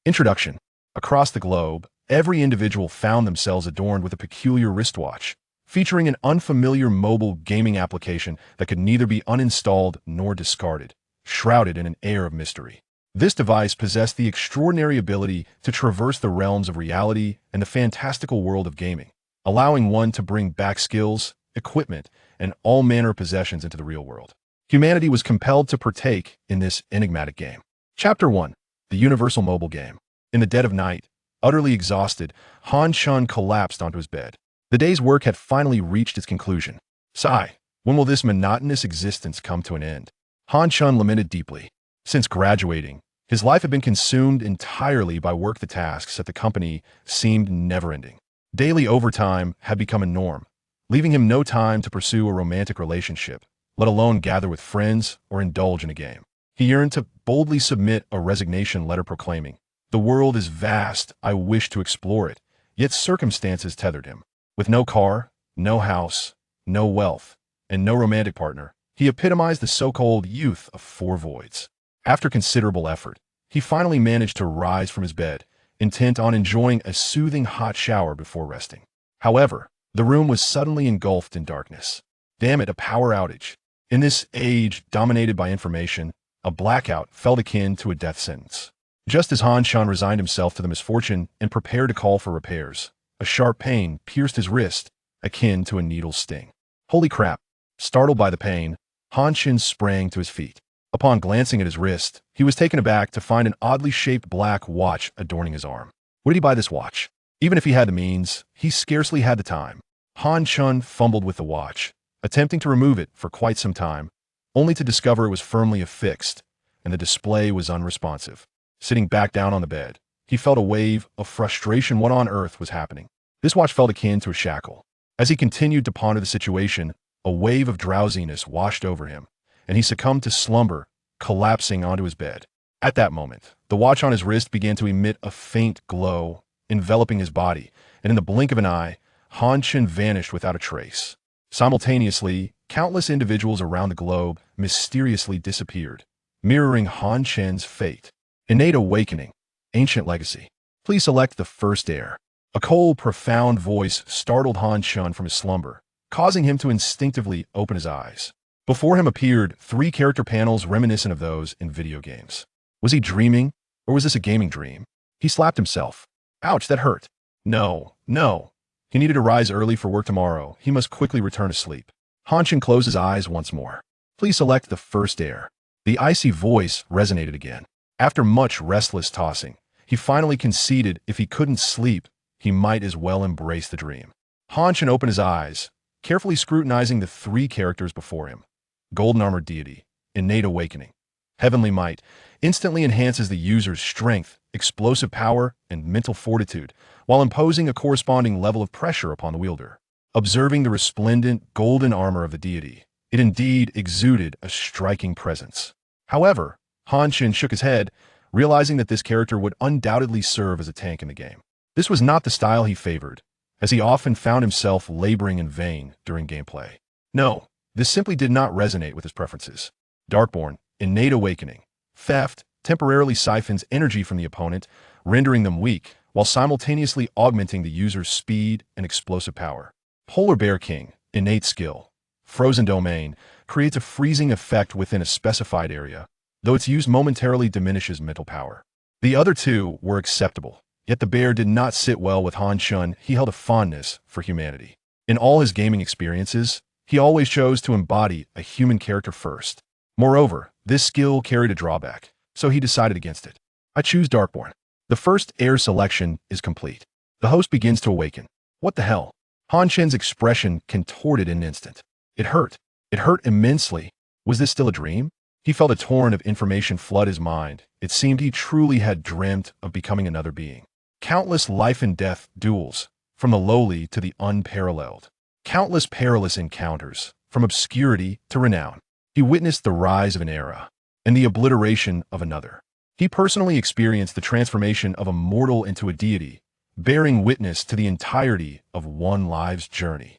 Introduction. Across the globe, every individual found themselves adorned with a peculiar wristwatch, featuring an unfamiliar mobile gaming application that could neither be uninstalled nor discarded, shrouded in an air of mystery. This device possessed the extraordinary ability to traverse the realms of reality and the fantastical world of gaming, allowing one to bring back skills, equipment, and all manner of possessions into the real world. Humanity was compelled to partake in this enigmatic game. Chapter 1. The Universal Mobile Game. In the dead of night, utterly exhausted, Han Chun collapsed onto his bed. The day's work had finally reached its conclusion. Sigh, when will this monotonous existence come to an end? Han Chun lamented deeply. Since graduating, his life had been consumed entirely by work. The tasks at the company seemed never-ending. Daily overtime had become a norm, leaving him no time to pursue a romantic relationship, let alone gather with friends or indulge in a game. He yearned to boldly submit a resignation letter proclaiming, "The world is vast, I wish to explore it," yet circumstances tethered him. With no car, no house, no wealth, and no romantic partner, he epitomized the so-called youth of four voids. After considerable effort, he finally managed to rise from his bed, intent on enjoying a soothing hot shower before resting. However, the room was suddenly engulfed in darkness. Damn it, a power outage. In this age dominated by information, a blackout felt akin to a death sentence. Just as Han Shan resigned himself to the misfortune and prepared to call for repairs, a sharp pain pierced his wrist, akin to a needle's sting. Holy crap! Startled by the pain, Han Shan sprang to his feet. Upon glancing at his wrist, he was taken aback to find an oddly shaped black watch adorning his arm. Where did he buy this watch? Even if he had the means, he scarcely had the time. Han Chun fumbled with the watch, attempting to remove it for quite some time, only to discover it was firmly affixed, and the display was unresponsive. Sitting back down on the bed, he felt a wave of frustration. What on earth was happening? This watch felt akin to a shackle. As he continued to ponder the situation, a wave of drowsiness washed over him, and he succumbed to slumber, collapsing onto his bed. At that moment, the watch on his wrist began to emit a faint glow, enveloping his body, and in the blink of an eye, Han Chen vanished without a trace. Simultaneously, countless individuals around the globe mysteriously disappeared, mirroring Han Chen's fate. Innate awakening. Ancient legacy. Please select the first heir. A cold, profound voice startled Han Chun from his slumber, causing him to instinctively open his eyes. Before him appeared three character panels reminiscent of those in video games. Was he dreaming, or was this a gaming dream? He slapped himself. Ouch, that hurt. No, no. He needed to rise early for work tomorrow. He must quickly return to sleep. Han Chen closed his eyes once more. Please select the first heir. The icy voice resonated again. After much restless tossing, he finally conceded if he couldn't sleep, he might as well embrace the dream. Han Chen opened his eyes, carefully scrutinizing the three characters before him. Golden Armored Deity, Innate Awakening. Heavenly Might instantly enhances the user's strength, explosive power, and mental fortitude, while imposing a corresponding level of pressure upon the wielder. Observing the resplendent golden armor of the deity, it indeed exuded a striking presence. However, Han Chen shook his head, realizing that this character would undoubtedly serve as a tank in the game. This was not the style he favored, as he often found himself laboring in vain during gameplay. No, this simply did not resonate with his preferences. Darkborn, Innate Awakening. Theft temporarily siphons energy from the opponent, rendering them weak, while simultaneously augmenting the user's speed and explosive power. Polar Bear King, Innate Skill. Frozen Domain creates a freezing effect within a specified area, though its use momentarily diminishes mental power. The other two were acceptable, yet the bear did not sit well with Han Chun. He held a fondness for humanity. In all his gaming experiences, he always chose to embody a human character first. Moreover, this skill carried a drawback, so he decided against it. I choose Darkborn. The first heir selection is complete. The host begins to awaken. What the hell? Han Chen's expression contorted in an instant. It hurt. It hurt immensely. Was this still a dream? He felt a torrent of information flood his mind. It seemed he truly had dreamt of becoming another being. Countless life and death duels, from the lowly to the unparalleled. Countless perilous encounters, from obscurity to renown. He witnessed the rise of an era and the obliteration of another. He personally experienced the transformation of a mortal into a deity, bearing witness to the entirety of one life's journey.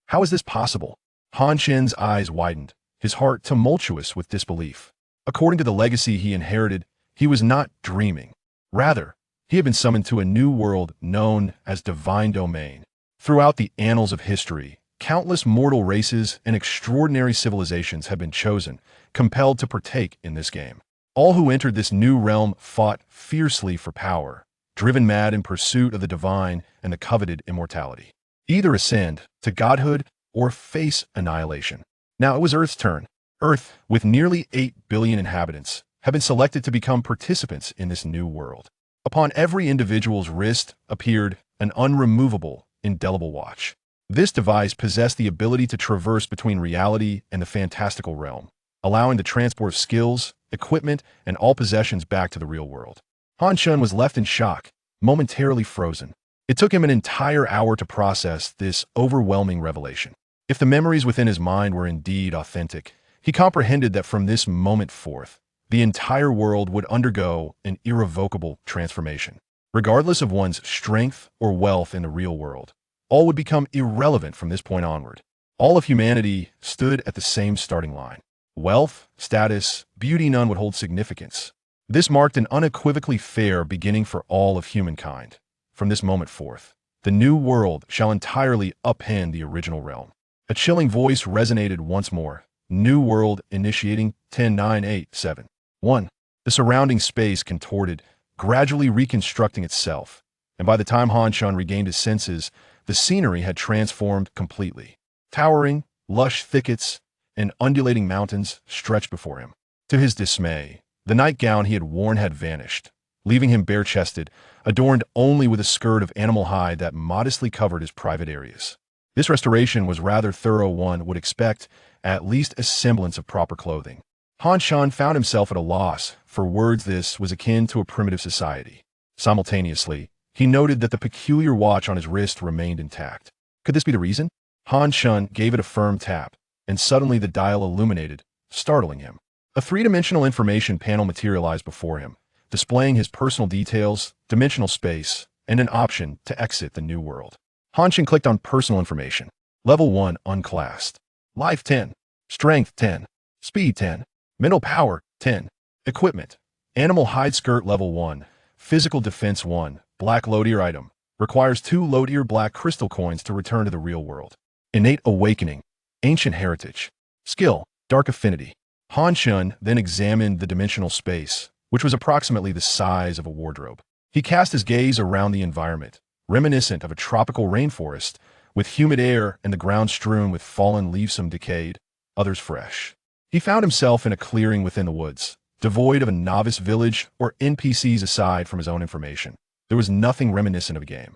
How is this possible? Han Chen's eyes widened, his heart tumultuous with disbelief. According to the legacy he inherited, he was not dreaming. Rather, he had been summoned to a new world known as Divine Domain. Throughout the annals of history, countless mortal races and extraordinary civilizations have been chosen, compelled to partake in this game. All who entered this new realm fought fiercely for power, driven mad in pursuit of the divine and the coveted immortality. Either ascend to godhood or face annihilation. Now it was Earth's turn. Earth, with nearly 8 billion inhabitants, have been selected to become participants in this new world. Upon every individual's wrist appeared an unremovable, indelible watch. This device possessed the ability to traverse between reality and the fantastical realm, allowing the transport of skills, equipment, and all possessions back to the real world. Han Shun was left in shock, momentarily frozen. It took him an entire hour to process this overwhelming revelation. If the memories within his mind were indeed authentic, he comprehended that from this moment forth, the entire world would undergo an irrevocable transformation. Regardless of one's strength or wealth in the real world, all would become irrelevant from this point onward. All of humanity stood at the same starting line. Wealth, status, beauty, none would hold significance. This marked an unequivocally fair beginning for all of humankind. From this moment forth, the new world shall entirely upend the original realm. A chilling voice resonated once more. New world initiating 10, 9, 8, 7, 1. The surrounding space contorted, gradually reconstructing itself, and by the time Han Shun regained his senses, the scenery had transformed completely. Towering, lush thickets and undulating mountains stretched before him. To his dismay, the nightgown he had worn had vanished, leaving him bare-chested, adorned only with a skirt of animal hide that modestly covered his private areas. This restoration was rather thorough. One would expect at least a semblance of proper clothing. Han Shun found himself at a loss for words. This was akin to a primitive society. Simultaneously, he noted that the peculiar watch on his wrist remained intact. Could this be the reason? Han Shun gave it a firm tap, and suddenly the dial illuminated, startling him. A three-dimensional information panel materialized before him, displaying his personal details, dimensional space, and an option to exit the new world. Han Shun clicked on Personal Information. Level 1 unclassed. Life 10. Strength 10. Speed 10. Mental Power 10. Equipment. Animal Hide Skirt Level 1. Physical Defense 1. Black Load-Ear Item. Requires 2 Load-Ear Black Crystal Coins to return to the real world. Innate Awakening. Ancient Heritage. Skill. Dark Affinity. Han Shun then examined the dimensional space, which was approximately the size of a wardrobe. He cast his gaze around the environment, reminiscent of a tropical rainforest, with humid air and the ground strewn with fallen leaves, some decayed, others fresh. He found himself in a clearing within the woods, devoid of a novice village or NPCs aside from his own information. There was nothing reminiscent of a game.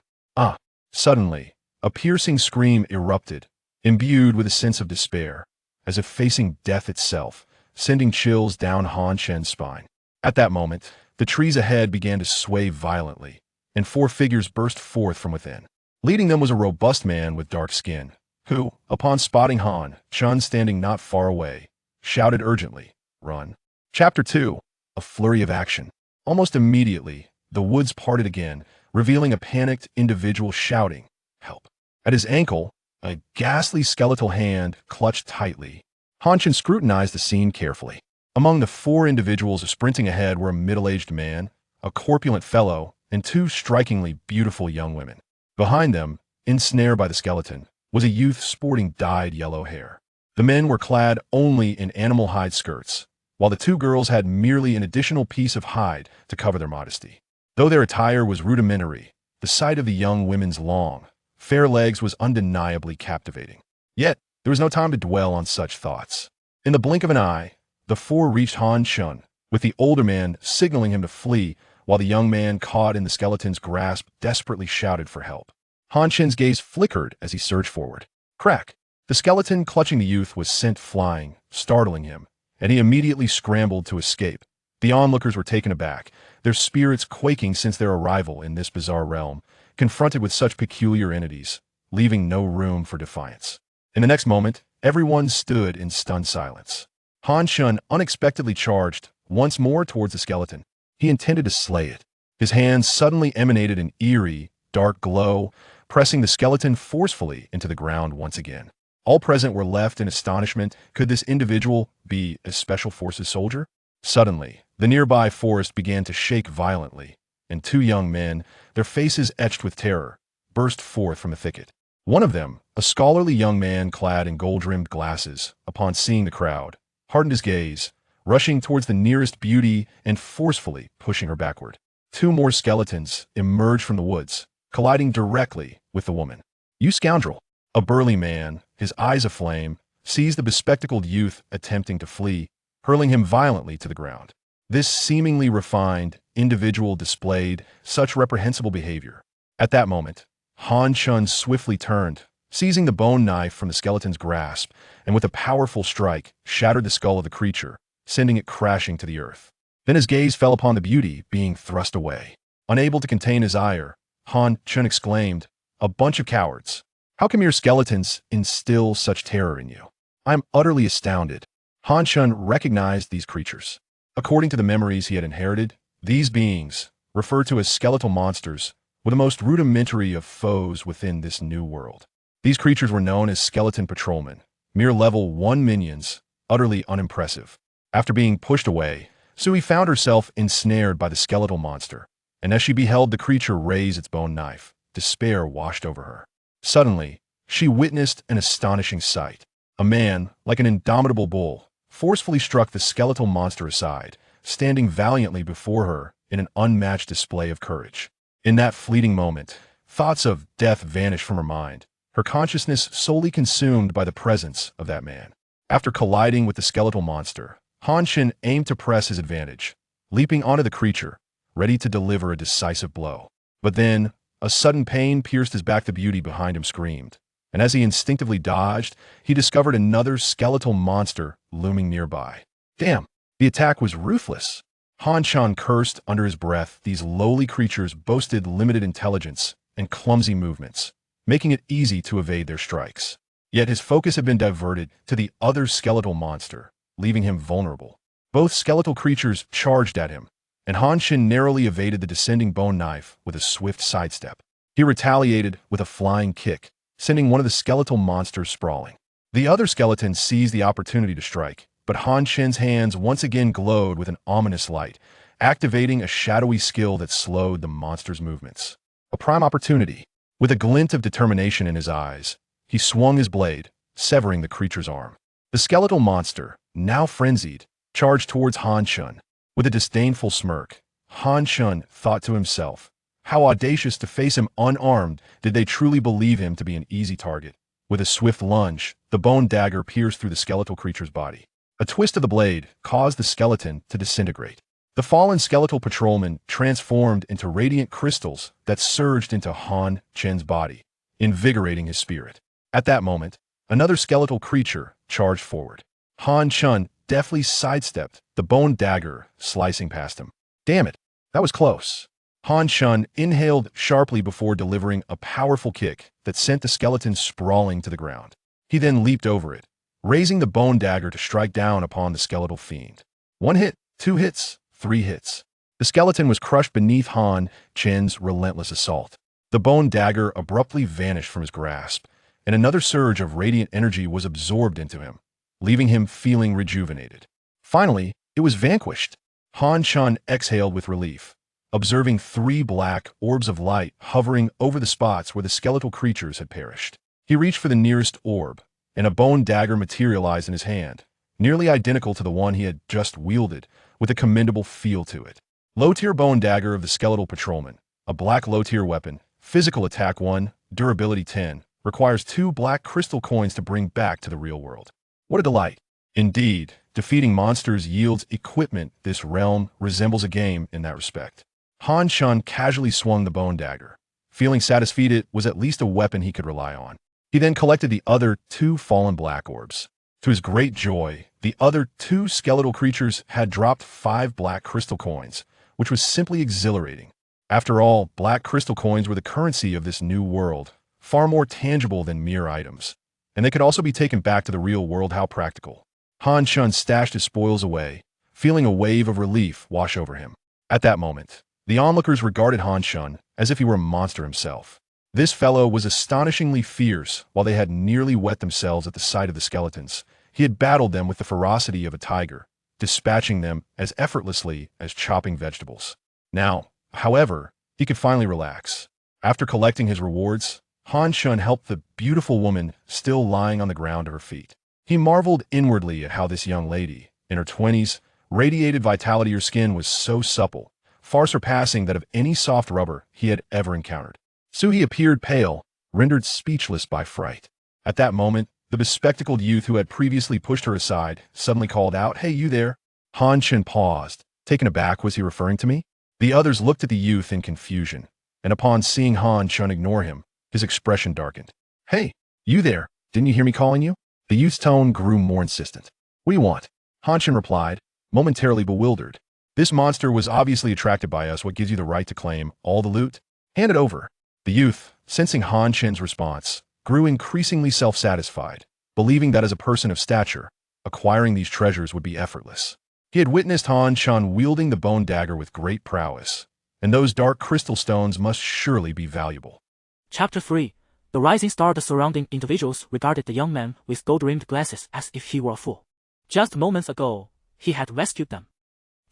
Suddenly, a piercing scream erupted, imbued with a sense of despair, as if facing death itself, sending chills down Han Shun's spine. At that moment, the trees ahead began to sway violently, and 4 figures burst forth from within. Leading them was a robust man with dark skin, who, upon spotting Han Shun standing not far away, shouted urgently, "Run." Chapter 2. A flurry of action. Almost immediately, the woods parted again, revealing a panicked individual shouting, "Help." At his ankle, a ghastly skeletal hand clutched tightly. Han Shun scrutinized the scene carefully. Among the 4 individuals sprinting ahead were a middle-aged man, a corpulent fellow, and 2 strikingly beautiful young women. Behind them, ensnared by the skeleton, was a youth sporting dyed yellow hair. The men were clad only in animal hide skirts, while the 2 girls had merely an additional piece of hide to cover their modesty. Though their attire was rudimentary, the sight of the young women's long, fair legs was undeniably captivating. Yet, there was no time to dwell on such thoughts. In the blink of an eye, the 4 reached Han Shun, with the older man signaling him to flee, while the young man caught in the skeleton's grasp desperately shouted for help. Han Shun's gaze flickered as he surged forward. Crack! The skeleton clutching the youth was sent flying, startling him, and he immediately scrambled to escape. The onlookers were taken aback, their spirits quaking since their arrival in this bizarre realm, confronted with such peculiar entities, leaving no room for defiance. In the next moment, everyone stood in stunned silence. Han Shun unexpectedly charged once more towards the skeleton. He intended to slay it. His hands suddenly emanated an eerie, dark glow, pressing the skeleton forcefully into the ground once again. All present were left in astonishment. Could this individual be a Special Forces soldier? Suddenly, the nearby forest began to shake violently, and two young men, their faces etched with terror, burst forth from the thicket. One of them, a scholarly young man clad in gold-rimmed glasses, upon seeing the crowd, hardened his gaze, rushing towards the nearest beauty and forcefully pushing her backward. Two more skeletons emerged from the woods, colliding directly with the woman. "You scoundrel!" A burly man, his eyes aflame, seized the bespectacled youth attempting to flee, hurling him violently to the ground. This seemingly refined individual displayed such reprehensible behavior. At that moment, Han Chun swiftly turned, seizing the bone knife from the skeleton's grasp, and with a powerful strike, shattered the skull of the creature, sending it crashing to the earth. Then his gaze fell upon the beauty being thrust away. Unable to contain his ire, Han Chun exclaimed, "A bunch of cowards. How can mere skeletons instill such terror in you? I am utterly astounded." Han Chun recognized these creatures. According to the memories he had inherited, these beings, referred to as skeletal monsters, were the most rudimentary of foes within this new world. These creatures were known as skeleton patrolmen, mere level 1 minions, utterly unimpressive. After being pushed away, Sui found herself ensnared by the skeletal monster, and as she beheld the creature raise its bone knife, despair washed over her. Suddenly, she witnessed an astonishing sight. A man, like an indomitable bull, forcefully struck the skeletal monster aside, standing valiantly before her in an unmatched display of courage. In that fleeting moment, thoughts of death vanished from her mind, her consciousness solely consumed by the presence of that man. After colliding with the skeletal monster, Han Shin aimed to press his advantage, leaping onto the creature, ready to deliver a decisive blow. But then, a sudden pain pierced his back. The beauty behind him screamed, and as he instinctively dodged, he discovered another skeletal monster looming nearby. Damn, the attack was ruthless. Han Shan cursed under his breath. These lowly creatures boasted limited intelligence and clumsy movements, making it easy to evade their strikes. Yet his focus had been diverted to the other skeletal monster, leaving him vulnerable. Both skeletal creatures charged at him, and Han Shin narrowly evaded the descending bone knife with a swift sidestep. He retaliated with a flying kick, sending one of the skeletal monsters sprawling. The other skeleton seized the opportunity to strike, but Han Shin's hands once again glowed with an ominous light, activating a shadowy skill that slowed the monster's movements. A prime opportunity. With a glint of determination in his eyes, he swung his blade, severing the creature's arm. The skeletal monster, now frenzied, charged towards Han Shun. With a disdainful smirk, Han Shun thought to himself, how audacious to face him unarmed. Did they truly believe him to be an easy target? With a swift lunge, the bone dagger pierced through the skeletal creature's body. A twist of the blade caused the skeleton to disintegrate. The fallen skeletal patrolman transformed into radiant crystals that surged into Han Chen's body, invigorating his spirit. At that moment, another skeletal creature charged forward. Han Chun deftly sidestepped the bone dagger, slicing past him. Damn it, that was close. Han Chun inhaled sharply before delivering a powerful kick that sent the skeleton sprawling to the ground. He then leaped over it, raising the bone dagger to strike down upon the skeletal fiend. 1 hit, 2 hits, 3 hits. The skeleton was crushed beneath Han Chen's relentless assault. The bone dagger abruptly vanished from his grasp, and another surge of radiant energy was absorbed into him, leaving him feeling rejuvenated. Finally, it was vanquished. Han Chun exhaled with relief, observing 3 black orbs of light hovering over the spots where the skeletal creatures had perished. He reached for the nearest orb, and a bone dagger materialized in his hand, nearly identical to the one he had just wielded, with a commendable feel to it. Low-tier bone dagger of the skeletal patrolman, a black low-tier weapon, physical attack 1, durability 10, requires 2 black crystal coins to bring back to the real world. What a delight. Indeed, defeating monsters yields equipment. This realm resembles a game in that respect. Han Chun casually swung the bone dagger, feeling satisfied it was at least a weapon he could rely on. He then collected the other 2 fallen black orbs. To his great joy, the other 2 skeletal creatures had dropped 5 black crystal coins, which was simply exhilarating. After all, black crystal coins were the currency of this new world, far more tangible than mere items. And they could also be taken back to the real world. How practical. Han Chun stashed his spoils away, feeling a wave of relief wash over him. At that moment, the onlookers regarded Han Chun as if he were a monster himself. This fellow was astonishingly fierce. While they had nearly wet themselves at the sight of the skeletons, he had battled them with the ferocity of a tiger, dispatching them as effortlessly as chopping vegetables. Now, However, he could finally relax. After collecting his rewards, Han Shun helped the beautiful woman still lying on the ground to her feet. He marveled inwardly at how this young lady, in her 20s, radiated vitality. Her skin was so supple, far surpassing that of any soft rubber he had ever encountered. Suhi appeared pale, rendered speechless by fright. At that moment, the bespectacled youth who had previously pushed her aside suddenly called out, "Hey, you there!" Han Shun paused. Taken aback, was he referring to me? The others looked at the youth in confusion, and upon seeing Han Shun ignore him, his expression darkened. "Hey, you there! Didn't you hear me calling you?" The youth's tone grew more insistent. "What do you want?" Han Shun replied, momentarily bewildered. "This monster was obviously attracted by us. What gives you the right to claim all the loot? Hand it over." The youth, sensing Han Shun's response, grew increasingly self-satisfied, believing that as a person of stature, acquiring these treasures would be effortless. He had witnessed Han Shun wielding the bone dagger with great prowess, and those dark crystal stones must surely be valuable. Chapter 3. The rising star. The surrounding individuals regarded the young man with gold-rimmed glasses as if he were a fool. Just moments ago, he had rescued them.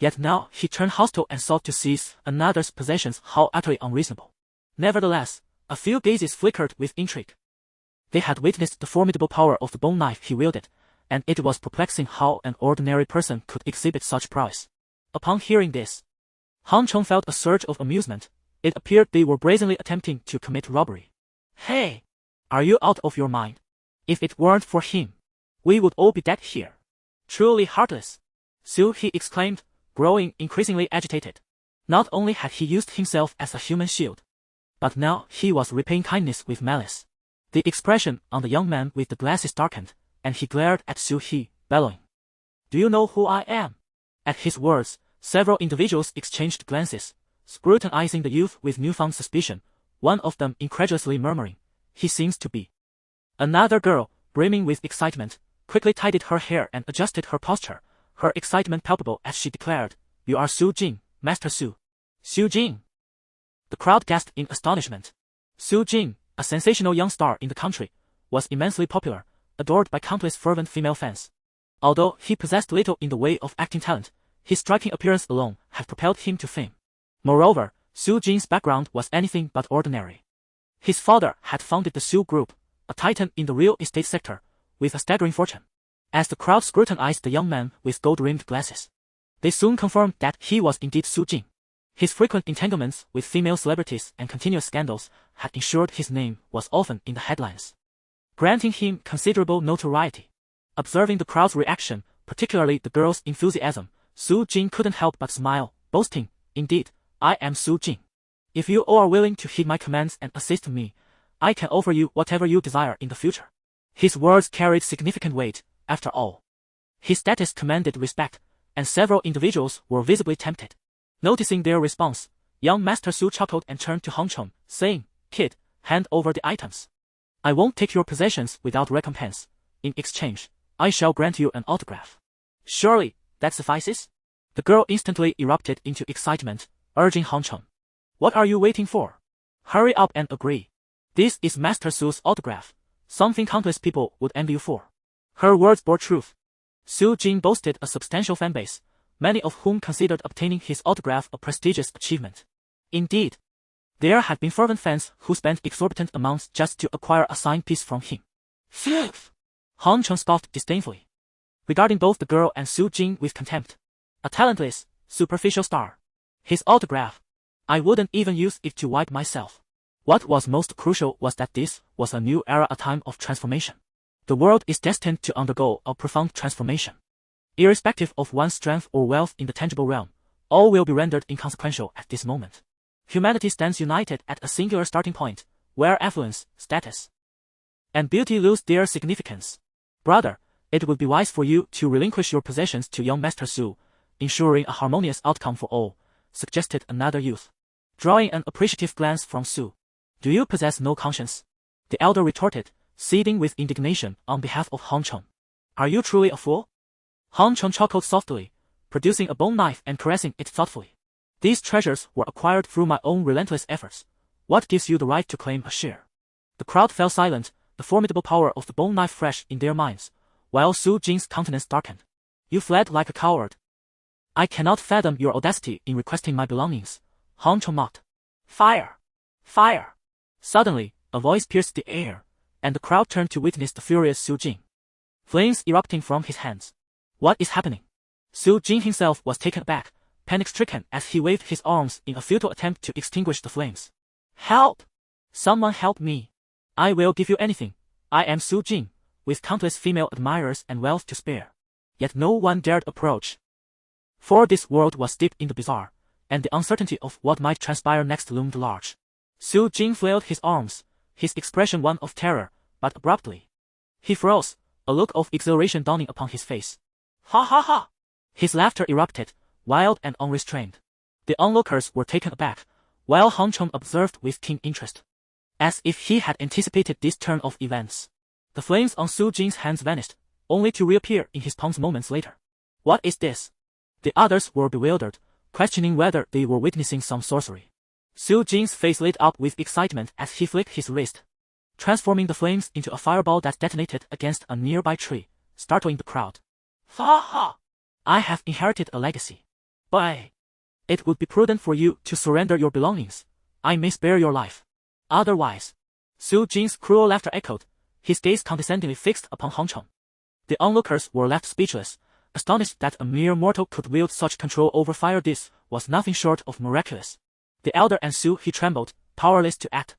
Yet now he turned hostile and sought to seize another's possessions. How utterly unreasonable. Nevertheless, a few gazes flickered with intrigue. They had witnessed the formidable power of the bone knife he wielded, and it was perplexing how an ordinary person could exhibit such prowess. Upon hearing this, Han Cheng felt a surge of amusement. It appeared they were brazenly attempting to commit robbery. "Hey! Are you out of your mind? If it weren't for him, we would all be dead here. Truly heartless!" Su He exclaimed, growing increasingly agitated. Not only had he used himself as a human shield, but now he was repaying kindness with malice. The expression on the young man with the glasses darkened, and he glared at Su He, bellowing, "Do you know who I am?" At his words, several individuals exchanged glances, scrutinizing the youth with newfound suspicion, one of them incredulously murmuring, "He seems to be." Another girl, brimming with excitement, quickly tidied her hair and adjusted her posture, her excitement palpable as she declared, "You are Su Jing, Master Su." "Su Jing!" The crowd gasped in astonishment. Su Jing, a sensational young star in the country, was immensely popular, adored by countless fervent female fans. Although he possessed little in the way of acting talent, his striking appearance alone had propelled him to fame. Moreover, Su Jing's background was anything but ordinary. His father had founded the Su Group, a titan in the real estate sector, with a staggering fortune. As the crowd scrutinized the young man with gold-rimmed glasses, they soon confirmed that he was indeed Su Jing. His frequent entanglements with female celebrities and continuous scandals had ensured his name was often in the headlines, granting him considerable notoriety. Observing the crowd's reaction, particularly the girls' enthusiasm, Su Jing couldn't help but smile, boasting, "Indeed, I am Su Jing. If you all are willing to heed my commands and assist me, I can offer you whatever you desire in the future." His words carried significant weight, after all. His status commanded respect, and several individuals were visibly tempted. Noticing their response, young Master Su chuckled and turned to Han Cheng, saying, "Kid, hand over the items. I won't take your possessions without recompense. In exchange, I shall grant you an autograph." "Surely, that suffices?" The girl instantly erupted into excitement, urging Han Cheng, "What are you waiting for? Hurry up and agree. This is Master Su's autograph, something countless people would envy you for." Her words bore truth. Su Jing boasted a substantial fanbase, many of whom considered obtaining his autograph a prestigious achievement. Indeed, there had been fervent fans who spent exorbitant amounts just to acquire a signed piece from him. "Filth!" Han Cheng scoffed disdainfully, regarding both the girl and Su Jing with contempt. "A talentless, superficial star. His autograph. I wouldn't even use it to wipe myself." What was most crucial was that this was a new era, a time of transformation. The world is destined to undergo a profound transformation. Irrespective of one's strength or wealth in the tangible realm, all will be rendered inconsequential at this moment. Humanity stands united at a singular starting point, where affluence, status, and beauty lose their significance. "Brother, it would be wise for you to relinquish your possessions to young Master Su, ensuring a harmonious outcome for all," suggested another youth, drawing an appreciative glance from Su. "Do you possess no conscience?" the elder retorted, seething with indignation on behalf of Han Cheng. "Are you truly a fool?" Han Cheng chuckled softly, producing a bone knife and caressing it thoughtfully. "These treasures were acquired through my own relentless efforts. What gives you the right to claim a share?" The crowd fell silent, the formidable power of the bone knife fresh in their minds, while Su Jing's countenance darkened. "You fled like a coward. I cannot fathom your audacity in requesting my belongings," Hong Chong mocked. Fire! Fire! Suddenly, a voice pierced the air, and the crowd turned to witness the furious Su Jing. Flames erupting from his hands. What is happening? Su Jing himself was taken aback, panic-stricken as he waved his arms in a futile attempt to extinguish the flames. Help! Someone help me. I will give you anything. I am Su Jing, with countless female admirers and wealth to spare. Yet no one dared approach. For this world was steeped in the bizarre, and the uncertainty of what might transpire next loomed large. Su Jing flailed his arms, his expression one of terror, but abruptly he froze, a look of exhilaration dawning upon his face. Ha ha ha! His laughter erupted, wild and unrestrained. The onlookers were taken aback, while Hong Chong observed with keen interest. As if he had anticipated this turn of events. The flames on Su Jing's hands vanished, only to reappear in his palms moments later. What is this? The others were bewildered, questioning whether they were witnessing some sorcery. Su Jing's face lit up with excitement as he flicked his wrist, transforming the flames into a fireball that detonated against a nearby tree, startling the crowd. Ha ha! I have inherited a legacy. But it would be prudent for you to surrender your belongings. I may spare your life. Otherwise. Su Jing's cruel laughter echoed, his gaze condescendingly fixed upon Hong Chong. The onlookers were left speechless, astonished that a mere mortal could wield such control over fire. This was nothing short of miraculous. The elder and Su he trembled, powerless to act,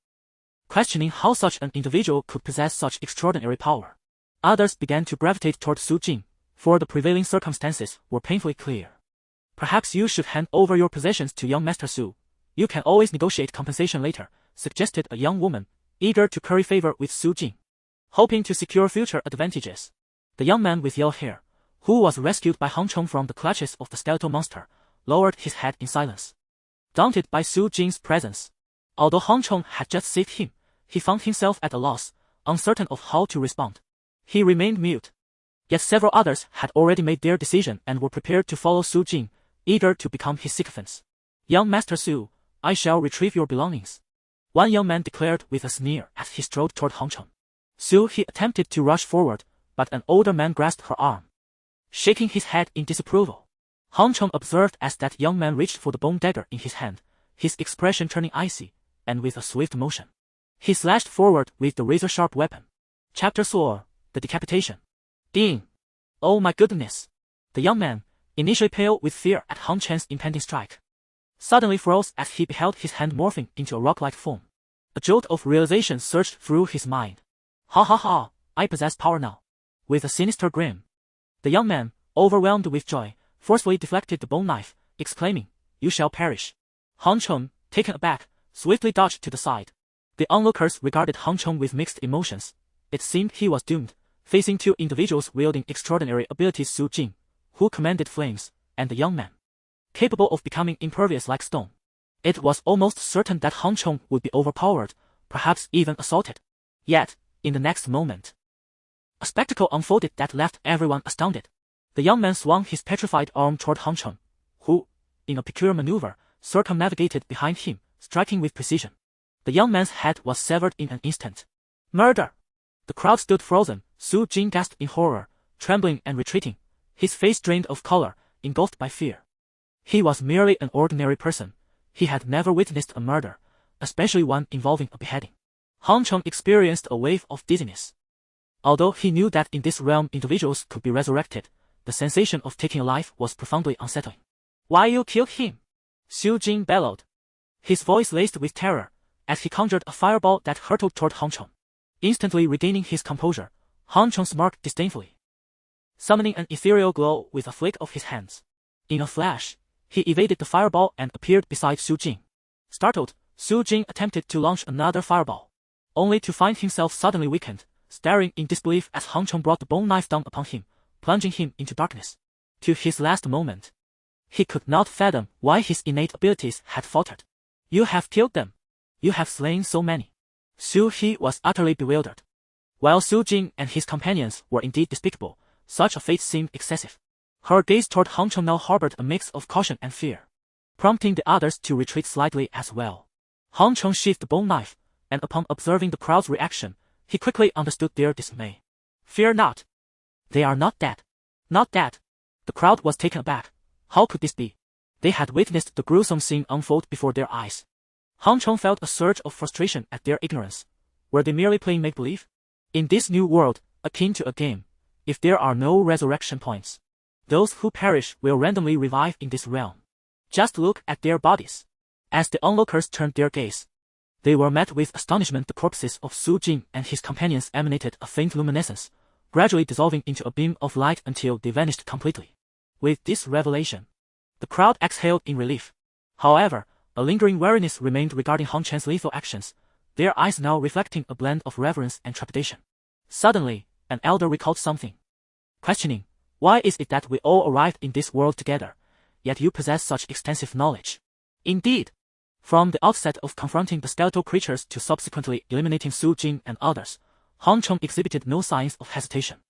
questioning how such an individual could possess such extraordinary power. Others began to gravitate toward Su Jing, for the prevailing circumstances were painfully clear. Perhaps you should hand over your possessions to young Master Su. You can always negotiate compensation later, suggested a young woman, eager to curry favor with Su Jing, hoping to secure future advantages. The young man with yellow hair, who was rescued by Hong Chong from the clutches of the skeletal monster, lowered his head in silence, daunted by Su Jing's presence. Although Hong Chong had just saved him, he found himself at a loss, uncertain of how to respond. He remained mute. Yet several others had already made their decision and were prepared to follow Su Jing, eager to become his sycophants. Young Master Su, I shall retrieve your belongings, one young man declared with a sneer as he strode toward Hong Chong. Su he attempted to rush forward, but an older man grasped her arm, shaking his head in disapproval. Hong Chong observed as that young man reached for the bone dagger in his hand, his expression turning icy, and with a swift motion, he slashed forward with the razor-sharp weapon. Chapter 4: The Decapitation. Ding! Oh my goodness! The young man, initially pale with fear at Hong Chen's impending strike, suddenly froze as he beheld his hand morphing into a rock-like form. A jolt of realization surged through his mind. Ha ha ha! I possess power now. With a sinister grin, the young man, overwhelmed with joy, forcefully deflected the bone knife, exclaiming, You shall perish. Hong Chong, taken aback, swiftly dodged to the side. The onlookers regarded Hong Chong with mixed emotions. It seemed he was doomed, facing two individuals wielding extraordinary abilities: Su Jing, who commanded flames, and the young man, capable of becoming impervious like stone. It was almost certain that Hong Chong would be overpowered, perhaps even assaulted. Yet, in the next moment, a spectacle unfolded that left everyone astounded. The young man swung his petrified arm toward Hong Chong, who, in a peculiar maneuver, circumnavigated behind him, striking with precision. The young man's head was severed in an instant. Murder! The crowd stood frozen. Su Jing gasped in horror, trembling and retreating, his face drained of color, engulfed by fear. He was merely an ordinary person. He had never witnessed a murder, especially one involving a beheading. Hong Chong experienced a wave of dizziness. Although he knew that in this realm individuals could be resurrected, the sensation of taking a life was profoundly unsettling. Why you killed him? Su Jing bellowed, his voice laced with terror, as he conjured a fireball that hurtled toward Hong Chong. Instantly regaining his composure, Hong Chong smirked disdainfully, summoning an ethereal glow with a flick of his hands. In a flash, he evaded the fireball and appeared beside Su Jing. Startled, Su Jing attempted to launch another fireball, only to find himself suddenly weakened, staring in disbelief as Hong Chong brought the bone knife down upon him, plunging him into darkness. To his last moment, he could not fathom why his innate abilities had faltered. You have killed them. You have slain so many. Su He was utterly bewildered. While Su Jing and his companions were indeed despicable, such a fate seemed excessive. Her gaze toward Hong Chong now harbored a mix of caution and fear, prompting the others to retreat slightly as well. Hong Chong sheathed the bone knife, and upon observing the crowd's reaction, he quickly understood their dismay. Fear not. They are not dead. Not dead. The crowd was taken aback. How could this be? They had witnessed the gruesome scene unfold before their eyes. Hong Chong felt a surge of frustration at their ignorance. Were they merely playing make-believe? In this new world, akin to a game, if there are no resurrection points, those who perish will randomly revive in this realm. Just look at their bodies. As the onlookers turned their gaze, they were met with astonishment. The corpses of Su Jing and his companions emanated a faint luminescence, gradually dissolving into a beam of light until they vanished completely. With this revelation, the crowd exhaled in relief. However, a lingering wariness remained regarding Hong Chen's lethal actions, their eyes now reflecting a blend of reverence and trepidation. Suddenly, an elder recalled something, questioning, "Why is it that we all arrived in this world together, yet you possess such extensive knowledge?" Indeed, from the outset of confronting the skeletal creatures to subsequently eliminating Su Jing and others, Hong Chong exhibited no signs of hesitation,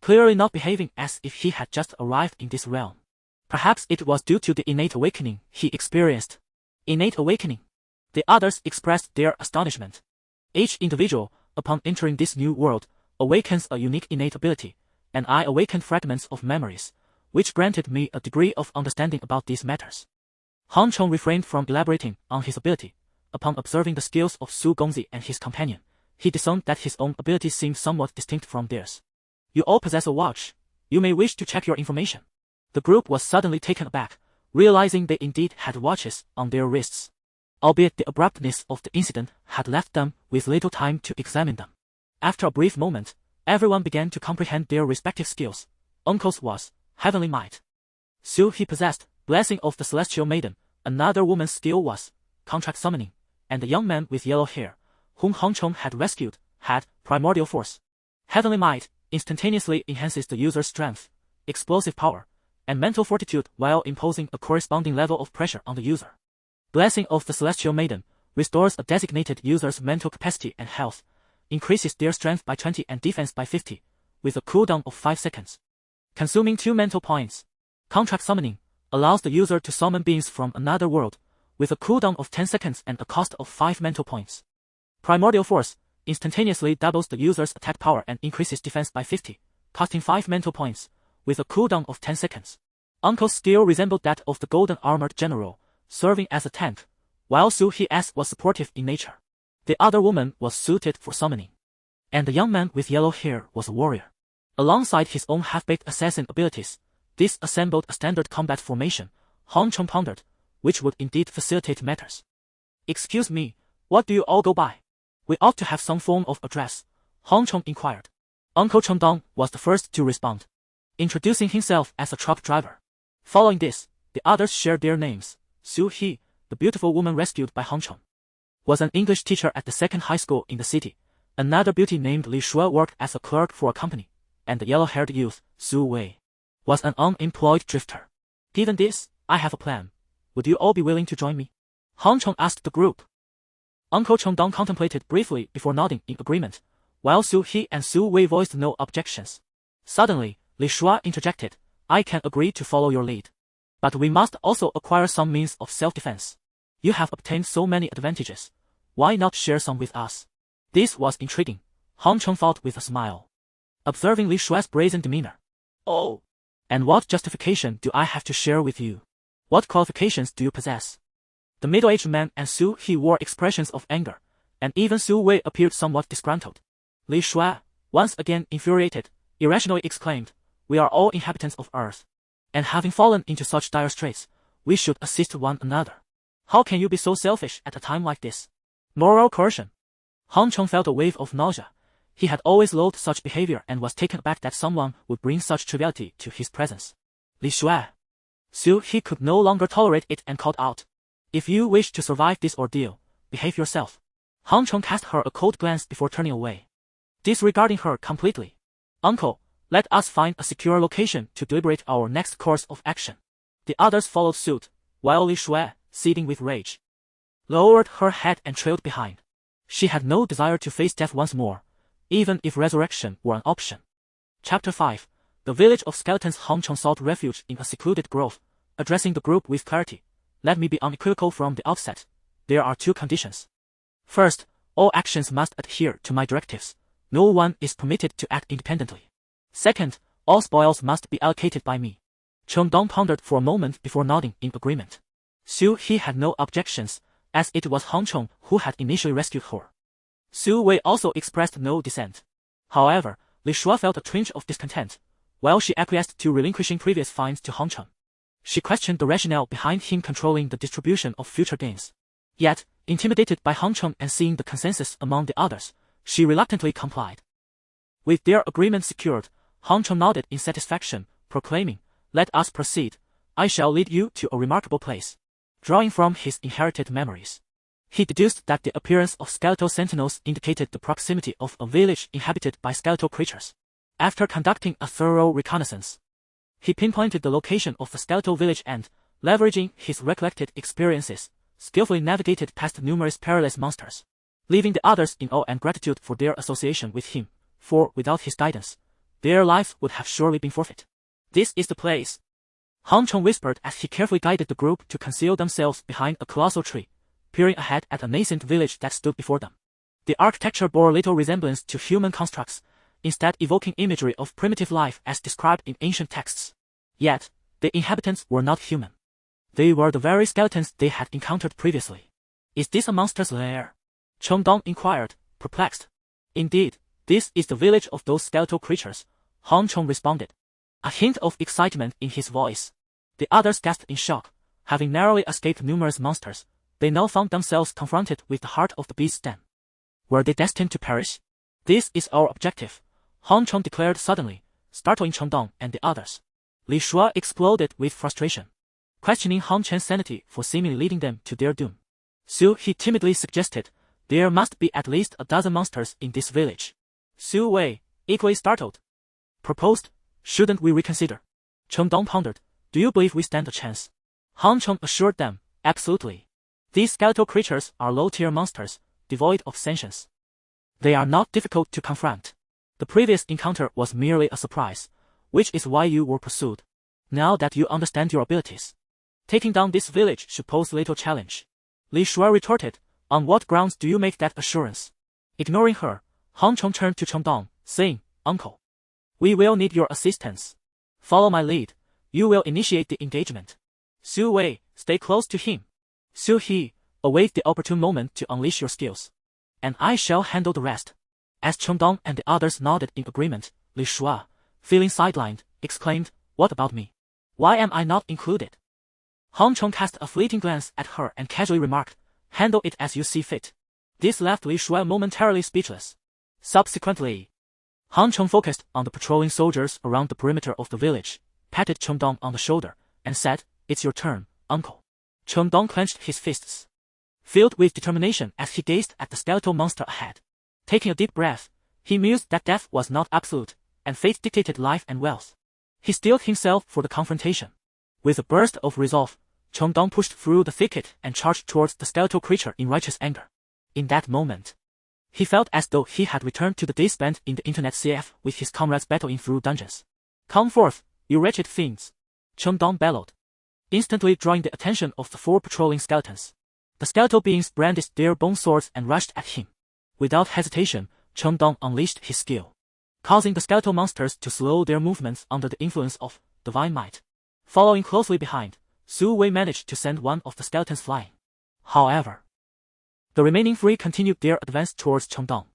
clearly not behaving as if he had just arrived in this realm. Perhaps it was due to the innate awakening he experienced. Innate awakening. The others expressed their astonishment. Each individual, upon entering this new world, awakens a unique innate ability, and I awakened fragments of memories, which granted me a degree of understanding about these matters. Hong Chong refrained from elaborating on his ability. Upon observing the skills of Su Gongzi and his companion, he discerned that his own abilities seemed somewhat distinct from theirs. "You all possess a watch. You may wish to check your information." The group was suddenly taken aback, realizing they indeed had watches on their wrists, albeit the abruptness of the incident had left them with little time to examine them. After a brief moment, everyone began to comprehend their respective skills. Uncle's was heavenly might. Su he possessed blessing of the celestial maiden. Another woman's skill was contract summoning, and the young man with yellow hair, whom Hong Chong had rescued, had primordial force. Heavenly might instantaneously enhances the user's strength, explosive power, and mental fortitude while imposing a corresponding level of pressure on the user. Blessing of the Celestial Maiden restores a designated user's mental capacity and health, increases their strength by 20 and defense by 50, with a cooldown of 5 seconds. Consuming 2 mental points. Contract summoning allows the user to summon beings from another world, with a cooldown of 10 seconds and a cost of 5 mental points. Primordial force instantaneously doubles the user's attack power and increases defense by 50, costing 5 mental points, with a cooldown of 10 seconds. Uncle's skill resembled that of the golden armored general, serving as a tank, while Su He's was supportive in nature. The other woman was suited for summoning, and the young man with yellow hair was a warrior. Alongside his own half-baked assassin abilities, this assembled a standard combat formation, Hong Chong pondered, which would indeed facilitate matters. "Excuse me, what do you all go by? We ought to have some form of address," Hong Chong inquired. Uncle Chengdong was the first to respond, introducing himself as a truck driver. Following this, the others shared their names. Su He, the beautiful woman rescued by Hong Chong, was an English teacher at the second high school in the city. Another beauty named Li Shuo worked as a clerk for a company, and the yellow-haired youth, Su Wei, was an unemployed drifter. "Given this, I have a plan. Would you all be willing to join me?" Hong Chong asked the group. Uncle Chengdong contemplated briefly before nodding in agreement, while Su He and Su Wei voiced no objections. Suddenly, Li Shuo interjected, "I can agree to follow your lead. But we must also acquire some means of self-defense. You have obtained so many advantages. Why not share some with us?" This was intriguing, Hong Chong thought with a smile, observing Li Shuo's brazen demeanor. "Oh, and what justification do I have to share with you? What qualifications do you possess?" The middle-aged man and Su He wore expressions of anger, and even Su Wei appeared somewhat disgruntled. Li Shuo, once again infuriated, irrationally exclaimed, "We are all inhabitants of Earth, and having fallen into such dire straits, we should assist one another. How can you be so selfish at a time like this?" Moral coercion. Hong Chong felt a wave of nausea. He had always loathed such behavior and was taken aback that someone would bring such triviality to his presence. "Li Shuo." Su He could no longer tolerate it and called out, "If you wish to survive this ordeal, behave yourself." Hong Chong cast her a cold glance before turning away, disregarding her completely. "Uncle, let us find a secure location to deliberate our next course of action." The others followed suit, while Li Shuo, seething with rage, lowered her head and trailed behind. She had no desire to face death once more, even if resurrection were an option. Chapter 5. The Village of Skeletons. Hong Chong sought refuge in a secluded grove, addressing the group with clarity. "Let me be unequivocal from the outset. There are 2 conditions. First, all actions must adhere to my directives. No one is permitted to act independently. Second, all spoils must be allocated by me." Chengdong pondered for a moment before nodding in agreement. Xu He had no objections, as it was Han Chong who had initially rescued her. Xu Wei also expressed no dissent. However, Li Shua felt a twinge of discontent, while she acquiesced to relinquishing previous finds to Han Chong. She questioned the rationale behind him controlling the distribution of future gains. Yet, intimidated by Han Chong and seeing the consensus among the others, she reluctantly complied. With their agreement secured, Han Chong nodded in satisfaction, proclaiming, "Let us proceed. I shall lead you to a remarkable place." Drawing from his inherited memories, he deduced that the appearance of skeletal sentinels indicated the proximity of a village inhabited by skeletal creatures. After conducting a thorough reconnaissance, he pinpointed the location of the skeletal village and, leveraging his recollected experiences, skillfully navigated past numerous perilous monsters, leaving the others in awe and gratitude for their association with him, for without his guidance, their lives would have surely been forfeit. "This is the place," Han Chong whispered as he carefully guided the group to conceal themselves behind a colossal tree, peering ahead at a nascent village that stood before them. The architecture bore little resemblance to human constructs, instead evoking imagery of primitive life as described in ancient texts. Yet, the inhabitants were not human. They were the very skeletons they had encountered previously. "Is this a monster's lair?" Chengdong inquired, perplexed. "Indeed, this is the village of those skeletal creatures," Han Chong responded, a hint of excitement in his voice. The others gasped in shock. Having narrowly escaped numerous monsters, they now found themselves confronted with the heart of the beast's den. Were they destined to perish? "This is our objective," Han Chong declared suddenly, startling Chengdong and the others. Li Shua exploded with frustration, questioning Han Chen's sanity for seemingly leading them to their doom. Xu He timidly suggested, "There must be at least a dozen monsters in this village." Xu Wei, equally startled, proposed, "Shouldn't we reconsider?" Chengdong pondered, "Do you believe we stand a chance?" Han Chong assured them, "Absolutely. These skeletal creatures are low-tier monsters, devoid of sentience. They are not difficult to confront. The previous encounter was merely a surprise, which is why you were pursued. Now that you understand your abilities, taking down this village should pose little challenge." Li Shua retorted, "On what grounds do you make that assurance?" Ignoring her, Han Chong turned to Chengdong, saying, "Uncle, we will need your assistance. Follow my lead. You will initiate the engagement. Xu Wei, stay close to him. Xu He, await the opportune moment to unleash your skills, and I shall handle the rest." As Chengdong and the others nodded in agreement, Li Shua, feeling sidelined, exclaimed, "What about me? Why am I not included?" Han Chong cast a fleeting glance at her and casually remarked, "Handle it as you see fit." This left Li Shua momentarily speechless. Subsequently, Han Chong focused on the patrolling soldiers around the perimeter of the village, patted Chengdong on the shoulder, and said, "It's your turn, uncle." Chengdong clenched his fists, filled with determination as he gazed at the skeletal monster ahead. Taking a deep breath, he mused that death was not absolute, and fate dictated life and wealth. He steeled himself for the confrontation. With a burst of resolve, Chengdong pushed through the thicket and charged towards the skeletal creature in righteous anger. In that moment, he felt as though he had returned to the days spent in the internet CF with his comrades battling through dungeons. "Come forth, you wretched fiends!" Chengdong bellowed, instantly drawing the attention of the 4 patrolling skeletons. The skeletal beings brandished their bone swords and rushed at him. Without hesitation, Chengdong unleashed his skill, causing the skeletal monsters to slow their movements under the influence of divine might. Following closely behind, Xu Wei managed to send one of the skeletons flying. However, the remaining 3 continued their advance towards Chengdong.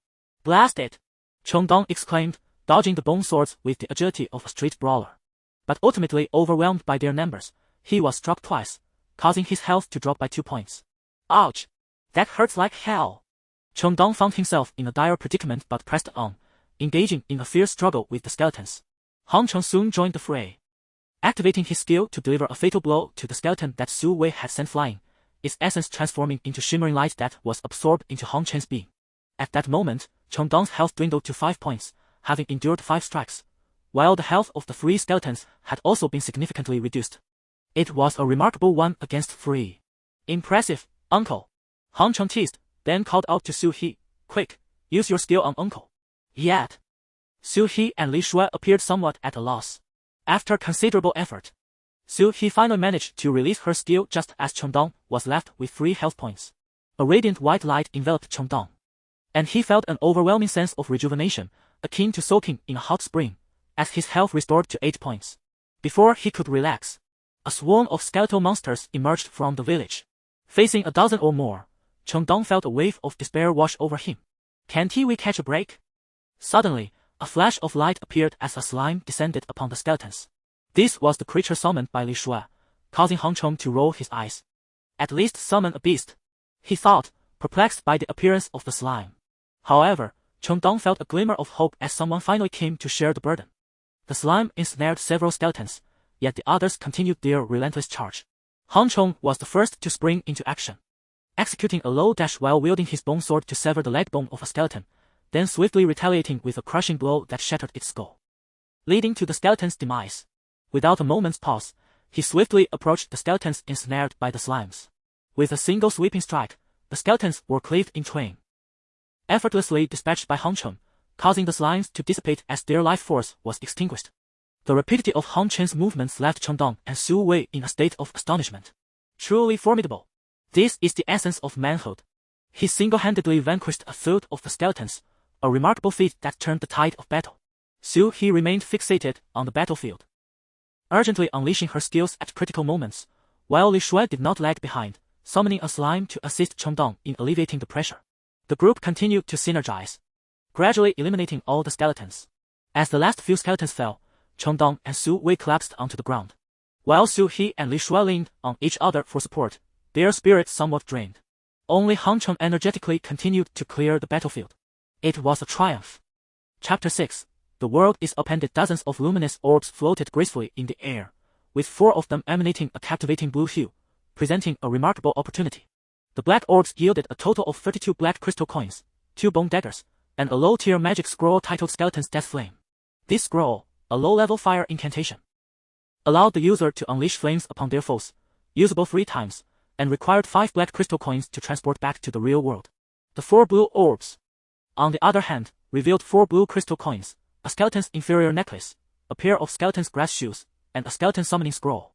"Blast it!" Chengdong exclaimed, dodging the bone swords with the agility of a street brawler. But ultimately overwhelmed by their numbers, he was struck twice, causing his health to drop by 2 points. "Ouch! That hurts like hell!" Chengdong found himself in a dire predicament but pressed on, engaging in a fierce struggle with the skeletons. Han Chong soon joined the fray, activating his skill to deliver a fatal blow to the skeleton that Xu Wei had sent flying, its essence transforming into shimmering light that was absorbed into Han Chen's being. At that moment, Chengdong's health dwindled to 5 points, having endured 5 strikes, while the health of the 3 skeletons had also been significantly reduced. It was a remarkable 1 against 3. "Impressive, uncle," Han Chong teased, then called out to Xu He, "Quick, use your skill on uncle." Yet, Xu He and Li Shua appeared somewhat at a loss. After considerable effort, Xu He finally managed to release her skill just as Chengdong was left with 3 health points. A radiant white light enveloped Chengdong, and he felt an overwhelming sense of rejuvenation, akin to soaking in a hot spring, as his health restored to 8 points. Before he could relax, a swarm of skeletal monsters emerged from the village. Facing a dozen or more, Chengdong felt a wave of despair wash over him. Can't we catch a break? Suddenly, a flash of light appeared as a slime descended upon the skeletons. This was the creature summoned by Li Shuai, causing Hang Cheng to roll his eyes. At least summon a beast, he thought, perplexed by the appearance of the slime. However, Chengdong felt a glimmer of hope as someone finally came to share the burden. The slime ensnared several skeletons, yet the others continued their relentless charge. Hang Cheng was the first to spring into action, executing a low dash while wielding his bone sword to sever the leg bone of a skeleton, then swiftly retaliating with a crushing blow that shattered its skull, leading to the skeleton's demise. Without a moment's pause, he swiftly approached the skeletons ensnared by the slimes. With a single sweeping strike, the skeletons were cleaved in twain, effortlessly dispatched by Hang Cheng, causing the slimes to dissipate as their life force was extinguished. The rapidity of Hang Cheng's movements left Chengdong and Su Wei in a state of astonishment. Truly formidable. This is the essence of manhood. He single-handedly vanquished a third of the skeletons, a remarkable feat that turned the tide of battle. Su He remained fixated on the battlefield, urgently unleashing her skills at critical moments, while Li Shuai did not lag behind, summoning a slime to assist Chengdong in alleviating the pressure. The group continued to synergize, gradually eliminating all the skeletons. As the last few skeletons fell, Chengdong and Su Wei collapsed onto the ground. While Su He and Li Shuai leaned on each other for support, their spirits somewhat drained. Only Hang Cheng energetically continued to clear the battlefield. It was a triumph. Chapter 6. The world is upended. Dozens of luminous orbs floated gracefully in the air, with 4 of them emanating a captivating blue hue, presenting a remarkable opportunity. The black orbs yielded a total of 32 black crystal coins, 2 bone daggers, and a low-tier magic scroll titled Skeleton's Death Flame. This scroll, a low-level fire incantation, allowed the user to unleash flames upon their foes, usable 3 times, and required 5 black crystal coins to transport back to the real world. The 4 blue orbs, on the other hand, revealed 4 blue crystal coins, a skeleton's inferior necklace, a pair of skeleton's grass shoes, and a skeleton summoning scroll.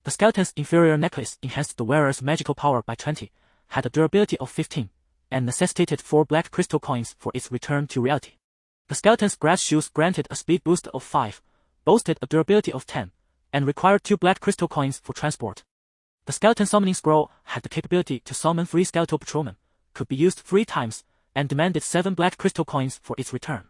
The skeleton's inferior necklace enhanced the wearer's magical power by 20, had a durability of 15, and necessitated 4 black crystal coins for its return to reality. The skeleton's grass shoes granted a speed boost of 5, boasted a durability of 10, and required 2 black crystal coins for transport. The skeleton summoning scroll had the capability to summon 3 skeletal patrolmen, could be used 3 times, and demanded 7 black crystal coins for its return.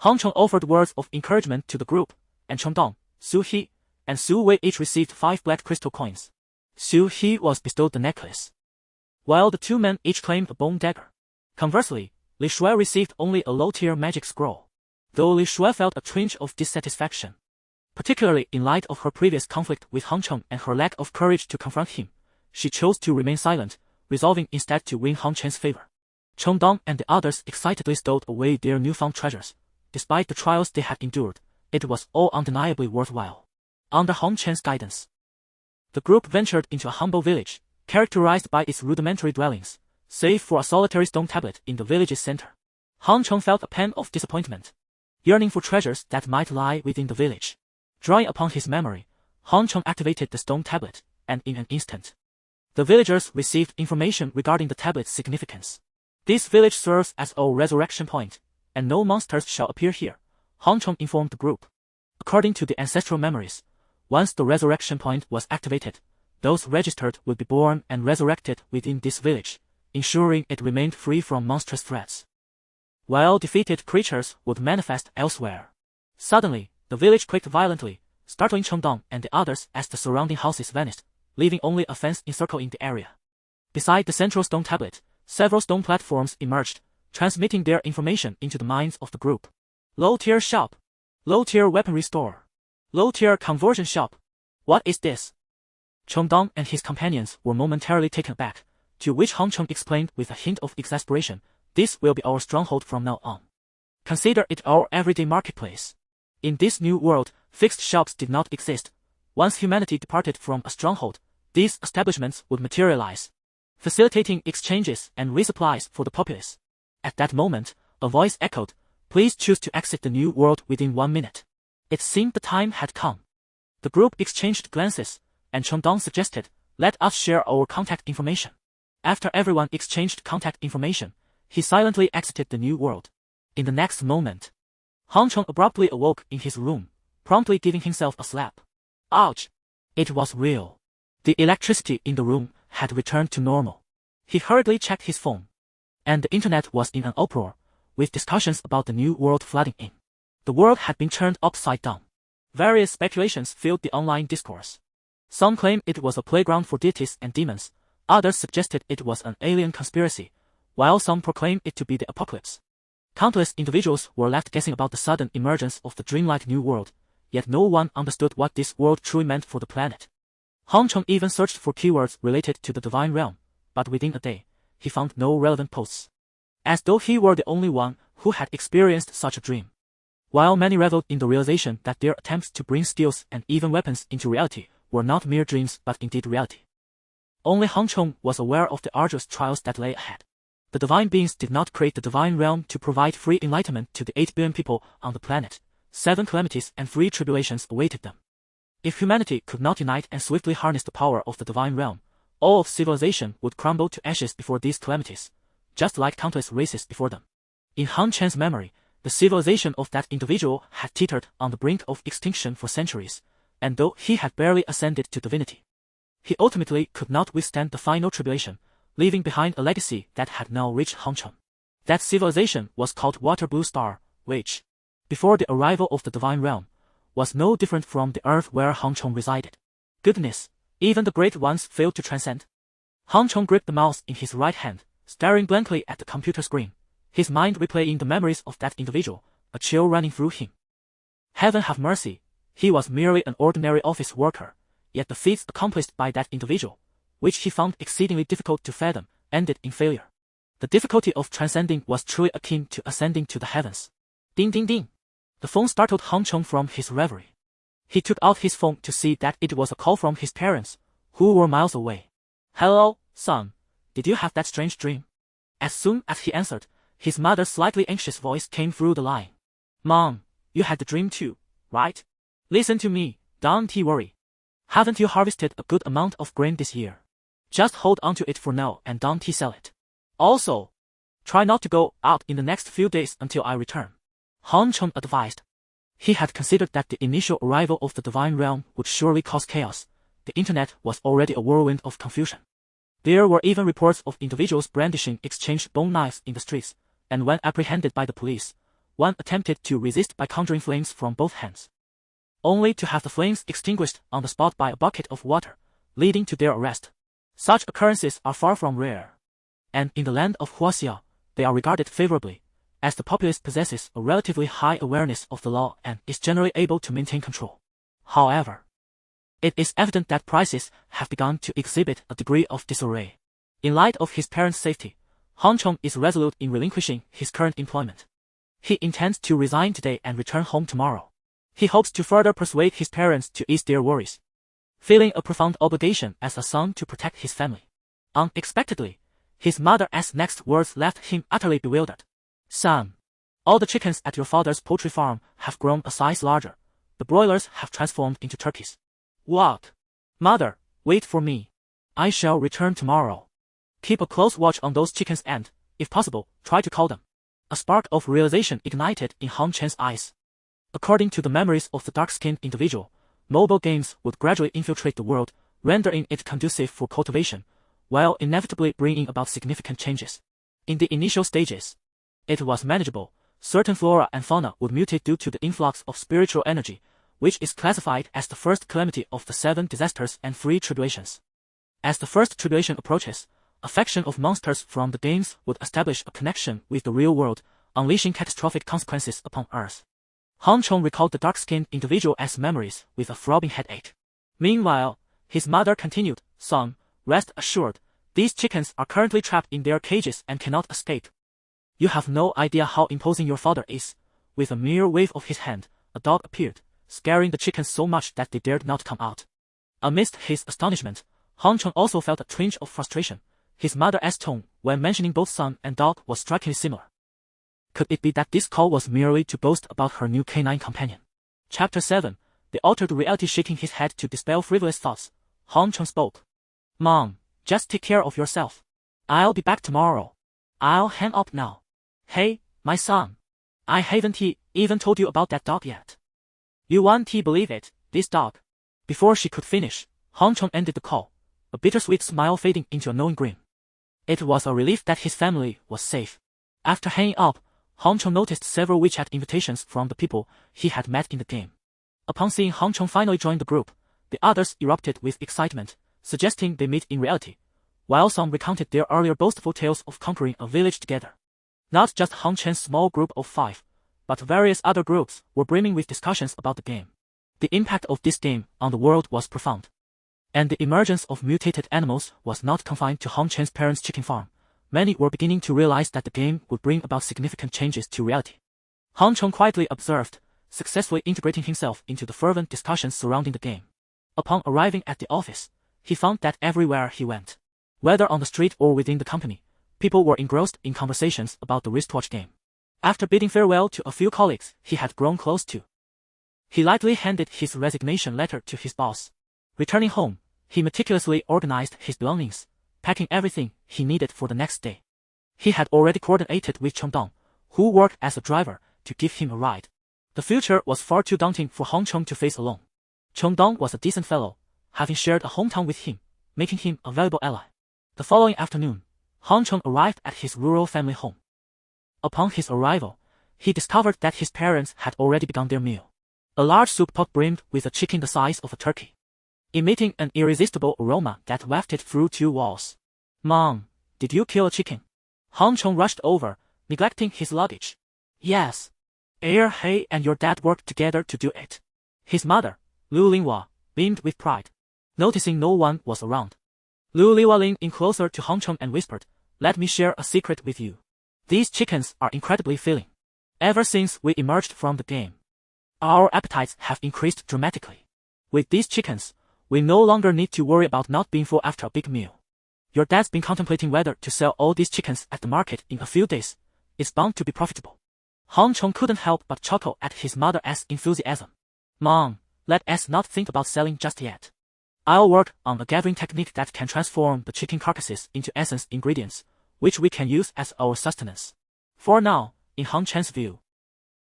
Hang Cheng offered words of encouragement to the group, and Chengdong, Su He, and Su Wei each received 5 black crystal coins. Su He was bestowed the necklace, while the 2 men each claimed a bone dagger. Conversely, Li Shuai received only a low-tier magic scroll, though Li Shuai felt a twinge of dissatisfaction, particularly in light of her previous conflict with Hang Cheng and her lack of courage to confront him. She chose to remain silent, resolving instead to win Hang Cheng's favor. Chengdong and the others excitedly stowed away their newfound treasures. Despite the trials they had endured, it was all undeniably worthwhile. Under Hang Cheng's guidance, the group ventured into a humble village, characterized by its rudimentary dwellings, save for a solitary stone tablet in the village's center. Hang Cheng felt a pang of disappointment, yearning for treasures that might lie within the village. Drawing upon his memory, Hang Cheng activated the stone tablet, and in an instant, the villagers received information regarding the tablet's significance. This village serves as a resurrection point, and no monsters shall appear here, Hang Cheng informed the group. According to the ancestral memories, once the resurrection point was activated, those registered would be born and resurrected within this village, ensuring it remained free from monstrous threats, while defeated creatures would manifest elsewhere. Suddenly, the village quaked violently, startling Chengdong and the others as the surrounding houses vanished, leaving only a fence encircling in the area. Beside the central stone tablet, several stone platforms emerged, transmitting their information into the minds of the group. Low-tier shop. Low-tier weaponry store. Low-tier conversion shop. What is this? Chengdong and his companions were momentarily taken aback, to which Hang Cheng explained with a hint of exasperation, "This will be our stronghold from now on. Consider it our everyday marketplace." In this new world, fixed shops did not exist. Once humanity departed from a stronghold, these establishments would materialize, facilitating exchanges and resupplies for the populace. At that moment, a voice echoed, "Please choose to exit the new world within 1 minute." It seemed the time had come. The group exchanged glances, and Chengdong suggested, "Let us share our contact information." After everyone exchanged contact information, he silently exited the new world. In the next moment, Hang Cheng abruptly awoke in his room, promptly giving himself a slap. Ouch! It was real. The electricity in the room had returned to normal. He hurriedly checked his phone. And the internet was in an uproar, with discussions about the new world flooding in. The world had been turned upside down. Various speculations filled the online discourse. Some claimed it was a playground for deities and demons, others suggested it was an alien conspiracy, while some proclaimed it to be the apocalypse. Countless individuals were left guessing about the sudden emergence of the dreamlike new world, yet no one understood what this world truly meant for the planet. Hong Cheng even searched for keywords related to the divine realm, but within a day, he found no relevant posts. As though he were the only one who had experienced such a dream. While many reveled in the realization that their attempts to bring skills and even weapons into reality were not mere dreams but indeed reality. Only Hong Cheng was aware of the arduous trials that lay ahead. The divine beings did not create the divine realm to provide free enlightenment to the 8 billion people on the planet. 7 calamities and 3 tribulations awaited them. If humanity could not unite and swiftly harness the power of the divine realm, all of civilization would crumble to ashes before these calamities, just like countless races before them. In Han Chen's memory, the civilization of that individual had teetered on the brink of extinction for centuries, and though he had barely ascended to divinity, he ultimately could not withstand the final tribulation, leaving behind a legacy that had now reached Hong Cheng. That civilization was called Water Blue Star, which, before the arrival of the divine realm, was no different from the earth where Hong Cheng resided. Goodness, even the great ones failed to transcend. Hong Cheng gripped the mouse in his right hand, staring blankly at the computer screen, his mind replaying the memories of that individual, a chill running through him. Heaven have mercy, he was merely an ordinary office worker, yet the feats accomplished by that individual, which he found exceedingly difficult to fathom, ended in failure. The difficulty of transcending was truly akin to ascending to the heavens. Ding ding ding. The phone startled Hong Cheng from his reverie. He took out his phone to see that it was a call from his parents, who were miles away. Hello, son. Did you have that strange dream? As soon as he answered, his mother's slightly anxious voice came through the line. Mom, you had the dream too, right? Listen to me, don't worry. Haven't you harvested a good amount of grain this year? Just hold on to it for now and don't sell it. Also, try not to go out in the next few days until I return. Hong Cheng advised. He had considered that the initial arrival of the divine realm would surely cause chaos. The internet was already a whirlwind of confusion. There were even reports of individuals brandishing exchanged bone knives in the streets, and when apprehended by the police, one attempted to resist by conjuring flames from both hands, only to have the flames extinguished on the spot by a bucket of water, leading to their arrest. Such occurrences are far from rare. And in the land of xianxia, they are regarded favorably, as the populace possesses a relatively high awareness of the law and is generally able to maintain control. However, it is evident that prices have begun to exhibit a degree of disarray. In light of his parents' safety, Hong Cheng is resolute in relinquishing his current employment. He intends to resign today and return home tomorrow. He hopes to further persuade his parents to ease their worries, feeling a profound obligation as a son to protect his family. Unexpectedly, his mother's next words left him utterly bewildered. Son, all the chickens at your father's poultry farm have grown a size larger. The broilers have transformed into turkeys. What? Mother, wait for me. I shall return tomorrow. Keep a close watch on those chickens and, if possible, try to call them. A spark of realization ignited in Hong Chen's eyes. According to the memories of the dark-skinned individual, mobile games would gradually infiltrate the world, rendering it conducive for cultivation, while inevitably bringing about significant changes. In the initial stages, it was manageable. Certain flora and fauna would mutate due to the influx of spiritual energy, which is classified as the first calamity of the 7 disasters and 3 tribulations. As the first tribulation approaches, a faction of monsters from the games would establish a connection with the real world, unleashing catastrophic consequences upon Earth. Hong Cheng recalled the dark-skinned individual as memories with a throbbing headache. Meanwhile, his mother continued, Son, rest assured, these chickens are currently trapped in their cages and cannot escape. You have no idea how imposing your father is. With a mere wave of his hand, a dog appeared, scaring the chickens so much that they dared not come out. Amidst his astonishment, Hong Cheng also felt a twinge of frustration. His mother's tone, when mentioning both son and dog, was strikingly similar. Could it be that this call was merely to boast about her new canine companion? Chapter 7. The altered reality. Shaking his head to dispel frivolous thoughts, Hong Cheng spoke. Mom, just take care of yourself. I'll be back tomorrow. I'll hang up now. Hey, my son. I haven't even told you about that dog yet. You won't believe it, this dog. Before she could finish, Hong Chong ended the call, a bittersweet smile fading into a knowing grin. It was a relief that his family was safe. After hanging up, Hong Chong noticed several WeChat invitations from the people he had met in the game. Upon seeing Hong Chong finally join the group, the others erupted with excitement, suggesting they meet in reality, while some recounted their earlier boastful tales of conquering a village together. Not just Hong Chen's small group of 5, but various other groups were brimming with discussions about the game. The impact of this game on the world was profound. And the emergence of mutated animals was not confined to Hong Chen's parents' chicken farm. Many were beginning to realize that the game would bring about significant changes to reality. Hong Chong quietly observed, successfully integrating himself into the fervent discussions surrounding the game. Upon arriving at the office, he found that everywhere he went, whether on the street or within the company, people were engrossed in conversations about the wristwatch game. After bidding farewell to a few colleagues he had grown close to, he lightly handed his resignation letter to his boss. Returning home, he meticulously organized his belongings, packing everything he needed for the next day. He had already coordinated with Chengdong, who worked as a driver, to give him a ride. The future was far too daunting for Hong Chong to face alone. Chengdong was a decent fellow, having shared a hometown with him, making him a valuable ally. The following afternoon, Hong Chong arrived at his rural family home. Upon his arrival, he discovered that his parents had already begun their meal. A large soup pot brimmed with a chicken the size of a turkey, emitting an irresistible aroma that wafted through 2 walls. "Mom, did you kill a chicken?" Hong Chong rushed over, neglecting his luggage. "Yes. He and your dad worked together to do it." His mother, Lu Linghua, beamed with pride. Noticing no one was around, Lu Linghua leaned in closer to Hong Chong and whispered, "Let me share a secret with you. These chickens are incredibly filling. Ever since we emerged from the game, our appetites have increased dramatically. With these chickens, we no longer need to worry about not being full after a big meal. Your dad's been contemplating whether to sell all these chickens at the market in a few days. It's bound to be profitable." Hong Chong couldn't help but chuckle at his mother's enthusiasm. "Mom, let us not think about selling just yet. I'll work on a gathering technique that can transform the chicken carcasses into essence ingredients, which we can use as our sustenance." For now, in Hong Chen's view,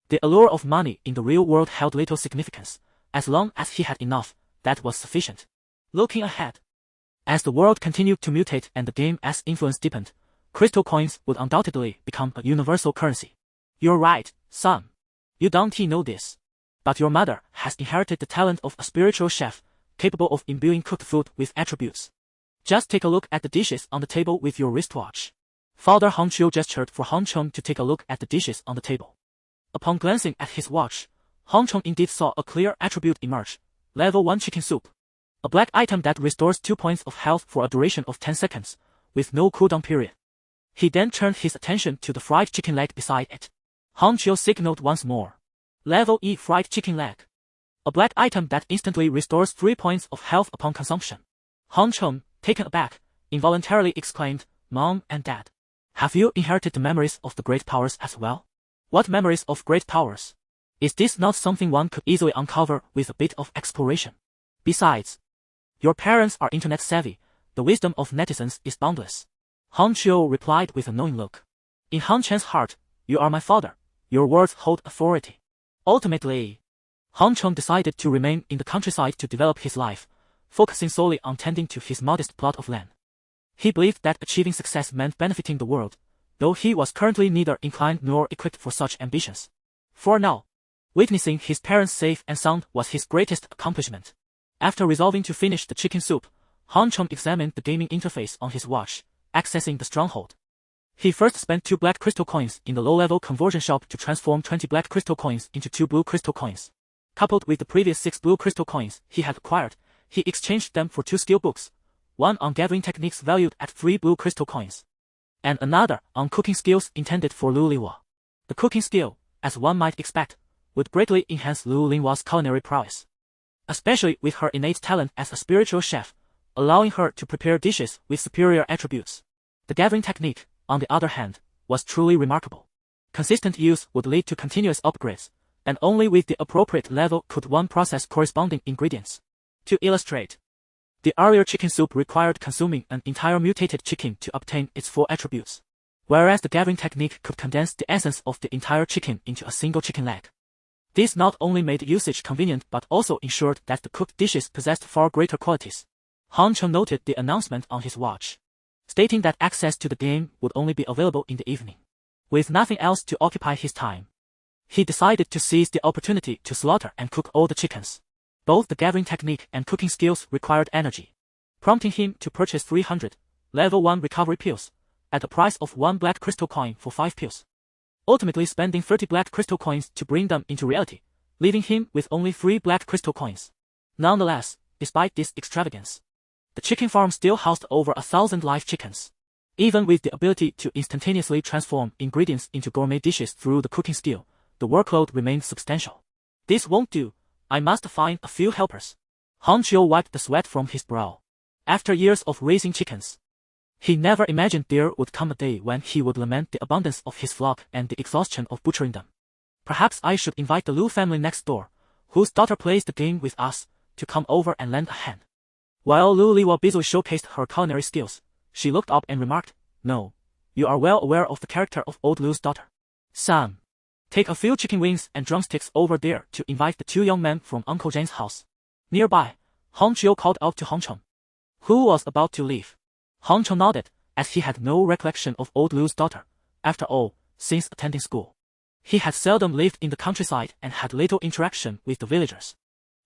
the allure of money in the real world held little significance. As long as he had enough, that was sufficient. Looking ahead, as the world continued to mutate and the game's influence deepened, crystal coins would undoubtedly become a universal currency. "You're right, son. You don't know this, but your mother has inherited the talent of a spiritual chef, capable of imbuing cooked food with attributes. Just take a look at the dishes on the table with your wristwatch." Father Hong Chiu gestured for Hong Chong to take a look at the dishes on the table. Upon glancing at his watch, Hong Chong indeed saw a clear attribute emerge: Level 1 chicken soup. A black item that restores 2 points of health for a duration of 10 seconds, with no cooldown period. He then turned his attention to the fried chicken leg beside it. Hong Chiu signaled once more. Level E fried chicken leg. A black item that instantly restores 3 points of health upon consumption. Hong Chong, taken aback, involuntarily exclaimed, "Mom and Dad, have you inherited the memories of the great powers as well?" "What memories of great powers? Is this not something one could easily uncover with a bit of exploration? Besides, your parents are internet savvy, the wisdom of netizens is boundless." Hong Chiu replied with a knowing look. "In Hong Chen's heart, you are my father. Your words hold authority." Ultimately, Hong Chong decided to remain in the countryside to develop his life, focusing solely on tending to his modest plot of land. He believed that achieving success meant benefiting the world, though he was currently neither inclined nor equipped for such ambitions. For now, witnessing his parents safe and sound was his greatest accomplishment. After resolving to finish the chicken soup, Hong Chong examined the gaming interface on his watch, accessing the stronghold. He first spent 2 black crystal coins in the low-level conversion shop to transform 20 black crystal coins into 2 blue crystal coins. Coupled with the previous 6 blue crystal coins he had acquired, he exchanged them for 2 skill books, one on gathering techniques valued at 3 blue crystal coins, and another on cooking skills intended for Lu Linghua. The cooking skill, as one might expect, would greatly enhance Lu Linghua's culinary prowess, especially with her innate talent as a spiritual chef, allowing her to prepare dishes with superior attributes. The gathering technique, on the other hand, was truly remarkable. Consistent use would lead to continuous upgrades, and only with the appropriate level could one process corresponding ingredients. To illustrate, the earlier chicken soup required consuming an entire mutated chicken to obtain its full attributes, whereas the gathering technique could condense the essence of the entire chicken into a single chicken leg. This not only made usage convenient but also ensured that the cooked dishes possessed far greater qualities. Han Cheng noted the announcement on his watch, stating that access to the game would only be available in the evening. With nothing else to occupy his time, he decided to seize the opportunity to slaughter and cook all the chickens. Both the gathering technique and cooking skills required energy, prompting him to purchase 300 level 1 recovery pills at the price of 1 black crystal coin for 5 pills, ultimately spending 30 black crystal coins to bring them into reality, leaving him with only 3 black crystal coins. Nonetheless, despite this extravagance, the chicken farm still housed over 1,000 live chickens. Even with the ability to instantaneously transform ingredients into gourmet dishes through the cooking skill, the workload remained substantial. This won't do. I must find a few helpers. Han Chiu wiped the sweat from his brow. After years of raising chickens, he never imagined there would come a day when he would lament the abundance of his flock and the exhaustion of butchering them. Perhaps I should invite the Lu family next door, whose daughter plays the game with us, to come over and lend a hand. While Lu Liwa busily showcased her culinary skills, she looked up and remarked, "No, you are well aware of the character of old Lu's daughter. Sam, take a few chicken wings and drumsticks over there to invite the 2 young men from Uncle Jane's house." Nearby, Han Chiu called out to Han Cheng, who was about to leave. Han Cheng nodded, as he had no recollection of old Lu's daughter. After all, since attending school, he had seldom lived in the countryside and had little interaction with the villagers.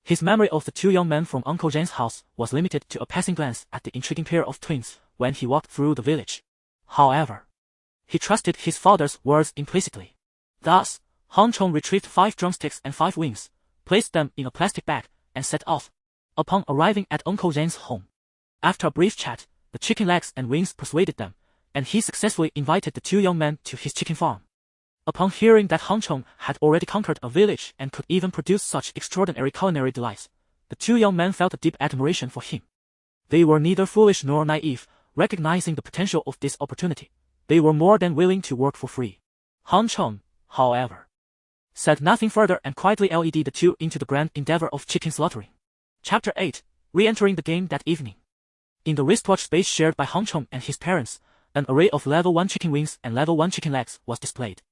His memory of the 2 young men from Uncle Jane's house was limited to a passing glance at the intriguing pair of twins when he walked through the village. However, he trusted his father's words implicitly. Thus, Han Cheng retrieved 5 drumsticks and 5 wings, placed them in a plastic bag, and set off. Upon arriving at Uncle Jane's home, after a brief chat, the chicken legs and wings persuaded them, and he successfully invited the 2 young men to his chicken farm. Upon hearing that Han Cheng had already conquered a village and could even produce such extraordinary culinary delights, the 2 young men felt a deep admiration for him. They were neither foolish nor naive, recognizing the potential of this opportunity. They were more than willing to work for free. Han Cheng, however, said nothing further and quietly led the 2 into the grand endeavor of chicken slaughtering. Chapter 8. Re-entering the game that evening. In the wristwatch space shared by Han Cheng and his parents, an array of level 1 chicken wings and level 1 chicken legs was displayed.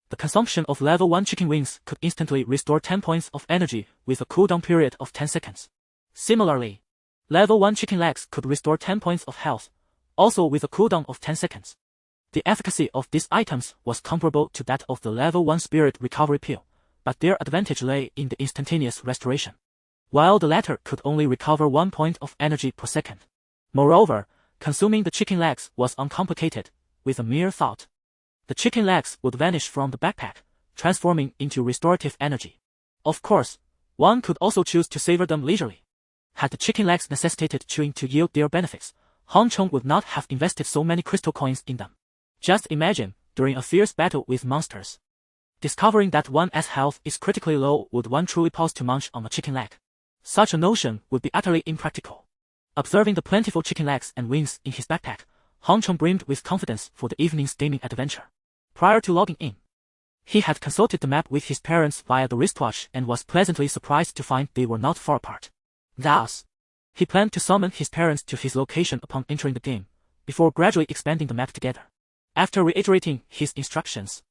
The consumption of level 1 chicken wings could instantly restore 10 points of energy with a cooldown period of 10 seconds. Similarly, level 1 chicken legs could restore 10 points of health, also with a cooldown of 10 seconds. The efficacy of these items was comparable to that of the level 1 spirit recovery pill, but their advantage lay in the instantaneous restoration, while the latter could only recover 1 point of energy per second. Moreover, consuming the chicken legs was uncomplicated. With a mere thought, the chicken legs would vanish from the backpack, transforming into restorative energy. Of course, one could also choose to savor them leisurely. Had the chicken legs necessitated chewing to yield their benefits, Han Cheng would not have invested so many crystal coins in them. Just imagine, during a fierce battle with monsters, discovering that one's health is critically low, would one truly pause to munch on a chicken leg? Such a notion would be utterly impractical. Observing the plentiful chicken legs and wings in his backpack, Han Cheng brimmed with confidence for the evening's gaming adventure. Prior to logging in, he had consulted the map with his parents via the wristwatch and was pleasantly surprised to find they were not far apart. Thus, he planned to summon his parents to his location upon entering the game, before gradually expanding the map together. After reiterating his instructions,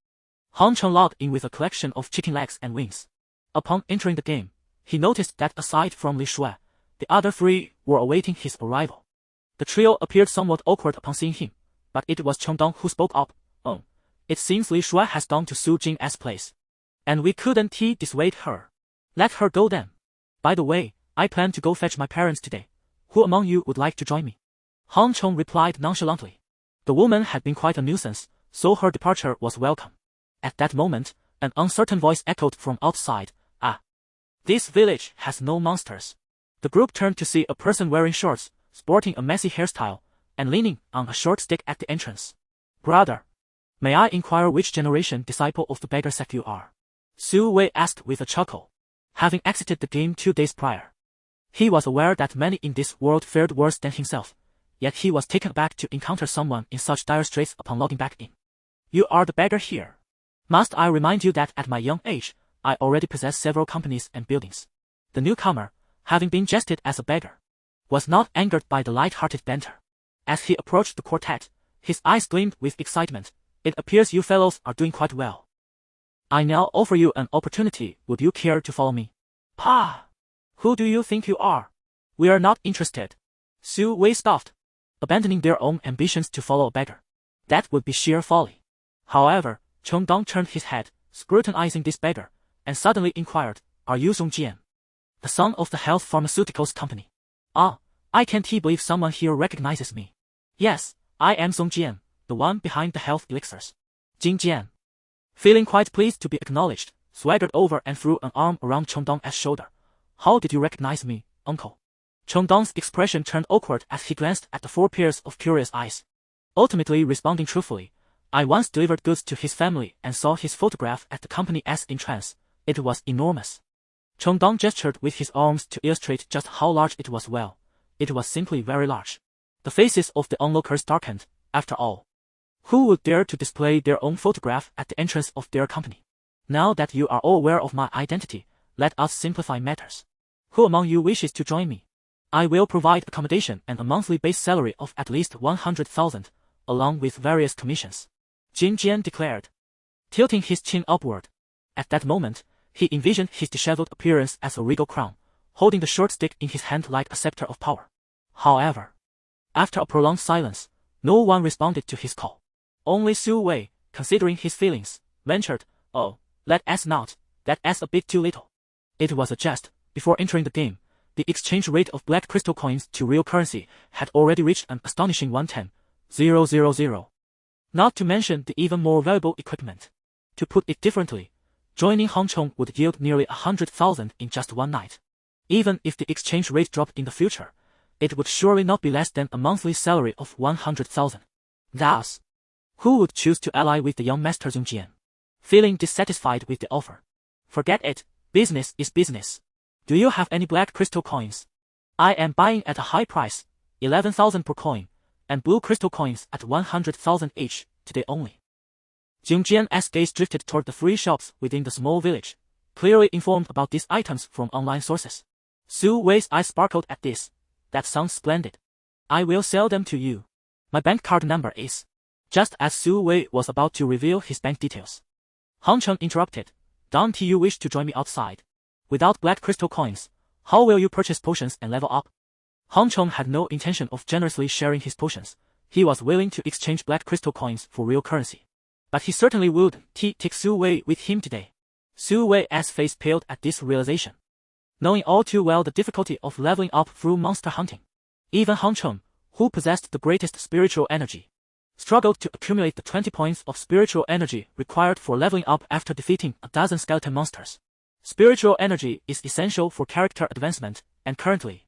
Han Cheng logged in with a collection of chicken legs and wings. Upon entering the game, he noticed that aside from Li Shui, the other 3 were awaiting his arrival. The trio appeared somewhat awkward upon seeing him, but it was Cheng Dong who spoke up. "Oh, it seems Li Shui has gone to Su Jing's place, and we couldn't dissuade her. Let her go then. By the way, I plan to go fetch my parents today. Who among you would like to join me?" Han Cheng replied nonchalantly. The woman had been quite a nuisance, so her departure was welcome. At that moment, an uncertain voice echoed from outside, "Ah, this village has no monsters." The group turned to see a person wearing shorts, sporting a messy hairstyle, and leaning on a short stick at the entrance. "Brother, may I inquire which generation disciple of the beggar sect you are?" Su Wei asked with a chuckle. Having exited the game 2 days prior, he was aware that many in this world fared worse than himself, yet he was taken aback to encounter someone in such dire straits upon logging back in. "You are the beggar here. Must I remind you that at my young age, I already possess several companies and buildings?" The newcomer, having been jested as a beggar, was not angered by the light-hearted banter. As he approached the quartet, his eyes gleamed with excitement. "It appears you fellows are doing quite well. I now offer you an opportunity. Would you care to follow me? Pah! Who do you think you are? We are not interested. Su Wei scoffed, abandoning their own ambitions to follow a beggar. That would be sheer folly. However, Cheng Dong turned his head, scrutinizing this beggar, and suddenly inquired, Are you Song Jian, the son of the health pharmaceuticals company? Ah, I can't believe someone here recognizes me. Yes, I am Song Jian, the one behind the health elixirs. Jing Jian, feeling quite pleased to be acknowledged, swaggered over and threw an arm around Cheng Dong's shoulder. How did you recognize me, uncle? Cheng Dong's expression turned awkward as he glanced at the four pairs of curious eyes. Ultimately responding truthfully, I once delivered goods to his family and saw his photograph at the company's entrance. It was enormous. Cheng Dong gestured with his arms to illustrate just how large it was. Well, it was simply very large. The faces of the onlookers darkened. After all, who would dare to display their own photograph at the entrance of their company? Now that you are all aware of my identity, let us simplify matters. Who among you wishes to join me? I will provide accommodation and a monthly base salary of at least 100,000, along with various commissions. Jin Jian declared, tilting his chin upward. At that moment, he envisioned his disheveled appearance as a regal crown, holding the short stick in his hand like a scepter of power. However, after a prolonged silence, no one responded to his call. Only Su Wei, considering his feelings, ventured, Oh, let us not, that's a bit too little. It was a jest. Before entering the game, the exchange rate of black crystal coins to real currency had already reached an astonishing 110,000. Not to mention the even more valuable equipment. To put it differently, joining Hong Chong would yield nearly 100,000 in just one night. Even if the exchange rate dropped in the future, it would surely not be less than a monthly salary of 100,000. Thus, who would choose to ally with the young master Zhong Jian? Feeling dissatisfied with the offer. Forget it, business is business. Do you have any black crystal coins? I am buying at a high price, 11,000 per coin, and blue crystal coins at 100,000 each, today only. Jing Jian's gaze drifted toward the free shops within the small village, clearly informed about these items from online sources. Su Wei's eyes sparkled at this. That sounds splendid. I will sell them to you. My bank card number is. Just as Su Wei was about to reveal his bank details, Hong Cheng interrupted. Don't you wish to join me outside? Without black crystal coins, how will you purchase potions and level up? Hong Cheng had no intention of generously sharing his potions. He was willing to exchange black crystal coins for real currency. But he certainly would take Su Wei with him today. Su Wei's face paled at this realization. Knowing all too well the difficulty of leveling up through monster hunting, even Hong Cheng, who possessed the greatest spiritual energy, struggled to accumulate the 20 points of spiritual energy required for leveling up after defeating a dozen skeleton monsters. Spiritual energy is essential for character advancement, and currently,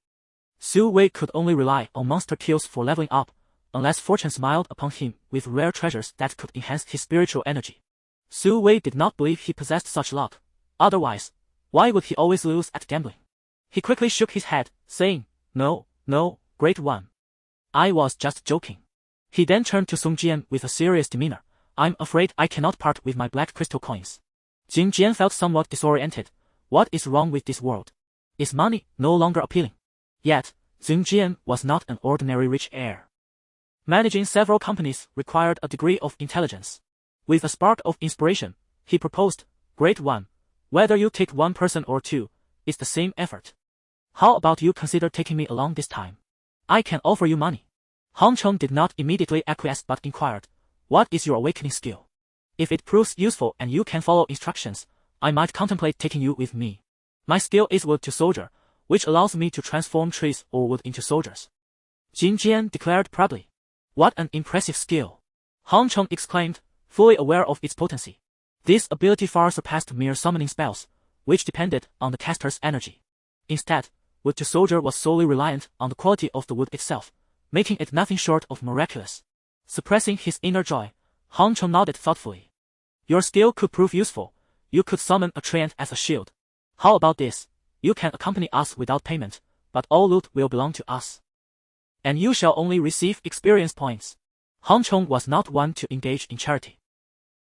Su Wei could only rely on monster kills for leveling up, unless fortune smiled upon him with rare treasures that could enhance his spiritual energy. Su Wei did not believe he possessed such luck. Otherwise, why would he always lose at gambling? He quickly shook his head, saying, No, great one. I was just joking. He then turned to Song Jian with a serious demeanor. I'm afraid I cannot part with my black crystal coins. Jing Jian felt somewhat disoriented. What is wrong with this world? Is money no longer appealing? Yet, Jing Jian was not an ordinary rich heir. Managing several companies required a degree of intelligence. With a spark of inspiration, he proposed, Great one, whether you take one person or two, it's the same effort. How about you consider taking me along this time? I can offer you money. Hong Cheng did not immediately acquiesce but inquired, What is your awakening skill? If it proves useful and you can follow instructions, I might contemplate taking you with me. My skill is wood to soldier, which allows me to transform trees or wood into soldiers. Jin Jian declared proudly. What an impressive skill! Hong Cheng exclaimed, fully aware of its potency. This ability far surpassed mere summoning spells, which depended on the caster's energy. Instead, wood to soldier was solely reliant on the quality of the wood itself, making it nothing short of miraculous. Suppressing his inner joy, Hong Cheng nodded thoughtfully. Your skill could prove useful. You could summon a treant as a shield. How about this? You can accompany us without payment, but all loot will belong to us. And you shall only receive experience points. Hong Cheng was not one to engage in charity.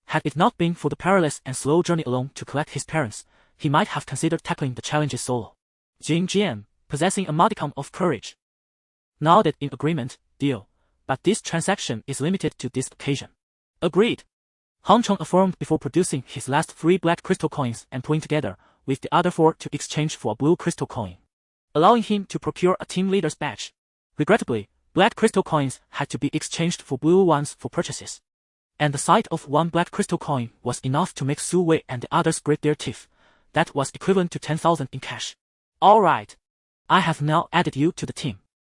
Had it not been for the perilous and slow journey alone to collect his parents, he might have considered tackling the challenges solo. Jing Jian, possessing a modicum of courage, nodded in agreement. Deal. But this transaction is limited to this occasion. Agreed. Han Cheng affirmed before producing his last 3 black crystal coins and putting together with the other 4 to exchange for a blue crystal coin, allowing him to procure a team leader's badge. Regrettably, black crystal coins had to be exchanged for blue ones for purchases. And the sight of 1 black crystal coin was enough to make Su Wei and the others grit their teeth. That was equivalent to 10,000 in cash. Alright. I have now added you to the team.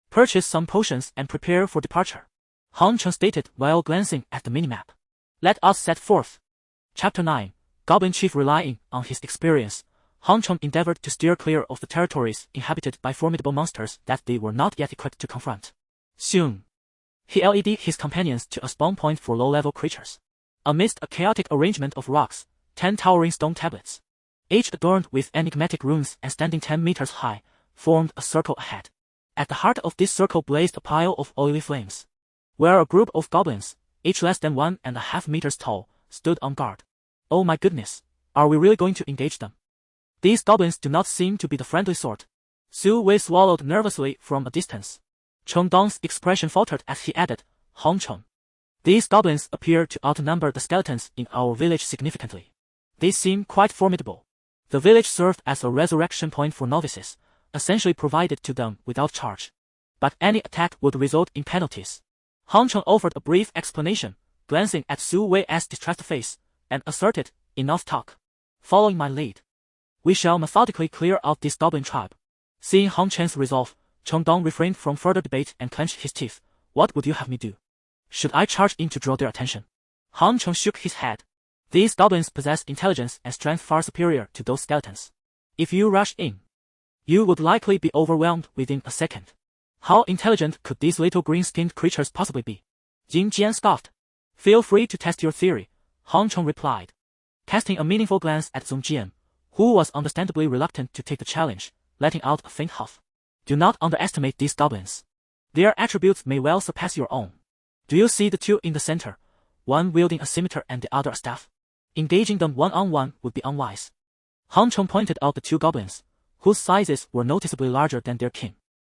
Purchase some potions and prepare for departure, Han Cheng stated while glancing at the minimap. Let us set forth. Chapter 9. Goblin Chief. Relying on his experience, Han Cheng endeavored to steer clear of the territories inhabited by formidable monsters that they were not yet equipped to confront. Soon, he led his companions to a spawn point for low-level creatures. Amidst a chaotic arrangement of rocks, 10 towering stone tablets, each adorned with enigmatic runes and standing 10 meters high, formed a circle ahead. At the heart of this circle blazed a pile of oily flames, where a group of goblins, each less than 1.5 meters tall, stood on guard. Oh my goodness, are we really going to engage them? These goblins do not seem to be the friendly sort. Su Wei swallowed nervously from a distance. Cheng Dong's expression faltered as he added, Han Cheng. These goblins appear to outnumber the skeletons in our village significantly. They seem quite formidable. The village served as a resurrection point for novices, essentially provided to them without charge. But any attack would result in penalties. Han Cheng offered a brief explanation, glancing at Su Wei's distressed face, and asserted, enough talk. Following my lead, we shall methodically clear out this goblin tribe. Seeing Han Chen's resolve, Cheng Dong refrained from further debate and clenched his teeth. What would you have me do? Should I charge in to draw their attention? Han Cheng shook his head. These goblins possess intelligence and strength far superior to those skeletons. If you rush in, you would likely be overwhelmed within a second. How intelligent could these little green-skinned creatures possibly be? Jin Jian scoffed. Feel free to test your theory, Han Cheng replied, casting a meaningful glance at Zong Jian, who was understandably reluctant to take the challenge, letting out a faint huff. Do not underestimate these goblins. Their attributes may well surpass your own. Do you see the 2 in the center, one wielding a scimitar and the other a staff? Engaging them one-on-one would be unwise. Han Cheng pointed out the 2 goblins, whose sizes were noticeably larger than their kin.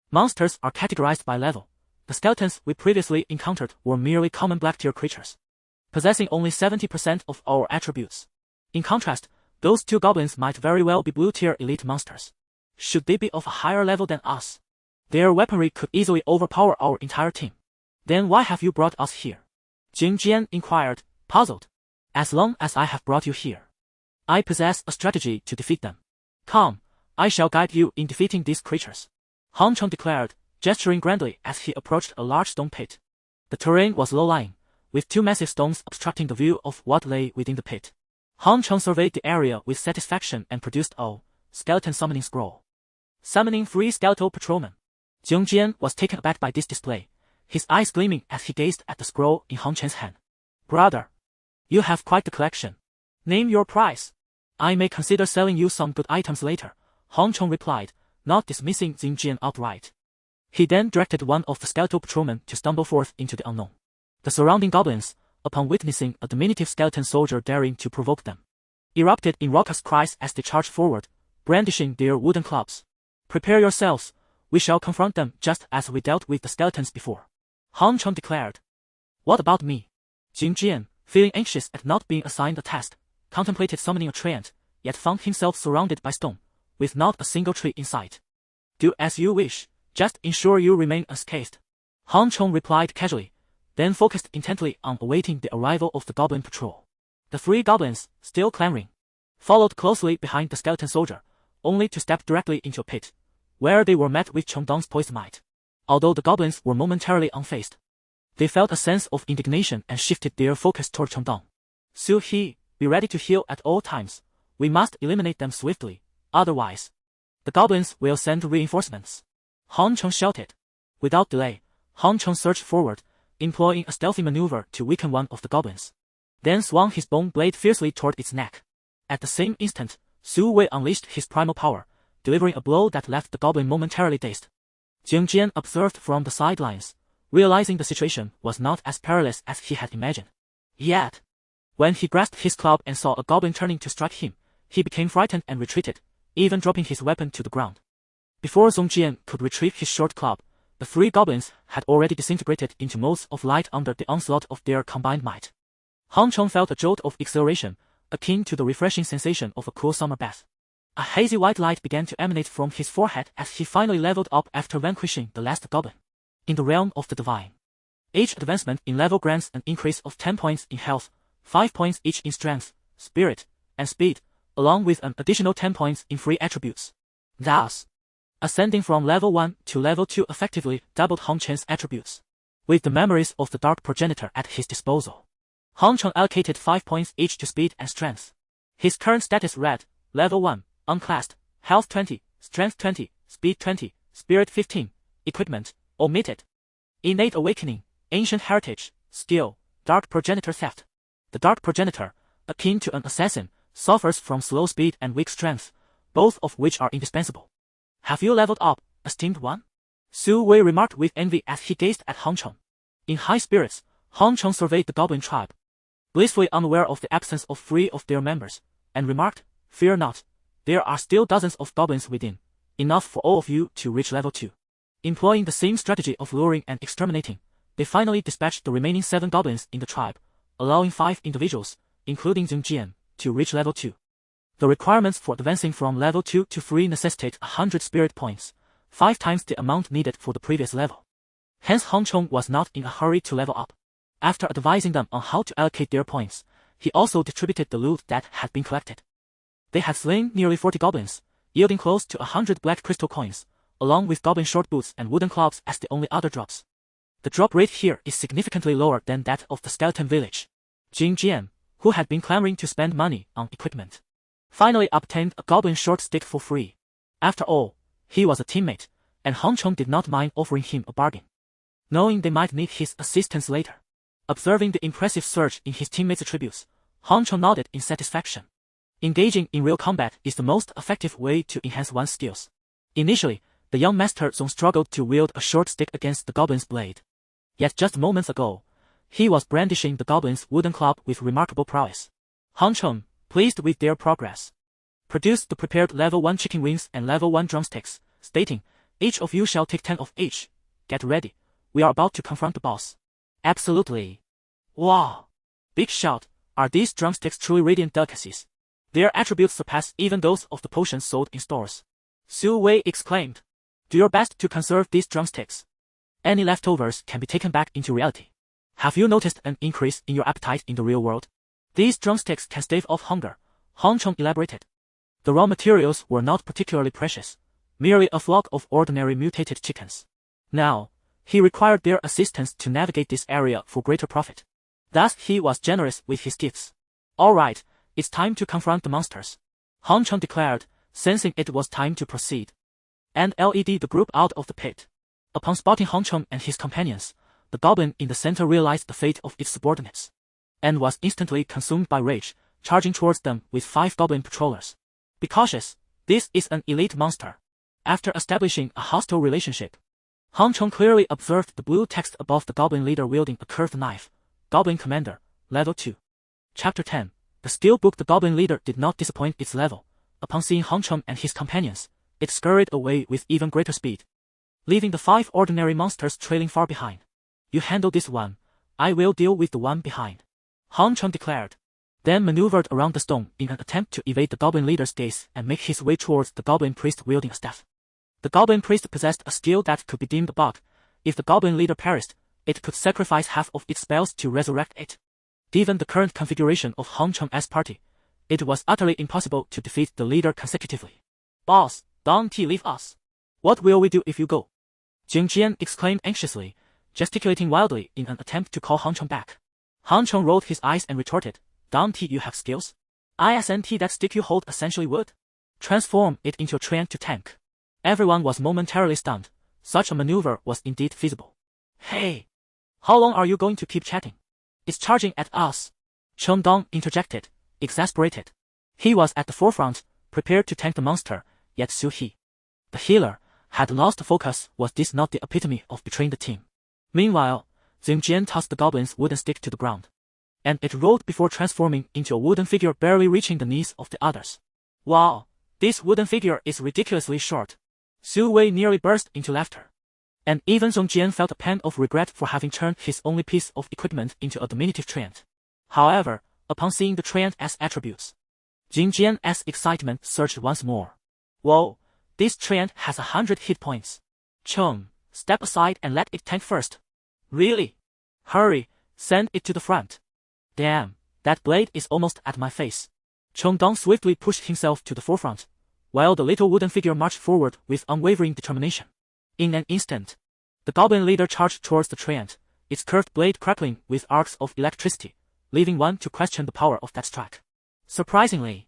Monsters are categorized by level. The skeletons we previously encountered were merely common black-tier creatures, possessing only 70% of our attributes. In contrast, those 2 goblins might very well be blue-tier elite monsters. Should they be of a higher level than us, their weaponry could easily overpower our entire team. Then why have you brought us here? Jing Jian inquired, puzzled. As long as I have brought you here, I possess a strategy to defeat them. Come, I shall guide you in defeating these creatures, Han Cheng declared, gesturing grandly as he approached a large stone pit. The terrain was low-lying, with 2 massive stones obstructing the view of what lay within the pit. Han Cheng surveyed the area with satisfaction and produced a skeleton summoning scroll, summoning 3 skeletal patrolmen. Jing Jian was taken aback by this display, his eyes gleaming as he gazed at the scroll in Han Chen's hand. Brother, you have quite the collection. Name your price. I may consider selling you some good items later, Han Cheng replied, not dismissing Jing Jian outright. He then directed one of the skeletal patrolmen to stumble forth into the unknown. The surrounding goblins, upon witnessing a diminutive skeleton soldier daring to provoke them, erupted in raucous cries as they charged forward, brandishing their wooden clubs. Prepare yourselves, we shall confront them just as we dealt with the skeletons before, Han Cheng declared. What about me? Jing Jian, feeling anxious at not being assigned a task, contemplated summoning a treant, yet found himself surrounded by stone, with not a single tree in sight. Do as you wish, just ensure you remain unscathed, Han Cheng replied casually, then focused intently on awaiting the arrival of the goblin patrol. The 3 goblins, still clamoring, followed closely behind the skeleton soldier, only to step directly into a pit, where they were met with Cheng Dong's poised might. Although the goblins were momentarily unfazed, they felt a sense of indignation and shifted their focus toward Cheng Dong. Su He, be ready to heal at all times. We must eliminate them swiftly, otherwise, the goblins will send reinforcements, Han Cheng shouted. Without delay, Han Cheng surged forward, employing a stealthy maneuver to weaken one of the goblins, then swung his bone blade fiercely toward its neck. At the same instant, Su Wei unleashed his primal power, delivering a blow that left the goblin momentarily dazed. Jing Jian observed from the sidelines, realizing the situation was not as perilous as he had imagined. Yet, when he grasped his club and saw a goblin turning to strike him, he became frightened and retreated, even dropping his weapon to the ground. Before Zong Jian could retrieve his short club, the 3 goblins had already disintegrated into motes of light under the onslaught of their combined might. Hong Chong felt a jolt of exhilaration, akin to the refreshing sensation of a cool summer bath. A hazy white light began to emanate from his forehead as he finally leveled up after vanquishing the last goblin. In the realm of the divine, each advancement in level grants an increase of 10 points in health, 5 points each in strength, spirit, and speed, along with an additional 10 points in free attributes. Thus, ascending from level 1 to level 2 effectively doubled Hong Chen's attributes. With the memories of the Dark Progenitor at his disposal, Hong Chong allocated 5 points each to speed and strength. His current status read, level 1, unclassed, health 20, strength 20, speed 20, spirit 15, equipment, omitted. Innate awakening, ancient heritage, skill, Dark Progenitor theft. The Dark Progenitor, akin to an assassin, suffers from slow speed and weak strength, both of which are indispensable. Have you leveled up, esteemed one? Su Wei remarked with envy as he gazed at Hong Chong. In high spirits, Hong Chong surveyed the goblin tribe, blissfully unaware of the absence of three of their members, and remarked, "Fear not, there are still dozens of goblins within, enough for all of you to reach level 2. Employing the same strategy of luring and exterminating, they finally dispatched the remaining 7 goblins in the tribe, allowing 5 individuals, including Xianxia, to reach level 2. The requirements for advancing from level 2 to 3 necessitate 100 spirit points, 5 times the amount needed for the previous level. Hence Hong Chong was not in a hurry to level up. After advising them on how to allocate their points, he also distributed the loot that had been collected. They had slain nearly 40 goblins, yielding close to 100 black crystal coins, along with goblin short boots and wooden clubs as the only other drops. The drop rate here is significantly lower than that of the skeleton village. Xianxia, who had been clamoring to spend money on equipment, finally obtained a goblin short stick for free. After all, he was a teammate, and Hong Chong did not mind offering him a bargain, knowing they might need his assistance later. Observing the impressive surge in his teammates' attributes, Hong Chong nodded in satisfaction. Engaging in real combat is the most effective way to enhance one's skills. Initially, the young Master Zong struggled to wield a short stick against the goblin's blade. Yet just moments ago, he was brandishing the goblin's wooden club with remarkable prowess. Hong Chong, pleased with their progress, produced the prepared level 1 chicken wings and level 1 drumsticks, stating, "Each of you shall take 10 of each. Get ready, we are about to confront the boss." Absolutely. Wow! Big shout, are these drumsticks truly radiant delicacies? Their attributes surpass even those of the potions sold in stores. Su Wei exclaimed. Do your best to conserve these drumsticks. Any leftovers can be taken back into reality. Have you noticed an increase in your appetite in the real world? These drumsticks can stave off hunger, Hong Chong elaborated. The raw materials were not particularly precious, merely a flock of ordinary mutated chickens. Now, he required their assistance to navigate this area for greater profit. Thus he was generous with his gifts. Alright, it's time to confront the monsters, Hong Chong declared, sensing it was time to proceed. And led the group out of the pit. Upon spotting Hong Chong and his companions, the goblin in the center realized the fate of its subordinates, and was instantly consumed by rage, charging towards them with 5 goblin patrollers. Be cautious, this is an elite monster. After establishing a hostile relationship, Hong Chong clearly observed the blue text above the goblin leader wielding a curved knife. Goblin Commander, Level 2. Chapter 10. The skill book. The goblin leader did not disappoint its level. Upon seeing Hong Chong and his companions, it scurried away with even greater speed, leaving the 5 ordinary monsters trailing far behind. You handle this one, I will deal with the one behind, Hong Chong declared, then maneuvered around the stone in an attempt to evade the goblin leader's gaze and make his way towards the goblin priest wielding a staff. The goblin priest possessed a skill that could be deemed a bug. If the goblin leader perished, it could sacrifice half of its spells to resurrect it. Given the current configuration of Hong Chong's party, it was utterly impossible to defeat the leader consecutively. Boss, don't leave us. What will we do if you go? Xianxia exclaimed anxiously, gesticulating wildly in an attempt to call Hong Chong back. Hong Chong rolled his eyes and retorted, don't you have skills? Isn't that stick you hold essentially wood? Transform it into a train to tank. Everyone was momentarily stunned. Such a maneuver was indeed feasible. Hey! How long are you going to keep chatting? It's charging at us. Cheng Dong interjected, exasperated. He was at the forefront, prepared to tank the monster, yet Su He, the healer, had lost focus. Was this not the epitome of betraying the team? Meanwhile, Xianxia tossed the goblin's wooden stick to the ground, and it rolled before transforming into a wooden figure barely reaching the knees of the others. Wow, this wooden figure is ridiculously short. Su Wei nearly burst into laughter. And even Xianxia felt a pang of regret for having turned his only piece of equipment into a diminutive trinket. However, upon seeing the trait as attributes, Xianxia's excitement surged once more. Whoa, this trait has 100 hit points. Cheng, step aside and let it tank first. Really? Hurry, send it to the front. Damn, that blade is almost at my face. Cheng Dong swiftly pushed himself to the forefront, while the little wooden figure marched forward with unwavering determination. In an instant, the goblin leader charged towards the trait, its curved blade crackling with arcs of electricity, leaving one to question the power of that strike. Surprisingly,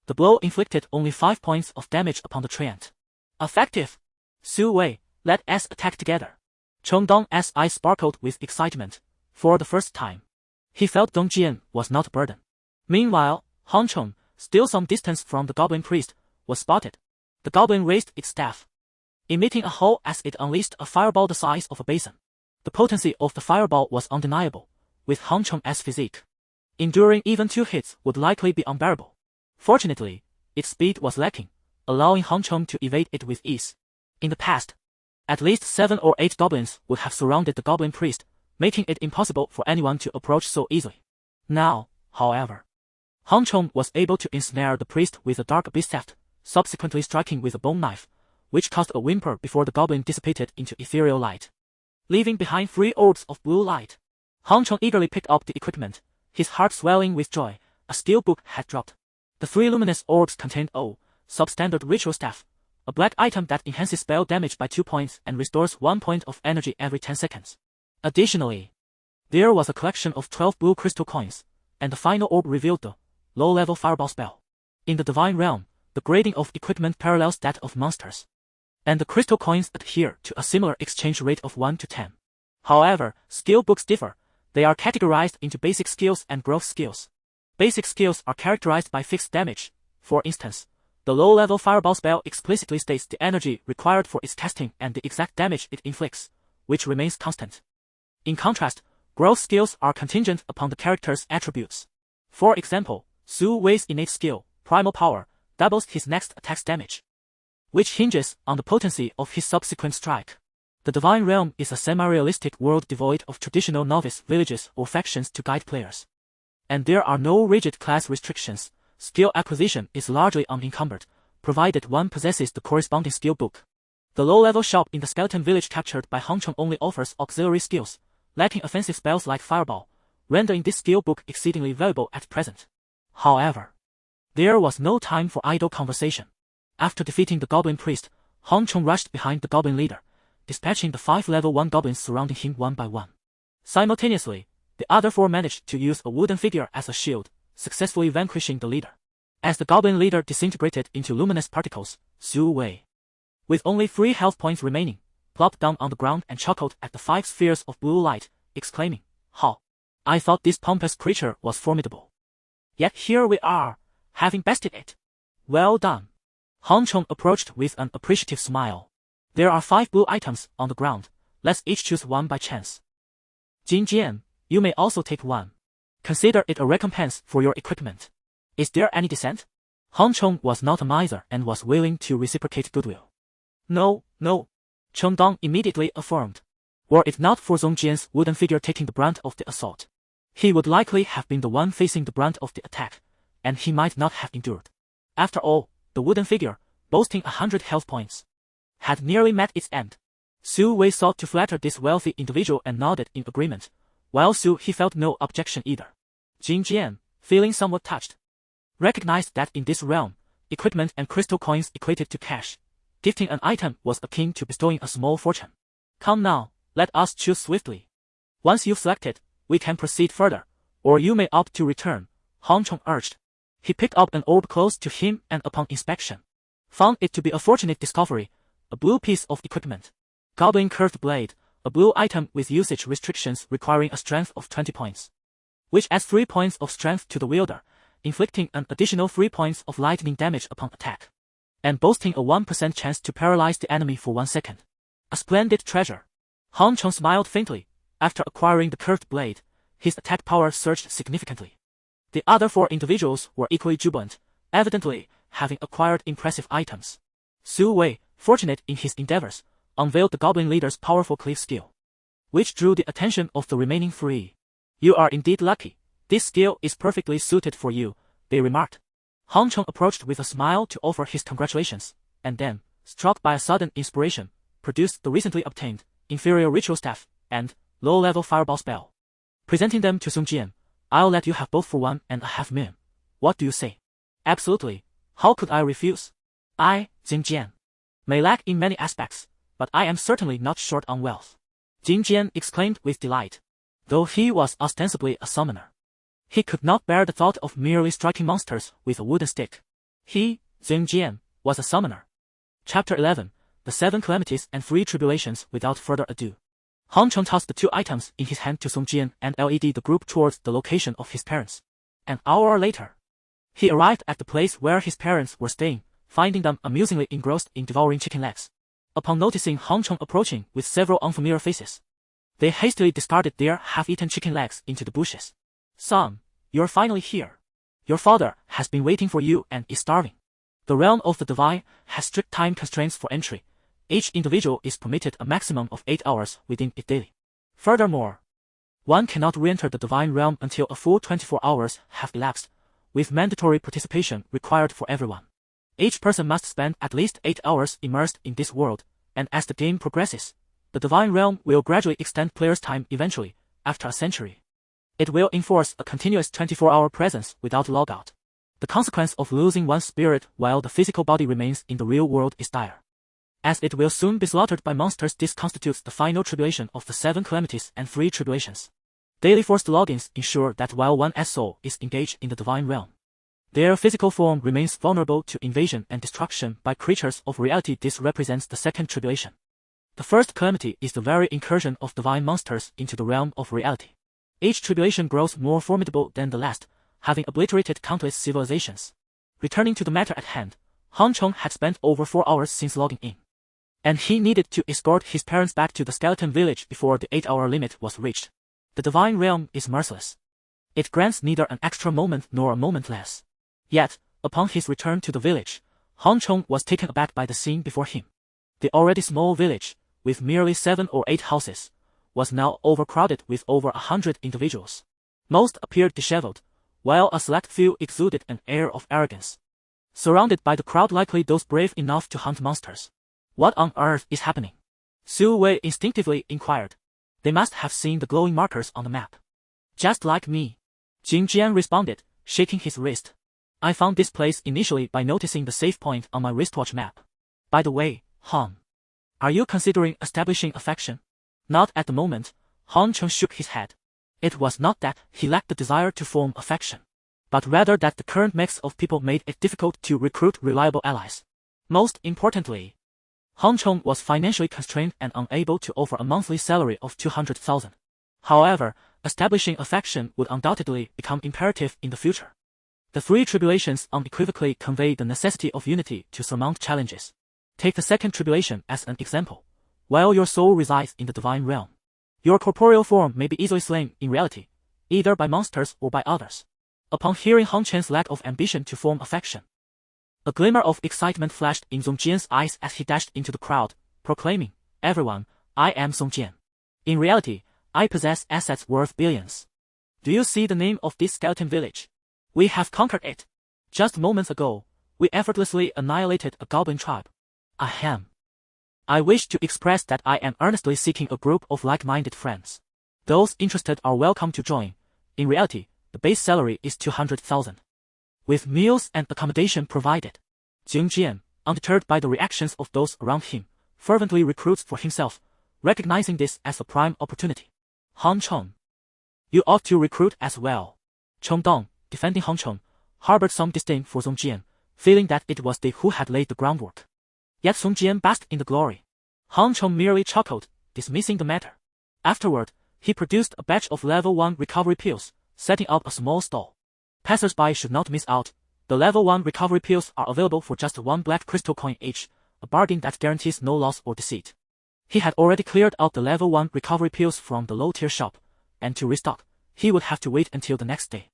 the blow inflicted only 5 points of damage upon the trait. Effective! Su Wei, let us attack together. Cheng Dong's eyes sparkled with excitement. For the first time, he felt Dong Jian was not a burden. Meanwhile, Han Cheng, still some distance from the goblin priest, was spotted. The goblin raised its staff, emitting a howl as it unleashed a fireball the size of a basin. The potency of the fireball was undeniable, with Han Cheng's physique. Enduring even 2 hits would likely be unbearable. Fortunately, its speed was lacking, allowing Han Cheng to evade it with ease. In the past, at least 7 or 8 goblins would have surrounded the goblin priest, making it impossible for anyone to approach so easily. Now, however, Han Cheng was able to ensnare the priest with a dark beast shaft, subsequently striking with a bone knife, which caused a whimper before the goblin dissipated into ethereal light, leaving behind 3 orbs of blue light. Han Cheng eagerly picked up the equipment, his heart swelling with joy. A steel book had dropped. The 3 luminous orbs contained a substandard ritual staff, a black item that enhances spell damage by 2 points and restores 1 point of energy every 10 seconds. Additionally, there was a collection of 12 blue crystal coins, and the final orb revealed the low-level fireball spell. In the divine realm, the grading of equipment parallels that of monsters, and the crystal coins adhere to a similar exchange rate of 1 to 10. However, skill books differ. They are categorized into basic skills and growth skills. Basic skills are characterized by fixed damage. For instance, the low-level fireball spell explicitly states the energy required for its casting and the exact damage it inflicts, which remains constant. In contrast, growth skills are contingent upon the character's attributes. For example, Su Wei's innate skill, Primal Power, doubles his next attack's damage, which hinges on the potency of his subsequent strike. The Divine Realm is a semi-realistic world devoid of traditional novice villages or factions to guide players. And there are no rigid class restrictions. Skill acquisition is largely unencumbered, provided one possesses the corresponding skill book. The low-level shop in the skeleton village captured by Han Cheng only offers auxiliary skills, lacking offensive spells like Fireball, rendering this skill book exceedingly valuable at present. However, there was no time for idle conversation. After defeating the goblin priest, Han Cheng rushed behind the goblin leader, dispatching the 5 level 1 goblins surrounding him one by one. Simultaneously, the other 4 managed to use a wooden figure as a shield, successfully vanquishing the leader. As the goblin leader disintegrated into luminous particles, Su Wei, with only 3 health points remaining, plopped down on the ground and chuckled at the 5 spheres of blue light, exclaiming, "How! I thought this pompous creature was formidable. Yet here we are, having bested it. Well done." Han Cheng approached with an appreciative smile. "There are 5 blue items on the ground, let's each choose one by chance. Jin Jian, you may also take one. Consider it a recompense for your equipment. Is there any dissent?" Han Cheng was not a miser and was willing to reciprocate goodwill. No, Cheng Dong immediately affirmed. Were it not for Zong Jian's wooden figure taking the brunt of the assault, he would likely have been the one facing the brunt of the attack, and he might not have endured. After all, the wooden figure, boasting 100 health points, had nearly met its end. Su Wei sought to flatter this wealthy individual and nodded in agreement, while he felt no objection either. Jin Jian, feeling somewhat touched, recognized that in this realm, equipment and crystal coins equated to cash. Gifting an item was akin to bestowing a small fortune. Come now, let us choose swiftly. Once you've selected, we can proceed further, or you may opt to return, Han Cheng urged. He picked up an orb close to him and upon inspection, found it to be a fortunate discovery, a blue piece of equipment. Goblin curved blade, a blue item with usage restrictions requiring a strength of 20 points, which adds 3 points of strength to the wielder, inflicting an additional 3 points of lightning damage upon attack, and boasting a 1% chance to paralyze the enemy for 1 second. A splendid treasure. Han Cheng smiled faintly. After acquiring the curved blade, his attack power surged significantly. The other 4 individuals were equally jubilant, evidently having acquired impressive items. Su Wei, fortunate in his endeavors, unveiled the goblin leader's powerful cleave skill, which drew the attention of the remaining 3. You are indeed lucky. This skill is perfectly suited for you, they remarked. Han Cheng approached with a smile to offer his congratulations, and then, struck by a sudden inspiration, produced the recently obtained, inferior ritual staff, and, low-level fireball spell. Presenting them to Song Jian, I'll let you have both for 1.5 million. What do you say? Absolutely. How could I refuse? I, Jing Jian, may lack in many aspects, but I am certainly not short on wealth. Jing Jian exclaimed with delight. Though he was ostensibly a summoner, he could not bear the thought of merely striking monsters with a wooden stick. He, Jing Jian, was a summoner. Chapter 11, The 7 Calamities and 3 Tribulations. Without further ado, Han Cheng tossed the 2 items in his hand to Song Jian and led the group towards the location of his parents. An hour later, he arrived at the place where his parents were staying, finding them amusingly engrossed in devouring chicken legs. Upon noticing Han Cheng approaching with several unfamiliar faces, they hastily discarded their half-eaten chicken legs into the bushes. Son, you're finally here. Your father has been waiting for you and is starving. The realm of the divine has strict time constraints for entry. Each individual is permitted a maximum of 8 hours within it daily. Furthermore, one cannot re-enter the divine realm until a full 24 hours have elapsed, with mandatory participation required for everyone. Each person must spend at least 8 hours immersed in this world, and as the game progresses, the divine realm will gradually extend players' time eventually, after a century. It will enforce a continuous 24-hour presence without logout. The consequence of losing one's spirit while the physical body remains in the real world is dire, as it will soon be slaughtered by monsters. This constitutes the final tribulation of the 7 calamities and 3 tribulations. Daily forced logins ensure that while one's soul is engaged in the divine realm, their physical form remains vulnerable to invasion and destruction by creatures of reality. This represents the 2nd tribulation. The first calamity is the very incursion of divine monsters into the realm of reality. Each tribulation grows more formidable than the last, having obliterated countless civilizations. Returning to the matter at hand, Han Cheng had spent over 4 hours since logging in, and he needed to escort his parents back to the skeleton village before the 8-hour limit was reached. The divine realm is merciless. It grants neither an extra moment nor a moment less. Yet, upon his return to the village, Han Cheng was taken aback by the scene before him. The already small village, with merely 7 or 8 houses, was now overcrowded with over 100 individuals. Most appeared disheveled, while a select few exuded an air of arrogance. Surrounded by the crowd, likely those brave enough to hunt monsters. What on earth is happening? Su Wei instinctively inquired. They must have seen the glowing markers on the map. Just like me, Jing Jian responded, shaking his wrist. I found this place initially by noticing the save point on my wristwatch map. By the way, Han, are you considering establishing affection? Not at the moment, Han Cheng shook his head. It was not that he lacked the desire to form affection, but rather that the current mix of people made it difficult to recruit reliable allies. Most importantly, Han Cheng was financially constrained and unable to offer a monthly salary of 200,000. However, establishing affection would undoubtedly become imperative in the future. The 3 tribulations unequivocally convey the necessity of unity to surmount challenges. Take the 2nd tribulation as an example. While your soul resides in the divine realm, your corporeal form may be easily slain in reality, either by monsters or by others. Upon hearing Han Chen's lack of ambition to form affection, a glimmer of excitement flashed in Song Jian's eyes as he dashed into the crowd, proclaiming, "Everyone, I am Song Jian. In reality, I possess assets worth billions. Do you see the name of this skeleton village? We have conquered it. Just moments ago, we effortlessly annihilated a goblin tribe. Ahem. I wish to express that I am earnestly seeking a group of like-minded friends. Those interested are welcome to join. In reality, the base salary is 200,000. With meals and accommodation provided." Jing Jian, undeterred by the reactions of those around him, fervently recruits for himself, recognizing this as a prime opportunity. Han Cheng, you ought to recruit as well. Cheng Dong, defending Han Cheng, harbored some disdain for Song Jian, feeling that it was they who had laid the groundwork. Yet Song Jian basked in the glory. Han Cheng merely chuckled, dismissing the matter. Afterward, he produced a batch of level 1 recovery pills, setting up a small stall. Passers-by should not miss out. The level 1 recovery pills are available for just 1 black crystal coin each, a bargain that guarantees no loss or deceit. He had already cleared out the level 1 recovery pills from the low-tier shop, and to restock, he would have to wait until the next day,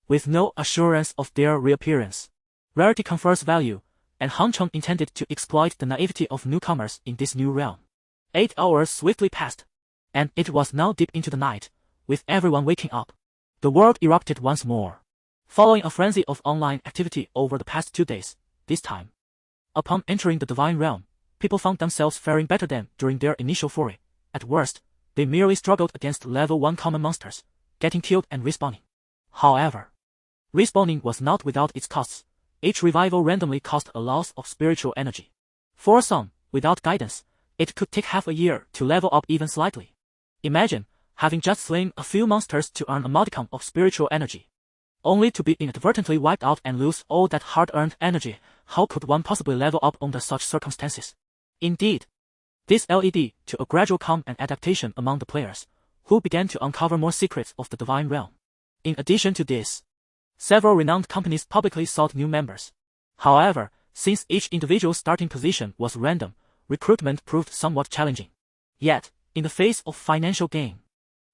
with no assurance of their reappearance. Rarity confers value, and Han Cheng intended to exploit the naivety of newcomers in this new realm. 8 hours swiftly passed, and it was now deep into the night, with everyone waking up. The world erupted once more. Following a frenzy of online activity over the past 2 days, this time, upon entering the Divine Realm, people found themselves faring better than during their initial foray. At worst, they merely struggled against level 1 common monsters, getting killed and respawning. However, respawning was not without its costs. Each revival randomly caused a loss of spiritual energy. For some, without guidance, it could take half a year to level up even slightly. Imagine having just slain a few monsters to earn a modicum of spiritual energy, only to be inadvertently wiped out and lose all that hard-earned energy. How could one possibly level up under such circumstances? Indeed, this led to a gradual calm and adaptation among the players, who began to uncover more secrets of the Divine Realm. In addition to this, several renowned companies publicly sought new members. However, since each individual's starting position was random, recruitment proved somewhat challenging. Yet, in the face of financial gain,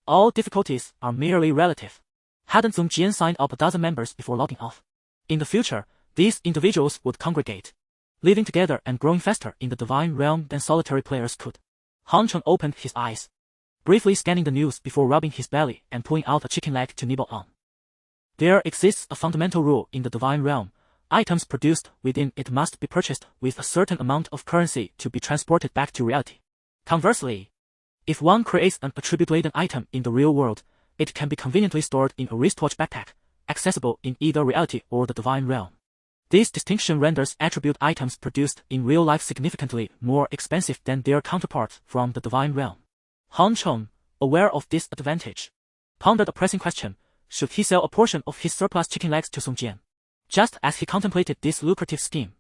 all difficulties are merely relative. Hadn't Zhongjian signed up a dozen members before logging off? In the future, these individuals would congregate, living together and growing faster in the Divine Realm than solitary players could. Han Cheng opened his eyes, briefly scanning the news before rubbing his belly and pulling out a chicken leg to nibble on. There exists a fundamental rule in the Divine Realm. Items produced within it must be purchased with a certain amount of currency to be transported back to reality. Conversely, if one creates an attribute-laden item in the real world, it can be conveniently stored in a wristwatch backpack, accessible in either reality or the Divine Realm. This distinction renders attribute items produced in real life significantly more expensive than their counterparts from the Divine Realm. Han Cheng, aware of this advantage, pondered a pressing question: should he sell a portion of his surplus chicken legs to Song Jian? Just as he contemplated this lucrative scheme,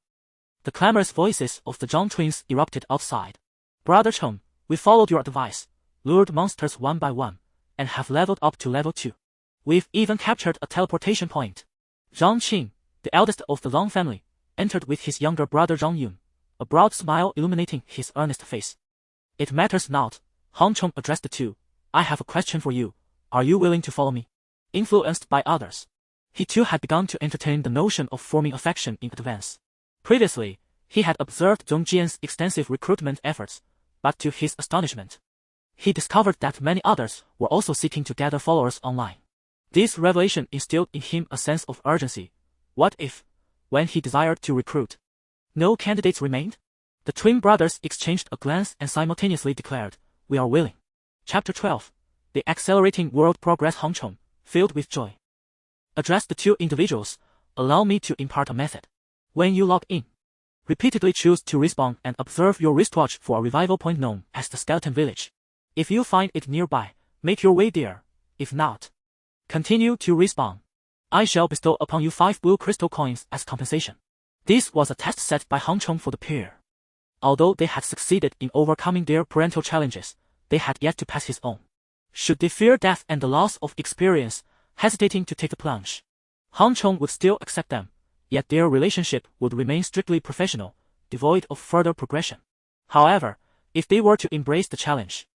the clamorous voices of the Zhang twins erupted outside. Brother Cheng, we followed your advice, lured monsters one by one, and have leveled up to level 2. We've even captured a teleportation point. Zhang Qing, the eldest of the Long family, entered with his younger brother Zhang Yun, a broad smile illuminating his earnest face. It matters not, Han Cheng addressed the two. I have a question for you. Are you willing to follow me? Influenced by others, he too had begun to entertain the notion of forming a faction in advance. Previously, he had observed Zhong Jian's extensive recruitment efforts, but to his astonishment, he discovered that many others were also seeking to gather followers online. This revelation instilled in him a sense of urgency. What if, when he desired to recruit, no candidates remained? The twin brothers exchanged a glance and simultaneously declared, "We are willing." Chapter 12. The accelerating world progress. Han Cheng, filled with joy, addressed the two individuals. Allow me to impart a method. When you log in, repeatedly choose to respawn and observe your wristwatch for a revival point known as the Skeleton Village. If you find it nearby, make your way there. If not, continue to respawn. I shall bestow upon you 5 blue crystal coins as compensation. This was a test set by Han Cheng for the pair. Although they had succeeded in overcoming their parental challenges, they had yet to pass his own. Should they fear death and the loss of experience, hesitating to take the plunge, Han Cheng would still accept them, yet their relationship would remain strictly professional, devoid of further progression. However, if they were to embrace the challenge,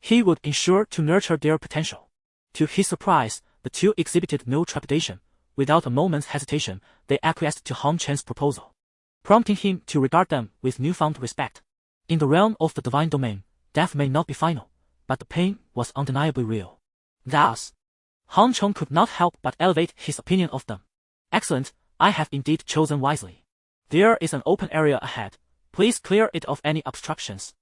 he would ensure to nurture their potential. To his surprise, the two exhibited no trepidation. Without a moment's hesitation, they acquiesced to Han Chen's proposal, prompting him to regard them with newfound respect. In the realm of the divine domain, death may not be final, but the pain was undeniably real. Thus, Han Cheng could not help but elevate his opinion of them. Excellent, I have indeed chosen wisely. There is an open area ahead. Please clear it of any obstructions,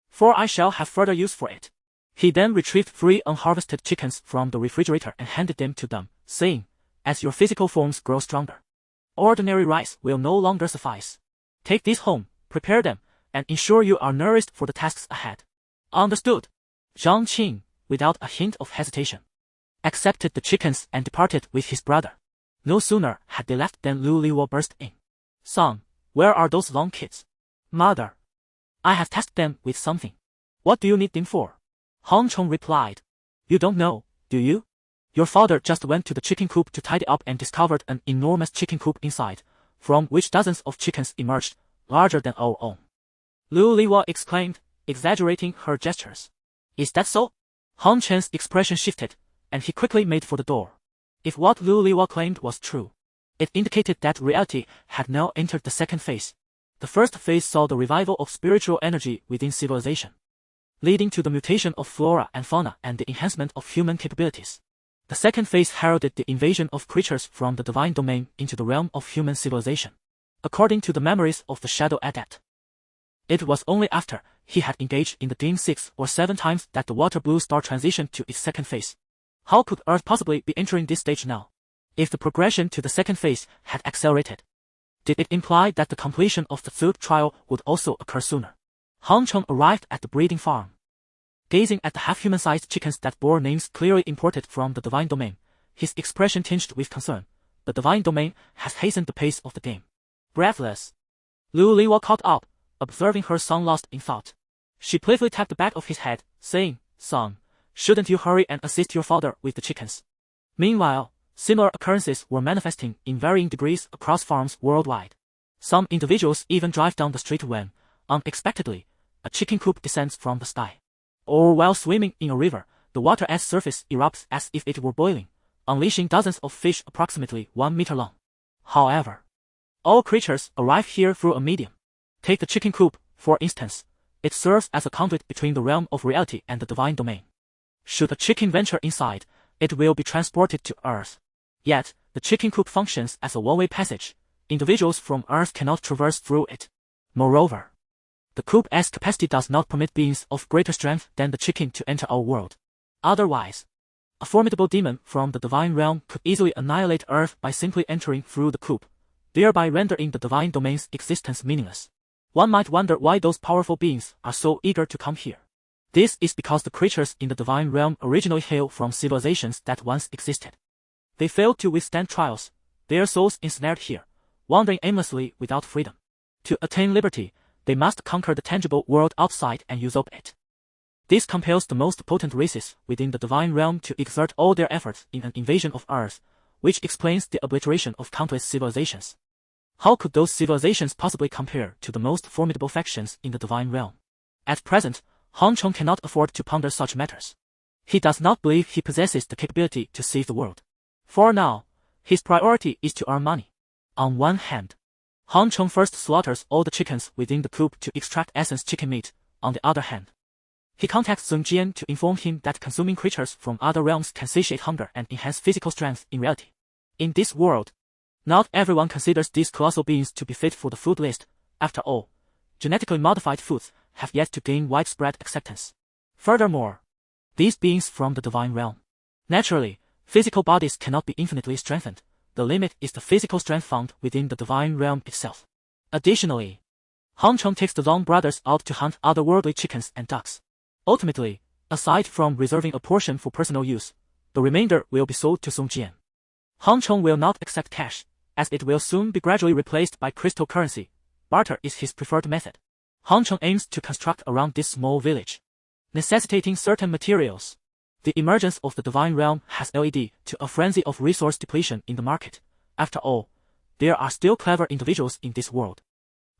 for I shall have further use for it. He then retrieved 3 unharvested chickens from the refrigerator and handed them to them, saying, as your physical forms grow stronger, ordinary rice will no longer suffice. Take these home, prepare them, and ensure you are nourished for the tasks ahead. Understood. Zhang Qing, without a hint of hesitation, accepted the chickens and departed with his brother. No sooner had they left than Lu Liwo burst in. Son, where are those long kids? Mother, I have tasked them with something. What do you need them for? Han Cheng replied. You don't know, do you? Your father just went to the chicken coop to tidy up and discovered an enormous chicken coop inside, from which dozens of chickens emerged, larger than our own. Lu Liwa exclaimed, exaggerating her gestures. Is that so? Han Chen's expression shifted, and he quickly made for the door. If what Lu Liwa claimed was true, it indicated that reality had now entered the second phase. The first phase saw the revival of spiritual energy within civilization, leading to the mutation of flora and fauna and the enhancement of human capabilities. The second phase heralded the invasion of creatures from the divine domain into the realm of human civilization. According to the memories of the Shadow Adept, it was only after he had engaged in the game 6 or 7 times that the water blue star transitioned to its second phase. How could Earth possibly be entering this stage now? If the progression to the second phase had accelerated, did it imply that the completion of the third trial would also occur sooner? Hong Cheng arrived at the breeding farm. Gazing at the half-human-sized chickens that bore names clearly imported from the divine domain, his expression tinged with concern. The divine domain has hastened the pace of the game. Breathless, Lu Liwa caught up, observing her son lost in thought. She playfully tapped the back of his head, saying, "Son, shouldn't you hurry and assist your father with the chickens?" Meanwhile, similar occurrences were manifesting in varying degrees across farms worldwide. Some individuals even drive down the street when, unexpectedly, a chicken coop descends from the sky. Or while swimming in a river, the water at surface erupts as if it were boiling, unleashing dozens of fish approximately 1 meter long. However, all creatures arrive here through a medium. Take the chicken coop, for instance. It serves as a conduit between the realm of reality and the divine domain. Should a chicken venture inside, it will be transported to Earth. Yet, the chicken coop functions as a one-way passage. Individuals from Earth cannot traverse through it. Moreover, the coop's capacity does not permit beings of greater strength than the chicken to enter our world. Otherwise, a formidable demon from the divine realm could easily annihilate Earth by simply entering through the coop, thereby rendering the divine domain's existence meaningless. One might wonder why those powerful beings are so eager to come here. This is because the creatures in the divine realm originally hail from civilizations that once existed. They failed to withstand trials, their souls ensnared here, wandering aimlessly without freedom. To attain liberty, they must conquer the tangible world outside and usurp it. This compels the most potent races within the divine realm to exert all their efforts in an invasion of Earth, which explains the obliteration of countless civilizations. How could those civilizations possibly compare to the most formidable factions in the divine realm? At present, Hong Cheng cannot afford to ponder such matters. He does not believe he possesses the capability to save the world. For now, his priority is to earn money. On one hand, Hong Cheng first slaughters all the chickens within the coop to extract essence chicken meat. On the other hand, he contacts Xianxia to inform him that consuming creatures from other realms can satiate hunger and enhance physical strength in reality. In this world, not everyone considers these colossal beings to be fit for the food list. After all, genetically modified foods have yet to gain widespread acceptance. Furthermore, these beings from the divine realm. Naturally, physical bodies cannot be infinitely strengthened. The limit is the physical strength found within the divine realm itself. Additionally, Hong Cheng takes the Long brothers out to hunt otherworldly chickens and ducks. Ultimately, aside from reserving a portion for personal use, the remainder will be sold to Xianxia. Hong Cheng will not accept cash, as it will soon be gradually replaced by crystal currency. Barter is his preferred method. Hong Cheng aims to construct around this small village, necessitating certain materials. The emergence of the divine realm has led to a frenzy of resource depletion in the market. After all, there are still clever individuals in this world.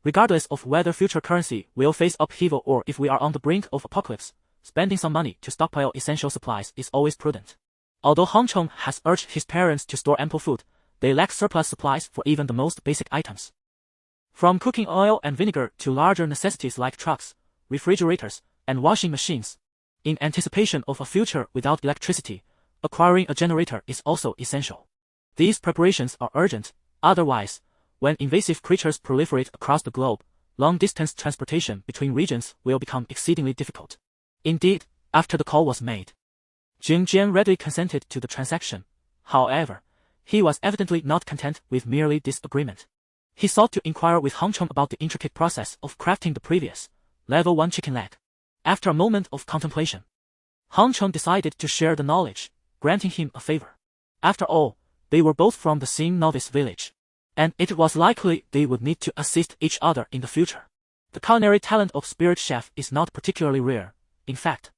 Regardless of whether future currency will face upheaval or if we are on the brink of apocalypse, spending some money to stockpile essential supplies is always prudent. Although Hong Cheng has urged his parents to store ample food, they lack surplus supplies for even the most basic items. From cooking oil and vinegar to larger necessities like trucks, refrigerators, and washing machines. In anticipation of a future without electricity, acquiring a generator is also essential. These preparations are urgent, otherwise, when invasive creatures proliferate across the globe, long-distance transportation between regions will become exceedingly difficult. Indeed, after the call was made, Xianxia readily consented to the transaction. However, he was evidently not content with merely this agreement. He sought to inquire with Hong Cheng about the intricate process of crafting the previous, level 1 chicken leg. After a moment of contemplation, Hong Cheng decided to share the knowledge, granting him a favor. After all, they were both from the same novice village, and it was likely they would need to assist each other in the future. The culinary talent of Spirit Chef is not particularly rare. In fact,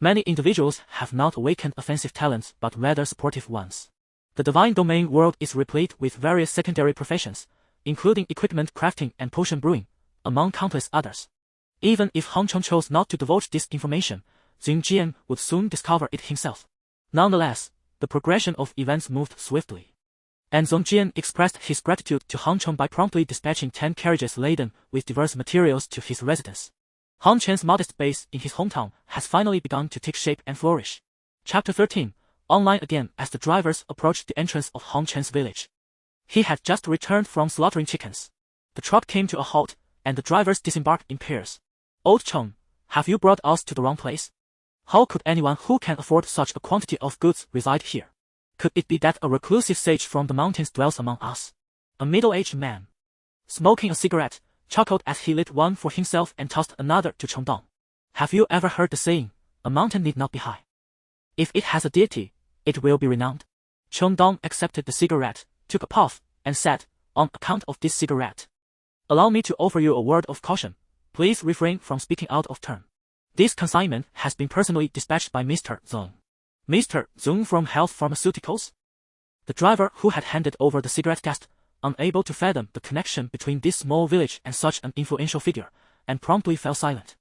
many individuals have not awakened offensive talents but rather supportive ones. The divine domain world is replete with various secondary professions, including equipment crafting and potion brewing, among countless others. Even if Hong Cheng chose not to divulge this information, Xianxia would soon discover it himself. Nonetheless, the progression of events moved swiftly, and Xianxia expressed his gratitude to Hong Cheng by promptly dispatching 10 carriages laden with diverse materials to his residence. Hong Cheng's modest base in his hometown has finally begun to take shape and flourish. Chapter 13, online again as the drivers approached the entrance of Hong Chen's village. He had just returned from slaughtering chickens. The truck came to a halt, and the drivers disembarked in pairs. Old Cheng, have you brought us to the wrong place? How could anyone who can afford such a quantity of goods reside here? Could it be that a reclusive sage from the mountains dwells among us? A middle-aged man, smoking a cigarette, chuckled as he lit one for himself and tossed another to Cheng Dong. Have you ever heard the saying, a mountain need not be high? If it has a deity, it will be renowned. Cheng Dong accepted the cigarette, took a puff, and said, on account of this cigarette, allow me to offer you a word of caution. Please refrain from speaking out of turn. This consignment has been personally dispatched by Mr. Zeng. Mr. Zeng from Health Pharmaceuticals? The driver who had handed over the cigarette gasped, unable to fathom the connection between this small village and such an influential figure, and promptly fell silent.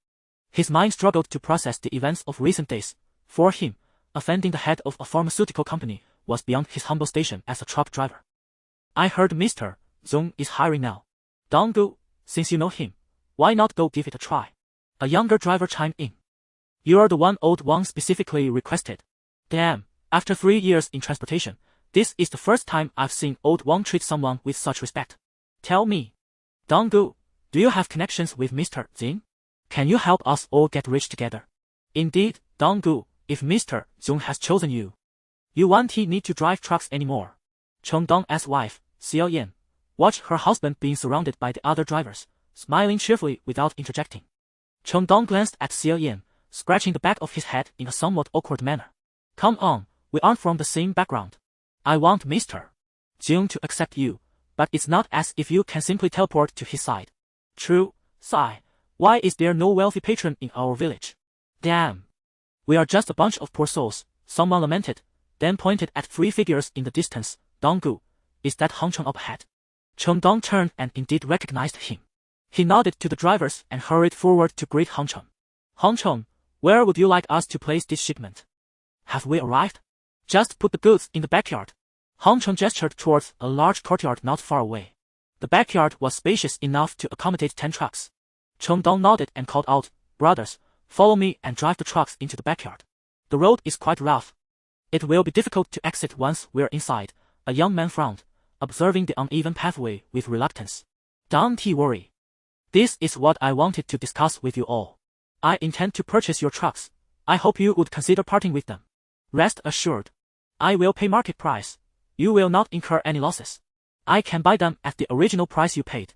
His mind struggled to process the events of recent days. For him, offending the head of a pharmaceutical company was beyond his humble station as a truck driver. I heard Mr. Zeng is hiring now. Donggu, since you know him, why not go give it a try? A younger driver chimed in. You're the one old Wang specifically requested. Damn, after 3 years in transportation, this is the first time I've seen old Wang treat someone with such respect. Tell me, Donggu, do you have connections with Mr. Zeng? Can you help us all get rich together? Indeed, Donggu, if Mr. Zeng has chosen you, you won't need to drive trucks anymore. Cheng Dong's wife, Xianxia, watched her husband being surrounded by the other drivers, smiling cheerfully without interjecting. Cheng Dong glanced at Xianxia, scratching the back of his head in a somewhat awkward manner. Come on, we aren't from the same background. I want Mr. Zeng to accept you, but it's not as if you can simply teleport to his side. True, sigh. Why is there no wealthy patron in our village? Damn. We are just a bunch of poor souls, someone lamented, then pointed at 3 figures in the distance. Donggu, is that Hong Cheng up ahead? Cheng Dong turned and indeed recognized him. He nodded to the drivers and hurried forward to greet Hong Cheng. Hong Cheng, where would you like us to place this shipment? Have we arrived? Just put the goods in the backyard. Hong Cheng gestured towards a large courtyard not far away. The backyard was spacious enough to accommodate 10 trucks. Cheng Dong nodded and called out, brothers, follow me and drive the trucks into the backyard. The road is quite rough. It will be difficult to exit once we're inside. A young man frowned, observing the uneven pathway with reluctance. Don't worry. This is what I wanted to discuss with you all. I intend to purchase your trucks. I hope you would consider parting with them. Rest assured, I will pay market price. You will not incur any losses. I can buy them at the original price you paid.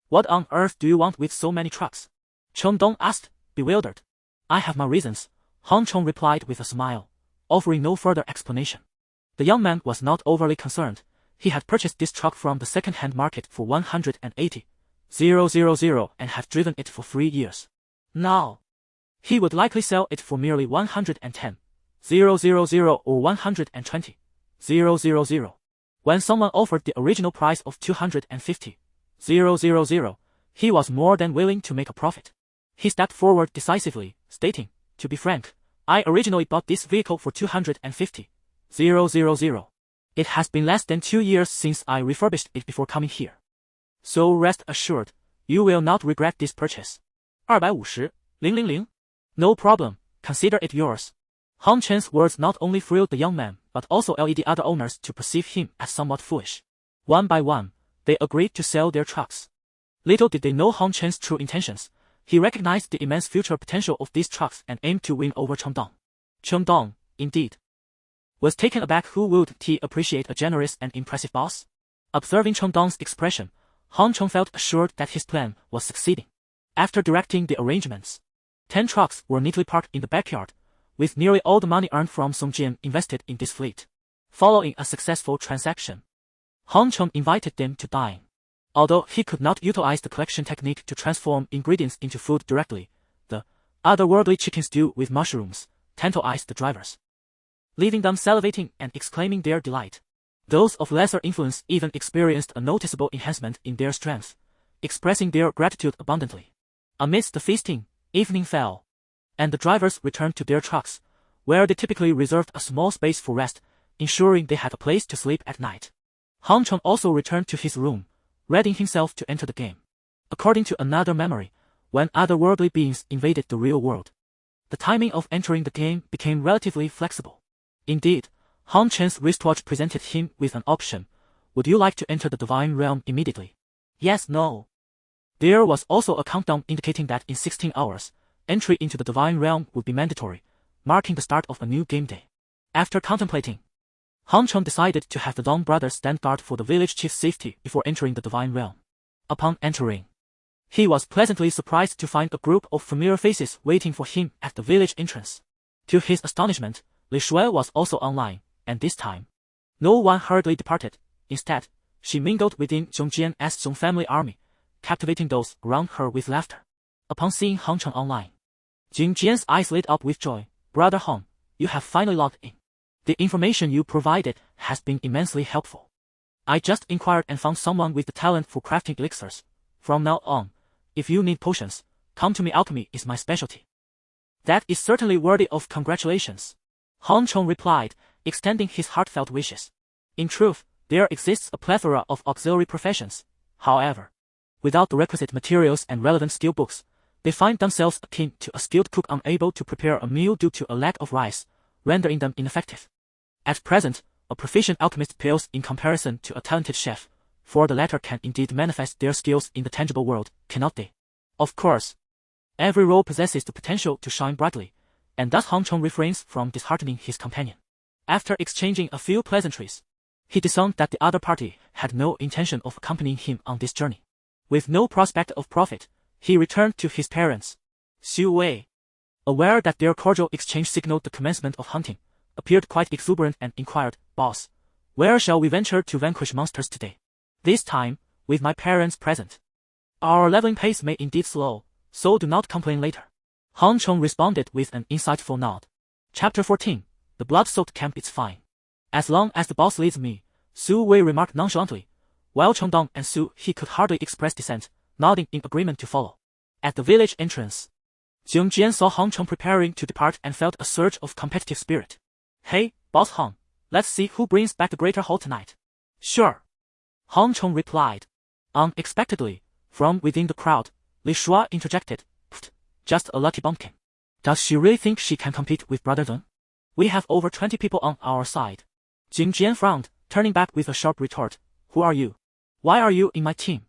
What on earth do you want with so many trucks? Cheng Dong asked, bewildered. I have my reasons, Hong Cheng replied with a smile, offering no further explanation. The young man was not overly concerned. He had purchased this truck from the second-hand market for 180,000 and had driven it for 3 years. Now, he would likely sell it for merely 110,000 or 120,000. When someone offered the original price of 250,000, he was more than willing to make a profit. He stepped forward decisively, stating, to be frank, I originally bought this vehicle for 250,000. It has been less than 2 years since I refurbished it before coming here. So rest assured, you will not regret this purchase. 250,000. No problem, consider it yours. Hong Chen's words not only thrilled the young man, but also led the other owners to perceive him as somewhat foolish. One by one, they agreed to sell their trucks. Little did they know Hong Chen's true intentions. He recognized the immense future potential of these trucks and aimed to win over Cheng Dong. Cheng Dong, indeed, was taken aback. Who would he appreciate a generous and impressive boss? Observing Cheng Dong's expression, Hong Cheng felt assured that his plan was succeeding. After directing the arrangements, 10 trucks were neatly parked in the backyard, with nearly all the money earned from Song Jian invested in this fleet. Following a successful transaction, Hong Cheng invited them to dine. Although he could not utilize the collection technique to transform ingredients into food directly, the otherworldly chicken stew with mushrooms tantalized the drivers, leaving them salivating and exclaiming their delight. Those of lesser influence even experienced a noticeable enhancement in their strength, expressing their gratitude abundantly. Amidst the feasting, evening fell, and the drivers returned to their trucks, where they typically reserved a small space for rest, ensuring they had a place to sleep at night. Hong Cheng also returned to his room, readying himself to enter the game. According to another memory, when otherworldly beings invaded the real world, the timing of entering the game became relatively flexible. Indeed, Han Chen's wristwatch presented him with an option. Would you like to enter the Divine Realm immediately? Yes, no. There was also a countdown indicating that in 16 hours, entry into the Divine Realm would be mandatory, marking the start of a new game day. After contemplating, Han Chen decided to have the Dong brothers stand guard for the village chief's safety before entering the Divine Realm. Upon entering, he was pleasantly surprised to find a group of familiar faces waiting for him at the village entrance. To his astonishment, Li Shui was also online, and this time, no one hurriedly departed. Instead, she mingled within Zhong Jian's Zhong family army, captivating those around her with laughter. Upon seeing Han Chen online, Jing Jian's eyes lit up with joy. Brother Han, you have finally logged in. The information you provided has been immensely helpful. I just inquired and found someone with the talent for crafting elixirs. From now on, if you need potions, come to me. Alchemy is my specialty. That is certainly worthy of congratulations. Han Chen replied, extending his heartfelt wishes. In truth, there exists a plethora of auxiliary professions. However, without the requisite materials and relevant skill books, they find themselves akin to a skilled cook unable to prepare a meal due to a lack of rice, rendering them ineffective. At present, a proficient alchemist pales in comparison to a talented chef, for the latter can indeed manifest their skills in the tangible world, cannot they? Of course, every role possesses the potential to shine brightly, and thus Han Chen refrains from disheartening his companion. After exchanging a few pleasantries, he discerned that the other party had no intention of accompanying him on this journey. With no prospect of profit, he returned to his parents. Xu Wei, aware that their cordial exchange signaled the commencement of hunting, appeared quite exuberant and inquired, Boss, where shall we venture to vanquish monsters today? This time, with my parents present. Our leveling pace may indeed slow, so do not complain later. Han Chen responded with an insightful nod. Chapter 14, The Blood-Soaked Camp is fine. As long as the boss leads me, Su Wei remarked nonchalantly, while Cheng Dong and Su He could hardly express dissent, nodding in agreement to follow. At the village entrance, Jing Jian saw Han Chen preparing to depart and felt a surge of competitive spirit. Hey, Boss Han, let's see who brings back the greater haul tonight. Sure. Han Chen replied. Unexpectedly, from within the crowd, Li Shui interjected, Pfft, just a lucky bumpkin. Does she really think she can compete with Brother Deng? We have over 20 people on our side. Jing Jian frowned, turning back with a sharp retort. Who are you? Why are you in my team?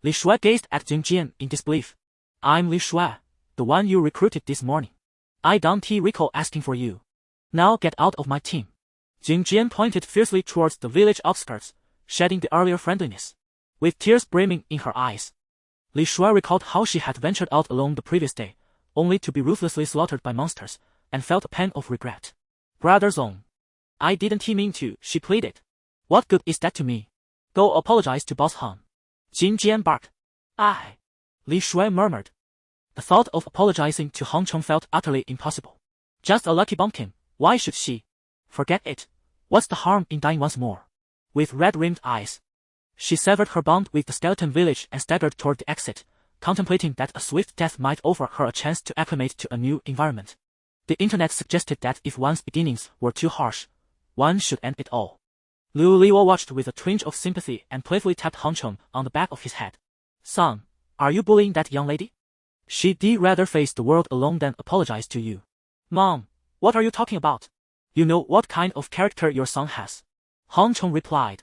Li Shui gazed at Jing Jian in disbelief. I'm Li Shui, the one you recruited this morning. I don't recall asking for you. Now get out of my team. Jing Jian pointed fiercely towards the village outskirts, shedding the earlier friendliness. With tears brimming in her eyes, Li Shui recalled how she had ventured out alone the previous day, only to be ruthlessly slaughtered by monsters, and felt a pang of regret. Brother Zong, I didn't mean to, she pleaded. What good is that to me? Go apologize to Boss Han. Jing Jian barked. I. Li Shui murmured. The thought of apologizing to Han Chen felt utterly impossible. Just a lucky bumpkin, why should she? Forget it. What's the harm in dying once more? With red-rimmed eyes, she severed her bond with the skeleton village and staggered toward the exit, contemplating that a swift death might offer her a chance to acclimate to a new environment. The internet suggested that if one's beginnings were too harsh, one should end it all. Liu Liu watched with a twinge of sympathy and playfully tapped Han Chen on the back of his head. Son, are you bullying that young lady? She'd rather face the world alone than apologize to you. Mom, what are you talking about? You know what kind of character your son has. Han Chen replied,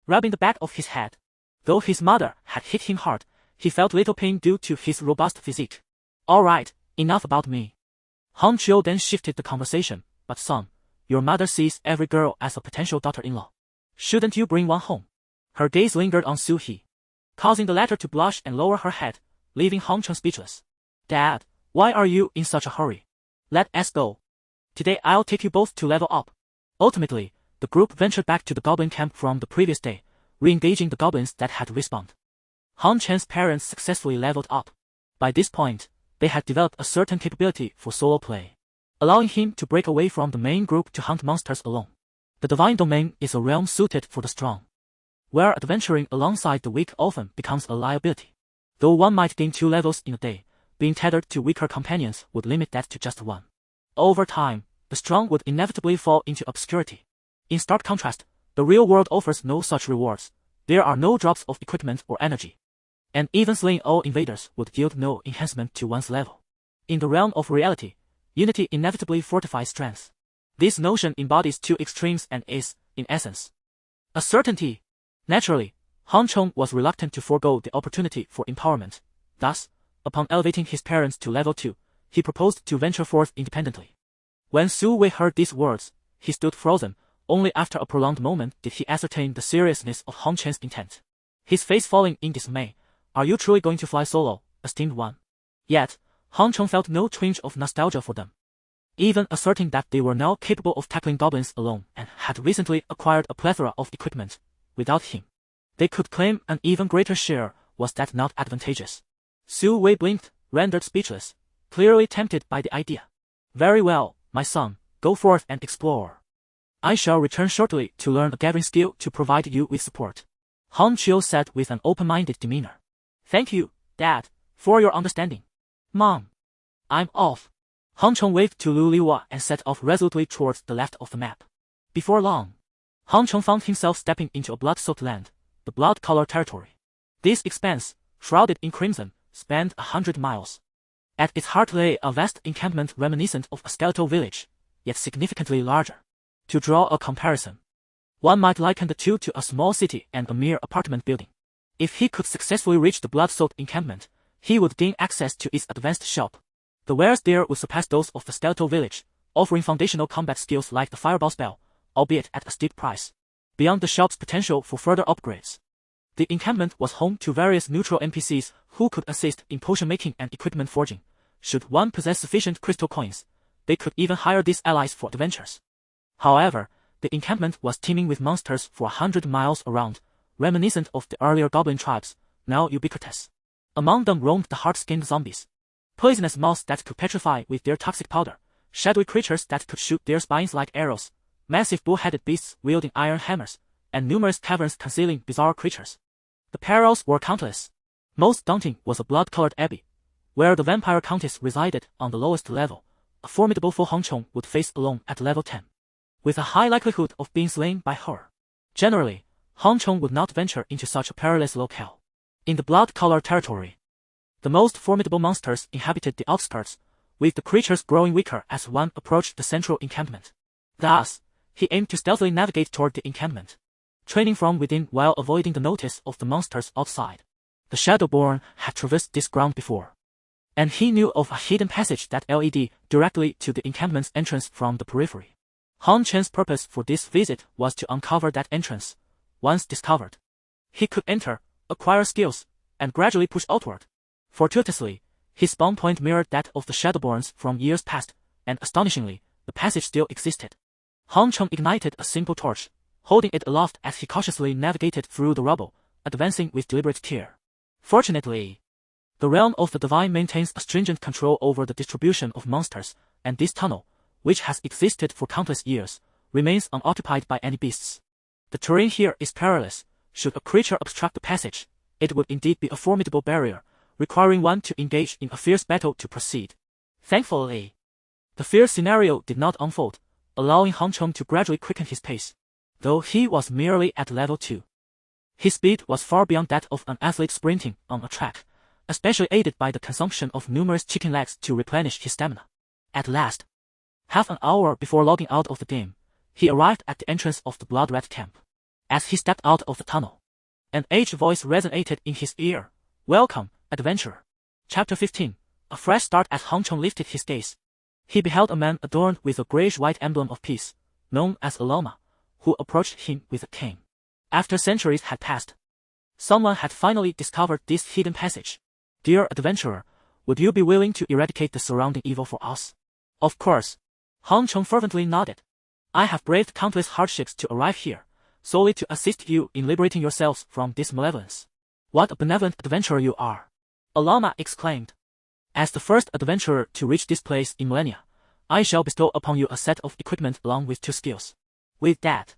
rubbing the back of his head. Though his mother had hit him hard, he felt little pain due to his robust physique. Alright, enough about me. Han Chiu then shifted the conversation, but son, your mother sees every girl as a potential daughter-in-law. Shouldn't you bring one home? Her gaze lingered on Su He, causing the latter to blush and lower her head, leaving Han Chen speechless. Dad, why are you in such a hurry? Let us go. Today I'll take you both to level up. Ultimately, the group ventured back to the goblin camp from the previous day, re-engaging the goblins that had respawned. Han Chen's parents successfully leveled up. By this point, they had developed a certain capability for solo play, allowing him to break away from the main group to hunt monsters alone. The Divine Domain is a realm suited for the strong, where adventuring alongside the weak often becomes a liability. Though one might gain 2 levels in a day, being tethered to weaker companions would limit that to just 1. Over time, the strong would inevitably fall into obscurity. In stark contrast, the real world offers no such rewards. There are no drops of equipment or energy. And even slaying all invaders would yield no enhancement to one's level. In the realm of reality, unity inevitably fortifies strength. This notion embodies two extremes and is, in essence, a certainty. Naturally, Han Chong was reluctant to forego the opportunity for empowerment. Thus, upon elevating his parents to level 2, he proposed to venture forth independently. When Su Wei heard these words, he stood frozen. Only after a prolonged moment did he ascertain the seriousness of Hong Chen's intent. His face falling in dismay. Are you truly going to fly solo, esteemed one? Yet, Han Chong felt no twinge of nostalgia for them. Even asserting that they were now capable of tackling goblins alone and had recently acquired a plethora of equipment, without him, they could claim an even greater share. Was that not advantageous? Su Wei blinked, rendered speechless, clearly tempted by the idea. Very well, my son, go forth and explore. I shall return shortly to learn a gathering skill to provide you with support. Han Chiu said with an open-minded demeanor. Thank you, Dad, for your understanding. Mom, I'm off. Han Chong waved to Lu Liwa and set off resolutely towards the left of the map. Before long, Han Chong found himself stepping into a blood-soaked land, the blood-color territory. This expanse, shrouded in crimson, spanned 100 miles. At its heart lay a vast encampment reminiscent of a skeletal village, yet significantly larger. To draw a comparison, one might liken the two to a small city and a mere apartment building. If he could successfully reach the blood-soaked encampment, he would gain access to its advanced shop. The wares there would surpass those of the skeletal village, offering foundational combat skills like the fireball spell, albeit at a steep price. Beyond the shop's potential for further upgrades, the encampment was home to various neutral NPCs who could assist in potion making and equipment forging. Should one possess sufficient crystal coins, they could even hire these allies for adventures. However, the encampment was teeming with monsters for 100 miles around, reminiscent of the earlier goblin tribes, now ubiquitous. Among them roamed the hard-skinned zombies, poisonous moths that could petrify with their toxic powder, shadowy creatures that could shoot their spines like arrows, massive bull-headed beasts wielding iron hammers, and numerous caverns concealing bizarre creatures. The perils were countless. Most daunting was a blood-colored abbey, where the vampire countess resided on the lowest level, a formidable foe Hong Chong would face alone at level 10. With a high likelihood of being slain by her. Generally, Hong Chong would not venture into such a perilous locale. In the blood-color territory, the most formidable monsters inhabited the outskirts, with the creatures growing weaker as one approached the central encampment. Thus, he aimed to stealthily navigate toward the encampment, training from within while avoiding the notice of the monsters outside. The Shadowborn had traversed this ground before, and he knew of a hidden passage that led directly to the encampment's entrance from the periphery. Han Chen's purpose for this visit was to uncover that entrance. Once discovered, he could enter, acquire skills, and gradually push outward. Fortuitously, his spawn point mirrored that of the Shadowborns from years past, and astonishingly, the passage still existed. Han Cheng ignited a simple torch, holding it aloft as he cautiously navigated through the rubble, advancing with deliberate care. Fortunately, the realm of the divine maintains a stringent control over the distribution of monsters, and this tunnel, which has existed for countless years, remains unoccupied by any beasts. The terrain here is perilous. Should a creature obstruct the passage, it would indeed be a formidable barrier, requiring one to engage in a fierce battle to proceed. Thankfully, the fierce scenario did not unfold, allowing Han Cheng to gradually quicken his pace, though he was merely at level 2. His speed was far beyond that of an athlete sprinting on a track, especially aided by the consumption of numerous chicken legs to replenish his stamina. At last, half an hour before logging out of the game, he arrived at the entrance of the Blood Red camp. As he stepped out of the tunnel, an aged voice resonated in his ear. Welcome, adventurer. Chapter 15. A fresh start. As Han Cheng lifted his gaze, he beheld a man adorned with a grayish-white emblem of peace, known as a llama, who approached him with a cane. After centuries had passed, someone had finally discovered this hidden passage. Dear adventurer, would you be willing to eradicate the surrounding evil for us? Of course. Han Cheng fervently nodded. I have braved countless hardships to arrive here, solely to assist you in liberating yourselves from this malevolence. What a benevolent adventurer you are! A llama exclaimed. As the first adventurer to reach this place in millennia, I shall bestow upon you a set of equipment along with 2 skills. With that,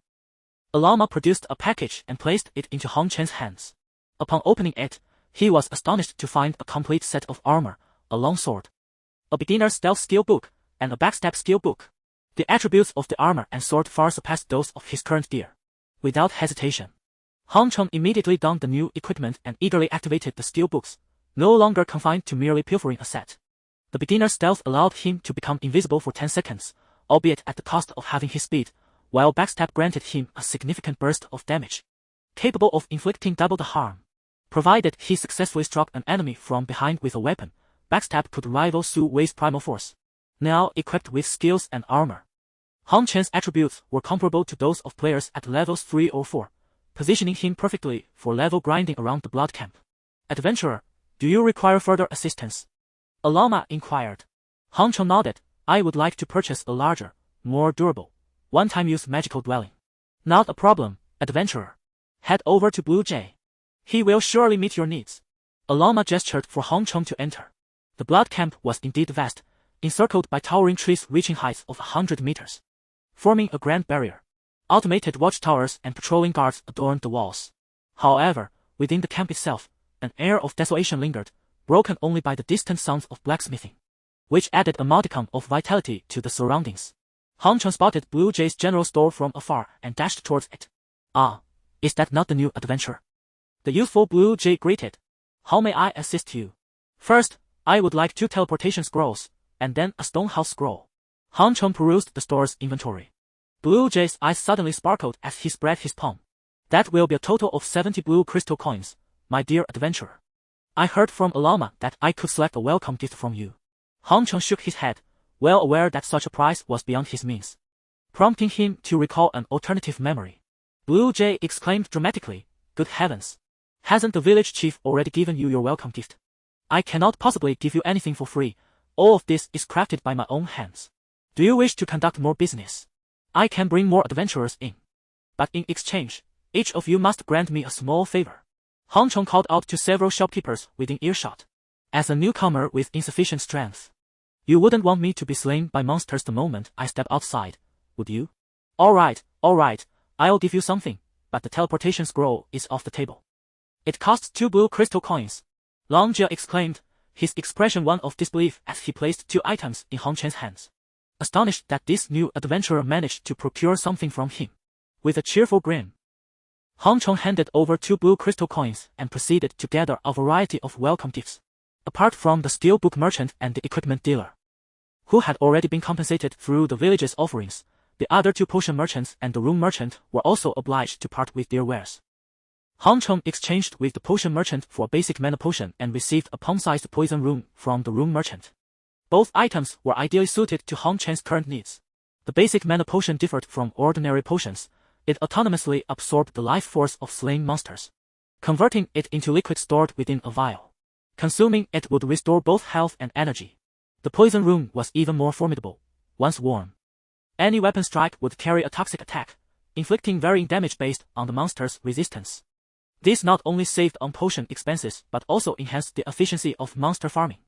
a llama produced a package and placed it into Han Chen's hands. Upon opening it, he was astonished to find a complete set of armor, a long sword, a beginner stealth skill book, and a backstab skill book. The attributes of the armor and sword far surpassed those of his current gear. Without hesitation, Han Cheng immediately donned the new equipment and eagerly activated the skill books, no longer confined to merely pilfering a set. The beginner stealth allowed him to become invisible for 10 seconds, albeit at the cost of having his speed, while backstab granted him a significant burst of damage, capable of inflicting double the harm. Provided he successfully struck an enemy from behind with a weapon, backstab could rival Su Wei's primal force. Now equipped with skills and armor, Hong Chen's attributes were comparable to those of players at levels 3 or 4, positioning him perfectly for level grinding around the blood camp. Adventurer, do you require further assistance? Alama inquired. Hong Chen nodded. I would like to purchase a larger, more durable, one-time use magical dwelling. Not a problem, adventurer. Head over to Blue Jay. He will surely meet your needs. Alama gestured for Hong Chen to enter. The blood camp was indeed vast, encircled by towering trees reaching heights of 100 meters, forming a grand barrier. Automated watchtowers and patrolling guards adorned the walls. However, within the camp itself, an air of desolation lingered, broken only by the distant sounds of blacksmithing, which added a modicum of vitality to the surroundings. Hong Chen spotted Blue Jay's general store from afar and dashed towards it. Ah, is that not the new adventure? The youthful Blue Jay greeted. How may I assist you? First, I would like 2 teleportation scrolls, and then a stonehouse scroll. Hong Chen perused the store's inventory. Blue Jay's eyes suddenly sparkled as he spread his palm. That will be a total of 70 blue crystal coins, my dear adventurer. I heard from Alama that I could select a welcome gift from you. Hong Chen shook his head, well aware that such a price was beyond his means, prompting him to recall an alternative memory. Blue Jay exclaimed dramatically, good heavens! Hasn't the village chief already given you your welcome gift? I cannot possibly give you anything for free. All of this is crafted by my own hands. Do you wish to conduct more business? I can bring more adventurers in. But in exchange, each of you must grant me a small favor. Hong Chen called out to several shopkeepers within earshot. As a newcomer with insufficient strength, you wouldn't want me to be slain by monsters the moment I step outside, would you? Alright, I'll give you something, but the teleportation scroll is off the table. It costs 2 blue crystal coins. Longjia exclaimed, his expression one of disbelief as he placed 2 items in Hong Chen's hands, astonished that this new adventurer managed to procure something from him. With a cheerful grin, Hong Chen handed over 2 blue crystal coins and proceeded to gather a variety of welcome gifts. Apart from the steelbook merchant and the equipment dealer, who had already been compensated through the village's offerings, the other 2 potion merchants and the room merchant were also obliged to part with their wares. Hong Chen exchanged with the potion merchant for a basic mana potion and received a palm-sized poison rune from the room merchant. Both items were ideally suited to Hong Chen's current needs. The basic mana potion differed from ordinary potions. It autonomously absorbed the life force of slain monsters, converting it into liquid stored within a vial. Consuming it would restore both health and energy. The poison rune was even more formidable. Once worn, any weapon strike would carry a toxic attack, inflicting varying damage based on the monster's resistance. This not only saved on potion expenses but also enhanced the efficiency of monster farming.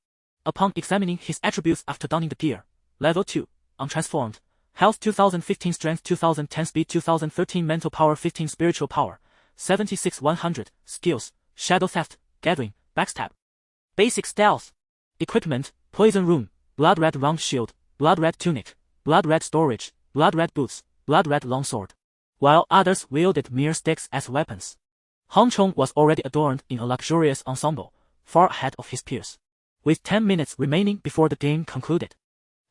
Upon examining his attributes after donning the gear, level 2, untransformed, health 2015, strength 2010, speed 2013, mental power 15, spiritual power 76-100, skills, shadow theft, gathering, backstab. Basic stealth. Equipment, poison rune, blood red round shield, blood red tunic, blood red storage, blood red boots, blood red longsword. While others wielded mere sticks as weapons, Hong Chen was already adorned in a luxurious ensemble, far ahead of his peers. With 10 minutes remaining before the game concluded,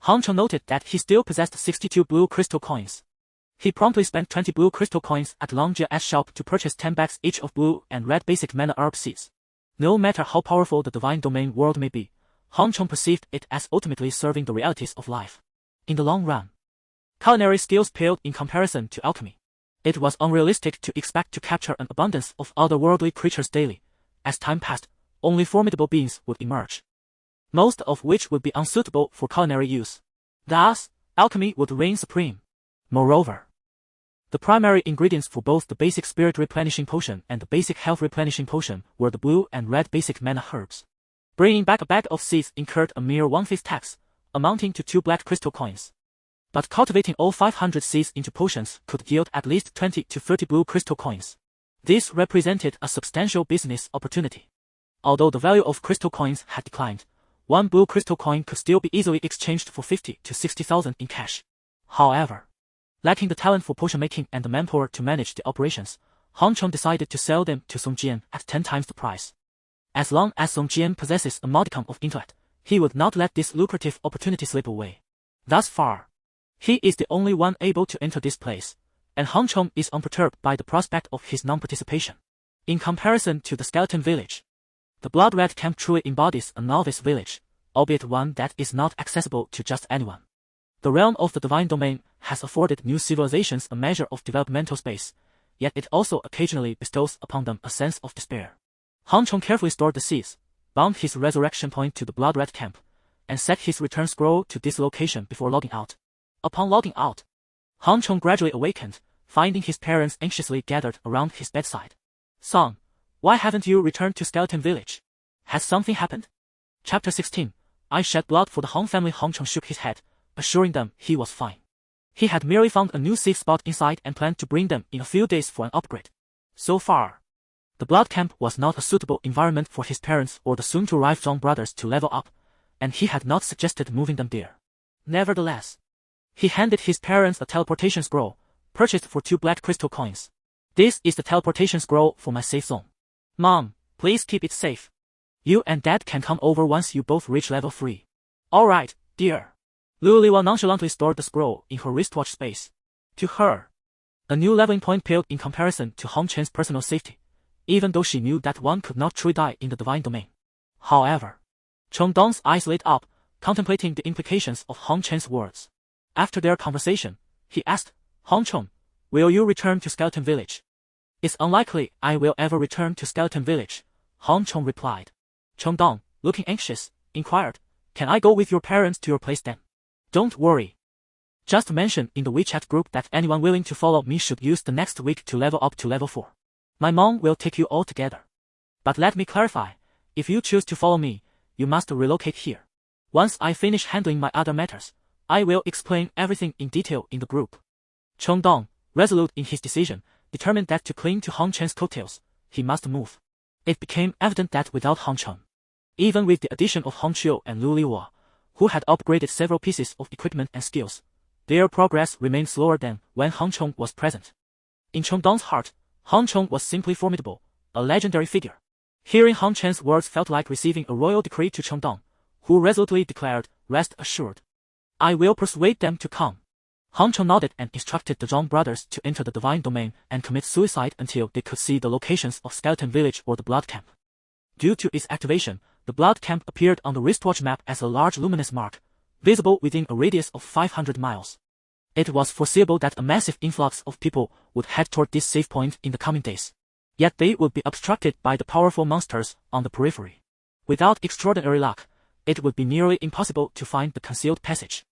Hong Chen noted that he still possessed 62 blue crystal coins. He promptly spent 20 blue crystal coins at Longjia's shop to purchase 10 bags each of blue and red basic mana herb seeds. No matter how powerful the divine domain world may be, Hong Chen perceived it as ultimately serving the realities of life. In the long run, culinary skills paled in comparison to alchemy. It was unrealistic to expect to capture an abundance of otherworldly creatures daily. As time passed, only formidable beings would emerge, most of which would be unsuitable for culinary use. Thus, alchemy would reign supreme. Moreover, the primary ingredients for both the basic spirit replenishing potion and the basic health replenishing potion were the blue and red basic mana herbs. Bringing back a bag of seeds incurred a mere 1/5 tax, amounting to 2 black crystal coins. But cultivating all 500 seeds into potions could yield at least 20 to 30 blue crystal coins. This represented a substantial business opportunity. Although the value of crystal coins had declined, 1 blue crystal coin could still be easily exchanged for 50 to 60,000 in cash. However, lacking the talent for potion making and the manpower to manage the operations, Hong Chen decided to sell them to Song Jian at 10 times the price. As long as Song Jian possesses a modicum of intellect, he would not let this lucrative opportunity slip away. Thus far, He is the only one able to enter this place, and Hong Chong is unperturbed by the prospect of his non-participation. In comparison to the skeleton village, the Blood Red Camp truly embodies a novice village, albeit one that is not accessible to just anyone. The realm of the divine domain has afforded new civilizations a measure of developmental space, yet it also occasionally bestows upon them a sense of despair. Hong Chong carefully stored the seeds, bound his resurrection point to the Blood Red Camp, and set his return scroll to this location before logging out. Upon logging out, Hong Chong gradually awakened, finding his parents anxiously gathered around his bedside. "Son, why haven't you returned to Skeleton Village? Has something happened?" Chapter 16. I shed blood for the Hong family. Hong Chong shook his head, assuring them he was fine. He had merely found a new safe spot inside and planned to bring them in a few days for an upgrade. So far, the blood camp was not a suitable environment for his parents or the soon-to-arrive Zhong brothers to level up, and he had not suggested moving them there. Nevertheless, he handed his parents a teleportation scroll, purchased for 2 black crystal coins. "This is the teleportation scroll for my safe zone. Mom, please keep it safe. You and Dad can come over once you both reach level 3. "Alright, dear." Lu Liwa nonchalantly stored the scroll in her wristwatch space. To her, a new leveling point paled in comparison to Hong Chen's personal safety, even though she knew that one could not truly die in the divine domain. However, Chong Dong's eyes lit up, contemplating the implications of Hong Chen's words. After their conversation, he asked, "Hong Chong, will you return to Skeleton Village?" "It's unlikely I will ever return to Skeleton Village," Hong Chong replied. Chong Dong, looking anxious, inquired, "Can I go with your parents to your place then?" "Don't worry. Just mention in the WeChat group that anyone willing to follow me should use the next week to level up to level 4. My mom will take you all together. But let me clarify, if you choose to follow me, you must relocate here. Once I finish handling my other matters, I will explain everything in detail in the group." Chong Dong, resolute in his decision, determined that to cling to Hong Chen's coattails, he must move. It became evident that without Hong Chong, even with the addition of Hong Chiu and Lu Liwa, who had upgraded several pieces of equipment and skills, their progress remained slower than when Hong Chong was present. In Chong Dong's heart, Hong Chong was simply formidable, a legendary figure. Hearing Hong Chen's words felt like receiving a royal decree to Chong Dong, who resolutely declared, "Rest assured. I will persuade them to come." Hong Chong nodded and instructed the Zhong brothers to enter the divine domain and commit suicide until they could see the locations of Skeleton Village or the Blood Camp. Due to its activation, the Blood Camp appeared on the wristwatch map as a large luminous mark, visible within a radius of 500 miles. It was foreseeable that a massive influx of people would head toward this safe point in the coming days. Yet they would be obstructed by the powerful monsters on the periphery. Without extraordinary luck, it would be nearly impossible to find the concealed passage.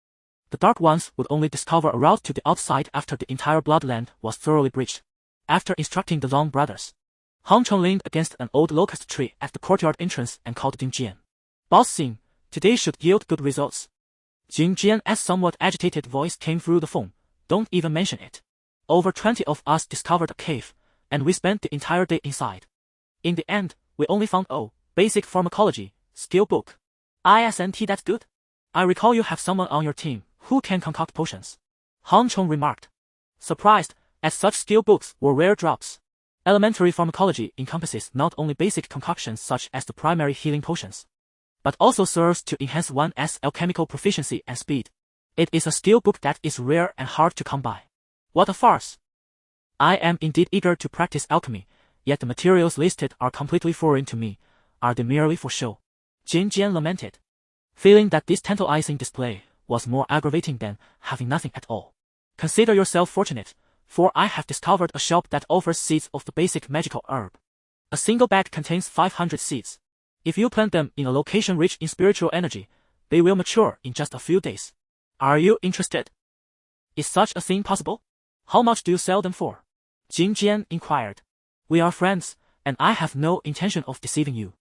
The Dark Ones would only discover a route to the outside after the entire Bloodland was thoroughly breached. After instructing the Zhong brothers, Hong Chong leaned against an old locust tree at the courtyard entrance and called Ding Jian. "Boss Xing, today should yield good results." Jing Jian's somewhat agitated voice came through the phone. "Don't even mention it. Over 20 of us discovered a cave, and we spent the entire day inside. In the end, we only found basic pharmacology, skill book. Isn't that good? I recall you have someone on your team who can concoct potions," Hong Chong remarked, surprised, as such skill books were rare drops. Elementary pharmacology encompasses not only basic concoctions such as the primary healing potions, but also serves to enhance one's alchemical proficiency and speed. It is a skill book that is rare and hard to come by. What a farce. I am indeed eager to practice alchemy, yet the materials listed are completely foreign to me. Are they merely for show? Jin Jian lamented, feeling that this tantalizing display was more aggravating than having nothing at all. "Consider yourself fortunate, for I have discovered a shop that offers seeds of the basic magical herb. A single bag contains 500 seeds. If you plant them in a location rich in spiritual energy, they will mature in just a few days. Are you interested? Is such a thing possible? How much do you sell them for?" Jing Jian inquired. "We are friends, and I have no intention of deceiving you.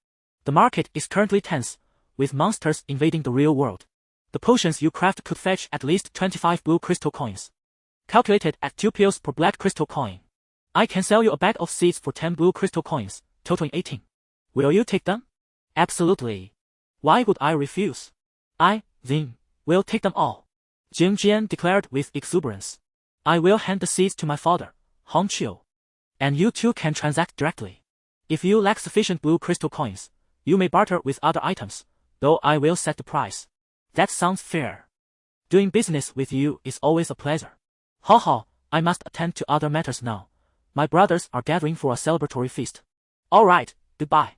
The market is currently tense, with monsters invading the real world. The potions you craft could fetch at least 25 blue crystal coins. Calculated at 2 pills per black crystal coin. I can sell you a bag of seeds for 10 blue crystal coins, totaling 18. Will you take them?" "Absolutely. Why would I refuse? I, then, will take them all," Jing Jian declared with exuberance. "I will hand the seeds to my father, Hong Chiu. And you two can transact directly. If you lack sufficient blue crystal coins, you may barter with other items, though I will set the price." "That sounds fair." Doing business with you is always a pleasure. Ha, I must attend to other matters now. My brothers are gathering for a celebratory feast. All right, goodbye.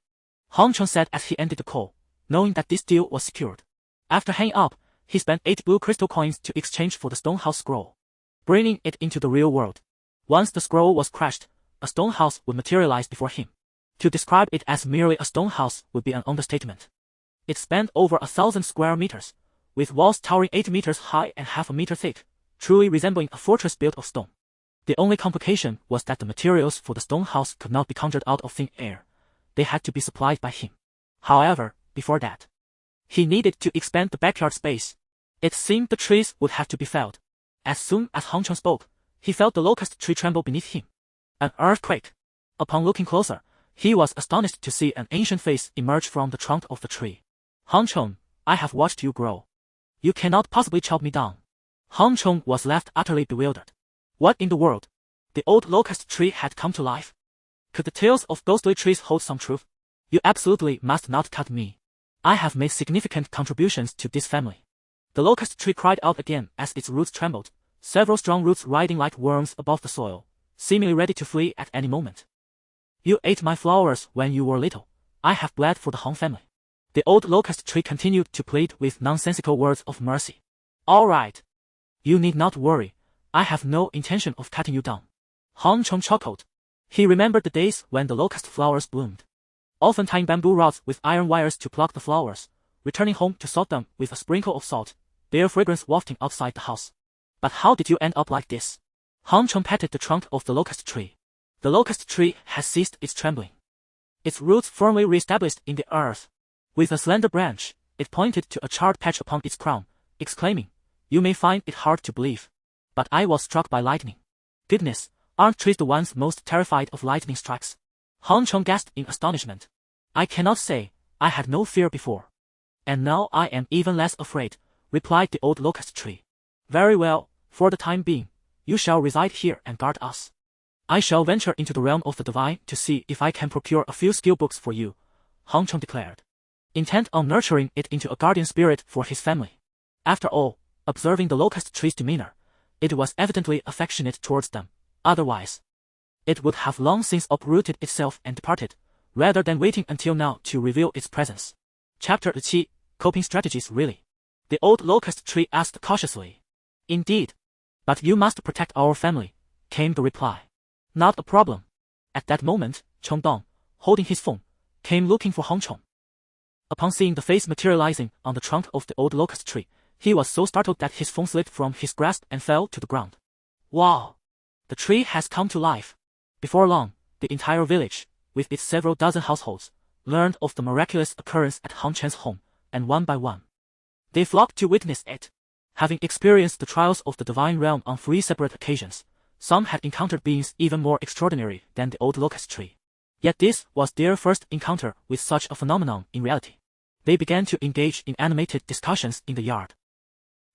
Hong Cheng said as he ended the call, knowing that this deal was secured. After hanging up, he spent 8 blue crystal coins to exchange for the stonehouse scroll, bringing it into the real world. Once the scroll was crashed, a stonehouse would materialize before him. To describe it as merely a stonehouse would be an understatement. It spanned over 1,000 square meters, with walls towering 8 meters high and half a meter thick, truly resembling a fortress built of stone. The only complication was that the materials for the stonehouse could not be conjured out of thin air. They had to be supplied by him. However, before that, he needed to expand the backyard space. It seemed the trees would have to be felled. As soon as Hong Cheng spoke, he felt the locust tree tremble beneath him. An earthquake. Upon looking closer, he was astonished to see an ancient face emerge from the trunk of the tree. Hong Cheng, I have watched you grow. You cannot possibly chop me down. Hong Cheng was left utterly bewildered. What in the world? The old locust tree had come to life. Could the tales of ghostly trees hold some truth? You absolutely must not cut me. I have made significant contributions to this family. The locust tree cried out again as its roots trembled, several strong roots riding like worms above the soil, seemingly ready to flee at any moment. You ate my flowers when you were little. I have bled for the Hong family. The old locust tree continued to plead with nonsensical words of mercy. All right. You need not worry. I have no intention of cutting you down. Hong Cheng chuckled. He remembered the days when the locust flowers bloomed, often tying bamboo rods with iron wires to pluck the flowers, returning home to salt them with a sprinkle of salt, their fragrance wafting outside the house. But how did you end up like this? Hong Cheng patted the trunk of the locust tree. The locust tree has ceased its trembling. Its roots firmly re-established in the earth. With a slender branch, it pointed to a charred patch upon its crown, exclaiming, You may find it hard to believe, but I was struck by lightning. Goodness, aren't trees the ones most terrified of lightning strikes? Hong Cheng gasped in astonishment. I cannot say, I had no fear before. And now I am even less afraid, replied the old locust tree. Very well, for the time being, you shall reside here and guard us. I shall venture into the realm of the divine to see if I can procure a few skill books for you, Hong Cheng declared, intent on nurturing it into a guardian spirit for his family. After all, observing the locust tree's demeanor, it was evidently affectionate towards them. Otherwise, it would have long since uprooted itself and departed, rather than waiting until now to reveal its presence. Chapter 7, Coping Strategies Really? The old locust tree asked cautiously. Indeed. But you must protect our family, came the reply. Not a problem. At that moment, Cheng Dong, holding his phone, came looking for Hong Cheng. Upon seeing the face materializing on the trunk of the old locust tree, he was so startled that his phone slipped from his grasp and fell to the ground. Wow! The tree has come to life. Before long, the entire village, with its several dozen households, learned of the miraculous occurrence at Hong Chen's home, and one by one, they flocked to witness it. Having experienced the trials of the divine realm on 3 separate occasions, some had encountered beings even more extraordinary than the old locust tree. Yet this was their first encounter with such a phenomenon in reality. They began to engage in animated discussions in the yard.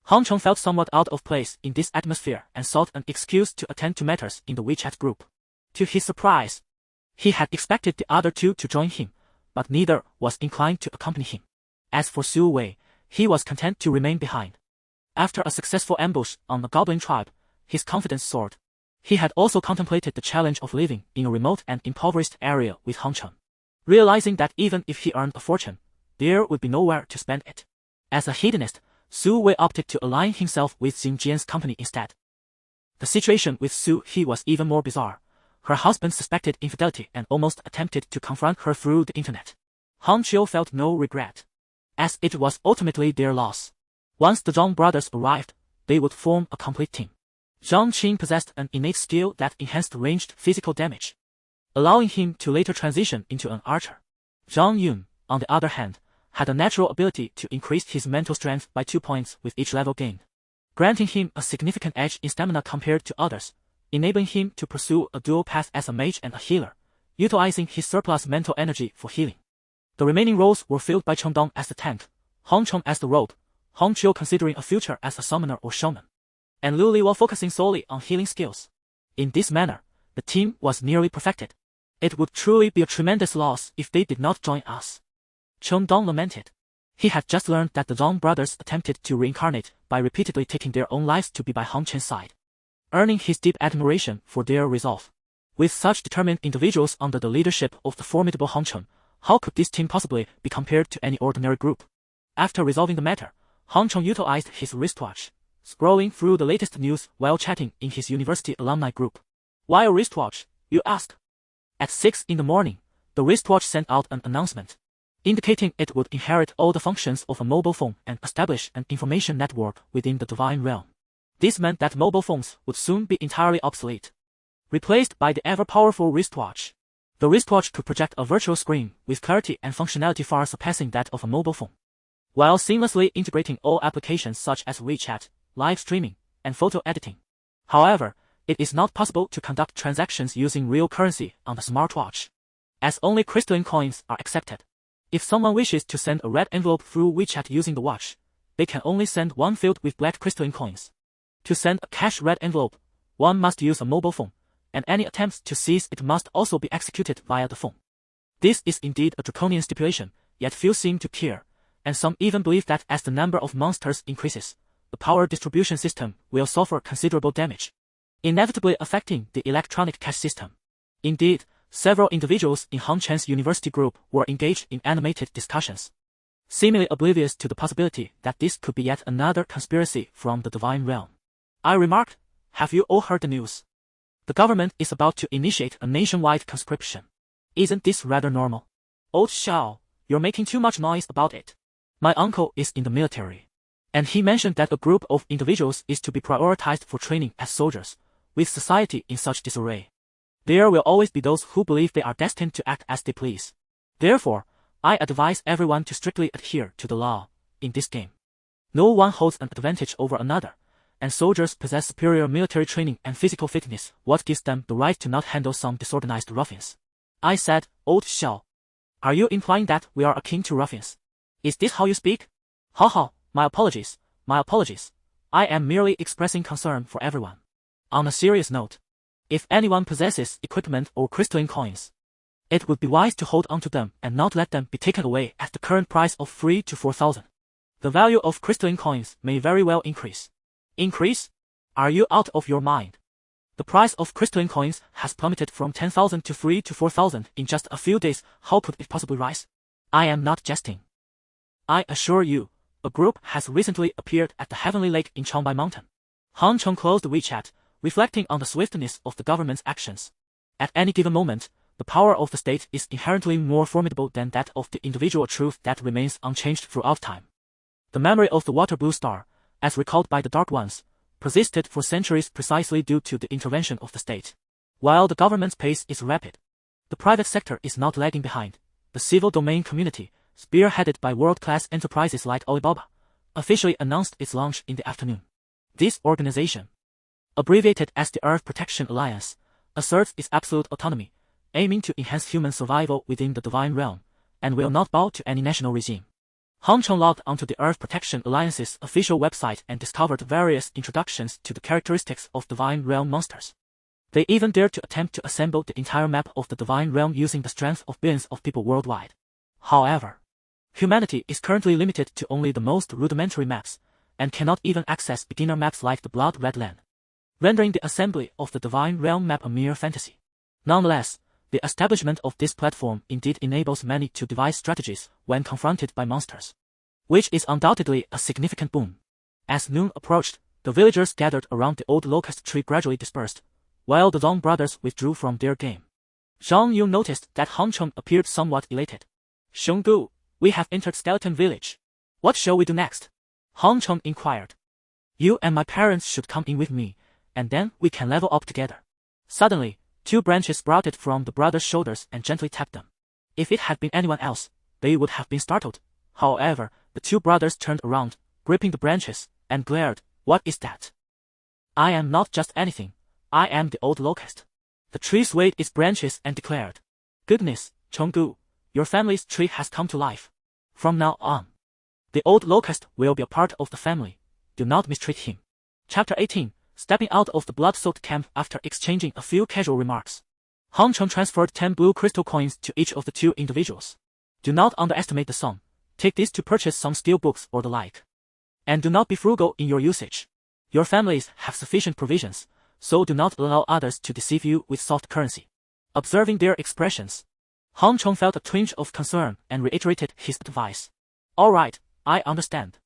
Hong Cheng felt somewhat out of place in this atmosphere and sought an excuse to attend to matters in the WeChat group. To his surprise, he had expected the other two to join him, but neither was inclined to accompany him. As for Su Wei, he was content to remain behind. After a successful ambush on the goblin tribe, his confidence soared. He had also contemplated the challenge of living in a remote and impoverished area with Hong Cheng, realizing that even if he earned a fortune, there would be nowhere to spend it. As a hedonist, Su Wei opted to align himself with Xinjian's company instead. The situation with Su He was even more bizarre. Her husband suspected infidelity and almost attempted to confront her through the internet. Hong Chiu felt no regret, as it was ultimately their loss. Once the Zhang brothers arrived, they would form a complete team. Zhang Qing possessed an innate skill that enhanced ranged physical damage, allowing him to later transition into an archer. Zhang Yun, on the other hand, had a natural ability to increase his mental strength by 2 points with each level gained, granting him a significant edge in stamina compared to others, enabling him to pursue a dual path as a mage and a healer, utilizing his surplus mental energy for healing. The remaining roles were filled by Cheng Dong as the tank, Hong Cheng as the rogue, Hong Chiu considering a future as a summoner or shaman, and Lu Li while focusing solely on healing skills. In this manner, the team was nearly perfected. It would truly be a tremendous loss if they did not join us, Cheng Dong lamented. He had just learned that the Zhang brothers attempted to reincarnate by repeatedly taking their own lives to be by Hong Chen's side, earning his deep admiration for their resolve. With such determined individuals under the leadership of the formidable Hong Chen, how could this team possibly be compared to any ordinary group? After resolving the matter, Hong Chen utilized his wristwatch, scrolling through the latest news while chatting in his university alumni group. Why a wristwatch, you ask? At 6 in the morning, the wristwatch sent out an announcement, indicating it would inherit all the functions of a mobile phone and establish an information network within the divine realm. This meant that mobile phones would soon be entirely obsolete, replaced by the ever-powerful wristwatch. The wristwatch could project a virtual screen with clarity and functionality far surpassing that of a mobile phone, while seamlessly integrating all applications such as WeChat, live streaming, and photo editing. However, it is not possible to conduct transactions using real currency on the smartwatch, as only crystalline coins are accepted. If someone wishes to send a red envelope through WeChat using the watch, they can only send one filled with black crystalline coins. To send a cash red envelope, one must use a mobile phone, and any attempts to seize it must also be executed via the phone. This is indeed a draconian stipulation, yet few seem to care, and some even believe that as the number of monsters increases, the power distribution system will suffer considerable damage, inevitably affecting the electronic cash system. Indeed, several individuals in Hong Chen's university group were engaged in animated discussions, seemingly oblivious to the possibility that this could be yet another conspiracy from the divine realm. I remarked, have you all heard the news? The government is about to initiate a nationwide conscription. Isn't this rather normal? Old Xiao, you're making too much noise about it. My uncle is in the military, and he mentioned that a group of individuals is to be prioritized for training as soldiers. With society in such disarray, there will always be those who believe they are destined to act as they please. Therefore, I advise everyone to strictly adhere to the law in this game. No one holds an advantage over another, and soldiers possess superior military training and physical fitness, what gives them the right to not handle some disorganized ruffians. I said, Old Xiao, are you implying that we are akin to ruffians? Is this how you speak? Haha, my apologies, I am merely expressing concern for everyone. On a serious note, if anyone possesses equipment or crystalline coins, it would be wise to hold onto them and not let them be taken away at the current price of 3 to 4,000. The value of crystalline coins may very well increase. Increase? Are you out of your mind? The price of crystalline coins has plummeted from 10,000 to 3 to 4,000 in just a few days. How could it possibly rise? I am not jesting. I assure you, a group has recently appeared at the Heavenly Lake in Changbai Mountain. Hong Chen closed WeChat, reflecting on the swiftness of the government's actions. At any given moment, the power of the state is inherently more formidable than that of the individual, truth that remains unchanged throughout time. The memory of the water blue star, as recalled by the Dark Ones, persisted for centuries precisely due to the intervention of the state. While the government's pace is rapid, the private sector is not lagging behind. The civil domain community, spearheaded by world-class enterprises like Alibaba, officially announced its launch in the afternoon. This organization, abbreviated as the Earth Protection Alliance, asserts its absolute autonomy, aiming to enhance human survival within the divine realm, and will not bow to any national regime. Hong Chen logged onto the Earth Protection Alliance's official website and discovered various introductions to the characteristics of divine realm monsters. They even dared to attempt to assemble the entire map of the divine realm using the strength of billions of people worldwide. However, humanity is currently limited to only the most rudimentary maps, and cannot even access beginner maps like the Blood Red Land, rendering the assembly of the divine realm map a mere fantasy. Nonetheless, the establishment of this platform indeed enables many to devise strategies when confronted by monsters, which is undoubtedly a significant boon. As noon approached, the villagers gathered around the old locust tree gradually dispersed, while the Zhang brothers withdrew from their game. Zhang Yu noticed that Hong Chen appeared somewhat elated. Xionggu, we have entered Skeleton Village. What shall we do next? Hong Chen inquired. You and my parents should come in with me, and then we can level up together. Suddenly, 2 branches sprouted from the brothers' shoulders and gently tapped them. If it had been anyone else, they would have been startled. However, the 2 brothers turned around, gripping the branches, and glared. What is that? I am not just anything. I am the old locust. The tree swayed its branches and declared. Goodness, Chenggu, your family's tree has come to life. From now on, the old locust will be a part of the family. Do not mistreat him. Chapter 18. Stepping out of the blood-soaked camp after exchanging a few casual remarks, Hong Chen transferred 10 blue crystal coins to each of the 2 individuals. Do not underestimate the sum. Take this to purchase some steel books or the like. And do not be frugal in your usage. Your families have sufficient provisions, so do not allow others to deceive you with soft currency. Observing their expressions, Hong Chong felt a twinge of concern and reiterated his advice. All right, I understand.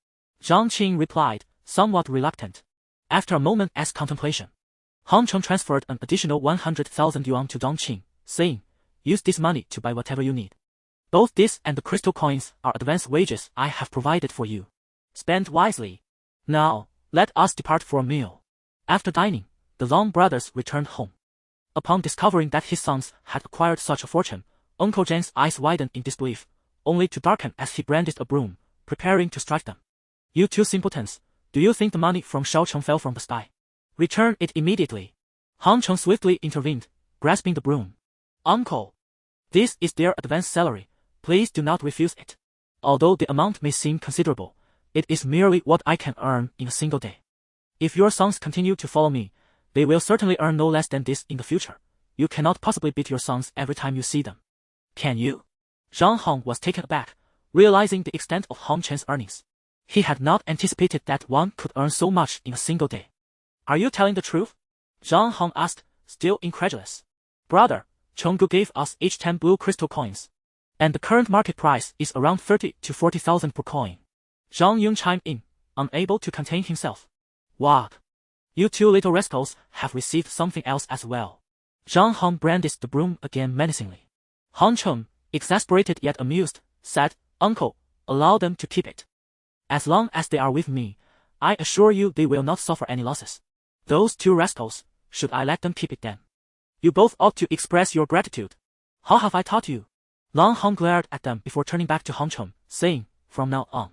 Zhang Qing replied, somewhat reluctant. After a moment's contemplation, Hong Chong transferred an additional 100,000 yuan to Zhang Qing, saying, use this money to buy whatever you need. Both this and the crystal coins are advance wages I have provided for you. Spend wisely. Now, let us depart for a meal. After dining, the Long brothers returned home. Upon discovering that his sons had acquired such a fortune, Uncle Zhang's eyes widened in disbelief, only to darken as he brandished a broom, preparing to strike them. You two simpletons, do you think the money from Shuttling fell from the sky? Return it immediately. Hong Chong swiftly intervened, grasping the broom. Uncle, this is their advance salary, please do not refuse it. Although the amount may seem considerable, it is merely what I can earn in a single day. If your sons continue to follow me, they will certainly earn no less than this in the future. You cannot possibly beat your sons every time you see them. Can you? Zhang Hong was taken aback, realizing the extent of Hong Chen's earnings. He had not anticipated that one could earn so much in a single day. Are you telling the truth? Zhang Hong asked, still incredulous. Brother, Chenggu gave us each 10 blue crystal coins. And the current market price is around 30 to 40,000 per coin. Zhang Yun chimed in, unable to contain himself. What? You two little rascals have received something else as well. Zhang Hong brandished the broom again menacingly. Hong Chong, exasperated yet amused, said, Uncle, allow them to keep it. As long as they are with me, I assure you they will not suffer any losses. Those two rascals, should I let them keep it then? You both ought to express your gratitude. How have I taught you? Lang Hong glared at them before turning back to Hong Chong, saying, from now on,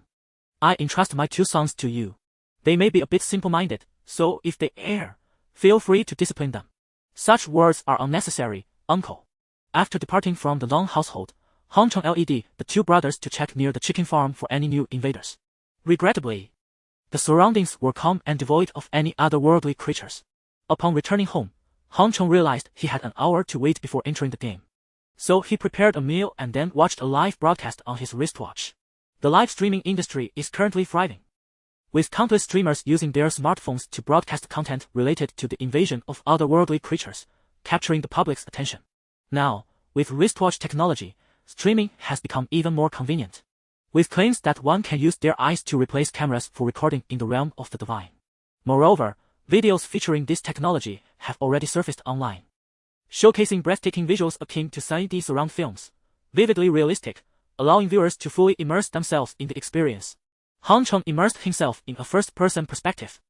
I entrust my two sons to you. They may be a bit simple-minded, so if they err, feel free to discipline them. Such words are unnecessary, Uncle. After departing from the Long household, Hong Chong led the two brothers to check near the chicken farm for any new invaders. Regrettably, the surroundings were calm and devoid of any otherworldly creatures. Upon returning home, Hong Chong realized he had an hour to wait before entering the game. So he prepared a meal and then watched a live broadcast on his wristwatch. The live streaming industry is currently thriving, with countless streamers using their smartphones to broadcast content related to the invasion of otherworldly creatures, capturing the public's attention. Now, with wristwatch technology, streaming has become even more convenient, with claims that one can use their eyes to replace cameras for recording in the realm of the divine. Moreover, videos featuring this technology have already surfaced online, showcasing breathtaking visuals akin to sci-fi surround films, vividly realistic, allowing viewers to fully immerse themselves in the experience. Hong Chong immersed himself in a first-person perspective.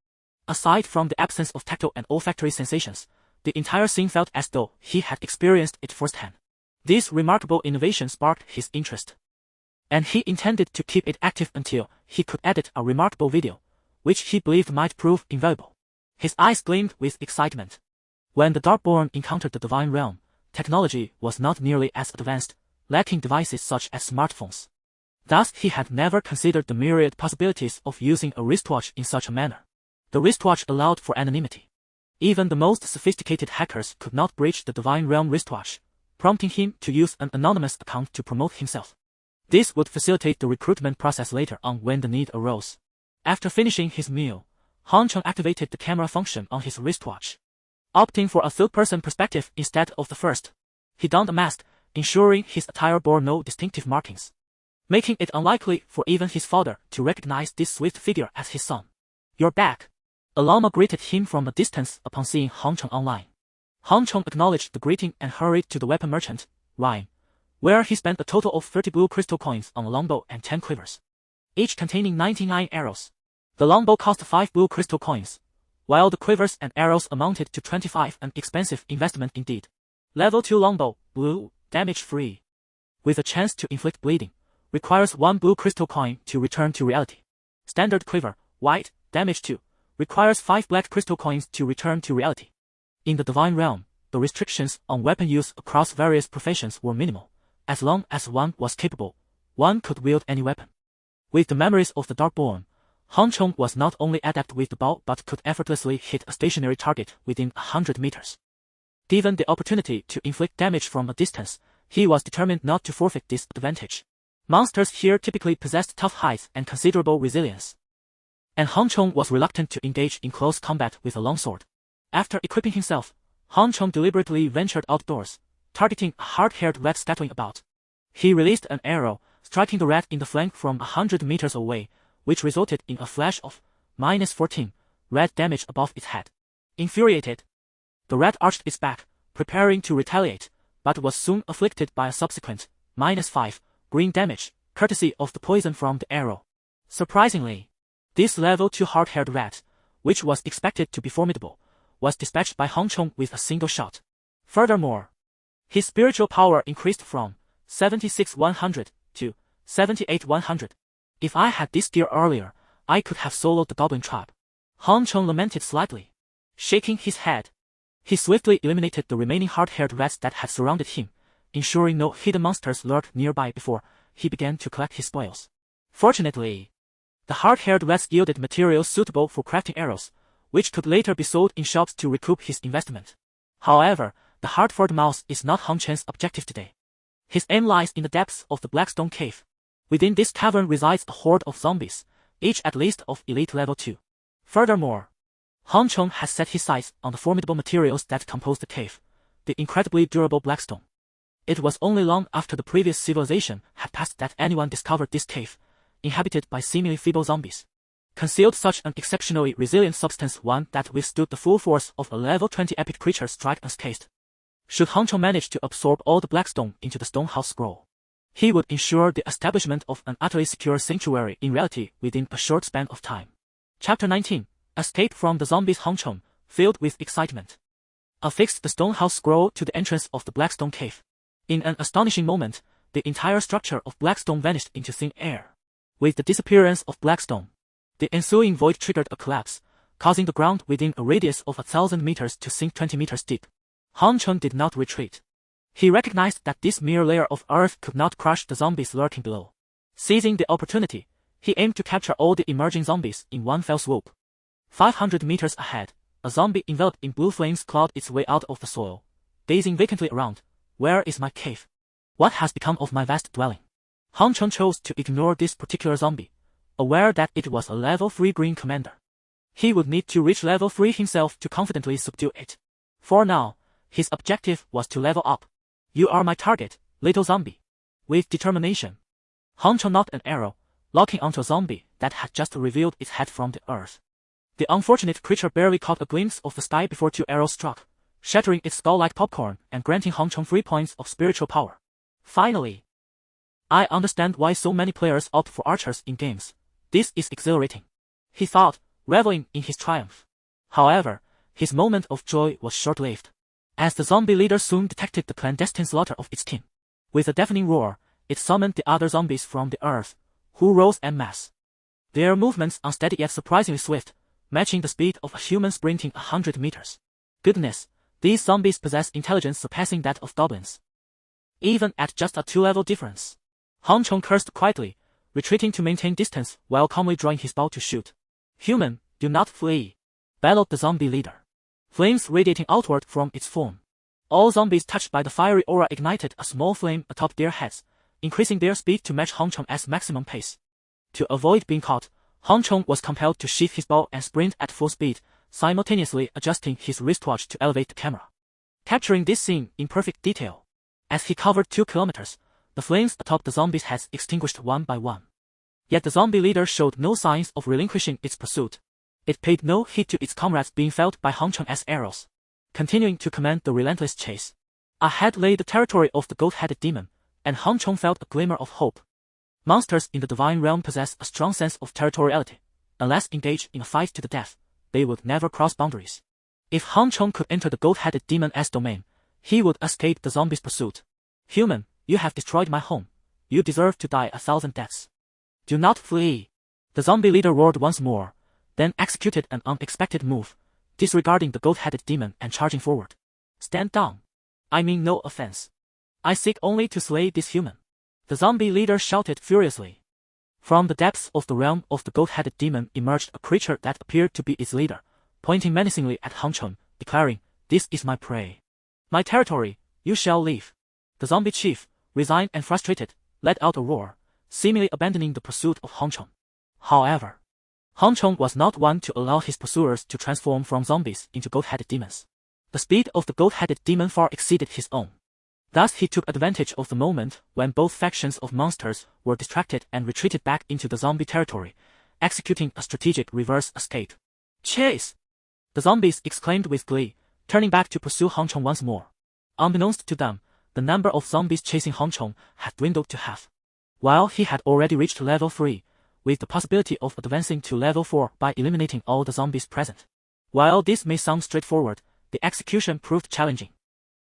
Aside from the absence of tactile and olfactory sensations, the entire scene felt as though he had experienced it firsthand. This remarkable innovation sparked his interest, and he intended to keep it active until he could edit a remarkable video, which he believed might prove invaluable. His eyes gleamed with excitement. When the Darkborn encountered the Divine Realm, technology was not nearly as advanced, lacking devices such as smartphones. Thus, he had never considered the myriad possibilities of using a wristwatch in such a manner. The wristwatch allowed for anonymity. Even the most sophisticated hackers could not breach the Divine Realm wristwatch, prompting him to use an anonymous account to promote himself. This would facilitate the recruitment process later on when the need arose. After finishing his meal, Hong Chong activated the camera function on his wristwatch, opting for a third-person perspective instead of the first. He donned a mask, ensuring his attire bore no distinctive markings, making it unlikely for even his father to recognize this swift figure as his son. You're back. A llama greeted him from a distance upon seeing Hong Chong online. Hong Chong acknowledged the greeting and hurried to the weapon merchant, Rhyme, where he spent a total of 30 blue crystal coins on a longbow and 10 quivers, each containing 99 arrows. The longbow cost 5 blue crystal coins, while the quivers and arrows amounted to 25, an expensive investment indeed. Level 2 longbow, blue, damage-free, with a chance to inflict bleeding, requires 1 blue crystal coin to return to reality. Standard quiver, white, damage 2, requires 5 black crystal coins to return to reality. In the Divine Realm, the restrictions on weapon use across various professions were minimal. As long as one was capable, one could wield any weapon. With the memories of the Darkborn, Hong Chong was not only adept with the bow but could effortlessly hit a stationary target within 100 meters. Given the opportunity to inflict damage from a distance, he was determined not to forfeit this advantage. Monsters here typically possessed tough hides and considerable resilience. And Han Chong was reluctant to engage in close combat with a longsword. After equipping himself, Han Chong deliberately ventured outdoors, targeting a hard-haired rat scattering about. He released an arrow, striking the rat in the flank from 100 meters away, which resulted in a flash of -14 rat damage above its head. Infuriated, the rat arched its back, preparing to retaliate, but was soon afflicted by a subsequent -5 green damage, courtesy of the poison from the arrow. Surprisingly, this level 2 hard-haired rat, which was expected to be formidable, was dispatched by Han Chong with a single shot. Furthermore, his spiritual power increased from 76,100 to 78,100. If I had this gear earlier, I could have soloed the goblin tribe. Han Chong lamented slightly. Shaking his head, he swiftly eliminated the remaining hard-haired rats that had surrounded him, ensuring no hidden monsters lurked nearby before he began to collect his spoils. Fortunately, the hard-haired rats yielded materials suitable for crafting arrows, which could later be sold in shops to recoup his investment. However, the Hartford Mouse is not Han Chen's objective today. His aim lies in the depths of the Blackstone Cave. Within this cavern resides a horde of zombies, each at least of elite level 2. Furthermore, Han Chong has set his sights on the formidable materials that compose the cave, the incredibly durable Blackstone. It was only long after the previous civilization had passed that anyone discovered this cave, inhabited by seemingly feeble zombies. Concealed such an exceptionally resilient substance, one that withstood the full force of a level 20 epic creature strike unscathed. Should Han Chong manage to absorb all the Blackstone into the Stonehouse Scroll, he would ensure the establishment of an utterly secure sanctuary in reality within a short span of time. Chapter 19. Escape from the zombies. Han Chong, filled with excitement, affixed the Stonehouse Scroll to the entrance of the Blackstone Cave. In an astonishing moment, the entire structure of Blackstone vanished into thin air. With the disappearance of Blackstone, the ensuing void triggered a collapse, causing the ground within a radius of 1,000 meters to sink 20 meters deep. Han Chong did not retreat. He recognized that this mere layer of earth could not crush the zombies lurking below. Seizing the opportunity, he aimed to capture all the emerging zombies in one fell swoop. 500 meters ahead, a zombie enveloped in blue flames clawed its way out of the soil, gazing vacantly around. Where is my cave? What has become of my vast dwelling? Han Chong chose to ignore this particular zombie, aware that it was a level 3 green commander. He would need to reach level 3 himself to confidently subdue it. For now, his objective was to level up. You are my target, little zombie. With determination, Han Chong nodded an arrow, locking onto a zombie that had just revealed its head from the earth. The unfortunate creature barely caught a glimpse of the sky before 2 arrows struck, shattering its skull like popcorn and granting Han Chong 3 points of spiritual power. Finally, I understand why so many players opt for archers in games. This is exhilarating, he thought, reveling in his triumph. However, his moment of joy was short-lived, as the zombie leader soon detected the clandestine slaughter of its kin. With a deafening roar, it summoned the other zombies from the earth, who rose en masse. Their movements unsteady yet surprisingly swift, matching the speed of a human sprinting 100 meters. Goodness, these zombies possess intelligence surpassing that of goblins. Even at just a 2-level difference. Han Chong cursed quietly, retreating to maintain distance while calmly drawing his bow to shoot. Human, do not flee, bellowed the zombie leader, flames radiating outward from its form. All zombies touched by the fiery aura ignited a small flame atop their heads, increasing their speed to match Han Chong's maximum pace. To avoid being caught, Han Chong was compelled to sheath his bow and sprint at full speed, simultaneously adjusting his wristwatch to elevate the camera, capturing this scene in perfect detail. As he covered 2 kilometers, the flames atop the zombies' heads extinguished one by one. Yet the zombie leader showed no signs of relinquishing its pursuit. It paid no heed to its comrades being felled by Han Chong's arrows, continuing to command the relentless chase. Ahead lay the territory of the goat-headed demon, and Han Chong felt a glimmer of hope. Monsters in the divine realm possess a strong sense of territoriality. Unless engaged in a fight to the death, they would never cross boundaries. If Han Chong could enter the goat-headed demon's domain, he would escape the zombies' pursuit. Human, you have destroyed my home. You deserve to die 1,000 deaths. Do not flee. The zombie leader roared once more, then executed an unexpected move, disregarding the goat-headed demon and charging forward. Stand down. I mean no offense. I seek only to slay this human, the zombie leader shouted furiously. From the depths of the realm of the goat-headed demon emerged a creature that appeared to be its leader, pointing menacingly at Han Chong, declaring, "This is my prey. My territory, you shall leave." The zombie chief, resigned and frustrated, let out a roar, seemingly abandoning the pursuit of Hong Chong. However, Hong Chong was not one to allow his pursuers to transform from zombies into goat-headed demons. The speed of the goat-headed demon far exceeded his own. Thus he took advantage of the moment when both factions of monsters were distracted and retreated back into the zombie territory, executing a strategic reverse escape. Chase! The zombies exclaimed with glee, turning back to pursue Hong Chong once more. Unbeknownst to them, the number of zombies chasing Hong Chong had dwindled to half. While he had already reached level 3, with the possibility of advancing to level 4 by eliminating all the zombies present. While this may sound straightforward, the execution proved challenging.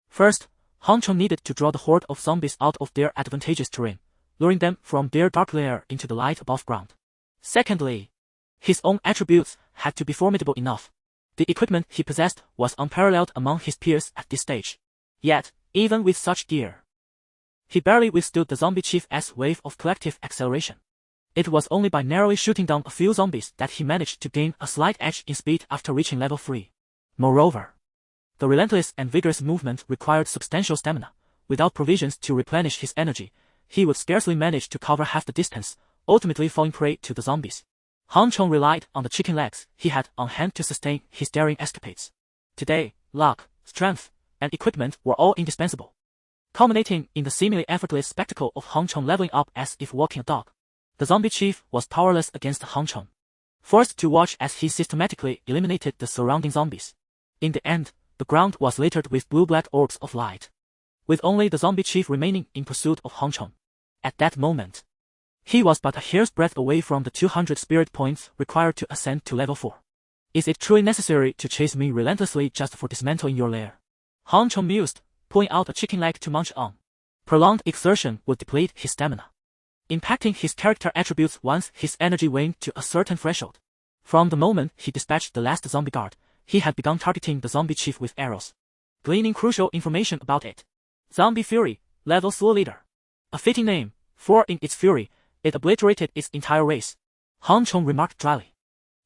First, Hong Chong needed to draw the horde of zombies out of their advantageous terrain, luring them from their dark lair into the light above ground. Secondly, his own attributes had to be formidable enough. The equipment he possessed was unparalleled among his peers at this stage. Yet, even with such gear, he barely withstood the zombie chief's wave of collective acceleration. It was only by narrowly shooting down a few zombies that he managed to gain a slight edge in speed after reaching level 3. Moreover, the relentless and vigorous movement required substantial stamina. Without provisions to replenish his energy, he would scarcely manage to cover half the distance, ultimately falling prey to the zombies. Hong Chong relied on the chicken legs he had on hand to sustain his daring escapades. Today, luck, strength, and equipment were all indispensable, culminating in the seemingly effortless spectacle of Hong Chong leveling up as if walking a dog. The zombie chief was powerless against Hong Chong, forced to watch as he systematically eliminated the surrounding zombies. In the end, the ground was littered with blue-black orbs of light, with only the zombie chief remaining in pursuit of Hong Chong. At that moment, he was but a hair's breadth away from the 200 spirit points required to ascend to level 4. Is it truly necessary to chase me relentlessly just for dismantling your lair? Hong Chong mused, pulling out a chicken leg to munch on. Prolonged exertion would deplete his stamina, impacting his character attributes once his energy waned to a certain threshold. From the moment he dispatched the last zombie guard, he had begun targeting the zombie chief with arrows, gleaning crucial information about it. Zombie Fury, level 4 leader. A fitting name, for in its fury, it obliterated its entire race. Hong Chong remarked dryly,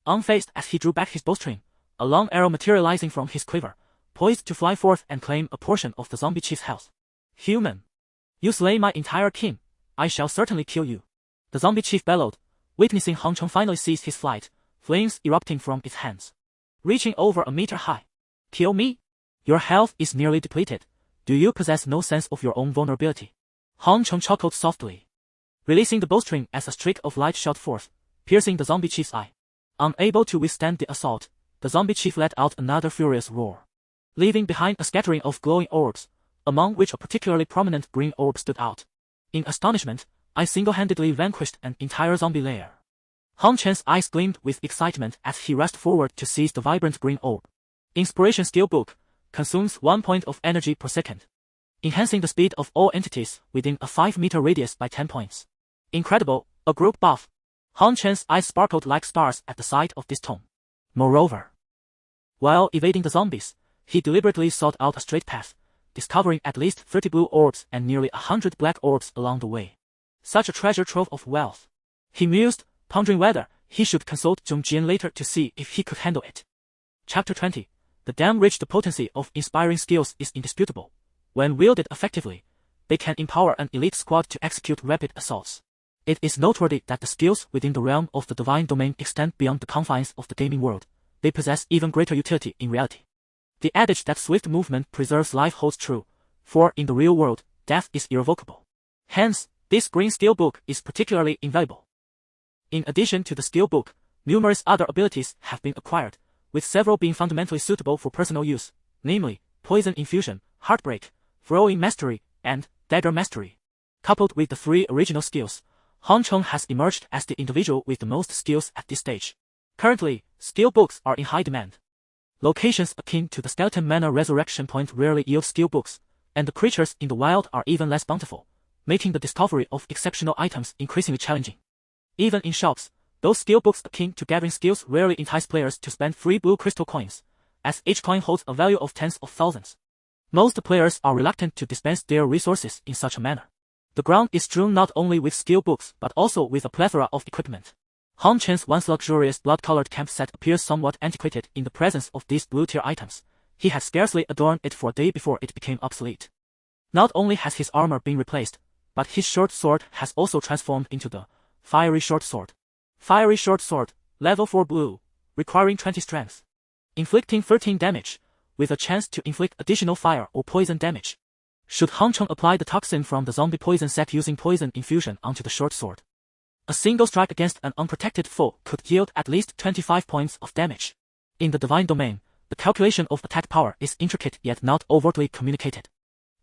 unfazed as he drew back his bowstring, a long arrow materializing from his quiver, poised to fly forth and claim a portion of the zombie chief's health. Human! You slay my entire kin, I shall certainly kill you. The zombie chief bellowed, witnessing Hong Chong finally cease his flight, flames erupting from its hands, reaching over a meter high. Kill me? Your health is nearly depleted. Do you possess no sense of your own vulnerability? Hong Chong chuckled softly, releasing the bowstring as a streak of light shot forth, piercing the zombie chief's eye. Unable to withstand the assault, the zombie chief let out another furious roar, leaving behind a scattering of glowing orbs, among which a particularly prominent green orb stood out. In astonishment, I single-handedly vanquished an entire zombie lair. Hong Chen's eyes gleamed with excitement as he rushed forward to seize the vibrant green orb. Inspiration Steelbook consumes 1 point of energy per second, enhancing the speed of all entities within a 5-meter radius by 10 points. Incredible, a group buff. Hong Chen's eyes sparkled like stars at the sight of this tome. Moreover, while evading the zombies, he deliberately sought out a straight path, discovering at least 30 blue orbs and nearly 100 black orbs along the way. Such a treasure trove of wealth. He mused, pondering whether he should consult Zhong Jian later to see if he could handle it. Chapter 20. The damn rich. The potency of inspiring skills is indisputable. When wielded effectively, they can empower an elite squad to execute rapid assaults. It is noteworthy that the skills within the realm of the divine domain extend beyond the confines of the gaming world. They possess even greater utility in reality. The adage that swift movement preserves life holds true, for in the real world, death is irrevocable. Hence, this green steelbook is particularly invaluable. In addition to the steelbook, numerous other abilities have been acquired, with several being fundamentally suitable for personal use, namely, Poison Infusion, Heartbreak, Throwing Mastery, and Dagger Mastery. Coupled with the 3 original skills, Hong Chong has emerged as the individual with the most skills at this stage. Currently, steelbooks are in high demand. Locations akin to the Skeleton Manor Resurrection Point rarely yield steelbooks, and the creatures in the wild are even less bountiful, making the discovery of exceptional items increasingly challenging. Even in shops, those steelbooks akin to gathering skills rarely entice players to spend free blue crystal coins, as each coin holds a value of tens of thousands. Most players are reluctant to dispense their resources in such a manner. The ground is strewn not only with steelbooks but also with a plethora of equipment. Hong Chen's once luxurious blood-colored camp set appears somewhat antiquated in the presence of these blue-tier items. He had scarcely adorned it for a day before it became obsolete. Not only has his armor been replaced, but his short sword has also transformed into the Fiery Short Sword. Fiery Short Sword, level 4 blue, requiring 20 strength. Inflicting 13 damage, with a chance to inflict additional fire or poison damage. Should Han Cheng apply the toxin from the zombie poison set using poison infusion onto the short sword, a single strike against an unprotected foe could yield at least 25 points of damage. In the divine domain, the calculation of attack power is intricate yet not overtly communicated.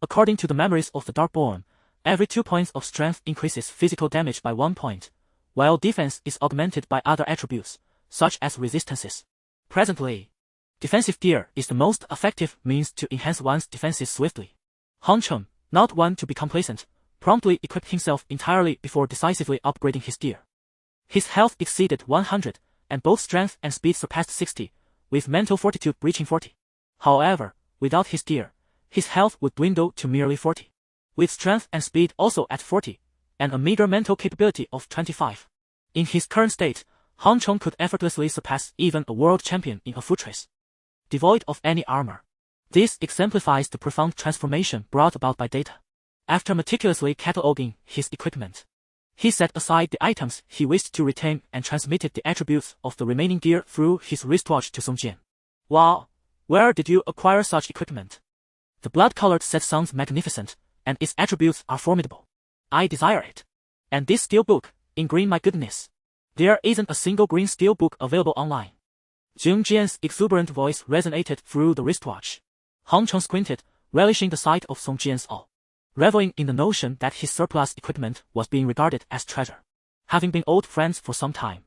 According to the memories of the Darkborn, every 2 points of strength increases physical damage by 1 point, while defense is augmented by other attributes, such as resistances. Presently, defensive gear is the most effective means to enhance one's defenses swiftly. Han Cheng, not one to be complacent, promptly equipped himself entirely before decisively upgrading his gear. His health exceeded 100, and both strength and speed surpassed 60, with mental fortitude reaching 40. However, without his gear, his health would dwindle to merely 40. With strength and speed also at 40, and a meager mental capability of 25. In his current state, Han Cheng could effortlessly surpass even a world champion in a foot race, devoid of any armor. This exemplifies the profound transformation brought about by data. After meticulously cataloging his equipment, he set aside the items he wished to retain and transmitted the attributes of the remaining gear through his wristwatch to Song Jian. Wow, where did you acquire such equipment? The blood-colored set sounds magnificent, and its attributes are formidable. I desire it. And this steelbook, in green, my goodness. There isn't a single green steelbook available online. Song Jian's exuberant voice resonated through the wristwatch. Han Cheng squinted, relishing the sight of Song Jian's awe, reveling in the notion that his surplus equipment was being regarded as treasure. Having been old friends for some time,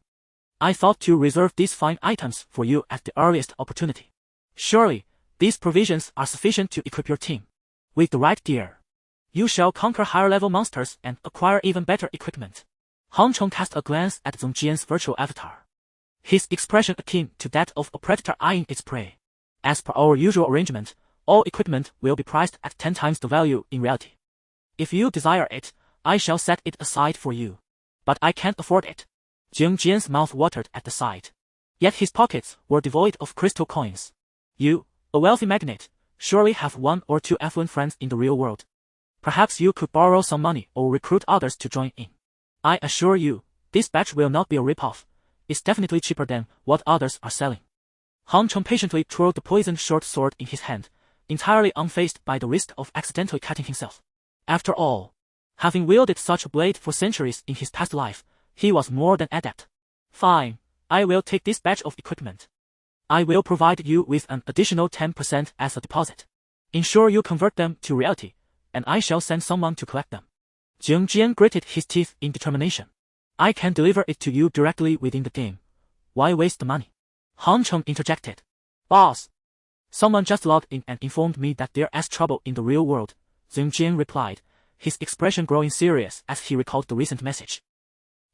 I thought to reserve these fine items for you at the earliest opportunity. Surely, these provisions are sufficient to equip your team. With the right gear, you shall conquer higher-level monsters and acquire even better equipment. Han Cheng cast a glance at Song Jian's virtual avatar, his expression akin to that of a predator eyeing its prey. As per our usual arrangement, all equipment will be priced at 10 times the value in reality. If you desire it, I shall set it aside for you. But I can't afford it. Song Jian's mouth watered at the sight. Yet his pockets were devoid of crystal coins. You, a wealthy magnate, surely have 1 or 2 affluent friends in the real world. Perhaps you could borrow some money or recruit others to join in. I assure you, this batch will not be a rip-off. It's definitely cheaper than what others are selling. Han Cheng patiently twirled the poisoned short sword in his hand, entirely unfazed by the risk of accidentally cutting himself. After all, having wielded such a blade for centuries in his past life, he was more than adept. Fine, I will take this batch of equipment. I will provide you with an additional 10% as a deposit. Ensure you convert them to reality, and I shall send someone to collect them. Song Jian gritted his teeth in determination. I can deliver it to you directly within the game. Why waste the money? Han Cheng interjected. Boss, someone just logged in and informed me that there's trouble in the real world, Song Jian replied, his expression growing serious as he recalled the recent message.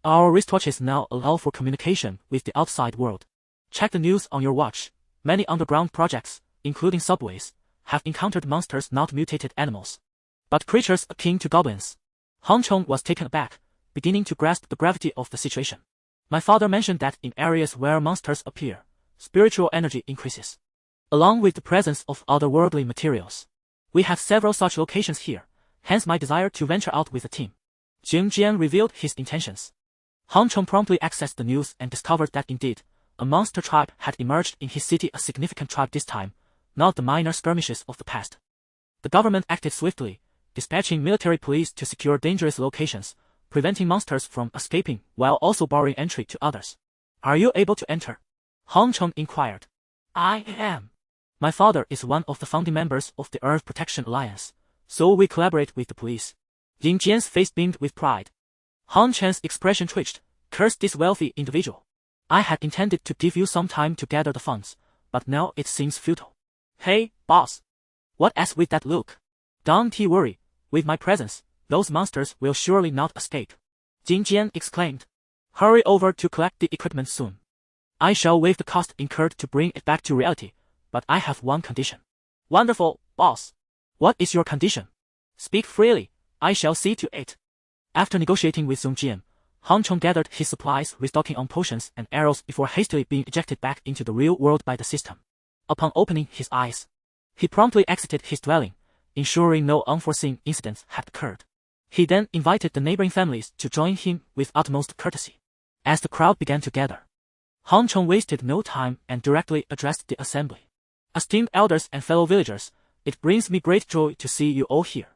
Our wristwatches now allow for communication with the outside world. Check the news on your watch. Many underground projects, including subways, have encountered monsters not mutated animals, but creatures akin to goblins. Han Cheng was taken aback, beginning to grasp the gravity of the situation. My father mentioned that in areas where monsters appear, spiritual energy increases, along with the presence of otherworldly materials. We have several such locations here, hence my desire to venture out with the team. Song Jian revealed his intentions. Han Cheng promptly accessed the news and discovered that indeed, a monster tribe had emerged in his city, a significant tribe this time, not the minor skirmishes of the past. The government acted swiftly, dispatching military police to secure dangerous locations, preventing monsters from escaping while also barring entry to others. Are you able to enter? Han Cheng inquired. I am. My father is one of the founding members of the Earth Protection Alliance, so we collaborate with the police. Song Jian's face beamed with pride. Han Chen's expression twitched. Curse this wealthy individual. I had intended to give you some time to gather the funds, but now it seems futile. Hey, boss. What's with that look? Don't you worry, with my presence, those monsters will surely not escape. Song Jian exclaimed. Hurry over to collect the equipment soon. I shall waive the cost incurred to bring it back to reality, but I have one condition. Wonderful, boss. What is your condition? Speak freely, I shall see to it. After negotiating with Song Jian, Han Cheng gathered his supplies, restocking on potions and arrows before hastily being ejected back into the real world by the system. Upon opening his eyes, he promptly exited his dwelling, ensuring no unforeseen incidents had occurred. He then invited the neighboring families to join him with utmost courtesy. As the crowd began to gather, Han Chong wasted no time and directly addressed the assembly. Esteemed elders and fellow villagers, it brings me great joy to see you all here.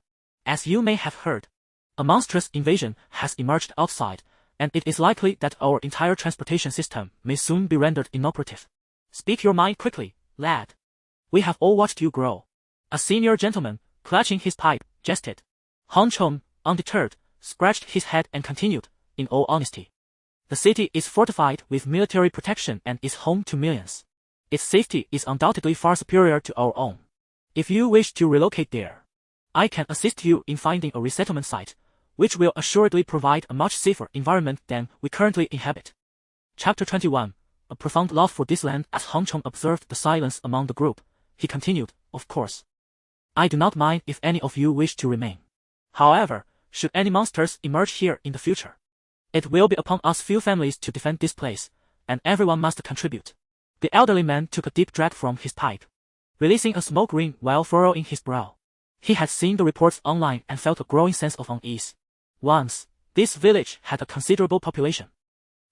As you may have heard, a monstrous invasion has emerged outside, and it is likely that our entire transportation system may soon be rendered inoperative. Speak your mind quickly, lad. We have all watched you grow. A senior gentleman, clutching his pipe, jested. Han Chong, undeterred, scratched his head and continued, in all honesty. The city is fortified with military protection and is home to millions. Its safety is undoubtedly far superior to our own. If you wish to relocate there, I can assist you in finding a resettlement site, which will assuredly provide a much safer environment than we currently inhabit. Chapter 21. A profound love for this land. As Han Chong observed the silence among the group, he continued, of course. I do not mind if any of you wish to remain. However, should any monsters emerge here in the future, it will be upon us few families to defend this place, and everyone must contribute. The elderly man took a deep drag from his pipe, releasing a smoke ring while furrowing his brow. He had seen the reports online and felt a growing sense of unease. Once, this village had a considerable population.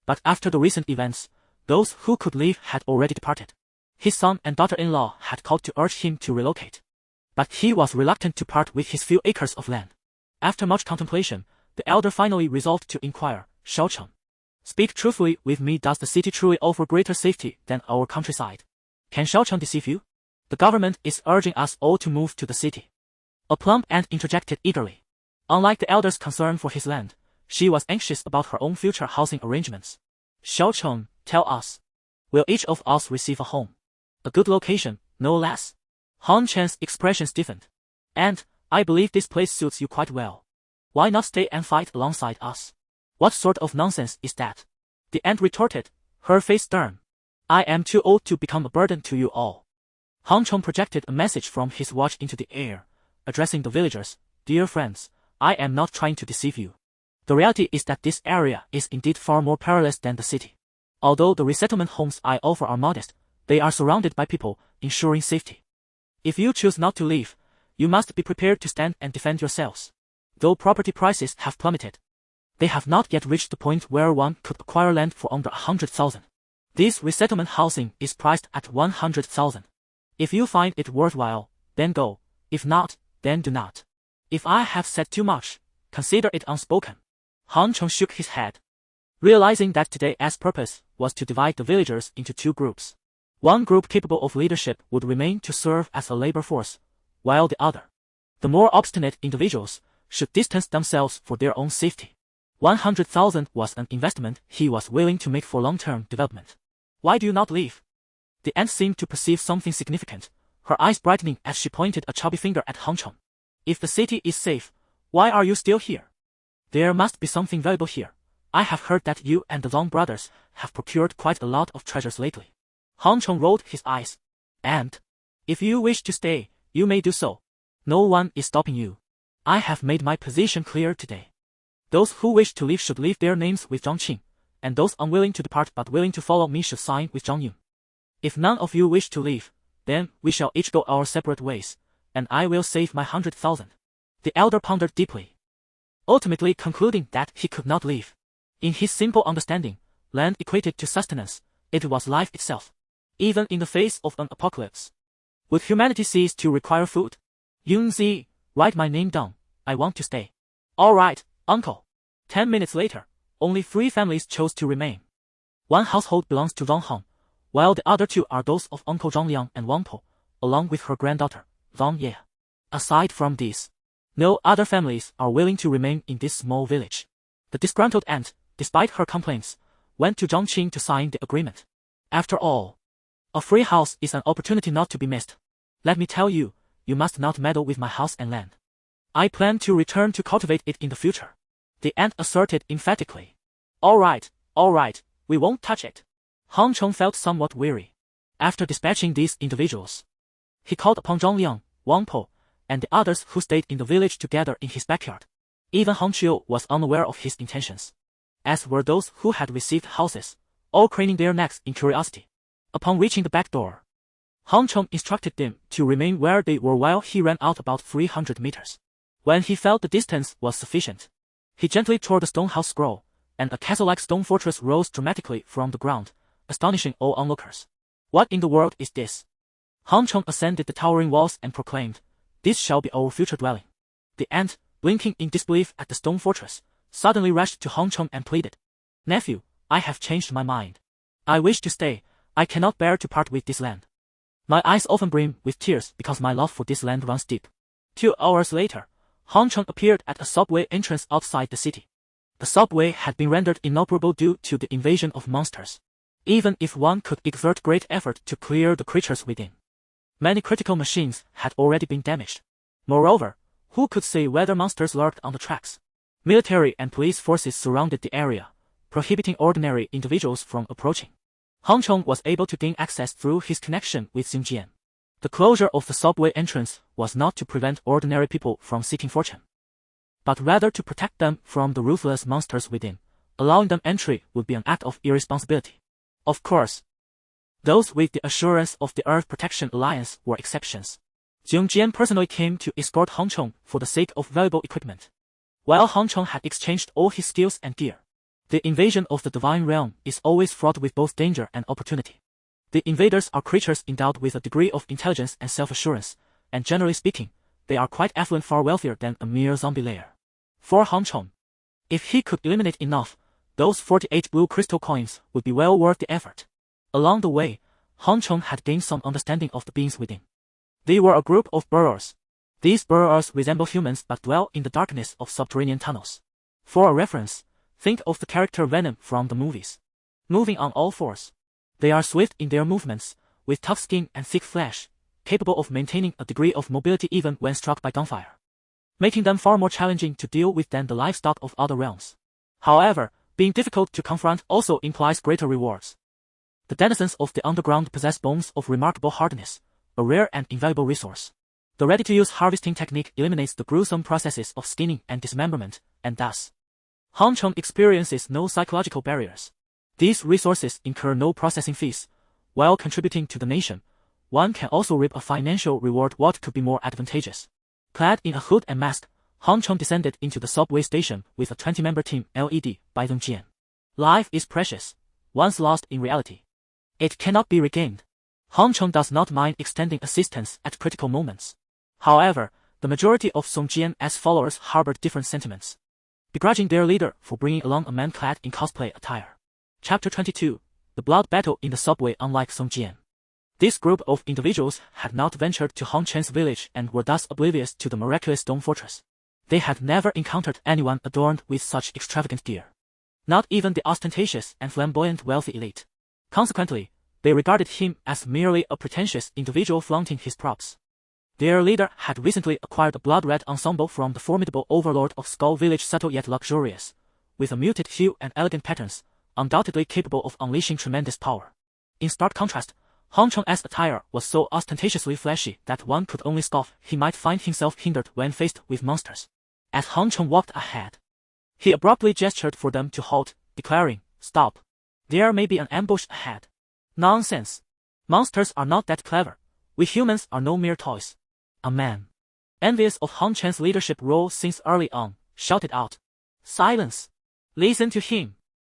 But after the recent events, those who could leave had already departed. His son and daughter-in-law had called to urge him to relocate. But he was reluctant to part with his few acres of land. After much contemplation, the elder finally resolved to inquire, Shuttling, speak truthfully with me, does the city truly offer greater safety than our countryside? Can Shuttling deceive you? The government is urging us all to move to the city. A plump ant interjected eagerly. Unlike the elder's concern for his land, she was anxious about her own future housing arrangements. Shuttling, tell us, will each of us receive a home? A good location, no less. Han Chen's expression stiffened. And, I believe this place suits you quite well. Why not stay and fight alongside us? What sort of nonsense is that? The ant retorted, her face stern. I am too old to become a burden to you all. Han Chong projected a message from his watch into the air, addressing the villagers. Dear friends, I am not trying to deceive you. The reality is that this area is indeed far more perilous than the city. Although the resettlement homes I offer are modest, they are surrounded by people, ensuring safety. If you choose not to leave, you must be prepared to stand and defend yourselves. Though property prices have plummeted, they have not yet reached the point where one could acquire land for under 100,000. This resettlement housing is priced at 100,000. If you find it worthwhile, then go. If not, then do not. If I have said too much, consider it unspoken. Han Chong shook his head, realizing that today's purpose was to divide the villagers into two groups. One group capable of leadership would remain to serve as a labor force, while the other, the more obstinate individuals, should distance themselves for their own safety. 100,000 was an investment he was willing to make for long-term development. Why do you not leave? The ant seemed to perceive something significant, her eyes brightening as she pointed a chubby finger at Han Chong. If the city is safe, why are you still here? There must be something valuable here. I have heard that you and the Long brothers have procured quite a lot of treasures lately. Han Chong rolled his eyes. And, if you wish to stay, you may do so. No one is stopping you. I have made my position clear today. Those who wish to leave should leave their names with Zhang Qing, and those unwilling to depart but willing to follow me should sign with Zhang Yun. If none of you wish to leave, then we shall each go our separate ways, and I will save my 100,000. The elder pondered deeply, ultimately concluding that he could not leave. In his simple understanding, land equated to sustenance, it was life itself. Even in the face of an apocalypse, would humanity cease to require food? Yunzi, write my name down, I want to stay. All right, uncle. 10 minutes later, only 3 families chose to remain. One household belongs to Zhang Hong, while the other 2 are those of Uncle Zhang Liang and Wang Po, along with her granddaughter, Zhang Ye. Aside from these, no other families are willing to remain in this small village. The disgruntled aunt, despite her complaints, went to Zhang Qing to sign the agreement. After all, a free house is an opportunity not to be missed. Let me tell you, you must not meddle with my house and land. I plan to return to cultivate it in the future. The aunt asserted emphatically. All right, we won't touch it. Han Chong felt somewhat weary. After dispatching these individuals, he called upon Zhang Liang, Wang Po, and the others who stayed in the village together in his backyard. Even Han Chiu was unaware of his intentions, as were those who had received houses, all craning their necks in curiosity. Upon reaching the back door, Han Chong instructed them to remain where they were while he ran out about 300 meters. When he felt the distance was sufficient, he gently tore the stone house scroll, and a castle-like stone fortress rose dramatically from the ground, astonishing all onlookers. What in the world is this? Han Cheng ascended the towering walls and proclaimed, "This shall be our future dwelling." The ant, blinking in disbelief at the stone fortress, suddenly rushed to Han Cheng and pleaded, "Nephew, I have changed my mind. I wish to stay. I cannot bear to part with this land. My eyes often brim with tears because my love for this land runs deep." 2 hours later, Han Cheng appeared at a subway entrance outside the city. The subway had been rendered inoperable due to the invasion of monsters, even if one could exert great effort to clear the creatures within. Many critical machines had already been damaged. Moreover, who could say whether monsters lurked on the tracks? Military and police forces surrounded the area, prohibiting ordinary individuals from approaching. Han Cheng was able to gain access through his connection with Xinjian. The closure of the subway entrance was not to prevent ordinary people from seeking fortune, but rather to protect them from the ruthless monsters within. Allowing them entry would be an act of irresponsibility. Of course, those with the assurance of the Earth Protection Alliance were exceptions. Xinjian personally came to escort Han Cheng for the sake of valuable equipment, while Han Cheng had exchanged all his skills and gear. The invasion of the divine realm is always fraught with both danger and opportunity. The invaders are creatures endowed with a degree of intelligence and self-assurance, and generally speaking, they are quite affluent, far wealthier than a mere zombie lair. For Han Cheng, if he could eliminate enough, those 48 blue crystal coins would be well worth the effort. Along the way, Han Cheng had gained some understanding of the beings within. They were a group of burrowers. These burrowers resemble humans but dwell in the darkness of subterranean tunnels. For a reference, think of the character Venom from the movies. Moving on all fours, they are swift in their movements, with tough skin and thick flesh, capable of maintaining a degree of mobility even when struck by gunfire, making them far more challenging to deal with than the livestock of other realms. However, being difficult to confront also implies greater rewards. The denizens of the underground possess bones of remarkable hardness, a rare and invaluable resource. The ready-to-use harvesting technique eliminates the gruesome processes of skinning and dismemberment, and thus, Han Cheng experiences no psychological barriers. These resources incur no processing fees. While contributing to the nation, one can also reap a financial reward. What could be more advantageous? Clad in a hood and mask, Han Cheng descended into the subway station with a 20-member team led by Deng Jian. Life is precious. Once lost in reality, it cannot be regained. Han Cheng does not mind extending assistance at critical moments. However, the majority of Song Jian's followers harbored different sentiments, begrudging their leader for bringing along a man clad in cosplay attire. Chapter 22. The Blood Battle in the Subway. Unlike Song Jian, this group of individuals had not ventured to Han Chen's village and were thus oblivious to the miraculous stone fortress. They had never encountered anyone adorned with such extravagant gear, not even the ostentatious and flamboyant wealthy elite. Consequently, they regarded him as merely a pretentious individual flaunting his props. Their leader had recently acquired a blood-red ensemble from the formidable overlord of Skull Village, subtle yet luxurious, with a muted hue and elegant patterns, undoubtedly capable of unleashing tremendous power. In stark contrast, Han Cheng's attire was so ostentatiously flashy that one could only scoff. He might find himself hindered when faced with monsters. As Han Cheng walked ahead, he abruptly gestured for them to halt, declaring, "Stop. There may be an ambush ahead." "Nonsense. Monsters are not that clever. We humans are no mere toys." A man, envious of Han Chen's leadership role since early on, shouted out, "Silence! Listen to him!"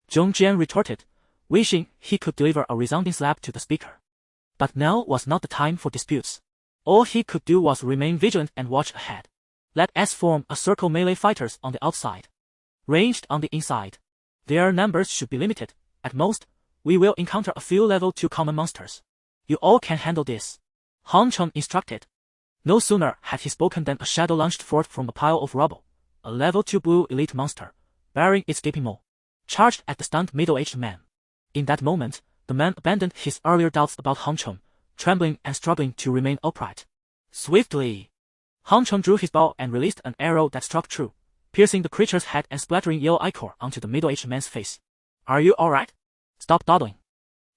Zhong Jian retorted, wishing he could deliver a resounding slap to the speaker. But now was not the time for disputes. All he could do was remain vigilant and watch ahead. Let us form a circle. Melee fighters on the outside, ranged on the inside. Their numbers should be limited. At most, we will encounter a few level 2 common monsters. You all can handle this," Han Cheng instructed. No sooner had he spoken than a shadow launched forth from a pile of rubble. A level 2 blue elite monster, bearing its gaping maw, charged at the stunned middle-aged man. In that moment, the man abandoned his earlier doubts about Han Cheng, trembling and struggling to remain upright. Swiftly, Han Cheng drew his bow and released an arrow that struck true, piercing the creature's head and splattering yellow ichor onto the middle-aged man's face. "Are you alright? Stop dawdling.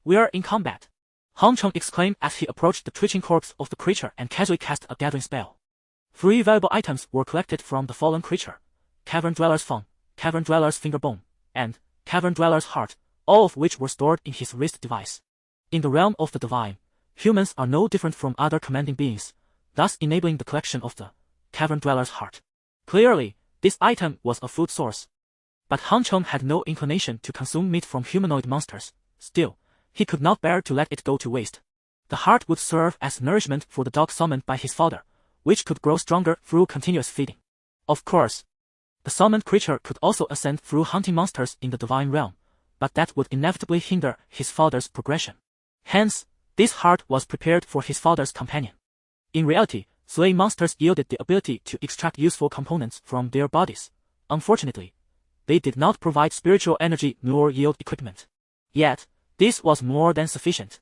We're in combat," Han Cheng exclaimed as he approached the twitching corpse of the creature and casually cast a gathering spell. 3 valuable items were collected from the fallen creature: Cavern Dweller's Fang, Cavern Dweller's Fingerbone, and Cavern Dweller's Heart, all of which were stored in his wrist device. In the realm of the divine, humans are no different from other commanding beings, thus enabling the collection of the Cavern Dweller's Heart. Clearly, this item was a food source. But Han Cheng had no inclination to consume meat from humanoid monsters. Still, he could not bear to let it go to waste. The heart would serve as nourishment for the dog summoned by his father, which could grow stronger through continuous feeding. Of course, the summoned creature could also ascend through hunting monsters in the divine realm, but that would inevitably hinder his father's progression. Hence, this heart was prepared for his father's companion. In reality, slaying monsters yielded the ability to extract useful components from their bodies. Unfortunately, they did not provide spiritual energy nor yield equipment. Yet, this was more than sufficient.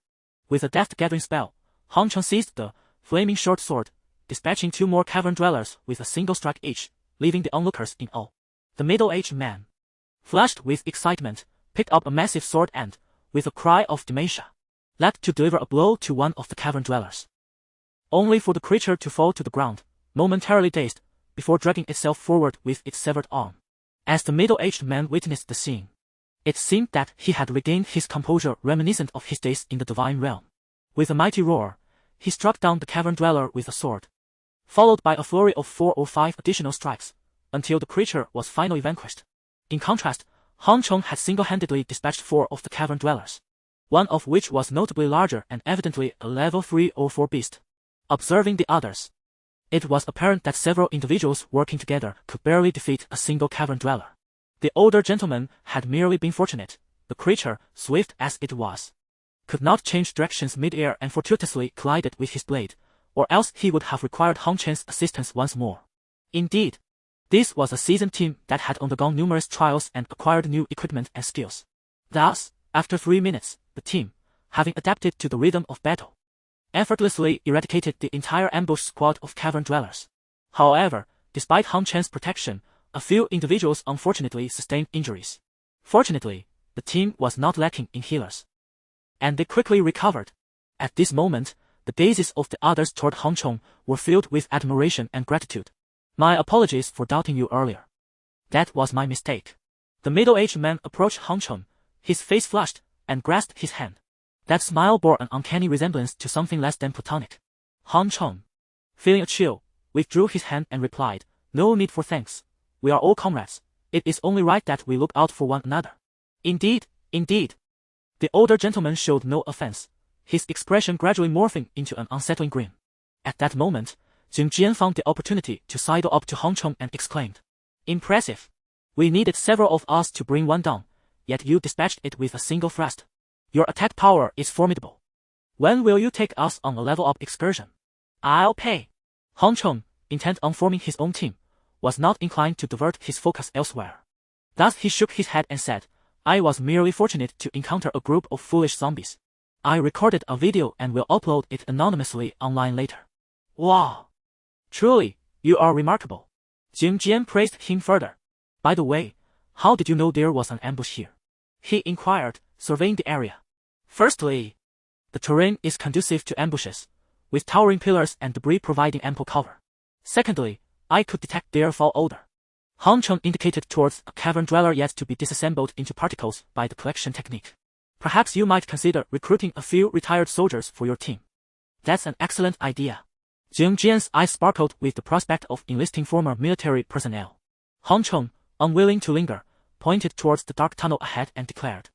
With a deft gathering spell, Han Cheng seized the flaming short sword, dispatching 2 more cavern dwellers with a single strike each, leaving the onlookers in awe. The middle-aged man, flushed with excitement, picked up a massive sword and, with a cry of dementia, leapt to deliver a blow to one of the cavern dwellers. Only for the creature to fall to the ground, momentarily dazed, before dragging itself forward with its severed arm. As the middle-aged man witnessed the scene, it seemed that he had regained his composure reminiscent of his days in the divine realm. With a mighty roar, he struck down the cavern dweller with a sword, followed by a flurry of 4 or 5 additional strikes, until the creature was finally vanquished. In contrast, Han Cheng had single-handedly dispatched 4 of the cavern dwellers, one of which was notably larger and evidently a level 3 or 4 beast. Observing the others, it was apparent that several individuals working together could barely defeat a single cavern dweller. The older gentleman had merely been fortunate. The creature, swift as it was, could not change directions mid-air and fortuitously collided with his blade, or else he would have required Han Chen's assistance once more. Indeed, this was a seasoned team that had undergone numerous trials and acquired new equipment and skills. Thus, after 3 minutes, the team, having adapted to the rhythm of battle, effortlessly eradicated the entire ambush squad of cavern dwellers. However, despite Han Chen's protection, a few individuals unfortunately sustained injuries. Fortunately, the team was not lacking in healers, and they quickly recovered. At this moment, the gazes of the others toward Han Cheng were filled with admiration and gratitude. My apologies for doubting you earlier. That was my mistake. The middle-aged man approached Han Cheng, his face flushed, and grasped his hand. That smile bore an uncanny resemblance to something less than platonic. Han Cheng, feeling a chill, withdrew his hand and replied, "No need for thanks. We are all comrades. It is only right that we look out for one another." Indeed, indeed. The older gentleman showed no offense, his expression gradually morphing into an unsettling grin. At that moment, Jian found the opportunity to sidle up to Han Cheng and exclaimed, "Impressive. We needed several of us to bring one down, yet you dispatched it with a single thrust. Your attack power is formidable. When will you take us on a level-up excursion?" "I'll pay." Han Cheng, intent on forming his own team, was not inclined to divert his focus elsewhere. Thus he shook his head and said, "I was merely fortunate to encounter a group of foolish zombies. I recorded a video and will upload it anonymously online later." "Wow! Truly, you are remarkable." Jian praised him further. "By the way, how did you know there was an ambush here?" he inquired, surveying the area. "Firstly, the terrain is conducive to ambushes, with towering pillars and debris providing ample cover. Secondly, I could detect their foul odor." Han Cheng indicated towards a cavern dweller yet to be disassembled into particles by the collection technique. "Perhaps you might consider recruiting a few retired soldiers for your team." "That's an excellent idea." Jian's eyes sparkled with the prospect of enlisting former military personnel. Han Cheng, unwilling to linger, pointed towards the dark tunnel ahead and declared,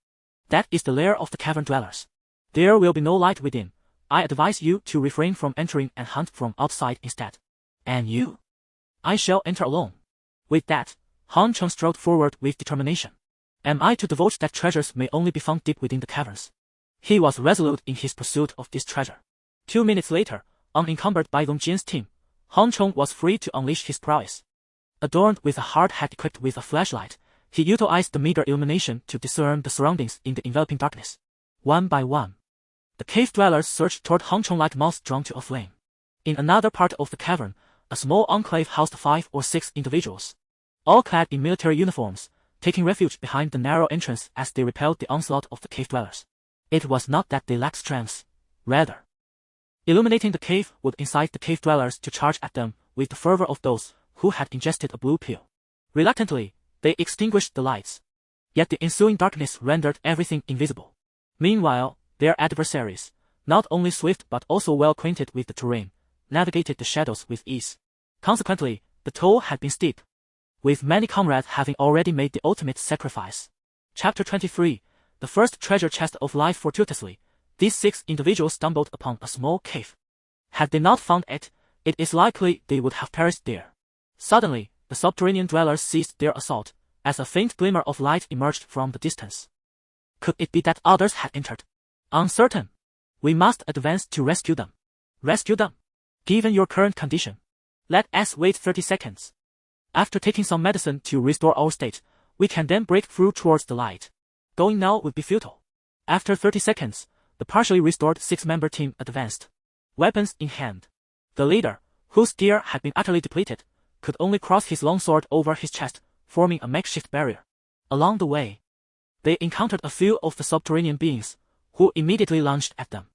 "That is the lair of the cavern dwellers. There will be no light within. I advise you to refrain from entering and hunt from outside instead." "And you?" "I shall enter alone." With that, Han Cheng strode forward with determination. Am I to divulge that treasures may only be found deep within the caverns? He was resolute in his pursuit of this treasure. 2 minutes later, unencumbered by Jian's team, Han Cheng was free to unleash his prowess. Adorned with a hard hat equipped with a flashlight, he utilized the meager illumination to discern the surroundings in the enveloping darkness. One by one, the cave dwellers surged toward Han Cheng like moths drawn to a flame. In another part of the cavern, a small enclave housed 5 or 6 individuals, all clad in military uniforms, taking refuge behind the narrow entrance as they repelled the onslaught of the cave dwellers. It was not that they lacked strength. Rather, illuminating the cave would incite the cave dwellers to charge at them with the fervor of those who had ingested a blue pill. Reluctantly, they extinguished the lights. Yet the ensuing darkness rendered everything invisible. Meanwhile, their adversaries, not only swift but also well acquainted with the terrain, navigated the shadows with ease. Consequently, The toll had been steep, with many comrades having already made the ultimate sacrifice. Chapter 23. The first treasure chest of life. Fortuitously, these 6 individuals stumbled upon a small cave. Had they not found it, it is likely they would have perished there. Suddenly, the subterranean dwellers ceased their assault, as a faint glimmer of light emerged from the distance. Could it be that others had entered? Uncertain. We must advance to rescue them. Rescue them? Given your current condition, let us wait 30 seconds. After taking some medicine to restore our state, we can then break through towards the light. Going now would be futile. After 30 seconds, the partially restored 6-member team advanced, weapons in hand. The leader, whose gear had been utterly depleted, could only cross his longsword over his chest, forming a makeshift barrier. Along the way, they encountered a few of the subterranean beings, who immediately lunged at them,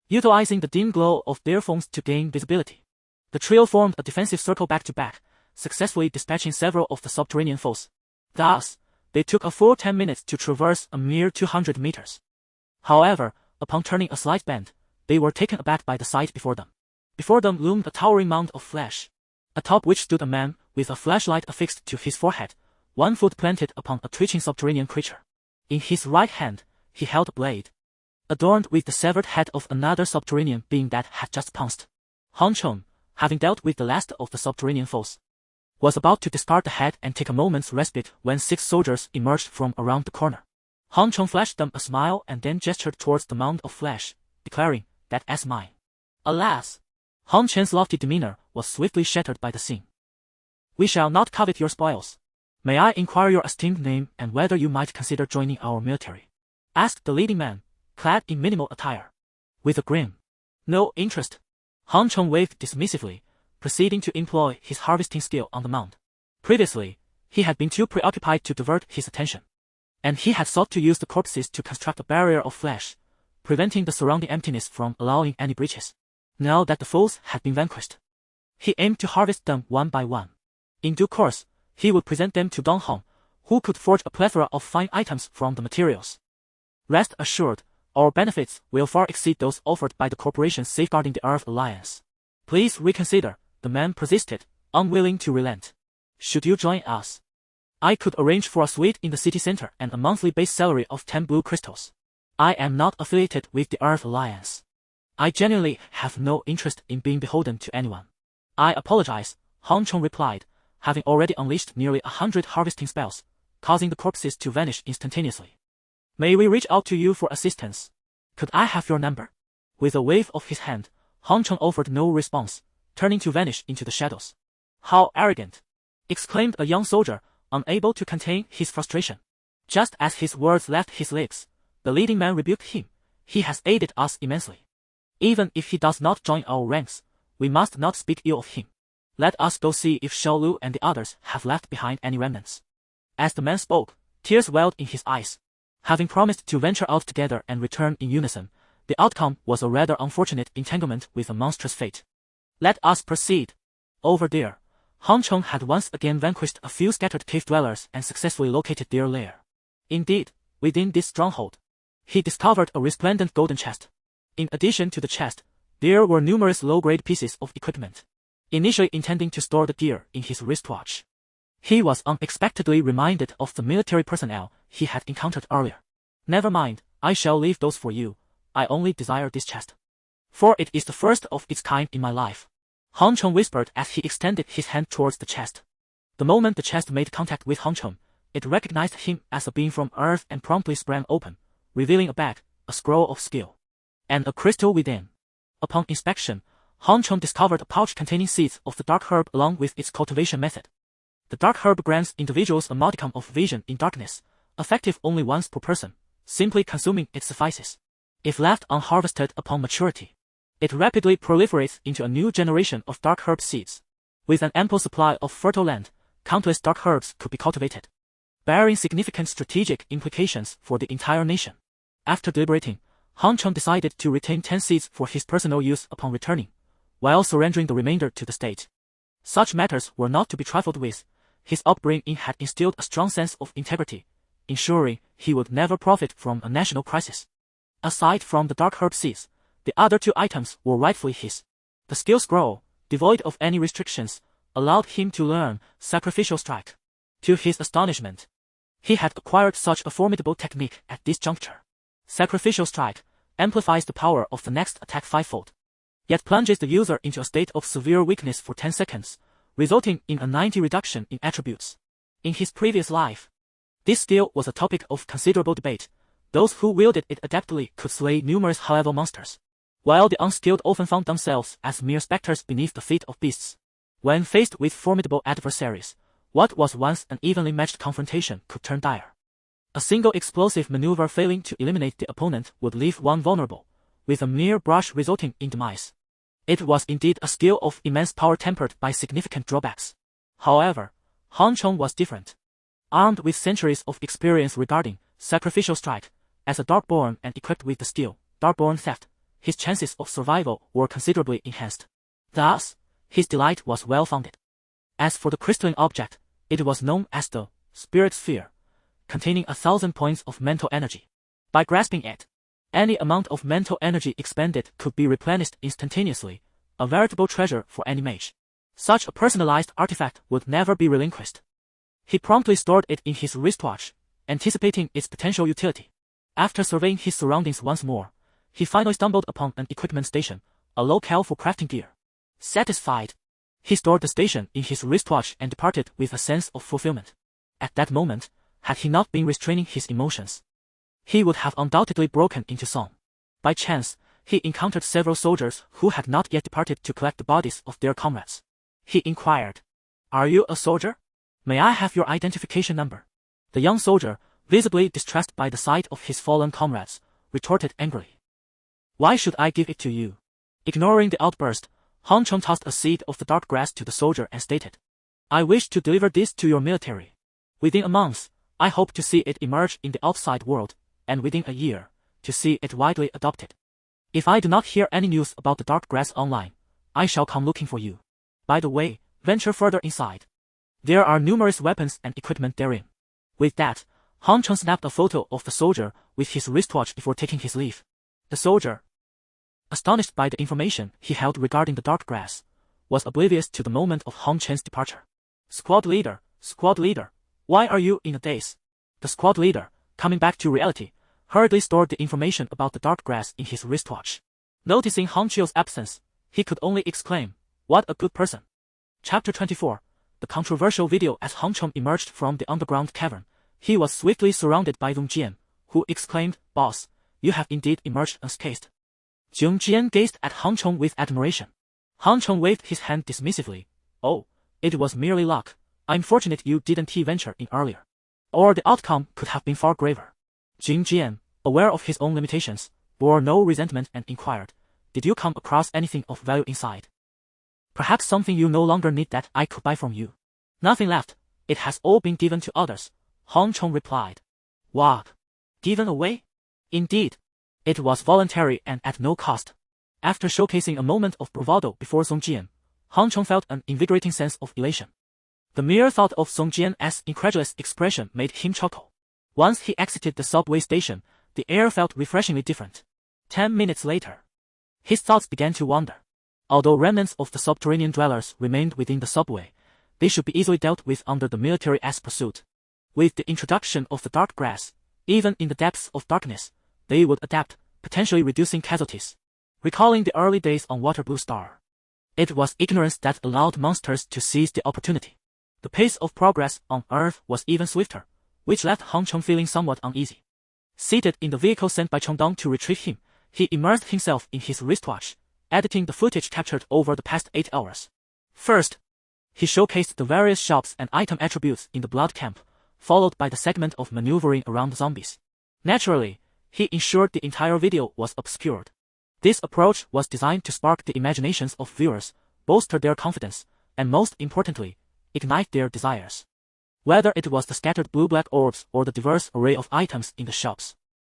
utilizing the dim glow of their phones to gain visibility. The trio formed a defensive circle back-to-back, successfully dispatching several of the subterranean foes. Thus, they took a full 10 minutes to traverse a mere 200 meters. However, upon turning a slight bend, they were taken aback by the sight before them. Before them loomed a towering mound of flesh, atop which stood a man with a flashlight affixed to his forehead, 1 foot planted upon a twitching subterranean creature. In his right hand, he held a blade, adorned with the severed head of another subterranean being that had just pounced. Han Chong, having dealt with the last of the subterranean foes, was about to discard the head and take a moment's respite when 6 soldiers emerged from around the corner. Han Chong flashed them a smile and then gestured towards the mound of flesh, declaring, "That is mine." Alas! Han Chen's lofty demeanor was swiftly shattered by the scene. "We shall not covet your spoils. May I inquire your esteemed name and whether you might consider joining our military?" asked the leading man, clad in minimal attire. With a grin. "No interest." Han Chong waved dismissively, proceeding to employ his harvesting skill on the mound. Previously, he had been too preoccupied to divert his attention, and he had sought to use the corpses to construct a barrier of flesh, preventing the surrounding emptiness from allowing any breaches. Now that the foes had been vanquished, he aimed to harvest them one by one. In due course, he would present them to Dong Hong, who could forge a plethora of fine items from the materials. "Rest assured, our benefits will far exceed those offered by the corporations safeguarding the Earth Alliance. Please reconsider," the man persisted, unwilling to relent. "Should you join us, I could arrange for a suite in the city center and a monthly base salary of 10 blue crystals. I am not affiliated with the Earth Alliance. I genuinely have no interest in being beholden to anyone." "I apologize," Han Chong replied, having already unleashed nearly 100 harvesting spells, causing the corpses to vanish instantaneously. "May we reach out to you for assistance? Could I have your number?" With a wave of his hand, Han Chong offered no response, turning to vanish into the shadows. "How arrogant!" exclaimed a young soldier, unable to contain his frustration. Just as his words left his lips, the leading man rebuked him. "He has aided us immensely. Even if he does not join our ranks, we must not speak ill of him. Let us go see if Xiao Lu and the others have left behind any remnants." As the man spoke, tears welled in his eyes. Having promised to venture out together and return in unison, the outcome was a rather unfortunate entanglement with a monstrous fate. "Let us proceed." Over there, Han Chong had once again vanquished a few scattered cave dwellers and successfully located their lair. Indeed, within this stronghold, he discovered a resplendent golden chest. In addition to the chest, there were numerous low-grade pieces of equipment. Initially intending to store the gear in his wristwatch, he was unexpectedly reminded of the military personnel he had encountered earlier. "Never mind, I shall leave those for you. I only desire this chest, for it is the first of its kind in my life," Han Chong whispered as he extended his hand towards the chest. The moment the chest made contact with Han Chong, it recognized him as a being from Earth and promptly sprang open, revealing a bag, a scroll of skill, and a crystal within. Upon inspection, Han Chong discovered a pouch containing seeds of the dark herb along with its cultivation method. The dark herb grants individuals a modicum of vision in darkness, effective only once per person. Simply consuming it suffices. If left unharvested upon maturity, it rapidly proliferates into a new generation of dark herb seeds. With an ample supply of fertile land, countless dark herbs could be cultivated, bearing significant strategic implications for the entire nation. After deliberating, Han Chong decided to retain 10 seeds for his personal use upon returning, while surrendering the remainder to the state. Such matters were not to be trifled with. His upbringing had instilled a strong sense of integrity, ensuring he would never profit from a national crisis. Aside from the dark herb seeds, the other 2 items were rightfully his. The skill scroll, devoid of any restrictions, allowed him to learn Sacrificial Strike. To his astonishment, he had acquired such a formidable technique at this juncture. Sacrificial Strike amplifies the power of the next attack fivefold, yet plunges the user into a state of severe weakness for 10 seconds, resulting in a 90 reduction in attributes. In his previous life, this skill was a topic of considerable debate. Those who wielded it adeptly could slay numerous high-level monsters, while the unskilled often found themselves as mere specters beneath the feet of beasts. When faced with formidable adversaries, what was once an evenly matched confrontation could turn dire. A single explosive maneuver failing to eliminate the opponent would leave one vulnerable, with a mere brush resulting in demise. It was indeed a skill of immense power tempered by significant drawbacks. However, Han Chong was different. Armed with centuries of experience regarding Sacrificial Strike, as a Darkborn and equipped with the skill, Darkborn Theft, his chances of survival were considerably enhanced. Thus, his delight was well-founded. As for the crystalline object, it was known as the Spirit Sphere, containing 1,000 points of mental energy. By grasping it, any amount of mental energy expended could be replenished instantaneously, a veritable treasure for any mage. Such a personalized artifact would never be relinquished. He promptly stored it in his wristwatch, anticipating its potential utility. After surveying his surroundings once more, he finally stumbled upon an equipment station, a locale for crafting gear. Satisfied, he stored the station in his wristwatch and departed with a sense of fulfillment. At that moment, had he not been restraining his emotions, he would have undoubtedly broken into song. By chance, he encountered several soldiers who had not yet departed to collect the bodies of their comrades. He inquired, "Are you a soldier? May I have your identification number?" The young soldier, visibly distressed by the sight of his fallen comrades, retorted angrily, "Why should I give it to you?" Ignoring the outburst, Han Chong tossed a seed of the dark grass to the soldier and stated, "I wish to deliver this to your military. Within a month, I hope to see it emerge in the outside world, and within a year, to see it widely adopted. If I do not hear any news about the dark grass online, I shall come looking for you. By the way, venture further inside. There are numerous weapons and equipment therein." With that, Han Chong snapped a photo of the soldier with his wristwatch before taking his leave. The soldier, astonished by the information he held regarding the dark grass, was oblivious to the moment of Han Chen's departure. Squad leader, why are you in a daze?" The squad leader, coming back to reality, hurriedly stored the information about the dark grass in his wristwatch. Noticing Han Chio's absence, he could only exclaim, "What a good person." Chapter 24. The controversial video. As Han Chong emerged from the underground cavern, he was swiftly surrounded by Zhong Jian, who exclaimed, "Boss, you have indeed emerged unscathed." Zhong Jian gazed at Han Chong with admiration. Han Chong waved his hand dismissively. "Oh, it was merely luck. I'm fortunate you didn't venture in earlier, or the outcome could have been far graver." Zhong Jian, aware of his own limitations, bore no resentment and inquired, "Did you come across anything of value inside? Perhaps something you no longer need that I could buy from you?" "Nothing left. It has all been given to others," Han Chong replied. "What? Given away?" "Indeed. It was voluntary and at no cost." After showcasing a moment of bravado before Song Jian, Han Chong felt an invigorating sense of elation. The mere thought of Song Jian's incredulous expression made him chuckle. Once he exited the subway station, the air felt refreshingly different. 10 minutes later, his thoughts began to wander. Although remnants of the subterranean dwellers remained within the subway, they should be easily dealt with under the military-esque pursuit. With the introduction of the dark grass, even in the depths of darkness, they would adapt, potentially reducing casualties. Recalling the early days on Water Blue Star, it was ignorance that allowed monsters to seize the opportunity. The pace of progress on Earth was even swifter, which left Han Chong feeling somewhat uneasy. Seated in the vehicle sent by Chongdong to retrieve him, he immersed himself in his wristwatch, editing the footage captured over the past 8 hours. First, he showcased the various shops and item attributes in the blood camp, followed by the segment of maneuvering around the zombies. Naturally, he ensured the entire video was obscured. This approach was designed to spark the imaginations of viewers, bolster their confidence, and most importantly, ignite their desires. Whether it was the scattered blue-black orbs or the diverse array of items in the shops,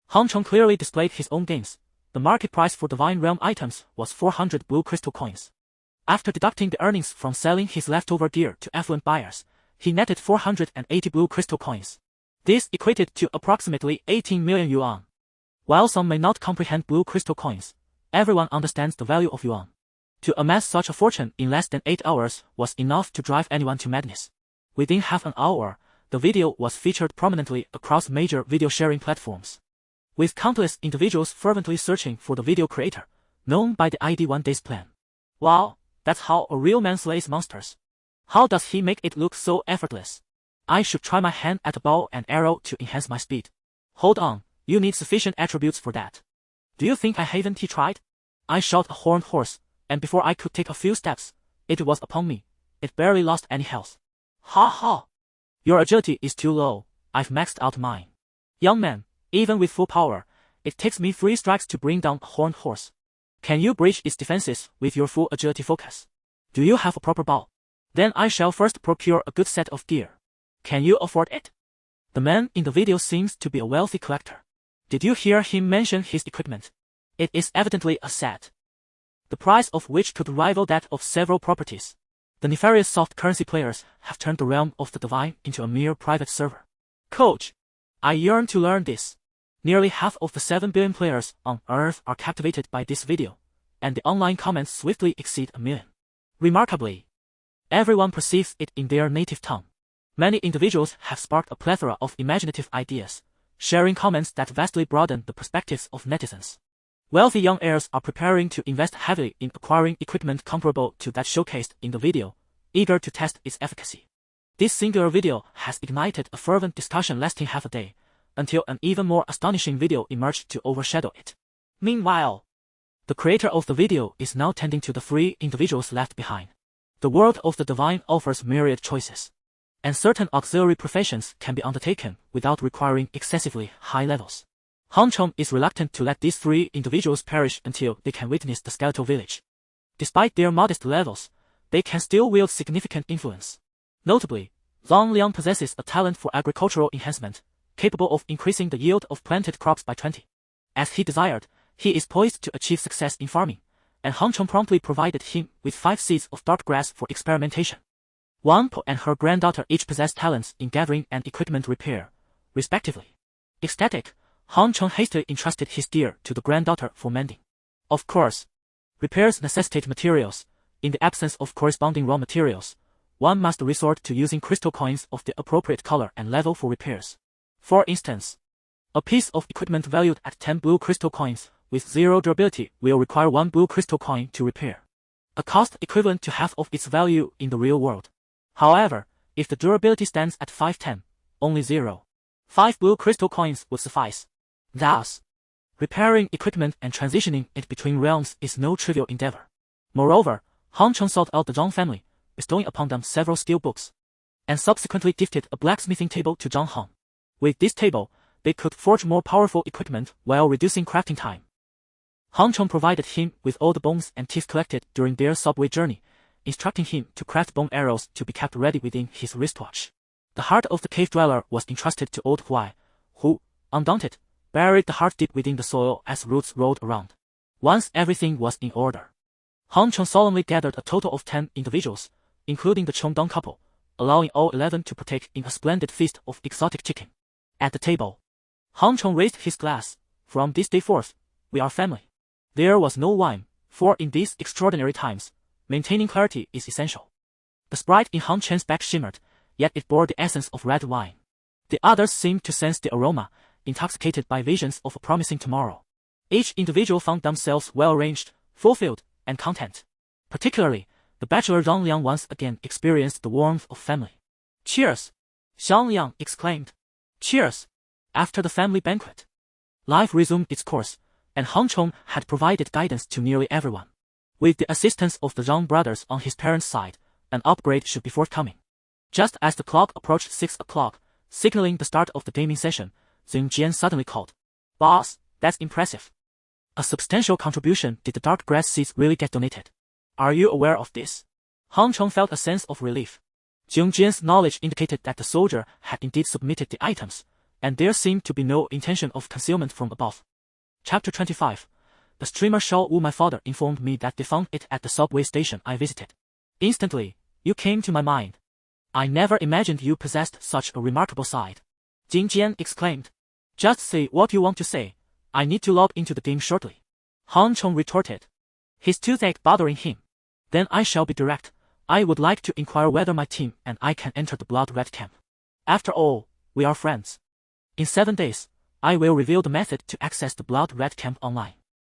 Han Chong clearly displayed his own gains. The market price for Divine Realm items was 400 blue crystal coins. After deducting the earnings from selling his leftover gear to affluent buyers, he netted 480 blue crystal coins. This equated to approximately 18 million yuan. While some may not comprehend blue crystal coins, everyone understands the value of yuan. To amass such a fortune in less than 8 hours was enough to drive anyone to madness. Within half an hour, the video was featured prominently across major video sharing platforms, with countless individuals fervently searching for the video creator, known by the ID 1 Days Plan. Wow, that's how a real man slays monsters. How does he make it look so effortless? I should try my hand at a bow and arrow to enhance my speed. Hold on, you need sufficient attributes for that. Do you think I haven't tried? I shot a horned horse, and before I could take a few steps, it was upon me. It barely lost any health. Ha ha! Your agility is too low. I've maxed out mine. Young man, even with full power, it takes me 3 strikes to bring down a horned horse. Can you breach its defenses with your full agility focus? Do you have a proper bow? Then I shall first procure a good set of gear. Can you afford it? The man in the video seems to be a wealthy collector. Did you hear him mention his equipment? It is evidently a set, the price of which could rival that of several properties. The nefarious soft currency players have turned the realm of the divine into a mere private server. Coach, I yearn to learn this. Nearly half of the 7 billion players on Earth are captivated by this video, and the online comments swiftly exceed 1 million. Remarkably, everyone perceives it in their native tongue. Many individuals have sparked a plethora of imaginative ideas, sharing comments that vastly broaden the perspectives of netizens. Wealthy young heirs are preparing to invest heavily in acquiring equipment comparable to that showcased in the video, eager to test its efficacy. This singular video has ignited a fervent discussion lasting half a day, until an even more astonishing video emerged to overshadow it. Meanwhile, the creator of the video is now tending to the 3 individuals left behind. The world of the divine offers myriad choices, and certain auxiliary professions can be undertaken without requiring excessively high levels. Han Cheng is reluctant to let these 3 individuals perish until they can witness the skeletal village. Despite their modest levels, they can still wield significant influence. Notably, Zhang Liang possesses a talent for agricultural enhancement, capable of increasing the yield of planted crops by 20. As he desired, he is poised to achieve success in farming, and Han Cheng promptly provided him with 5 seeds of dark grass for experimentation. Wang Po and her granddaughter each possess talents in gathering and equipment repair, respectively. Ecstatic, Han Cheng hastily entrusted his deer to the granddaughter for mending. Of course, repairs necessitate materials. In the absence of corresponding raw materials, one must resort to using crystal coins of the appropriate color and level for repairs. For instance, a piece of equipment valued at 10 blue crystal coins with 0 durability will require 1 blue crystal coin to repair, a cost equivalent to half of its value in the real world. However, if the durability stands at 510, only 0.5 blue crystal coins would suffice. Thus, repairing equipment and transitioning it between realms is no trivial endeavor. Moreover, Han Cheng sought out the Zhang family, bestowing upon them several steel books, and subsequently gifted a blacksmithing table to Zhang Han. With this table, they could forge more powerful equipment while reducing crafting time. Han Cheng provided him with all the bones and teeth collected during their subway journey, instructing him to craft bone arrows to be kept ready within his wristwatch. The heart of the cave dweller was entrusted to old Huai, who, undaunted, buried the heart deep within the soil as roots rolled around. Once everything was in order, Han Cheng solemnly gathered a total of 10 individuals, including the Chongdong couple, allowing all 11 to partake in a splendid feast of exotic chicken. At the table, Han Cheng raised his glass. From this day forth, we are family. There was no wine, for in these extraordinary times, maintaining clarity is essential. The sprite in Han Chen's back shimmered, yet it bore the essence of red wine. The others seemed to sense the aroma, intoxicated by visions of a promising tomorrow. Each individual found themselves well-arranged, fulfilled, and content. Particularly, the bachelor Zhang Liang once again experienced the warmth of family. Cheers! Xiang Liang exclaimed. Cheers! After the family banquet, life resumed its course, and Han Cheng had provided guidance to nearly everyone. With the assistance of the Zhang brothers on his parents' side, an upgrade should be forthcoming. Just as the clock approached 6 o'clock, signaling the start of the gaming session, Xianxia suddenly called, "Boss, that's impressive. A substantial contribution. Did the dark grass seeds really get donated? Are you aware of this?" Han Cheng felt a sense of relief. Xianxia's knowledge indicated that the soldier had indeed submitted the items, and there seemed to be no intention of concealment from above. Chapter 25. The streamer Shao Wu. My father informed me that they found it at the subway station I visited. Instantly, you came to my mind. I never imagined you possessed such a remarkable side. Jin Jian exclaimed. Just say what you want to say. I need to log into the game shortly. Han Cheng retorted, his toothache bothering him. Then I shall be direct. I would like to inquire whether my team and I can enter the Blood Red Camp. After all, we are friends. In 7 days, I will reveal the method to access the Blood Red Camp online.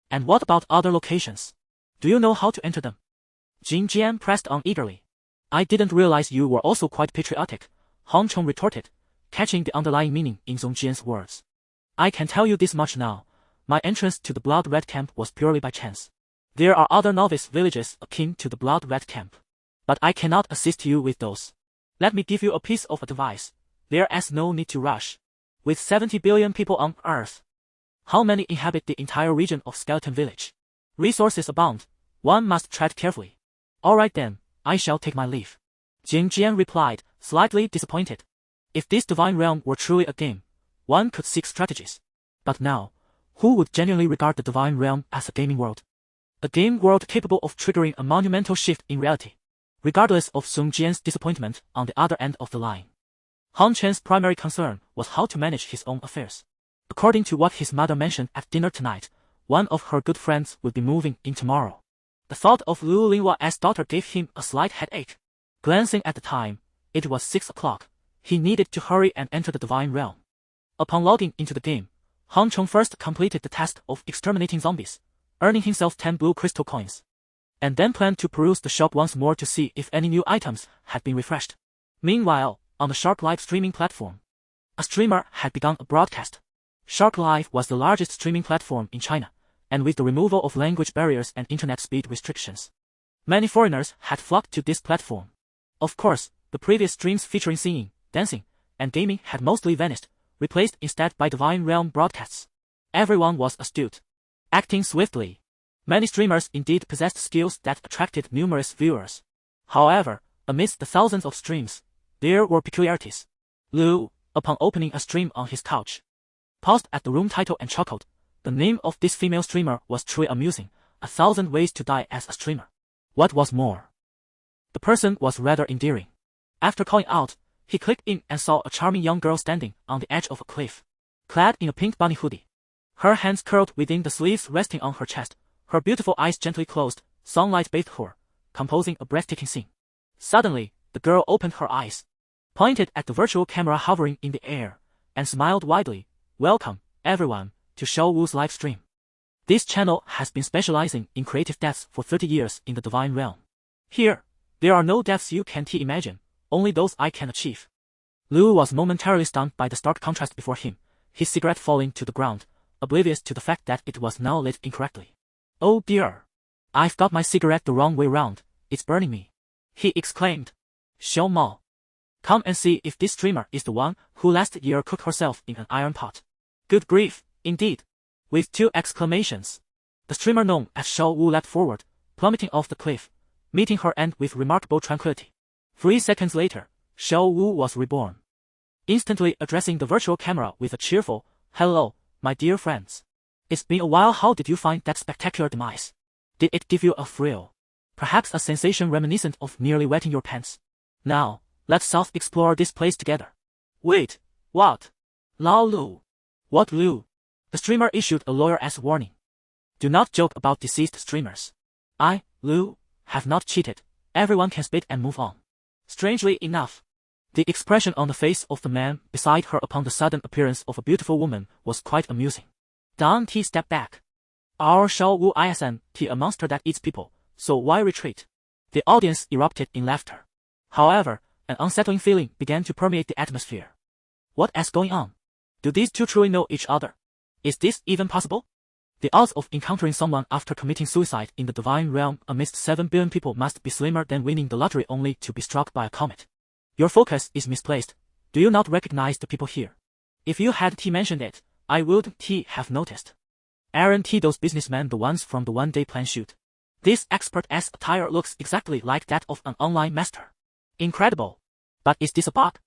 And what about other locations? Do you know how to enter them? Xianxia pressed on eagerly. I didn't realize you were also quite patriotic, Hong Chong retorted, catching the underlying meaning in Zongjian's words. I can tell you this much now. My entrance to the Blood Red Camp was purely by chance. There are other novice villages akin to the Blood Red Camp, but I cannot assist you with those. Let me give you a piece of advice. There is no need to rush. With 70 billion people on Earth, how many inhabit the entire region of Skeleton Village? Resources abound. One must tread carefully. All right then, I shall take my leave. Xianxia replied, slightly disappointed. If this divine realm were truly a game, one could seek strategies. But now, who would genuinely regard the divine realm as a gaming world? A game world capable of triggering a monumental shift in reality. Regardless of Zongjian's disappointment on the other end of the line, Han Chen's primary concern was how to manage his own affairs. According to what his mother mentioned at dinner tonight, one of her good friends would be moving in tomorrow. The thought of Lu Linhua's daughter gave him a slight headache. Glancing at the time, it was 6 o'clock. He needed to hurry and enter the divine realm. Upon logging into the game, Han Chong first completed the task of exterminating zombies, earning himself 10 blue crystal coins, and then planned to peruse the shop once more to see if any new items had been refreshed. Meanwhile, on the Shark Live streaming platform, a streamer had begun a broadcast. Shark Live was the largest streaming platform in China, and with the removal of language barriers and internet speed restrictions, many foreigners had flocked to this platform. Of course, the previous streams featuring singing, dancing, and gaming had mostly vanished, replaced instead by Divine Realm broadcasts. Everyone was astute, acting swiftly. Many streamers indeed possessed skills that attracted numerous viewers. However, amidst the thousands of streams, there were peculiarities. Lu, upon opening a stream on his couch, paused at the room title and chuckled. The name of this female streamer was truly amusing, 1,000 Ways to Die as a Streamer. What was more, the person was rather endearing. After calling out, he clicked in and saw a charming young girl standing on the edge of a cliff, clad in a pink bunny hoodie. Her hands curled within the sleeves resting on her chest, her beautiful eyes gently closed, sunlight bathed her, composing a breathtaking scene. Suddenly, the girl opened her eyes, pointed at the virtual camera hovering in the air, and smiled widely. Welcome, everyone, to Xiao Wu's live stream. This channel has been specializing in creative depths for 30 years in the divine realm. Here, there are no depths you can't imagine, only those I can achieve. Lu was momentarily stunned by the stark contrast before him, his cigarette falling to the ground, oblivious to the fact that it was now lit incorrectly. Oh dear! I've got my cigarette the wrong way round, it's burning me, he exclaimed. Xiao Mao, come and see if this streamer is the one who last year cooked herself in an iron pot. Good grief, indeed. With 2 exclamations, the streamer known as Xiao Wu leapt forward, plummeting off the cliff, meeting her end with remarkable tranquility. 3 seconds later, Xiao Wu was reborn, instantly addressing the virtual camera with a cheerful, "Hello, my dear friends. It's been a while. How did you find that spectacular demise? Did it give you a thrill? Perhaps a sensation reminiscent of nearly wetting your pants? Now, let's south explore this place together." Wait, what? Lao Lu. What Lu? The streamer issued a lawyer-esque warning. Do not joke about deceased streamers. I, Lu, have not cheated. Everyone can spit and move on. Strangely enough, the expression on the face of the man beside her upon the sudden appearance of a beautiful woman was quite amusing. Dan T stepped back. Our Xiao Wu isn't a monster that eats people, so why retreat? The audience erupted in laughter. However, an unsettling feeling began to permeate the atmosphere. What is going on? Do these two truly know each other? Is this even possible? The odds of encountering someone after committing suicide in the divine realm amidst 7 billion people must be slimmer than winning the lottery only to be struck by a comet. Your focus is misplaced. Do you not recognize the people here? If you had mentioned it, I would have noticed. Aren't those businessmen the ones from the one-day plan shoot? This expert-esque attire looks exactly like that of an online master. Incredible. But is this a bug?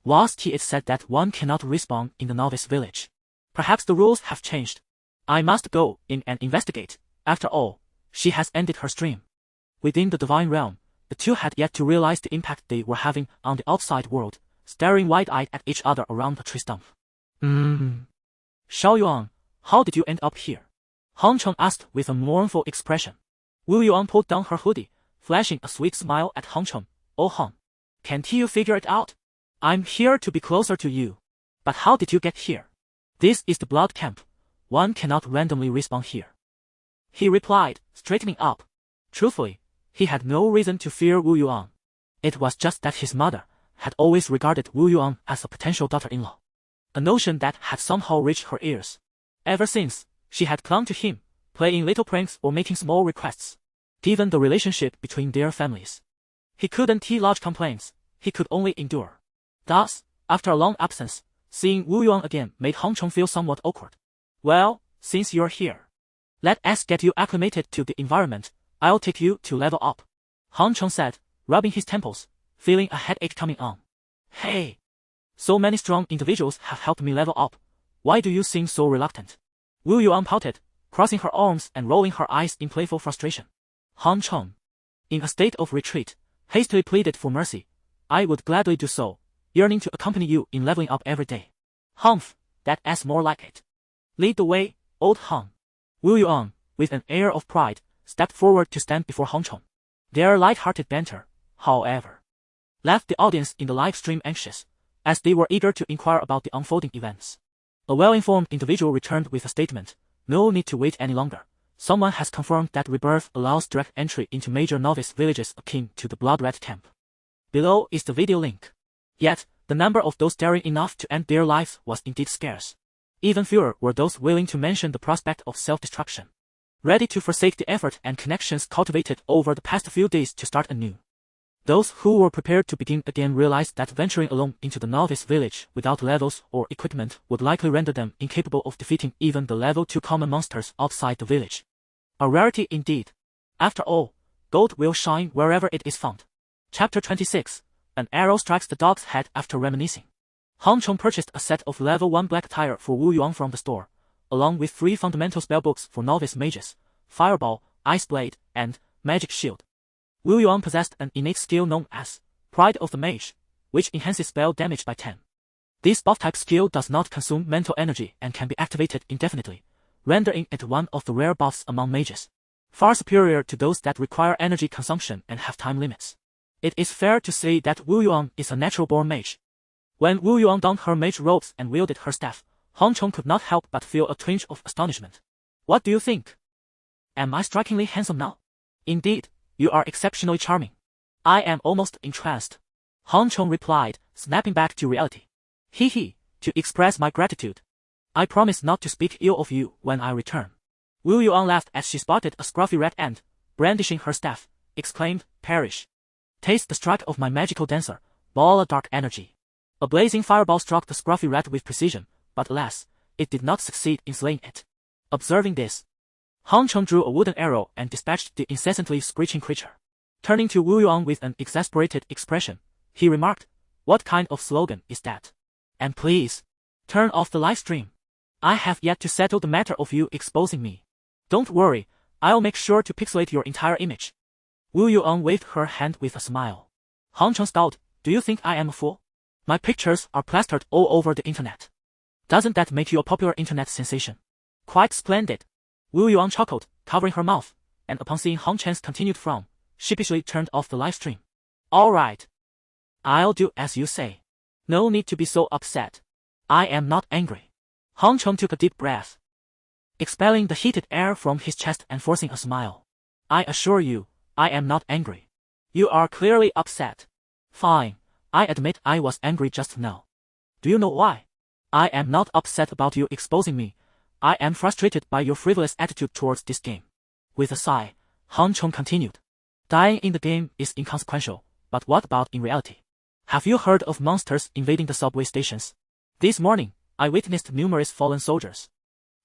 Was it said that one cannot respawn in the novice village? Perhaps the rules have changed. I must go in and investigate. After all, she has ended her stream. Within the divine realm, the two had yet to realize the impact they were having on the outside world, staring wide-eyed at each other around the tree stump. Xiao Yuan, how did you end up here? Hong Chong asked with a mournful expression. Wu Yuan pulled down her hoodie, flashing a sweet smile at Hong Chong. Oh Hong, can't you figure it out? I'm here to be closer to you. But how did you get here? This is the blood camp. One cannot randomly respawn here. He replied, straightening up. Truthfully, he had no reason to fear Wu Yuan. It was just that his mother had always regarded Wu Yuan as a potential daughter-in-law. A notion that had somehow reached her ears. Ever since, she had clung to him, playing little pranks or making small requests. Given the relationship between their families, he couldn't lodge complaints, he could only endure. Thus, after a long absence, seeing Wu Yuan again made Hong Chong feel somewhat awkward. Well, since you're here, let us get you acclimated to the environment. I'll take you to level up, Hong Chong said, rubbing his temples, feeling a headache coming on. Hey! So many strong individuals have helped me level up. Why do you seem so reluctant? Wu Yuan pouted, crossing her arms and rolling her eyes in playful frustration. Hong Chong, in a state of retreat, hastily pleaded for mercy. I would gladly do so, yearning to accompany you in leveling up every day. Humph, that's more like it. Lead the way, old Hong. Wu Yuan, with an air of pride, stepped forward to stand before Hong Chong. Their light-hearted banter, however, left the audience in the live stream anxious, as they were eager to inquire about the unfolding events. A well-informed individual returned with a statement. No need to wait any longer. Someone has confirmed that rebirth allows direct entry into major novice villages akin to the Blood Red Camp. Below is the video link. Yet, the number of those daring enough to end their lives was indeed scarce. Even fewer were those willing to mention the prospect of self-destruction, ready to forsake the effort and connections cultivated over the past few days to start anew. Those who were prepared to begin again realized that venturing alone into the novice village without levels or equipment would likely render them incapable of defeating even the level 2 common monsters outside the village. A rarity indeed. After all, gold will shine wherever it is found. Chapter 26. An arrow strikes the dog's head after reminiscing. Hong Chong purchased a set of level 1 black tire for Wu Yuan from the store, along with 3 fundamental spellbooks for novice mages, Fireball, Ice Blade, and Magic Shield. Wu Yuan possessed an innate skill known as Pride of the Mage, which enhances spell damage by 10. This buff-type skill does not consume mental energy and can be activated indefinitely, rendering it one of the rare buffs among mages, far superior to those that require energy consumption and have time limits. It is fair to say that Wu Yuan is a natural-born mage. When Wu Yuan donned her mage robes and wielded her staff, Hong Chong could not help but feel a twinge of astonishment. What do you think? Am I strikingly handsome now? Indeed, you are exceptionally charming. I am almost entranced, Hong Chong replied, snapping back to reality. Hee, to express my gratitude. I promise not to speak ill of you when I return. Wu Yuan laughed as she spotted a scruffy red ant, brandishing her staff, exclaimed, perish. Taste the strike of my magical dancer, ball of dark energy. A blazing fireball struck the scruffy rat with precision, but alas, it did not succeed in slaying it. Observing this, Hong Chong drew a wooden arrow and dispatched the incessantly screeching creature. Turning to Wu Yuan with an exasperated expression, he remarked, what kind of slogan is that? And please, turn off the live stream. I have yet to settle the matter of you exposing me. Don't worry, I'll make sure to pixelate your entire image. Wu Yuan waved her hand with a smile. Hong Chong scowled, do you think I am a fool? My pictures are plastered all over the internet. Doesn't that make you a popular internet sensation? Quite splendid. Wu Yuan chuckled, covering her mouth, and upon seeing Hong Chan's continued frown, sheepishly turned off the live stream. Alright. I'll do as you say. No need to be so upset. I am not angry. Hong Chong took a deep breath, expelling the heated air from his chest and forcing a smile. I assure you, I am not angry. You are clearly upset. Fine, I admit I was angry just now. Do you know why? I am not upset about you exposing me. I am frustrated by your frivolous attitude towards this game. With a sigh, Hong Chong continued. Dying in the game is inconsequential, but what about in reality? Have you heard of monsters invading the subway stations? This morning, I witnessed numerous fallen soldiers.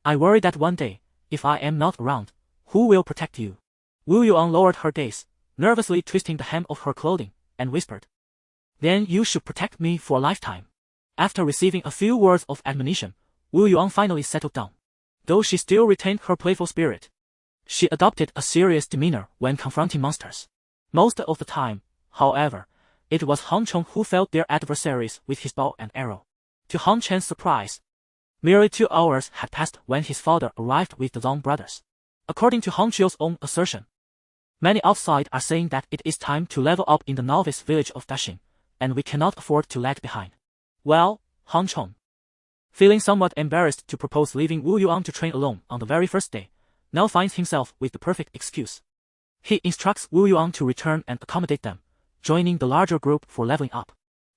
I worry that one day, if I am not around, who will protect you? Wu Yuan lowered her gaze, nervously twisting the hem of her clothing, and whispered. Then you should protect me for a lifetime. After receiving a few words of admonition, Wu Yuan finally settled down. Though she still retained her playful spirit, she adopted a serious demeanor when confronting monsters. Most of the time, however, it was Hong Chong who felled their adversaries with his bow and arrow. To Hong Chan's surprise, merely 2 hours had passed when his father arrived with the Zhang brothers. According to Hong Chio's own assertion, Many outside are saying that it is time to level up in the novice village of Dashing, and we cannot afford to lag behind. Well, Han Chong, feeling somewhat embarrassed to propose leaving Wu Yuan to train alone on the very first day, now finds himself with the perfect excuse. He instructs Wu Yuan to return and accommodate them, joining the larger group for leveling up.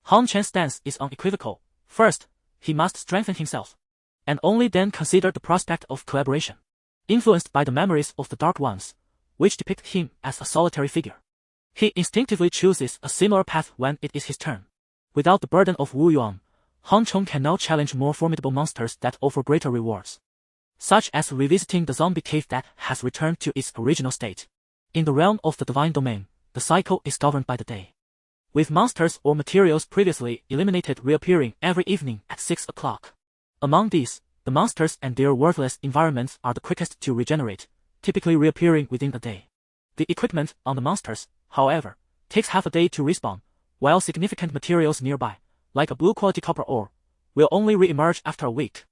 Han Chen's stance is unequivocal. First, he must strengthen himself, and only then consider the prospect of collaboration. Influenced by the memories of the Dark Ones, which depict him as a solitary figure, he instinctively chooses a similar path when it is his turn. Without the burden of Wu Yuan, Han Chong can now challenge more formidable monsters that offer greater rewards, such as revisiting the zombie cave that has returned to its original state. In the realm of the divine domain, the cycle is governed by the day, with monsters or materials previously eliminated reappearing every evening at 6 o'clock. Among these, the monsters and their worthless environments are the quickest to regenerate, typically reappearing within a day. The equipment on the monsters, however, takes half a day to respawn, while significant materials nearby, like a blue-quality copper ore, will only re-emerge after a week.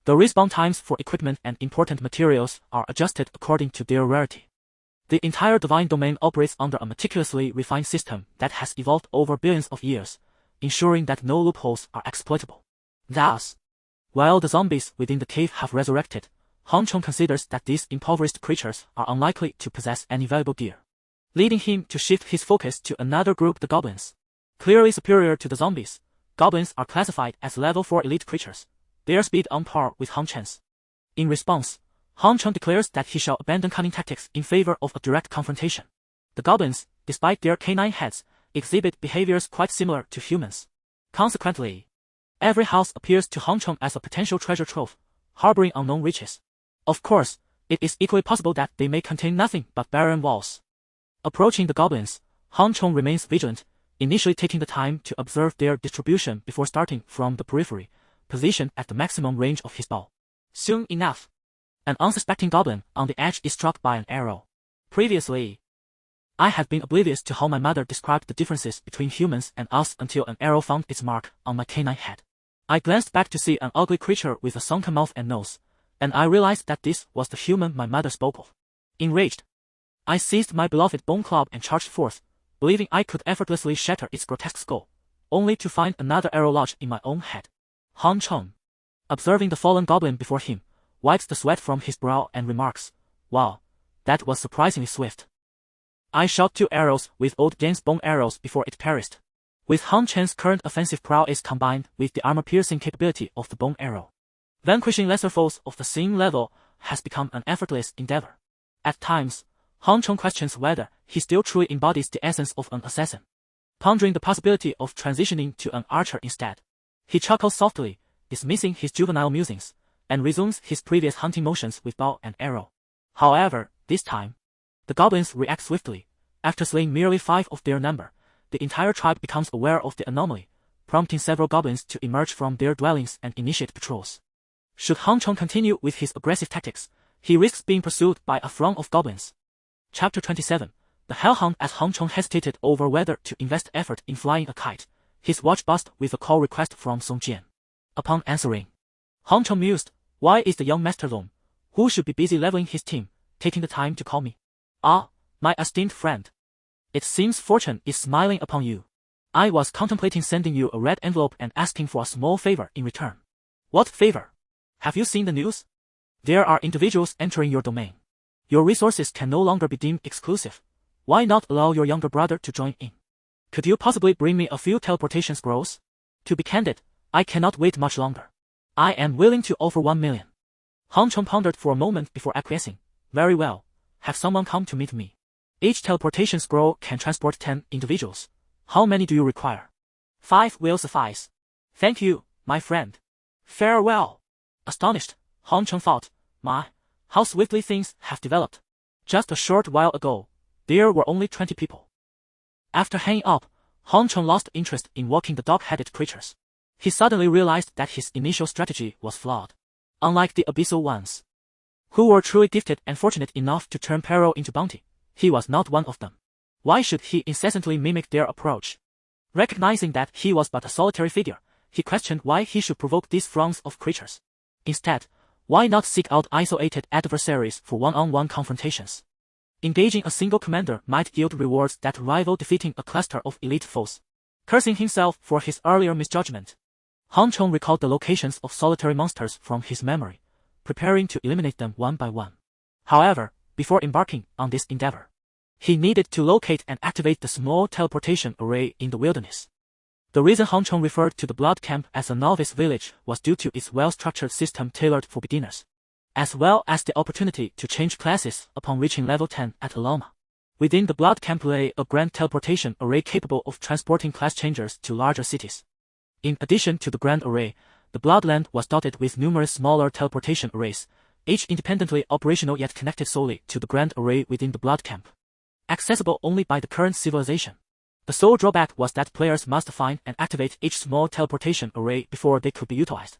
The respawn times for equipment and important materials are adjusted according to their rarity. The entire divine domain operates under a meticulously refined system that has evolved over billions of years, ensuring that no loopholes are exploitable. Thus, while the zombies within the cave have resurrected, Han Chong considers that these impoverished creatures are unlikely to possess any valuable gear, leading him to shift his focus to another group, the goblins. Clearly superior to the zombies, goblins are classified as level 4 elite creatures, their speed on par with Han Chen's. In response, Han Chong declares that he shall abandon cunning tactics in favor of a direct confrontation. The goblins, despite their canine heads, exhibit behaviors quite similar to humans. Consequently, every house appears to Han Chong as a potential treasure trove, harboring unknown riches. Of course, it is equally possible that they may contain nothing but barren walls. Approaching the goblins, Han Chong remains vigilant, initially taking the time to observe their distribution before starting from the periphery, positioned at the maximum range of his bow. Soon enough, an unsuspecting goblin on the edge is struck by an arrow. Previously, I had been oblivious to how my mother described the differences between humans and us until an arrow found its mark on my canine head. I glanced back to see an ugly creature with a sunken mouth and nose, and I realized that this was the human my mother spoke of. Enraged, I seized my beloved bone club and charged forth, believing I could effortlessly shatter its grotesque skull, only to find another arrow lodged in my own head. Han Chong, observing the fallen goblin before him, wipes the sweat from his brow and remarks, "Wow, that was surprisingly swift." I shot 2 arrows with old Jane's bone arrows before it perished. With Han Chen's current offensive prowess combined with the armor-piercing capability of the bone arrow, vanquishing lesser foes of the same level has become an effortless endeavor. At times, Han Chong questions whether he still truly embodies the essence of an assassin, pondering the possibility of transitioning to an archer instead. He chuckles softly, dismissing his juvenile musings, and resumes his previous hunting motions with bow and arrow. However, this time, the goblins react swiftly. After slaying merely 5 of their number, the entire tribe becomes aware of the anomaly, prompting several goblins to emerge from their dwellings and initiate patrols. Should Han Chong continue with his aggressive tactics, he risks being pursued by a throng of goblins. Chapter 27. The Hellhound. As Han Chong hesitated over whether to invest effort in flying a kite, his watch buzzed with a call request from Song Jian. Upon answering, Han Chong mused, "Why is the young master alone, who should be busy leveling his team, taking the time to call me? Ah, my esteemed friend. It seems fortune is smiling upon you. I was contemplating sending you a red envelope and asking for a small favor in return." "What favor? Have you seen the news? There are individuals entering your domain. Your resources can no longer be deemed exclusive. Why not allow your younger brother to join in? Could you possibly bring me a few teleportation scrolls? To be candid, I cannot wait much longer. I am willing to offer 1 million. Han Chong pondered for a moment before acquiescing. "Very well, have someone come to meet me. Each teleportation scroll can transport 10 individuals. How many do you require?" 5 will suffice. "Thank you, my friend. Farewell." Astonished, Han Chong thought, "My, how swiftly things have developed. Just a short while ago, there were only 20 people." After hanging up, Han Chong lost interest in walking the dog-headed creatures. He suddenly realized that his initial strategy was flawed. Unlike the abyssal ones, who were truly gifted and fortunate enough to turn peril into bounty, he was not one of them. Why should he incessantly mimic their approach? Recognizing that he was but a solitary figure, he questioned why he should provoke these throngs of creatures. Instead, why not seek out isolated adversaries for one-on-one confrontations? Engaging a single commander might yield rewards that rival defeating a cluster of elite foes. Cursing himself for his earlier misjudgment, Han Chong recalled the locations of solitary monsters from his memory, preparing to eliminate them one by one. However, before embarking on this endeavor, he needed to locate and activate the small teleportation array in the wilderness. The reason Han Chong referred to the Blood Camp as a novice village was due to its well-structured system tailored for beginners, as well as the opportunity to change classes upon reaching level 10 at Aloma. Within the Blood Camp lay a grand teleportation array capable of transporting class changers to larger cities. In addition to the grand array, the Bloodland was dotted with numerous smaller teleportation arrays, each independently operational yet connected solely to the grand array within the Blood Camp. Accessible only by the current civilization. The sole drawback was that players must find and activate each small teleportation array before they could be utilized.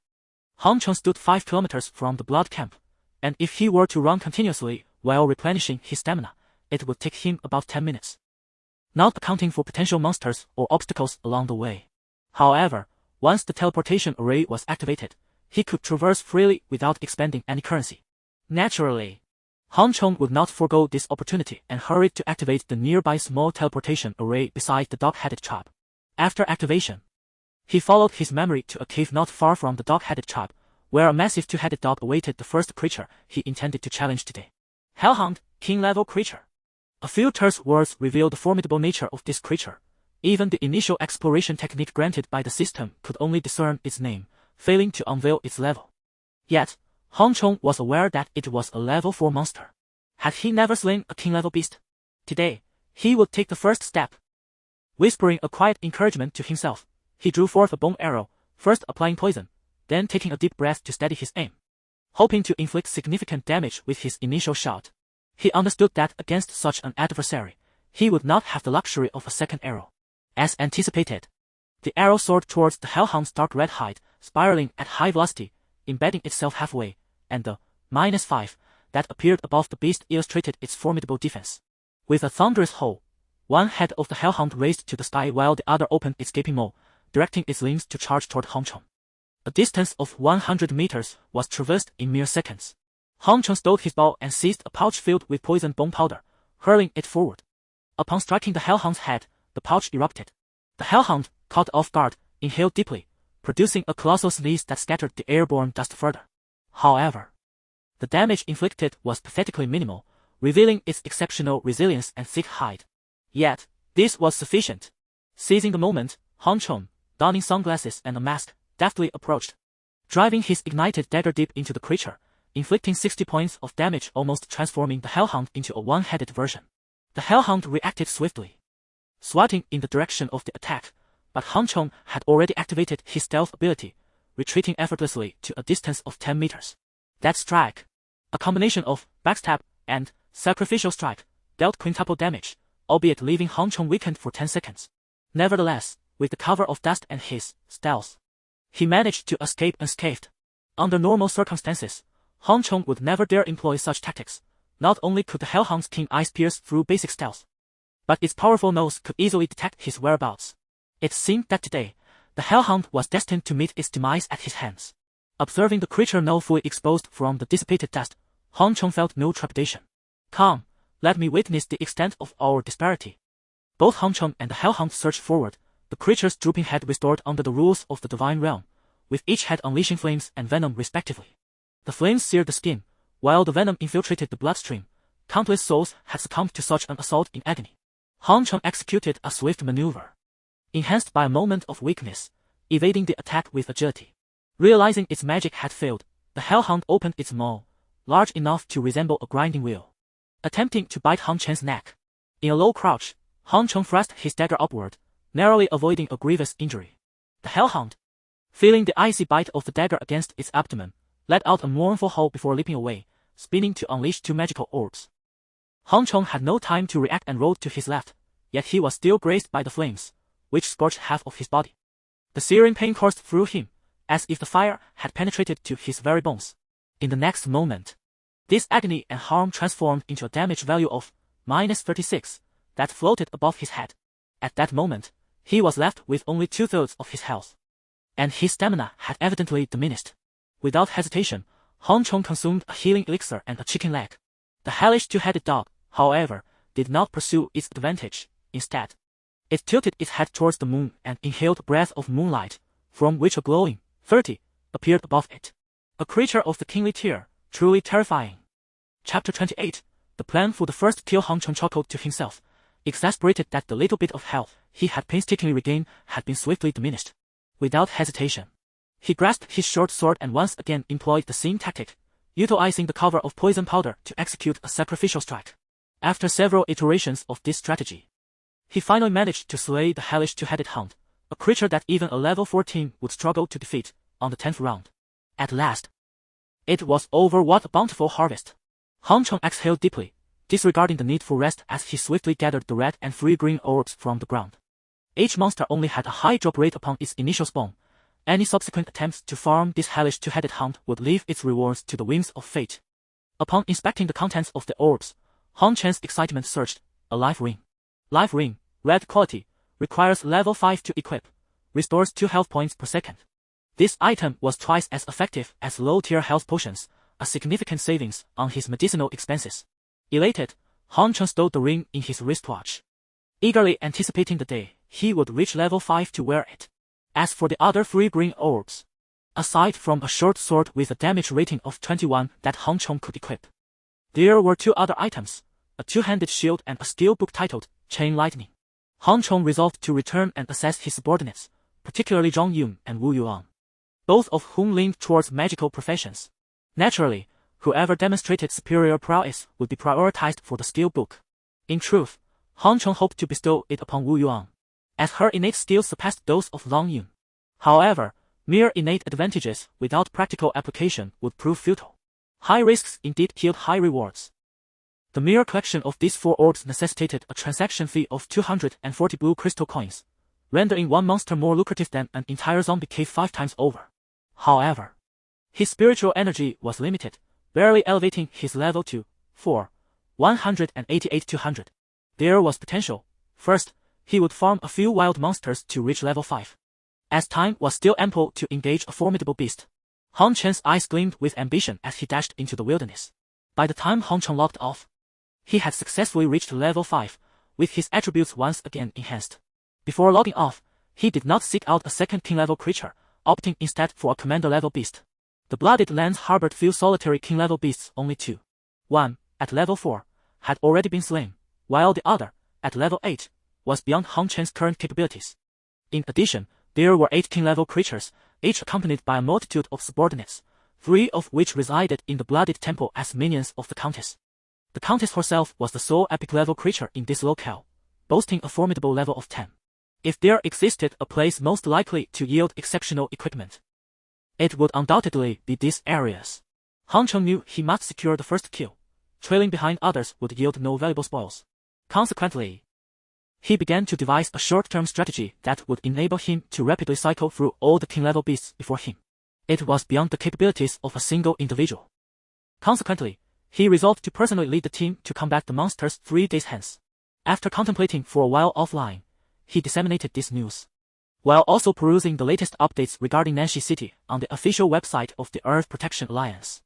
Han Chong stood 5 kilometers from the Blood Camp, and if he were to run continuously while replenishing his stamina, it would take him about 10 minutes. Not accounting for potential monsters or obstacles along the way. However, once the teleportation array was activated, he could traverse freely without expending any currency. Naturally, Han Chong would not forego this opportunity and hurried to activate the nearby small teleportation array beside the dog-headed trap. After activation, he followed his memory to a cave not far from the dog-headed trap, where a massive two-headed dog awaited the first creature he intended to challenge today. Hellhound, king-level creature. A few terse words reveal the formidable nature of this creature. Even the initial exploration technique granted by the system could only discern its name, failing to unveil its level. Yet, Han Chong was aware that it was a level 4 monster. Had he never slain a king-level beast? Today, he would take the first step. Whispering a quiet encouragement to himself, he drew forth a bone arrow, first applying poison, then taking a deep breath to steady his aim. Hoping to inflict significant damage with his initial shot, he understood that against such an adversary, he would not have the luxury of a second arrow. As anticipated, the arrow soared towards the Hellhound's dark red hide, spiraling at high velocity, embedding itself halfway, and the -5 that appeared above the beast illustrated its formidable defense. With a thunderous howl, one head of the Hellhound raised to the sky while the other opened its gaping maw, directing its limbs to charge toward Han Chong. A distance of 100 meters was traversed in mere seconds. Han Chong stowed his bow and seized a pouch filled with poisoned bone powder, hurling it forward. Upon striking the Hellhound's head, the pouch erupted. The Hellhound, caught off guard, inhaled deeply, producing a colossal sneeze that scattered the airborne dust further. However, the damage inflicted was pathetically minimal, revealing its exceptional resilience and thick hide. Yet, this was sufficient. Seizing the moment, Han Chong, donning sunglasses and a mask, deftly approached, driving his ignited dagger deep into the creature, inflicting 60 points of damage, almost transforming the Hellhound into a one-headed version. The Hellhound reacted swiftly, swatting in the direction of the attack, but Han Chong had already activated his stealth ability, retreating effortlessly to a distance of 10 meters. That strike, a combination of backstab and sacrificial strike, dealt quintuple damage, albeit leaving Han Chong weakened for 10 seconds. Nevertheless, with the cover of dust and his stealth, he managed to escape unscathed. Under normal circumstances, Han Chong would never dare employ such tactics. Not only could the Hellhound's keen eyes pierce through basic stealth, but its powerful nose could easily detect his whereabouts. It seemed that today, the Hellhound was destined to meet its demise at his hands. Observing the creature now fully exposed from the dissipated dust, Han Chong felt no trepidation. Come, let me witness the extent of our disparity. Both Han Chong and the Hellhound surged forward, the creature's drooping head restored under the rules of the divine realm, with each head unleashing flames and venom respectively. The flames seared the skin, while the venom infiltrated the bloodstream. Countless souls had succumbed to such an assault in agony. Han Chong executed a swift maneuver, enhanced by a moment of weakness, evading the attack with agility. Realizing its magic had failed, the Hellhound opened its maw, large enough to resemble a grinding wheel, attempting to bite Han Chong's neck. In a low crouch, Han Chong thrust his dagger upward, narrowly avoiding a grievous injury. The Hellhound, feeling the icy bite of the dagger against its abdomen, let out a mournful howl before leaping away, spinning to unleash 2 magical orbs. Han Chong had no time to react and rolled to his left, yet he was still grazed by the flames, which scorched half of his body. The searing pain coursed through him, as if the fire had penetrated to his very bones. In the next moment, this agony and harm transformed into a damage value of -36 that floated above his head. At that moment, he was left with only 2/3 of his health, and his stamina had evidently diminished. Without hesitation, Han Chong consumed a healing elixir and a chicken leg. The hellish two-headed dog, however, did not pursue its advantage. Instead, it tilted its head towards the moon and inhaled a breath of moonlight, from which a glowing 30 appeared above it. A creature of the kingly tier, truly terrifying. Chapter 28. The plan for the first kill. Hong Chong chuckled to himself, exasperated that the little bit of health he had painstakingly regained had been swiftly diminished. Without hesitation, he grasped his short sword and once again employed the same tactic, utilizing the cover of poison powder to execute a sacrificial strike. After several iterations of this strategy, he finally managed to slay the hellish two-headed hound, a creature that even a level 14 would struggle to defeat, on the 10th round. At last, it was over. What a bountiful harvest! Hong Chong exhaled deeply, disregarding the need for rest as he swiftly gathered the red and free green orbs from the ground. Each monster only had a high drop rate upon its initial spawn. Any subsequent attempts to farm this hellish two-headed hound would leave its rewards to the whims of fate. Upon inspecting the contents of the orbs, Hong Chen's excitement surged. A life ring. Life ring, red quality, requires level 5 to equip, restores 2 health points per second. This item was twice as effective as low-tier health potions, a significant savings on his medicinal expenses. Elated, Hong Chen stowed the ring in his wristwatch, eagerly anticipating the day he would reach level 5 to wear it. As for the other free green orbs, aside from a short sword with a damage rating of 21 that Hong Chong could equip, there were 2 other items, a 2-handed shield and a skill book titled Chain Lightning. Hong Chong resolved to return and assess his subordinates, particularly Zhang Yun and Wu Yuan, both of whom leaned towards magical professions. Naturally, whoever demonstrated superior prowess would be prioritized for the skill book. In truth, Hong Chong hoped to bestow it upon Wu Yuan, as her innate skills surpassed those of Zhang Yun. However, mere innate advantages without practical application would prove futile. High risks indeed yield high rewards. The mere collection of these 4 orbs necessitated a transaction fee of 240 blue crystal coins, rendering one monster more lucrative than an entire zombie cave 5 times over. However, his spiritual energy was limited, barely elevating his level to 188-200. There was potential. First, he would farm a few wild monsters to reach level 5. As time was still ample to engage a formidable beast, Hong Chen's eyes gleamed with ambition as he dashed into the wilderness. By the time Hong Chong logged off, he had successfully reached level 5, with his attributes once again enhanced. Before logging off, he did not seek out a second king-level creature, opting instead for a commander-level beast. The Blooded Lands harbored few solitary king-level beasts, only 2. One, at level 4, had already been slain, while the other, at level 8, was beyond Hong Chen's current capabilities. In addition, there were 8 king-level creatures, each accompanied by a multitude of subordinates, 3 of which resided in the Blooded Temple as minions of the Countess. The Countess herself was the sole epic-level creature in this locale, boasting a formidable level of 10. If there existed a place most likely to yield exceptional equipment, it would undoubtedly be these areas. Hong Chong knew he must secure the first kill. Trailing behind others would yield no valuable spoils. Consequently, he began to devise a short-term strategy that would enable him to rapidly cycle through all the king-level beasts before him. It was beyond the capabilities of a single individual. Consequently, he resolved to personally lead the team to combat the monsters 3 days hence. After contemplating for a while offline, he disseminated this news, while also perusing the latest updates regarding Nanxi City on the official website of the Earth Protection Alliance.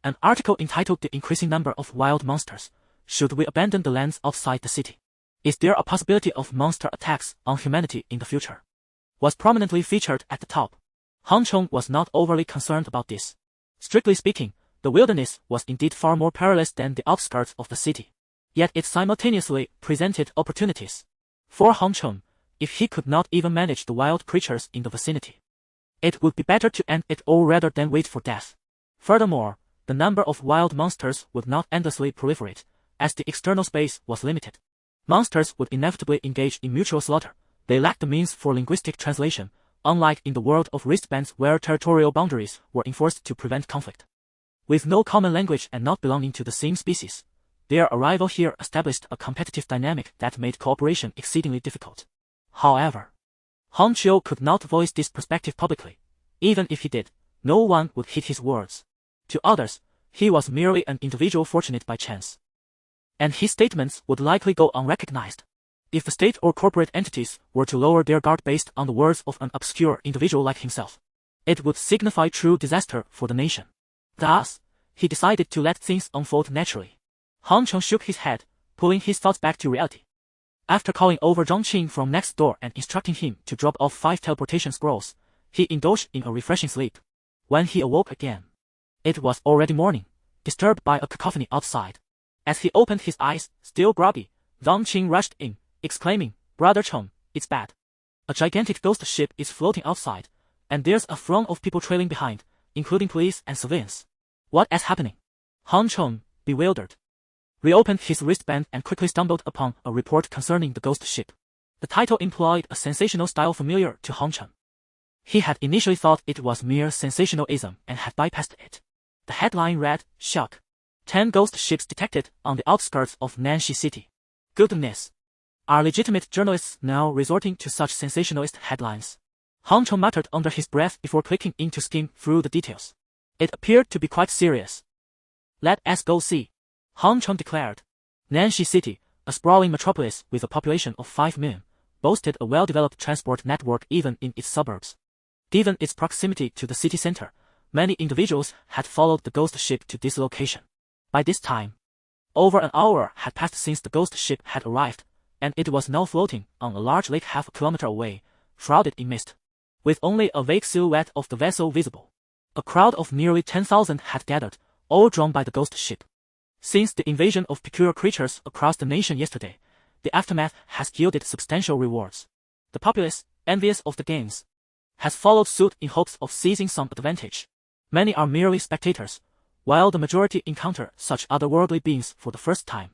An article entitled The Increasing Number of Wild Monsters, Should We Abandon the Lands Outside the City? Is There a Possibility of Monster Attacks on Humanity in the Future? Was prominently featured at the top. Hong Chong was not overly concerned about this. Strictly speaking, the wilderness was indeed far more perilous than the outskirts of the city. Yet it simultaneously presented opportunities. For Hong Chong, if he could not even manage the wild creatures in the vicinity, it would be better to end it all rather than wait for death. Furthermore, the number of wild monsters would not endlessly proliferate, as the external space was limited. Monsters would inevitably engage in mutual slaughter. They lacked the means for linguistic translation, unlike in the world of wristbands where territorial boundaries were enforced to prevent conflict. With no common language and not belonging to the same species, their arrival here established a competitive dynamic that made cooperation exceedingly difficult. However, Hong Chiu could not voice this perspective publicly. Even if he did, no one would heed his words. To others, he was merely an individual fortunate by chance, and his statements would likely go unrecognized. If the state or corporate entities were to lower their guard based on the words of an obscure individual like himself, it would signify true disaster for the nation. Thus, he decided to let things unfold naturally. Hong Chong shook his head, pulling his thoughts back to reality. After calling over Zhangqing from next door and instructing him to drop off 5 teleportation scrolls, he indulged in a refreshing sleep. When he awoke again, it was already morning, disturbed by a cacophony outside. As he opened his eyes, still groggy, Zhangqing rushed in, exclaiming, "Brother Cheng, it's bad. A gigantic ghost ship is floating outside, and there's a throng of people trailing behind, including police and civilians. What is happening?" Han Cheng, bewildered, reopened his wristband and quickly stumbled upon a report concerning the ghost ship. The title employed a sensational style familiar to Han Cheng. He had initially thought it was mere sensationalism and had bypassed it. The headline read, "Shock. 10 ghost ships detected on the outskirts of Nanxi City." Goodness. Are legitimate journalists now resorting to such sensationalist headlines? Han Cheng muttered under his breath before clicking in to skim through the details. It appeared to be quite serious. "Let us go see," Han Cheng declared. Nanxi City, a sprawling metropolis with a population of 5 million, boasted a well-developed transport network even in its suburbs. Given its proximity to the city center, many individuals had followed the ghost ship to this location. By this time, over an hour had passed since the ghost ship had arrived, and it was now floating on a large lake half a kilometer away, shrouded in mist, with only a vague silhouette of the vessel visible. A crowd of nearly 10,000 had gathered, all drawn by the ghost ship. Since the invasion of peculiar creatures across the nation yesterday, the aftermath has yielded substantial rewards. The populace, envious of the games, has followed suit in hopes of seizing some advantage. Many are merely spectators, while the majority encounter such otherworldly beings for the first time.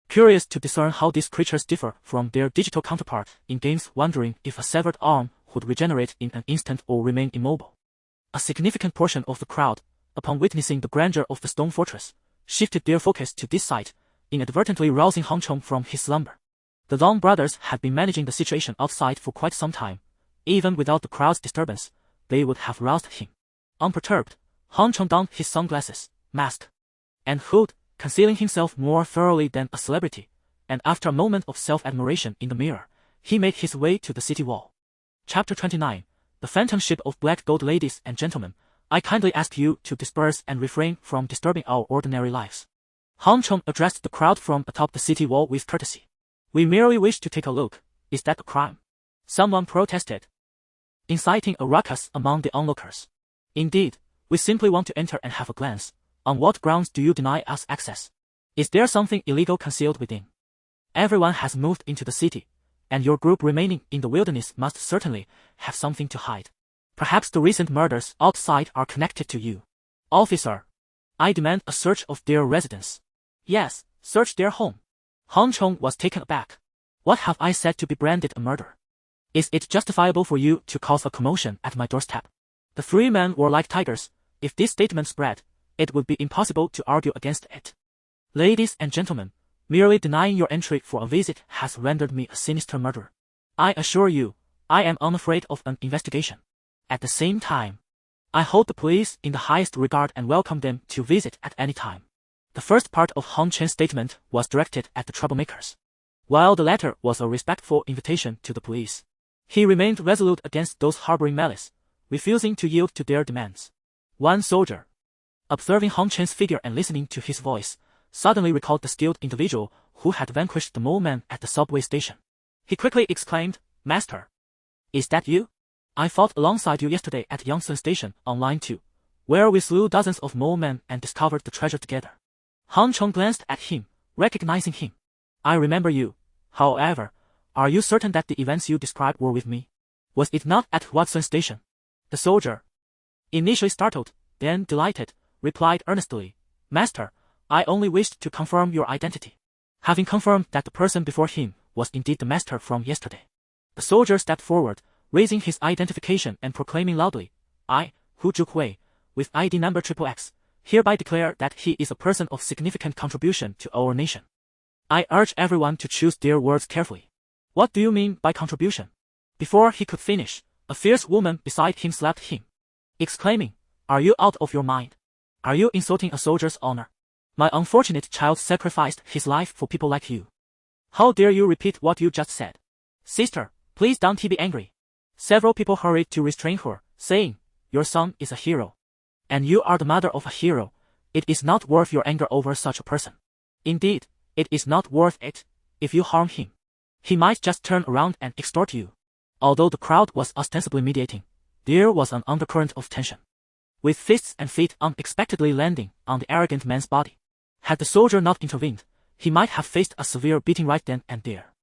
Curious to discern how these creatures differ from their digital counterpart in games, wondering if a severed arm would regenerate in an instant or remain immobile. A significant portion of the crowd, upon witnessing the grandeur of the stone fortress, shifted their focus to this site, inadvertently rousing Han Cheng from his slumber. The Long brothers had been managing the situation outside for quite some time. Even without the crowd's disturbance, they would have roused him. Unperturbed, Han Cheng donned his sunglasses, mask, and hood, concealing himself more thoroughly than a celebrity, and after a moment of self-admiration in the mirror, he made his way to the city wall. Chapter 29, The Phantom Ship of Black Gold. Ladies and gentlemen, I kindly ask you to disperse and refrain from disturbing our ordinary lives. Han Cheng addressed the crowd from atop the city wall with courtesy. We merely wish to take a look. Is that a crime? Someone protested, inciting a ruckus among the onlookers. Indeed, we simply want to enter and have a glance. On what grounds do you deny us access? Is there something illegal concealed within? Everyone has moved into the city, and your group remaining in the wilderness must certainly have something to hide. Perhaps the recent murders outside are connected to you. Officer, I demand a search of their residence. Yes, search their home. Han Cheng was taken aback. What have I said to be branded a murder? Is it justifiable for you to cause a commotion at my doorstep? The 3 men were like tigers. If this statement spread, it would be impossible to argue against it. Ladies and gentlemen, merely denying your entry for a visit has rendered me a sinister murderer. I assure you, I am unafraid of an investigation. At the same time, I hold the police in the highest regard and welcome them to visit at any time. The first part of Han Chen's statement was directed at the troublemakers, while the latter was a respectful invitation to the police. He remained resolute against those harboring malice, refusing to yield to their demands. One soldier, observing Han Chen's figure and listening to his voice, suddenly recalled the skilled individual who had vanquished the mole man at the subway station. He quickly exclaimed, "Master, is that you? I fought alongside you yesterday at Yangtze Station on Line 2, where we slew dozens of mole men and discovered the treasure together." Han Cheng glanced at him, recognizing him. "I remember you. However, are you certain that the events you described were with me? Was it not at Watson Station?" The soldier, initially startled, then delighted, replied earnestly, "Master, I only wished to confirm your identity." Having confirmed that the person before him was indeed the master from yesterday, the soldier stepped forward, raising his identification and proclaiming loudly, "I, Hu Zhuhui, with ID number XXX, hereby declare that he is a person of significant contribution to our nation." I urge everyone to choose their words carefully. What do you mean by contribution? Before he could finish, a fierce woman beside him slapped him, exclaiming, "Are you out of your mind? Are you insulting a soldier's honor? My unfortunate child sacrificed his life for people like you. How dare you repeat what you just said? Sister, please don't be angry." Several people hurried to restrain her, saying, "Your son is a hero. And you are the mother of a hero. It is not worth your anger over such a person. Indeed, It is not worth it. If you harm him, he might just turn around and extort you. Although the crowd was ostensibly mediating, there was an undercurrent of tension, with fists and feet unexpectedly landing on the arrogant man's body. Had the soldier not intervened, he might have faced a severe beating right then and there.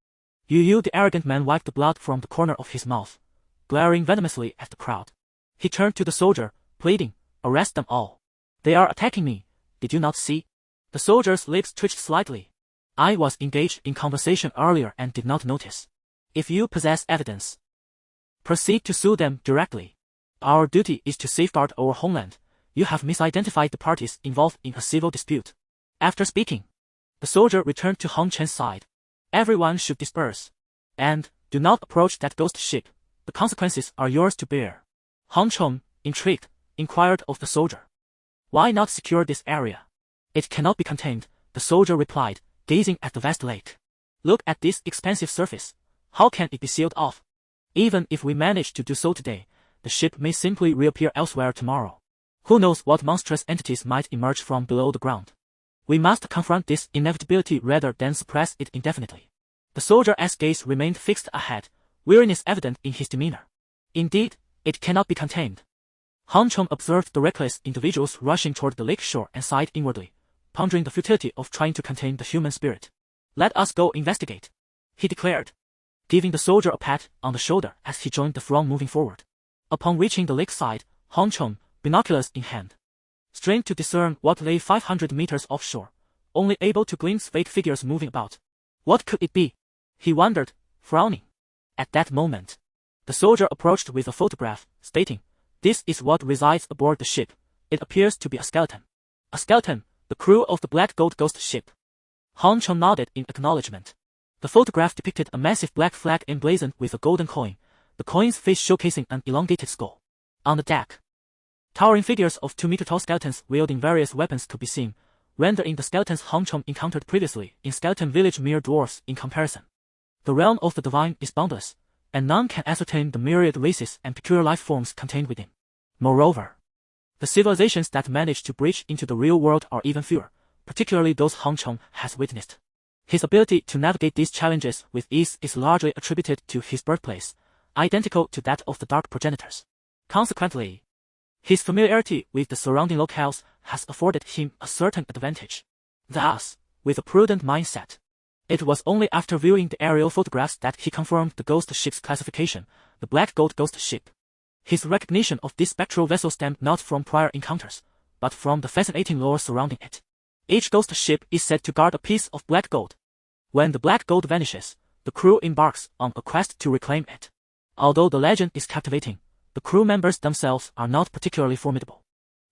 The arrogant man wiped the blood from the corner of his mouth, glaring venomously at the crowd. He turned to the soldier, pleading, "Arrest them all. They are attacking me. Did you not see?" The soldier's lips twitched slightly. "I was engaged in conversation earlier and did not notice. If you possess evidence, proceed to sue them directly. Our duty is to safeguard our homeland. You have misidentified the parties involved in a civil dispute." After speaking, the soldier returned to Hong Chen's side. "Everyone should disperse. And do not approach that ghost ship. The consequences are yours to bear." Hong Chen, intrigued, inquired of the soldier, "Why not secure this area?" "It cannot be contained," the soldier replied, gazing at the vast lake. "Look at this expansive surface. How can it be sealed off? Even if we manage to do so today, the ship may simply reappear elsewhere tomorrow. Who knows what monstrous entities might emerge from below the ground? We must confront this inevitability rather than suppress it indefinitely." The soldier's gaze remained fixed ahead, weariness evident in his demeanor. "Indeed, it cannot be contained." Hong Chen observed the reckless individuals rushing toward the lake shore and sighed inwardly, pondering the futility of trying to contain the human spirit. "Let us go investigate," he declared, giving the soldier a pat on the shoulder as he joined the throng moving forward. Upon reaching the lakeside, Hong Chen, binoculars in hand, strained to discern what lay 500 meters offshore, only able to glimpse vague figures moving about. What could it be? He wondered, frowning. At that moment, the soldier approached with a photograph, stating, "This is what resides aboard the ship. It appears to be a skeleton." "A skeleton, the crew of the Black Gold Ghost ship." Hong Chen nodded in acknowledgement. The photograph depicted a massive black flag emblazoned with a golden coin, the coin's face showcasing an elongated skull. On the deck, towering figures of 2-meter-tall skeletons wielding various weapons could be seen, rendering the skeletons Hong Chen encountered previously in Skeleton Village mere dwarfs in comparison. The realm of the divine is boundless, and none can ascertain the myriad races and peculiar life forms contained within. Moreover, the civilizations that manage to breach into the real world are even fewer, particularly those Hong Chen has witnessed. His ability to navigate these challenges with ease is largely attributed to his birthplace, identical to that of the Dark Progenitors. Consequently, his familiarity with the surrounding locales has afforded him a certain advantage. Thus, with a prudent mindset, it was only after viewing the aerial photographs that he confirmed the ghost ship's classification, the Black Gold Ghost Ship. His recognition of this spectral vessel stemmed not from prior encounters, but from the fascinating lore surrounding it. Each ghost ship is said to guard a piece of black gold. When the black gold vanishes, the crew embarks on a quest to reclaim it. Although the legend is captivating, the crew members themselves are not particularly formidable,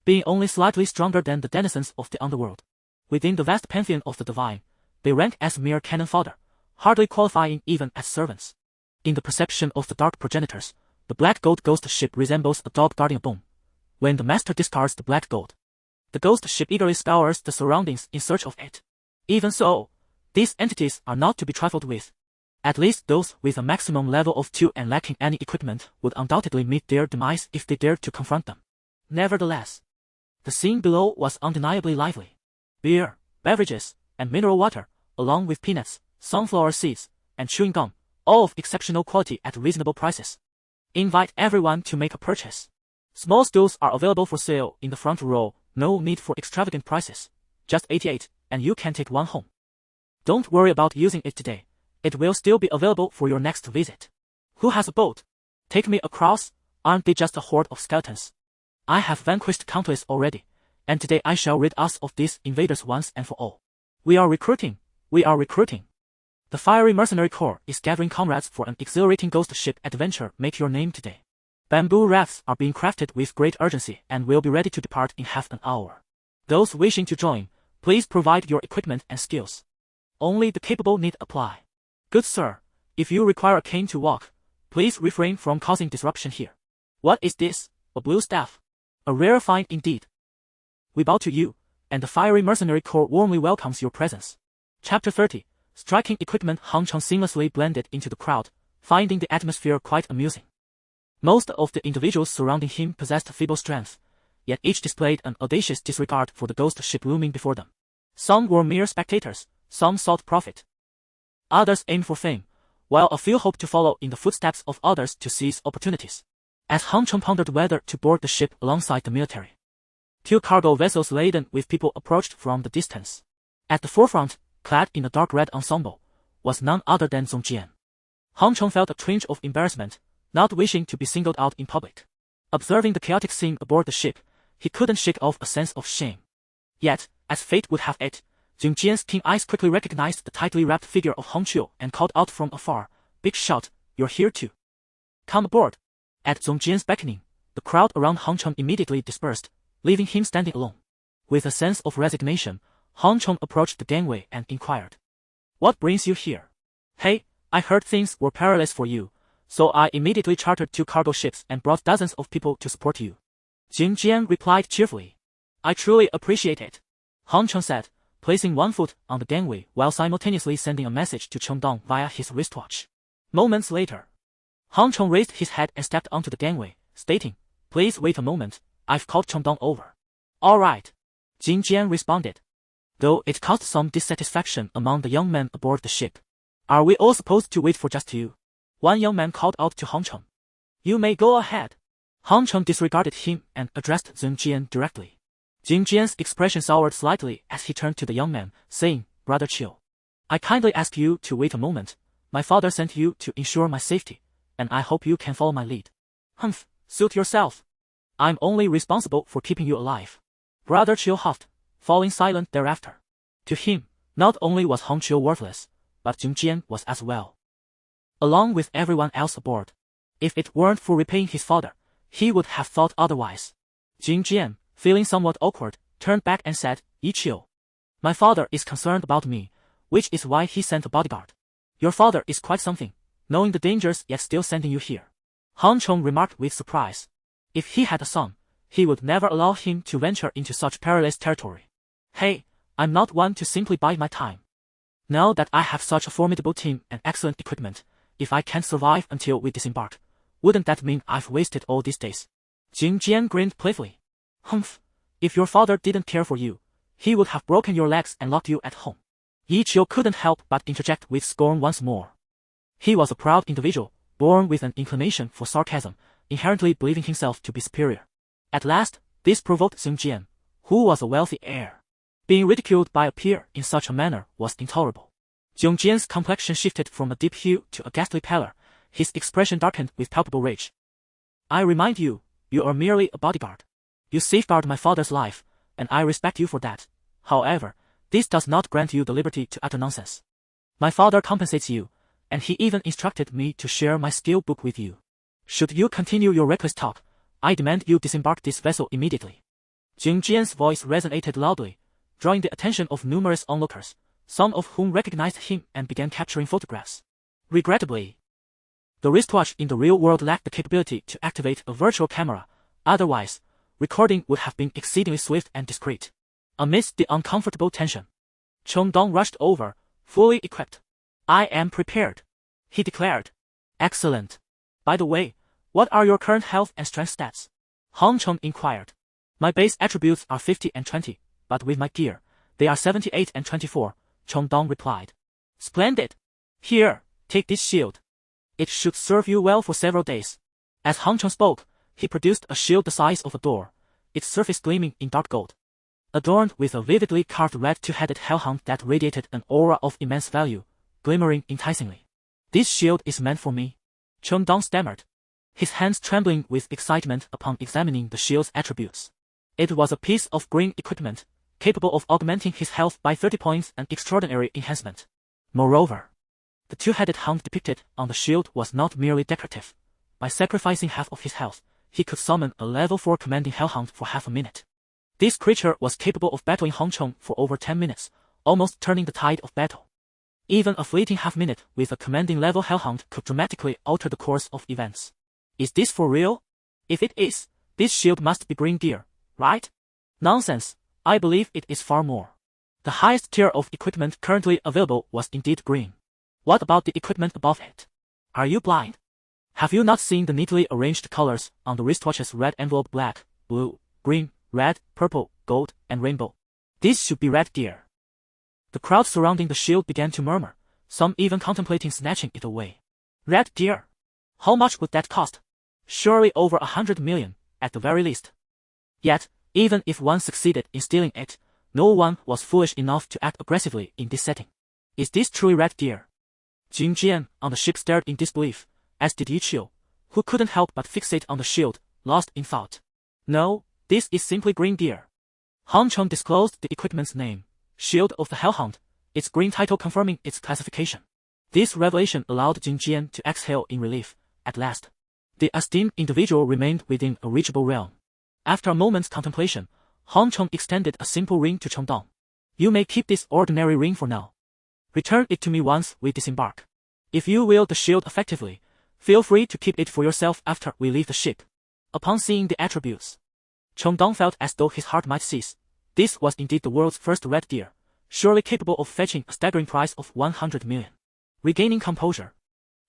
being only slightly stronger than the denizens of the underworld. Within the vast pantheon of the divine, they rank as mere cannon fodder, hardly qualifying even as servants. In the perception of the Dark Progenitors, the Black Gold Ghost Ship resembles a dog guarding a bone. When the master discards the black gold, the ghost ship eagerly scours the surroundings in search of it. Even so, these entities are not to be trifled with. At least those with a maximum level of 2 and lacking any equipment would undoubtedly meet their demise if they dared to confront them. Nevertheless, the scene below was undeniably lively. Beer, beverages, and mineral water, along with peanuts, sunflower seeds, and chewing gum, all of exceptional quality at reasonable prices. Invite everyone to make a purchase. Small stools are available for sale in the front row, no need for extravagant prices. Just 88, and you can take one home. Don't worry about using it today. It will still be available for your next visit. Who has a boat? Take me across. Aren't they just a horde of skeletons? I have vanquished countless already, and today I shall rid us of these invaders once and for all. We are recruiting. The fiery mercenary corps is gathering comrades for an exhilarating ghost ship adventure. Make your name today. Bamboo rafts are being crafted with great urgency and will be ready to depart in half an hour. Those wishing to join, please provide your equipment and skills. Only the capable need apply. Good sir, if you require a cane to walk, please refrain from causing disruption here. What is this? A blue staff? A rare find indeed. We bow to you, and the fiery mercenary corps warmly welcomes your presence. Chapter 30. Striking equipment. Hong Chen seamlessly blended into the crowd, finding the atmosphere quite amusing. Most of the individuals surrounding him possessed feeble strength, yet each displayed an audacious disregard for the ghost ship looming before them. Some were mere spectators, Some sought profit. Others aimed for fame, while a few hoped to follow in the footsteps of others to seize opportunities. As Han Cheng pondered whether to board the ship alongside the military, 2 cargo vessels laden with people approached from the distance. At the forefront, clad in a dark red ensemble, was none other than Zong Jian. Han Cheng felt a twinge of embarrassment, not wishing to be singled out in public. Observing the chaotic scene aboard the ship, he couldn't shake off a sense of shame. Yet, as fate would have it, Zong Jian's keen eyes quickly recognized the tightly wrapped figure of Hong Qiu and called out from afar, "Big shout, you're here too. Come aboard." At Zong Jian's beckoning, the crowd around Han Cheng immediately dispersed, leaving him standing alone. With a sense of resignation, Han Cheng approached the gangway and inquired, "What brings you here?" "Hey, I heard things were perilous for you, so I immediately chartered 2 cargo ships and brought dozens of people to support you." Zong Jian replied cheerfully. "I truly appreciate it," Han Cheng said, placing one foot on the gangway while simultaneously sending a message to Cheng Dong via his wristwatch. Moments later, Han Cheng raised his head and stepped onto the gangway, stating, "Please wait a moment, I've called Cheng Dong over." "All right," Zong Jian responded, though it caused some dissatisfaction among the young men aboard the ship. "Are we all supposed to wait for just you?" One young man called out to Han Cheng. "You may go ahead." Han Cheng disregarded him and addressed Zong Jian directly. Zong Jian's expression soured slightly as he turned to the young man, saying, "Brother Chiu, I kindly ask you to wait a moment. My father sent you to ensure my safety, and I hope you can follow my lead." "Humph, suit yourself. I'm only responsible for keeping you alive." Brother Chiu huffed, falling silent thereafter. To him, not only was Hong Qiu worthless, but Zong Jian was as well. Along with everyone else aboard. If it weren't for repaying his father, he would have thought otherwise. Zong Jian, feeling somewhat awkward, turned back and said, "Yi Qiu, my father is concerned about me, which is why he sent a bodyguard. Your father is quite something, knowing the dangers yet still sending you here." Han Cheng remarked with surprise. If he had a son, he would never allow him to venture into such perilous territory. "Hey, I'm not one to simply bide my time. Now that I have such a formidable team and excellent equipment, if I can't survive until we disembark, wouldn't that mean I've wasted all these days?" Zong Jian grinned playfully. "Humph, if your father didn't care for you, he would have broken your legs and locked you at home." Yi Qiu couldn't help but interject with scorn once more. He was a proud individual, born with an inclination for sarcasm, inherently believing himself to be superior. At last, this provoked Zong Jian, who was a wealthy heir. Being ridiculed by a peer in such a manner was intolerable. Zong Jian's complexion shifted from a deep hue to a ghastly pallor, his expression darkened with palpable rage. "I remind you, you are merely a bodyguard. You safeguard my father's life, and I respect you for that. However, this does not grant you the liberty to utter nonsense. My father compensates you, and he even instructed me to share my skill book with you. Should you continue your reckless talk, I demand you disembark this vessel immediately." Zong Jian's voice resonated loudly, drawing the attention of numerous onlookers, some of whom recognized him and began capturing photographs. Regrettably, the wristwatch in the real world lacked the capability to activate a virtual camera, otherwise, recording would have been exceedingly swift and discreet. Amidst the uncomfortable tension, Cheng Dong rushed over, fully equipped. "I am prepared," he declared. "Excellent. By the way, what are your current health and strength stats?" Han Cheng inquired. "My base attributes are 50 and 20, but with my gear, they are 78 and 24, Cheng Dong replied. "Splendid. Here, take this shield. It should serve you well for several days." As Han Cheng spoke, he produced a shield the size of a door, its surface gleaming in dark gold, adorned with a vividly carved red two-headed hellhound that radiated an aura of immense value, glimmering enticingly. "This shield is meant for me," Cheng Dong stammered, his hands trembling with excitement upon examining the shield's attributes. It was a piece of green equipment, capable of augmenting his health by 30 points, an extraordinary enhancement. Moreover, the two-headed hound depicted on the shield was not merely decorative. By sacrificing half of his health, he could summon a level 4 commanding hellhound for half a minute. This creature was capable of battling Han Cheng for over 10 minutes, almost turning the tide of battle. Even a fleeting half-minute with a commanding level hellhound could dramatically alter the course of events. Is this for real? If it is, this shield must be green gear, right? Nonsense, I believe it is far more. The highest tier of equipment currently available was indeed green. What about the equipment above it? Are you blind? Have you not seen the neatly arranged colors on the wristwatch's red envelope? Black, blue, green, red, purple, gold, and rainbow. This should be red gear. The crowd surrounding the shield began to murmur, some even contemplating snatching it away. Red deer. How much would that cost? Surely over 100 million, at the very least. Yet, even if one succeeded in stealing it, no one was foolish enough to act aggressively in this setting. Is this truly red deer? Xianxia on the ship stared in disbelief, as did Yiqiu, who couldn't help but fixate on the shield, lost in thought. No, this is simply green deer. Han Cheng disclosed the equipment's name, Shield of the Hellhound, its green title confirming its classification. This revelation allowed Xianxia to exhale in relief. At last, the esteemed individual remained within a reachable realm. After a moment's contemplation, Han Cheng extended a simple ring to Chengdong. You may keep this ordinary ring for now. Return it to me once we disembark. If you wield the shield effectively, feel free to keep it for yourself after we leave the ship. Upon seeing the attributes, Chengdong felt as though his heart might cease. This was indeed the world's first red deer, surely capable of fetching a staggering price of 100 million. Regaining composure.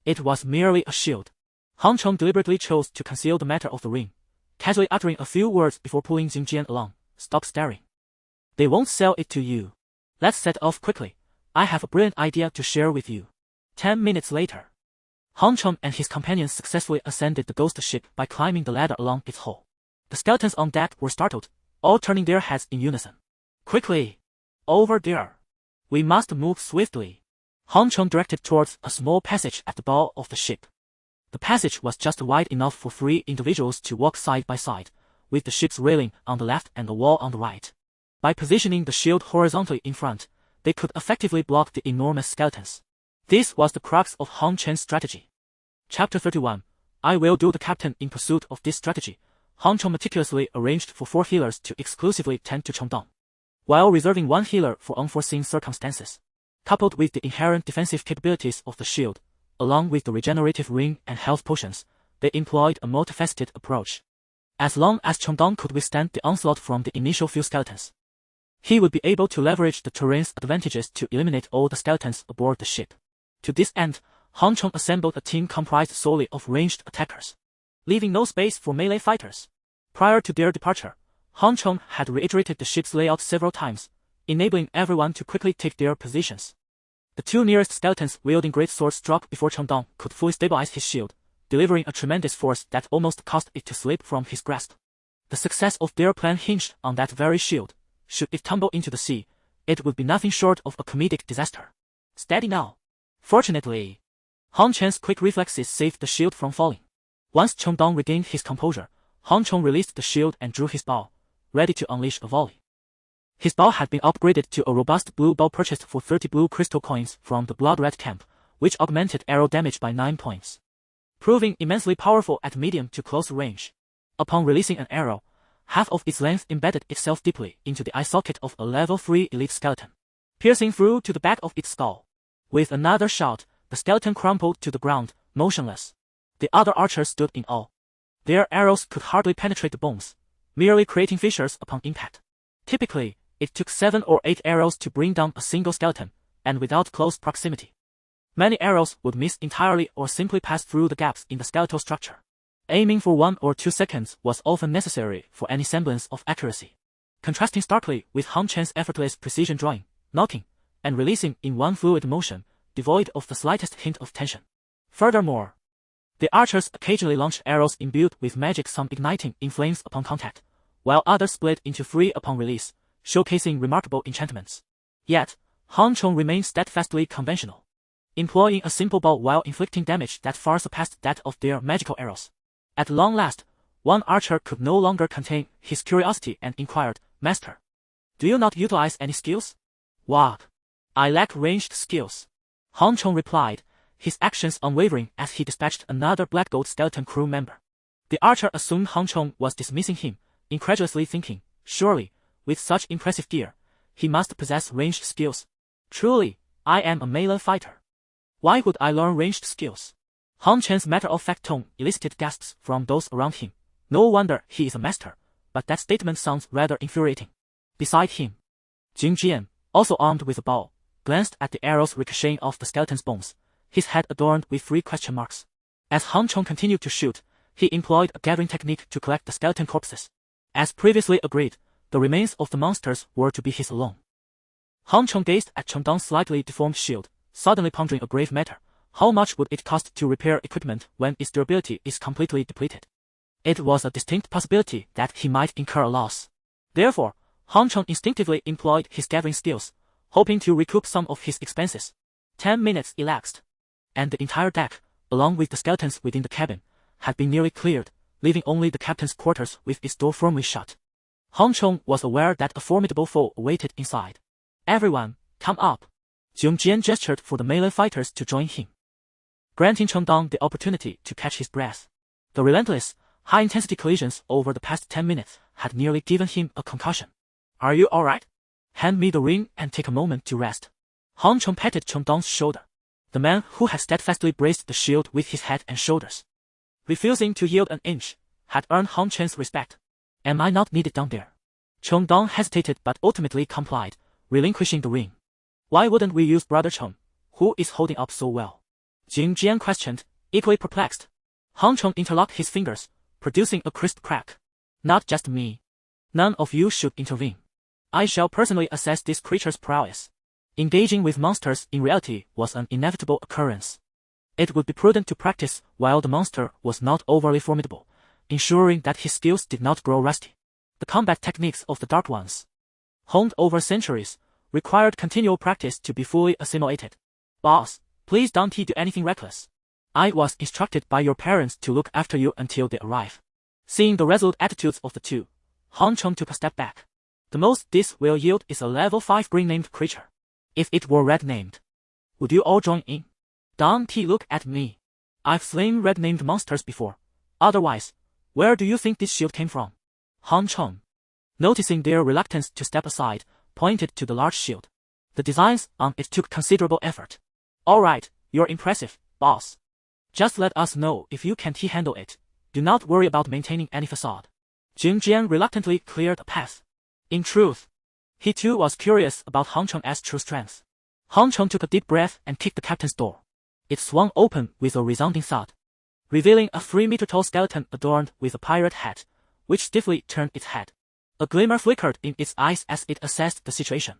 It was merely a shield. Han Cheng deliberately chose to conceal the matter of the ring, casually uttering a few words before pulling Xianxia along. Stop staring. They won't sell it to you. Let's set off quickly. I have a brilliant idea to share with you. 10 minutes later, Han Cheng and his companions successfully ascended the ghost ship by climbing the ladder along its hull. The skeletons on deck were startled, all turning their heads in unison. Quickly! Over there! We must move swiftly. Han Cheng directed towards a small passage at the bow of the ship. The passage was just wide enough for 3 individuals to walk side by side, with the ship's railing on the left and the wall on the right. By positioning the shield horizontally in front, they could effectively block the enormous skeletons. This was the crux of Han Chen's strategy. Chapter 31. I will do the captain. In pursuit of this strategy, Han Cheng meticulously arranged for 4 healers to exclusively tend to Chengdong, while reserving 1 healer for unforeseen circumstances. Coupled with the inherent defensive capabilities of the shield, along with the regenerative ring and health potions, they employed a multifaceted approach. As long as Chengdong could withstand the onslaught from the initial few skeletons, he would be able to leverage the terrain's advantages to eliminate all the skeletons aboard the ship. To this end, Han Cheng assembled a team comprised solely of ranged attackers, leaving no space for melee fighters. Prior to their departure, Han Cheng had reiterated the ship's layout several times, enabling everyone to quickly take their positions. The 2 nearest skeletons wielding great swords struck before Chengdong could fully stabilize his shield, delivering a tremendous force that almost caused it to slip from his grasp. The success of their plan hinged on that very shield. Should it tumble into the sea, it would be nothing short of a comedic disaster. Steady now. Fortunately, Han Chen's quick reflexes saved the shield from falling. Once Chengdong regained his composure, Han Cheng released the shield and drew his bow, ready to unleash a volley. His bow had been upgraded to a robust blue bow purchased for 30 blue crystal coins from the Blood-Red camp, which augmented arrow damage by 9 points, proving immensely powerful at medium to close range. Upon releasing an arrow, half of its length embedded itself deeply into the eye socket of a level 3 elite skeleton, piercing through to the back of its skull. With another shout, the skeleton crumpled to the ground, motionless. The other archers stood in awe. Their arrows could hardly penetrate the bones, merely creating fissures upon impact. Typically, it took 7 or 8 arrows to bring down a single skeleton, and without close proximity, many arrows would miss entirely or simply pass through the gaps in the skeletal structure. Aiming for 1 or 2 seconds was often necessary for any semblance of accuracy, contrasting starkly with Han Chen's effortless precision drawing, knocking, and releasing in one fluid motion, devoid of the slightest hint of tension. Furthermore, the archers occasionally launched arrows imbued with magic, some igniting in flames upon contact, while others split into 3 upon release, showcasing remarkable enchantments. Yet, Han Cheng remained steadfastly conventional, employing a simple bow while inflicting damage that far surpassed that of their magical arrows. At long last, one archer could no longer contain his curiosity and inquired, "Master, do you not utilize any skills?" "What? I lack ranged skills," Han Cheng replied, his actions unwavering as he dispatched another Black Gold skeleton crew member. The archer assumed Han Cheng was dismissing him, incredulously thinking, surely, with such impressive gear, he must possess ranged skills. Truly, I am a melee fighter. Why would I learn ranged skills? Han Chen's matter-of-fact tone elicited gasps from those around him. No wonder he is a master, but that statement sounds rather infuriating. Beside him, Xianxia, also armed with a bow, glanced at the arrows ricocheting off the skeleton's bones, his head adorned with 3 question marks. As Han Cheng continued to shoot, he employed a gathering technique to collect the skeleton corpses. As previously agreed, the remains of the monsters were to be his alone. Han Cheng gazed at Cheng Dong's slightly deformed shield, suddenly pondering a grave matter. How much would it cost to repair equipment when its durability is completely depleted? It was a distinct possibility that he might incur a loss. Therefore, Han Cheng instinctively employed his gathering skills, hoping to recoup some of his expenses. 10 minutes elapsed, and the entire deck, along with the skeletons within the cabin, had been nearly cleared, leaving only the captain's quarters with its door firmly shut. Han Cheng was aware that a formidable foe awaited inside. Everyone, come up. Zhong Jian gestured for the melee fighters to join him, granting Cheng Dong the opportunity to catch his breath. The relentless, high-intensity collisions over the past 10 minutes had nearly given him a concussion. Are you alright? Hand me the ring and take a moment to rest. Han Cheng patted Cheng Dong's shoulder. The man who had steadfastly braced the shield with his head and shoulders, refusing to yield an inch, had earned Han Cheng's respect. Am I not needed down there? Cheng Dong hesitated but ultimately complied, relinquishing the ring. Why wouldn't we use Brother Cheng, who is holding up so well? Jing Jian questioned, equally perplexed. Han Cheng interlocked his fingers, producing a crisp crack. Not just me. None of you should intervene. I shall personally assess this creature's prowess. Engaging with monsters in reality was an inevitable occurrence. It would be prudent to practice while the monster was not overly formidable, ensuring that his skills did not grow rusty. The combat techniques of the Dark Ones, honed over centuries, required continual practice to be fully assimilated. Boss, please don't do anything reckless. I was instructed by your parents to look after you until they arrive. Seeing the resolute attitudes of the two, Han Cheng took a step back. The most this will yield is a level 5 green-named creature. If it were red-named, would you all join in? Don't look at me. I've slain red-named monsters before. Otherwise, where do you think this shield came from? Han Cheng, noticing their reluctance to step aside, pointed to the large shield. The designs on it took considerable effort. Alright, you're impressive, boss. Just let us know if you can't handle it. Do not worry about maintaining any facade. Jing Jian reluctantly cleared a path. In truth, he too was curious about Han Cheng's true strength. Han Cheng took a deep breath and kicked the captain's door. It swung open with a resounding thud, revealing a 3-meter-tall skeleton adorned with a pirate hat, which stiffly turned its head. A glimmer flickered in its eyes as it assessed the situation.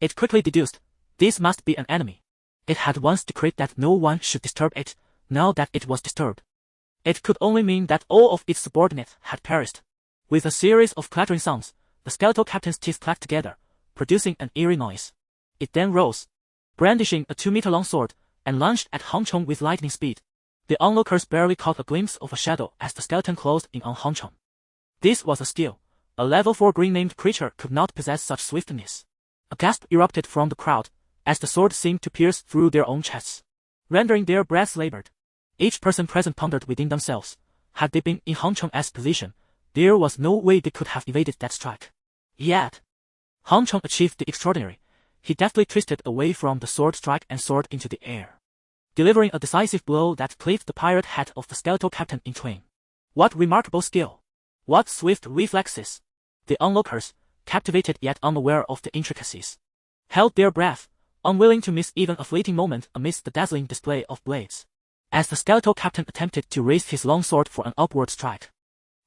It quickly deduced, this must be an enemy. It had once decreed that no one should disturb it. Now that it was disturbed, it could only mean that all of its subordinates had perished. With a series of clattering sounds, the skeletal captain's teeth clacked together, producing an eerie noise. It then rose, brandishing a 2-meter-long sword, and lunged at Han Cheng with lightning speed. The onlookers barely caught a glimpse of a shadow as the skeleton closed in on Han Cheng. This was a skill. A level 4 green-named creature could not possess such swiftness. A gasp erupted from the crowd, as the sword seemed to pierce through their own chests, rendering their breaths labored. Each person present pondered within themselves. Had they been in Han Cheng's position, there was no way they could have evaded that strike. Yet, Han Cheng achieved the extraordinary. He deftly twisted away from the sword strike and soared into the air, delivering a decisive blow that cleaved the pirate hat of the skeletal captain in twain. What remarkable skill! What swift reflexes! The onlookers, captivated yet unaware of the intricacies, held their breath, unwilling to miss even a fleeting moment amidst the dazzling display of blades. As the skeletal captain attempted to raise his long sword for an upward strike,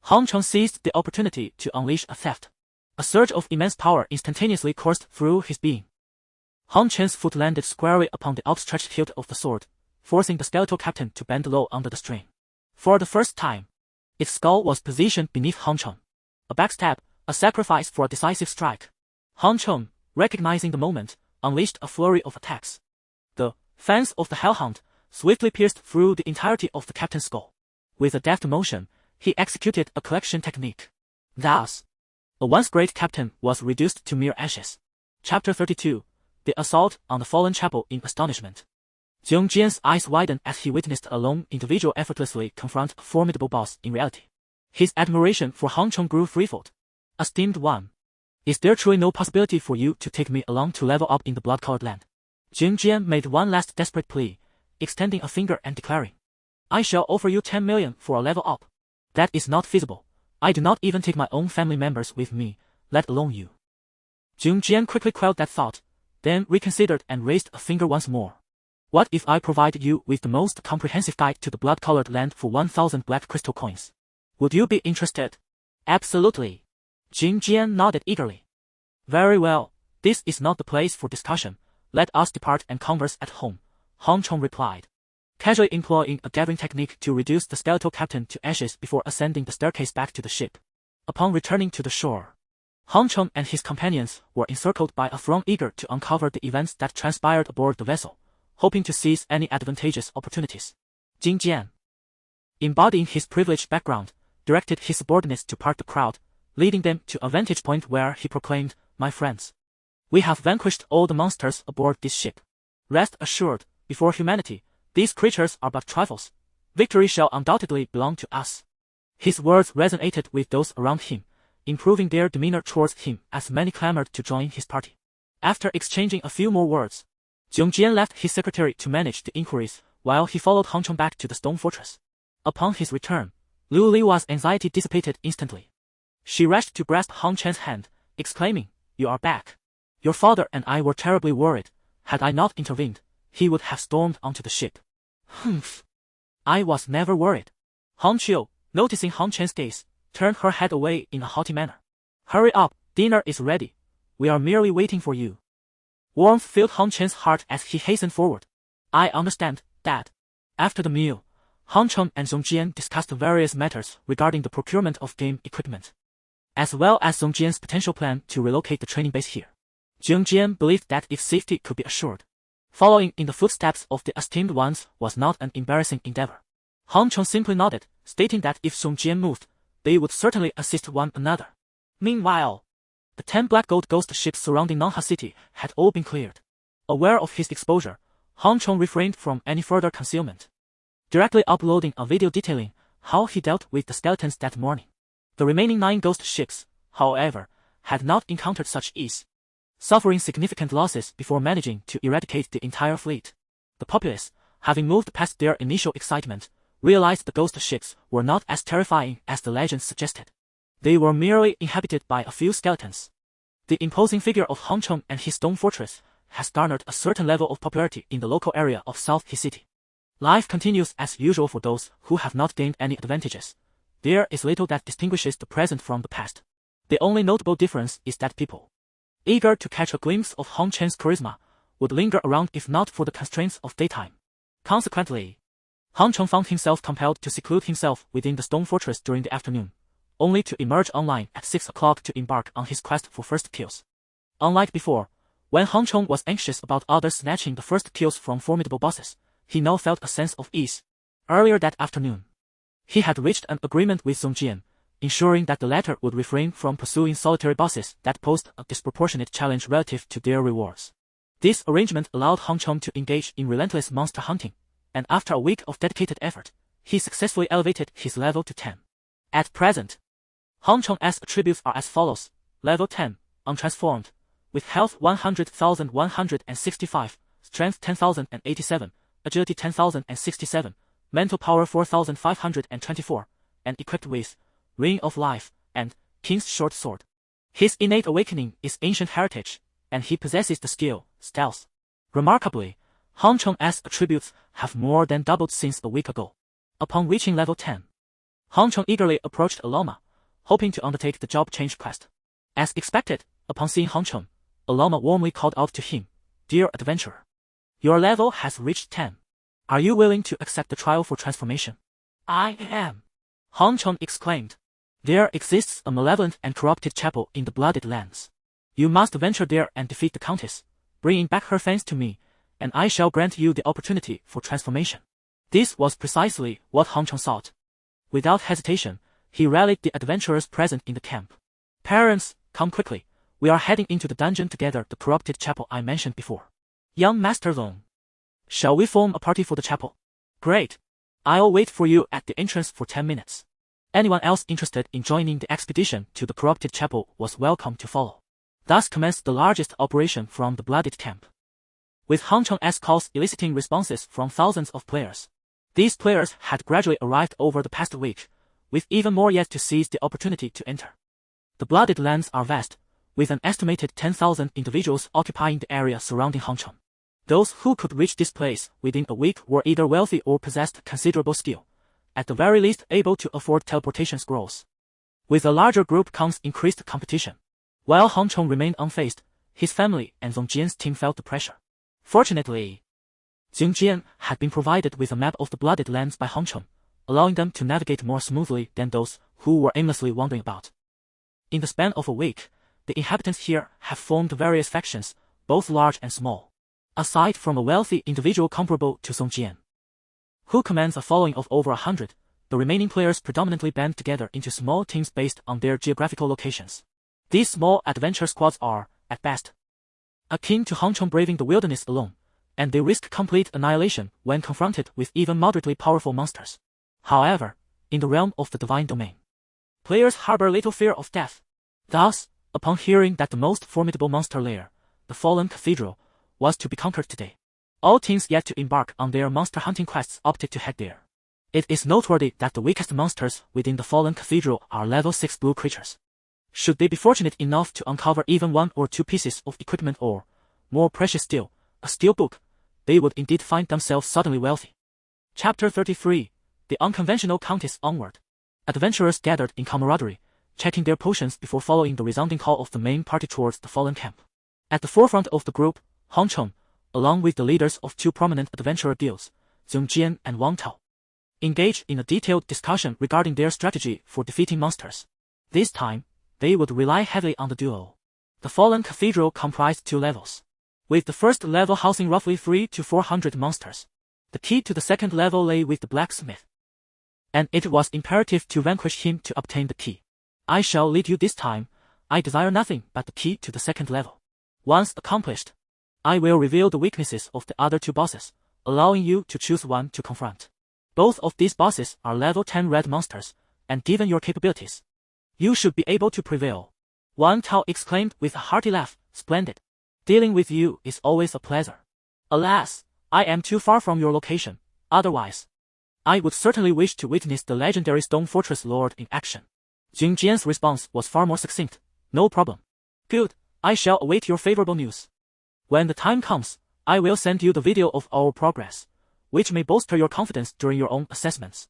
Han Cheng seized the opportunity to unleash a theft. A surge of immense power instantaneously coursed through his being. Han Cheng's foot landed squarely upon the outstretched hilt of the sword, forcing the skeletal captain to bend low under the strain. For the first time, its skull was positioned beneath Han Cheng. A backstab, a sacrifice for a decisive strike. Han Cheng, recognizing the moment, unleashed a flurry of attacks. The fangs of the hellhound swiftly pierced through the entirety of the captain's skull. With a deft motion, he executed a collection technique. Thus, a once great captain was reduced to mere ashes. Chapter 32, The Assault on the Fallen Chapel in Astonishment. Zhong Jian's eyes widened as he witnessed a lone individual effortlessly confront a formidable boss in reality. His admiration for Han Cheng grew threefold. Esteemed one, is there truly no possibility for you to take me along to level up in the blood-colored land? Jing Jian made one last desperate plea, extending a finger and declaring, I shall offer you 10 million for a level up. That is not feasible. I do not even take my own family members with me, let alone you. Jing Jian quickly quelled that thought, then reconsidered and raised a finger once more. What if I provided you with the most comprehensive guide to the blood-colored land for 1,000 black crystal coins? Would you be interested? Absolutely. Jing Jian nodded eagerly. Very well, This is not the place for discussion. Let us depart and converse at home, Hong Chong replied, casually employing a gathering technique to reduce the skeletal captain to ashes before ascending the staircase back to the ship. Upon returning to the shore, Hong Chong and his companions were encircled by a throng eager to uncover the events that transpired aboard the vessel, hoping to seize any advantageous opportunities. Jing Jian, embodying his privileged background, directed his subordinates to part the crowd, leading them to a vantage point where he proclaimed, "My friends, we have vanquished all the monsters aboard this ship. Rest assured, before humanity, these creatures are but trifles. Victory shall undoubtedly belong to us." His words resonated with those around him, improving their demeanor towards him as many clamored to join his party. After exchanging a few more words, Zhong Jian left his secretary to manage the inquiries while he followed Hong Chong back to the stone fortress. Upon his return, Liu Liwa's anxiety dissipated instantly. She rushed to grasp Hong Chen's hand, exclaiming, "You are back. Your father and I were terribly worried. Had I not intervened, he would have stormed onto the ship." "Humph. I was never worried." Hong Chiu, noticing Hong Chen's gaze, turned her head away in a haughty manner. "Hurry up, dinner is ready. We are merely waiting for you." Warmth filled Hong Chen's heart as he hastened forward. "I understand, Dad." After the meal, Hong Chong and Zhong Jian discussed various matters regarding the procurement of game equipment, as well as Zhong Jian's potential plan to relocate the training base here. Zhong Jian believed that if safety could be assured, following in the footsteps of the esteemed ones was not an embarrassing endeavor. Hong Chong simply nodded, stating that if Zhong Jian moved, they would certainly assist one another. Meanwhile, the 10 black gold ghost ships surrounding Nangha City had all been cleared. Aware of his exposure, Hong Chong refrained from any further concealment, directly uploading a video detailing how he dealt with the skeletons that morning. The remaining 9 ghost ships, however, had not encountered such ease, suffering significant losses before managing to eradicate the entire fleet. The populace, having moved past their initial excitement, realized the ghost ships were not as terrifying as the legends suggested. They were merely inhabited by a few skeletons. The imposing figure of Hong Chong and his stone fortress has garnered a certain level of popularity in the local area of South He City. Life continues as usual for those who have not gained any advantages. There is little that distinguishes the present from the past. The only notable difference is that people, eager to catch a glimpse of Hong Chen's charisma, would linger around if not for the constraints of daytime. Consequently, Hong Chong found himself compelled to seclude himself within the stone fortress during the afternoon, only to emerge online at 6 o'clock to embark on his quest for first kills. Unlike before, when Hong Chong was anxious about others snatching the first kills from formidable bosses, he now felt a sense of ease. Earlier that afternoon, he had reached an agreement with Zhong Jian, ensuring that the latter would refrain from pursuing solitary bosses that posed a disproportionate challenge relative to their rewards. This arrangement allowed Hong Chong to engage in relentless monster hunting, and after a week of dedicated effort, he successfully elevated his level to 10. At present, Hong Chong's attributes are as follows: level 10, untransformed, with health 100,165, strength 10,087, agility 10,067, mental power 4,524, and equipped with Ring of Life and King's Short Sword. His innate awakening is ancient heritage, and he possesses the skill, stealth. Remarkably, Hong Chong's attributes have more than doubled since a week ago. Upon reaching level 10, Hong Chong eagerly approached Aloma, hoping to undertake the job change quest. As expected, upon seeing Hong Chong, Aloma warmly called out to him, "Dear adventurer, your level has reached 10. Are you willing to accept the trial for transformation?" "I am," Hong Chong exclaimed. "There exists a malevolent and corrupted chapel in the Blooded Lands. You must venture there and defeat the Countess, bringing back her fans to me, and I shall grant you the opportunity for transformation." This was precisely what Hong Chong sought. Without hesitation, he rallied the adventurers present in the camp. "Parents, come quickly. We are heading into the dungeon together, the corrupted chapel I mentioned before. Young Master Long, shall we form a party for the chapel?" "Great. I'll wait for you at the entrance for 10 minutes. Anyone else interested in joining the expedition to the corrupted chapel was welcome to follow. Thus commenced the largest operation from the Blooded Camp, with Hong Chong's calls eliciting responses from thousands of players. These players had gradually arrived over the past week, with even more yet to seize the opportunity to enter. The Blooded Lands are vast, with an estimated 10,000 individuals occupying the area surrounding Hong Chong. Those who could reach this place within a week were either wealthy or possessed considerable skill, at the very least able to afford teleportation scrolls. With a larger group comes increased competition. While Hong Chong remained unfazed, his family and Zhong Jian's team felt the pressure. Fortunately, Zhong Jian had been provided with a map of the Blooded Lands by Hong Chong, allowing them to navigate more smoothly than those who were aimlessly wandering about. In the span of a week, the inhabitants here have formed various factions, both large and small. Aside from a wealthy individual comparable to Song Jian, who commands a following of over 100, the remaining players predominantly band together into small teams based on their geographical locations. These small adventure squads are, at best, akin to Hong Chong braving the wilderness alone, and they risk complete annihilation when confronted with even moderately powerful monsters. However, in the realm of the divine domain, players harbor little fear of death. Thus, upon hearing that the most formidable monster lair, the Fallen Cathedral, was to be conquered today, all teams yet to embark on their monster hunting quests opted to head there. It is noteworthy that the weakest monsters within the Fallen Cathedral are level 6 blue creatures. Should they be fortunate enough to uncover even 1 or 2 pieces of equipment or, more precious still, a steel book, they would indeed find themselves suddenly wealthy. Chapter 33, The Unconventional Countess Onward. Adventurers gathered in camaraderie, checking their potions before following the resounding call of the main party towards the fallen camp. At the forefront of the group, Hong Chong, along with the leaders of 2 prominent adventurer guilds, Zhong Jian and Wang Tao, engaged in a detailed discussion regarding their strategy for defeating monsters. This time, they would rely heavily on the duo. The Fallen Cathedral comprised 2 levels, with the first level housing roughly 300 to 400 monsters. The key to the second level lay with the blacksmith, and it was imperative to vanquish him to obtain the key. I shall lead you this time. I desire nothing but the key to the second level. Once accomplished, I will reveal the weaknesses of the other 2 bosses, allowing you to choose one to confront. Both of these bosses are level 10 red monsters, and given your capabilities, you should be able to prevail. Wang Tao exclaimed with a hearty laugh, "Splendid. Dealing with you is always a pleasure. Alas, I am too far from your location, otherwise I would certainly wish to witness the legendary Stone Fortress Lord in action." Zhong Jian's response was far more succinct. "No problem. Good, I shall await your favorable news. When the time comes, I will send you the video of our progress, which may bolster your confidence during your own assessments."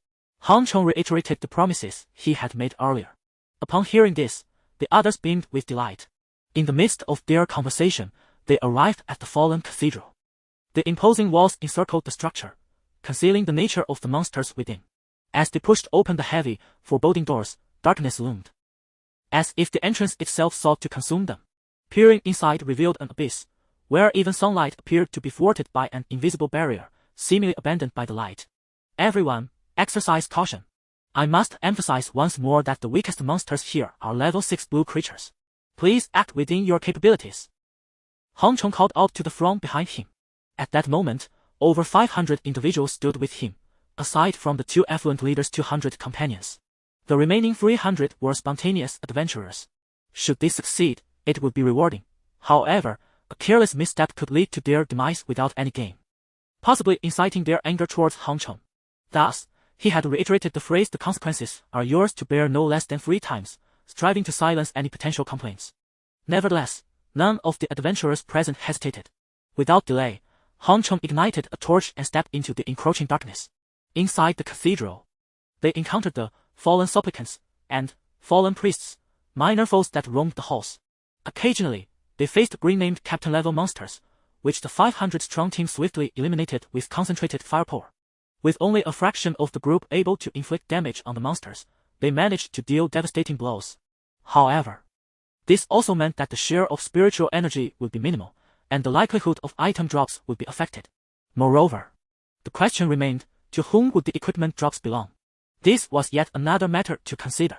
Hong Chong reiterated the promises he had made earlier. Upon hearing this, the others beamed with delight. In the midst of their conversation, they arrived at the Fallen Cathedral. The imposing walls encircled the structure, concealing the nature of the monsters within. As they pushed open the heavy, foreboding doors, darkness loomed, as if the entrance itself sought to consume them. Peering inside revealed an abyss, where even sunlight appeared to be thwarted by an invisible barrier, seemingly abandoned by the light. "Everyone, exercise caution. I must emphasize once more that the weakest monsters here are level 6 blue creatures. Please act within your capabilities." Hong Chong called out to the throng behind him. At that moment, over 500 individuals stood with him, aside from the 2 affluent leaders' 200 companions. The remaining 300 were spontaneous adventurers. Should they succeed, it would be rewarding. However, a careless misstep could lead to their demise without any gain, possibly inciting their anger towards Hong Chong. Thus, he had reiterated the phrase, "The consequences are yours to bear," no less than 3 times, striving to silence any potential complaints. Nevertheless, none of the adventurers present hesitated. Without delay, Hong Chong ignited a torch and stepped into the encroaching darkness. Inside the cathedral, they encountered the fallen supplicants and fallen priests, minor foes that roamed the halls. Occasionally, they faced green-named captain-level monsters, which the 500-strong team swiftly eliminated with concentrated firepower. With only a fraction of the group able to inflict damage on the monsters, they managed to deal devastating blows. However, this also meant that the share of spiritual energy would be minimal, and the likelihood of item drops would be affected. Moreover, the question remained, to whom would the equipment drops belong? This was yet another matter to consider.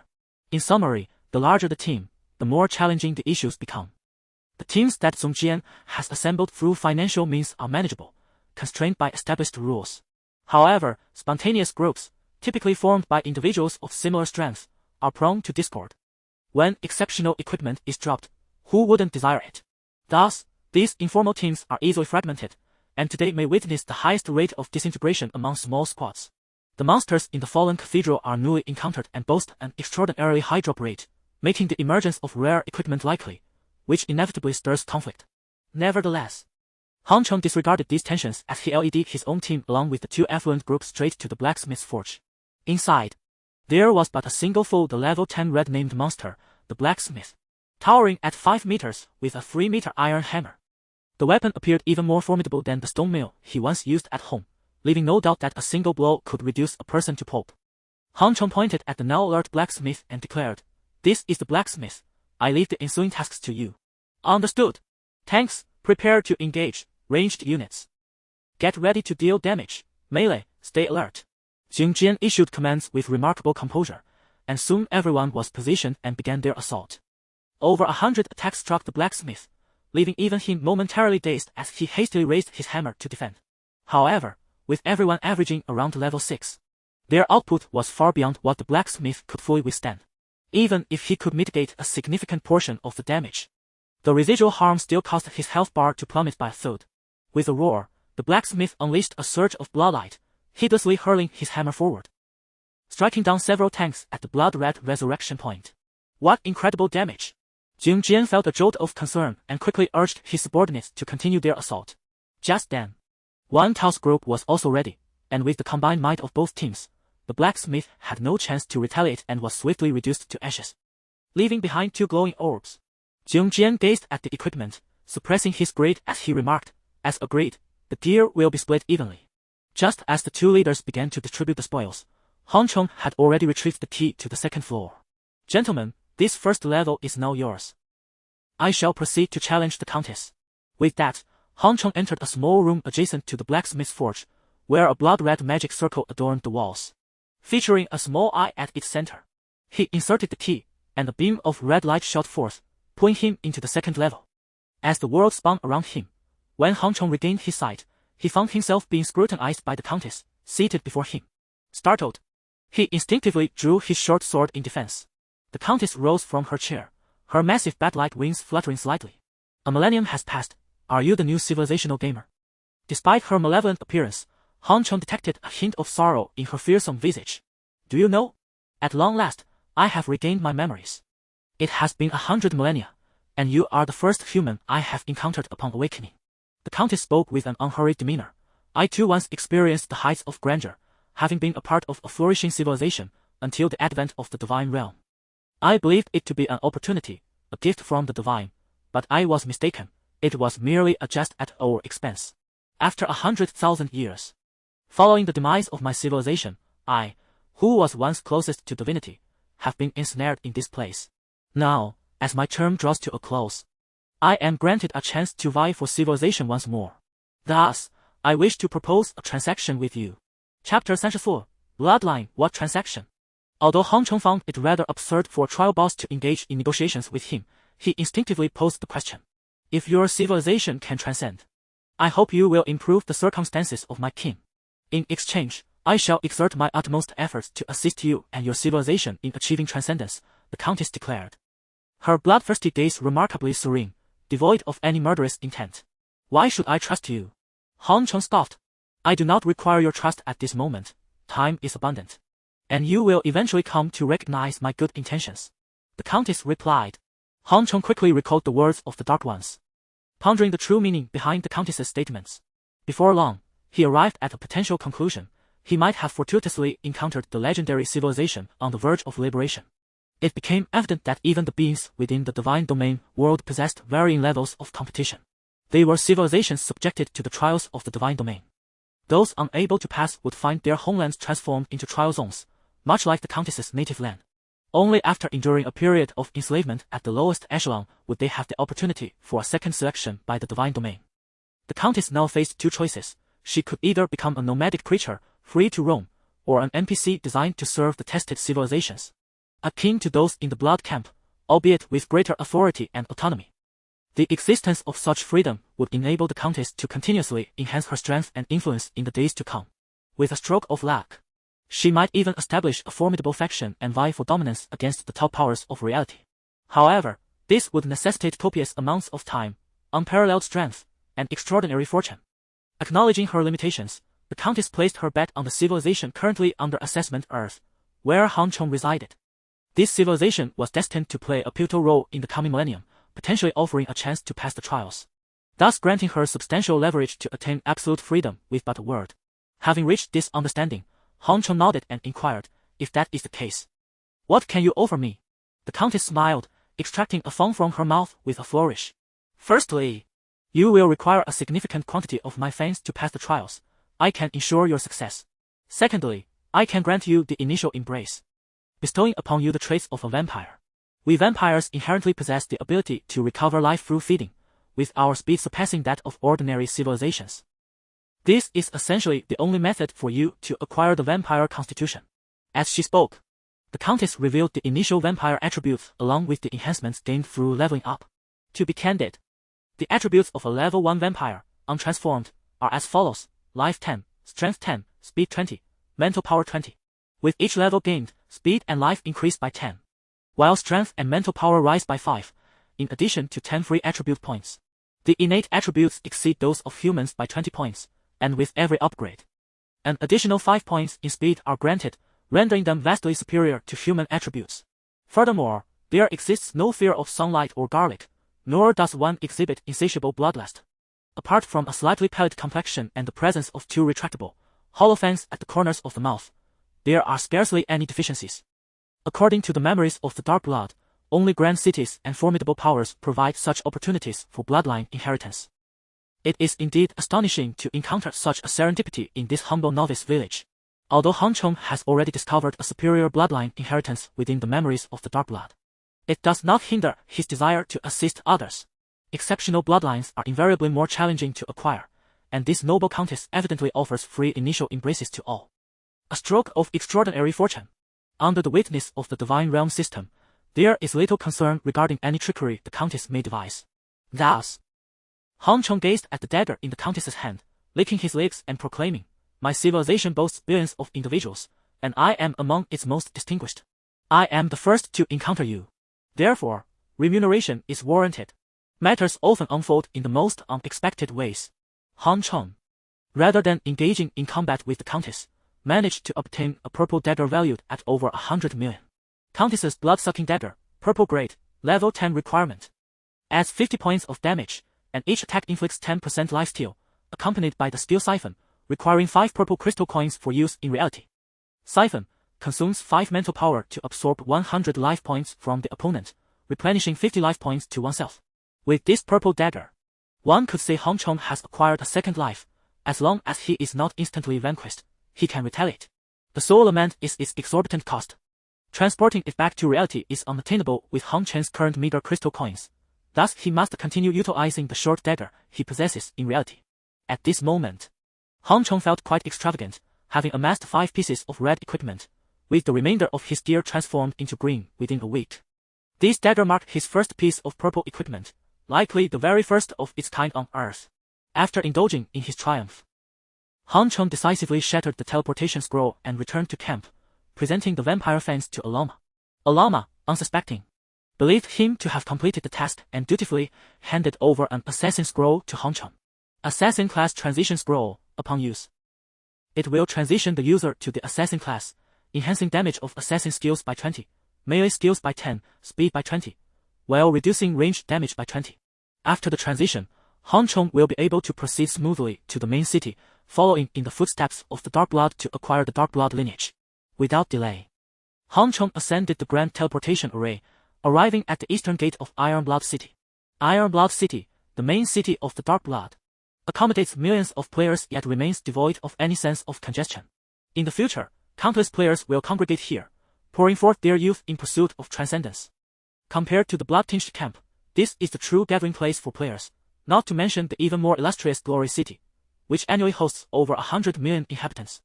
In summary, the larger the team, the more challenging the issues become. The teams that Zhong Jian has assembled through financial means are manageable, constrained by established rules. However, spontaneous groups, typically formed by individuals of similar strength, are prone to discord. When exceptional equipment is dropped, who wouldn't desire it? Thus, these informal teams are easily fragmented, and today may witness the highest rate of disintegration among small squads. The monsters in the Fallen Cathedral are newly encountered and boast an extraordinarily high drop rate, making the emergence of rare equipment likely, which inevitably stirs conflict. Nevertheless, Hong Chong disregarded these tensions as he led his own team along with the 2 affluent groups straight to the blacksmith's forge. Inside, there was but a single foe, the level 10 red-named monster, the blacksmith. towering at 5 meters with a 3-meter iron hammer. The weapon appeared even more formidable than the stone mill he once used at home, leaving no doubt that a single blow could reduce a person to pulp. Han Chong pointed at the now alert blacksmith and declared, "This is the blacksmith. I leave the ensuing tasks to you." "Understood. Tanks, prepare to engage. Ranged units, get ready to deal damage. Melee, stay alert." Jing Jian issued commands with remarkable composure, and soon everyone was positioned and began their assault. Over 100 attacks struck the blacksmith, leaving even him momentarily dazed as he hastily raised his hammer to defend. However, with everyone averaging around level 6, their output was far beyond what the blacksmith could fully withstand. Even if he could mitigate a significant portion of the damage, the residual harm still caused his health bar to plummet by a third. With a roar, the blacksmith unleashed a surge of bloodlight, heedlessly hurling his hammer forward, striking down several tanks at the blood-red resurrection point. What incredible damage! Jing Jian felt a jolt of concern and quickly urged his subordinates to continue their assault. Just then, Wan Tao's group was also ready, and with the combined might of both teams, the blacksmith had no chance to retaliate and was swiftly reduced to ashes, leaving behind 2 glowing orbs. Jing Jian gazed at the equipment, suppressing his greed as he remarked, "As agreed, the gear will be split evenly." Just as the 2 leaders began to distribute the spoils, Han Chong had already retrieved the key to the 2nd floor. "Gentlemen, this first level is now yours. I shall proceed to challenge the Countess." With that, Han Chong entered a small room adjacent to the blacksmith's forge, where a blood-red magic circle adorned the walls, featuring a small eye at its center. He inserted the key, and a beam of red light shot forth, pulling him into the 2nd level. As the world spun around him, when Han Chong regained his sight, he found himself being scrutinized by the Countess, seated before him. Startled, he instinctively drew his short sword in defense. The Countess rose from her chair, her massive bat-like wings fluttering slightly. "A millennium has passed. Are you the new civilizational gamer?" Despite her malevolent appearance, Han Chong detected a hint of sorrow in her fearsome visage. "Do you know? At long last, I have regained my memories. It has been 100 millennia, and you are the first human I have encountered upon awakening." The Countess spoke with an unhurried demeanor. "I too once experienced the heights of grandeur, having been a part of a flourishing civilization until the advent of the divine realm. I believed it to be an opportunity, a gift from the divine, but I was mistaken. It was merely a jest at our expense. After 100,000 years, following the demise of my civilization, I, who was once closest to divinity, have been ensnared in this place. Now, as my term draws to a close, I am granted a chance to vie for civilization once more. Thus, I wish to propose a transaction with you." Chapter 34, Bloodline. What transaction? Although Han Chong found it rather absurd for a trial boss to engage in negotiations with him, he instinctively posed the question. "If your civilization can transcend, I hope you will improve the circumstances of my kin. In exchange, I shall exert my utmost efforts to assist you and your civilization in achieving transcendence," the Countess declared, her bloodthirsty gaze remarkably serene, devoid of any murderous intent. "Why should I trust you?" Han Chong scoffed. "I do not require your trust at this moment. Time is abundant, and you will eventually come to recognize my good intentions," the Countess replied. Han Chong quickly recalled the words of the Dark Ones, pondering the true meaning behind the Countess's statements. Before long, he arrived at a potential conclusion. He might have fortuitously encountered the legendary civilization on the verge of liberation. It became evident that even the beings within the divine domain world possessed varying levels of competition. They were civilizations subjected to the trials of the divine domain. Those unable to pass would find their homelands transformed into trial zones, much like the Countess's native land. Only after enduring a period of enslavement at the lowest echelon would they have the opportunity for a second selection by the divine domain. The Countess now faced 2 choices. She could either become a nomadic creature, free to roam, or an NPC designed to serve the tested civilizations, akin to those in the Blood Camp, albeit with greater authority and autonomy. The existence of such freedom would enable the Countess to continuously enhance her strength and influence in the days to come. With a stroke of luck, she might even establish a formidable faction and vie for dominance against the top powers of reality. However, this would necessitate copious amounts of time, unparalleled strength, and extraordinary fortune. Acknowledging her limitations, the Countess placed her bet on the civilization currently under assessment Earth, where Han Chong resided. This civilization was destined to play a pivotal role in the coming millennium, potentially offering a chance to pass the trials, thus granting her substantial leverage to attain absolute freedom with but a word. Having reached this understanding, Han Chong nodded and inquired, "If that is the case, what can you offer me?" The Countess smiled, extracting a fang from her mouth with a flourish. Firstly, you will require a significant quantity of my fangs to pass the trials. I can ensure your success. Secondly, I can grant you the initial embrace, bestowing upon you the traits of a vampire. We vampires inherently possess the ability to recover life through feeding, with our speed surpassing that of ordinary civilizations. This is essentially the only method for you to acquire the vampire constitution. As she spoke, the Countess revealed the initial vampire attributes along with the enhancements gained through leveling up. To be candid, the attributes of a level 1 vampire, untransformed, are as follows: life 10, strength 10, speed 20, mental power 20. With each level gained, speed and life increase by 10, while strength and mental power rise by 5, in addition to 10 free attribute points. The innate attributes exceed those of humans by 20 points, and with every upgrade, an additional 5 points in speed are granted, rendering them vastly superior to human attributes. Furthermore, there exists no fear of sunlight or garlic, nor does one exhibit insatiable bloodlust. Apart from a slightly pallid complexion and the presence of 2 retractable, hollow fangs at the corners of the mouth, there are scarcely any deficiencies. According to the memories of the Dark Blood, only grand cities and formidable powers provide such opportunities for bloodline inheritance. It is indeed astonishing to encounter such a serendipity in this humble novice village. Although Han Chong has already discovered a superior bloodline inheritance within the memories of the Dark Blood, it does not hinder his desire to assist others. Exceptional bloodlines are invariably more challenging to acquire, and this noble countess evidently offers free initial embraces to all. A stroke of extraordinary fortune. Under the witness of the divine realm system, there is little concern regarding any trickery the countess may devise. Thus, Han Chong gazed at the dagger in the countess's hand, licking his lips and proclaiming, "My civilization boasts billions of individuals, and I am among its most distinguished. I am the first to encounter you. Therefore, remuneration is warranted." Matters often unfold in the most unexpected ways. Han Chong, rather than engaging in combat with the countess, managed to obtain a purple dagger valued at over 100 million. Countess's blood-sucking dagger, purple grade, level 10 requirement. Adds 50 points of damage, and each attack inflicts 10% lifesteal, accompanied by the steel siphon, requiring 5 purple crystal coins for use in reality. Siphon consumes 5 mental power to absorb 100 life points from the opponent, replenishing 50 life points to oneself. With this purple dagger, one could say Han Chong has acquired a second life. As long as he is not instantly vanquished, he can retaliate. The sole lament is its exorbitant cost. Transporting it back to reality is unattainable with Han Chen's current meager crystal coins. Thus he must continue utilizing the short dagger he possesses in reality. At this moment, Han Chong felt quite extravagant, having amassed 5 pieces of red equipment, with the remainder of his gear transformed into green within a week. This dagger marked his first piece of purple equipment, likely the very first of its kind on Earth. After indulging in his triumph, Han Chong decisively shattered the teleportation scroll and returned to camp, presenting the vampire fangs to Alama. Alama, unsuspecting, believed him to have completed the task and dutifully handed over an assassin scroll to Han Chong. Assassin class transition scroll, upon use. It will transition the user to the assassin class, enhancing damage of assassin skills by 20, melee skills by 10, speed by 20, while reducing ranged damage by 20. After the transition, Han Chong will be able to proceed smoothly to the main city, following in the footsteps of the Dark Blood to acquire the Dark Blood lineage. Without delay, Han Chong ascended the Grand Teleportation Array, arriving at the eastern gate of Iron Blood City. Iron Blood City, the main city of the Dark Blood, accommodates millions of players yet remains devoid of any sense of congestion. In the future, countless players will congregate here, pouring forth their youth in pursuit of transcendence. Compared to the blood-tinged camp, this is the true gathering place for players, not to mention the even more illustrious Glory City, which annually hosts over 100 million inhabitants,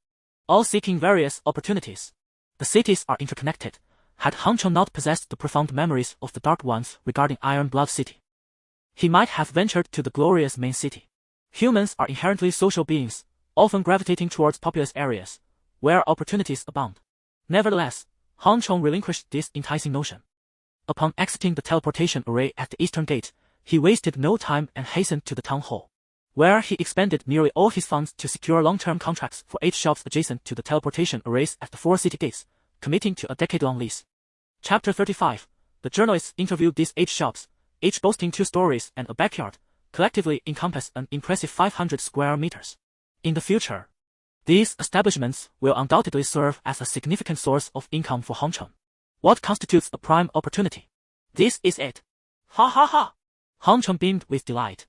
all seeking various opportunities. The cities are interconnected. Had Han Chong not possessed the profound memories of the Dark Ones regarding Iron Blood City, he might have ventured to the glorious main city. Humans are inherently social beings, often gravitating towards populous areas, where opportunities abound. Nevertheless, Han Chong relinquished this enticing notion. Upon exiting the teleportation array at the eastern gate, he wasted no time and hastened to the town hall, where he expended nearly all his funds to secure long-term contracts for 8 shops adjacent to the teleportation arrays at the 4 city gates, committing to a decade-long lease. Chapter 35. The journalists interviewed these 8 shops, each boasting 2 stories and a backyard, collectively encompass an impressive 500 square meters. In the future, these establishments will undoubtedly serve as a significant source of income for Han Chong. What constitutes a prime opportunity? This is it. Ha ha ha. Hong Cheng beamed with delight,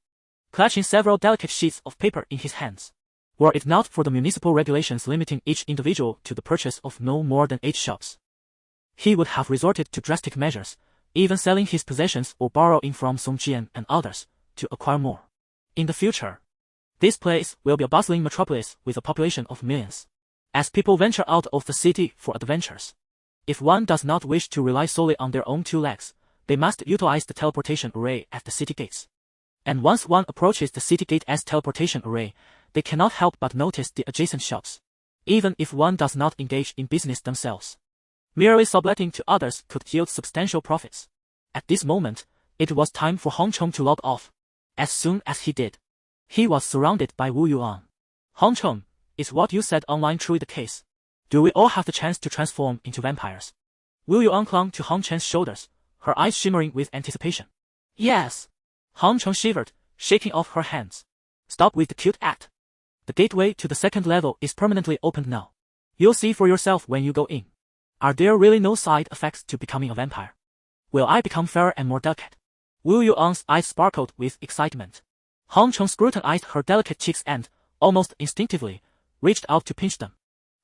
clutching several delicate sheets of paper in his hands. Were it not for the municipal regulations limiting each individual to the purchase of no more than 8 shops, he would have resorted to drastic measures, even selling his possessions or borrowing from Song Jian and others, to acquire more. In the future, this place will be a bustling metropolis with a population of millions, as people venture out of the city for adventures. If one does not wish to rely solely on their own 2 legs, they must utilize the teleportation array at the city gates. And once one approaches the city gate as teleportation array, they cannot help but notice the adjacent shops, even if one does not engage in business themselves. Merely subletting to others could yield substantial profits. At this moment, it was time for Hong Cheng to log off. As soon as he did, he was surrounded by Wu Yuan. Hong Cheng, is what you said online truly the case? Do we all have the chance to transform into vampires? Wu Yuan clung to Hong Cheng's shoulders, her eyes shimmering with anticipation. Yes. Hong Cheng shivered, shaking off her hands. Stop with the cute act. The gateway to the 2nd level is permanently opened now. You'll see for yourself when you go in. Are there really no side effects to becoming a vampire? Will I become fairer and more delicate? Wu Yuan's eyes sparkled with excitement. Hong Cheng scrutinized her delicate cheeks and, almost instinctively, reached out to pinch them.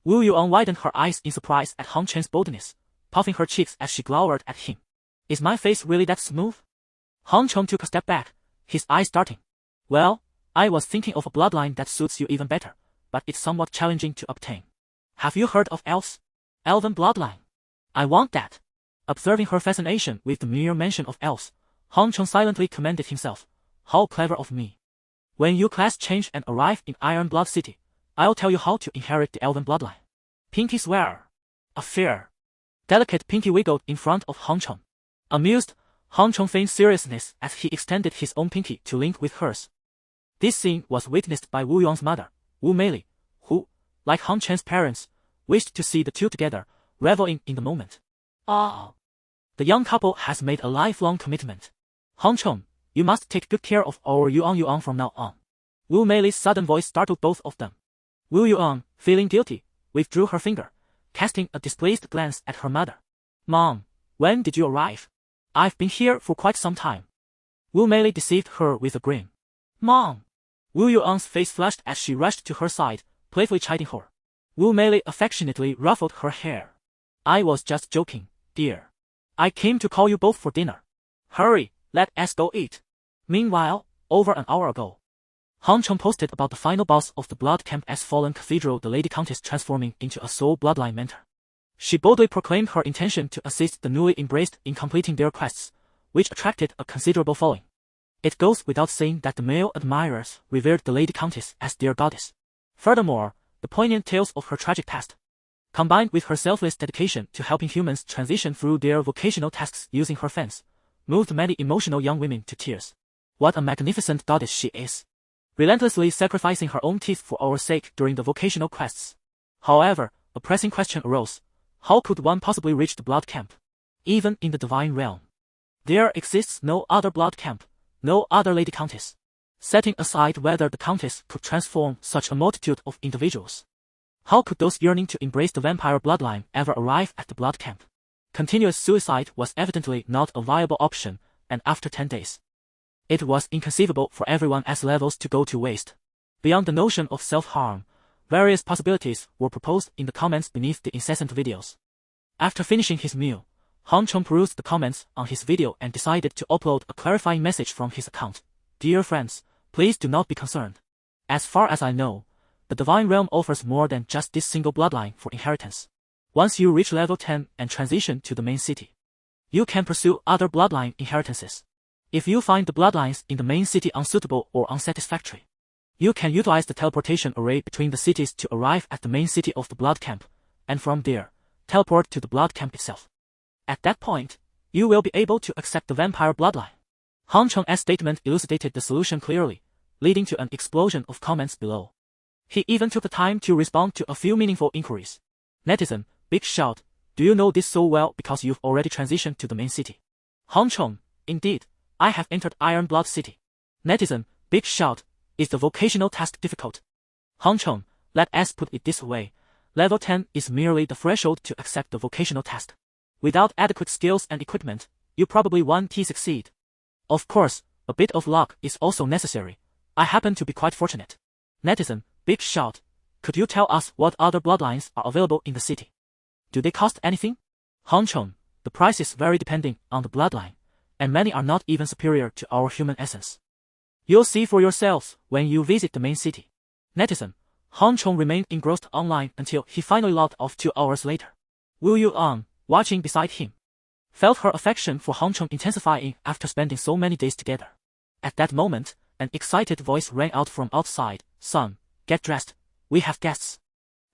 Wu Yuan widened her eyes in surprise at Hong Cheng's boldness, puffing her cheeks as she glowered at him. Is my face really that smooth? Hong Cheng took a step back, his eyes darting. Well, I was thinking of a bloodline that suits you even better, but it's somewhat challenging to obtain. Have you heard of elves? Elven bloodline. I want that. Observing her fascination with the mere mention of elves, Hong Cheng silently commended himself. How clever of me. When you class change and arrive in Iron Blood City, I'll tell you how to inherit the elven bloodline. Pinky swear. A fear. Delicate Pinky wiggled in front of Hong Cheng. Amused, Hong Cheng feigned seriousness as he extended his own pinky to link with hers. This scene was witnessed by Wu Yuan's mother, Wu Meili, who, like Hong Cheng's parents, wished to see the two together, reveling in the moment. Oh. The young couple has made a lifelong commitment. Hong Cheng, you must take good care of our Yuan from now on. Wu Meili's sudden voice startled both of them. Wu Yuan, feeling guilty, withdrew her finger, casting a displeased glance at her mother. Mom, when did you arrive? I've been here for quite some time. Wu Meili deceived her with a grin. Mom! Wu Yuan's face flushed as she rushed to her side, playfully chiding her. Wu Meili affectionately ruffled her hair. I was just joking, dear. I came to call you both for dinner. Hurry, let us go eat. Meanwhile, over an hour ago, Hong Cheng posted about the final boss of the Blood Camp as fallen cathedral, the Lady Countess transforming into a soul bloodline mentor. She boldly proclaimed her intention to assist the newly embraced in completing their quests, which attracted a considerable following. It goes without saying that the male admirers revered the Lady Countess as their goddess. Furthermore, the poignant tales of her tragic past, combined with her selfless dedication to helping humans transition through their vocational tasks using her fans, moved many emotional young women to tears. What a magnificent goddess she is! Relentlessly sacrificing her own teeth for our sake during the vocational quests. However, a pressing question arose. How could one possibly reach the Blood Camp? Even in the Divine Realm, there exists no other Blood Camp, no other Lady Countess. Setting aside whether the Countess could transform such a multitude of individuals, how could those yearning to embrace the vampire bloodline ever arrive at the Blood Camp? Continuous suicide was evidently not a viable option, and after 10 days, it was inconceivable for everyone as levels to go to waste. Beyond the notion of self-harm, various possibilities were proposed in the comments beneath the incessant videos. After finishing his meal, Hong Cheng perused the comments on his video and decided to upload a clarifying message from his account. Dear friends, please do not be concerned. As far as I know, the Divine Realm offers more than just this single bloodline for inheritance. Once you reach level 10 and transition to the main city, you can pursue other bloodline inheritances. If you find the bloodlines in the main city unsuitable or unsatisfactory, you can utilize the teleportation array between the cities to arrive at the main city of the Blood Camp, and from there, teleport to the Blood Camp itself. At that point, you will be able to accept the vampire bloodline. Hong Cheng's statement elucidated the solution clearly, leading to an explosion of comments below. He even took the time to respond to a few meaningful inquiries. Netizen, big shout, do you know this so well because you've already transitioned to the main city? Hong Cheng, indeed, I have entered Iron Blood City. Netizen, big shout, is the vocational task difficult? Hong Cheng, let us put it this way, level 10 is merely the threshold to accept the vocational task. Without adequate skills and equipment, you probably won't succeed. Of course, a bit of luck is also necessary. I happen to be quite fortunate. Netizen, big shout. Could you tell us what other bloodlines are available in the city? Do they cost anything? Hongchong, the prices vary depending on the bloodline, and many are not even superior to our human essence. You'll see for yourselves when you visit the main city. Netizen, Hongchong remained engrossed online until he finally logged off 2 hours later. Wu Yuan, watching beside him, felt her affection for Hongchong intensifying after spending so many days together. At that moment, an excited voice rang out from outside, "Son, get dressed, we have guests."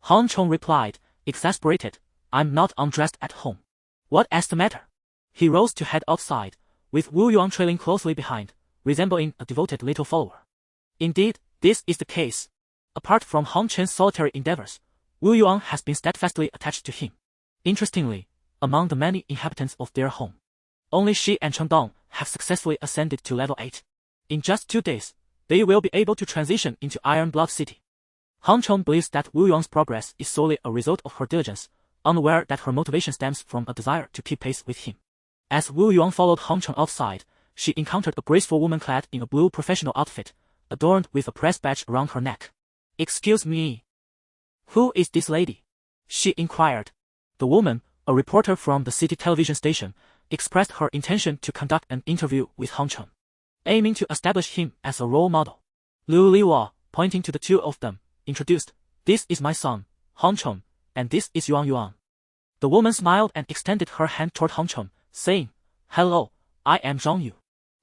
Hongchong replied, exasperated, "I'm not undressed at home. What's the matter?" He rose to head outside, with Wu Yuan trailing closely behind, resembling a devoted little follower. Indeed, this is the case. Apart from Hongchen's solitary endeavors, Wu Yuan has been steadfastly attached to him. Interestingly, among the many inhabitants of their home, only she and Chengdong have successfully ascended to level 8. In just 2 days, they will be able to transition into Iron Blood City. Hongchong believes that Wu Yuan's progress is solely a result of her diligence, unaware that her motivation stems from a desire to keep pace with him. As Wu Yuan followed Hongchong outside, she encountered a graceful woman clad in a blue professional outfit, adorned with a press badge around her neck. "Excuse me. Who is this lady?" she inquired. The woman, a reporter from the city television station, expressed her intention to conduct an interview with Hongchong, aiming to establish him as a role model. Liu Liwa, pointing to the two of them, introduced, "This is my son, Hongchong, and this is Yuan Yuan." The woman smiled and extended her hand toward Hongchong, saying, "Hello, I am Zhang Yu.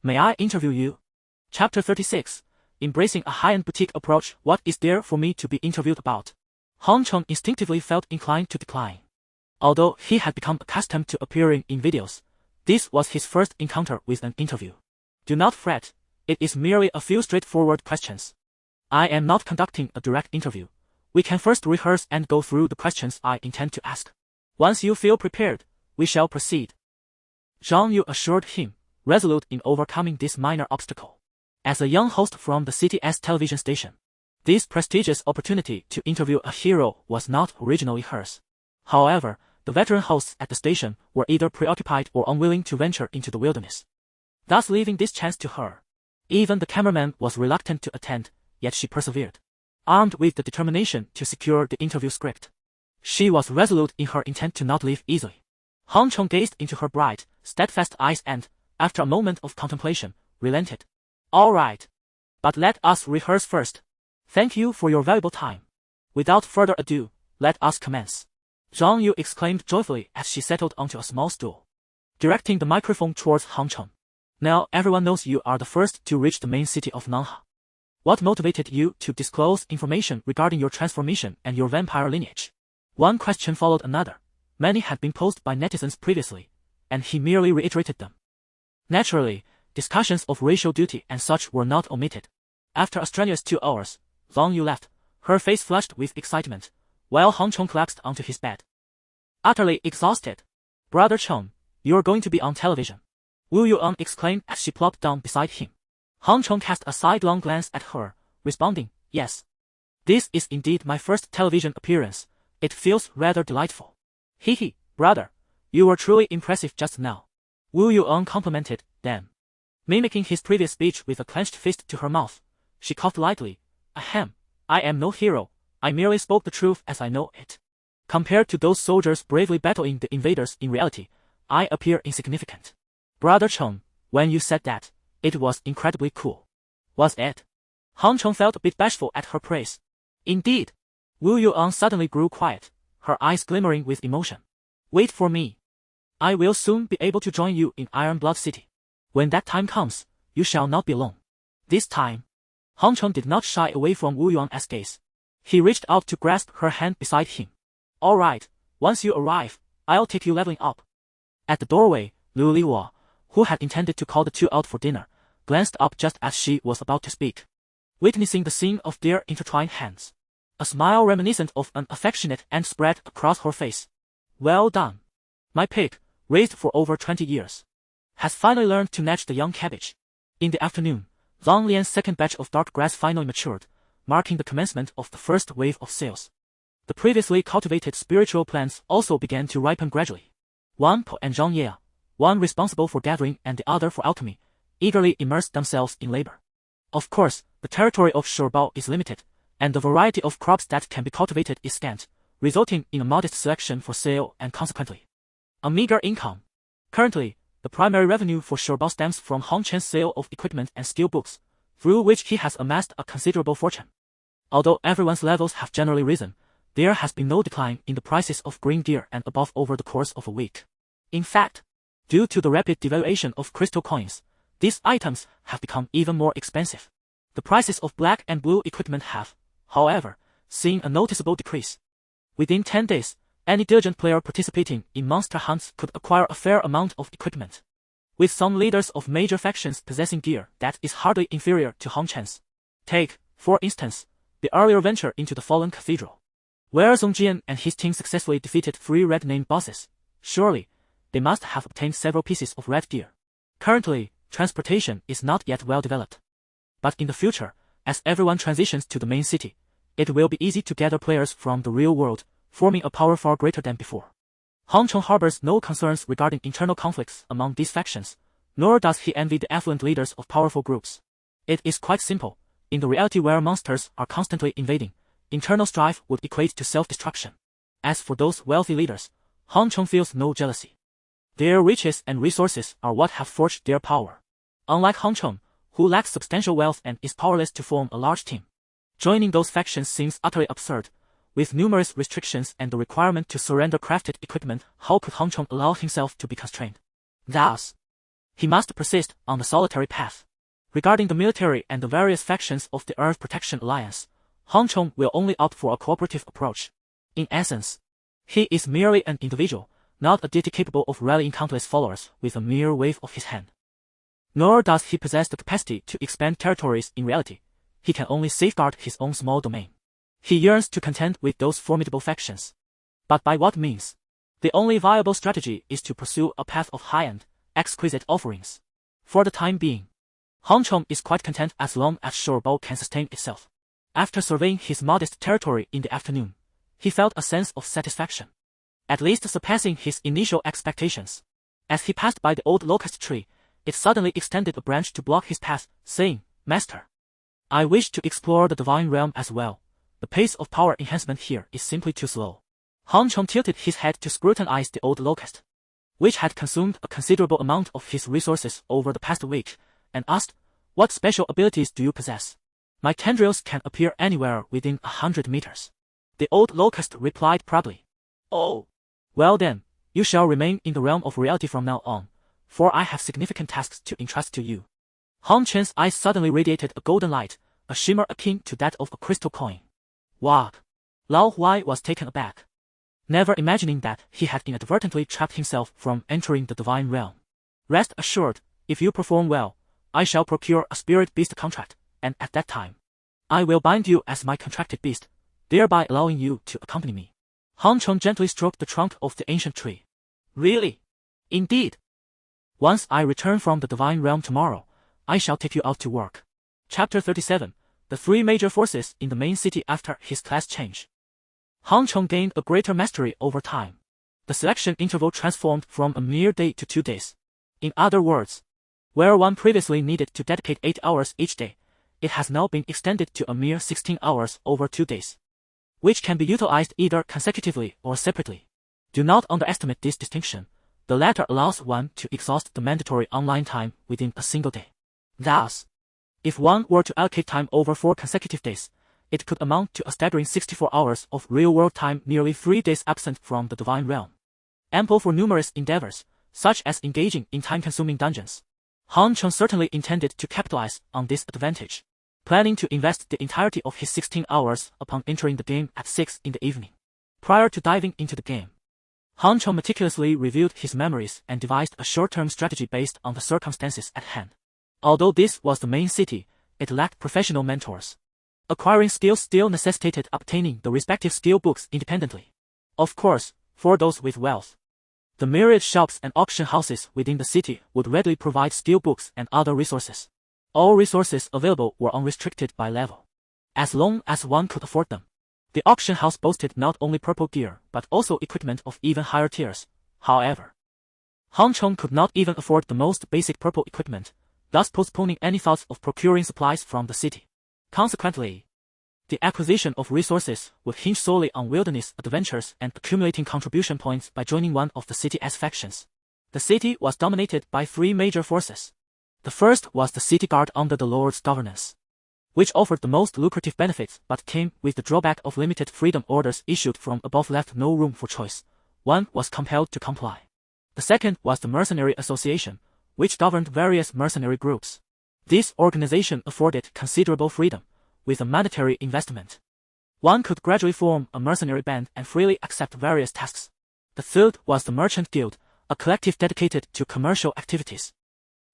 May I interview you?" Chapter 36, Embracing a high-end boutique approach. What is there for me to be interviewed about? Hongchong instinctively felt inclined to decline. Although he had become accustomed to appearing in videos, this was his first encounter with an interview. "Do not fret, it is merely a few straightforward questions. I am not conducting a direct interview. We can first rehearse and go through the questions I intend to ask. Once you feel prepared, we shall proceed." Zhang Yu assured him, resolute in overcoming this minor obstacle. As a young host from the city's television station, this prestigious opportunity to interview a hero was not originally hers. However, the veteran hosts at the station were either preoccupied or unwilling to venture into the wilderness, thus leaving this chance to her. Even the cameraman was reluctant to attend, yet she persevered, armed with the determination to secure the interview script. She was resolute in her intent to not leave easily. Hongchong gazed into her bright, steadfast eyes and, after a moment of contemplation, relented. "All right. But let us rehearse first. Thank you for your valuable time. Without further ado, let us commence." Zhang Yu exclaimed joyfully as she settled onto a small stool, directing the microphone towards Hongchong. "Now everyone knows you are the first to reach the main city of Nanha. What motivated you to disclose information regarding your transformation and your vampire lineage?" One question followed another. Many had been posed by netizens previously, and he merely reiterated them. Naturally, discussions of racial duty and such were not omitted. After a strenuous 2 hours, Zhang Yu left, her face flushed with excitement, while Hongchong collapsed onto his bed, utterly exhausted. "Brother Cheng, you're going to be on television," Wu Yuan exclaimed as she plopped down beside him. Hongchong cast a sidelong glance at her, responding, "Yes. This is indeed my first television appearance. It feels rather delightful." "Hehe, brother, you were truly impressive just now," Wu Yuan complimented, then, mimicking his previous speech with a clenched fist to her mouth, she coughed lightly. "Ahem, I am no hero, I merely spoke the truth as I know it. Compared to those soldiers bravely battling the invaders in reality, I appear insignificant." "Brother Cheng, when you said that, it was incredibly cool. Was it?" Hongchong felt a bit bashful at her praise. "Indeed." Wu Yuan suddenly grew quiet, her eyes glimmering with emotion. "Wait for me. I will soon be able to join you in Iron Blood City. When that time comes, you shall not be alone." This time, Hongchong did not shy away from Wu Yuan's gaze. He reached out to grasp her hand beside him. "All right, once you arrive, I'll take you leveling up." At the doorway, Liu Liwa, who had intended to call the two out for dinner, glanced up just as she was about to speak. Witnessing the scene of their intertwined hands, a smile reminiscent of an affectionate aunt spread across her face. "Well done. My pig, raised for over 20 years, has finally learned to nudge the young cabbage." In the afternoon, Zhang Lian's second batch of dark grass finally matured, marking the commencement of the first wave of sales. The previously cultivated spiritual plants also began to ripen gradually. Wang Po and Xianxia, one responsible for gathering and the other for alchemy, eagerly immersed themselves in labor. Of course, the territory of Shurbao is limited, and the variety of crops that can be cultivated is scant, resulting in a modest selection for sale and consequently a meager income. Currently, the primary revenue for Shurbao stems from Hong Chen's sale of equipment and skill books, through which he has amassed a considerable fortune. Although everyone's levels have generally risen, there has been no decline in the prices of green gear and above over the course of a week. In fact, due to the rapid devaluation of crystal coins, these items have become even more expensive. The prices of black and blue equipment have, however, seen a noticeable decrease. Within 10 days, any diligent player participating in monster hunts could acquire a fair amount of equipment, with some leaders of major factions possessing gear that is hardly inferior to Hong Chen's. Take, for instance, the earlier venture into the Fallen Cathedral, where Zongjian and his team successfully defeated 3 red-named bosses. Surely, they must have obtained several pieces of red gear. Currently, transportation is not yet well developed. But in the future, as everyone transitions to the main city, it will be easy to gather players from the real world, forming a power far greater than before. Hong Cheng harbors no concerns regarding internal conflicts among these factions, nor does he envy the affluent leaders of powerful groups. It is quite simple. In the reality where monsters are constantly invading, internal strife would equate to self-destruction. As for those wealthy leaders, Hong Cheng feels no jealousy. Their riches and resources are what have forged their power. Unlike Hong Cheng, who lacks substantial wealth and is powerless to form a large team, joining those factions seems utterly absurd. With numerous restrictions and the requirement to surrender crafted equipment, how could Hong Cheng allow himself to be constrained? Thus, he must persist on the solitary path. Regarding the military and the various factions of the Earth Protection Alliance, Hong Cheng will only opt for a cooperative approach. In essence, he is merely an individual, not a deity capable of rallying countless followers with a mere wave of his hand. Nor does he possess the capacity to expand territories in reality. He can only safeguard his own small domain. He yearns to contend with those formidable factions. But by what means? The only viable strategy is to pursue a path of high-end, exquisite offerings. For the time being, Hong Cheng is quite content as long as Shurbao can sustain itself. After surveying his modest territory in the afternoon, he felt a sense of satisfaction, at least surpassing his initial expectations. As he passed by the old locust tree, it suddenly extended a branch to block his path, saying, "Master, I wish to explore the divine realm as well. The pace of power enhancement here is simply too slow." Hong Cheng tilted his head to scrutinize the old locust, which had consumed a considerable amount of his resources over the past week, and asked, "What special abilities do you possess?" "My tendrils can appear anywhere within 100 meters. The old locust replied proudly. "Oh, well then, you shall remain in the realm of reality from now on, for I have significant tasks to entrust to you." Hong Chen's eyes suddenly radiated a golden light, a shimmer akin to that of a crystal coin. What? Lao Huai was taken aback, never imagining that he had inadvertently trapped himself from entering the divine realm. "Rest assured, if you perform well, I shall procure a spirit beast contract, and at that time, I will bind you as my contracted beast, thereby allowing you to accompany me." Hong Cheng gently stroked the trunk of the ancient tree. "Really? Indeed. Once I return from the divine realm tomorrow, I shall take you out to work." Chapter 37. The 3 major forces in the main city after his class change. Hong Cheng gained a greater mastery over time. The selection interval transformed from a mere day to 2 days. In other words, where one previously needed to dedicate 8 hours each day, it has now been extended to a mere 16 hours over 2 days, which can be utilized either consecutively or separately. Do not underestimate this distinction. The latter allows one to exhaust the mandatory online time within a single day. Thus, if one were to allocate time over 4 consecutive days, it could amount to a staggering 64 hours of real-world time, nearly 3 days absent from the divine realm. Ample for numerous endeavors, such as engaging in time-consuming dungeons. Hong Cheng certainly intended to capitalize on this advantage, planning to invest the entirety of his 16 hours upon entering the game at 6 in the evening. Prior to diving into the game, Hong Cheng meticulously reviewed his memories and devised a short-term strategy based on the circumstances at hand. Although this was the main city, it lacked professional mentors. Acquiring skills still necessitated obtaining the respective skill books independently. Of course, for those with wealth, the myriad shops and auction houses within the city would readily provide skill books and other resources. All resources available were unrestricted by level, as long as one could afford them. The auction house boasted not only purple gear but also equipment of even higher tiers. However, Han Chong could not even afford the most basic purple equipment, thus postponing any thoughts of procuring supplies from the city. Consequently, the acquisition of resources would hinge solely on wilderness adventures and accumulating contribution points by joining one of the city's factions. The city was dominated by three major forces. The first was the city guard under the Lord's governance, which offered the most lucrative benefits but came with the drawback of limited freedom. Orders issued from above left no room for choice. One was compelled to comply. The second was the Mercenary Association, which governed various mercenary groups. This organization afforded considerable freedom, with a monetary investment. One could gradually form a mercenary band and freely accept various tasks. The third was the Merchant Guild, a collective dedicated to commercial activities,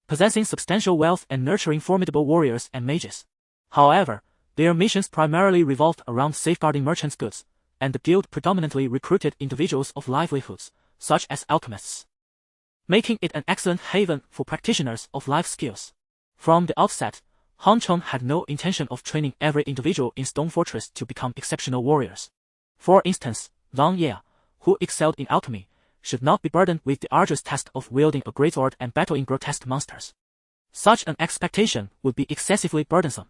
possessing substantial wealth and nurturing formidable warriors and mages. However, their missions primarily revolved around safeguarding merchants' goods, and the guild predominantly recruited individuals of livelihoods, such as alchemists, making it an excellent haven for practitioners of life skills. From the outset, Han Chong had no intention of training every individual in Stone Fortress to become exceptional warriors. For instance, Wang Ye, who excelled in alchemy, should not be burdened with the arduous task of wielding a greatsword and battling grotesque monsters. Such an expectation would be excessively burdensome.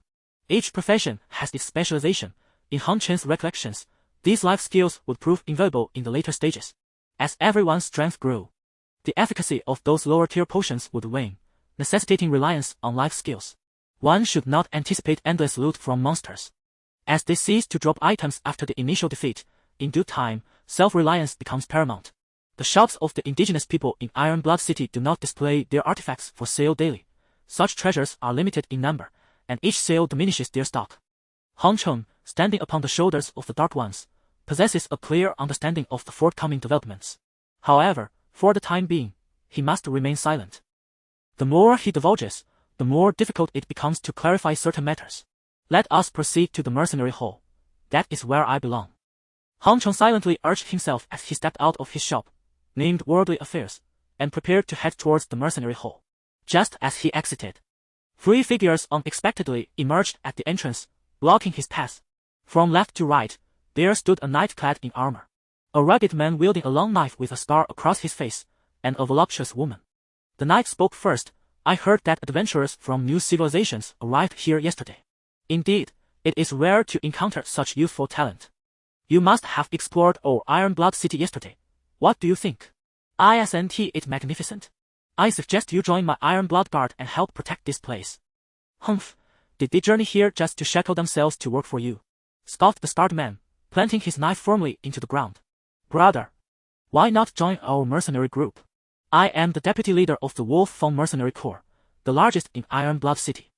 Each profession has its specialization. In Han Chen's recollections, these life skills would prove invaluable in the later stages. As everyone's strength grew, the efficacy of those lower-tier potions would wane, necessitating reliance on life skills. One should not anticipate endless loot from monsters. As they cease to drop items after the initial defeat, in due time, self-reliance becomes paramount. The shops of the indigenous people in Iron Blood City do not display their artifacts for sale daily. Such treasures are limited in number, and each sale diminishes their stock. Han Chong, standing upon the shoulders of the Dark Ones, possesses a clear understanding of the forthcoming developments. However, for the time being, he must remain silent. The more he divulges, the more difficult it becomes to clarify certain matters. Let us proceed to the mercenary hall. That is where I belong. Han Chong silently urged himself as he stepped out of his shop, named Worldly Affairs, and prepared to head towards the mercenary hall. Just as he exited, three figures unexpectedly emerged at the entrance, blocking his path. From left to right, there stood a knight clad in armor, a rugged man wielding a long knife with a scar across his face, and a voluptuous woman. The knight spoke first. I heard that adventurers from new civilizations arrived here yesterday. Indeed, it is rare to encounter such youthful talent. You must have explored our Iron Blood City yesterday. What do you think? Isn't it magnificent? I suggest you join my Iron Blood Guard and help protect this place. Humph, did they journey here just to shackle themselves to work for you? Scoffed the scarred man, planting his knife firmly into the ground. Brother, why not join our mercenary group? I am the deputy leader of the Wolf Fang Mercenary Corps, the largest in Iron Blood City.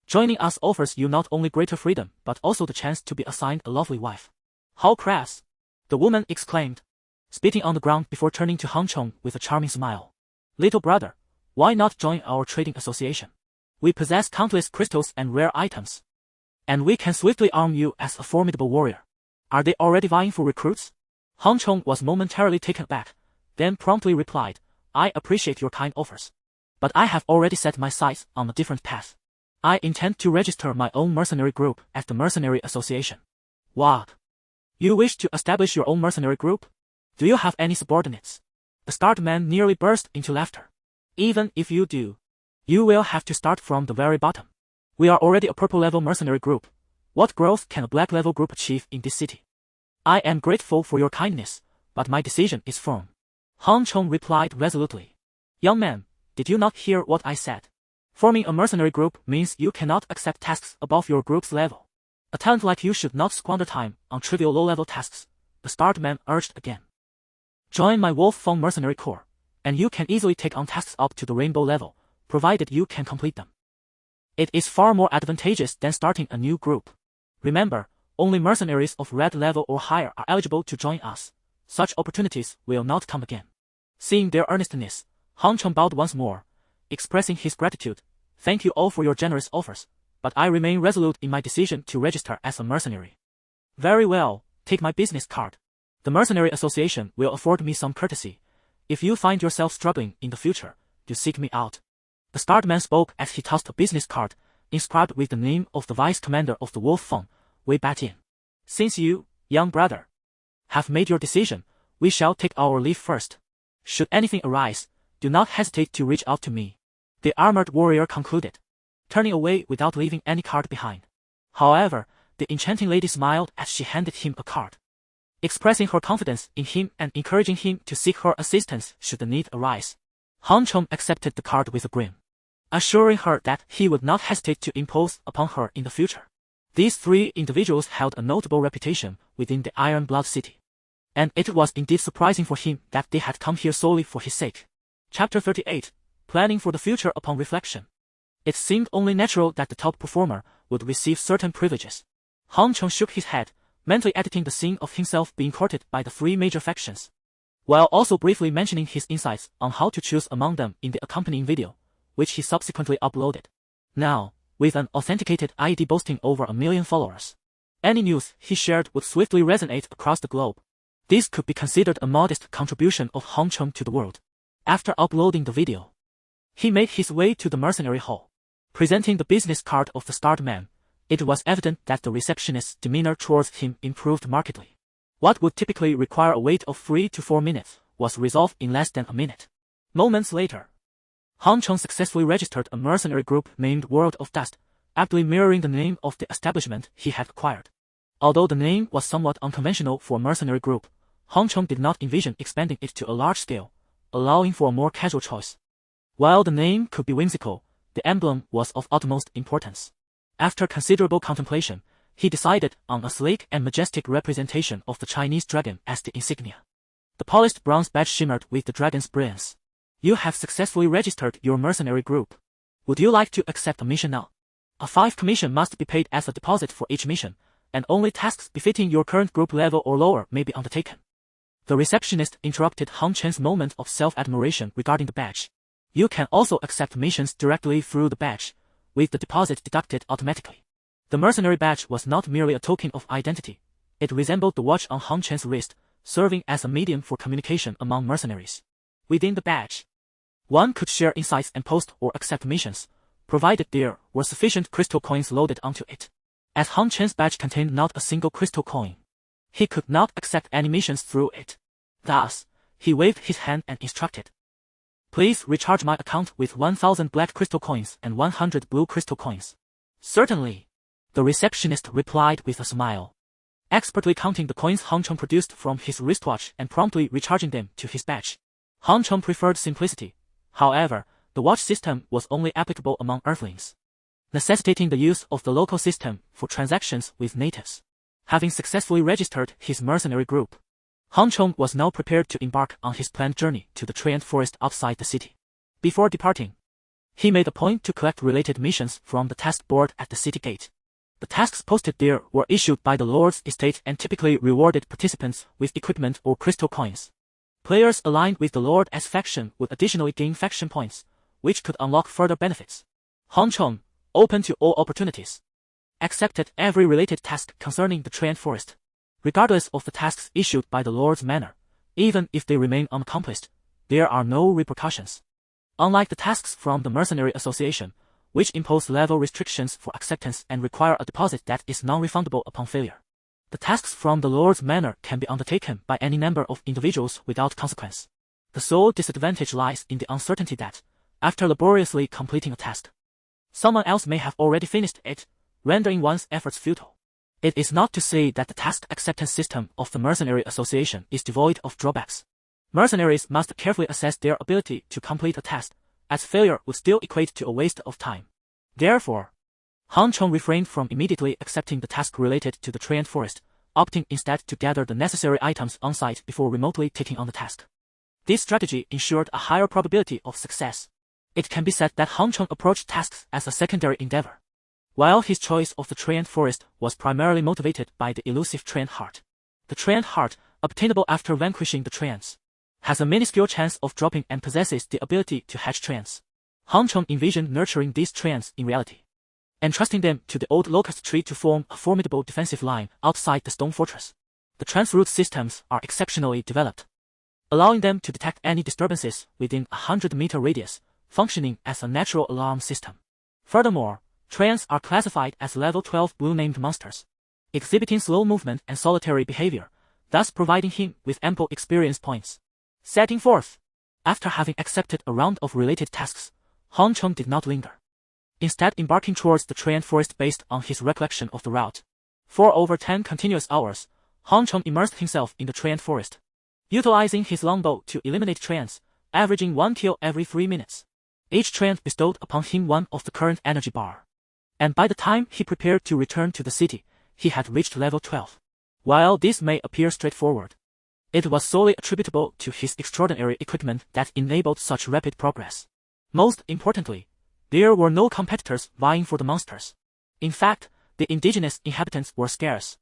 Joining us offers you not only greater freedom but also the chance to be assigned a lovely wife. How crass! The woman exclaimed, spitting on the ground before turning to Han Chong with a charming smile. Little brother, why not join our trading association? We possess countless crystals and rare items, and we can swiftly arm you as a formidable warrior. Are they already vying for recruits? Han Chong was momentarily taken aback, then promptly replied, I appreciate your kind offers, but I have already set my sights on a different path. I intend to register my own mercenary group at the Mercenary Association. What? You wish to establish your own mercenary group? Do you have any subordinates? The scarred man nearly burst into laughter. Even if you do, you will have to start from the very bottom. We are already a purple-level mercenary group. What growth can a black-level group achieve in this city? I am grateful for your kindness, but my decision is firm. Han Chong replied resolutely. Young man, did you not hear what I said? Forming a mercenary group means you cannot accept tasks above your group's level. A talent like you should not squander time on trivial low-level tasks, the scarred man urged again. Join my Wolf Fang Mercenary Corps, and you can easily take on tasks up to the rainbow level, provided you can complete them. It is far more advantageous than starting a new group. Remember, only mercenaries of red level or higher are eligible to join us. Such opportunities will not come again. Seeing their earnestness, Han Chong bowed once more, expressing his gratitude. Thank you all for your generous offers, but I remain resolute in my decision to register as a mercenary. Very well, take my business card. The Mercenary Association will afford me some courtesy. If you find yourself struggling in the future, do seek me out. The scarred man spoke as he tossed a business card, inscribed with the name of the vice commander of the Wolf Fang, Wei Batian. Since you, young brother, have made your decision, we shall take our leave first. Should anything arise, do not hesitate to reach out to me," the armored warrior concluded, turning away without leaving any card behind. However, the enchanting lady smiled as she handed him a card, expressing her confidence in him and encouraging him to seek her assistance should the need arise. Han Chong accepted the card with a grin, assuring her that he would not hesitate to impose upon her in the future. These three individuals held a notable reputation within the Iron Blood City, and it was indeed surprising for him that they had come here solely for his sake. Chapter 38. Planning for the future upon reflection. It seemed only natural that the top performer would receive certain privileges. Han Chong shook his head, mentally editing the scene of himself being courted by the three major factions, while also briefly mentioning his insights on how to choose among them in the accompanying video, which he subsequently uploaded. Now, with an authenticated ID boasting over 1 million followers, any news he shared would swiftly resonate across the globe. This could be considered a modest contribution of Han Chong to the world. After uploading the video, he made his way to the mercenary hall. Presenting the business card of the starred man, it was evident that the receptionist's demeanor towards him improved markedly. What would typically require a wait of 3 to 4 minutes was resolved in less than a minute. Moments later, Han Chong successfully registered a mercenary group named World of Dust, aptly mirroring the name of the establishment he had acquired. Although the name was somewhat unconventional for a mercenary group, Han Chong did not envision expanding it to a large scale, allowing for a more casual choice. While the name could be whimsical, the emblem was of utmost importance. After considerable contemplation, he decided on a sleek and majestic representation of the Chinese dragon as the insignia. The polished bronze badge shimmered with the dragon's brilliance. You have successfully registered your mercenary group. Would you like to accept a mission now? A 5 commission must be paid as a deposit for each mission, and only tasks befitting your current group level or lower may be undertaken. The receptionist interrupted Han Chen's moment of self-admiration regarding the badge. You can also accept missions directly through the badge, with the deposit deducted automatically. The mercenary badge was not merely a token of identity. It resembled the watch on Han Chen's wrist, serving as a medium for communication among mercenaries. Within the badge, one could share insights and post or accept missions, provided there were sufficient crystal coins loaded onto it. As Han Chen's badge contained not a single crystal coin, he could not accept any missions through it. Thus, he waved his hand and instructed, "Please recharge my account with 1,000 black crystal coins and 100 blue crystal coins." "Certainly," the receptionist replied with a smile, expertly counting the coins Han Chong produced from his wristwatch and promptly recharging them to his badge. Han Chong preferred simplicity. However, the watch system was only applicable among Earthlings, necessitating the use of the local system for transactions with natives. Having successfully registered his mercenary group, Han Chong was now prepared to embark on his planned journey to the Treant Forest outside the city. Before departing, he made a point to collect related missions from the task board at the city gate. The tasks posted there were issued by the Lord's estate and typically rewarded participants with equipment or crystal coins. Players aligned with the Lord as faction would additionally gain faction points, which could unlock further benefits. Han Chong, open to all opportunities, accepted every related task concerning the Treant Forest, regardless of the tasks issued by the Lord's Manor. Even if they remain unaccomplished, there are no repercussions. Unlike the tasks from the Mercenary Association, which impose level restrictions for acceptance and require a deposit that is non-refundable upon failure, the tasks from the Lord's Manor can be undertaken by any number of individuals without consequence. The sole disadvantage lies in the uncertainty that, after laboriously completing a task, someone else may have already finished it, rendering one's efforts futile. It is not to say that the task acceptance system of the Mercenary Association is devoid of drawbacks. Mercenaries must carefully assess their ability to complete a task, as failure would still equate to a waste of time. Therefore, Han Chong refrained from immediately accepting the task related to the Treant Forest, opting instead to gather the necessary items on site before remotely taking on the task. This strategy ensured a higher probability of success. It can be said that Han Chong approached tasks as a secondary endeavor, while his choice of the Treant Forest was primarily motivated by the elusive Treant Heart. The Treant Heart, obtainable after vanquishing the Treants, has a minuscule chance of dropping and possesses the ability to hatch Treants. Han Chong envisioned nurturing these Treants in reality, entrusting them to the old locust tree to form a formidable defensive line outside the stone fortress. The transroute systems are exceptionally developed, allowing them to detect any disturbances within a 100-meter radius, functioning as a natural alarm system. Furthermore, Treants are classified as level 12 blue-named monsters, exhibiting slow movement and solitary behavior, thus providing him with ample experience points. Setting forth. After having accepted a round of related tasks, Hong Chong did not linger. Instead embarking towards the Treant Forest based on his recollection of the route. For over 10 continuous hours, Hong Chong immersed himself in the Treant Forest, utilizing his longbow to eliminate treants, averaging 1 kill every 3 minutes. Each treant bestowed upon him 1 of the current energy bar. And by the time he prepared to return to the city, he had reached level 12. While this may appear straightforward, it was solely attributable to his extraordinary equipment that enabled such rapid progress. Most importantly, there were no competitors vying for the monsters. In fact, the indigenous inhabitants were scarce,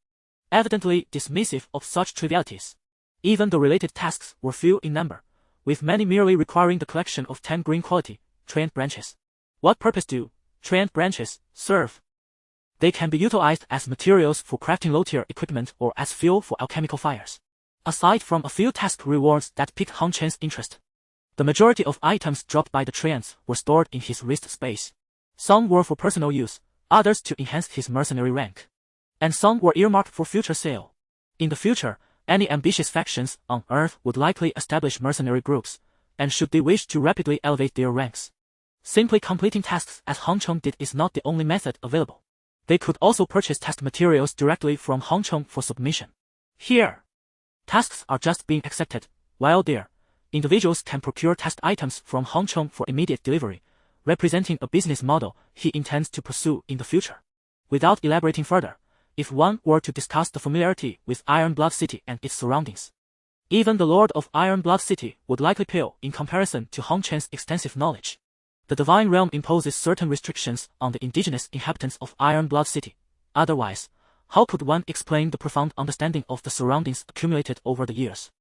evidently dismissive of such trivialities. Even the related tasks were few in number, with many merely requiring the collection of 10 green quality treant branches. What purpose do treant branches serve? They can be utilized as materials for crafting low-tier equipment or as fuel for alchemical fires. Aside from a few task rewards that piqued Hong Chen's interest, the majority of items dropped by the treants were stored in his wrist space. Some were for personal use, others to enhance his mercenary rank, and some were earmarked for future sale. In the future, any ambitious factions on Earth would likely establish mercenary groups, and should they wish to rapidly elevate their ranks, simply completing tasks as Hong Chong did is not the only method available. They could also purchase task materials directly from Hong Chong for submission. Here, tasks are just being accepted, while there, individuals can procure tasked items from Hong Chong for immediate delivery, representing a business model he intends to pursue in the future. Without elaborating further, if one were to discuss the familiarity with Iron Blood City and its surroundings, even the Lord of Iron Blood City would likely pale in comparison to Hong Chen's extensive knowledge. The Divine Realm imposes certain restrictions on the indigenous inhabitants of Iron Blood City. Otherwise, how could one explain the profound understanding of the surroundings accumulated over the years,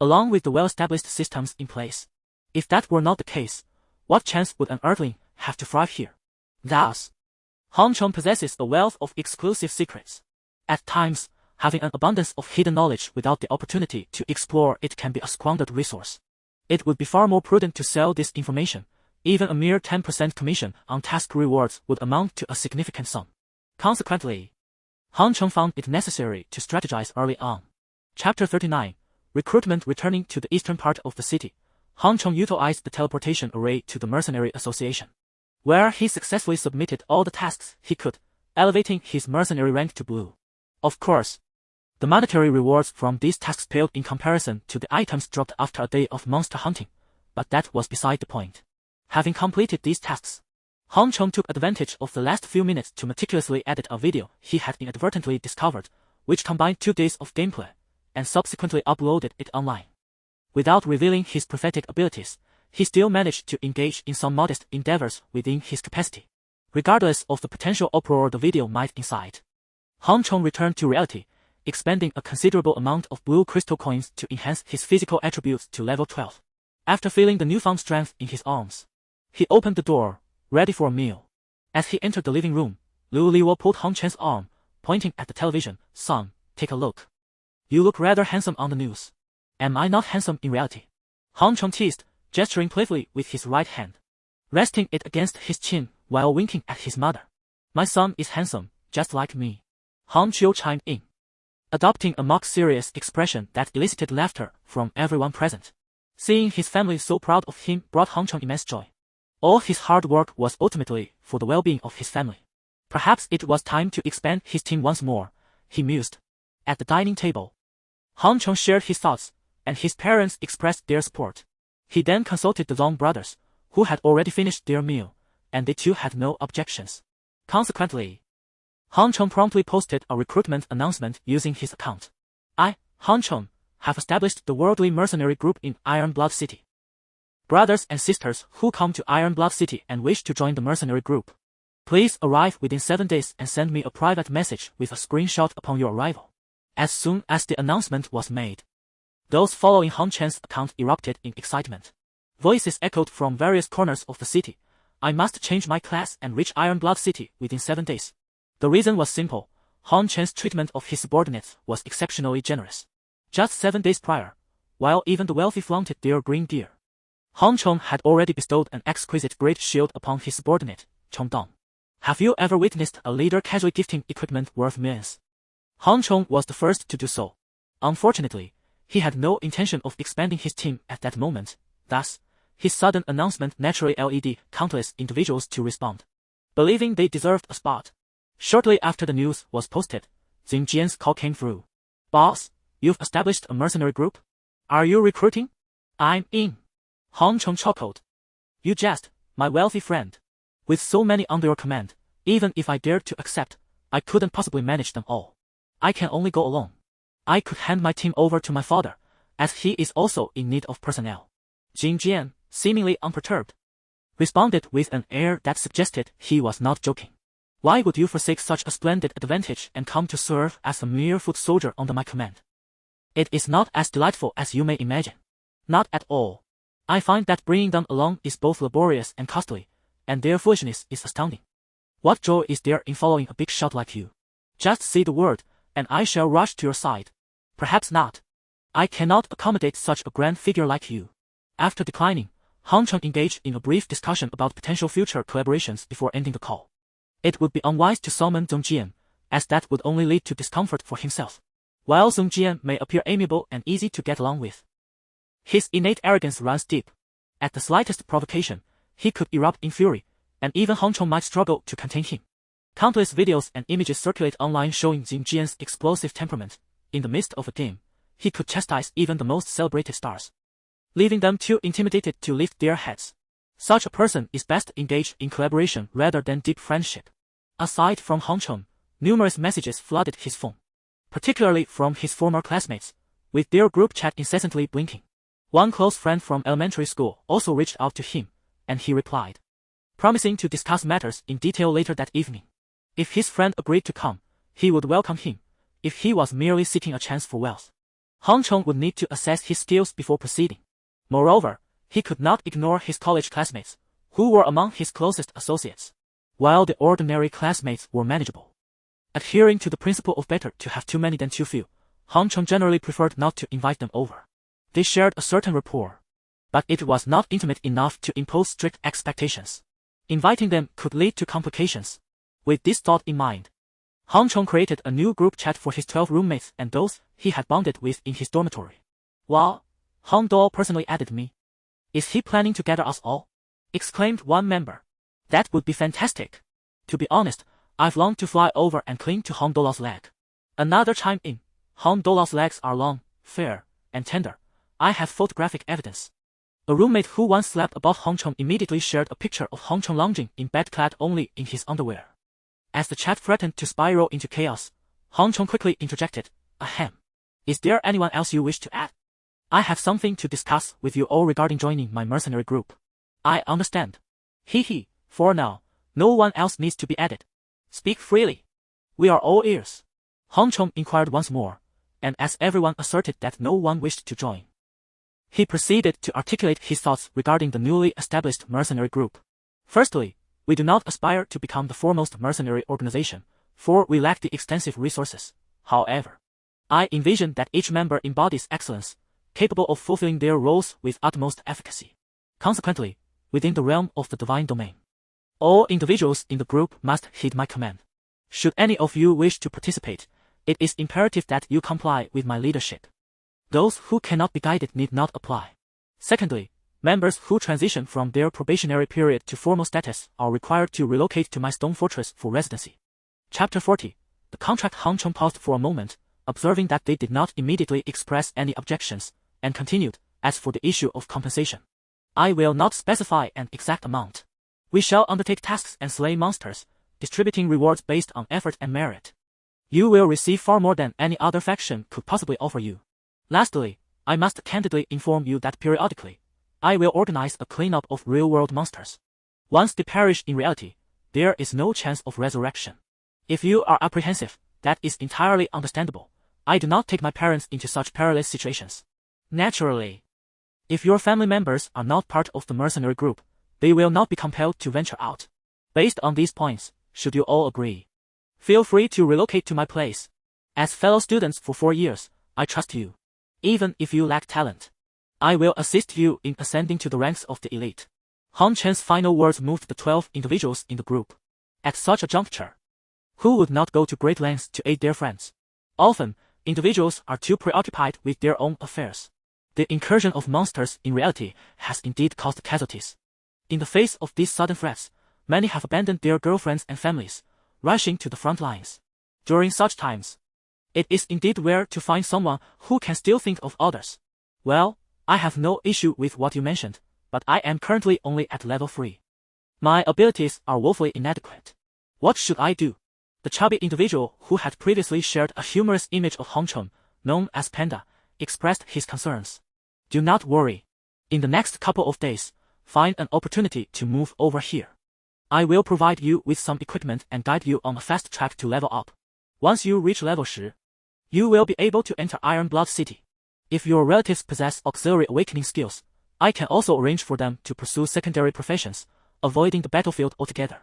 along with the well-established systems in place? If that were not the case, what chance would an Earthling have to thrive here? Thus, Hong Chong possesses a wealth of exclusive secrets. At times, having an abundance of hidden knowledge without the opportunity to explore it can be a squandered resource. It would be far more prudent to sell this information. Even a mere 10% commission on task rewards would amount to a significant sum. Consequently, Hong Chong found it necessary to strategize early on. Chapter 39, Recruitment. Returning to the eastern part of the city, Hong Chong utilized the teleportation array to the Mercenary Association, where he successfully submitted all the tasks he could, elevating his mercenary rank to blue. Of course, the monetary rewards from these tasks paled in comparison to the items dropped after a day of monster hunting, but that was beside the point. Having completed these tasks, Hong Chong took advantage of the last few minutes to meticulously edit a video he had inadvertently discovered, which combined 2 days of gameplay, and subsequently uploaded it online. Without revealing his prophetic abilities, he still managed to engage in some modest endeavors within his capacity. Regardless of the potential uproar the video might incite, Hong Chong returned to reality, expending a considerable amount of blue crystal coins to enhance his physical attributes to level 12. After feeling the newfound strength in his arms, he opened the door, ready for a meal. As he entered the living room, Lu Liwo pulled Hong Chen's arm, pointing at the television. "Son, take a look. You look rather handsome on the news. Am I not handsome in reality?" Hong Chong teased, gesturing playfully with his right hand, resting it against his chin while winking at his mother. "My son is handsome, just like me," Hong Chiu chimed in, adopting a mock-serious expression that elicited laughter from everyone present. Seeing his family so proud of him brought Hong Chong immense joy. All his hard work was ultimately for the well-being of his family. Perhaps it was time to expand his team once more, he mused. At the dining table, Hong Chong shared his thoughts, and his parents expressed their support. He then consulted the Zhong brothers, who had already finished their meal, and they too had no objections. Consequently, Hong Chong promptly posted a recruitment announcement using his account. "I, Hong Chong, have established the worldly mercenary group in Iron Blood City. Brothers and sisters who come to Iron Blood City and wish to join the mercenary group, please arrive within 7 days and send me a private message with a screenshot upon your arrival." As soon as the announcement was made, those following Hong Chen's account erupted in excitement. Voices echoed from various corners of the city. "I must change my class and reach Iron Blood City within 7 days. The reason was simple. Hong Chen's treatment of his subordinates was exceptionally generous. Just 7 days prior, while even the wealthy flaunted their green gear, Hong Chong had already bestowed an exquisite great shield upon his subordinate, Chong Dong. Have you ever witnessed a leader casually gifting equipment worth millions? Hong Chong was the first to do so. Unfortunately, he had no intention of expanding his team at that moment. Thus, His sudden announcement naturally led countless individuals to respond, believing they deserved a spot. Shortly after the news was posted, Xianxia's call came through. Boss, you've established a mercenary group? Are you recruiting? I'm in. Hong Cheng chuckled. You jest, my wealthy friend. With so many under your command, even if I dared to accept, I couldn't possibly manage them all. I can only go alone. I could hand my team over to my father, as he is also in need of personnel. Xianxia, seemingly unperturbed, responded with an air that suggested he was not joking. Why would you forsake such a splendid advantage and come to serve as a mere foot soldier under my command? It is not as delightful as you may imagine. Not at all. I find that bringing them along is both laborious and costly, and their foolishness is astounding. What joy is there in following a big shot like you? Just say the word, and I shall rush to your side. Perhaps not. I cannot accommodate such a grand figure like you. After declining, Hong Cheng engaged in a brief discussion about potential future collaborations before ending the call. It would be unwise to summon Xianxia, as that would only lead to discomfort for himself, while Xianxia may appear amiable and easy to get along with. His innate arrogance runs deep. At the slightest provocation, he could erupt in fury, and even Hong Cheng might struggle to contain him. Countless videos and images circulate online showing Xianxia's explosive temperament. In the midst of a game, he could chastise even the most celebrated stars, leaving them too intimidated to lift their heads. Such a person is best engaged in collaboration rather than deep friendship. Aside from Hong Cheng, numerous messages flooded his phone, particularly from his former classmates, with their group chat incessantly blinking. One close friend from elementary school also reached out to him, and he replied, promising to discuss matters in detail later that evening. If his friend agreed to come, he would welcome him. If he was merely seeking a chance for wealth, Hong Cheng would need to assess his skills before proceeding. Moreover, he could not ignore his college classmates, who were among his closest associates, while the ordinary classmates were manageable. Adhering to the principle of better to have too many than too few, Hong Cheng generally preferred not to invite them over. They shared a certain rapport, but it was not intimate enough to impose strict expectations. Inviting them could lead to complications. With this thought in mind, Hong Cheng created a new group chat for his 12 roommates and those he had bonded with in his dormitory. Wow, Hong Dou personally added me. Is he planning to gather us all? Exclaimed one member. That would be fantastic. To be honest, I've longed to fly over and cling to Hong Dou's leg. Another chimed in. Hong Dou's legs are long, fair, and tender. I have photographic evidence. A roommate who once slept above Hong Cheng immediately shared a picture of Hong Cheng lounging in bed clad only in his underwear. As the chat threatened to spiral into chaos, Hong Cheng quickly interjected, Ahem. Is there anyone else you wish to add? I have something to discuss with you all regarding joining my mercenary group. I understand. Hee, for now, no one else needs to be added. Speak freely. We are all ears. Hong Cheng inquired once more, and as everyone asserted that no one wished to join, he proceeded to articulate his thoughts regarding the newly established mercenary group. Firstly, we do not aspire to become the foremost mercenary organization, for we lack the extensive resources. However, I envision that each member embodies excellence, capable of fulfilling their roles with utmost efficacy. Consequently, within the realm of the divine domain, all individuals in the group must heed my command. Should any of you wish to participate, it is imperative that you comply with my leadership. Those who cannot be guided need not apply. Secondly, members who transition from their probationary period to formal status are required to relocate to my stone fortress for residency. Chapter 40. The contract. Hong Cheng paused for a moment, observing that they did not immediately express any objections, and continued, as for the issue of compensation, I will not specify an exact amount. We shall undertake tasks and slay monsters, distributing rewards based on effort and merit. You will receive far more than any other faction could possibly offer you. Lastly, I must candidly inform you that periodically, I will organize a cleanup of real-world monsters. Once they perish in reality, there is no chance of resurrection. If you are apprehensive, that is entirely understandable. I do not take my parents into such perilous situations. Naturally, if your family members are not part of the mercenary group, they will not be compelled to venture out. Based on these points, should you all agree, feel free to relocate to my place. As fellow students for 4 years, I trust you. Even if you lack talent, I will assist you in ascending to the ranks of the elite. Hong Chen's final words moved the 12 individuals in the group. At such a juncture, who would not go to great lengths to aid their friends? Often, individuals are too preoccupied with their own affairs. The incursion of monsters in reality has indeed caused casualties. In the face of these sudden threats, many have abandoned their girlfriends and families, rushing to the front lines. During such times, it is indeed rare to find someone who can still think of others. Well, I have no issue with what you mentioned, but I am currently only at level 3. My abilities are woefully inadequate. What should I do? The chubby individual who had previously shared a humorous image of Hong Chong, known as Panda, expressed his concerns. Do not worry. In the next couple of days, find an opportunity to move over here. I will provide you with some equipment and guide you on a fast track to level up. Once you reach level 10, you will be able to enter Iron Blood City. If your relatives possess auxiliary awakening skills, I can also arrange for them to pursue secondary professions, avoiding the battlefield altogether.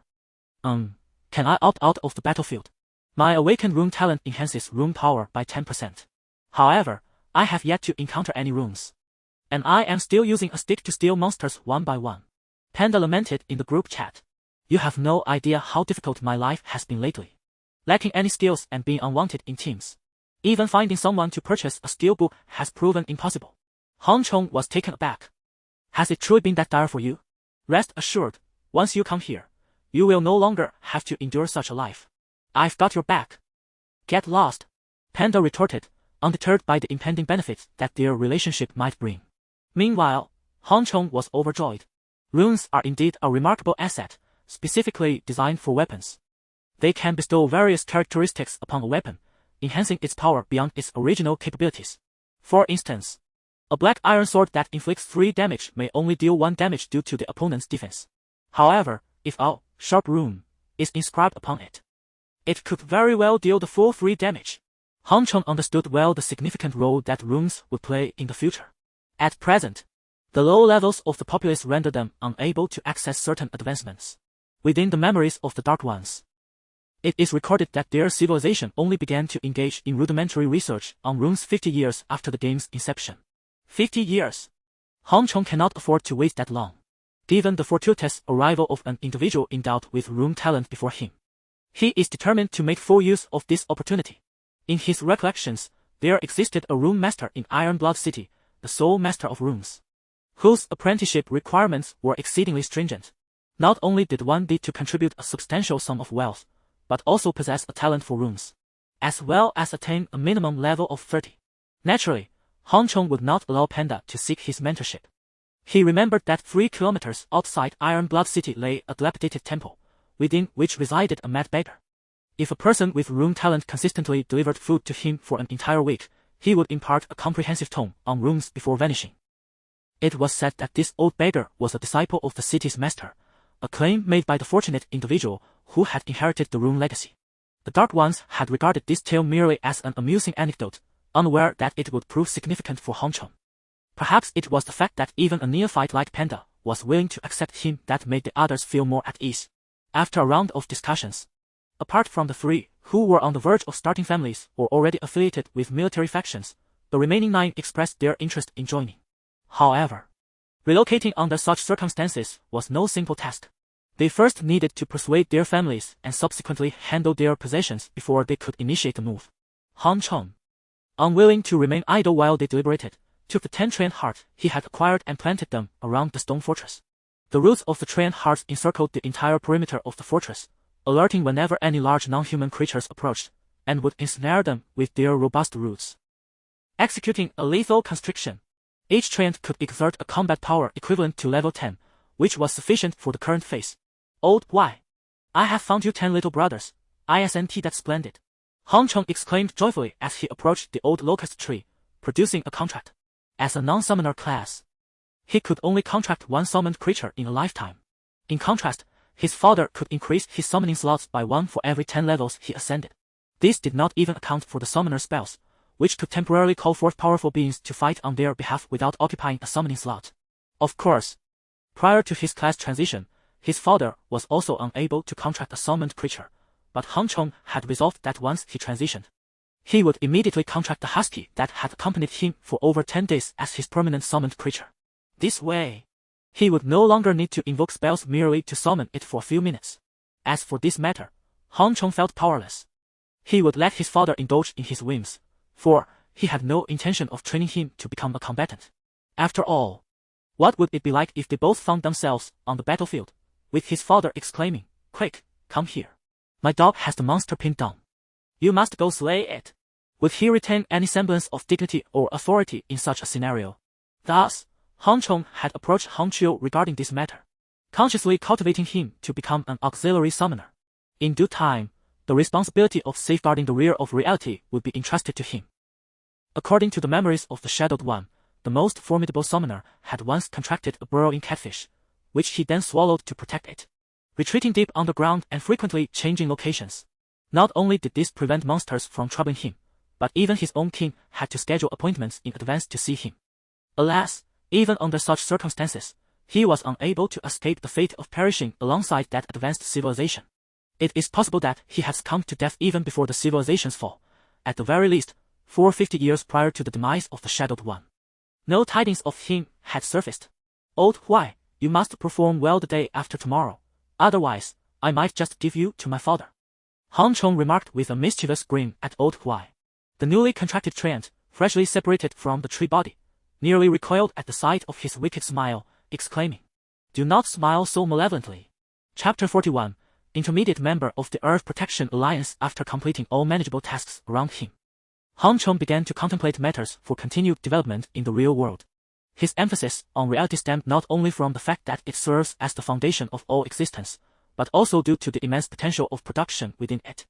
Can I opt out of the battlefield? My awakened rune talent enhances rune power by 10%. However, I have yet to encounter any runes. And I am still using a stick to steal monsters one by one. Panda lamented in the group chat. You have no idea how difficult my life has been lately. Lacking any skills and being unwanted in teams. Even finding someone to purchase a steelbook has proven impossible. Hong Chong was taken aback. Has it truly been that dire for you? Rest assured, once you come here, you will no longer have to endure such a life. I've got your back. Get lost, Panda retorted, undeterred by the impending benefits that their relationship might bring. Meanwhile, Hong Chong was overjoyed. Runes are indeed a remarkable asset, specifically designed for weapons. They can bestow various characteristics upon a weapon, enhancing its power beyond its original capabilities. For instance, a black iron sword that inflicts 3 damage may only deal 1 damage due to the opponent's defense. However, if a sharp rune is inscribed upon it, it could very well deal the full 3 damage. Hong Chong understood well the significant role that runes would play in the future. At present, the low levels of the populace render them unable to access certain advancements within the memories of the Dark Ones. It is recorded that their civilization only began to engage in rudimentary research on runes 50 years after the game's inception. 50 years. Hong Chong cannot afford to wait that long, given the fortuitous arrival of an individual endowed with rune talent before him. He is determined to make full use of this opportunity. In his recollections, there existed a rune master in Iron Blood City, the sole master of runes, whose apprenticeship requirements were exceedingly stringent. Not only did one need to contribute a substantial sum of wealth, but also possess a talent for runes, as well as attain a minimum level of 30. Naturally, Hong Chong would not allow Panda to seek his mentorship. He remembered that 3 kilometers outside Iron Blood City lay a dilapidated temple, within which resided a mad beggar. If a person with rune talent consistently delivered food to him for an entire week, he would impart a comprehensive tome on runes before vanishing. It was said that this old beggar was a disciple of the city's master, a claim made by the fortunate individual who had inherited the rune legacy. The Dark Ones had regarded this tale merely as an amusing anecdote, unaware that it would prove significant for Hong Chong. Perhaps it was the fact that even a neophyte like Panda was willing to accept him that made the others feel more at ease. After a round of discussions, apart from the 3 who were on the verge of starting families or already affiliated with military factions, the remaining 9 expressed their interest in joining. However, relocating under such circumstances was no simple task. They first needed to persuade their families and subsequently handle their possessions before they could initiate the move. Hong Chong, unwilling to remain idle while they deliberated, took the 10 trained hearts he had acquired and planted them around the stone fortress. The roots of the trained hearts encircled the entire perimeter of the fortress, alerting whenever any large non-human creatures approached, and would ensnare them with their robust roots. Executing a lethal constriction, each trained could exert a combat power equivalent to level 10, which was sufficient for the current phase. Old Y. I have found you 10 little brothers. ISNT, that's splendid. Hong Chong exclaimed joyfully as he approached the old locust tree, producing a contract. As a non-summoner class, he could only contract 1 summoned creature in a lifetime. In contrast, his father could increase his summoning slots by 1 for every 10 levels he ascended. This did not even account for the summoner spells, which could temporarily call forth powerful beings to fight on their behalf without occupying a summoning slot. Of course, prior to his class transition, his father was also unable to contract a summoned creature, but Hong Chong had resolved that once he transitioned, he would immediately contract the husky that had accompanied him for over 10 days as his permanent summoned creature. This way, he would no longer need to invoke spells merely to summon it for a few minutes. As for this matter, Hong Chong felt powerless. He would let his father indulge in his whims, for he had no intention of training him to become a combatant. After all, what would it be like if they both found themselves on the battlefield, with his father exclaiming, "Quick, come here. My dog has the monster pinned down. You must go slay it." Would he retain any semblance of dignity or authority in such a scenario? Thus, Han Chong had approached Han Chiu regarding this matter, consciously cultivating him to become an auxiliary summoner. In due time, the responsibility of safeguarding the rear of reality would be entrusted to him. According to the memories of the Shadowed One, the most formidable summoner had once contracted a burrowing catfish, which he then swallowed to protect it, retreating deep underground and frequently changing locations. Not only did this prevent monsters from troubling him, but even his own king had to schedule appointments in advance to see him. Alas, even under such circumstances, he was unable to escape the fate of perishing alongside that advanced civilization. It is possible that he had succumbed to death even before the civilization's fall, at the very least, 450 years prior to the demise of the Shadowed One. No tidings of him had surfaced. "Old Huai, you must perform well the day after tomorrow, otherwise, I might just give you to my father," Han Chong remarked with a mischievous grin at Old Huai. The newly contracted treant, freshly separated from the tree body, nearly recoiled at the sight of his wicked smile, exclaiming, "Do not smile so malevolently." Chapter 41, Intermediate Member of the Earth Protection Alliance. After completing all manageable tasks around him, Han Chong began to contemplate matters for continued development in the real world. His emphasis on reality stemmed not only from the fact that it serves as the foundation of all existence, but also due to the immense potential of production within it.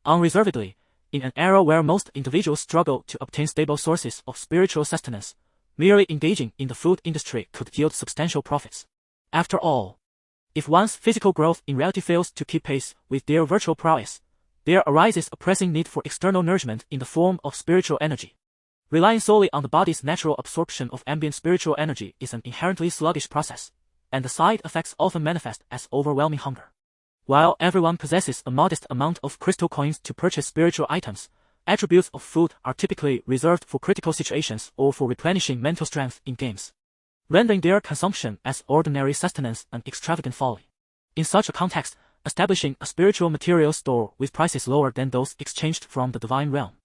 Unreservedly, in an era where most individuals struggle to obtain stable sources of spiritual sustenance, merely engaging in the food industry could yield substantial profits. After all, if one's physical growth in reality fails to keep pace with their virtual prowess, there arises a pressing need for external nourishment in the form of spiritual energy. Relying solely on the body's natural absorption of ambient spiritual energy is an inherently sluggish process, and the side effects often manifest as overwhelming hunger. While everyone possesses a modest amount of crystal coins to purchase spiritual items, attributes of food are typically reserved for critical situations or for replenishing mental strength in games, rendering their consumption as ordinary sustenance an extravagant folly. In such a context, establishing a spiritual material store with prices lower than those exchanged from the divine realm,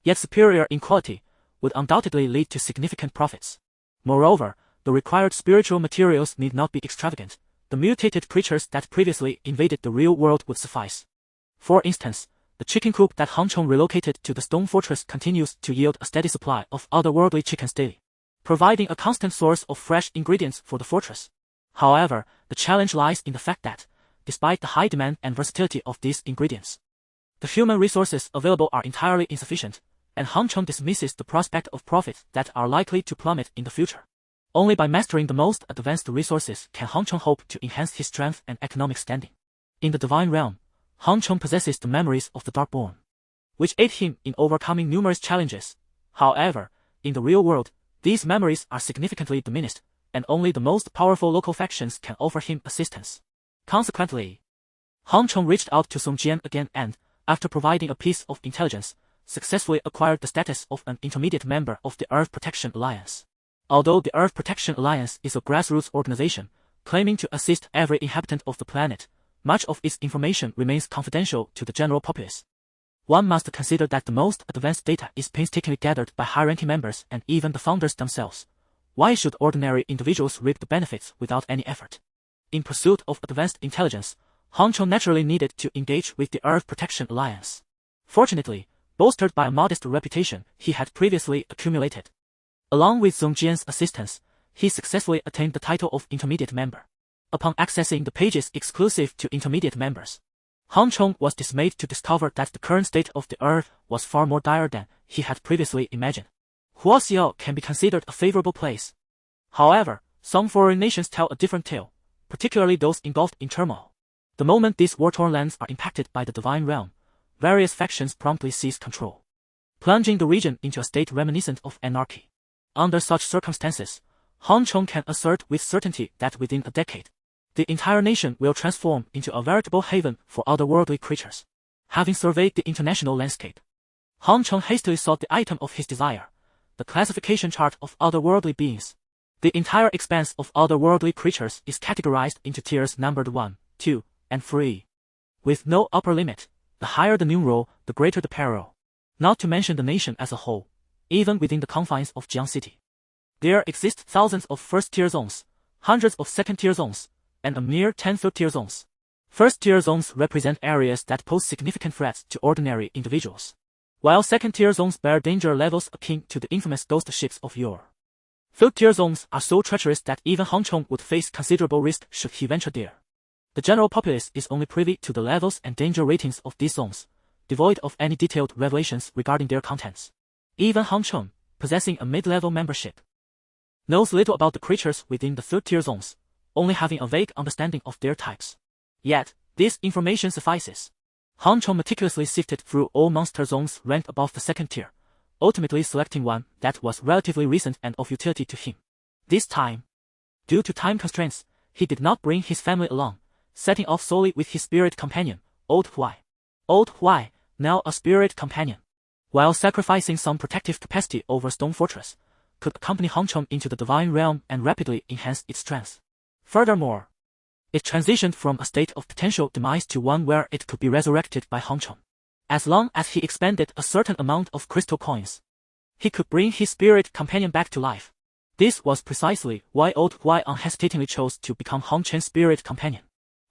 yet superior in quality, would undoubtedly lead to significant profits. Moreover, the required spiritual materials need not be extravagant. The mutated creatures that previously invaded the real world would suffice. For instance, the chicken coop that Han Chong relocated to the stone fortress continues to yield a steady supply of otherworldly chickens daily, providing a constant source of fresh ingredients for the fortress. However, the challenge lies in the fact that, despite the high demand and versatility of these ingredients, the human resources available are entirely insufficient, and Han Chong dismisses the prospect of profits that are likely to plummet in the future. Only by mastering the most advanced resources can Han Chong hope to enhance his strength and economic standing. In the divine realm, Han Chong possesses the memories of the Darkborn, which aid him in overcoming numerous challenges. However, in the real world, these memories are significantly diminished, and only the most powerful local factions can offer him assistance. Consequently, Han Chong reached out to Song Jian again and, after providing a piece of intelligence, successfully acquired the status of an intermediate member of the Earth Protection Alliance. Although the Earth Protection Alliance is a grassroots organization, claiming to assist every inhabitant of the planet, much of its information remains confidential to the general populace. One must consider that the most advanced data is painstakingly gathered by high-ranking members and even the founders themselves. Why should ordinary individuals reap the benefits without any effort? In pursuit of advanced intelligence, Han Chong naturally needed to engage with the Earth Protection Alliance. Fortunately, bolstered by a modest reputation he had previously accumulated, along with Song Jian's assistance, he successfully attained the title of intermediate member. Upon accessing the pages exclusive to intermediate members, Han Chong was dismayed to discover that the current state of the Earth was far more dire than he had previously imagined. Huaxiao can be considered a favorable place. However, some foreign nations tell a different tale, particularly those engulfed in turmoil. The moment these war-torn lands are impacted by the divine realm, various factions promptly seize control, plunging the region into a state reminiscent of anarchy. Under such circumstances, Han Chong can assert with certainty that within a decade, the entire nation will transform into a veritable haven for otherworldly creatures. Having surveyed the international landscape, Han Chong hastily sought the item of his desire, the classification chart of otherworldly beings. The entire expanse of otherworldly creatures is categorized into tiers numbered 1, 2, and 3. With no upper limit, the higher the numeral, the greater the peril. Not to mention the nation as a whole, even within the confines of Jiang City. There exist thousands of first-tier zones, hundreds of second-tier zones, and a mere 10 third-tier zones. First-tier zones represent areas that pose significant threats to ordinary individuals, while second-tier zones bear danger levels akin to the infamous ghost ships of yore. Third-tier zones are so treacherous that even Hong Chong would face considerable risk should he venture there. The general populace is only privy to the levels and danger ratings of these zones, devoid of any detailed revelations regarding their contents. Even Hong Chong, possessing a mid-level membership, knows little about the creatures within the third-tier zones, only having a vague understanding of their types. Yet, this information suffices. Hong Chong meticulously sifted through all monster zones ranked above the second tier, ultimately selecting one that was relatively recent and of utility to him. This time, due to time constraints, he did not bring his family along, setting off solely with his spirit companion, Old Huai. Old Huai, now a spirit companion, while sacrificing some protective capacity over Stone Fortress, could accompany Hong Chong into the Divine Realm and rapidly enhance its strength. Furthermore, it transitioned from a state of potential demise to one where it could be resurrected by Hong Chong. As long as he expended a certain amount of crystal coins, he could bring his spirit companion back to life. This was precisely why Old Huai unhesitatingly chose to become Hong Chen's spirit companion.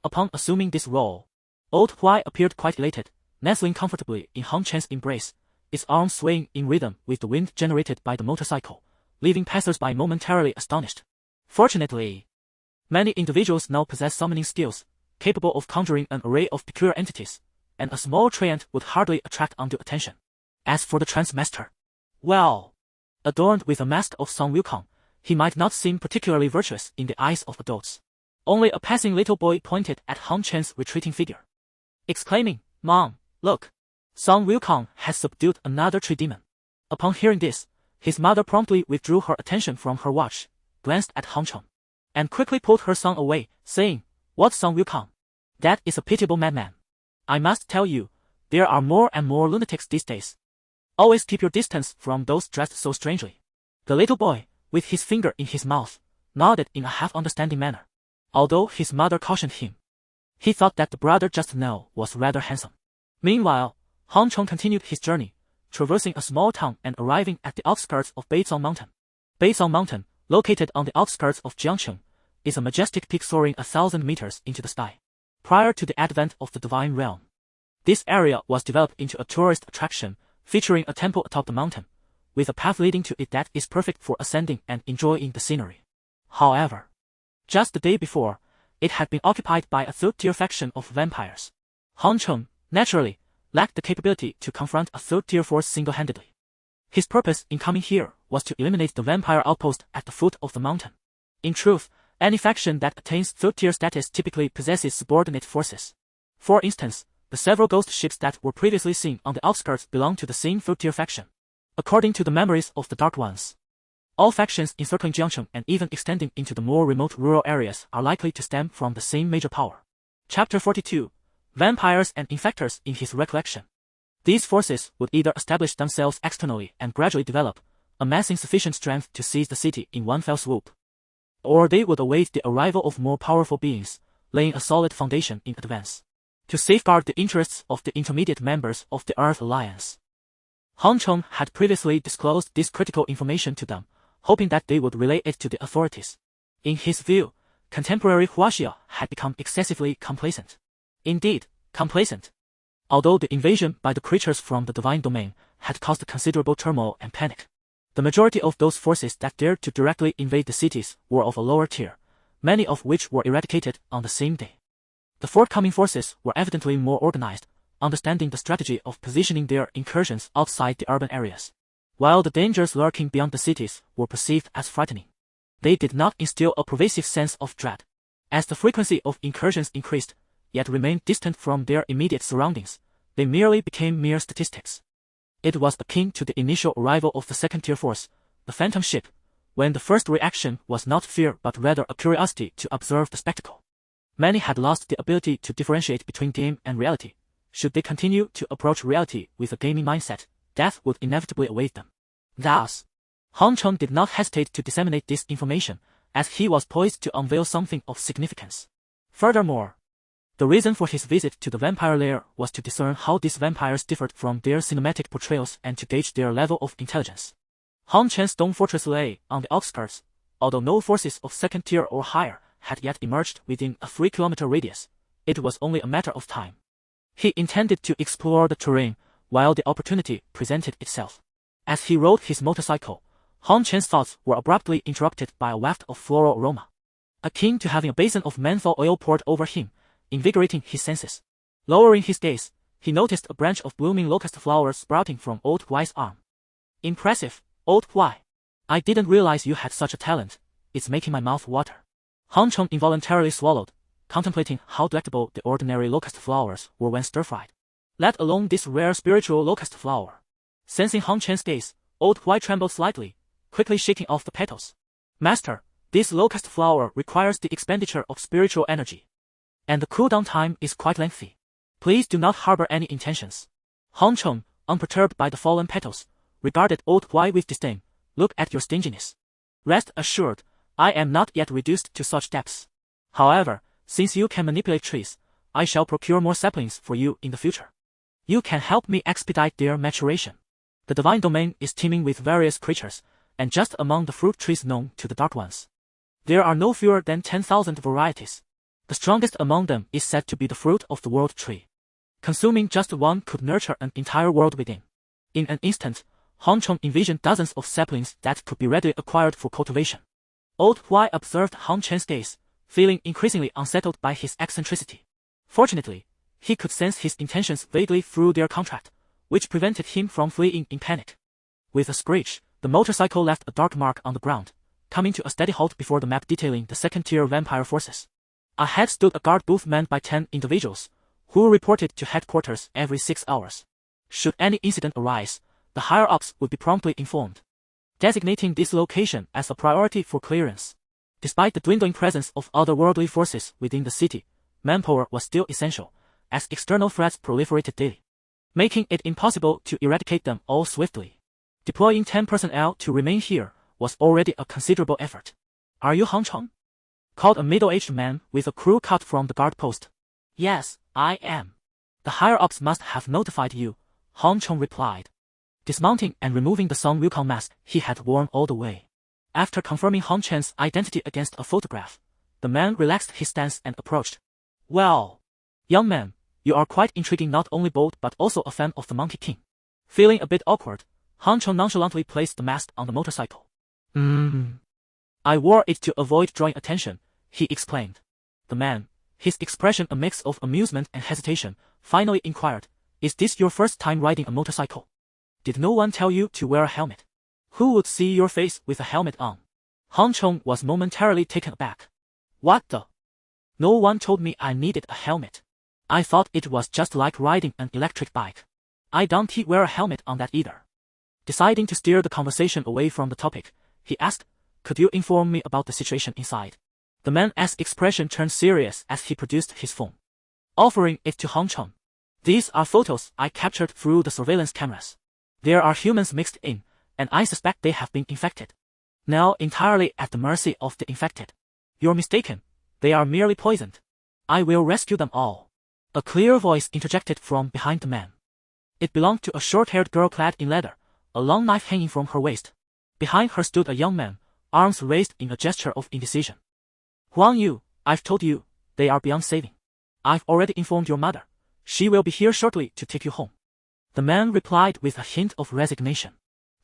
Upon assuming this role, Old Huai appeared quite elated, nestling comfortably in Hong Chen's embrace, its arms swaying in rhythm with the wind generated by the motorcycle, leaving passers-by momentarily astonished. Fortunately, many individuals now possess summoning skills, capable of conjuring an array of peculiar entities, and a small treant would hardly attract undue attention. As for the trance master, well, adorned with a mask of Song Wukong, he might not seem particularly virtuous in the eyes of adults. Only a passing little boy pointed at Hong Chen's retreating figure, exclaiming, "Mom, look! Song Wukong has subdued another tree demon." Upon hearing this, his mother promptly withdrew her attention from her watch, glanced at Hong Chong, and quickly pulled her son away, saying, "What's Song Wukong? That is a pitiable madman. I must tell you, there are more and more lunatics these days. Always keep your distance from those dressed so strangely." The little boy, with his finger in his mouth, nodded in a half-understanding manner. Although his mother cautioned him, he thought that the brother just now was rather handsome. Meanwhile, Hong Chong continued his journey, traversing a small town and arriving at the outskirts of Beizong Mountain. Beizong Mountain, located on the outskirts of Jiangcheng, is a majestic peak soaring 1,000 meters into the sky. Prior to the advent of the Divine Realm, this area was developed into a tourist attraction, featuring a temple atop the mountain, with a path leading to it that is perfect for ascending and enjoying the scenery. However, just the day before, it had been occupied by a third-tier faction of vampires. Hong Chong, naturally, lacked the capability to confront a third-tier force single-handedly. His purpose in coming here was to eliminate the vampire outpost at the foot of the mountain. In truth, any faction that attains third-tier status typically possesses subordinate forces. For instance, the several ghost ships that were previously seen on the outskirts belong to the same third-tier faction. According to the memories of the Dark Ones, all factions encircling Jiangcheng and even extending into the more remote rural areas are likely to stem from the same major power. Chapter 42. Vampires and Infectors in his recollection. These forces would either establish themselves externally and gradually develop, amassing sufficient strength to seize the city in one fell swoop, or they would await the arrival of more powerful beings, laying a solid foundation in advance, to safeguard the interests of the intermediate members of the Earth Alliance. Hong Chong had previously disclosed this critical information to them, hoping that they would relay it to the authorities. In his view, contemporary Huaxia had become excessively complacent. Indeed, complacent. Although the invasion by the creatures from the divine domain had caused considerable turmoil and panic, the majority of those forces that dared to directly invade the cities were of a lower tier, many of which were eradicated on the same day. The forthcoming forces were evidently more organized, understanding the strategy of positioning their incursions outside the urban areas, while the dangers lurking beyond the cities were perceived as frightening. They did not instill a pervasive sense of dread. As the frequency of incursions increased, yet remained distant from their immediate surroundings, they merely became mere statistics. It was akin to the initial arrival of the second-tier force, the Phantom Ship, when the first reaction was not fear but rather a curiosity to observe the spectacle. Many had lost the ability to differentiate between game and reality. Should they continue to approach reality with a gaming mindset, death would inevitably await them. Thus, Hong Chong did not hesitate to disseminate this information, as he was poised to unveil something of significance. Furthermore, the reason for his visit to the vampire lair was to discern how these vampires differed from their cinematic portrayals and to gauge their level of intelligence. Han Chen's stone fortress lay on the outskirts, although no forces of second tier or higher had yet emerged within a 3-kilometer radius. It was only a matter of time. He intended to explore the terrain while the opportunity presented itself. As he rode his motorcycle, Han Chen's thoughts were abruptly interrupted by a waft of floral aroma. Akin to having a basin of menthol oil poured over him, invigorating his senses. Lowering his gaze, he noticed a branch of blooming locust flowers sprouting from Old Huai's arm. Impressive, Old Huai. I didn't realize you had such a talent. It's making my mouth water. Han Cheng involuntarily swallowed, contemplating how delectable the ordinary locust flowers were when stir-fried. Let alone this rare spiritual locust flower. Sensing Han Chen's gaze, Old Huai trembled slightly, quickly shaking off the petals. Master, this locust flower requires the expenditure of spiritual energy. And the cooldown time is quite lengthy. Please do not harbor any intentions. Han Cheng, unperturbed by the fallen petals, regarded Old Huai with disdain. Look at your stinginess. Rest assured, I am not yet reduced to such depths. However, since you can manipulate trees, I shall procure more saplings for you in the future. You can help me expedite their maturation. The divine domain is teeming with various creatures, and just among the fruit trees known to the Dark Ones, there are no fewer than 10,000 varieties. The strongest among them is said to be the fruit of the world tree. Consuming just one could nurture an entire world within. In an instant, Han Cheng envisioned dozens of saplings that could be readily acquired for cultivation. Old Huai observed Han Chen's gaze, feeling increasingly unsettled by his eccentricity. Fortunately, he could sense his intentions vaguely through their contract, which prevented him from fleeing in panic. With a screech, the motorcycle left a dark mark on the ground, coming to a steady halt before the map detailing the second-tier vampire forces. Ahead stood a guard booth manned by 10 individuals, who reported to headquarters every 6 hours. Should any incident arise, the higher-ups would be promptly informed, designating this location as a priority for clearance. Despite the dwindling presence of otherworldly forces within the city, manpower was still essential, as external threats proliferated daily, making it impossible to eradicate them all swiftly. Deploying 10 personnel to remain here was already a considerable effort. Are you Han Cheng? Called a middle-aged man with a crew cut from the guard post. Yes, I am. The higher-ups must have notified you, Han Cheng replied, dismounting and removing the Sun Wukong mask he had worn all the way. After confirming Han Chen's identity against a photograph, the man relaxed his stance and approached. Well, young man, you are quite intriguing, not only bold but also a fan of the Monkey King. Feeling a bit awkward, Han Cheng nonchalantly placed the mask on the motorcycle. I wore it to avoid drawing attention, he explained. The man, his expression a mix of amusement and hesitation, finally inquired, is this your first time riding a motorcycle? Did no one tell you to wear a helmet? Who would see your face with a helmet on? Han Cheng was momentarily taken aback. What the? No one told me I needed a helmet. I thought it was just like riding an electric bike. I don't wear a helmet on that either. Deciding to steer the conversation away from the topic, he asked, could you inform me about the situation inside? The man's expression turned serious as he produced his phone, offering it to Han Cheng. These are photos I captured through the surveillance cameras. There are humans mixed in, and I suspect they have been infected. Now entirely at the mercy of the infected. You're mistaken. They are merely poisoned. I will rescue them all. A clear voice interjected from behind the man. It belonged to a short-haired girl clad in leather, a long knife hanging from her waist. Behind her stood a young man, arms raised in a gesture of indecision. Huang Yu, I've told you, they are beyond saving. I've already informed your mother. She will be here shortly to take you home. The man replied with a hint of resignation.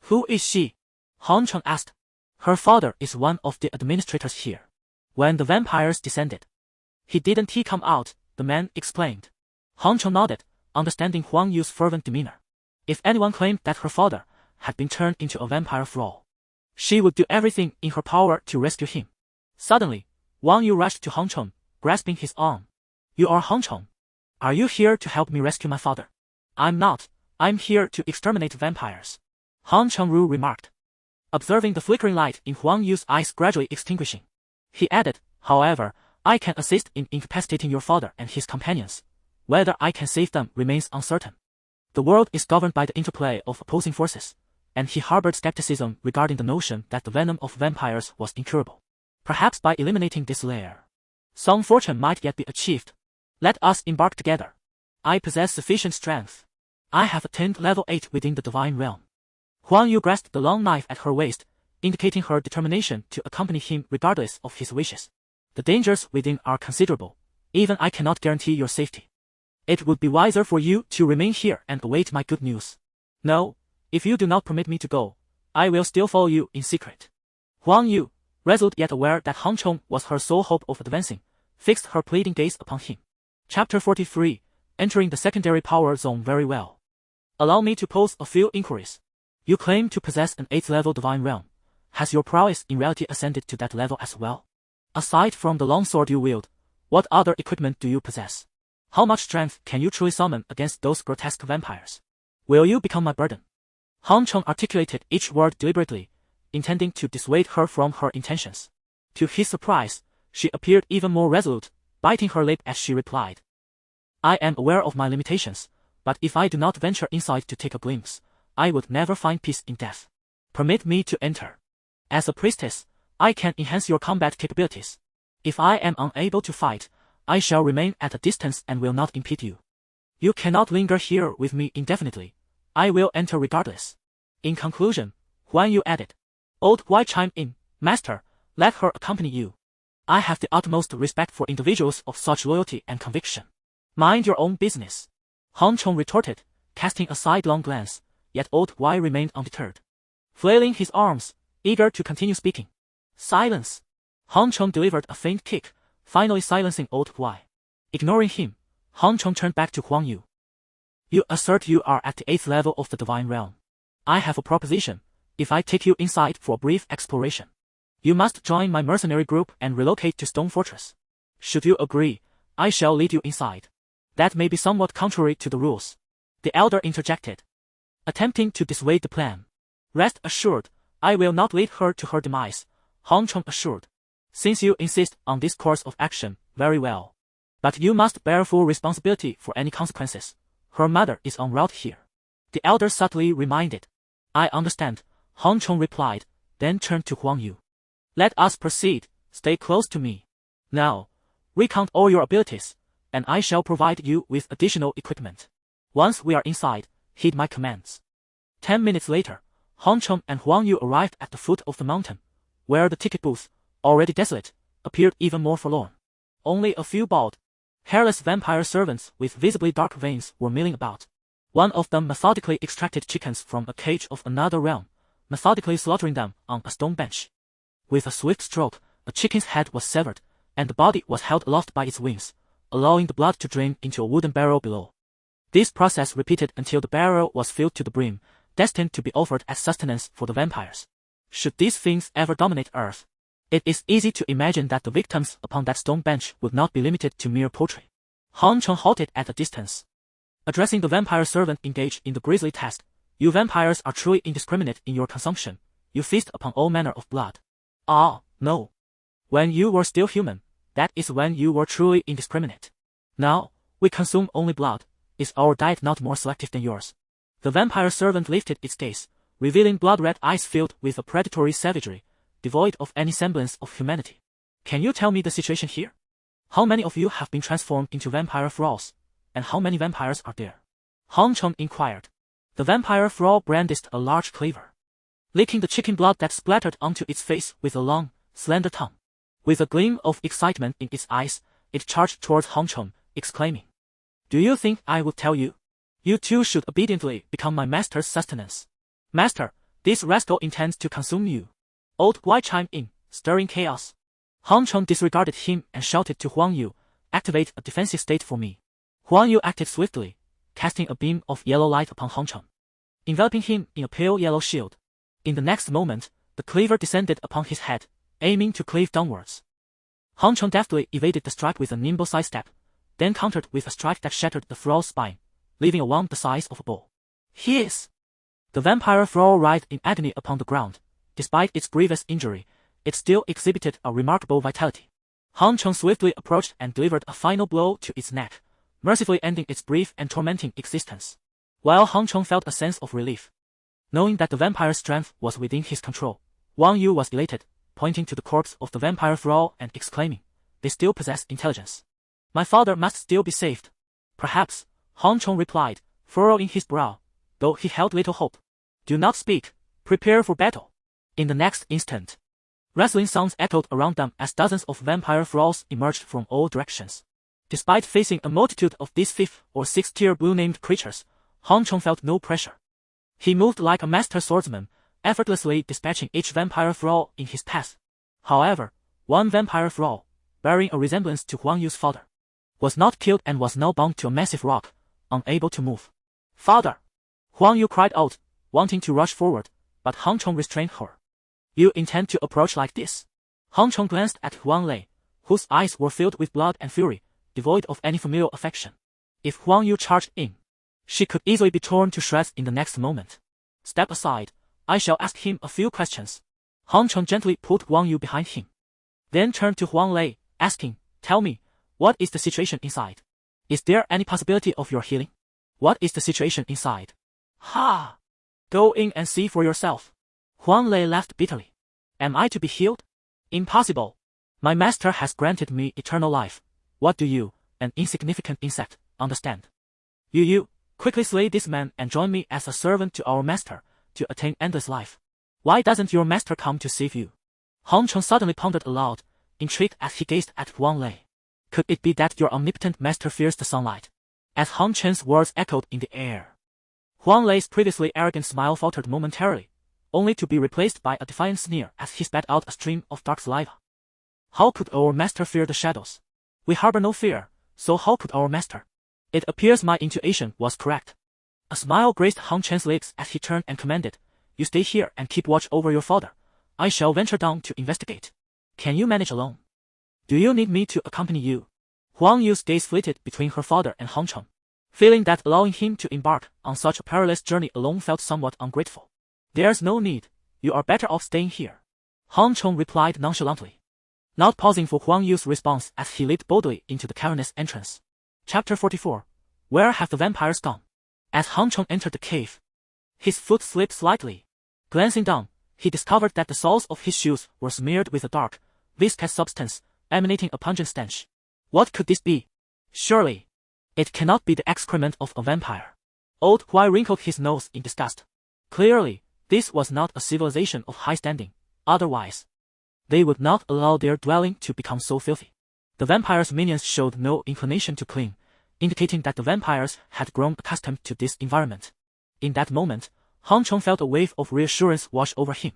Who is she? Han Cheng asked. Her father is one of the administrators here. When the vampires descended, he didn't come out, the man explained. Han Cheng nodded, understanding Huang Yu's fervent demeanor. If anyone claimed that her father had been turned into a vampire thrall, she would do everything in her power to rescue him. Suddenly, Wang Yu rushed to Han Cheng, grasping his arm. You are Han Cheng. Are you here to help me rescue my father? I'm not. I'm here to exterminate vampires, Han Chengru remarked, observing the flickering light in Huang Yu's eyes gradually extinguishing. He added, however, I can assist in incapacitating your father and his companions. Whether I can save them remains uncertain. The world is governed by the interplay of opposing forces, and he harbored skepticism regarding the notion that the venom of vampires was incurable. Perhaps by eliminating this layer, some fortune might yet be achieved. Let us embark together. I possess sufficient strength. I have attained level 8 within the divine realm. Huang Yu grasped the long knife at her waist, indicating her determination to accompany him regardless of his wishes. The dangers within are considerable. Even I cannot guarantee your safety. It would be wiser for you to remain here and await my good news. No, if you do not permit me to go, I will still follow you in secret. Huang Yu, resolute yet aware that Han Chong was her sole hope of advancing, fixed her pleading gaze upon him. Chapter 43, Entering the Secondary Power Zone very well. Allow me to pose a few inquiries. You claim to possess an 8th level divine realm. Has your prowess in reality ascended to that level as well? Aside from the longsword you wield, what other equipment do you possess? How much strength can you truly summon against those grotesque vampires? Will you become my burden? Han Chong articulated each word deliberately, intending to dissuade her from her intentions. To his surprise, she appeared even more resolute, biting her lip as she replied. I am aware of my limitations, but if I do not venture inside to take a glimpse, I would never find peace in death. Permit me to enter. As a priestess, I can enhance your combat capabilities. If I am unable to fight, I shall remain at a distance and will not impede you. You cannot linger here with me indefinitely. I will enter regardless. In conclusion, Huan Yu added. Old Huai chimed in, Master, let her accompany you. I have the utmost respect for individuals of such loyalty and conviction. Mind your own business. Han Chong retorted, casting a sidelong glance, yet old Huai remained undeterred. Flailing his arms, eager to continue speaking. Silence. Han Chong delivered a faint kick, finally silencing old Huai. Ignoring him, Han Chong turned back to Huang Yu. You assert you are at the 8th level of the divine realm. I have a proposition. If I take you inside for a brief exploration, you must join my mercenary group and relocate to Stone Fortress. Should you agree, I shall lead you inside. That may be somewhat contrary to the rules. The elder interjected, attempting to dissuade the plan. Rest assured, I will not lead her to her demise, Han Chong assured. Since you insist on this course of action, very well. But you must bear full responsibility for any consequences. Her mother is en route here. The elder subtly reminded. I understand, Han Chong replied, then turned to Huang Yu. Let us proceed, stay close to me. Now, recount all your abilities, and I shall provide you with additional equipment. Once we are inside, heed my commands. 10 minutes later, Han Chong and Huang Yu arrived at the foot of the mountain, where the ticket booth, already desolate, appeared even more forlorn. Only a few bald, hairless vampire servants with visibly dark veins were milling about. One of them methodically extracted chickens from a cage of another realm, methodically slaughtering them on a stone bench. With a swift stroke, a chicken's head was severed, and the body was held aloft by its wings, allowing the blood to drain into a wooden barrel below. This process repeated until the barrel was filled to the brim, destined to be offered as sustenance for the vampires. Should these things ever dominate Earth, it is easy to imagine that the victims upon that stone bench would not be limited to mere poultry. Han Chong halted at a distance. Addressing the vampire servant engaged in the grisly task, you vampires are truly indiscriminate in your consumption. You feast upon all manner of blood. Ah, no. When you were still human, that is when you were truly indiscriminate. Now, we consume only blood. Is our diet not more selective than yours? The vampire servant lifted its gaze, revealing blood-red eyes filled with a predatory savagery, devoid of any semblance of humanity. Can you tell me the situation here? How many of you have been transformed into vampire thralls, and how many vampires are there? Han Chong inquired. The vampire thrall brandished a large cleaver, licking the chicken blood that splattered onto its face with a long, slender tongue. With a gleam of excitement in its eyes, it charged towards Han Chong, exclaiming, Do you think I would tell you? You too should obediently become my master's sustenance. Master, this rascal intends to consume you. Old Huai chimed in, stirring chaos. Han Chong disregarded him and shouted to Huang Yu, Activate a defensive state for me. Huang Yu acted swiftly, casting a beam of yellow light upon Han Chong, enveloping him in a pale yellow shield. In the next moment, the cleaver descended upon his head, aiming to cleave downwards. Han Chong deftly evaded the strike with a nimble sidestep, then countered with a strike that shattered the thrall's spine, leaving a wound the size of a bull. Hiss! The vampire thrall writhed in agony upon the ground. Despite its grievous injury, it still exhibited a remarkable vitality. Han Chong swiftly approached and delivered a final blow to its neck, mercifully ending its brief and tormenting existence. While Han Chong felt a sense of relief, knowing that the vampire's strength was within his control, Wang Yu was elated, pointing to the corpse of the vampire thrall and exclaiming, They still possess intelligence. My father must still be saved. Perhaps, Han Chong replied, furrowing his brow, though he held little hope. Do not speak. Prepare for battle. In the next instant, wrestling sounds echoed around them as dozens of vampire thralls emerged from all directions. Despite facing a multitude of these 5th or 6th tier blue-named creatures, Hong Chong felt no pressure. He moved like a master swordsman, effortlessly dispatching each vampire thrall in his path. However, one vampire thrall, bearing a resemblance to Huang Yu's father, was not killed and was now bound to a massive rock, unable to move. Father! Huang Yu cried out, wanting to rush forward, but Hong Chong restrained her. You intend to approach like this? Hong Chong glanced at Huang Lei, whose eyes were filled with blood and fury, devoid of any familial affection. If Huang Yu charged in, she could easily be torn to shreds in the next moment. Step aside, I shall ask him a few questions. Hong Chong gently put Huang Yu behind him. Then turned to Huang Lei, asking, Tell me, what is the situation inside? Is there any possibility of your healing? What is the situation inside? Ha! Go in and see for yourself. Huang Lei laughed bitterly. Am I to be healed? Impossible. My master has granted me eternal life. What do you, an insignificant insect, understand? You, quickly slay this man and join me as a servant to our master, to attain endless life. Why doesn't your master come to save you? Hong Chong suddenly pondered aloud, intrigued as he gazed at Huang Lei. Could it be that your omnipotent master fears the sunlight? As Hong Chen's words echoed in the air, Huang Lei's previously arrogant smile faltered momentarily, only to be replaced by a defiant sneer as he spat out a stream of dark saliva. How could our master fear the shadows? We harbor no fear, so how could our master? It appears my intuition was correct. A smile graced Hong Chen's lips as he turned and commanded, You stay here and keep watch over your father. I shall venture down to investigate. Can you manage alone? Do you need me to accompany you? Huang Yu's gaze flitted between her father and Hong Chong, feeling that allowing him to embark on such a perilous journey alone felt somewhat ungrateful. There's no need. You are better off staying here. Hong Chong replied nonchalantly, not pausing for Huang Yu's response as he leaped boldly into the cavernous entrance. Chapter 44. Where have the vampires gone? As Hong Chong entered the cave, his foot slipped slightly. Glancing down, he discovered that the soles of his shoes were smeared with a dark, viscous substance, emanating a pungent stench. What could this be? Surely, it cannot be the excrement of a vampire. Old Huai wrinkled his nose in disgust. Clearly, this was not a civilization of high standing, otherwise, they would not allow their dwelling to become so filthy. The vampire's minions showed no inclination to clean, indicating that the vampires had grown accustomed to this environment. In that moment, Hong Chong felt a wave of reassurance wash over him.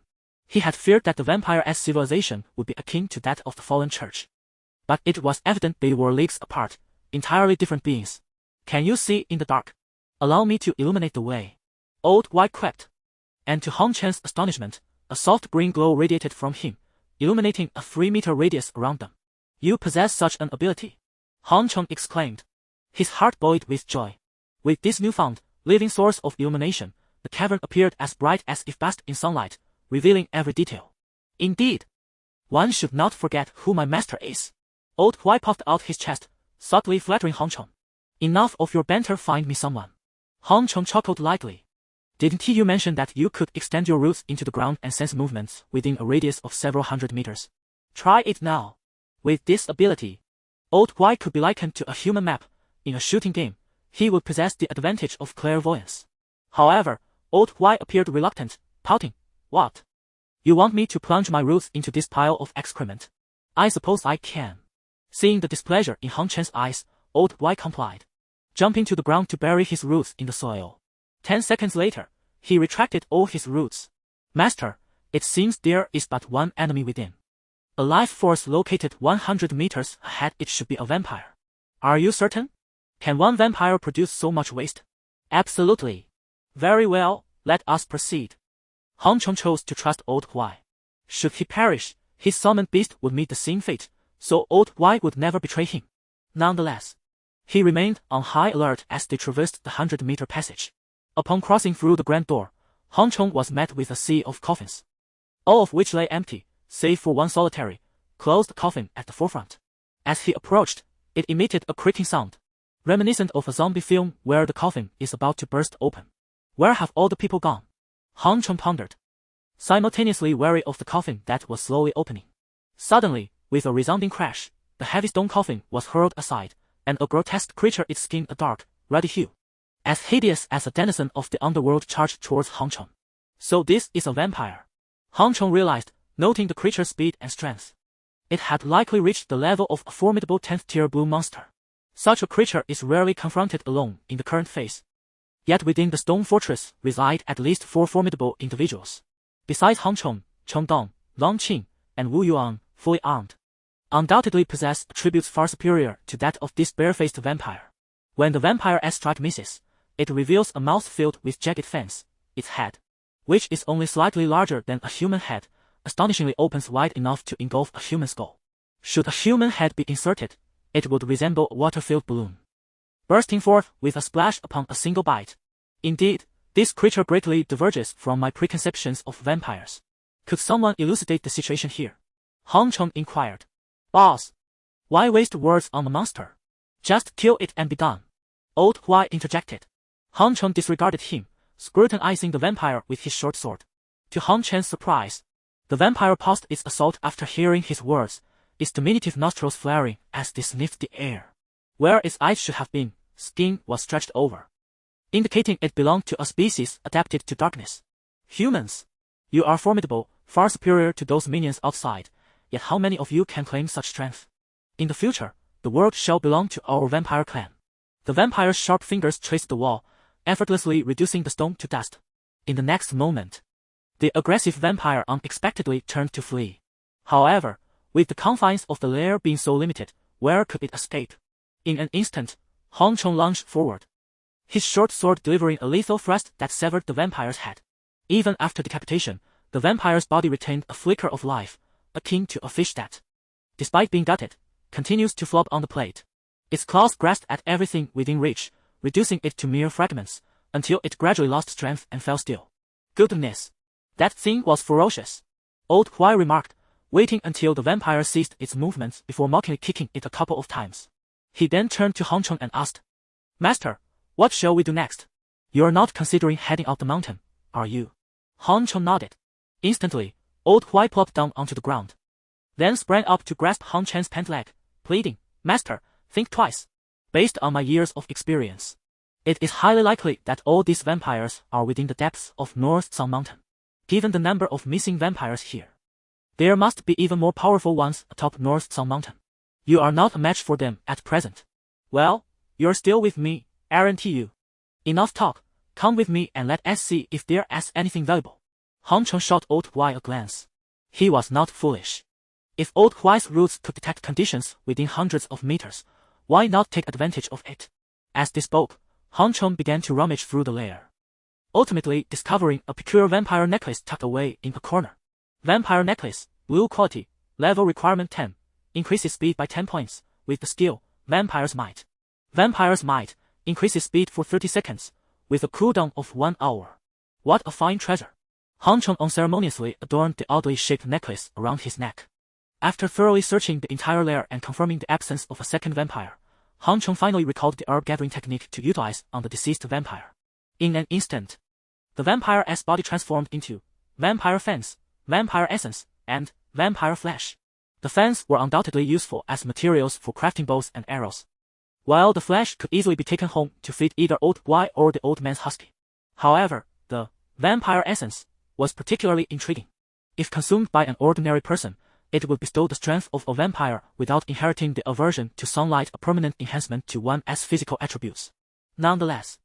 He had feared that the vampire's civilization would be akin to that of the fallen church. But it was evident they were leagues apart, entirely different beings. Can you see in the dark? Allow me to illuminate the way. Old White quacked. And to Hong Chen's astonishment, a soft green glow radiated from him, illuminating a 3-meter radius around them. You possess such an ability? Hong Chong exclaimed. His heart buoyed with joy. With this newfound, living source of illumination, the cavern appeared as bright as if bathed in sunlight, revealing every detail. Indeed, one should not forget who my master is. Old Huai puffed out his chest, subtly flattering Hong Chong. Enough of your banter, find me someone. Hong Chong chuckled lightly. Didn't you mention that you could extend your roots into the ground and sense movements within a radius of several hundred meters? Try it now. With this ability, Old Huai could be likened to a human map. In a shooting game, he would possess the advantage of clairvoyance. However, Old Huai appeared reluctant, pouting. What? You want me to plunge my roots into this pile of excrement? I suppose I can. Seeing the displeasure in Hong Chen's eyes, Old Huai complied, jumping to the ground to bury his roots in the soil. 10 seconds later, he retracted all his roots. Master, it seems there is but one enemy within. A life force located 100 meters ahead. It should be a vampire. Are you certain? Can one vampire produce so much waste? Absolutely. Very well, let us proceed. Hong Chong chose to trust Old Huai. Should he perish, his summoned beast would meet the same fate, so Old Huai would never betray him. Nonetheless, he remained on high alert as they traversed the 100-meter passage. Upon crossing through the grand door, Hong Chong was met with a sea of coffins, all of which lay empty, save for one solitary, closed coffin at the forefront. As he approached, it emitted a creaking sound, reminiscent of a zombie film where the coffin is about to burst open. Where have all the people gone? Hong Chong pondered, simultaneously wary of the coffin that was slowly opening. Suddenly, with a resounding crash, the heavy stone coffin was hurled aside, and a grotesque creature, its skin a dark, ruddy hue, as hideous as a denizen of the underworld, charged towards Hong Chong. So this is a vampire. Han Chong realized, noting the creature's speed and strength. It had likely reached the level of a formidable 10th tier blue monster. Such a creature is rarely confronted alone in the current phase. Yet within the stone fortress reside at least 4 formidable individuals. Besides Han Chong, Cheng Dong, Long Qing, and Wu Yuan, fully armed. Undoubtedly possess attributes far superior to that of this bare-faced vampire. When the vampire's strike misses, it reveals a mouth filled with jagged fangs. Its head, which is only slightly larger than a human head, astonishingly opens wide enough to engulf a human skull. Should a human head be inserted, it would resemble a water-filled balloon, bursting forth with a splash upon a single bite. Indeed, this creature greatly diverges from my preconceptions of vampires. Could someone elucidate the situation here? Han Chong inquired. Boss, why waste words on the monster? Just kill it and be done. Old Huai interjected. Han Chong disregarded him, scrutinizing the vampire with his short sword. To Han Chen's surprise, the vampire paused its assault after hearing his words, its diminutive nostrils flaring as they sniffed the air. Where its eyes should have been, skin was stretched over, indicating it belonged to a species adapted to darkness. Humans, you are formidable, far superior to those minions outside, yet how many of you can claim such strength? In the future, the world shall belong to our vampire clan. The vampire's sharp fingers traced the wall, effortlessly reducing the stone to dust. In the next moment, the aggressive vampire unexpectedly turned to flee. However, with the confines of the lair being so limited, where could it escape? In an instant, Han Chong lunged forward, his short sword delivering a lethal thrust that severed the vampire's head. Even after decapitation, the vampire's body retained a flicker of life, akin to a fish that, despite being gutted, continues to flop on the plate. Its claws grasped at everything within reach, reducing it to mere fragments, until it gradually lost strength and fell still. Goodness! That thing was ferocious, Old Huai remarked, waiting until the vampire ceased its movements before mockingly kicking it a couple of times. He then turned to Han Chong and asked, Master, what shall we do next? You're not considering heading out the mountain, are you? Han Chong nodded. Instantly, Old Huai plopped down onto the ground, then sprang up to grasp Han Chen's pant leg, pleading, Master, think twice. Based on my years of experience, it is highly likely that all these vampires are within the depths of North Sun Mountain. Given the number of missing vampires here, there must be even more powerful ones atop North Sun Mountain. You are not a match for them at present. Well, you're still with me, aren't you? Enough talk, come with me and let us see if there's anything valuable. Han Chong shot Old Huai a glance. He was not foolish. If Old Huai's roots could detect conditions within hundreds of meters, why not take advantage of it? As they spoke, Han Chong began to rummage through the lair, ultimately discovering a peculiar vampire necklace tucked away in a corner. Vampire necklace, blue quality, level requirement 10, increases speed by 10 points, with the skill, Vampire's Might. Vampire's Might, increases speed for 30 seconds, with a cooldown of 1 hour. What a fine treasure. Han Chong unceremoniously adorned the oddly shaped necklace around his neck. After thoroughly searching the entire lair and confirming the absence of a second vampire, Han Chong finally recalled the herb gathering technique to utilize on the deceased vampire. In an instant, the vampire's body transformed into vampire fangs, vampire essence, and vampire flesh. The fangs were undoubtedly useful as materials for crafting bows and arrows, while the flesh could easily be taken home to feed either Old Huai or the old man's husky. However, the vampire essence was particularly intriguing. If consumed by an ordinary person, it would bestow the strength of a vampire without inheriting the aversion to sunlight, a permanent enhancement to one's physical attributes. Nonetheless,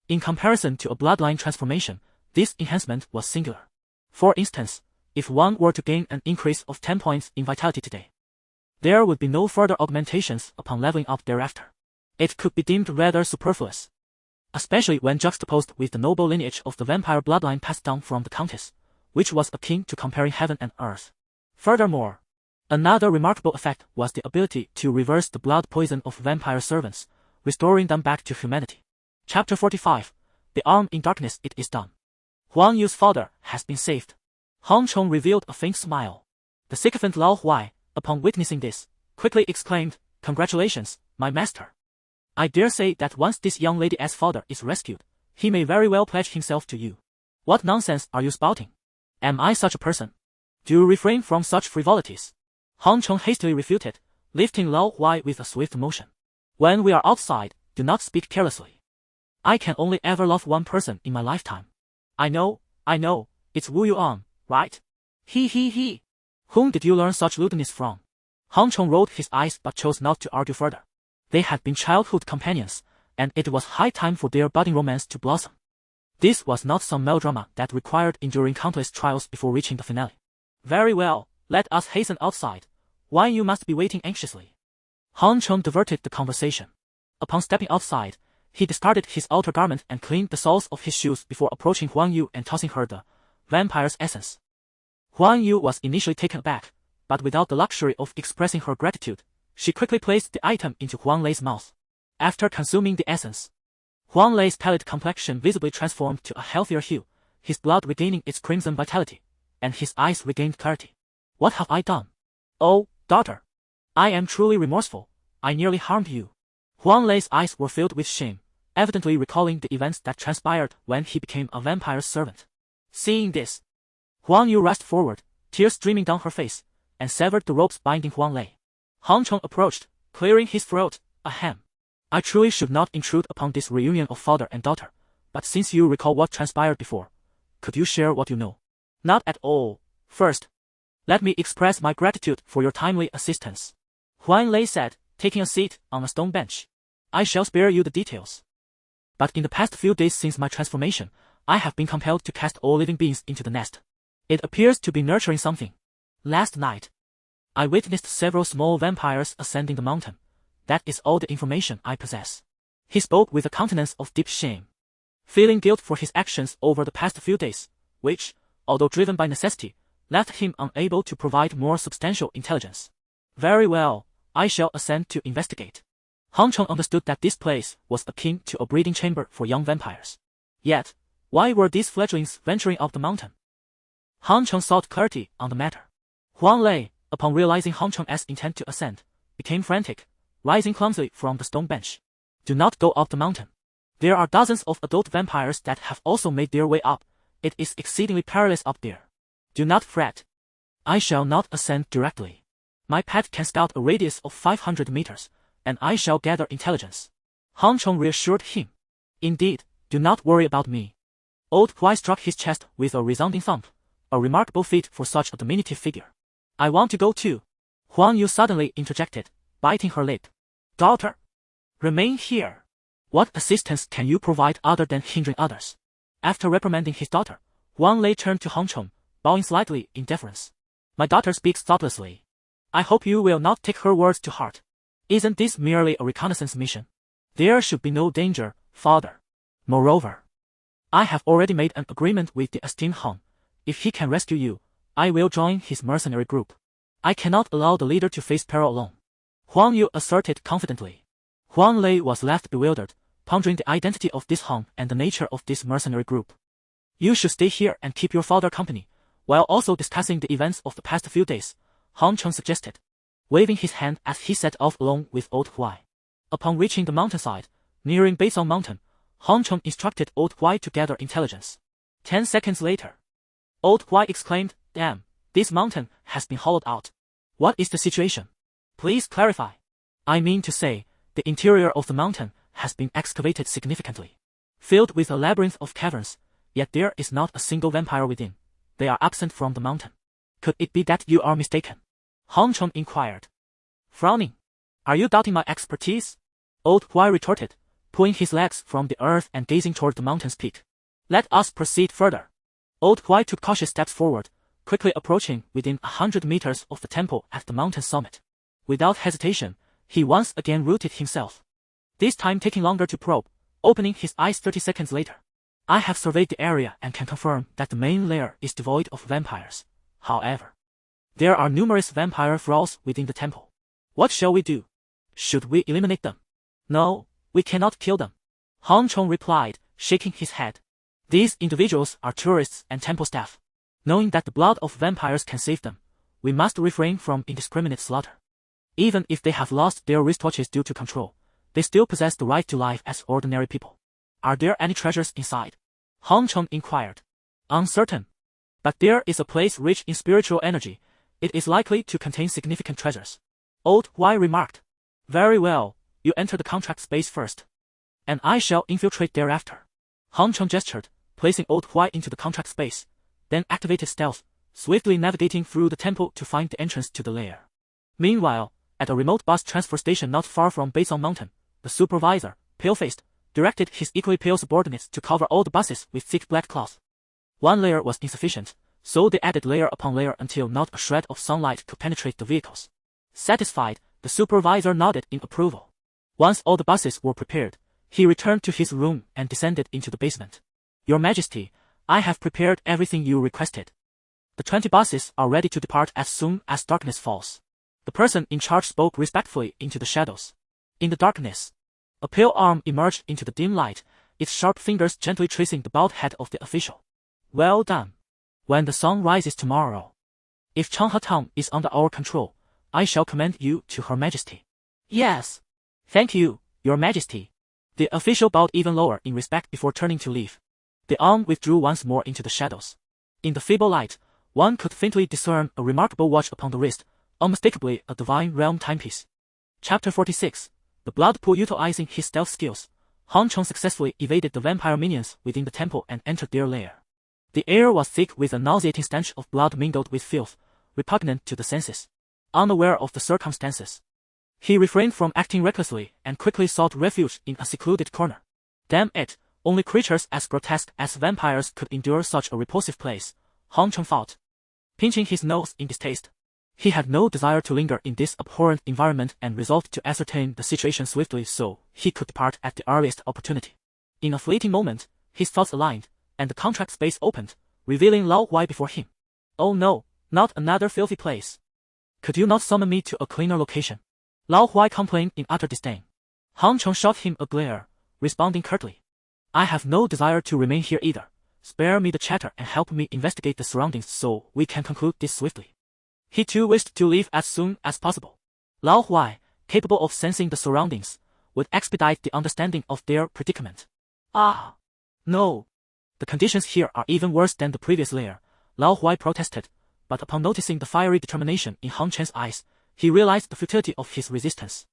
in comparison to a bloodline transformation, this enhancement was singular. For instance, if one were to gain an increase of 10 points in vitality today, there would be no further augmentations upon leveling up thereafter. It could be deemed rather superfluous, especially when juxtaposed with the noble lineage of the vampire bloodline passed down from the Countess, which was akin to comparing heaven and earth. Furthermore, another remarkable effect was the ability to reverse the blood poison of vampire servants, restoring them back to humanity. Chapter 45, The Arm in Darkness. It is done. Huang Yu's father has been saved. Han Chong revealed a faint smile. The sycophant Lao Huai, upon witnessing this, quickly exclaimed, Congratulations, my master. I dare say that once this young lady's father is rescued, he may very well pledge himself to you. What nonsense are you spouting? Am I such a person? Do refrain from such frivolities. Han Chong hastily refuted, lifting Lao Huai with a swift motion. When we are outside, do not speak carelessly. I can only ever love one person in my lifetime. I know, It's Wu Yuan, right? He. Whom did you learn such lewdness from? Han Chong rolled his eyes but chose not to argue further. They had been childhood companions, and it was high time for their budding romance to blossom. This was not some melodrama that required enduring countless trials before reaching the finale. Very well, let us hasten outside. Why you must be waiting anxiously? Han Chong diverted the conversation. Upon stepping outside, he discarded his outer garment and cleaned the soles of his shoes before approaching Huang Yu and tossing her the vampire's essence. Huang Yu was initially taken aback, but without the luxury of expressing her gratitude, she quickly placed the item into Huang Lei's mouth. After consuming the essence, Huang Lei's pallid complexion visibly transformed to a healthier hue, his blood regaining its crimson vitality, and his eyes regained clarity. What have I done? Oh, daughter. I am truly remorseful. I nearly harmed you. Huang Lei's eyes were filled with shame, evidently recalling the events that transpired when he became a vampire's servant. Seeing this, Huang Yu rushed forward, tears streaming down her face, and severed the ropes binding Huang Lei. Han Chong approached, clearing his throat. Ahem. I truly should not intrude upon this reunion of father and daughter, but since you recall what transpired before, could you share what you know? Not at all. First, let me express my gratitude for your timely assistance. Huang Lei said, taking a seat on a stone bench. I shall spare you the details. But in the past few days since my transformation, I have been compelled to cast all living beings into the nest. It appears to be nurturing something. Last night, I witnessed several small vampires ascending the mountain. That is all the information I possess. He spoke with a countenance of deep shame, feeling guilt for his actions over the past few days, which, although driven by necessity, left him unable to provide more substantial intelligence. Very well, I shall ascend to investigate. Han Chong understood that this place was akin to a breeding chamber for young vampires. Yet, why were these fledglings venturing up the mountain? Han Chong sought clarity on the matter. Huang Lei, upon realizing Han Chong's intent to ascend, became frantic, rising clumsily from the stone bench. Do not go up the mountain. There are dozens of adult vampires that have also made their way up. It is exceedingly perilous up there. Do not fret. I shall not ascend directly. My pet can scout a radius of 500 meters, and I shall gather intelligence. Han Chong reassured him. Indeed, do not worry about me. Old Huai struck his chest with a resounding thump, a remarkable feat for such a diminutive figure. I want to go too. Huang Yu suddenly interjected, biting her lip. Daughter, remain here. What assistance can you provide other than hindering others? After reprimanding his daughter, Huang Lei turned to Han Chong, bowing slightly in deference. My daughter speaks thoughtlessly. I hope you will not take her words to heart. Isn't this merely a reconnaissance mission? There should be no danger, father. Moreover, I have already made an agreement with the esteemed Han. If he can rescue you, I will join his mercenary group. I cannot allow the leader to face peril alone. Huang Yu asserted confidently. Huang Lei was left bewildered, pondering the identity of this Han and the nature of this mercenary group. You should stay here and keep your father company, while also discussing the events of the past few days, Han Chong suggested, waving his hand as he set off along with Old Huai. Upon reaching the mountainside, nearing Beisong Mountain, Han Chong instructed Old Huai to gather intelligence. 10 seconds later, Old Huai exclaimed, Damn, this mountain has been hollowed out. What is the situation? Please clarify. I mean to say, the interior of the mountain has been excavated significantly, filled with a labyrinth of caverns, yet there is not a single vampire within. They are absent from the mountain. Could it be that you are mistaken? Han Chong inquired. Frowning. Are you doubting my expertise? Old Huai retorted, pulling his legs from the earth and gazing toward the mountain's peak. Let us proceed further. Old Huai took cautious steps forward, quickly approaching within 100 meters of the temple at the mountain summit. Without hesitation, he once again rooted himself, this time taking longer to probe, opening his eyes 30 seconds later. I have surveyed the area and can confirm that the main lair is devoid of vampires. However, there are numerous vampire thralls within the temple. What shall we do? Should we eliminate them? No, we cannot kill them. Han Chong replied, shaking his head. These individuals are tourists and temple staff. Knowing that the blood of vampires can save them, we must refrain from indiscriminate slaughter. Even if they have lost their wristwatches due to control, they still possess the right to life as ordinary people. Are there any treasures inside? Han Chong inquired. Uncertain. But there is a place rich in spiritual energy. It is likely to contain significant treasures. Old Huai remarked. Very well, you enter the contract space first, and I shall infiltrate thereafter. Han Chong gestured, placing Old Huai into the contract space, then activated stealth, swiftly navigating through the temple to find the entrance to the lair. Meanwhile, at a remote bus transfer station not far from Bason Mountain, the supervisor, pale-faced, directed his equally pale subordinates to cover all the buses with thick black cloth. One layer was insufficient, so they added layer upon layer until not a shred of sunlight could penetrate the vehicles. Satisfied, the supervisor nodded in approval. Once all the buses were prepared, he returned to his room and descended into the basement. Your Majesty, I have prepared everything you requested. The 20 buses are ready to depart as soon as darkness falls. The person in charge spoke respectfully into the shadows. In the darkness, a pale arm emerged into the dim light, its sharp fingers gently tracing the bald head of the official. Well done. When the sun rises tomorrow, if Xianxia town is under our control, I shall commend you to Her Majesty. Yes. Thank you, Your Majesty. The official bowed even lower in respect before turning to leave. The arm withdrew once more into the shadows. In the feeble light, one could faintly discern a remarkable watch upon the wrist, unmistakably a divine realm timepiece. Chapter 46. The Blood Pool. Utilizing his stealth skills, Han Chong successfully evaded the vampire minions within the temple and entered their lair. The air was thick with a nauseating stench of blood mingled with filth, repugnant to the senses. Unaware of the circumstances, he refrained from acting recklessly and quickly sought refuge in a secluded corner. Damn it, only creatures as grotesque as vampires could endure such a repulsive place, Han Chong thought. Pinching his nose in distaste, he had no desire to linger in this abhorrent environment and resolved to ascertain the situation swiftly so he could depart at the earliest opportunity. In a fleeting moment, his thoughts aligned, and the contract space opened, revealing Lao Huai before him. Oh no, not another filthy place. Could you not summon me to a cleaner location? Lao Huai complained in utter disdain. Han Chong shot him a glare, responding curtly. I have no desire to remain here either. Spare me the chatter and help me investigate the surroundings so we can conclude this swiftly. He too wished to leave as soon as possible. Lao Huai, capable of sensing the surroundings, would expedite the understanding of their predicament. Ah! No! The conditions here are even worse than the previous lair, Lao Huai protested, but upon noticing the fiery determination in Han Chen's eyes, he realized the futility of his resistance.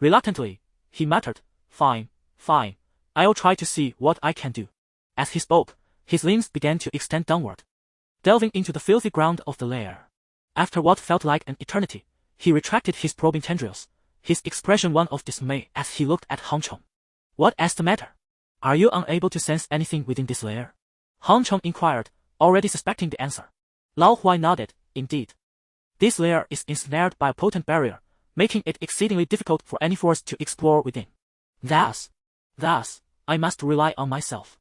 Reluctantly, he muttered, Fine, fine, I'll try to see what I can do. As he spoke, his limbs began to extend downward, delving into the filthy ground of the lair. After what felt like an eternity, he retracted his probing tendrils, his expression one of dismay as he looked at Han Chong. What is the matter? Are you unable to sense anything within this lair? Han Chong inquired, already suspecting the answer. Lao Huai nodded, indeed. This lair is ensnared by a potent barrier, making it exceedingly difficult for any force to explore within. Thus, I must rely on myself.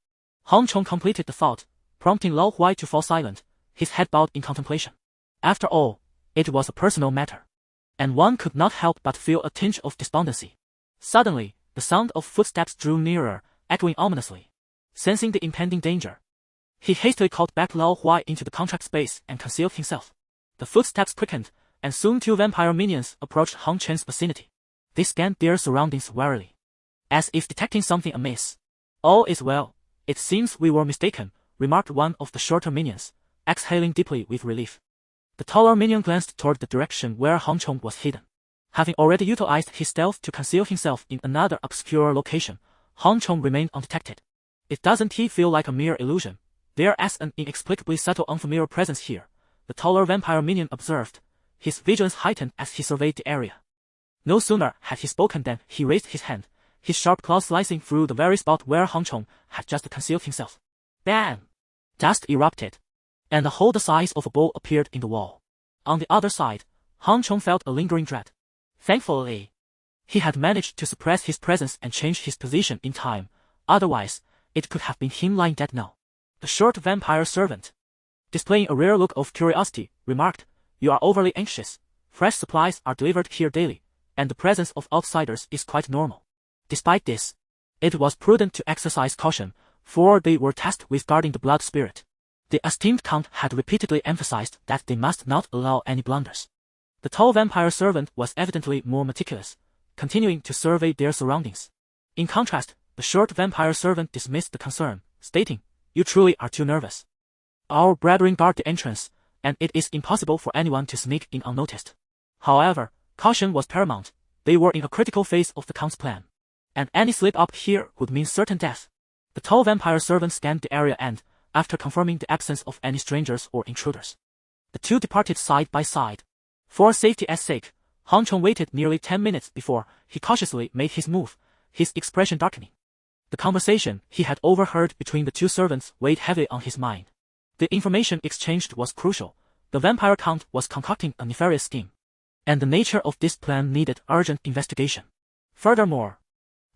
Han Chong completed the thought, prompting Lao Huai to fall silent, his head bowed in contemplation. After all, it was a personal matter, and one could not help but feel a tinge of despondency. Suddenly, the sound of footsteps drew nearer, echoing ominously. Sensing the impending danger, he hastily called back Lao Huai into the contract space and concealed himself. The footsteps quickened, and soon 2 vampire minions approached Han Chen's vicinity. They scanned their surroundings warily, as if detecting something amiss. All is well. It seems we were mistaken, remarked one of the shorter minions, exhaling deeply with relief. The taller minion glanced toward the direction where Han Chong was hidden. Having already utilized his stealth to conceal himself in another obscure location, Han Chong remained undetected. It doesn't he feel like a mere illusion? There is an inexplicably subtle unfamiliar presence here, the taller vampire minion observed, his vigilance heightened as he surveyed the area. No sooner had he spoken than he raised his hand, his sharp claws slicing through the very spot where Han Chong had just concealed himself. Bam! Dust erupted, and a hole the size of a bowl appeared in the wall. On the other side, Han Chong felt a lingering dread. Thankfully, he had managed to suppress his presence and change his position in time, otherwise, it could have been him lying dead now. The short vampire servant, displaying a rare look of curiosity, remarked, You are overly anxious. Fresh supplies are delivered here daily, and the presence of outsiders is quite normal. Despite this, it was prudent to exercise caution, for they were tasked with guarding the blood spirit. The esteemed Count had repeatedly emphasized that they must not allow any blunders. The tall vampire servant was evidently more meticulous, continuing to survey their surroundings. In contrast, the short vampire servant dismissed the concern, stating, You truly are too nervous. Our brethren guard the entrance, and it is impossible for anyone to sneak in unnoticed. However, caution was paramount. They were in a critical phase of the Count's plan, and any slip up here would mean certain death. The tall vampire servant scanned the area and, after confirming the absence of any strangers or intruders. The two departed side by side. For safety's sake, Han Chong waited nearly 10 minutes before he cautiously made his move, his expression darkening. The conversation he had overheard between the two servants weighed heavily on his mind. The information exchanged was crucial. The vampire count was concocting a nefarious scheme, and the nature of this plan needed urgent investigation. Furthermore,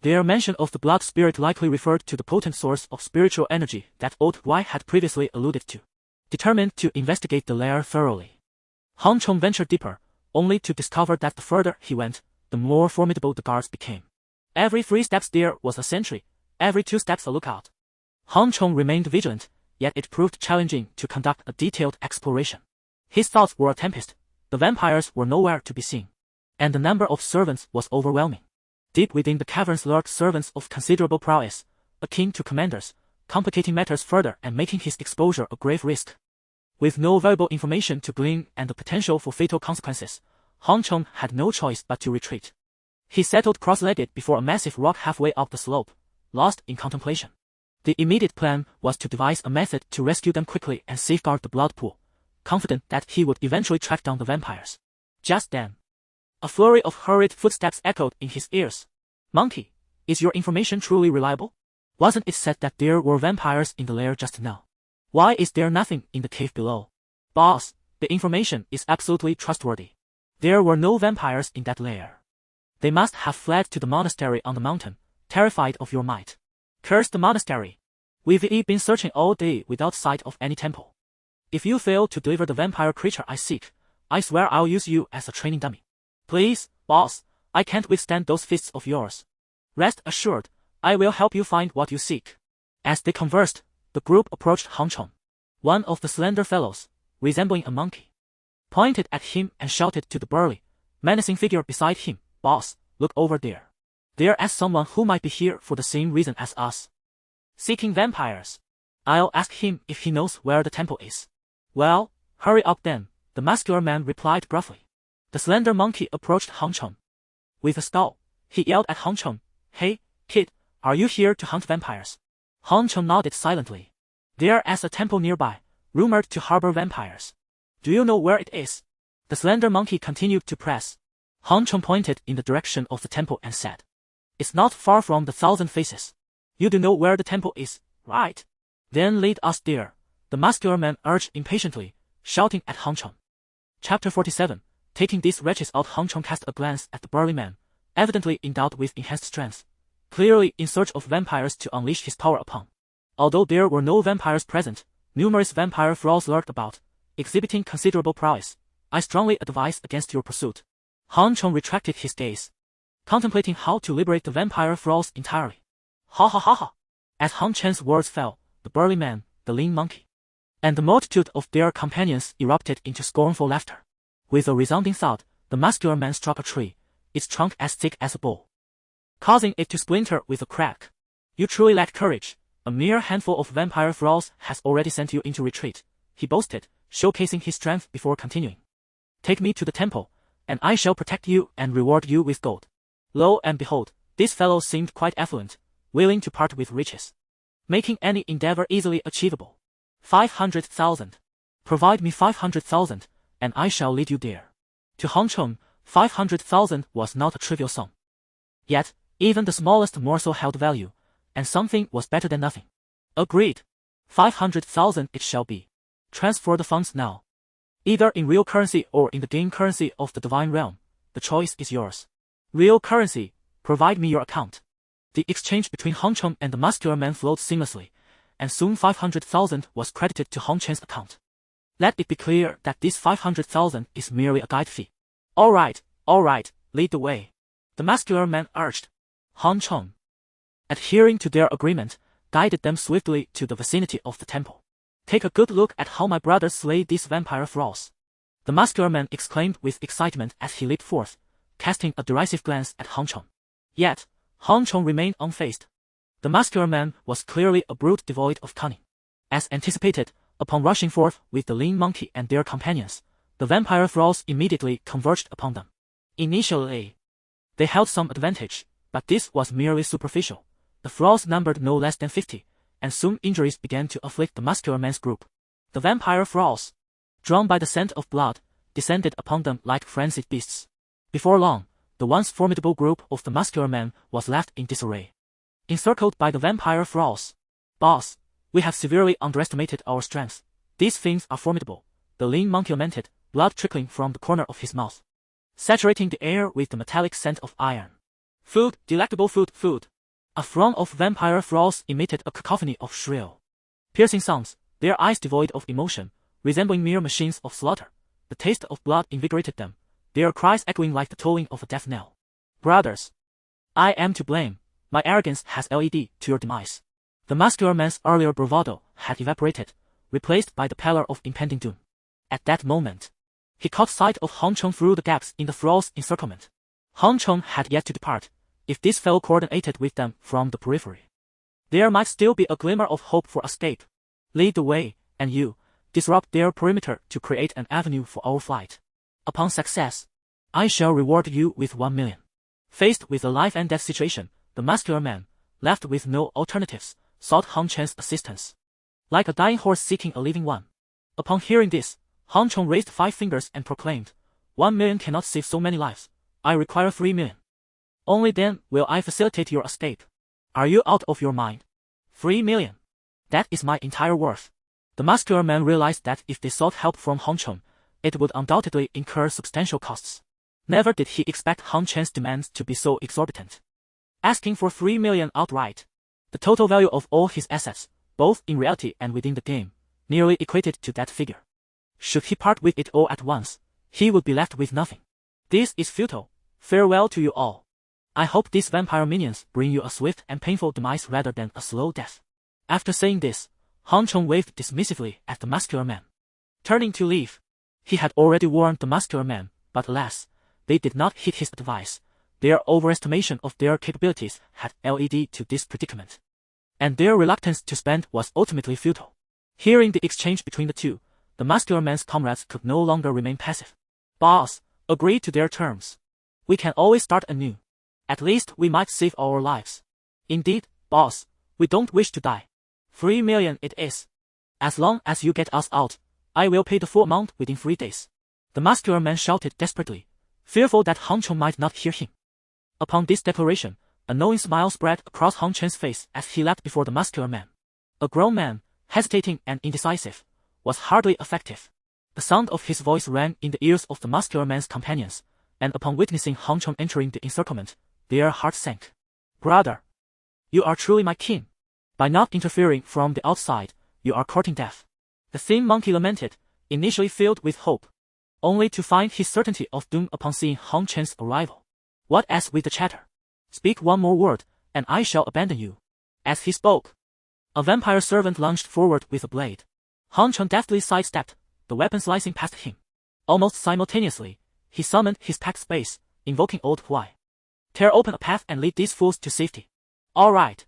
their mention of the blood spirit likely referred to the potent source of spiritual energy that Old Y had previously alluded to. Determined to investigate the lair thoroughly, Han Chong ventured deeper, only to discover that the further he went, the more formidable the guards became. Every 3 steps there was a sentry, every 2 steps a lookout. Han Chong remained vigilant, yet it proved challenging to conduct a detailed exploration. His thoughts were a tempest, the vampires were nowhere to be seen, and the number of servants was overwhelming. Deep within the caverns lurked servants of considerable prowess, akin to commanders, complicating matters further and making his exposure a grave risk. With no valuable information to glean and the potential for fatal consequences, Han Chong had no choice but to retreat. He settled cross-legged before a massive rock halfway up the slope, lost in contemplation. The immediate plan was to devise a method to rescue them quickly and safeguard the blood pool, confident that he would eventually track down the vampires. Just then, a flurry of hurried footsteps echoed in his ears. "Monkey, is your information truly reliable? Wasn't it said that there were vampires in the lair just now? Why is there nothing in the cave below?" "Boss, the information is absolutely trustworthy. There were no vampires in that lair. They must have fled to the monastery on the mountain, terrified of your might." "Curse the monastery. We've been searching all day without sight of any temple. If you fail to deliver the vampire creature I seek, I swear I'll use you as a training dummy." "Please, boss, I can't withstand those fists of yours. Rest assured, I will help you find what you seek." As they conversed, the group approached Han Chong. One of the slender fellows, resembling a monkey, pointed at him and shouted to the burly, menacing figure beside him, "Boss, look over there. There's someone who might be here for the same reason as us. Seeking vampires. I'll ask him if he knows where the temple is." "Well, hurry up then," the muscular man replied gruffly. The slender monkey approached Han Chong. With a scowl, he yelled at Han Chong, "Hey, kid, are you here to hunt vampires?" Han Chong nodded silently. "There's a temple nearby, rumored to harbor vampires. Do you know where it is?" The slender monkey continued to press. Han Chong pointed in the direction of the temple and said, "It's not far from the 1,000 Faces. You do know where the temple is, right? Then lead us there," the muscular man urged impatiently, shouting at Han Chong. Chapter 47. Taking these wretches out, Han Chong cast a glance at the burly man, evidently endowed with enhanced strength, clearly in search of vampires to unleash his power upon. Although there were no vampires present, numerous vampire thralls lurked about, exhibiting considerable prowess. "I strongly advise against your pursuit." Han Chong retracted his gaze, contemplating how to liberate the vampire thralls entirely. "Ha ha ha ha!" As Han Chen's words fell, the burly man, the lean monkey, and the multitude of their companions erupted into scornful laughter. With a resounding thud, the muscular man struck a tree, its trunk as thick as a bowl, causing it to splinter with a crack. "You truly lack courage. A mere handful of vampire thralls has already sent you into retreat," he boasted, showcasing his strength before continuing. "Take me to the temple, and I shall protect you and reward you with gold." Lo and behold, this fellow seemed quite affluent, willing to part with riches, making any endeavor easily achievable. 500,000. "Provide me 500,000, and I shall lead you there." To Han Chong, 500,000 was not a trivial sum. Yet, even the smallest morsel held value, and something was better than nothing. "Agreed. 500,000 it shall be. Transfer the funds now. Either in real currency or in the game currency of the divine realm. The choice is yours." "Real currency, provide me your account." The exchange between Han Chong and the muscular man flowed seamlessly, and soon 500,000 was credited to Han Chen's account. Let it be clear that this 500,000 is merely a guide fee. All right, lead the way," the muscular man urged. Han Chong, adhering to their agreement, guided them swiftly to the vicinity of the temple. "Take a good look at how my brothers slay these vampire thralls," the muscular man exclaimed with excitement as he leaped forth, casting a derisive glance at Han Chong. Yet, Han Chong remained unfazed. The muscular man was clearly a brute devoid of cunning. As anticipated, upon rushing forth with the lean monkey and their companions, the vampire thralls immediately converged upon them. Initially, they held some advantage, but this was merely superficial. The thralls numbered no less than 50, and soon injuries began to afflict the muscular man's group. The vampire thralls, drawn by the scent of blood, descended upon them like frenzied beasts. Before long, the once formidable group of the muscular man was left in disarray. Encircled by the vampire thralls. Boss, we have severely underestimated our strength. These things are formidable, the lean monkey lamented, blood trickling from the corner of his mouth, saturating the air with the metallic scent of iron. Food, delectable food, food. A throng of vampire thralls emitted a cacophony of shrill, piercing sounds, their eyes devoid of emotion, resembling mere machines of slaughter. The taste of blood invigorated them, their cries echoing like the tolling of a death knell. Brothers, I am to blame. My arrogance has led to your demise. The muscular man's earlier bravado had evaporated, replaced by the pallor of impending doom. At that moment, he caught sight of Han Chong through the gaps in the thrall's encirclement. Han Chong had yet to depart. If this fellow coordinated with them from the periphery, there might still be a glimmer of hope for escape. Lead the way, and you, disrupt their perimeter to create an avenue for our flight. Upon success, I shall reward you with 1 million. Faced with a life and death situation, the muscular man, left with no alternatives, sought Han Chen's assistance. Like a dying horse seeking a living one. Upon hearing this, Han Chong raised 5 fingers and proclaimed, 1 million cannot save so many lives. I require 3 million. Only then will I facilitate your escape. Are you out of your mind? 3 million. That is my entire worth. The muscular man realized that if they sought help from Han Chong, it would undoubtedly incur substantial costs. Never did he expect Han Chen's demands to be so exorbitant. Asking for 3 million outright, the total value of all his assets, both in reality and within the game, nearly equated to that figure. Should he part with it all at once, he would be left with nothing. This is futile. Farewell to you all. I hope these vampire minions bring you a swift and painful demise rather than a slow death. After saying this, Han Chong waved dismissively at the muscular man. Turning to leave, he had already warned the muscular man, but alas, they did not heed his advice. Their overestimation of their capabilities had led to this predicament, and their reluctance to spend was ultimately futile. Hearing the exchange between the two, the muscular man's comrades could no longer remain passive. Boss, agree to their terms. We can always start anew. At least we might save our lives. Indeed, boss, we don't wish to die. 3 million it is. As long as you get us out, I will pay the full amount within 3 days. The muscular man shouted desperately, fearful that Han Chong might not hear him. Upon this declaration, a knowing smile spread across Han Chen's face as he leapt before the muscular man. A grown man, hesitating and indecisive, was hardly effective. The sound of his voice rang in the ears of the muscular man's companions, and upon witnessing Han Chong entering the encirclement, their hearts sank. Brother, you are truly my king. By not interfering from the outside, you are courting death. The thin monkey lamented, initially filled with hope, only to find his certainty of doom upon seeing Han Chen's arrival. What as with the chatter? Speak one more word, and I shall abandon you. As he spoke, a vampire servant lunged forward with a blade. Han Chen deftly sidestepped, the weapon slicing past him. Almost simultaneously, he summoned his pack space, invoking Old Huai. Tear open a path and lead these fools to safety. All right.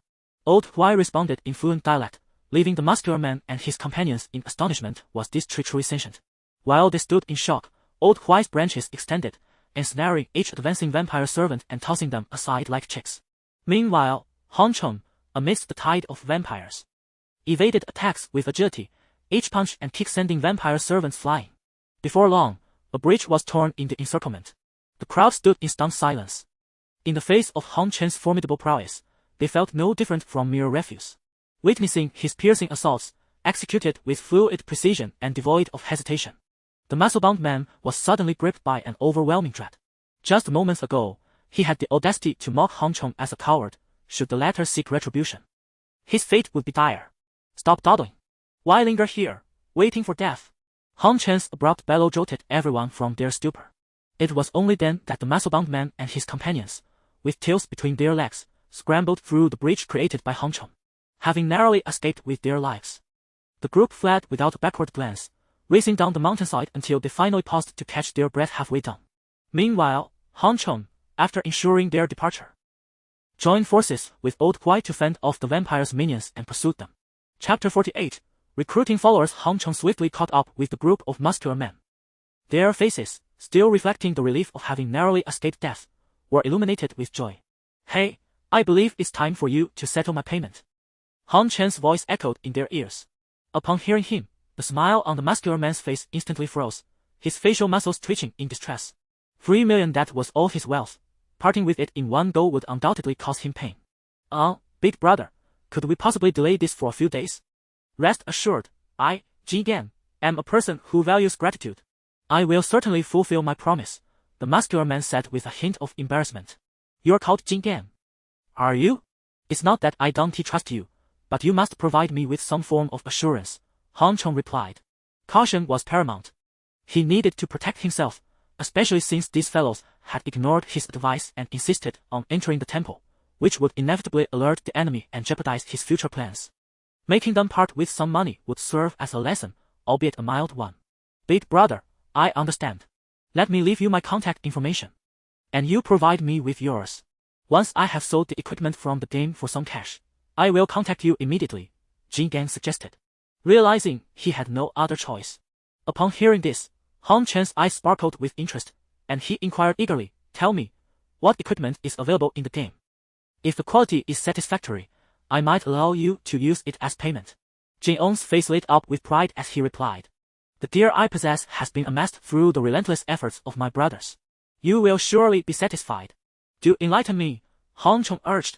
Old Huai responded in fluent dialect, leaving the muscular man and his companions in astonishment. Was this treachery sentient? While they stood in shock, Old Huai's branches extended, ensnaring each advancing vampire servant and tossing them aside like chicks. Meanwhile, Han Chong, amidst the tide of vampires, evaded attacks with agility, each punch and kick sending vampire servants flying. Before long, a breach was torn in the encirclement. The crowd stood in stunned silence. In the face of Han Chen's formidable prowess, they felt no different from mere refuse. Witnessing his piercing assaults, executed with fluid precision and devoid of hesitation, the muscle-bound man was suddenly gripped by an overwhelming dread. Just moments ago, he had the audacity to mock Han Chong as a coward, should the latter seek retribution. His fate would be dire. Stop dawdling. Why linger here, waiting for death? Han Chen's abrupt bellow jolted everyone from their stupor. It was only then that the muscle-bound man and his companions, with tails between their legs, scrambled through the breach created by Han Chong, having narrowly escaped with their lives. The group fled without a backward glance, racing down the mountainside until they finally paused to catch their breath halfway down. Meanwhile, Han Chong, after ensuring their departure, joined forces with Old Huai to fend off the vampire's minions and pursued them. Chapter 48. Recruiting followers. Han Chong swiftly caught up with the group of muscular men. Their faces, still reflecting the relief of having narrowly escaped death, were illuminated with joy. Hey, I believe it's time for you to settle my payment. Han Chen's voice echoed in their ears. Upon hearing him, the smile on the muscular man's face instantly froze, his facial muscles twitching in distress. 3 million, that was all his wealth. Parting with it in one go would undoubtedly cause him pain. Big brother, could we possibly delay this for a few days? Rest assured, I, Jin Gan, am a person who values gratitude. I will certainly fulfill my promise, the muscular man said with a hint of embarrassment. You're called Jin Gan. Are you? It's not that I don't trust you, but you must provide me with some form of assurance, Han Chong replied. Caution was paramount. He needed to protect himself, especially since these fellows had ignored his advice and insisted on entering the temple, which would inevitably alert the enemy and jeopardize his future plans. Making them part with some money would serve as a lesson, albeit a mild one. Big brother, I understand. Let me leave you my contact information. And you provide me with yours. Once I have sold the equipment from the game for some cash, I will contact you immediately, Jin Gang suggested. Realizing he had no other choice. Upon hearing this, Han Chen's eyes sparkled with interest, and he inquired eagerly, tell me, what equipment is available in the game? If the quality is satisfactory, I might allow you to use it as payment. Jin Ong's face lit up with pride as he replied. The gear I possess has been amassed through the relentless efforts of my brothers. You will surely be satisfied. Do enlighten me, Han Chong urged.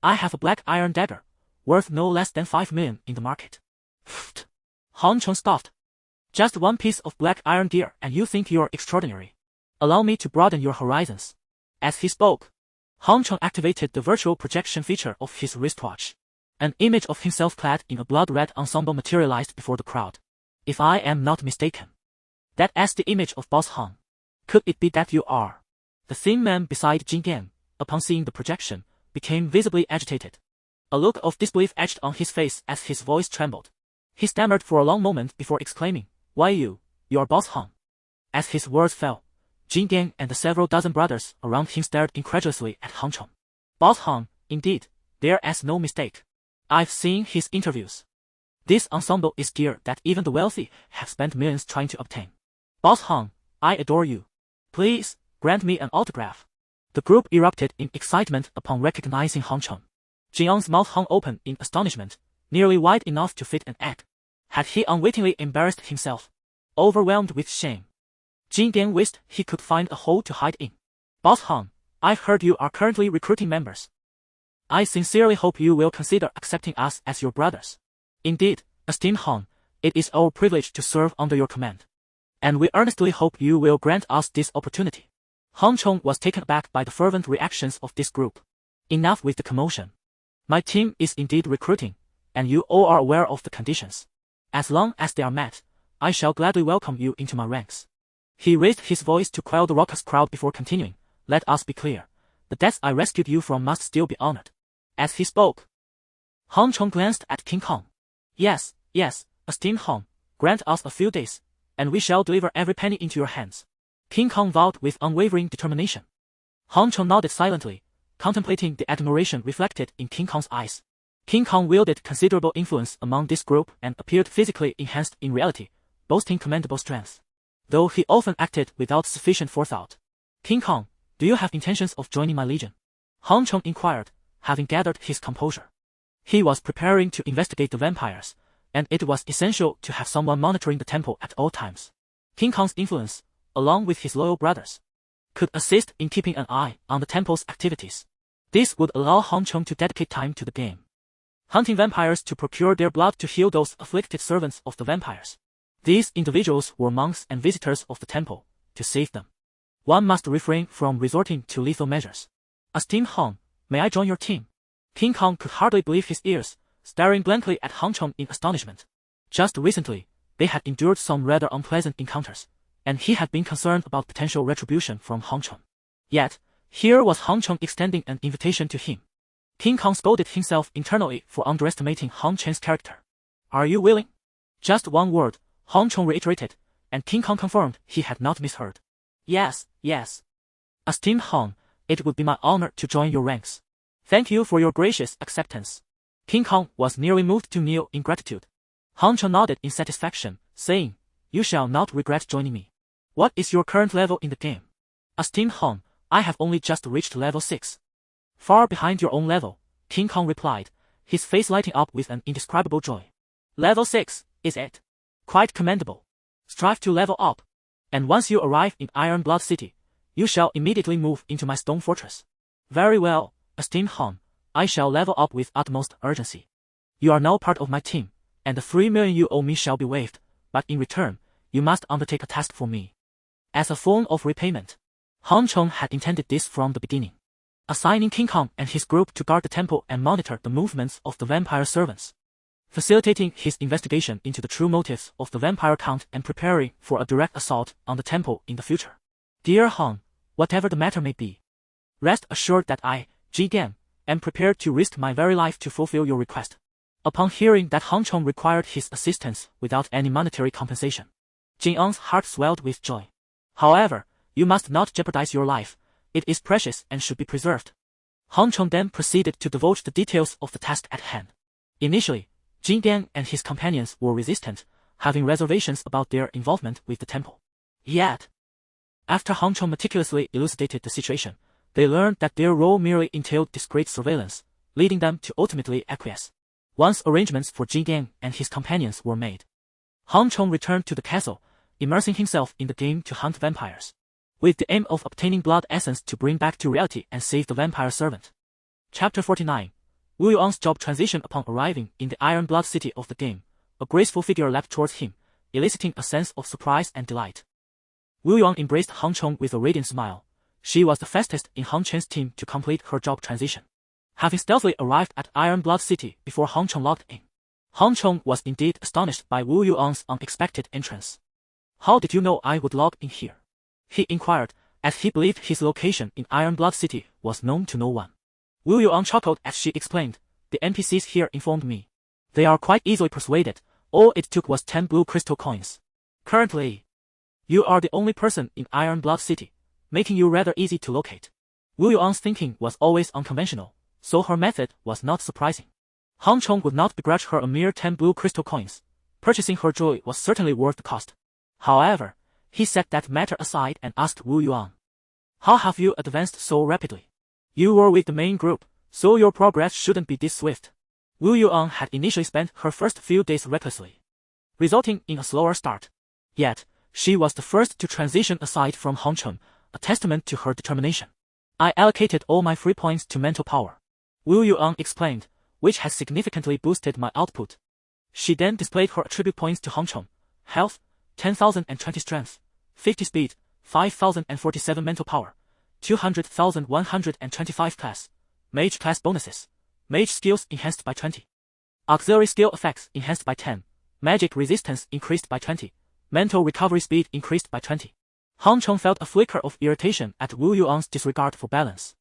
I have a black iron dagger, worth no less than 5 million in the market. Pfft. Han Chong scoffed. Just one piece of black iron gear and you think you're extraordinary. Allow me to broaden your horizons. As he spoke, Han Chong activated the virtual projection feature of his wristwatch. An image of himself clad in a blood-red ensemble materialized before the crowd. If I am not mistaken, that's the image of Boss Han. Could it be that you are? The thin man beside Jin Gan, upon seeing the projection, became visibly agitated. A look of disbelief etched on his face as his voice trembled. He stammered for a long moment before exclaiming, Why you're Boss Han. As his words fell, Jin Gang and the several dozen brothers around him stared incredulously at Han Chong. Boss Han, indeed, there's no mistake. I've seen his interviews. This ensemble is gear that even the wealthy have spent millions trying to obtain. Boss Han, I adore you. Please, grant me an autograph. The group erupted in excitement upon recognizing Han Chong. Jin Ong's mouth hung open in astonishment, nearly wide enough to fit an egg. Had he unwittingly embarrassed himself? Overwhelmed with shame, Jin Gang wished he could find a hole to hide in. Boss Han, I've heard you are currently recruiting members. I sincerely hope you will consider accepting us as your brothers. Indeed, esteemed Han, it is our privilege to serve under your command. And we earnestly hope you will grant us this opportunity. Han Chong was taken aback by the fervent reactions of this group. Enough with the commotion. My team is indeed recruiting, and you all are aware of the conditions. As long as they are met, I shall gladly welcome you into my ranks. He raised his voice to quell the raucous crowd before continuing, Let us be clear. The deaths I rescued you from must still be honored. As he spoke, Han Chong glanced at King Kong. Yes, esteemed Han, grant us a few days, and we shall deliver every penny into your hands. King Kong vowed with unwavering determination. Han Chong nodded silently, contemplating the admiration reflected in King Kong's eyes. King Kong wielded considerable influence among this group and appeared physically enhanced in reality, boasting commendable strength. Though he often acted without sufficient forethought. King Kong, do you have intentions of joining my legion? Han Chong inquired, having gathered his composure. He was preparing to investigate the vampires, and it was essential to have someone monitoring the temple at all times. King Kong's influence, along with his loyal brothers, could assist in keeping an eye on the temple's activities. This would allow Han Chong to dedicate time to the game, hunting vampires to procure their blood to heal those afflicted servants of the vampires. These individuals were monks and visitors of the temple. To save them, one must refrain from resorting to lethal measures. Esteemed Han, may I join your team? King Kong could hardly believe his ears, staring blankly at Han Chong in astonishment. Just recently, they had endured some rather unpleasant encounters, and he had been concerned about potential retribution from Han Chong. Yet, here was Han Chong extending an invitation to him. King Kong scolded himself internally for underestimating Han Chen's character. Are you willing? Just one word, Han Chong reiterated, and King Kong confirmed he had not misheard. Yes. Esteemed Han, it would be my honor to join your ranks. Thank you for your gracious acceptance. King Kong was nearly moved to kneel in gratitude. Han Chong nodded in satisfaction, saying, You shall not regret joining me. What is your current level in the game? Esteemed Han, I have only just reached level 6. Far behind your own level, King Kong replied, his face lighting up with an indescribable joy. Level 6, is it? Quite commendable. Strive to level up. And once you arrive in Ironblood City, you shall immediately move into my stone fortress. Very well, esteemed Han, I shall level up with utmost urgency. You are now part of my team, and the 3 million you owe me shall be waived, but in return, you must undertake a task for me. As a form of repayment, Han Cheng had intended this from the beginning, assigning King Kong and his group to guard the temple and monitor the movements of the vampire servants, facilitating his investigation into the true motives of the vampire count and preparing for a direct assault on the temple in the future. Dear Han, whatever the matter may be, rest assured that I, Ji Gan, am prepared to risk my very life to fulfill your request. Upon hearing that Han Cheng required his assistance without any monetary compensation, Jin Ang's heart swelled with joy. However, you must not jeopardize your life. It is precious and should be preserved. Han Cheng then proceeded to divulge the details of the task at hand. Initially, Jin Gan and his companions were resistant, having reservations about their involvement with the temple. Yet, after Han Cheng meticulously elucidated the situation, they learned that their role merely entailed discreet surveillance, leading them to ultimately acquiesce. Once arrangements for Jin Gan and his companions were made, Han Cheng returned to the castle, immersing himself in the game to hunt vampires, with the aim of obtaining blood essence to bring back to reality and save the vampire servant. Chapter 49. Wu Yuan's job transition. Upon arriving in the Ironblood City of the game, a graceful figure leapt towards him, eliciting a sense of surprise and delight. Wu Yuan embraced Han Cheng with a radiant smile. She was the fastest in Han Chen's team to complete her job transition, having stealthily arrived at Ironblood City before Han Cheng logged in. Han Cheng was indeed astonished by Wu Yuan's unexpected entrance. How did you know I would log in here? He inquired, as he believed his location in Ironblood City was known to no one. Wu Yuan chuckled as she explained, the NPCs here informed me. They are quite easily persuaded. All it took was 10 blue crystal coins. Currently, you are the only person in Ironblood City, making you rather easy to locate. Wu Yuan's thinking was always unconventional, so her method was not surprising. Han Cheng would not begrudge her a mere 10 blue crystal coins. Purchasing her joy was certainly worth the cost. However, he set that matter aside and asked Wu Yuan, how have you advanced so rapidly? You were with the main group, so your progress shouldn't be this swift. Wu Yuan had initially spent her first few days recklessly, resulting in a slower start. Yet, she was the first to transition aside from Han Cheng, a testament to her determination. I allocated all my free points to mental power, Wu Yuan explained, which has significantly boosted my output. She then displayed her attribute points to Han Cheng: health, 10,020 strength, 50 speed, 5,047 mental power, 200,125 class, mage class bonuses, mage skills enhanced by 20, auxiliary skill effects enhanced by 10, magic resistance increased by 20, mental recovery speed increased by 20. Han Cheng felt a flicker of irritation at Wu Yuan's disregard for balance.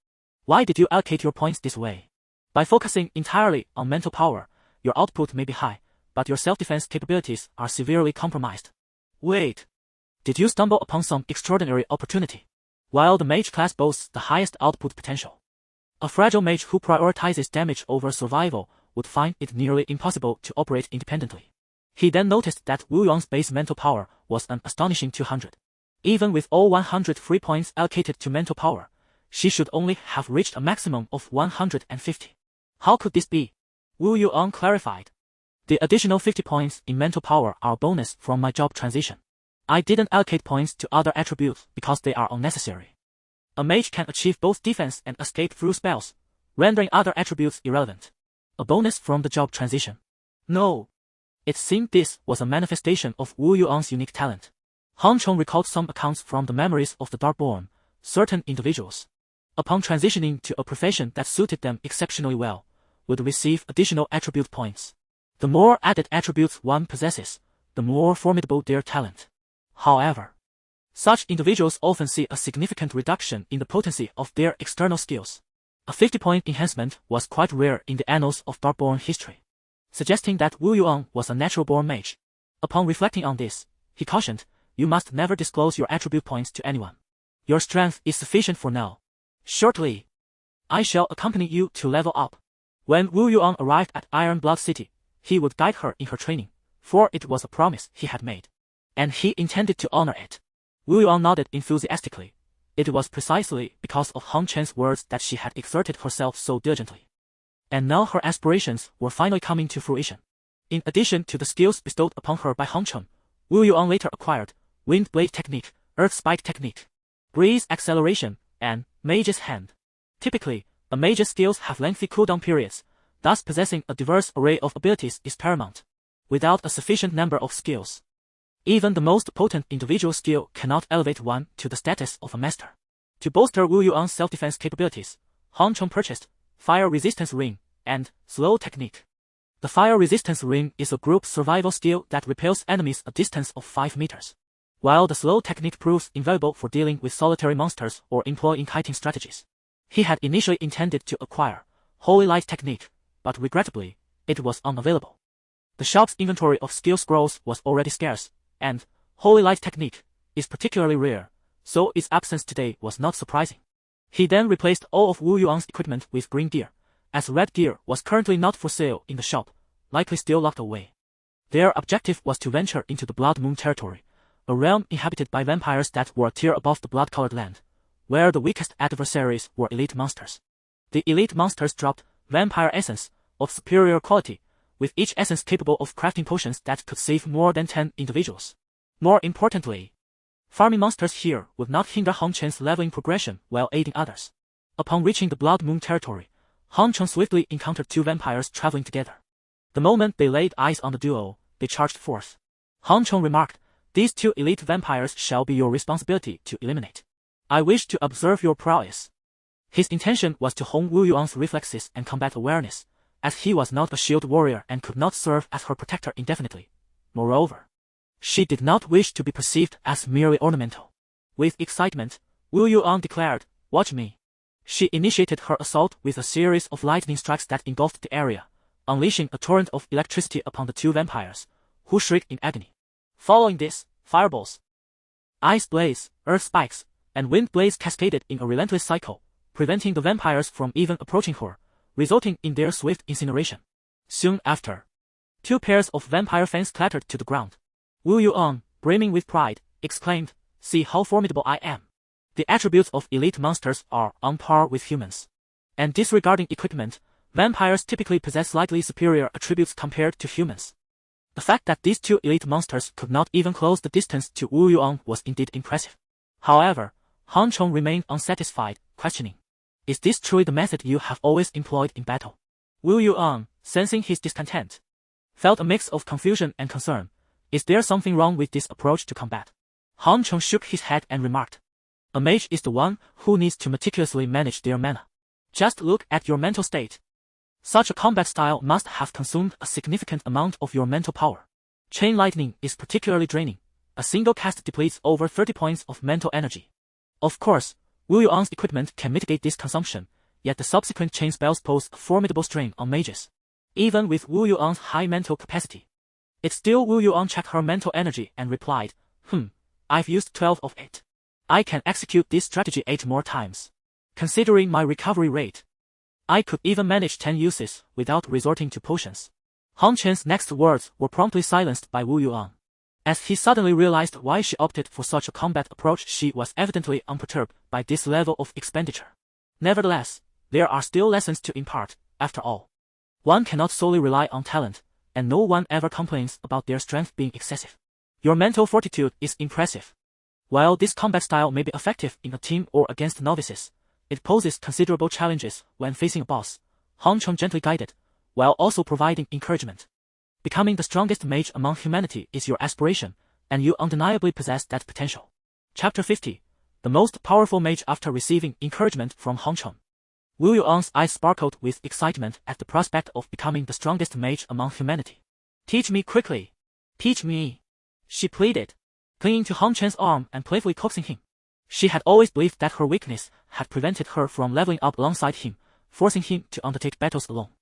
Why did you allocate your points this way? By focusing entirely on mental power, your output may be high, but your self-defense capabilities are severely compromised. Wait. Did you stumble upon some extraordinary opportunity? While the mage class boasts the highest output potential, a fragile mage who prioritizes damage over survival would find it nearly impossible to operate independently. He then noticed that Wu Yuan's base mental power was an astonishing 200. Even with all 100 free points allocated to mental power, she should only have reached a maximum of 150. How could this be? Wu Yuan clarified. The additional 50 points in mental power are a bonus from my job transition. I didn't allocate points to other attributes because they are unnecessary. A mage can achieve both defense and escape through spells, rendering other attributes irrelevant. A bonus from the job transition. No. It seemed this was a manifestation of Wu Yuan's unique talent. Han Cheng recalled some accounts from the memories of the Darkborn. Certain individuals, upon transitioning to a profession that suited them exceptionally well, would receive additional attribute points. The more added attributes one possesses, the more formidable their talent. However, such individuals often see a significant reduction in the potency of their external skills. A 50-point enhancement was quite rare in the annals of Darkborn history, suggesting that Wu Yuan was a natural-born mage. Upon reflecting on this, he cautioned, you must never disclose your attribute points to anyone. Your strength is sufficient for now. Shortly, I shall accompany you to level up. When Wu Yuan arrived at Ironblood City, he would guide her in her training, for it was a promise he had made, and he intended to honor it. Wu Yuan nodded enthusiastically. It was precisely because of Han Chen's words that she had exerted herself so diligently. and now her aspirations were finally coming to fruition. In addition to the skills bestowed upon her by Han Cheng, Wu Yuan later acquired Wind Blade Technique, Earth Spike Technique, Breeze Acceleration, and Mage's Hand. Typically, a mage's skills have lengthy cooldown periods, thus possessing a diverse array of abilities is paramount. Without a sufficient number of skills, even the most potent individual skill cannot elevate one to the status of a master. To bolster Wu Yuan's self-defense capabilities, Han Cheng purchased Fire Resistance Ring and Slow Technique. The Fire Resistance Ring is a group survival skill that repels enemies a distance of 5 meters, while the Slow Technique proves invaluable for dealing with solitary monsters or employing kiting strategies. He had initially intended to acquire Holy Light Technique, but regrettably, it was unavailable. The shop's inventory of skill scrolls was already scarce, and Holy Light Technique is particularly rare, so its absence today was not surprising. He then replaced all of Wu Yuan's equipment with green gear, as red gear was currently not for sale in the shop, likely still locked away. Their objective was to venture into the Blood Moon territory, a realm inhabited by vampires that were a tier above the blood-colored land, where the weakest adversaries were elite monsters. The elite monsters dropped vampire essence of superior quality, with each essence capable of crafting potions that could save more than 10 individuals. More importantly, farming monsters here would not hinder Han Chen's leveling progression while aiding others. Upon reaching the Blood Moon territory, Han Chen swiftly encountered 2 vampires traveling together. The moment they laid eyes on the duo, they charged forth. Han Chen remarked, "These 2 elite vampires shall be your responsibility to eliminate. I wish to observe your prowess." His intention was to hone Wu Yuan's reflexes and combat awareness, as he was not a shield warrior and could not serve as her protector indefinitely. Moreover, she did not wish to be perceived as merely ornamental. With excitement, Wu Yuan declared, "Watch me." She initiated her assault with a series of lightning strikes that engulfed the area, unleashing a torrent of electricity upon the 2 vampires, who shrieked in agony. Following this, fireballs, ice blaze, earth spikes, and wind blaze cascaded in a relentless cycle, preventing the vampires from even approaching her, resulting in their swift incineration. Soon after, 2 pairs of vampire fangs clattered to the ground. Wu Yuan, brimming with pride, exclaimed, "See how formidable I am." The attributes of elite monsters are on par with humans. And disregarding equipment, vampires typically possess slightly superior attributes compared to humans. The fact that these 2 elite monsters could not even close the distance to Wu Yuan was indeed impressive. However, Han Cheng remained unsatisfied, questioning, "Is this truly the method you have always employed in battle?" Wu Yuan, sensing his discontent, felt a mix of confusion and concern. Is there something wrong with this approach to combat? Han Cheng shook his head and remarked, "A mage is the one who needs to meticulously manage their mana. Just look at your mental state. Such a combat style must have consumed a significant amount of your mental power. Chain lightning is particularly draining. A single cast depletes over 30 points of mental energy." Of course, Wu Yuan's equipment can mitigate this consumption, yet the subsequent chain spells pose a formidable strain on mages. Even with Wu Yuan's high mental capacity, it still Wu Yuan checked her mental energy and replied, I've used 12 of it. I can execute this strategy 8 more times. Considering my recovery rate, I could even manage 10 uses without resorting to potions." Han Chen's next words were promptly silenced by Wu Yuan. As he suddenly realized why she opted for such a combat approach, she was evidently unperturbed by this level of expenditure. Nevertheless, there are still lessons to impart, after all. One cannot solely rely on talent, and no one ever complains about their strength being excessive. Your mental fortitude is impressive. While this combat style may be effective in a team or against novices, it poses considerable challenges when facing a boss. Han Cheng gently guided, while also providing encouragement. Becoming the strongest mage among humanity is your aspiration, and you undeniably possess that potential. Chapter 50. The most powerful mage after receiving encouragement from Han Cheng. Wu Yuan's eyes sparkled with excitement at the prospect of becoming the strongest mage among humanity. "Teach me quickly. Teach me," she pleaded, clinging to Han Chen's arm and playfully coaxing him. She had always believed that her weakness had prevented her from leveling up alongside him, forcing him to undertake battles alone.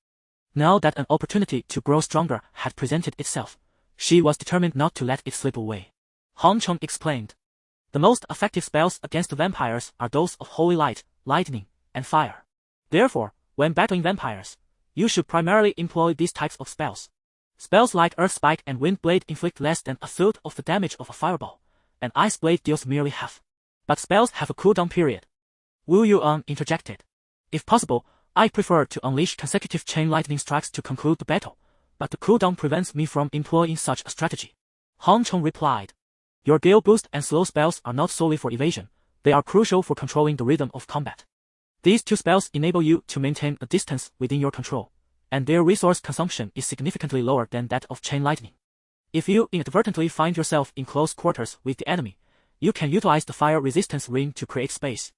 Now that an opportunity to grow stronger had presented itself, she was determined not to let it slip away. Han Cheng explained, "The most effective spells against vampires are those of holy light, lightning, and fire. Therefore, when battling vampires, you should primarily employ these types of spells. Spells like Earth Spike and Wind Blade inflict less than a third of the damage of a fireball, and Ice Blade deals merely half. But spells have a cooldown period." Wu Yuan interjected. If possible, I prefer to unleash consecutive chain lightning strikes to conclude the battle, but the cooldown prevents me from employing such a strategy. Han Cheng replied. Your gale boost and slow spells are not solely for evasion, they are crucial for controlling the rhythm of combat. These two spells enable you to maintain a distance within your control, and their resource consumption is significantly lower than that of chain lightning. If you inadvertently find yourself in close quarters with the enemy, you can utilize the fire resistance ring to create space.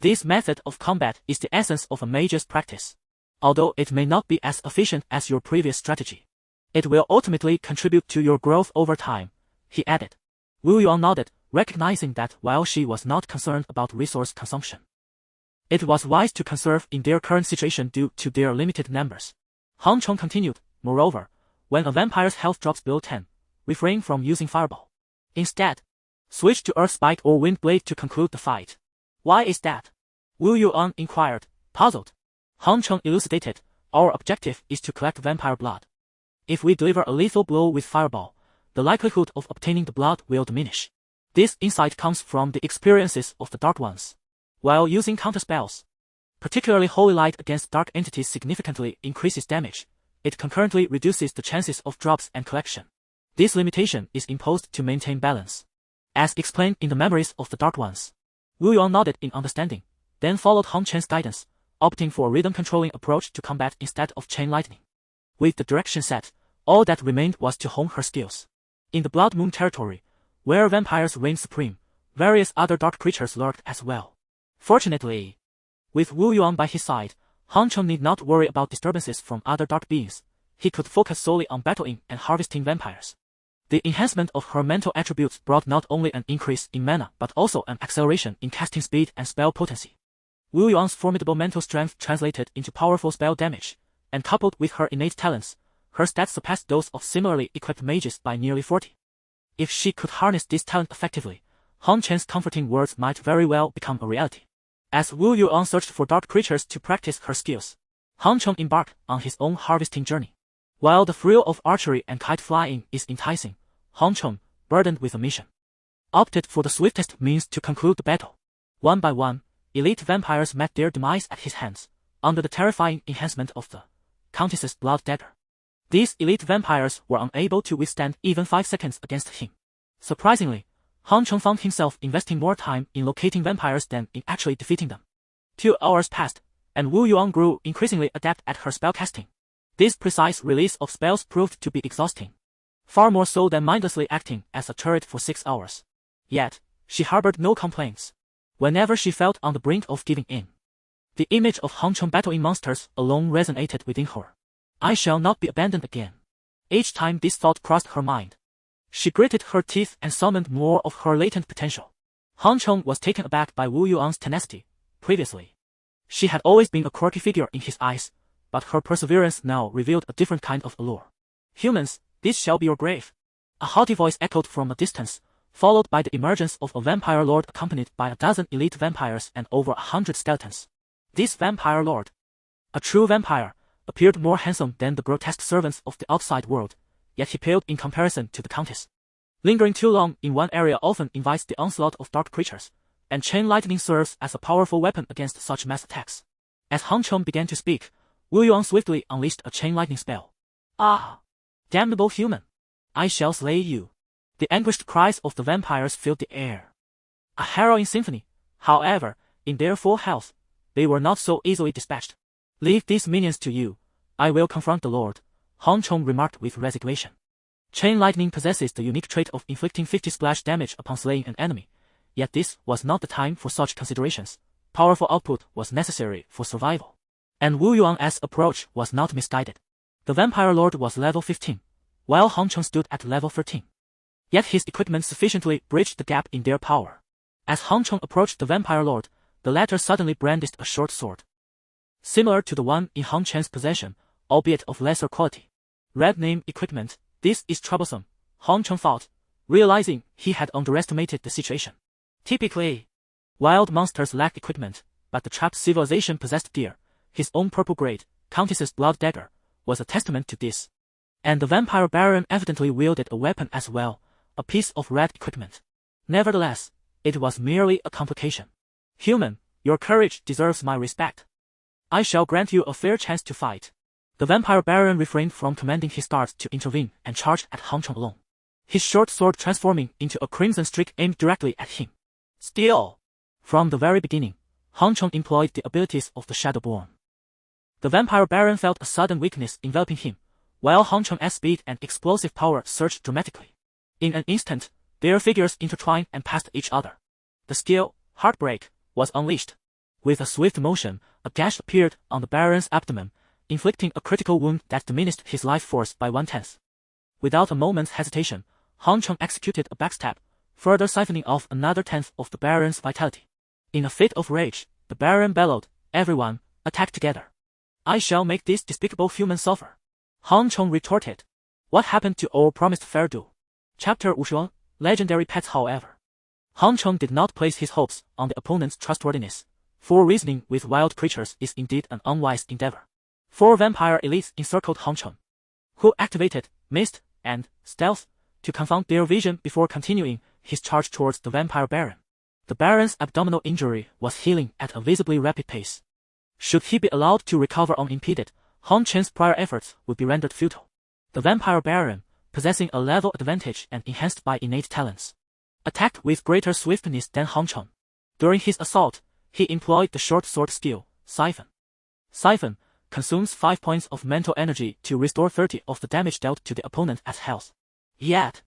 This method of combat is the essence of a mage's practice. Although it may not be as efficient as your previous strategy, it will ultimately contribute to your growth over time, he added. Wu Yuan nodded, recognizing that while she was not concerned about resource consumption, it was wise to conserve in their current situation due to their limited numbers. Han Cheng continued, moreover, when a vampire's health drops below 10, refrain from using fireball. Instead, switch to earth spike or wind blade to conclude the fight. Why is that? Wu Yuan inquired, puzzled. Han Cheng elucidated, our objective is to collect vampire blood. If we deliver a lethal blow with fireball, the likelihood of obtaining the blood will diminish. This insight comes from the experiences of the Dark Ones. While using counterspells, particularly Holy Light against dark entities significantly increases damage, it concurrently reduces the chances of drops and collection. This limitation is imposed to maintain balance, as explained in the memories of the Dark Ones. Wu Yuan nodded in understanding, then followed Han Chen's guidance, opting for a rhythm-controlling approach to combat instead of chain lightning. With the direction set, all that remained was to hone her skills. In the Blood Moon territory, where vampires reigned supreme, various other dark creatures lurked as well. Fortunately, with Wu Yuan by his side, Han Cheng need not worry about disturbances from other dark beings. He could focus solely on battling and harvesting vampires. The enhancement of her mental attributes brought not only an increase in mana but also an acceleration in casting speed and spell potency. Wu Yuan's formidable mental strength translated into powerful spell damage, and coupled with her innate talents, her stats surpassed those of similarly equipped mages by nearly 40. If she could harness this talent effectively, Han Chen's comforting words might very well become a reality. As Wu Yuan searched for dark creatures to practice her skills, Han Cheng embarked on his own harvesting journey. While the thrill of archery and kite flying is enticing, Han Cheng, burdened with a mission, opted for the swiftest means to conclude the battle. One by one, elite vampires met their demise at his hands, under the terrifying enhancement of the Countess's blood dagger. These elite vampires were unable to withstand even 5 seconds against him. Surprisingly, Han Cheng found himself investing more time in locating vampires than in actually defeating them. 2 hours passed, and Wu Yuan grew increasingly adept at her spellcasting. This precise release of spells proved to be exhausting, far more so than mindlessly acting as a turret for 6 hours. Yet, she harbored no complaints. Whenever she felt on the brink of giving in, the image of Han Cheng battling monsters alone resonated within her. I shall not be abandoned again. Each time this thought crossed her mind, she gritted her teeth and summoned more of her latent potential. Han Cheng was taken aback by Wu Yuan's tenacity. Previously, she had always been a quirky figure in his eyes, but her perseverance now revealed a different kind of allure. Humans, this shall be your grave. A haughty voice echoed from a distance, followed by the emergence of a vampire lord accompanied by a dozen elite vampires and over 100 skeletons. This vampire lord, a true vampire, appeared more handsome than the grotesque servants of the outside world, yet he paled in comparison to the Countess. Lingering too long in one area often invites the onslaught of dark creatures, and chain lightning serves as a powerful weapon against such mass attacks. As Han Cheng began to speak, Wu Yuan swiftly unleashed a chain lightning spell. Ah! Damnable human! I shall slay you! The anguished cries of the vampires filled the air. A harrowing symphony. However, in their full health, they were not so easily dispatched. Leave these minions to you. I will confront the Lord, Han Cheng remarked with resignation. Chain lightning possesses the unique trait of inflicting 50 splash damage upon slaying an enemy, yet this was not the time for such considerations. Powerful output was necessary for survival. And Wu Yuan's approach was not misguided. The vampire lord was level 15, while Han Cheng stood at level 13. Yet his equipment sufficiently bridged the gap in their power. As Han Cheng approached the vampire lord, the latter suddenly brandished a short sword, similar to the one in Han Chen's possession, albeit of lesser quality. Red name equipment, this is troublesome, Han Cheng thought, realizing he had underestimated the situation. Typically, wild monsters lack equipment, but the trapped civilization possessed gear. His own purple grade, Countess's blood dagger, was a testament to this. And the vampire baron evidently wielded a weapon as well, a piece of red equipment. Nevertheless, it was merely a complication. Human, your courage deserves my respect. I shall grant you a fair chance to fight. The Vampire Baron refrained from commanding his guards to intervene and charged at Han Cheng alone, his short sword transforming into a crimson streak aimed directly at him. Still, from the very beginning, Han Cheng employed the abilities of the Shadowborn. The Vampire Baron felt a sudden weakness enveloping him, while Han Cheng's speed and explosive power surged dramatically. In an instant, their figures intertwined and passed each other. The skill, Heartbreak, was unleashed. With a swift motion, a gash appeared on the Baron's abdomen, inflicting a critical wound that diminished his life force by 1/10. Without a moment's hesitation, Han Cheng executed a backstab, further siphoning off another 10th of the Baron's vitality. In a fit of rage, the Baron bellowed, "Everyone, attack together. I shall make this despicable human suffer." Han Cheng retorted, "What happened to our promised fair duel?" Chapter 51, Legendary Pets. However, Han Cheng did not place his hopes on the opponent's trustworthiness, for reasoning with wild creatures is indeed an unwise endeavor. 4 vampire elites encircled Han Cheng, who activated Mist and Stealth to confound their vision before continuing his charge towards the Vampire Baron. The Baron's abdominal injury was healing at a visibly rapid pace. Should he be allowed to recover unimpeded, Han Cheng's prior efforts would be rendered futile. The Vampire Baron, possessing a level advantage and enhanced by innate talents, attacked with greater swiftness than Han Cheng. During his assault, he employed the short sword skill, Siphon. Siphon consumes 5 points of mental energy to restore 30 of the damage dealt to the opponent as health. Yet,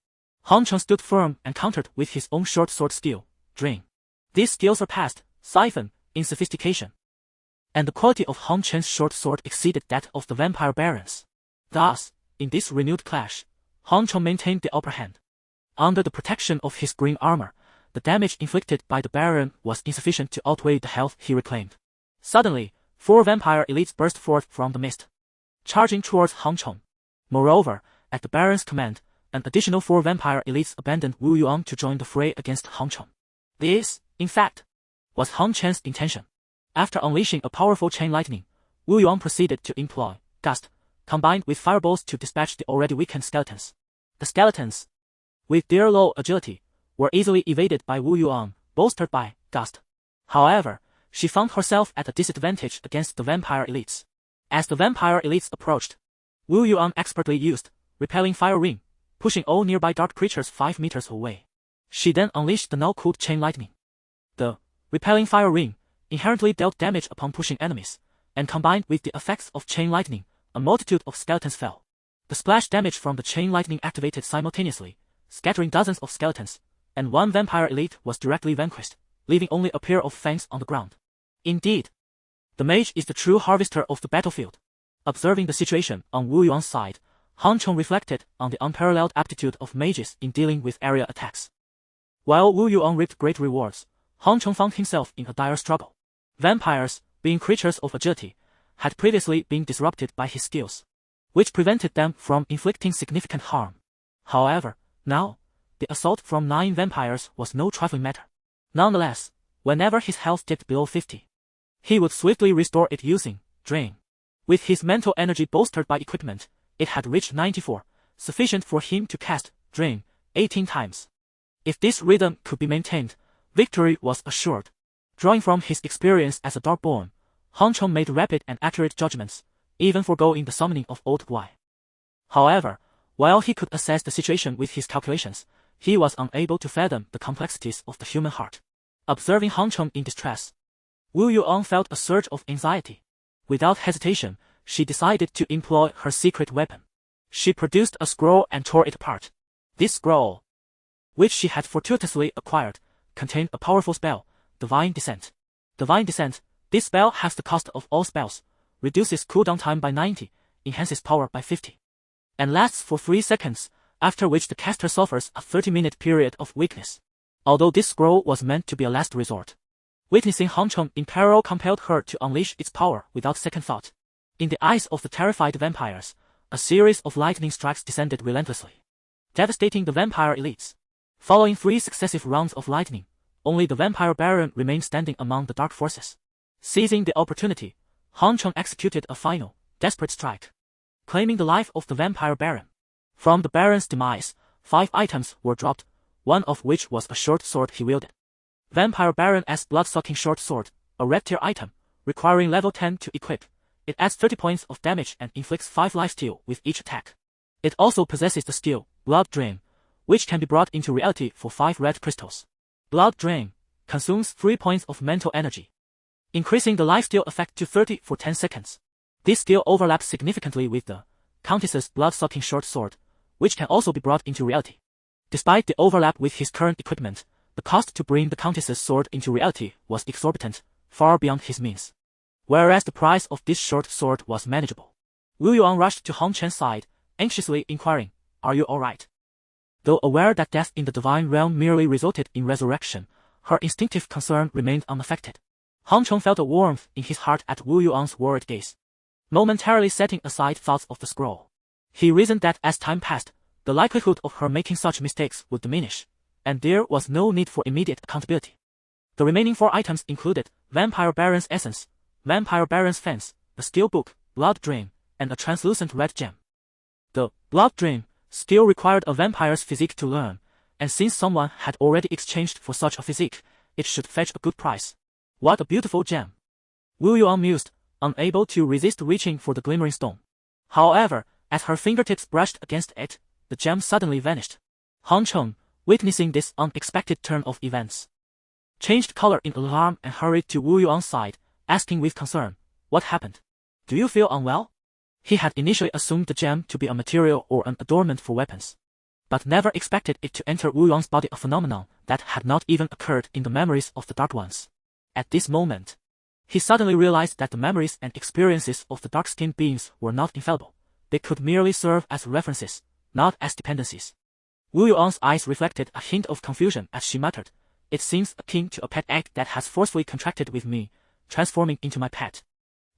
Han Cheng stood firm and countered with his own short sword skill, Drain. This skill surpassed Siphon in sophistication, and the quality of Han Cheng's short sword exceeded that of the Vampire Baron's. Thus, in this renewed clash, Han Cheng maintained the upper hand. Under the protection of his green armor, the damage inflicted by the Baron was insufficient to outweigh the health he reclaimed. Suddenly, 4 vampire elites burst forth from the mist, charging towards Han Cheng. Moreover, at the Baron's command, an additional 4 vampire elites abandoned Wu Yuan to join the fray against Han Cheng. This, in fact, was Han Cheng's intention. After unleashing a powerful chain lightning, Wu Yuan proceeded to employ Gust, combined with fireballs to dispatch the already weakened skeletons. The skeletons, with their low agility, were easily evaded by Wu Yuan, bolstered by Gust. However, she found herself at a disadvantage against the vampire elites. As the vampire elites approached, Wu Yuan expertly used Repelling Fire Ring, pushing all nearby dark creatures 5 meters away. She then unleashed the now-cooled chain lightning. The Repelling Fire Ring inherently dealt damage upon pushing enemies, and combined with the effects of chain lightning, a multitude of skeletons fell. The splash damage from the chain lightning activated simultaneously, scattering dozens of skeletons, and 1 vampire elite was directly vanquished, leaving only a pair of fangs on the ground. Indeed, the mage is the true harvester of the battlefield. Observing the situation on Wu Yuan's side, Han Cheng reflected on the unparalleled aptitude of mages in dealing with area attacks. While Wu Yuan reaped great rewards, Han Cheng found himself in a dire struggle. Vampires, being creatures of agility, had previously been disrupted by his skills, which prevented them from inflicting significant harm. However, now, the assault from 9 vampires was no trifling matter. Nonetheless, whenever his health dipped below 50, he would swiftly restore it using Drain. With his mental energy bolstered by equipment, it had reached 94, sufficient for him to cast Drain 18 times. If this rhythm could be maintained, victory was assured. Drawing from his experience as a Darkborn, Han Cheng made rapid and accurate judgments, even foregoing the summoning of Old Guai. However, while he could assess the situation with his calculations, he was unable to fathom the complexities of the human heart. Observing Han Cheng in distress, Wu Yuan felt a surge of anxiety. Without hesitation, she decided to employ her secret weapon. She produced a scroll and tore it apart. This scroll, which she had fortuitously acquired, contained a powerful spell, Divine Descent. Divine Descent, this spell has the cost of all spells, reduces cooldown time by 90, enhances power by 50, and lasts for 3 seconds, after which the caster suffers a 30-minute period of weakness. Although this scroll was meant to be a last resort, witnessing Han Cheng in peril compelled her to unleash its power without second thought. In the eyes of the terrified vampires, a series of lightning strikes descended relentlessly, devastating the vampire elites. Following 3 successive rounds of lightning, only the Vampire Baron remained standing among the dark forces. Seizing the opportunity, Han Cheng executed a final, desperate strike, claiming the life of the Vampire Baron. From the Baron's demise, 5 items were dropped, one of which was a short sword he wielded. Vampire Baron's blood-sucking short sword, a red tier item, requiring level 10 to equip. It adds 30 points of damage and inflicts 5 lifesteal with each attack. It also possesses the skill, Blood Drain, which can be brought into reality for 5 red crystals. Blood Drain consumes 3 points of mental energy, increasing the lifesteal effect to 30 for 10 seconds. This skill overlaps significantly with the Countess's blood-sucking short sword, which can also be brought into reality. Despite the overlap with his current equipment, the cost to bring the Countess's sword into reality was exorbitant, far beyond his means. Whereas the price of this short sword was manageable. Wu Yuan rushed to Hong Chen's side, anxiously inquiring, "Are you alright?" Though aware that death in the divine realm merely resulted in resurrection, her instinctive concern remained unaffected. Hong Chen felt a warmth in his heart at Wu Yuan's worried gaze. Momentarily setting aside thoughts of the scroll, he reasoned that as time passed, the likelihood of her making such mistakes would diminish, and there was no need for immediate accountability. The remaining 4 items included Vampire Baron's Essence, Vampire Baron's Fence, a skill book, Blood Drain, and a translucent red gem. The Blood Drain still required a vampire's physique to learn, and since someone had already exchanged for such a physique, it should fetch a good price. What a beautiful gem! Wu Yuan mused, unable to resist reaching for the glimmering stone. However, as her fingertips brushed against it, the gem suddenly vanished. Hong Chen, witnessing this unexpected turn of events, changed color in alarm and hurried to Wu Yuan's side, asking with concern, "What happened? Do you feel unwell?" He had initially assumed the gem to be a material or an adornment for weapons, but never expected it to enter Wu Yuan's body, a phenomenon that had not even occurred in the memories of the Dark Ones. At this moment, he suddenly realized that the memories and experiences of the dark-skinned beings were not infallible. They could merely serve as references, not as dependencies. Wu Yuan's eyes reflected a hint of confusion as she muttered, "It seems akin to a pet egg that has forcefully contracted with me, transforming into my pet."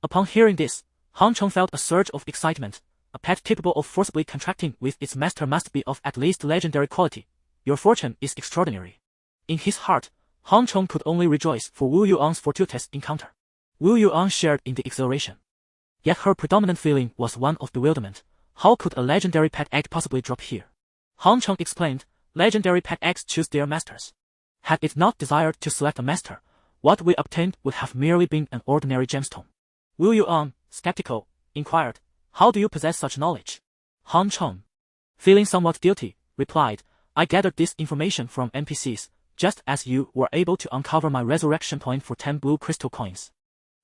Upon hearing this, Hong Chen felt a surge of excitement. A pet capable of forcibly contracting with its master must be of at least legendary quality. Your fortune is extraordinary. In his heart, Hong Chen could only rejoice for Wu Yuan's fortuitous encounter. Wu Yuan shared in the exhilaration. Yet her predominant feeling was one of bewilderment. How could a legendary pet egg possibly drop here? Hong Chen explained, "Legendary pet eggs choose their masters. Had it not desired to select a master, what we obtained would have merely been an ordinary gemstone." Wu Yuan, skeptical, inquired, "How do you possess such knowledge?" Hong Chen, feeling somewhat guilty, replied, "I gathered this information from NPCs, just as you were able to uncover my resurrection point for 10 blue crystal coins.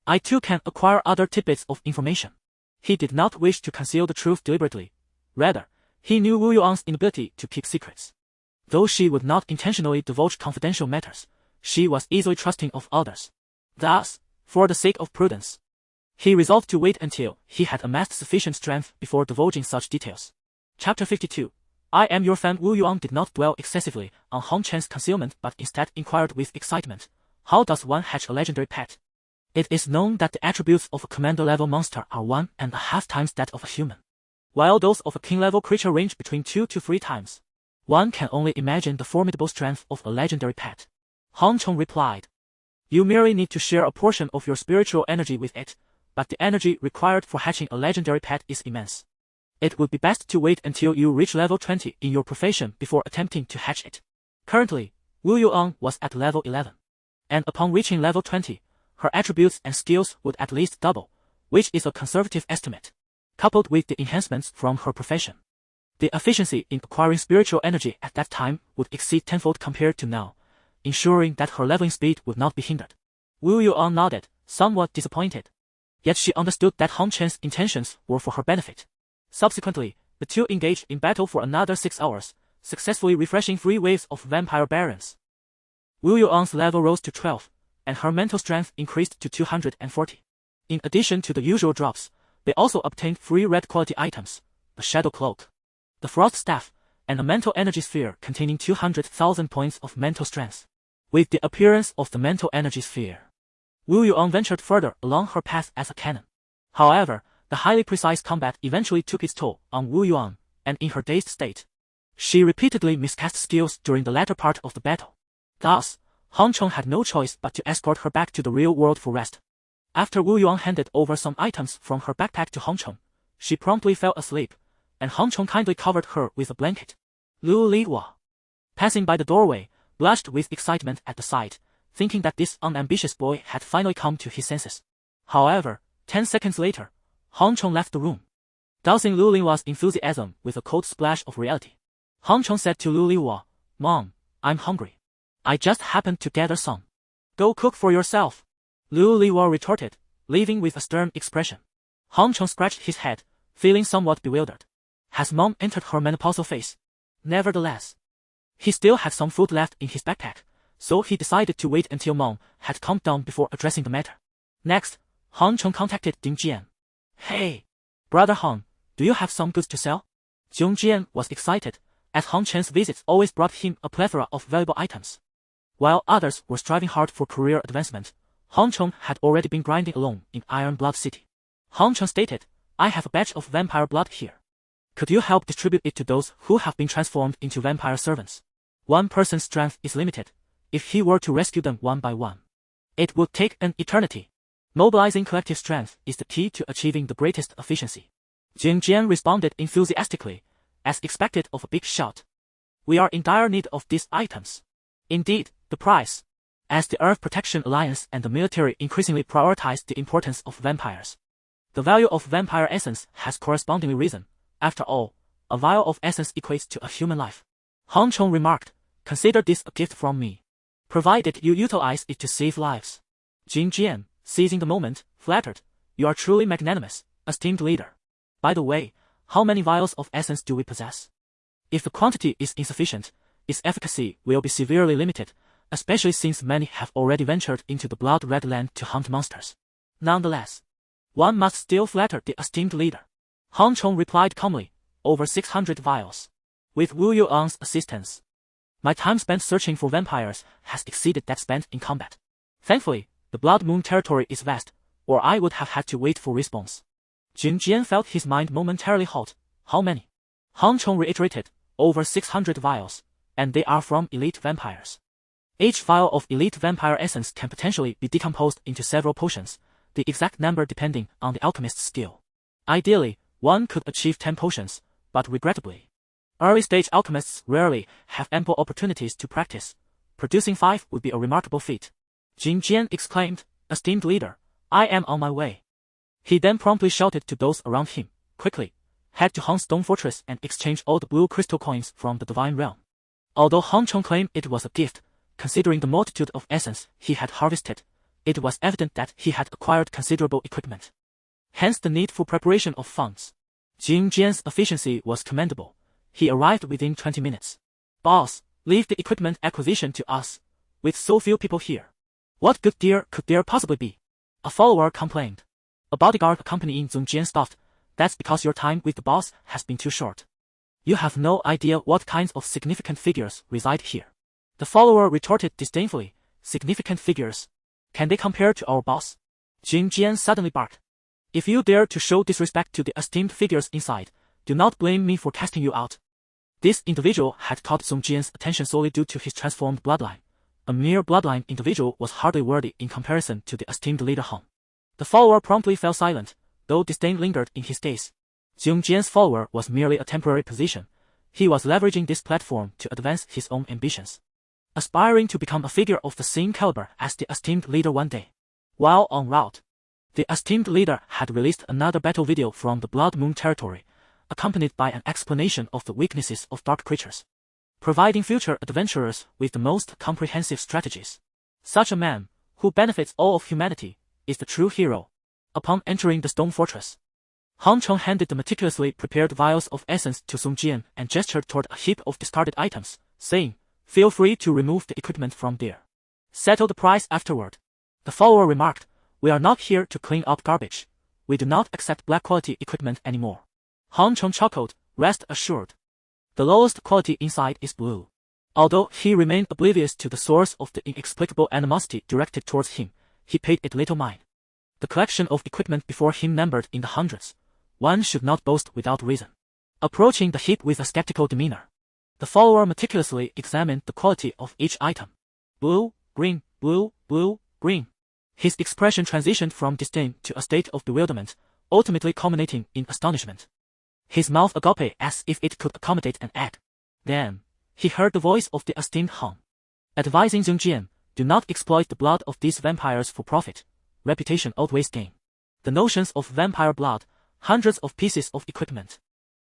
I too can acquire other tidbits of information." He did not wish to conceal the truth deliberately. Rather, he knew Wu Yuan's inability to keep secrets. Though she would not intentionally divulge confidential matters, she was easily trusting of others. Thus, for the sake of prudence, he resolved to wait until he had amassed sufficient strength before divulging such details. Chapter 52. I am your fan. Wu Yuan did not dwell excessively on Hong Chen's concealment but instead inquired with excitement, "How does one hatch a legendary pet?" It is known that the attributes of a commander-level monster are 1.5 times that of a human, while those of a king-level creature range between 2 to 3 times. One can only imagine the formidable strength of a legendary pet. Hong Chen replied, "You merely need to share a portion of your spiritual energy with it, but the energy required for hatching a legendary pet is immense. It would be best to wait until you reach level 20 in your profession before attempting to hatch it." Currently, Wu Yuan was at level 11, and upon reaching level 20, her attributes and skills would at least double, which is a conservative estimate. Coupled with the enhancements from her profession, the efficiency in acquiring spiritual energy at that time would exceed tenfold compared to now, ensuring that her leveling speed would not be hindered. Wu Yuan nodded, somewhat disappointed. Yet she understood that Hong Chen's intentions were for her benefit. Subsequently, the two engaged in battle for another 6 hours, successfully refreshing 3 waves of vampire barons. Wu Yuan's level rose to 12, and her mental strength increased to 240. In addition to the usual drops, they also obtained 3 red quality items, the Shadow Cloak, the Frost Staff, and a mental energy sphere containing 200,000 points of mental strength. With the appearance of the mental energy sphere, Wu Yuan ventured further along her path as a cannon. However, the highly precise combat eventually took its toll on Wu Yuan, and in her dazed state, she repeatedly miscast skills during the latter part of the battle. Thus, Hong Chen had no choice but to escort her back to the real world for rest. After Wu Yuan handed over some items from her backpack to Hong Chen, she promptly fell asleep, and Hong Chen kindly covered her with a blanket. Lu Liwa, passing by the doorway, blushed with excitement at the sight, thinking that this unambitious boy had finally come to his senses. However, 10 seconds later, Hong Chong left the room, dousing Lu Linhua's enthusiasm with a cold splash of reality. Hong Chong said to Lu Linhua, "Mom, I'm hungry. I just happened to gather some. Go cook for yourself." Lu Linhua retorted, leaving with a stern expression. Hong Chong scratched his head, feeling somewhat bewildered. Has Mom entered her menopausal phase? Nevertheless, he still had some food left in his backpack, so he decided to wait until Mom had calmed down before addressing the matter. Next, Hong Chong contacted Ding Jian. "Hey, brother Hong, do you have some goods to sell?" Ding Jian was excited, as Hong Chen's visits always brought him a plethora of valuable items. While others were striving hard for career advancement, Hong Chong had already been grinding alone in Iron Blood City. Hong Chong stated, "I have a batch of vampire blood here. Could you help distribute it to those who have been transformed into vampire servants? One person's strength is limited. If he were to rescue them one by one, it would take an eternity. Mobilizing collective strength is the key to achieving the greatest efficiency." Jing Jian responded enthusiastically, as expected of a big shot. "We are in dire need of these items. Indeed, the price." As the Earth Protection Alliance and the military increasingly prioritized the importance of vampires, the value of vampire essence has correspondingly risen. After all, a vial of essence equates to a human life. Hong Chong remarked, "Consider this a gift from me, provided you utilize it to save lives." Jing Jian, seizing the moment, flattered, "You are truly magnanimous, esteemed leader. By the way, how many vials of essence do we possess? If the quantity is insufficient, its efficacy will be severely limited, especially since many have already ventured into the blood-red land to hunt monsters. Nonetheless, one must still flatter the esteemed leader." Hong Chong replied calmly, "Over 600 vials. With Wu Yuan's assistance, my time spent searching for vampires has exceeded that spent in combat. Thankfully, the Blood Moon territory is vast, or I would have had to wait for response." Jing Jian felt his mind momentarily halt. "How many?" Hong Chong reiterated, "Over 600 vials, and they are from elite vampires. Each vial of elite vampire essence can potentially be decomposed into several potions, the exact number depending on the alchemist's skill. Ideally, one could achieve 10 potions, but regrettably, early-stage alchemists rarely have ample opportunities to practice. Producing 5 would be a remarkable feat." Jing Jian exclaimed, "Esteemed leader, I am on my way." He then promptly shouted to those around him, "Quickly, head to Hong's Stone Fortress and exchange all the blue crystal coins from the Divine Realm." Although Hong Chong claimed it was a gift, considering the multitude of essence he had harvested, it was evident that he had acquired considerable equipment. Hence the need for preparation of funds. Jing Jian's efficiency was commendable. He arrived within 20 minutes. "Boss, leave the equipment acquisition to us. With so few people here, what good deal could there possibly be?" a follower complained. A bodyguard accompanying Zhong Jian scoffed, "That's because your time with the boss has been too short. You have no idea what kinds of significant figures reside here." The follower retorted disdainfully, "Significant figures? Can they compare to our boss?" Jing Jian suddenly barked, "If you dare to show disrespect to the esteemed figures inside, do not blame me for casting you out." This individual had caught Zhong Jian's attention solely due to his transformed bloodline. A mere bloodline individual was hardly worthy in comparison to the esteemed leader Hong. The follower promptly fell silent, though disdain lingered in his gaze. Zhong Jian's follower was merely a temporary position. He was leveraging this platform to advance his own ambitions, aspiring to become a figure of the same caliber as the esteemed leader one day. While en route, the esteemed leader had released another battle video from the Blood Moon territory, accompanied by an explanation of the weaknesses of dark creatures, providing future adventurers with the most comprehensive strategies. Such a man, who benefits all of humanity, is the true hero. Upon entering the stone fortress, Hong Chong handed the meticulously prepared vials of essence to Song Jian and gestured toward a heap of discarded items, saying, "Feel free to remove the equipment from there. Settle the price afterward." The follower remarked, "We are not here to clean up garbage. We do not accept black-quality equipment anymore." Hong Chong chuckled, "Rest assured. The lowest quality inside is blue." Although he remained oblivious to the source of the inexplicable animosity directed towards him, he paid it little mind. The collection of equipment before him numbered in the hundreds. One should not boast without reason. Approaching the heap with a skeptical demeanor, the follower meticulously examined the quality of each item. Blue, green, blue, blue, green. His expression transitioned from disdain to a state of bewilderment, ultimately culminating in astonishment. His mouth agape as if it could accommodate an egg. Then, he heard the voice of the esteemed Hong, advising Zhong Jian, "Do not exploit the blood of these vampires for profit. Reputation outweighs gain." the notions of vampire blood, hundreds of pieces of equipment,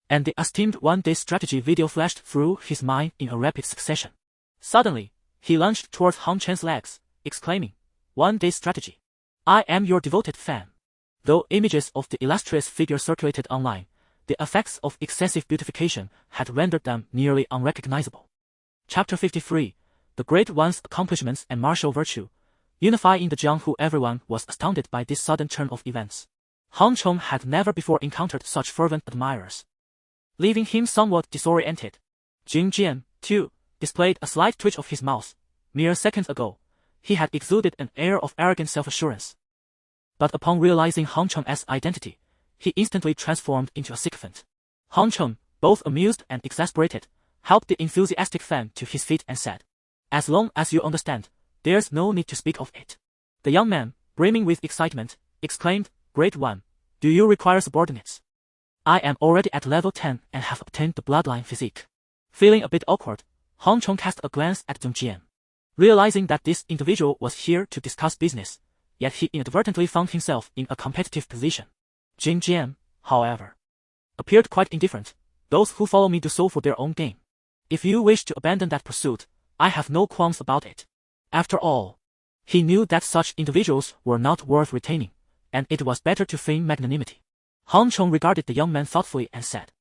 and the esteemed one-day strategy video flashed through his mind in a rapid succession. Suddenly, he lunged towards Han Chen's legs, exclaiming, "One-day strategy! I am your devoted fan." Though images of the illustrious figure circulated online, the effects of excessive beautification had rendered them nearly unrecognizable. Chapter 53, The Great One's Accomplishments and Martial Virtue. Unifying the Jianghu, everyone was astounded by this sudden turn of events. Han Chong had never before encountered such fervent admirers, leaving him somewhat disoriented. Jing Jian, too, displayed a slight twitch of his mouth. Mere seconds ago, he had exuded an air of arrogant self-assurance. But upon realizing Han Cheng's identity, he instantly transformed into a sycophant. Han Cheng, both amused and exasperated, helped the enthusiastic fan to his feet and said, "As long as you understand, there's no need to speak of it." The young man, brimming with excitement, exclaimed, "Great One, do you require subordinates? I am already at level 10 and have obtained the bloodline physique." Feeling a bit awkward, Han Chong cast a glance at Zhong Jian. Realizing that this individual was here to discuss business, yet he inadvertently found himself in a competitive position. Jing Jian, however, appeared quite indifferent. "Those who follow me do so for their own gain. If you wish to abandon that pursuit, I have no qualms about it." After all, he knew that such individuals were not worth retaining, and it was better to feign magnanimity. Han Chong regarded the young man thoughtfully and said,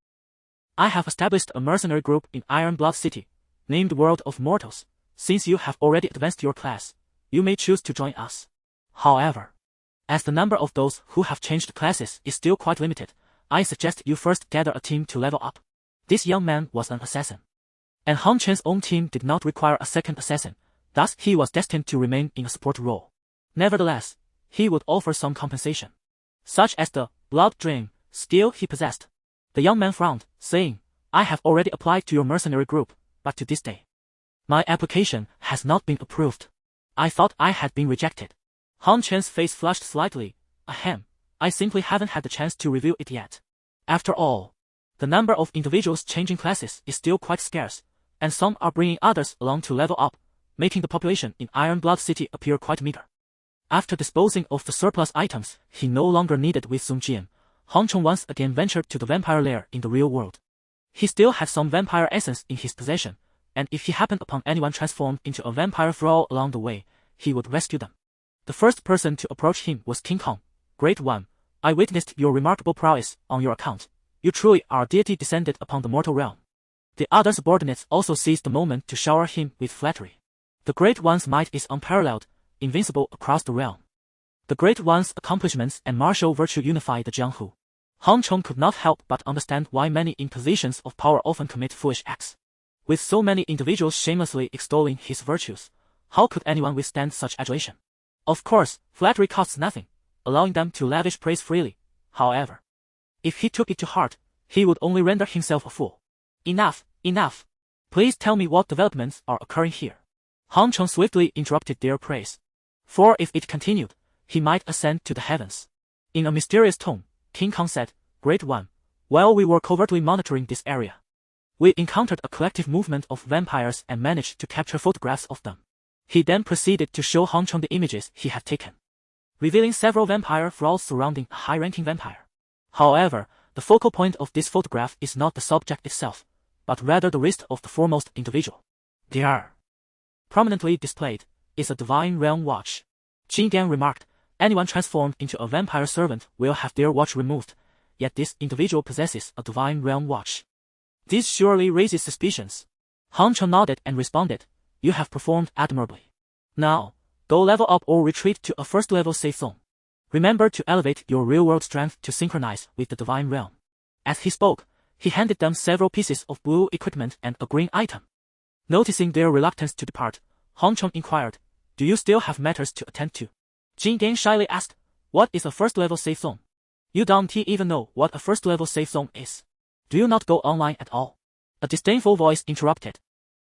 "I have established a mercenary group in Iron Blood City, named World of Mortals. Since you have already advanced your class, you may choose to join us. However, as the number of those who have changed classes is still quite limited, I suggest you first gather a team to level up." This young man was an assassin, and Han Chen's own team did not require a second assassin, thus he was destined to remain in a support role. Nevertheless, he would offer some compensation, such as the blood drain skill he possessed. The young man frowned, saying, "I have already applied to your mercenary group, but to this day, my application has not been approved. I thought I had been rejected." Han Chen's face flushed slightly. "Ahem, I simply haven't had the chance to review it yet. After all, the number of individuals changing classes is still quite scarce, and some are bringing others along to level up, making the population in Iron Blood City appear quite meager." After disposing of the surplus items he no longer needed with Zhong Jian, Han Chong once again ventured to the vampire lair in the real world. He still had some vampire essence in his possession, and if he happened upon anyone transformed into a vampire thrall along the way, he would rescue them. The first person to approach him was King Kong. "Great One, I witnessed your remarkable prowess on your account. You truly are a deity descended upon the mortal realm." The other subordinates also seized the moment to shower him with flattery. The Great One's might is unparalleled, invincible across the realm. The Great One's accomplishments and martial virtue unify the Jianghu. Han Chong could not help but understand why many in positions of power often commit foolish acts. With so many individuals shamelessly extolling his virtues, how could anyone withstand such adulation? Of course, flattery costs nothing, allowing them to lavish praise freely. However, if he took it to heart, he would only render himself a fool. "Enough, enough. Please tell me what developments are occurring here." Han Chong swiftly interrupted their praise, for if it continued, he might ascend to the heavens. In a mysterious tone, King Kong said, "Great One, while we were covertly monitoring this area, we encountered a collective movement of vampires and managed to capture photographs of them." He then proceeded to show Han Chong the images he had taken, revealing several vampire thralls surrounding a high-ranking vampire. However, the focal point of this photograph is not the subject itself, but rather the wrist of the foremost individual. There, prominently displayed, is a divine realm watch. Jin Gang remarked, "Anyone transformed into a vampire servant will have their watch removed, yet this individual possesses a divine realm watch. This surely raises suspicions." Han Chong nodded and responded, "You have performed admirably. Now, go level up or retreat to a first-level safe zone. Remember to elevate your real-world strength to synchronize with the divine realm." As he spoke, he handed them several pieces of blue equipment and a green item. Noticing their reluctance to depart, Han Chong inquired, "Do you still have matters to attend to?" Jin Gang shyly asked, "What is a first-level safe zone? You don't even know what a first-level safe zone is. Do you not go online at all?" A disdainful voice interrupted,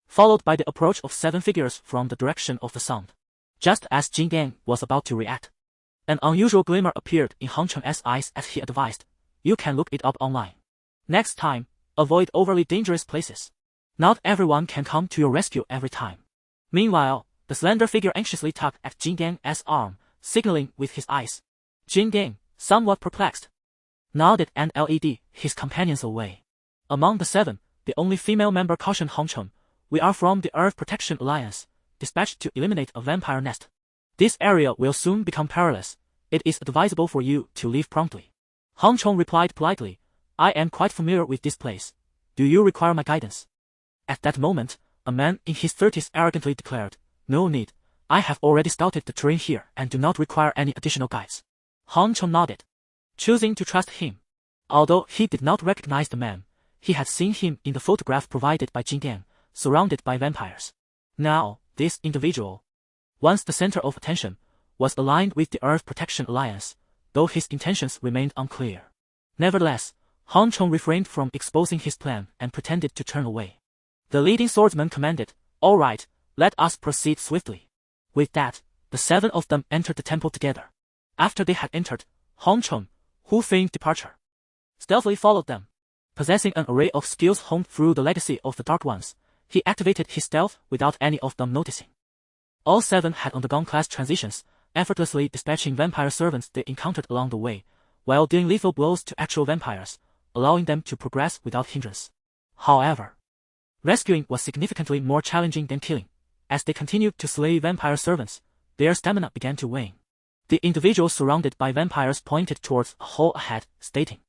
followed by the approach of 7 figures from the direction of the sound. Just as Jin Gang was about to react, an unusual glimmer appeared in Han Cheng's eyes as he advised, "You can look it up online. Next time, avoid overly dangerous places. Not everyone can come to your rescue every time." Meanwhile, the slender figure anxiously tugged at Jin Gang's arm, signaling with his eyes. Jin Gang, somewhat perplexed, nodded and led his companions away. Among the 7, the only female member cautioned Hongcheng, "We are from the Earth Protection Alliance, dispatched to eliminate a vampire nest. This area will soon become perilous. It is advisable for you to leave promptly." Hongcheng replied politely, "I am quite familiar with this place. Do you require my guidance?" At that moment, a man in his 30s arrogantly declared, "No need. I have already scouted the terrain here and do not require any additional guides." Hongcheng nodded, choosing to trust him. Although he did not recognize the man, he had seen him in the photograph provided by Jin Dian, surrounded by vampires. Now, this individual, once the center of attention, was aligned with the Earth Protection Alliance, though his intentions remained unclear. Nevertheless, Hongcheng refrained from exposing his plan and pretended to turn away. The leading swordsman commanded, "All right, let us proceed swiftly." With that, the 7 of them entered the temple together. After they had entered, Hongcheng, who feigned departure, stealthily followed them. Possessing an array of skills honed through the legacy of the Dark Ones, he activated his stealth without any of them noticing. All 7 had undergone class transitions, effortlessly dispatching vampire servants they encountered along the way, while dealing lethal blows to actual vampires, allowing them to progress without hindrance. However, rescuing was significantly more challenging than killing. As they continued to slay vampire servants, their stamina began to wane. The individual surrounded by vampires pointed towards a hole ahead, stating,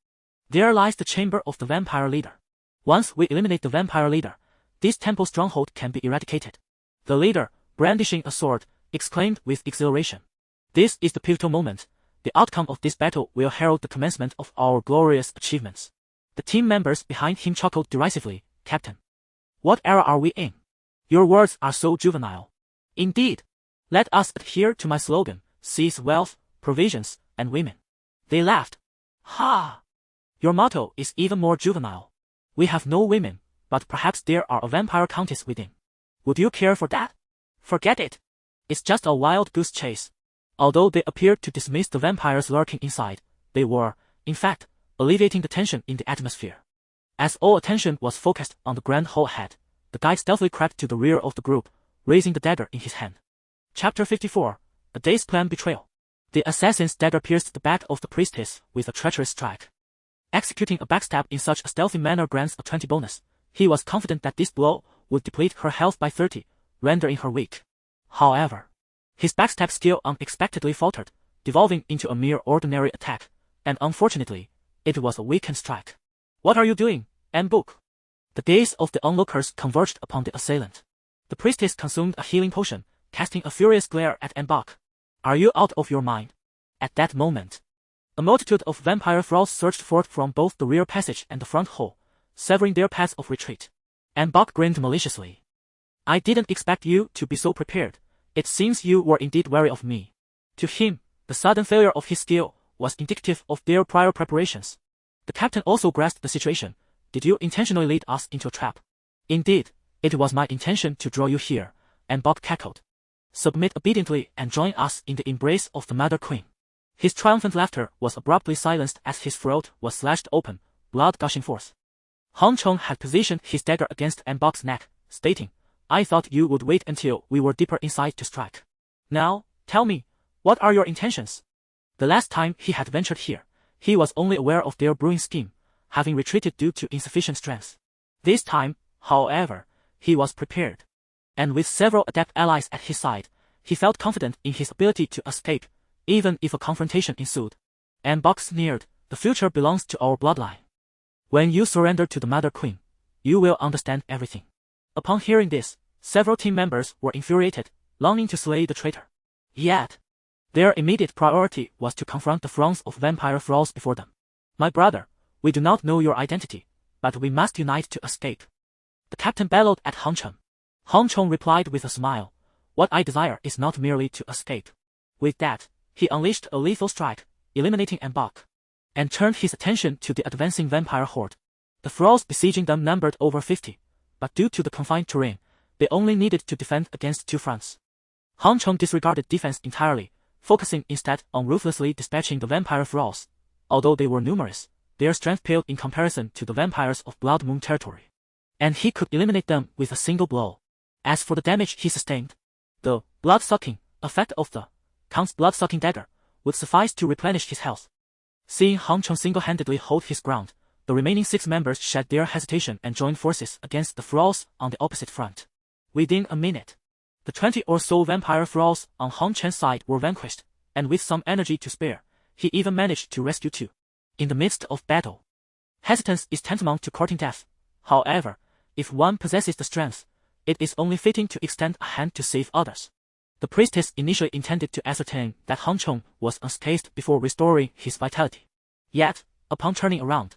"There lies the chamber of the vampire leader. Once we eliminate the vampire leader, this temple stronghold can be eradicated." The leader, brandishing a sword, exclaimed with exhilaration, "This is the pivotal moment. The outcome of this battle will herald the commencement of our glorious achievements." The team members behind him chuckled derisively, "Captain, what era are we in? Your words are so juvenile." "Indeed. Let us adhere to my slogan, seize wealth, provisions, and women." They laughed. "Ha! Your motto is even more juvenile. We have no women, but perhaps there are a vampire countess within. Would you care for that?" "Forget it. It's just a wild goose chase." Although they appeared to dismiss the vampires lurking inside, they were, in fact, alleviating the tension in the atmosphere. As all attention was focused on the grand hall ahead, the guide stealthily crept to the rear of the group, raising the dagger in his hand. Chapter 54, A Day's Plan Betrayal. The assassin's dagger pierced the back of the priestess with a treacherous strike. Executing a backstab in such a stealthy manner grants a 20 bonus. He was confident that this blow would deplete her health by 30, rendering her weak. However, his backstab skill unexpectedly faltered, devolving into a mere ordinary attack, and unfortunately, it was a weakened strike. "What are you doing, Mbok?" The gaze of the onlookers converged upon the assailant. The priestess consumed a healing potion, casting a furious glare at Mbok. "Are you out of your mind?" At that moment, a multitude of vampire thralls surged forth from both the rear passage and the front hall, severing their paths of retreat. Mbok grinned maliciously. "I didn't expect you to be so prepared. It seems you were indeed wary of me." To him, the sudden failure of his skill was indicative of their prior preparations. The captain also grasped the situation. "Did you intentionally lead us into a trap?" "Indeed, it was my intention to draw you here," Mbok cackled. "Submit obediently and join us in the embrace of the Mother Queen." His triumphant laughter was abruptly silenced as his throat was slashed open, blood gushing forth. Hongcheng had positioned his dagger against Mbok's neck, stating, "I thought you would wait until we were deeper inside to strike. Now, tell me, what are your intentions?" The last time he had ventured here, he was only aware of their brewing scheme, having retreated due to insufficient strength. This time, however, he was prepared. And with several adept allies at his side, he felt confident in his ability to escape, even if a confrontation ensued. Mbok sneered, "The future belongs to our bloodline. When you surrender to the Mother Queen, you will understand everything." Upon hearing this, several team members were infuriated, longing to slay the traitor. Yet, their immediate priority was to confront the throngs of vampire thralls before them. "My brother, we do not know your identity, but we must unite to escape." The captain bellowed at Hongcheng. Hongcheng replied with a smile, "What I desire is not merely to escape." With that, he unleashed a lethal strike, eliminating Mbok, and turned his attention to the advancing vampire horde. The thralls besieging them numbered over 50, but due to the confined terrain, they only needed to defend against 2 fronts. Hongcheng disregarded defense entirely, focusing instead on ruthlessly dispatching the vampire thralls. Although they were numerous, their strength paled in comparison to the vampires of Blood Moon territory, and he could eliminate them with a single blow. As for the damage he sustained, the blood-sucking effect of the Count's blood-sucking dagger would suffice to replenish his health. Seeing Han Cheng single-handedly hold his ground, the remaining 6 members shed their hesitation and joined forces against the thralls on the opposite front. Within a minute, the 20 or so vampire thralls on Han Chen's side were vanquished, and with some energy to spare, he even managed to rescue 2. In the midst of battle, hesitance is tantamount to courting death. However, if one possesses the strength, it is only fitting to extend a hand to save others. The priestess initially intended to ascertain that Han Cheng was unscathed before restoring his vitality. Yet, upon turning around,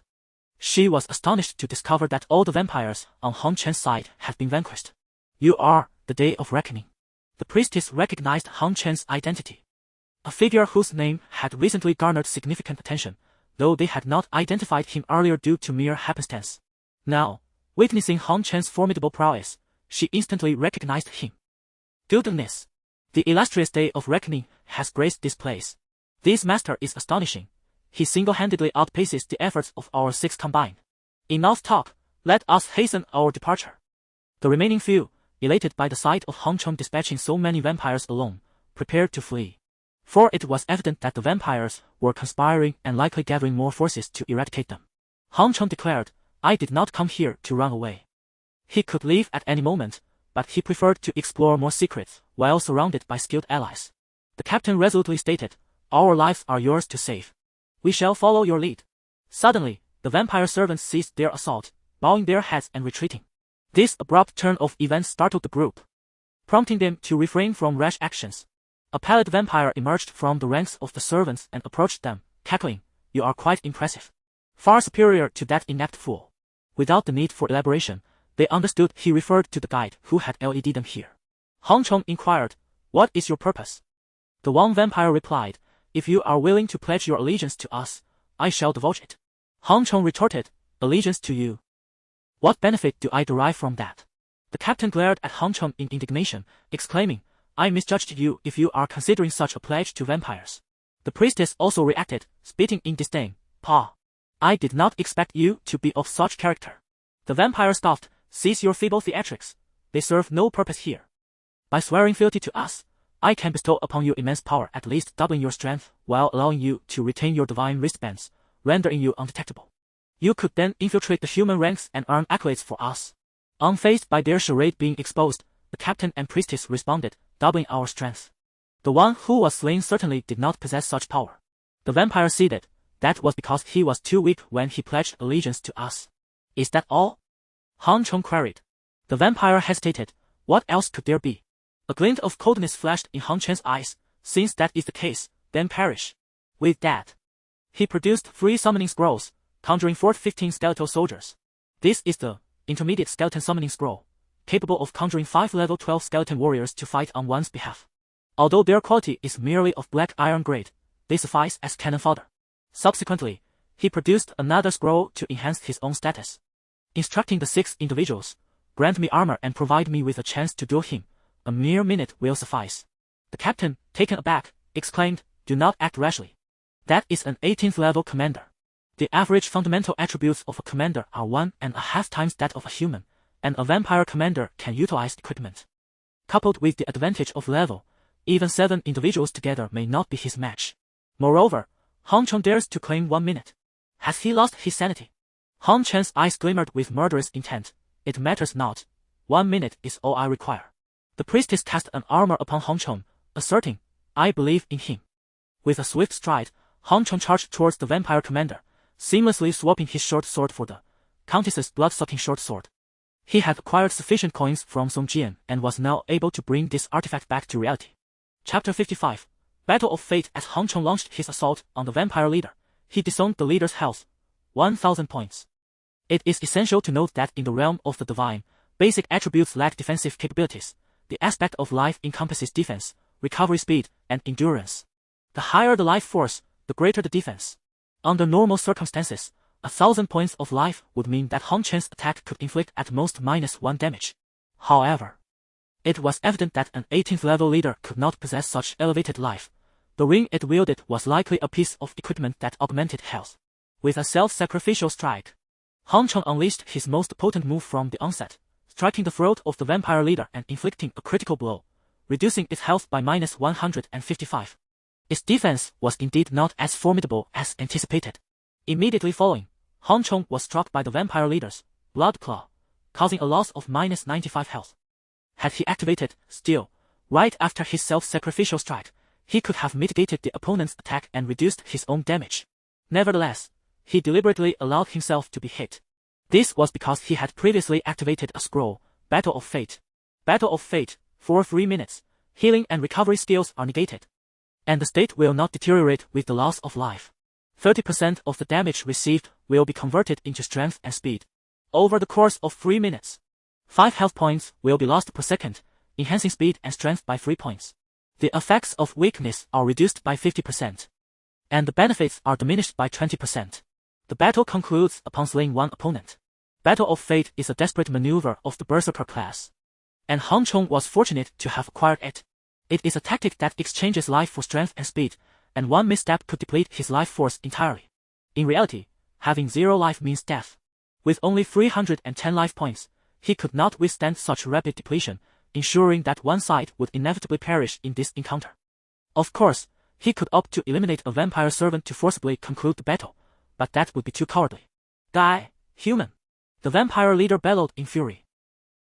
she was astonished to discover that all the vampires on Han Chen's side had been vanquished. You are the Day of Reckoning. The priestess recognized Han Chen's identity, a figure whose name had recently garnered significant attention, though they had not identified him earlier due to mere happenstance. Now, witnessing Han Chen's formidable prowess, she instantly recognized him. Goodness! The illustrious Day of Reckoning has graced this place. This master is astonishing. He single-handedly outpaces the efforts of our 6 combined. Enough talk, let us hasten our departure. The remaining few, elated by the sight of Han Cheng dispatching so many vampires alone, prepared to flee. For it was evident that the vampires were conspiring and likely gathering more forces to eradicate them. Han Cheng declared, I did not come here to run away. He could leave at any moment, but he preferred to explore more secrets while surrounded by skilled allies. The captain resolutely stated, our lives are yours to save. We shall follow your lead. Suddenly, the vampire servants ceased their assault, bowing their heads and retreating. This abrupt turn of events startled the group, prompting them to refrain from rash actions. A pallid vampire emerged from the ranks of the servants and approached them, cackling, you are quite impressive. Far superior to that inept fool. Without the need for elaboration, they understood he referred to the guide who had led them here. Han Cheng inquired, what is your purpose? The one vampire replied, if you are willing to pledge your allegiance to us, I shall divulge it. Han Cheng retorted, allegiance to you. What benefit do I derive from that? The captain glared at Han Cheng in indignation, exclaiming, I misjudged you if you are considering such a pledge to vampires. The priestess also reacted, spitting in disdain, Pah! I did not expect you to be of such character. The vampire scoffed, cease your feeble theatrics, they serve no purpose here. By swearing fealty to us, I can bestow upon you immense power, at least doubling your strength, while allowing you to retain your divine wristbands, rendering you undetectable. You could then infiltrate the human ranks and earn accolades for us. Unfazed by their charade being exposed, the captain and priestess responded, doubling our strength. The one who was slain certainly did not possess such power. The vampire ceded, that was because he was too weak when he pledged allegiance to us. Is that all? Han Cheng queried. The vampire hesitated, what else could there be? A glint of coldness flashed in Han Chen's eyes, since that is the case, then perish. With that, he produced 3 summoning scrolls, conjuring forth 15 skeletal soldiers. This is the intermediate skeleton summoning scroll, capable of conjuring 5 level 12 skeleton warriors to fight on one's behalf. Although their quality is merely of black iron grade, they suffice as cannon fodder. Subsequently, he produced another scroll to enhance his own status, instructing the 6 individuals, grant me armor and provide me with a chance to duel him. A mere minute will suffice. The captain, taken aback, exclaimed, do not act rashly. That is an 18th level commander. The average fundamental attributes of a commander are 1.5 times that of a human, and a vampire commander can utilize equipment. Coupled with the advantage of level, even 7 individuals together may not be his match. Moreover, Han Cheng dares to claim 1 minute. Has he lost his sanity? Han Chen's eyes glimmered with murderous intent. It matters not. 1 minute is all I require. The priestess cast an armor upon Han Cheng, asserting, I believe in him. With a swift stride, Han Cheng charged towards the vampire commander, seamlessly swapping his short sword for the countess's blood-sucking short sword. He had acquired sufficient coins from Song Jian and was now able to bring this artifact back to reality. Chapter 55. Battle of Fate. As Han Cheng launched his assault on the vampire leader, he disowned the leader's health. 1,000 points. It is essential to note that in the realm of the divine, basic attributes lack defensive capabilities. The aspect of life encompasses defense, recovery speed, and endurance. The higher the life force, the greater the defense. Under normal circumstances, 1,000 points of life would mean that Han Chen's attack could inflict at most -1 damage. However, it was evident that an 18th level leader could not possess such elevated life. The ring it wielded was likely a piece of equipment that augmented health. With a self-sacrificial strike, Han Cheng unleashed his most potent move from the onset, striking the throat of the vampire leader and inflicting a critical blow, reducing its health by -155. Its defense was indeed not as formidable as anticipated. Immediately following, Han Chong was struck by the vampire leader's blood claw, causing a loss of minus 95 health. Had he activated Steel right after his self-sacrificial strike, he could have mitigated the opponent's attack and reduced his own damage. Nevertheless, he deliberately allowed himself to be hit. This was because he had previously activated a scroll, Battle of Fate. Battle of Fate, for 3 minutes, healing and recovery skills are negated, and the state will not deteriorate with the loss of life. 30% of the damage received will be converted into strength and speed. Over the course of 3 minutes, 5 health points will be lost per second, enhancing speed and strength by 3 points. The effects of weakness are reduced by 50%, and the benefits are diminished by 20%. The battle concludes upon slaying one opponent. Battle of Fate is a desperate maneuver of the Berserker class, and Han Chong was fortunate to have acquired it. It is a tactic that exchanges life for strength and speed, and one misstep could deplete his life force entirely. In reality, having 0 life means death. With only 310 life points, he could not withstand such rapid depletion, ensuring that one side would inevitably perish in this encounter. Of course, he could opt to eliminate a vampire servant to forcibly conclude the battle, but that would be too cowardly. Die, human! The vampire leader bellowed in fury,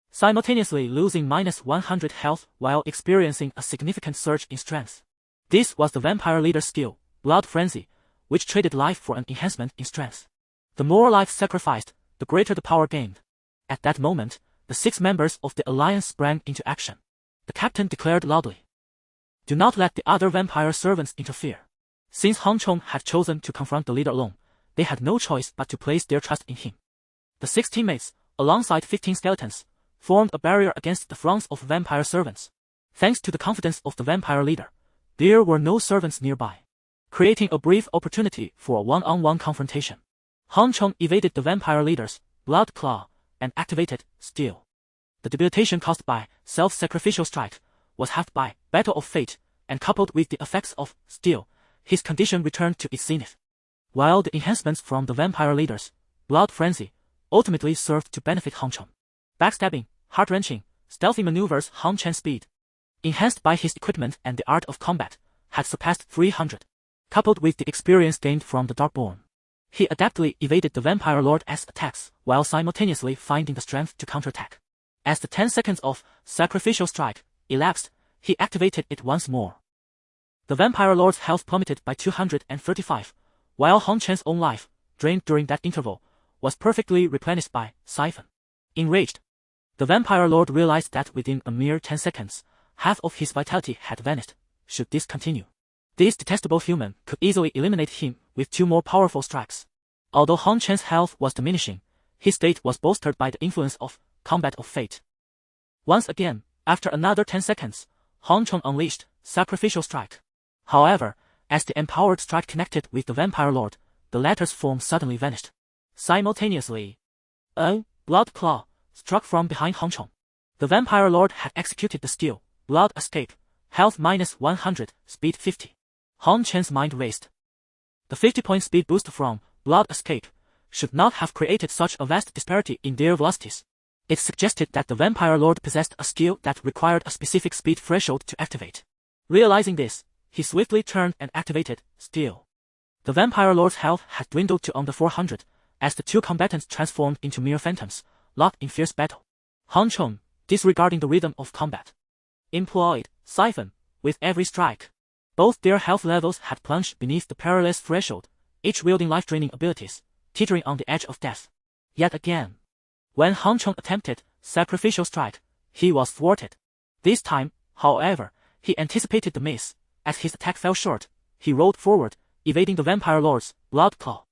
simultaneously losing minus 100 health while experiencing a significant surge in strength. This was the vampire leader's skill, Blood Frenzy, which traded life for an enhancement in strength. The more life sacrificed, the greater the power gained. At that moment, the 6 members of the alliance sprang into action. The captain declared loudly, "Do not let the other vampire servants interfere." Since Han Chong had chosen to confront the leader alone, they had no choice but to place their trust in him. The 6 teammates, alongside 15 skeletons, formed a barrier against the throngs of vampire servants. Thanks to the confidence of the vampire leader, there were no servants nearby, creating a brief opportunity for a one-on-one confrontation. Han Chong evaded the vampire leader's blood claw and activated Steel. The debilitation caused by self-sacrificial strike was halved by Battle of Fate, and coupled with the effects of Steel, his condition returned to its zenith. While the enhancements from the vampire leader's Blood Frenzy ultimately served to benefit Han Chong. Backstabbing, heart-wrenching, stealthy maneuvers. Han Chan's speed, enhanced by his equipment and the art of combat, had surpassed 300. Coupled with the experience gained from the Darkborn, he adeptly evaded the vampire lord's attacks while simultaneously finding the strength to counterattack. As the 10 seconds of sacrificial strike elapsed, he activated it once more. The vampire lord's health plummeted by 235, while Han Chan's own life, drained during that interval, was perfectly replenished by Siphon. Enraged, the vampire lord realized that within a mere 10 seconds, half of his vitality had vanished. Should this continue, this detestable human could easily eliminate him with 2 more powerful strikes. Although Han Chan's health was diminishing, his state was bolstered by the influence of Combat of Fate. Once again, after another 10 seconds, Han Chong unleashed Sacrificial Strike. However, as the empowered strike connected with the vampire lord, the latter's form suddenly vanished. Simultaneously, a blood claw struck from behind Han Chong. The vampire lord had executed the Steel Blood Escape, health minus 100, speed 50. Han Chan's mind raced. The 50-point speed boost from Blood Escape should not have created such a vast disparity in their velocities. It suggested that the vampire lord possessed a skill that required a specific speed threshold to activate. Realizing this, he swiftly turned and activated Steel. The vampire lord's health had dwindled to under 400, as the 2 combatants transformed into mere phantoms, locked in fierce battle. Han Chong, disregarding the rhythm of combat, employed Siphon with every strike. Both their health levels had plunged beneath the perilous threshold, each wielding life-draining abilities, teetering on the edge of death. Yet again, when Han Chong attempted Sacrificial Strike, he was thwarted. This time, however, he anticipated the miss. As his attack fell short, he rolled forward, evading the vampire lord's blood claw.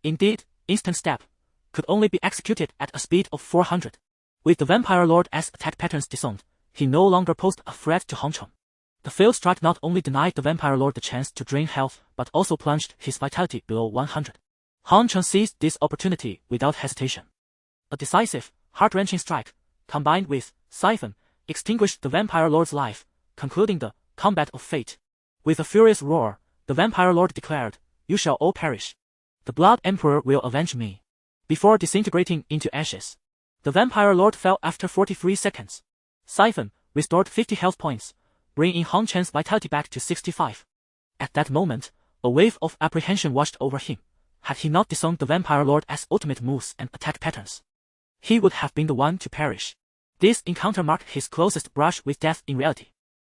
Indeed, Instant Step could only be executed at a speed of 400. With the vampire lord's attack patterns disowned, he no longer posed a threat to Han Chong. The failed strike not only denied the vampire lord the chance to drain health, but also plunged his vitality below 100. Han Chong seized this opportunity without hesitation. A decisive, heart-wrenching strike, combined with Siphon, extinguished the vampire lord's life, concluding the Combat of Fate. With a furious roar, the vampire lord declared, "You shall all perish. The Blood Emperor will avenge me." Before disintegrating into ashes, the vampire lord fell after 43 seconds. Siphon restored 50 health points, bringing Han Chan's vitality back to 65. At that moment, a wave of apprehension washed over him. Had he not disowned the Vampire Lord as ultimate moves and attack patterns, he would have been the one to perish. This encounter marked his closest brush with death in reality.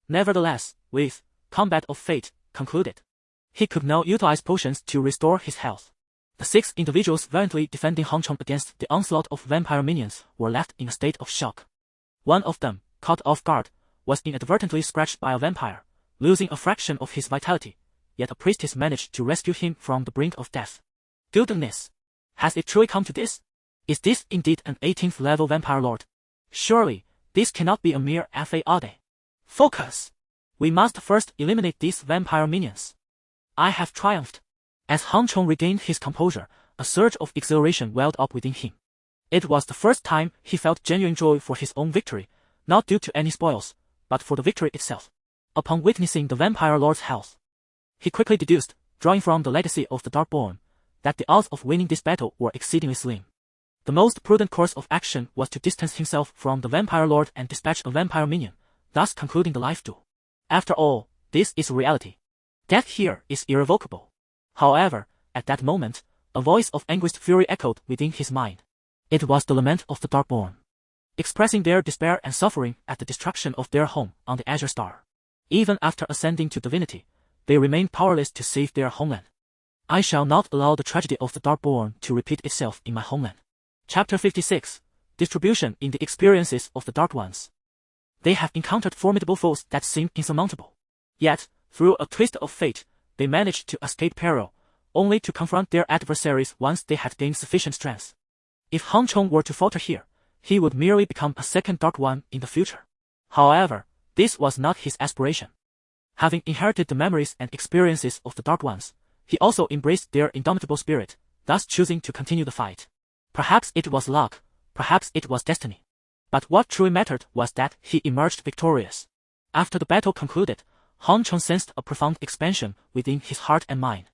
Nevertheless, with Combat of Fate concluded, he could now utilize potions to restore his health. The 6 individuals valiantly defending Hongchong against the onslaught of vampire minions were left in a state of shock. One of them, caught off guard, was inadvertently scratched by a vampire, losing a fraction of his vitality, yet a priestess managed to rescue him from the brink of death. Goodness! Has it truly come to this? Is this indeed an 18th level vampire lord? Surely, this cannot be a mere FARD. Focus! We must first eliminate these vampire minions. I have triumphed. As Hongchong regained his composure, a surge of exhilaration welled up within him. It was the first time he felt genuine joy for his own victory, not due to any spoils, but for the victory itself. Upon witnessing the vampire lord's health, he quickly deduced, drawing from the legacy of the Darkborn, that the odds of winning this battle were exceedingly slim. The most prudent course of action was to distance himself from the vampire lord and dispatch a vampire minion, thus concluding the life duel. After all, this is reality. Death here is irrevocable. However, at that moment, a voice of anguished fury echoed within his mind. It was the lament of the Darkborn, expressing their despair and suffering at the destruction of their home on the Azure Star. Even after ascending to divinity, they remained powerless to save their homeland. I shall not allow the tragedy of the Darkborn to repeat itself in my homeland. Chapter 56. Distribution in the experiences of the Dark Ones. They have encountered formidable foes that seemed insurmountable. Yet, through a twist of fate, they managed to escape peril, only to confront their adversaries once they had gained sufficient strength. If Hongchong were to falter here, he would merely become a second Dark One in the future. However, this was not his aspiration. Having inherited the memories and experiences of the Dark Ones, he also embraced their indomitable spirit, thus choosing to continue the fight. Perhaps it was luck, perhaps it was destiny. But what truly mattered was that he emerged victorious. After the battle concluded, Hongchong sensed a profound expansion within his heart and mind.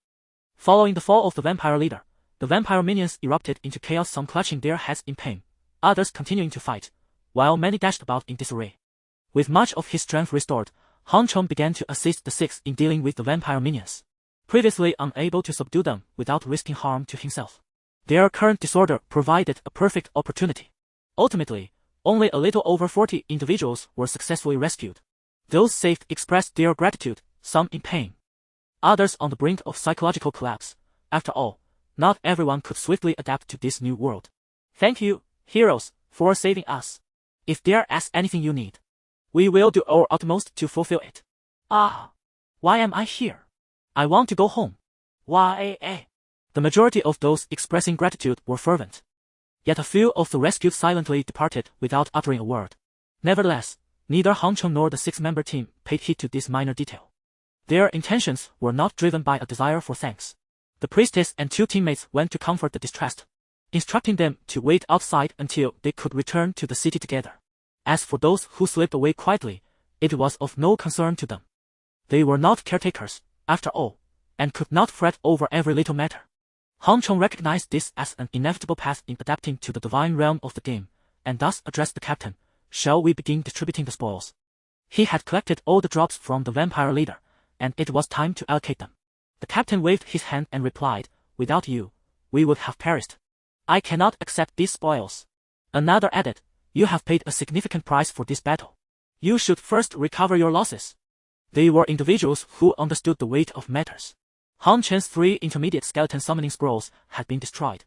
Following the fall of the vampire leader, the vampire minions erupted into chaos, some clutching their heads in pain, others continuing to fight, while many dashed about in disarray. With much of his strength restored, Hongchong began to assist the 6 in dealing with the vampire minions, previously unable to subdue them without risking harm to himself. Their current disorder provided a perfect opportunity. Ultimately, only a little over 40 individuals were successfully rescued. Those saved expressed their gratitude, some in pain, others on the brink of psychological collapse. After all, not everyone could swiftly adapt to this new world. Thank you, heroes, for saving us. If there is anything you need, we will do our utmost to fulfill it. Ah! Why am I here? I want to go home. Why? The majority of those expressing gratitude were fervent. Yet a few of the rescued silently departed without uttering a word. Nevertheless, neither Hongchong nor the 6-member team paid heed to this minor detail. Their intentions were not driven by a desire for thanks. The priestess and 2 teammates went to comfort the distressed, instructing them to wait outside until they could return to the city together. As for those who slipped away quietly, it was of no concern to them. They were not caretakers, after all, and could not fret over every little matter. Hongchong recognized this as an inevitable path in adapting to the divine realm of the game, and thus addressed the captain. Shall we begin distributing the spoils? He had collected all the drops from the vampire leader, and it was time to allocate them. The captain waved his hand and replied, "Without you, we would have perished. I cannot accept these spoils." Another added, "You have paid a significant price for this battle. You should first recover your losses." They were individuals who understood the weight of matters. Han Chen's 3 intermediate skeleton summoning scrolls had been destroyed,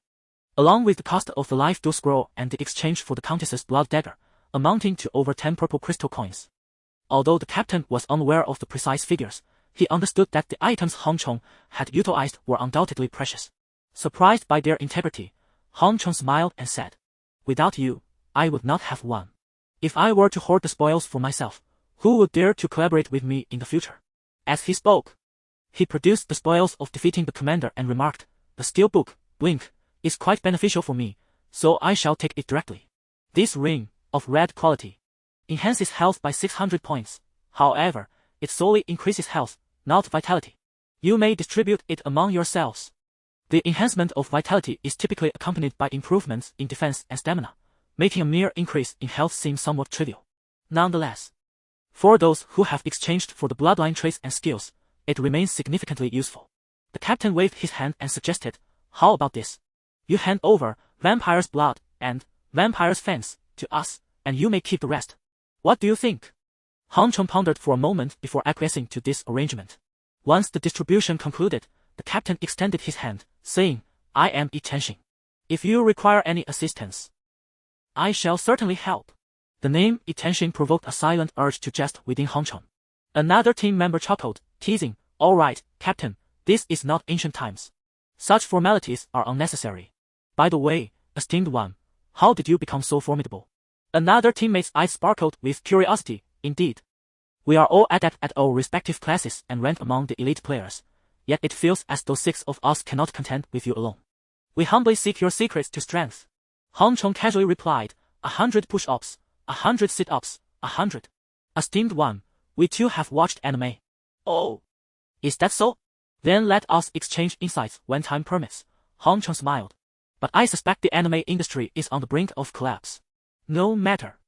along with the cost of the life duel scroll and the exchange for the Countess's blood dagger, amounting to over 10 purple crystal coins. Although the captain was unaware of the precise figures, he understood that the items Hongchong had utilized were undoubtedly precious. Surprised by their integrity, Hongchong smiled and said, "Without you, I would not have won. If I were to hoard the spoils for myself, who would dare to collaborate with me in the future?" As he spoke, he produced the spoils of defeating the commander and remarked, "The steel book, Blink, is quite beneficial for me, so I shall take it directly. This ring, of red quality, enhances health by 600 points. However, it solely increases health, not vitality. You may distribute it among yourselves." The enhancement of vitality is typically accompanied by improvements in defense and stamina, making a mere increase in health seem somewhat trivial. Nonetheless, for those who have exchanged for the bloodline traits and skills, it remains significantly useful. The captain waved his hand and suggested, how about this? You hand over vampire's blood and vampire's fangs to us, and you may keep the rest. What do you think? Han Cheng pondered for a moment before acquiescing to this arrangement. Once the distribution concluded, the captain extended his hand, saying, I am Xianxia. If you require any assistance, I shall certainly help. The name Xianxia provoked a silent urge to jest within Han Cheng. Another team member chuckled, teasing, all right, Captain, this is not ancient times. Such formalities are unnecessary. By the way, esteemed one, how did you become so formidable? Another teammate's eyes sparkled with curiosity. Indeed, we are all adept at our respective classes and rank among the elite players, yet it feels as though 6 of us cannot contend with you alone. We humbly seek your secrets to strength. Han Cheng casually replied, 100 push-ups, 100 sit-ups, 100. Esteemed one, we too have watched anime. Oh, is that so? Then let us exchange insights when time permits. Han Cheng smiled. But I suspect the anime industry is on the brink of collapse. No matter.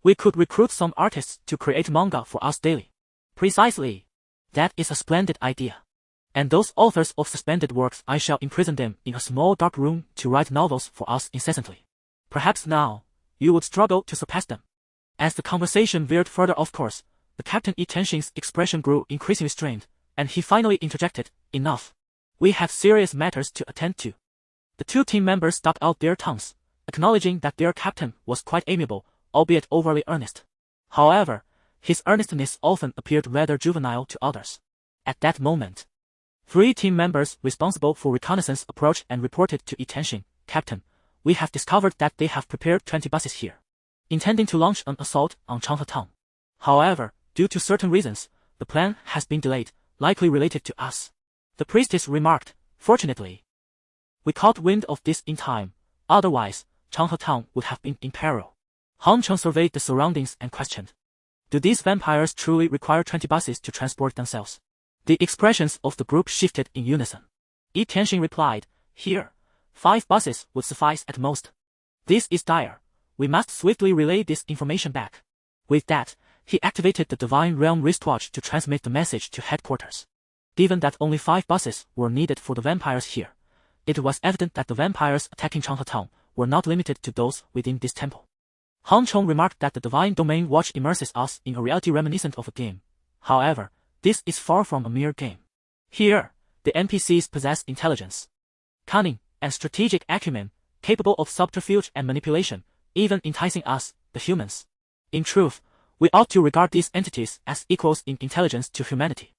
We could recruit some artists to create manga for us daily. Precisely. That is a splendid idea. And those authors of suspended works, I shall imprison them in a small dark room to write novels for us incessantly. Perhaps now, you would struggle to surpass them. As the conversation veered further off course, the Captain Xianxia's expression grew increasingly strained, and he finally interjected, enough. We have serious matters to attend to. The 2 team members stuck out their tongues, acknowledging that their captain was quite amiable, albeit overly earnest. However, his earnestness often appeared rather juvenile to others. At that moment, 3 team members responsible for reconnaissance approached and reported to Xianxia, Captain, we have discovered that they have prepared 20 buses here, intending to launch an assault on Changhe Town. However, due to certain reasons, the plan has been delayed, likely related to us. The priestess remarked, fortunately, we caught wind of this in time, otherwise, Changhe Town would have been in peril. Han Cheng surveyed the surroundings and questioned, do these vampires truly require 20 buses to transport themselves? The expressions of the group shifted in unison. Xianxia replied, here, 5 buses would suffice at most. This is dire. We must swiftly relay this information back. With that, he activated the Divine Realm wristwatch to transmit the message to headquarters. Given that only 5 buses were needed for the vampires here, it was evident that the vampires attacking Changhe Town were not limited to those within this temple. Han Cheng remarked that the Divine Domain Watch immerses us in a reality reminiscent of a game. However, this is far from a mere game. Here, the NPCs possess intelligence, cunning, and strategic acumen, capable of subterfuge and manipulation, even enticing us, the humans. In truth, we ought to regard these entities as equals in intelligence to humanity.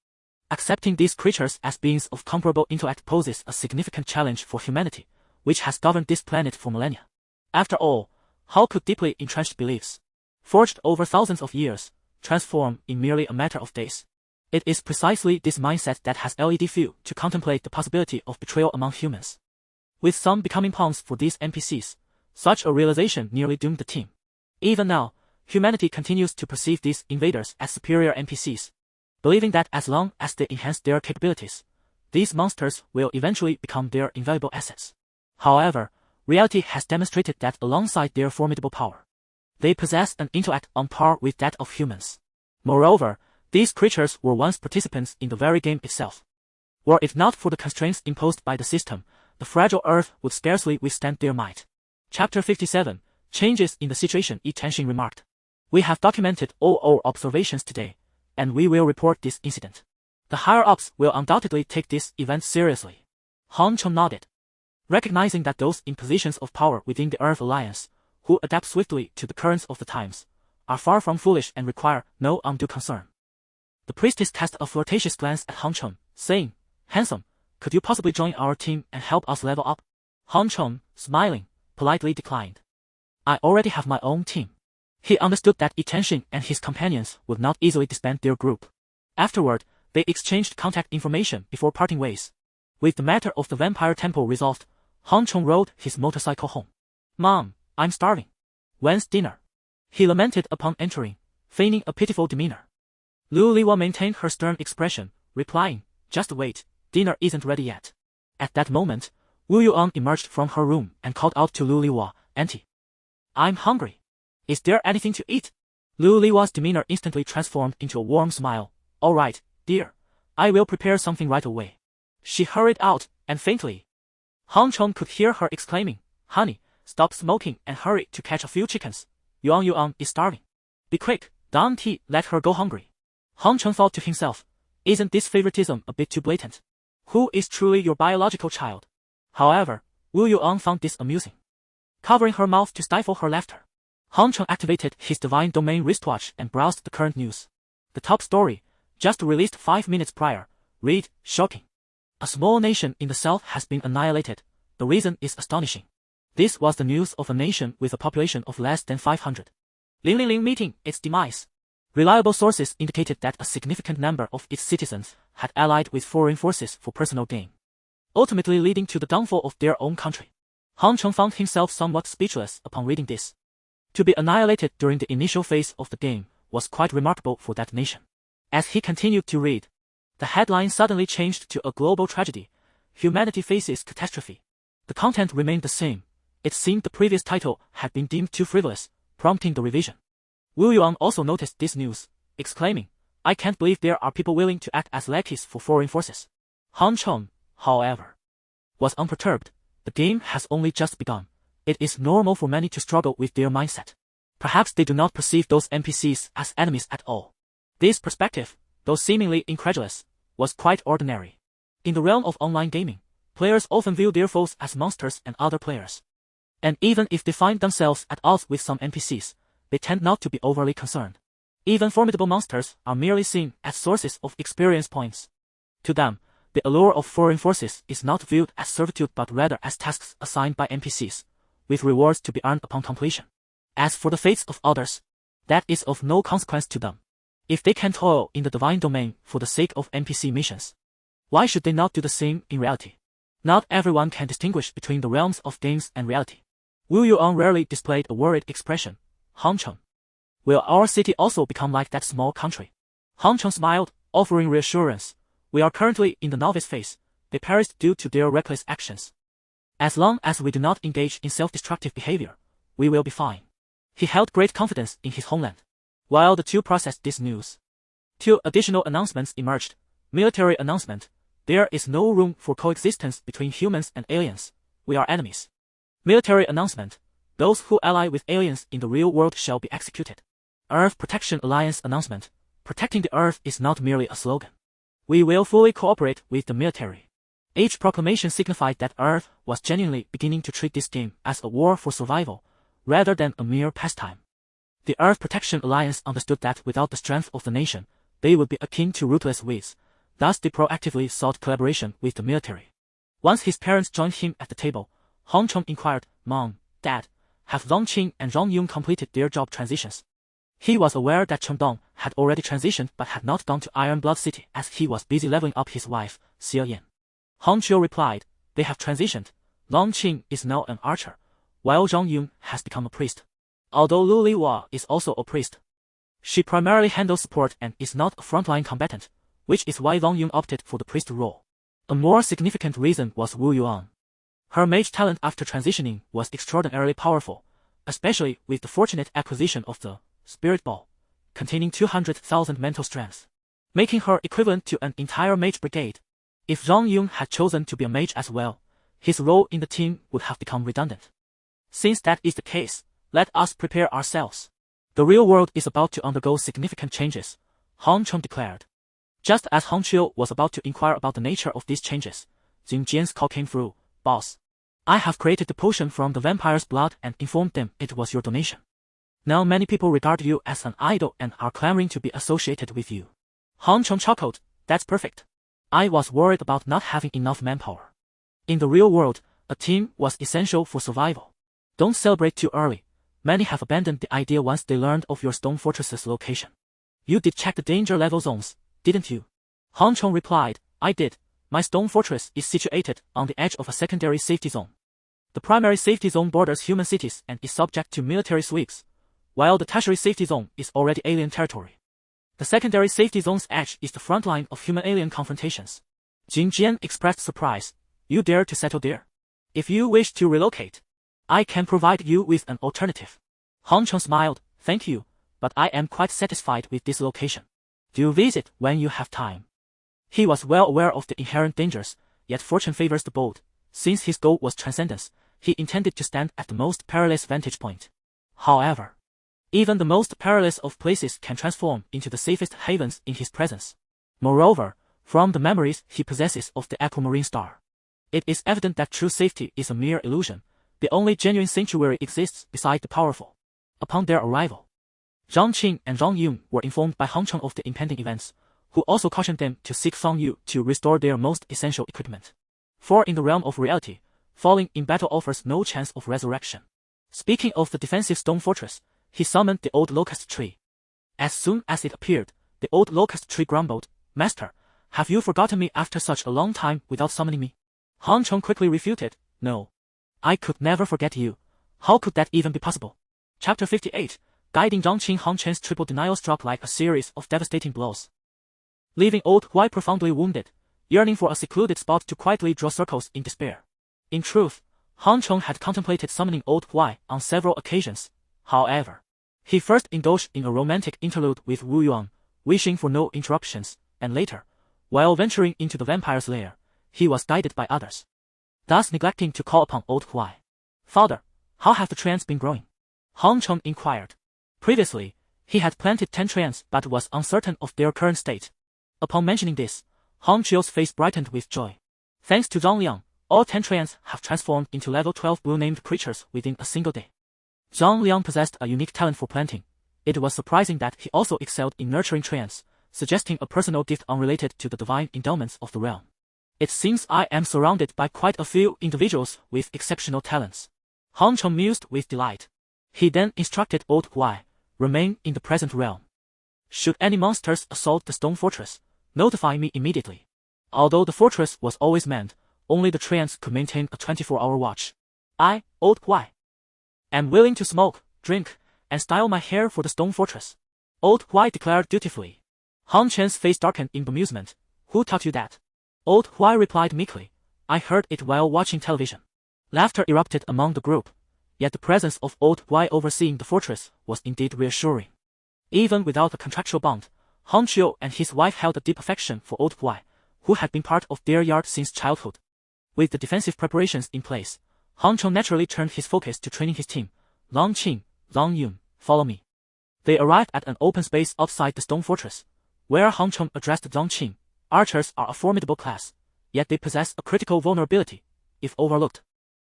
Accepting these creatures as beings of comparable intellect poses a significant challenge for humanity, which has governed this planet for millennia. After all, how could deeply entrenched beliefs, forged over thousands of years, transform in merely a matter of days? It is precisely this mindset that has led few to contemplate the possibility of betrayal among humans. With some becoming pawns for these NPCs, such a realization nearly doomed the team. Even now, humanity continues to perceive these invaders as superior NPCs, believing that as long as they enhance their capabilities, these monsters will eventually become their invaluable assets. However, reality has demonstrated that alongside their formidable power, they possess an intellect on par with that of humans. Moreover, these creatures were once participants in the very game itself. Were it not for the constraints imposed by the system, the fragile Earth would scarcely withstand their might. Chapter 57, Changes in the Situation. Xianxia remarked, we have documented all our observations today, and we will report this incident. The higher-ups will undoubtedly take this event seriously. Han Cheng nodded, recognizing that those in positions of power within the Earth Alliance, who adapt swiftly to the currents of the times, are far from foolish and require no undue concern. The priestess cast a flirtatious glance at Han Cheng, saying, handsome, could you possibly join our team and help us level up? Han Cheng, smiling, politely declined. I already have my own team. He understood that Xianxia and his companions would not easily disband their group. Afterward, they exchanged contact information before parting ways. With the matter of the vampire temple resolved, Han Cheng rode his motorcycle home. Mom, I'm starving. When's dinner? He lamented upon entering, feigning a pitiful demeanor. Lu Liwa maintained her stern expression, replying, just wait, dinner isn't ready yet. At that moment, Wu Yuan emerged from her room and called out to Lu Liwa, Auntie, I'm hungry. Is there anything to eat? Lu Liwa's demeanor instantly transformed into a warm smile. All right, dear. I will prepare something right away. She hurried out, and faintly, Han Cheng could hear her exclaiming, "Honey, stop smoking and hurry to catch a few chickens. Yuan is starving. Be quick, the auntie let her go hungry." Han Cheng thought to himself, "Isn't this favoritism a bit too blatant? Who is truly your biological child?" However, Wu Yuan found this amusing. Covering her mouth to stifle her laughter, Han Cheng activated his divine domain wristwatch and browsed the current news. The top story, just released 5 minutes prior, read, "Shocking. A small nation in the south has been annihilated. The reason is astonishing." This was the news of a nation with a population of less than 500. Ling meeting its demise. Reliable sources indicated that a significant number of its citizens had allied with foreign forces for personal gain, ultimately leading to the downfall of their own country. Han Cheng found himself somewhat speechless upon reading this. To be annihilated during the initial phase of the game was quite remarkable for that nation. As he continued to read, the headline suddenly changed to "A global tragedy. Humanity faces catastrophe." The content remained the same. It seemed the previous title had been deemed too frivolous, prompting the revision. Wu Yuan also noticed this news, exclaiming, "I can't believe there are people willing to act as lackeys for foreign forces." Han Cheng, however, was unperturbed. The game has only just begun. It is normal for many to struggle with their mindset. Perhaps they do not perceive those NPCs as enemies at all. This perspective, though seemingly incredulous, was quite ordinary. In the realm of online gaming, players often view their foes as monsters and other players. And even if they find themselves at odds with some NPCs, they tend not to be overly concerned. Even formidable monsters are merely seen as sources of experience points. To them, the allure of foreign forces is not viewed as servitude but rather as tasks assigned by NPCs, with rewards to be earned upon completion. As for the fates of others, that is of no consequence to them. If they can toil in the divine domain for the sake of NPC missions, why should they not do the same in reality? Not everyone can distinguish between the realms of games and reality. Wu Yuan rarely displayed a worried expression. Han Cheng, will our city also become like that small country? Han Cheng smiled, offering reassurance. We are currently in the novice phase. They perished due to their reckless actions. As long as we do not engage in self-destructive behavior, we will be fine. He held great confidence in his homeland. While the two processed this news, 2 additional announcements emerged. Military announcement. There is no room for coexistence between humans and aliens. We are enemies. Military announcement. Those who ally with aliens in the real world shall be executed. Earth Protection Alliance announcement. Protecting the Earth is not merely a slogan. We will fully cooperate with the military. Each proclamation signified that Earth was genuinely beginning to treat this game as a war for survival, rather than a mere pastime. The Earth Protection Alliance understood that without the strength of the nation, they would be akin to ruthless weeds. Thus they proactively sought collaboration with the military. Once his parents joined him at the table, Han Cheng inquired, "Mom, Dad, have Longqing and Zhongyun completed their job transitions?" He was aware that Chengdong had already transitioned but had not gone to Iron Blood City as he was busy leveling up his wife, Xianxia. Han Chiu replied, "They have transitioned. Longqing is now an archer, while Zhongyun has become a priest. Although Lu Liwa is also a priest, she primarily handles support and is not a frontline combatant, which is why Longyun opted for the priest role." A more significant reason was Wu Yuan. Her mage talent after transitioning was extraordinarily powerful, especially with the fortunate acquisition of the Spirit Ball, containing 200,000 mental strength, making her equivalent to an entire mage brigade. If Zhang Yun had chosen to be a mage as well, his role in the team would have become redundant. Since that is the case, let us prepare ourselves. The real world is about to undergo significant changes, Han Cheng declared. Just as Han Chiu was about to inquire about the nature of these changes, Jing Jian's call came through. "Boss, I have created the potion from the vampire's blood and informed them it was your donation. Now many people regard you as an idol and are clamoring to be associated with you." Han Cheng chuckled, "That's perfect. I was worried about not having enough manpower. In the real world, a team was essential for survival. Don't celebrate too early. Many have abandoned the idea once they learned of your stone fortress's location. You did check the danger level zones, didn't you?" Han Cheng replied, "I did. My stone fortress is situated on the edge of a secondary safety zone. The primary safety zone borders human cities and is subject to military sweeps, while the tertiary safety zone is already alien territory. The secondary safety zone's edge is the front line of human-alien confrontations." Jing Jian expressed surprise. "You dare to settle there? If you wish to relocate, I can provide you with an alternative." Han Cheng smiled, "Thank you, but I am quite satisfied with this location. Do visit when you have time." He was well aware of the inherent dangers, yet fortune favors the bold. Since his goal was transcendence, he intended to stand at the most perilous vantage point. However, even the most perilous of places can transform into the safest havens in his presence. Moreover, from the memories he possesses of the aquamarine star, it is evident that true safety is a mere illusion. The only genuine sanctuary exists beside the powerful. Upon their arrival, Zhang Qing and Zhang Yun were informed by Han Cheng of the impending events, who also cautioned them to seek Fang Yu to restore their most essential equipment. For in the realm of reality, falling in battle offers no chance of resurrection. Speaking of the defensive stone fortress, he summoned the old locust tree. As soon as it appeared, the old locust tree grumbled, "Master, have you forgotten me after such a long time without summoning me?" Han Cheng quickly refuted, "No. I could never forget you. How could that even be possible?" Chapter 58, guiding Zhang Qing. Han Chen's triple denial struck like a series of devastating blows, leaving old Huai profoundly wounded, yearning for a secluded spot to quietly draw circles in despair. In truth, Han Cheng had contemplated summoning old Huai on several occasions. However, he first indulged in a romantic interlude with Wu Yuan, wishing for no interruptions, and later, while venturing into the vampire's lair, he was guided by others, thus neglecting to call upon old Huai. "Father, how have the trains been growing?" Han Cheng inquired. Previously, he had planted 10 trains but was uncertain of their current state. Upon mentioning this, Han Chio's face brightened with joy. "Thanks to Zhang Liang, all 10 trains have transformed into level 12 blue-named creatures within a single day." Zhang Liang possessed a unique talent for planting. It was surprising that he also excelled in nurturing trains, suggesting a personal gift unrelated to the divine endowments of the realm. "It seems I am surrounded by quite a few individuals with exceptional talents," Han Cheng mused with delight. He then instructed old Huai, "Remain in the present realm. Should any monsters assault the stone fortress, notify me immediately." Although the fortress was always manned, only the trains could maintain a 24-hour watch. "I, old Huai, am willing to smoke, drink, and style my hair for the stone fortress," old Huai declared dutifully. Han Chen's face darkened in bemusement. "Who taught you that?" Old Huai replied meekly, "I heard it while watching television." Laughter erupted among the group, yet the presence of old Huai overseeing the fortress was indeed reassuring. Even without a contractual bond, Han Chiu and his wife held a deep affection for old Huai, who had been part of their yard since childhood. With the defensive preparations in place, Han Cheng naturally turned his focus to training his team. "Zhang Qing, Zhang Yun, follow me." They arrived at an open space outside the stone fortress, where Han Cheng addressed Zhang Qing. "Archers are a formidable class, yet they possess a critical vulnerability. If overlooked,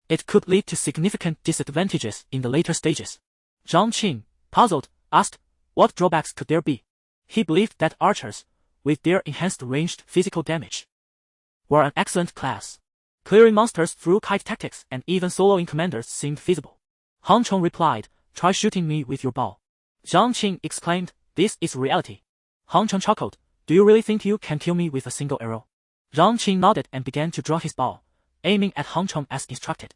it could lead to significant disadvantages in the later stages." Zhang Qing, puzzled, asked, "What drawbacks could there be?" He believed that archers, with their enhanced ranged physical damage, were an excellent class. Clearing monsters through kite tactics and even soloing commanders seemed feasible. Han Cheng replied, "Try shooting me with your bow." Zhang Qing exclaimed, "This is reality." Han Cheng chuckled, "Do you really think you can kill me with a single arrow?" Zhang Qing nodded and began to draw his bow, aiming at Han Cheng as instructed.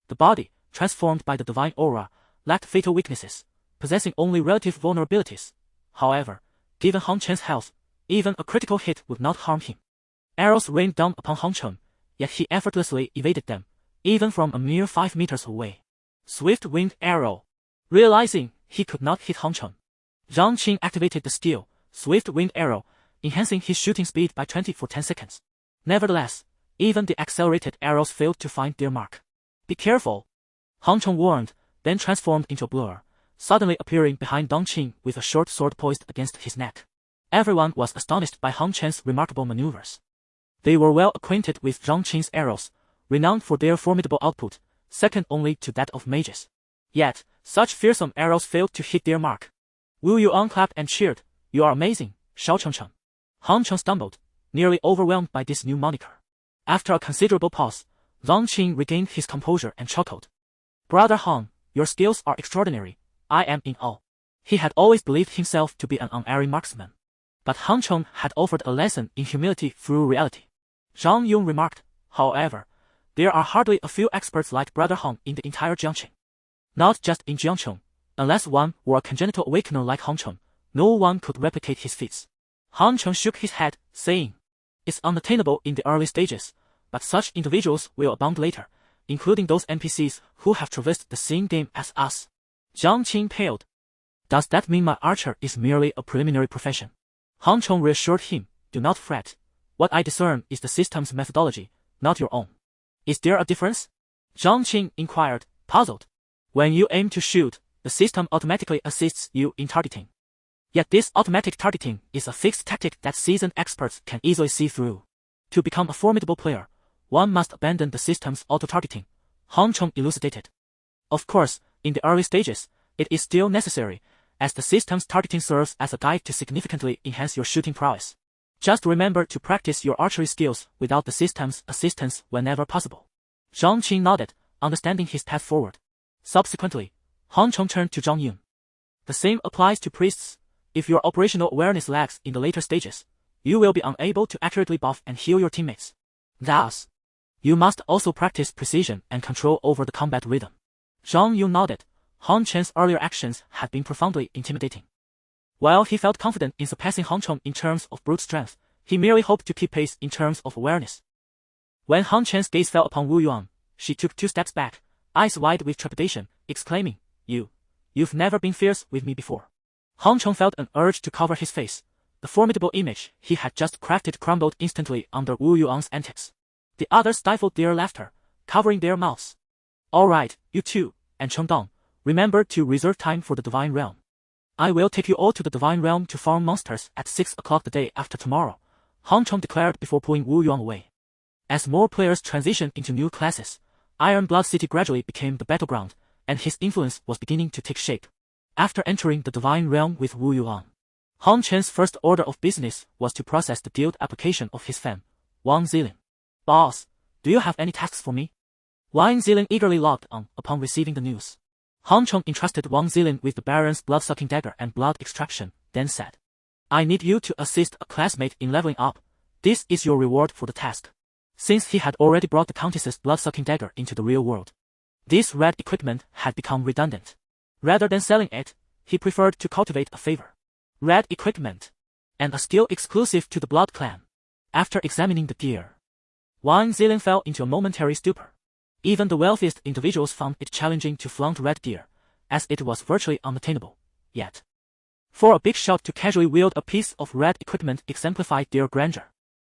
The body, transformed by the divine aura, lacked fatal weaknesses, possessing only relative vulnerabilities. However, given Han Chen's health, even a critical hit would not harm him. Arrows rained down upon Han Cheng, yet he effortlessly evaded them, even from a mere 5 meters away. Swift-winged arrow. Realizing he could not hit Han Cheng, Zhang Qing activated the skill, Swift-winged arrow, enhancing his shooting speed by 20 for 10 seconds. Nevertheless, even the accelerated arrows failed to find their mark. "Be careful," Han Cheng warned, then transformed into a blur, suddenly appearing behind Zhang Qing with a short sword poised against his neck. Everyone was astonished by Han Chen's remarkable maneuvers. They were well acquainted with Zhang Qing's arrows, renowned for their formidable output, second only to that of mages. Yet, such fearsome arrows failed to hit their mark. Wu Yuan clapped and cheered, "You are amazing, Shao Chengcheng." Han Cheng stumbled, nearly overwhelmed by this new moniker. After a considerable pause, Zhang Qing regained his composure and chuckled. "Brother Han, your skills are extraordinary. I am in awe." He had always believed himself to be an unerring marksman. But Han Cheng had offered a lesson in humility through reality. Zhang Yun remarked, "However, there are hardly a few experts like Brother Han in the entire Jiangcheng. Not just in Jiangcheng, unless one were a congenital awakener like Han Cheng, no one could replicate his feats." Han Cheng shook his head, saying, "It's unattainable in the early stages, but such individuals will abound later, including those NPCs who have traversed the same game as us." Zhang Qing paled. "Does that mean my archer is merely a preliminary profession?" Han Cheng reassured him, "Do not fret. What I discern is the system's methodology, not your own. Is there a difference? Zhang Qing inquired, puzzled. When you aim to shoot, the system automatically assists you in targeting. Yet this automatic targeting is a fixed tactic that seasoned experts can easily see through. To become a formidable player, one must abandon the system's auto-targeting, Han Cheng elucidated. Of course, in the early stages, it is still necessary, as the system's targeting serves as a guide to significantly enhance your shooting prowess. Just remember to practice your archery skills without the system's assistance whenever possible. Zhang Qing nodded, understanding his path forward. Subsequently, Han Cheng turned to Zhang Yun. The same applies to priests. If your operational awareness lags in the later stages, you will be unable to accurately buff and heal your teammates. Thus, you must also practice precision and control over the combat rhythm. Zhang Yun nodded. Han Chen's earlier actions had been profoundly intimidating. While he felt confident in surpassing Han Cheng in terms of brute strength, he merely hoped to keep pace in terms of awareness. When Han Chen's gaze fell upon Wu Yuan, she took 2 steps back, eyes wide with trepidation, exclaiming, You've never been fierce with me before. Han Cheng felt an urge to cover his face. The formidable image he had just crafted crumbled instantly under Wu Yuan's antics. The others stifled their laughter, covering their mouths. All right, you two, and Cheng Dong, remember to reserve time for the Divine Realm. I will take you all to the Divine Realm to farm monsters at 6 o'clock the day after tomorrow, Han Cheng declared before pulling Wu Yuan away. As more players transitioned into new classes, Iron Blood City gradually became the battleground, and his influence was beginning to take shape. After entering the Divine Realm with Wu Yuan, Han Chen's first order of business was to process the dealt application of his fam, Wang Zilin. Boss, do you have any tasks for me? Wang Zilin eagerly logged on upon receiving the news. Han Cheng entrusted Wang Zilin with the Baron's blood-sucking dagger and blood extraction, then said, I need you to assist a classmate in leveling up. This is your reward for the task. Since he had already brought the Countess's blood-sucking dagger into the real world, this red equipment had become redundant. Rather than selling it, he preferred to cultivate a favor. Red equipment, and a skill exclusive to the Blood Clan. After examining the gear, Wang Zilin fell into a momentary stupor. Even the wealthiest individuals found it challenging to flaunt red gear, as it was virtually unattainable. Yet, for a big shot to casually wield a piece of red equipment exemplified their grandeur.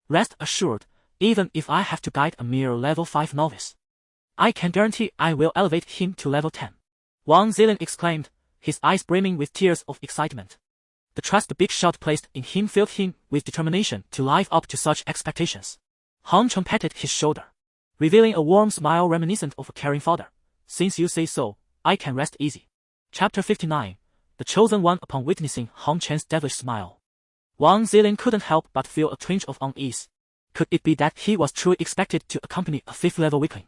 Rest assured, even if I have to guide a mere level 5 novice, I can guarantee I will elevate him to level 10. Wang Zilin exclaimed, his eyes brimming with tears of excitement. The trust the big shot placed in him filled him with determination to live up to such expectations. Han Cheng patted his shoulder, revealing a warm smile reminiscent of a caring father. Since you say so, I can rest easy. Chapter 59. The Chosen One. Upon witnessing Han Chen's devilish smile, Wang Zilin couldn't help but feel a twinge of unease. Could it be that he was truly expected to accompany a 5th level weakling?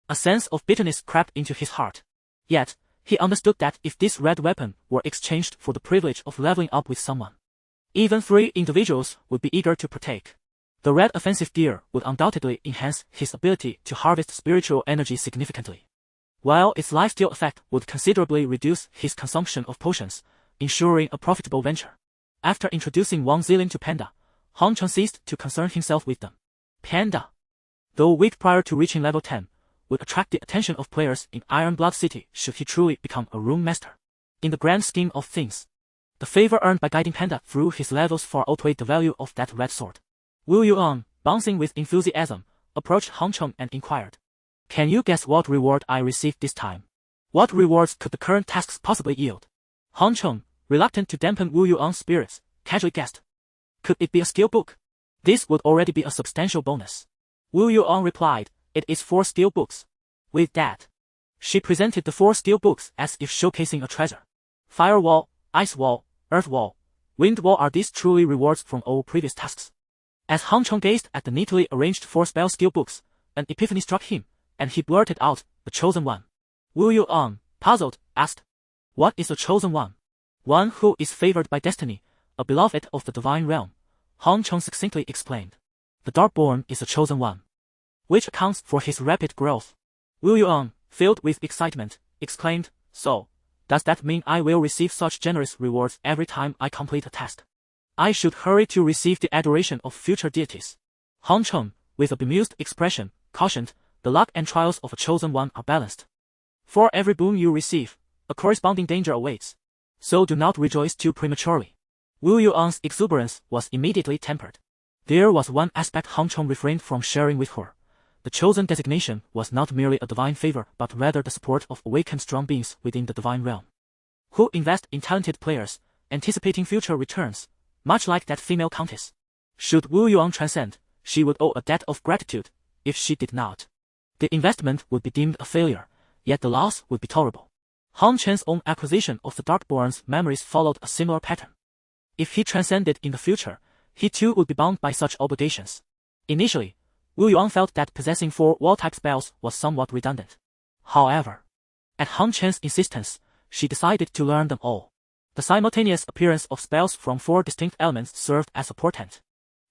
A sense of bitterness crept into his heart. Yet, he understood that if this red weapon were exchanged for the privilege of leveling up with someone, even 3 individuals would be eager to partake. The red offensive gear would undoubtedly enhance his ability to harvest spiritual energy significantly, while its lifesteal effect would considerably reduce his consumption of potions, ensuring a profitable venture. After introducing Wang Zilin to Panda, Han Cheng ceased to concern himself with them. Panda, though weak prior to reaching level 10, would attract the attention of players in Iron Blood City should he truly become a rune master. In the grand scheme of things, the favor earned by guiding Panda through his levels far outweighed the value of that red sword. Wu Yuan, bouncing with enthusiasm, approached Han Cheng and inquired, Can you guess what reward I received this time? What rewards could the current tasks possibly yield? Han Cheng, reluctant to dampen Wu Yuan's spirits, casually guessed. Could it be a skill book? This would already be a substantial bonus. Wu Yuan replied, It is 4 skill books. With that, she presented the 4 skill books as if showcasing a treasure. Fire Wall, Ice Wall, Earth Wall, Wind Wall. Are these truly rewards from all previous tasks? As Han Cheng gazed at the neatly arranged 4 spell skill books, an epiphany struck him, and he blurted out, The Chosen One. Wu Yuan, puzzled, asked, What is a Chosen One? One who is favored by destiny, a beloved of the Divine Realm. Han Cheng succinctly explained. The Darkborn is a Chosen One, which accounts for his rapid growth. Wu Yuan, filled with excitement, exclaimed, So, does that mean I will receive such generous rewards every time I complete a task? I should hurry to receive the adoration of future deities. Han Cheng, with a bemused expression, cautioned, The luck and trials of a Chosen One are balanced. For every boon you receive, a corresponding danger awaits. So do not rejoice too prematurely. Wu Yuan's exuberance was immediately tempered. There was one aspect Han Chong refrained from sharing with her. The chosen designation was not merely a divine favor but rather the support of awakened strong beings within the divine realm, who invest in talented players, anticipating future returns, much like that female countess. Should Wu Yuan transcend, she would owe a debt of gratitude. If she did not, the investment would be deemed a failure, yet the loss would be tolerable. Han Chen's own acquisition of the Darkborn's memories followed a similar pattern. If he transcended in the future, he too would be bound by such obligations. Initially, Wu Yuan felt that possessing 4 wall-type spells was somewhat redundant. However, at Han Chen's insistence, she decided to learn them all. The simultaneous appearance of spells from 4 distinct elements served as a portent,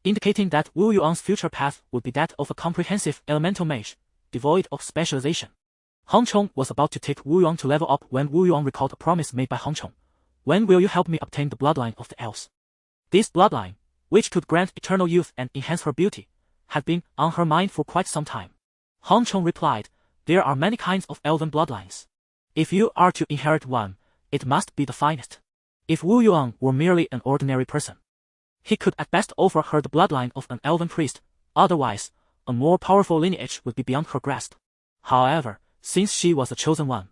indicating that Wu Yuan's future path would be that of a comprehensive elemental mage, devoid of specialization. Han Chong was about to take Wu Yuan to level up when Wu Yuan recalled a promise made by Han Chong. When will you help me obtain the bloodline of the elves? This bloodline, which could grant eternal youth and enhance her beauty, had been on her mind for quite some time. Han Chong replied, there are many kinds of elven bloodlines. If you are to inherit one, it must be the finest. If Wu Yuan were merely an ordinary person, he could at best offer her the bloodline of an elven priest, otherwise, a more powerful lineage would be beyond her grasp. However, since she was the chosen one,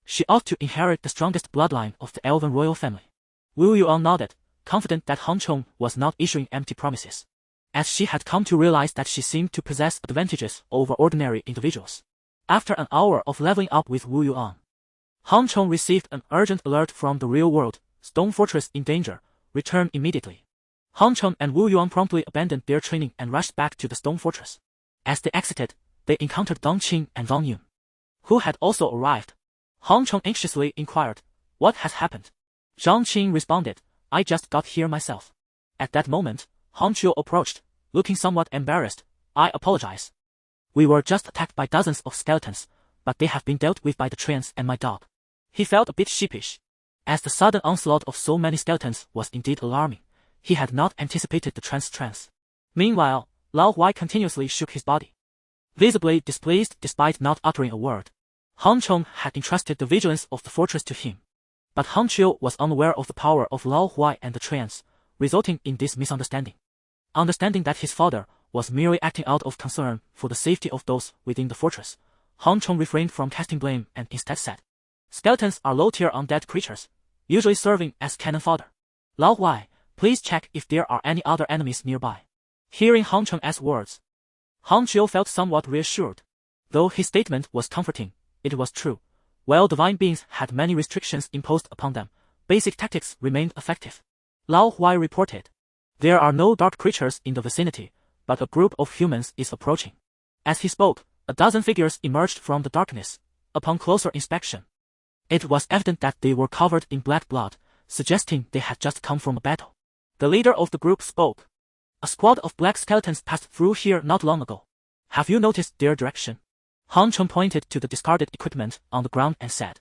she ought to inherit the strongest bloodline of the elven royal family. Wu Yuan nodded, confident that Han Chong was not issuing empty promises, as she had come to realize that she seemed to possess advantages over ordinary individuals. After an hour of leveling up with Wu Yuan, Han Chong received an urgent alert from the real world: Stone Fortress in danger, return immediately. Han Chong and Wu Yuan promptly abandoned their training and rushed back to the Stone Fortress. As they exited, they encountered Dong Qing and Wang Yun, who had also arrived. Han Chong anxiously inquired, what has happened? Zhang Qing responded, I just got here myself. At that moment, Han Chiu approached, looking somewhat embarrassed. I apologize. We were just attacked by dozens of skeletons, but they have been dealt with by the trains and my dog. He felt a bit sheepish, as the sudden onslaught of so many skeletons was indeed alarming. He had not anticipated the trance. Meanwhile, Lao Huai continuously shook his body, visibly displeased despite not uttering a word. Han Chong had entrusted the vigilance of the fortress to him, but Han Chiu was unaware of the power of Lao Huai and the trance, resulting in this misunderstanding. Understanding that his father was merely acting out of concern for the safety of those within the fortress, Han Chong refrained from casting blame and instead said, skeletons are low-tier undead creatures, usually serving as cannon fodder. Lao Huai, please check if there are any other enemies nearby. Hearing Han Cheng's words, Han Chiu felt somewhat reassured. Though his statement was comforting, it was true. While divine beings had many restrictions imposed upon them, basic tactics remained effective. Lao Huai reported, there are no dark creatures in the vicinity, but a group of humans is approaching. As he spoke, a dozen figures emerged from the darkness. Upon closer inspection, it was evident that they were covered in black blood, suggesting they had just come from a battle. The leader of the group spoke. A squad of black skeletons passed through here not long ago. Have you noticed their direction? Han Chong pointed to the discarded equipment on the ground and said,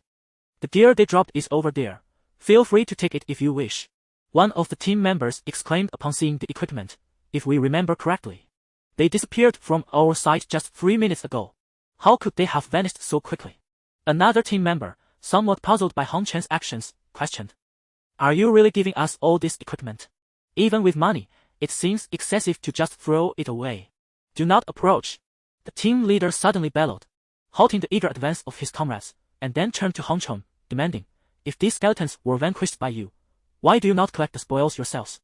the gear they dropped is over there. Feel free to take it if you wish. One of the team members exclaimed upon seeing the equipment. If we remember correctly, they disappeared from our sight just 3 minutes ago. How could they have vanished so quickly? Another team member, somewhat puzzled by Han Chen's actions, questioned, are you really giving us all this equipment? Even with money, it seems excessive to just throw it away. Do not approach. The team leader suddenly bellowed, halting the eager advance of his comrades, and then turned to Han Chong, demanding, if these skeletons were vanquished by you, why do you not collect the spoils yourselves?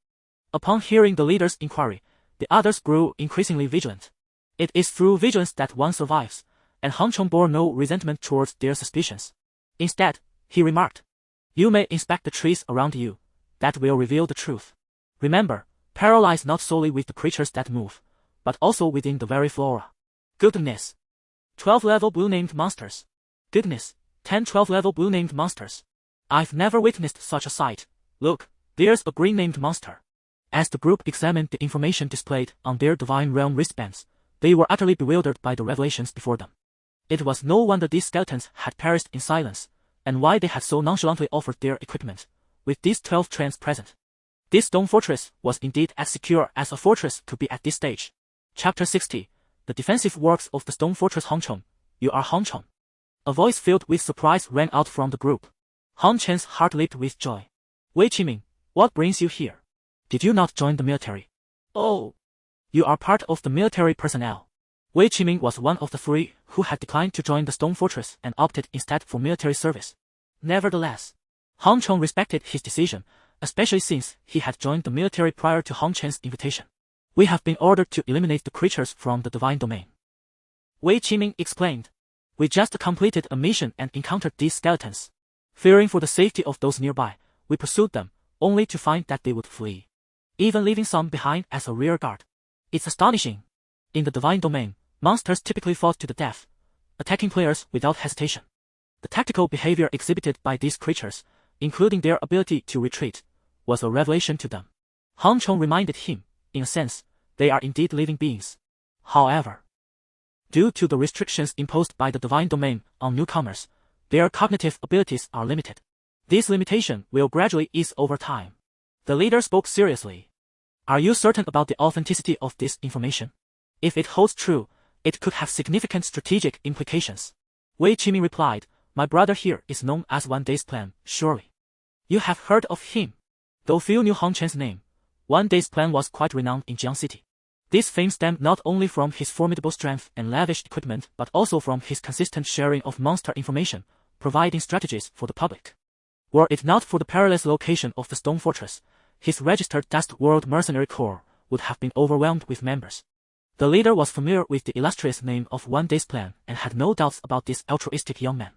Upon hearing the leader's inquiry, the others grew increasingly vigilant. It is through vigilance that one survives, and Han Chong bore no resentment towards their suspicions. Instead, he remarked, you may inspect the trees around you. That will reveal the truth. Remember, peril lies not solely with the creatures that move, but also within the very flora. Goodness. 12-level blue-named monsters. Goodness, 10 12-level blue-named monsters. I've never witnessed such a sight. Look, there's a green-named monster. As the group examined the information displayed on their Divine Realm wristbands, they were utterly bewildered by the revelations before them. It was no wonder these skeletons had perished in silence, and why they had so nonchalantly offered their equipment, with these 12 trains present. This stone fortress was indeed as secure as a fortress could be at this stage. Chapter 60. The defensive works of the stone fortress. Han Chong, you are Han Chong. A voice filled with surprise rang out from the group. Han Chen's heart leaped with joy. Wei Qiming, what brings you here? Did you not join the military? Oh, You are part of the military personnel. Wei Qiming was one of the 3 who had declined to join the Stone Fortress and opted instead for military service. Nevertheless, Hong Chong respected his decision, especially since he had joined the military prior to Hong Chen's invitation. We have been ordered to eliminate the creatures from the divine domain, Wei Qiming explained. We just completed a mission and encountered these skeletons. Fearing for the safety of those nearby, we pursued them, only to find that they would flee, even leaving some behind as a rear guard. It's astonishing. In the divine domain, monsters typically fought to the death, attacking players without hesitation. The tactical behavior exhibited by these creatures, including their ability to retreat, was a revelation to them. Hong Chong reminded him, in a sense, they are indeed living beings. However, due to the restrictions imposed by the divine domain on newcomers, their cognitive abilities are limited. This limitation will gradually ease over time. The leader spoke seriously. Are you certain about the authenticity of this information? If it holds true, it could have significant strategic implications. Wei Qiming replied, My brother here is known as One Day's Plan, surely. You have heard of him. Though few knew Hong Chen's name, One Day's Plan was quite renowned in Jiang City. This fame stemmed not only from his formidable strength and lavish equipment but also from his consistent sharing of monster information, providing strategies for the public. Were it not for the perilous location of the Stone Fortress, his registered Dust World Mercenary Corps would have been overwhelmed with members. The leader was familiar with the illustrious name of One Day's Plan and had no doubts about this altruistic young man.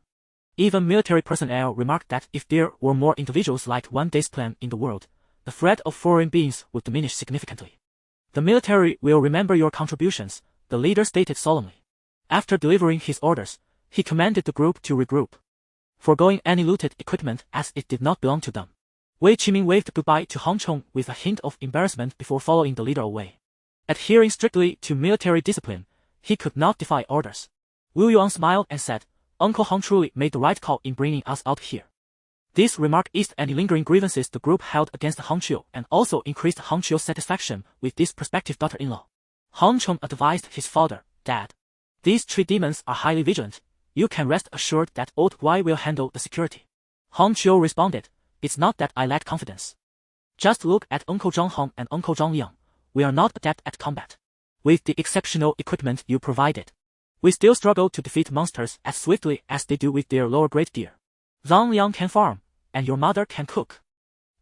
Even military personnel remarked that if there were more individuals like One Day's Plan in the world, the threat of foreign beings would diminish significantly. The military will remember your contributions, the leader stated solemnly. After delivering his orders, he commanded the group to regroup, foregoing any looted equipment as it did not belong to them. Wei Qiming waved goodbye to Hong Chong with a hint of embarrassment before following the leader away. Adhering strictly to military discipline, he could not defy orders. Wu Yuan smiled and said, Uncle Hong truly made the right call in bringing us out here. This remark eased any lingering grievances the group held against Hong Qiu and also increased Hong Qiu's satisfaction with this prospective daughter-in-law. Hong Chong advised his father, Dad, these 3 demons are highly vigilant. You can rest assured that Old Wai will handle the security. Hong Qiu responded, It's not that I lack confidence. Just look at Uncle Zhang Hong and Uncle Zhang Yang. We are not adept at combat. With the exceptional equipment you provided, we still struggle to defeat monsters as swiftly as they do with their lower-grade gear. Zhang Yang can farm, and your mother can cook.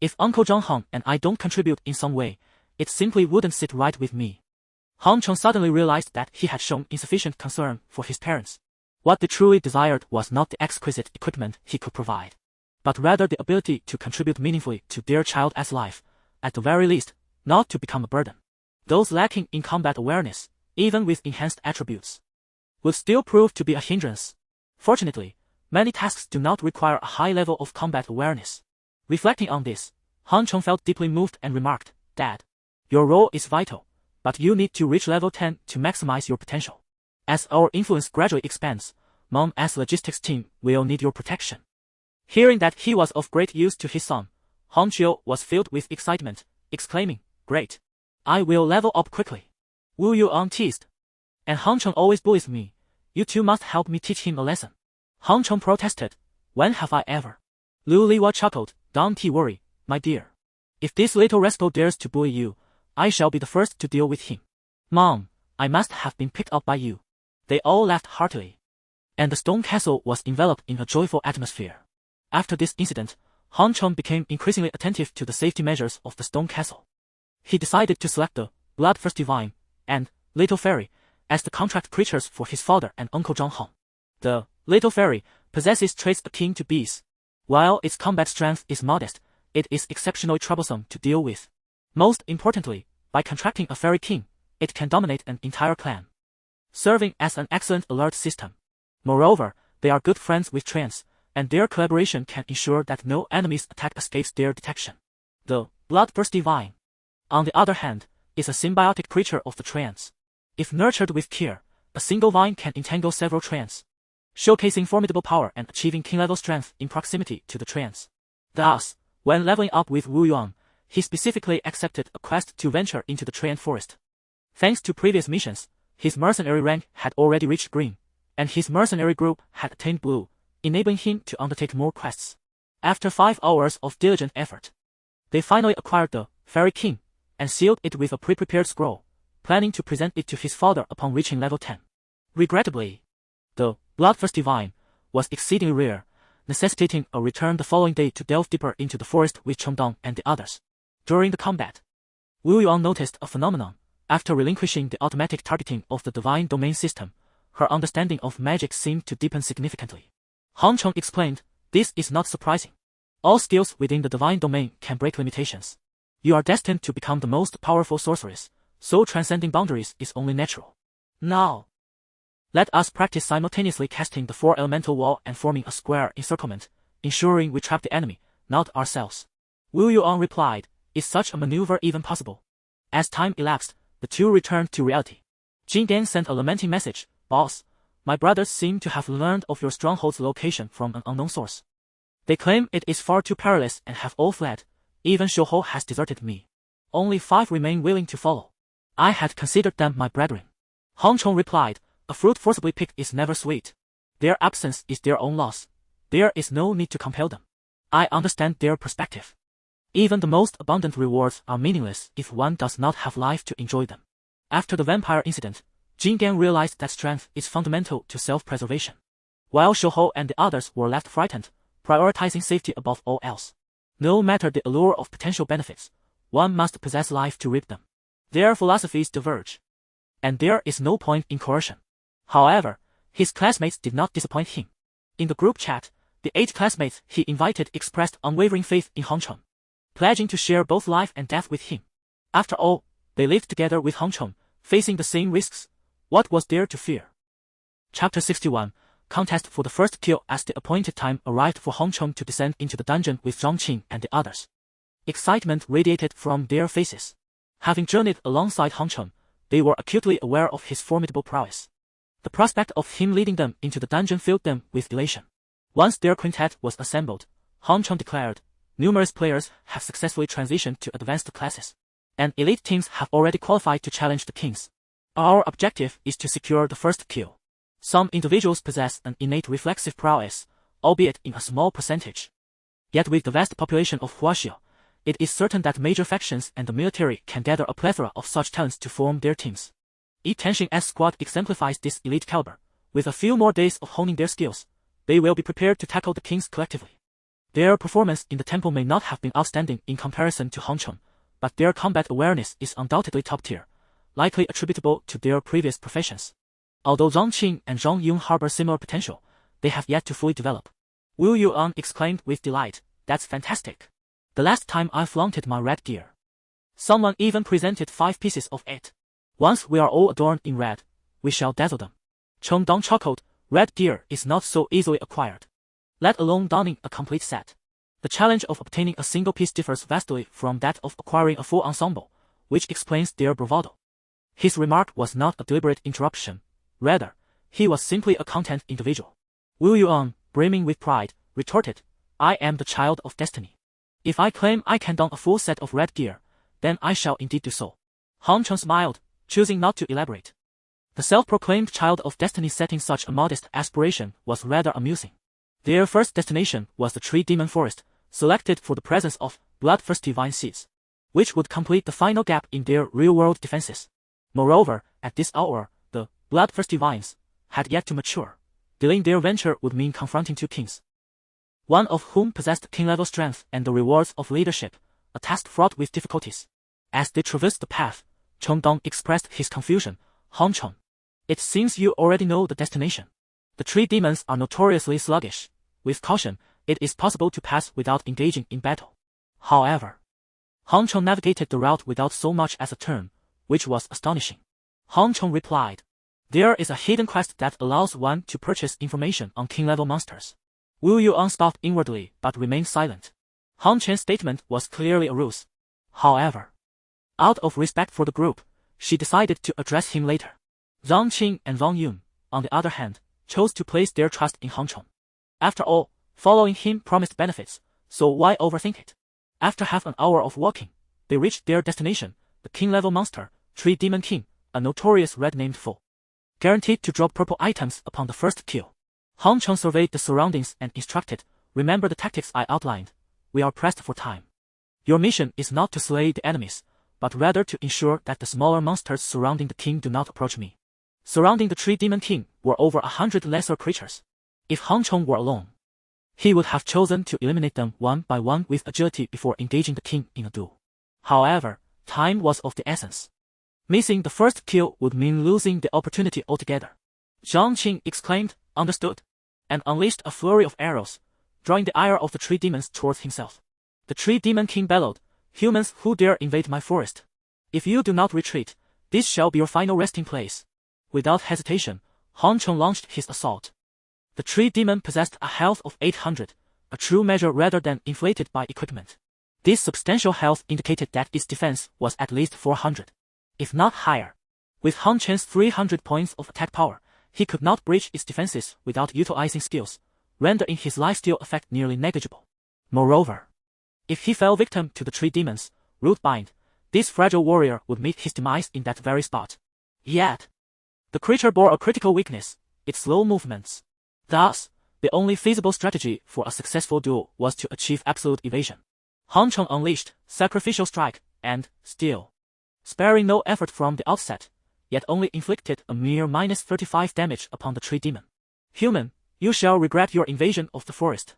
If Uncle Zhang Hong and I don't contribute in some way, it simply wouldn't sit right with me. Hong Chong suddenly realized that he had shown insufficient concern for his parents. What they truly desired was not the exquisite equipment he could provide, but rather the ability to contribute meaningfully to their child's life, at the very least, not to become a burden. Those lacking in combat awareness, even with enhanced attributes, would still prove to be a hindrance. Fortunately, many tasks do not require a high level of combat awareness. Reflecting on this, Hong Chong felt deeply moved and remarked, Dad, your role is vital, but you need to reach level 10 to maximize your potential. As our influence gradually expands, Mom's logistics team will need your protection. Hearing that he was of great use to his son, Hong Qiu was filled with excitement, exclaiming, Great! I will level up quickly. Wu Yuan teased. And Hong Chong always bullies me. You two must help me teach him a lesson. Hong Chong protested. When have I ever? Lu Liwa chuckled. Don't worry, my dear. If this little rascal dares to bully you, I shall be the first to deal with him. Mom, I must have been picked up by you. They all laughed heartily. And the stone castle was enveloped in a joyful atmosphere. After this incident, Hong Chong became increasingly attentive to the safety measures of the stone castle. He decided to select the bloodthirsty vine and little fairy as the contract creatures for his father and Uncle Zhang Hong. The little fairy possesses traits akin to bees. While its combat strength is modest, it is exceptionally troublesome to deal with. Most importantly, by contracting a fairy king, it can dominate an entire clan, serving as an excellent alert system. Moreover, they are good friends with treants, and their collaboration can ensure that no enemy's attack escapes their detection. The bloodthirsty vine, on the other hand, is a symbiotic creature of the treants. If nurtured with care, a single vine can entangle several treants, showcasing formidable power and achieving king-level strength in proximity to the treants. Thus, when leveling up with Wu Yuan, he specifically accepted a quest to venture into the treant forest. Thanks to previous missions, his mercenary rank had already reached green, and his mercenary group had attained blue, enabling him to undertake more quests. After 5 hours of diligent effort, they finally acquired the Fairy King, and sealed it with a pre-prepared scroll, planning to present it to his father upon reaching level 10. Regrettably, the bloodthirsty vine was exceedingly rare, necessitating a return the following day to delve deeper into the forest with Chengdong and the others. During the combat, Wu Yuan noticed a phenomenon. After relinquishing the automatic targeting of the divine domain system, her understanding of magic seemed to deepen significantly. Han Cheng explained, "This is not surprising. All skills within the divine domain can break limitations. You are destined to become the most powerful sorceress, so transcending boundaries is only natural. Now, let us practice simultaneously casting the 4 elemental wall and forming a square encirclement, ensuring we trap the enemy, not ourselves." Wu Yuan replied, "Is such a maneuver even possible?" As time elapsed, the two returned to reality. Jin Gan sent a lamenting message, "Boss, my brothers seem to have learned of your stronghold's location from an unknown source. They claim it is far too perilous and have all fled. Even Shouhou has deserted me. Only 5 remain willing to follow. I had considered them my brethren." Han Chong replied, "A fruit forcibly picked is never sweet. Their absence is their own loss. There is no need to compel them. I understand their perspective. Even the most abundant rewards are meaningless if one does not have life to enjoy them." After the vampire incident, Jin Gan realized that strength is fundamental to self-preservation. While Shouhou and the others were left frightened, prioritizing safety above all else. No matter the allure of potential benefits, one must possess life to reap them. Their philosophies diverge, and there is no point in coercion. However, his classmates did not disappoint him. In the group chat, the 8 classmates he invited expressed unwavering faith in Han Cheng, pledging to share both life and death with him. After all, they lived together with Han Cheng, facing the same risks. What was there to fear? Chapter 61, Contest for the first kill. As the appointed time arrived for Han Cheng to descend into the dungeon with Zhang Qing and the others, excitement radiated from their faces. Having journeyed alongside Han Cheng, they were acutely aware of his formidable prowess. The prospect of him leading them into the dungeon filled them with elation. Once their quintet was assembled, Han Cheng declared, "Numerous players have successfully transitioned to advanced classes, and elite teams have already qualified to challenge the kings. Our objective is to secure the first kill. Some individuals possess an innate reflexive prowess, albeit in a small percentage. Yet with the vast population of Huaxia, it is certain that major factions and the military can gather a plethora of such talents to form their teams. Yi Tianxing's squad exemplifies this elite caliber. With a few more days of honing their skills, they will be prepared to tackle the kings collectively. Their performance in the temple may not have been outstanding in comparison to Han Cheng, but their combat awareness is undoubtedly top tier, likely attributable to their previous professions. Although Zhang Qing and Zhang Yun harbor similar potential, they have yet to fully develop." Wu Yuan exclaimed with delight, "That's fantastic. The last time I flaunted my red gear, someone even presented 5 pieces of it. Once we are all adorned in red, we shall dazzle them." Chengdong chuckled, "Red gear is not so easily acquired, let alone donning a complete set. The challenge of obtaining a single piece differs vastly from that of acquiring a full ensemble, which explains their bravado." His remark was not a deliberate interruption. Rather, he was simply a content individual. Wu Yuan, brimming with pride, retorted, "I am the child of destiny. If I claim I can don a full set of red gear, then I shall indeed do so." Han Cheng smiled, choosing not to elaborate. The self-proclaimed child of destiny setting such a modest aspiration was rather amusing. Their first destination was the tree demon forest, selected for the presence of bloodthirsty vine seeds, which would complete the final gap in their real-world defenses. Moreover, at this hour, the bloodthirsty vines had yet to mature. Delaying their venture would mean confronting 2 kings, one of whom possessed king-level strength and the rewards of leadership, a task fraught with difficulties. As they traversed the path, Chengdong expressed his confusion. "Han Cheng, it seems you already know the destination. The tree demons are notoriously sluggish. With caution, it is possible to pass without engaging in battle." However, Han Cheng navigated the route without so much as a turn, which was astonishing. Han Cheng replied, "There is a hidden quest that allows one to purchase information on king-level monsters." Wu Yuan scoffed inwardly but remained silent. Han Chen's statement was clearly a ruse. However, out of respect for the group, she decided to address him later. Zhang Qing and Zhang Yun, on the other hand, chose to place their trust in Han Cheng. After all, following him promised benefits, so why overthink it? After half an hour of walking, they reached their destination, the king-level monster, Tree Demon King, a notorious red-named foe, guaranteed to drop purple items upon the first kill. Han Cheng surveyed the surroundings and instructed, "Remember the tactics I outlined. We are pressed for time. Your mission is not to slay the enemies, but rather to ensure that the smaller monsters surrounding the king do not approach me. Surrounding the Tree Demon King were over 100 lesser creatures. If Han Chong were alone, he would have chosen to eliminate them one by one with agility before engaging the king in a duel. However, time was of the essence. Missing the first kill would mean losing the opportunity altogether. Zhang Qing exclaimed, "Understood," and unleashed a flurry of arrows, drawing the ire of the tree demons towards himself. The Tree Demon King bellowed, "Humans who dare invade my forest, if you do not retreat, this shall be your final resting place." Without hesitation, Han Chong launched his assault. The tree demon possessed a health of 800, a true measure rather than inflated by equipment. This substantial health indicated that its defense was at least 400, if not higher. With Han Chen's 300 points of attack power, he could not breach its defenses without utilizing skills, rendering his lifesteal effect nearly negligible. Moreover, if he fell victim to the tree demons, root bind, this fragile warrior would meet his demise in that very spot. Yet, the creature bore a critical weakness, its slow movements. Thus, the only feasible strategy for a successful duel was to achieve absolute evasion. Han Chong unleashed Sacrificial Strike and Steel, sparing no effort from the outset, yet only inflicted a mere -35 damage upon the tree demon. "Human, you shall regret your invasion of the forest."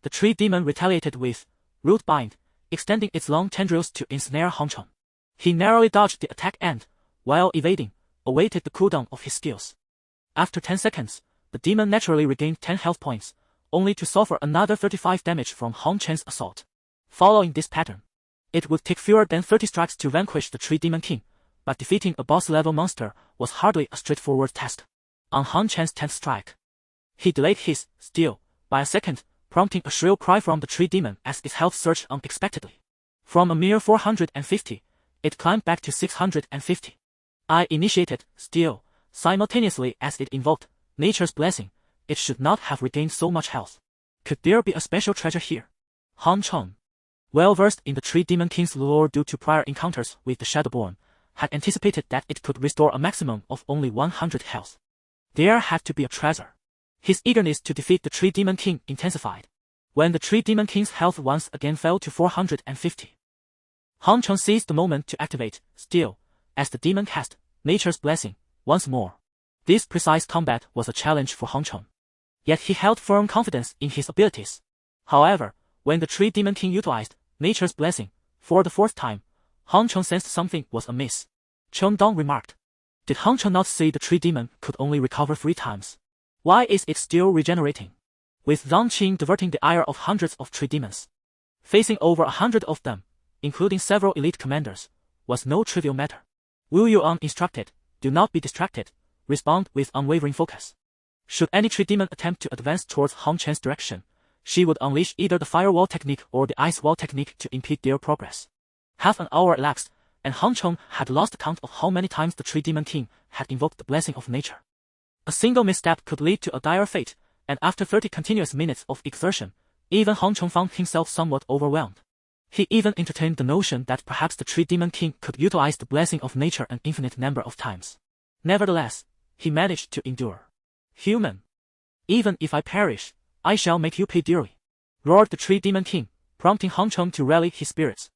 The tree demon retaliated with Root Bind, extending its long tendrils to ensnare Han Chong. He narrowly dodged the attack and, while evading, awaited the cooldown of his skills. After 10 seconds, the demon naturally regained 10 health points, only to suffer another 35 damage from Han Chen's assault. Following this pattern, it would take fewer than 30 strikes to vanquish the Tree Demon King, but defeating a boss-level monster was hardly a straightforward task. On Han Chen's 10th strike, he delayed his Steel by a second, prompting a shrill cry from the tree demon as its health surged unexpectedly. From a mere 450, it climbed back to 650. I initiated Steel simultaneously as it invoked Nature's Blessing. It should not have regained so much health. Could there be a special treasure here? Han Chong, well versed in the Tree Demon King's lore due to prior encounters with the Shadowborn, had anticipated that it could restore a maximum of only 100 health. There had to be a treasure. His eagerness to defeat the Tree Demon King intensified. When the Tree Demon King's health once again fell to 450, Han Chong seized the moment to activate Steel as the demon cast Nature's Blessing once more. This precise combat was a challenge for Han Chong, yet he held firm confidence in his abilities. However, when the Tree Demon King utilized Nature's Blessing for the 4th time, Han Chong sensed something was amiss. Chong Dong remarked, "Did Han Chong not say the Tree Demon could only recover 3 times? Why is it still regenerating?" With Zhang Qing diverting the ire of hundreds of tree demons, facing over 100 of them, including several elite commanders, was no trivial matter. Wu Yuan instructed, "Do not be distracted, respond with unwavering focus." Should any tree demon attempt to advance towards Han Chen's direction, she would unleash either the firewall technique or the ice wall technique to impede their progress. Half an hour elapsed, and Han Chong had lost count of how many times the Tree Demon King had invoked the blessing of nature. A single misstep could lead to a dire fate, and after 30 continuous minutes of exertion, even Han Chong found himself somewhat overwhelmed. He even entertained the notion that perhaps the Tree Demon King could utilize the blessing of nature an infinite number of times. Nevertheless, he managed to endure. "Human, even if I perish, I shall make you pay dearly," roared the Tree Demon King, prompting Han Chong to rally his spirits.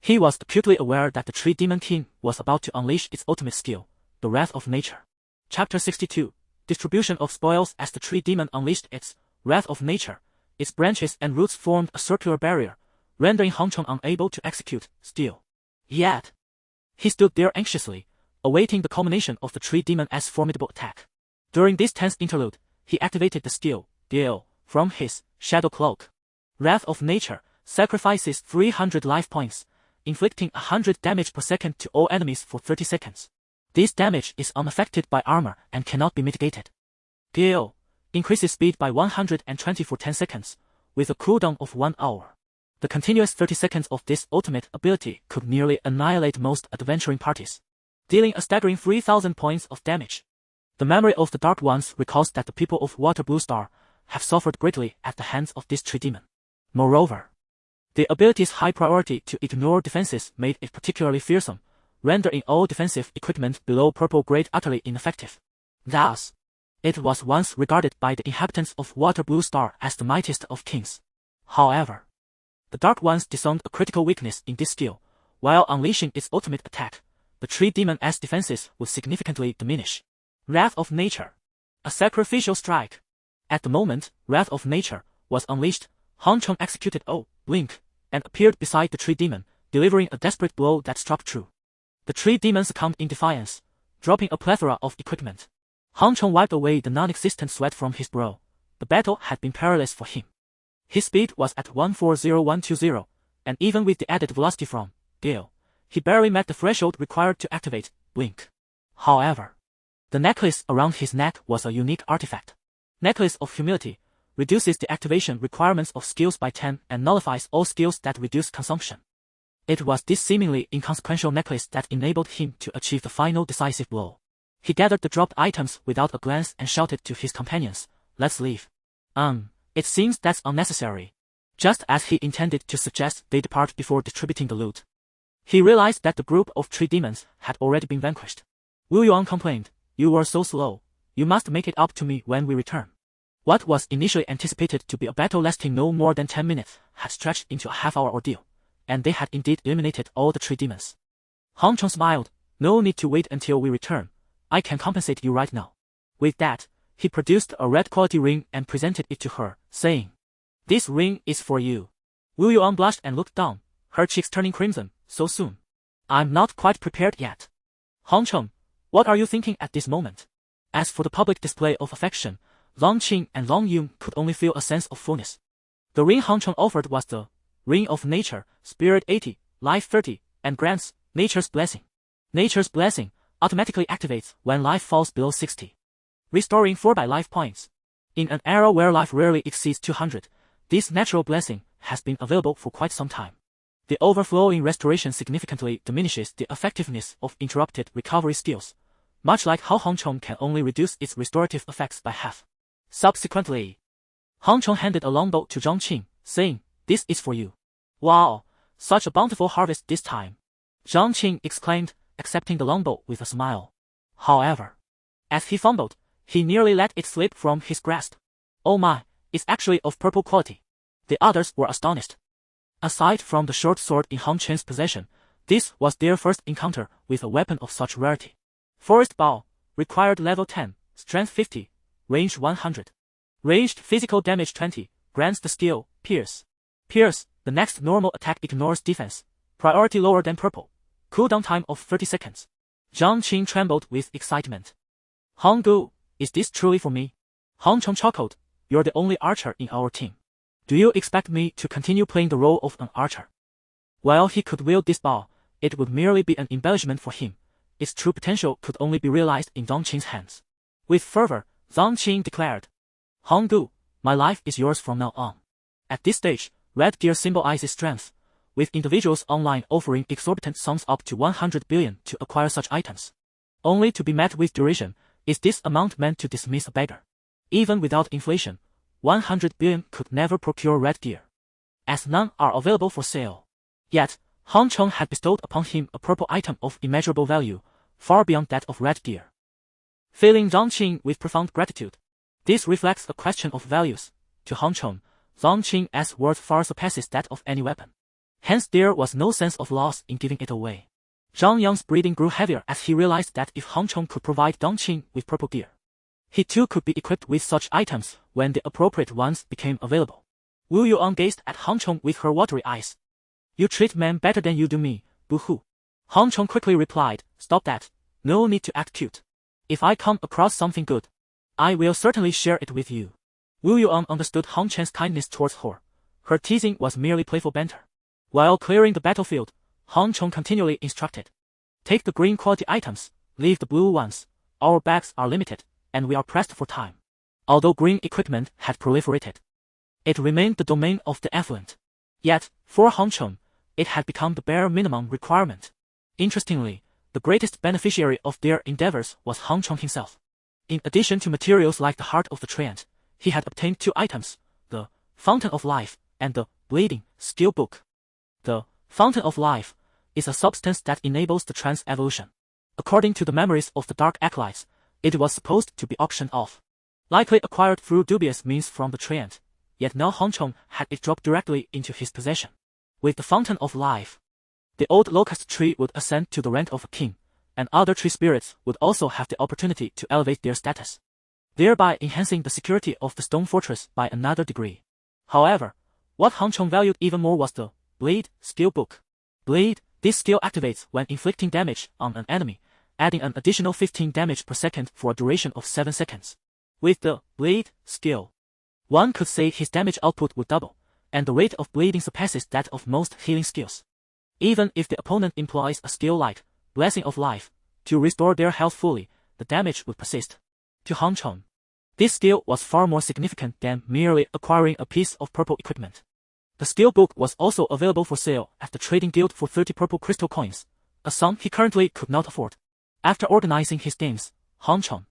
He was acutely aware that the Tree Demon King was about to unleash its ultimate skill, the Wrath of Nature. Chapter 62, Distribution of Spoils. As the Tree Demon unleashed its Wrath of Nature, its branches and roots formed a circular barrier, rendering Han Chong unable to execute Steel. Yet, he stood there anxiously, awaiting the culmination of the Tree Demon's formidable attack. During this tense interlude, he activated the Steel Deal from his Shadow Cloak. Wrath of Nature sacrifices 300 life points, inflicting 100 damage per second to all enemies for 30 seconds. This damage is unaffected by armor and cannot be mitigated. Deal increases speed by 120 for 10 seconds, with a cooldown of 1 hour. The continuous 30 seconds of this ultimate ability could nearly annihilate most adventuring parties, dealing a staggering 3,000 points of damage. The memory of the Dark Ones recalls that the people of Water Blue Star have suffered greatly at the hands of this tree demon. Moreover, the ability's high priority to ignore defenses made it particularly fearsome, rendering all defensive equipment below purple grade utterly ineffective. Thus, it was once regarded by the inhabitants of Water Blue Star as the mightiest of kings. However, the Dark Ones disowned a critical weakness in this skill, While unleashing its ultimate attack, the tree demon's defenses would significantly diminish. Wrath of Nature. A sacrificial strike. At the moment Wrath of Nature was unleashed, Hong Cheng executed a blink and appeared beside the tree demon, delivering a desperate blow that struck true. The tree demon succumbed in defiance, dropping a plethora of equipment. Hong Cheng wiped away the non-existent sweat from his brow. The battle had been perilous for him. His speed was at 140120, and even with the added velocity from Gale, he barely met the threshold required to activate Blink. However, the necklace around his neck was a unique artifact. Necklace of Humility reduces the activation requirements of skills by 10 and nullifies all skills that reduce consumption. It was this seemingly inconsequential necklace that enabled him to achieve the final decisive blow. He gathered the dropped items without a glance and shouted to his companions, "Let's leave." It seems that's unnecessary. Just as he intended to suggest they depart before distributing the loot, he realized that the group of tree demons had already been vanquished. Wu Yuan complained, "You were so slow. You must make it up to me when we return." What was initially anticipated to be a battle lasting no more than 10 minutes had stretched into a half-hour ordeal, and they had indeed eliminated all the tree demons. Hong Cheng smiled, "No need to wait until we return. I can compensate you right now." With that, he produced a red quality ring and presented it to her, saying, "This ring is for you." Wu Yuan blushed and looked down, her cheeks turning crimson. "So soon? I'm not quite prepared yet." "Hong Cheng, what are you thinking at this moment?" As for the public display of affection, Long Qing and Long Yun could only feel a sense of fullness. The ring Hong Cheng offered was the Ring of Nature, Spirit 80, Life 30, and grants Nature's Blessing. Nature's Blessing automatically activates when life falls below 60, restoring 4 by life points. In an era where life rarely exceeds 200, this natural blessing has been available for quite some time. The overflowing restoration significantly diminishes the effectiveness of interrupted recovery skills, much like how Hong Cheng can only reduce its restorative effects by half. Subsequently, Hong Cheng handed a longbow to Zhang Qing, saying, "This is for you." "Wow, such a bountiful harvest this time," Zhang Qing exclaimed, accepting the longbow with a smile. However, as he fumbled, he nearly let it slip from his grasp. "Oh my, it's actually of purple quality." The others were astonished. Aside from the short sword in Hong Cheng's possession, this was their first encounter with a weapon of such rarity. Forest Bow, required level 10, strength 50, range 100. Ranged physical damage 20, grants the skill, Pierce. Pierce, the next normal attack ignores defense, priority lower than purple, cooldown time of 30 seconds. Zhang Qing trembled with excitement. "Hong Gu, is this truly for me?" Hong Cheng chuckled, "You're the only archer in our team. Do you expect me to continue playing the role of an archer?" While he could wield this bow, it would merely be an embellishment for him. Its true potential could only be realized in Zhang Qing's hands. With fervor, Zhang Qing declared, "Hong Gu, my life is yours from now on." At this stage, red gear symbolizes strength, with individuals online offering exorbitant sums up to 100 billion to acquire such items. Only to be met with derision. Is this amount meant to dismiss a beggar? Even without inflation, 100 billion could never procure red gear, as none are available for sale. Yet, Hong Cheng had bestowed upon him a purple item of immeasurable value, far beyond that of red gear. Filling Zhang Qing with profound gratitude. This reflects a question of values. To Hong Cheng, Zhang Qing's worth far surpasses that of any weapon. Hence there was no sense of loss in giving it away. Zhang Yang's breathing grew heavier as he realized that if Hong Cheng could provide Zhang Qing with purple gear, he too could be equipped with such items when the appropriate ones became available. Wu Yuan gazed at Hong Cheng with her watery eyes. "You treat men better than you do me, boo-hoo." Hong Cheng quickly replied, "Stop that, no need to act cute. If I come across something good, I will certainly share it with you." Wu Yuan understood Hong Cheng's kindness towards her. Her teasing was merely playful banter. While clearing the battlefield, Hong Cheng continually instructed, "Take the green quality items, leave the blue ones. Our bags are limited, and we are pressed for time." Although green equipment had proliferated, it remained the domain of the affluent. Yet, for Hong Cheng, it had become the bare minimum requirement. Interestingly, the greatest beneficiary of their endeavors was Hong Cheng himself. In addition to materials like the Heart of the Treant, he had obtained 2 items, the Fountain of Life and the Bleeding Skill Book. The Fountain of Life is a substance that enables the trance evolution. According to the memories of the Dark Acolytes, it was supposed to be auctioned off, likely acquired through dubious means from the Treant, yet now Hong Cheng had it dropped directly into his possession. With the Fountain of Life, The old locust tree would ascend to the rank of a king, and other tree spirits would also have the opportunity to elevate their status, thereby enhancing the security of the stone fortress by another degree. However, what Han Chong valued even more was the Blade skill book. Blade, this skill activates when inflicting damage on an enemy, adding an additional 15 damage per second for a duration of 7 seconds. With the Blade skill, one could say his damage output would double, and the rate of bleeding surpasses that of most healing skills. Even if the opponent employs a skill like Blessing of Life to restore their health fully, the damage would persist. To Han Chong, this skill was far more significant than merely acquiring a piece of purple equipment. The skill book was also available for sale at the trading guild for 30 purple crystal coins, a sum he currently could not afford. After organizing his games, Han Chong,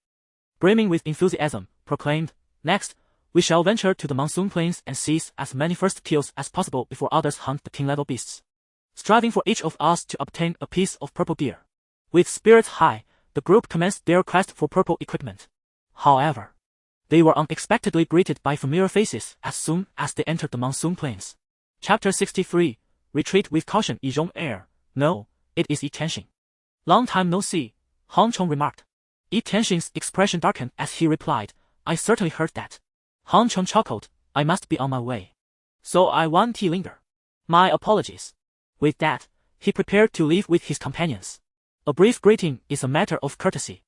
brimming with enthusiasm, proclaimed, "Next, we shall venture to the monsoon plains and seize as many first kills as possible before others hunt the king-level beasts, striving for each of us to obtain a piece of purple gear." With spirits high, the group commenced their quest for purple equipment. However, they were unexpectedly greeted by familiar faces as soon as they entered the monsoon plains. Chapter 63, Retreat with Caution. Yi Zhong Air. No, it is Yi Tianxing. Long time no see, Han Chong remarked. Yi Tianxing's expression darkened as he replied, "I certainly heard that." Han Chong chuckled, "I must be on my way. So I want to linger. My apologies." With that, he prepared to leave with his companions. A brief greeting is a matter of courtesy,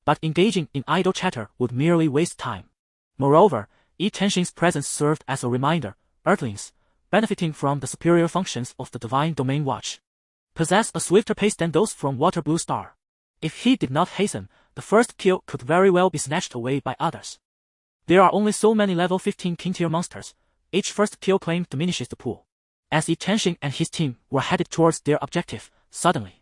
but engaging in idle chatter would merely waste time. Moreover, Yi Tianxing's presence served as a reminder, Earthlings, benefiting from the superior functions of the Divine Domain Watch, possess a swifter pace than those from Water Blue Star. If he did not hasten, the first kill could very well be snatched away by others. There are only so many level 15 king-tier monsters. Each first kill claim diminishes the pool. As Yi Tianxing and his team were headed towards their objective, suddenly,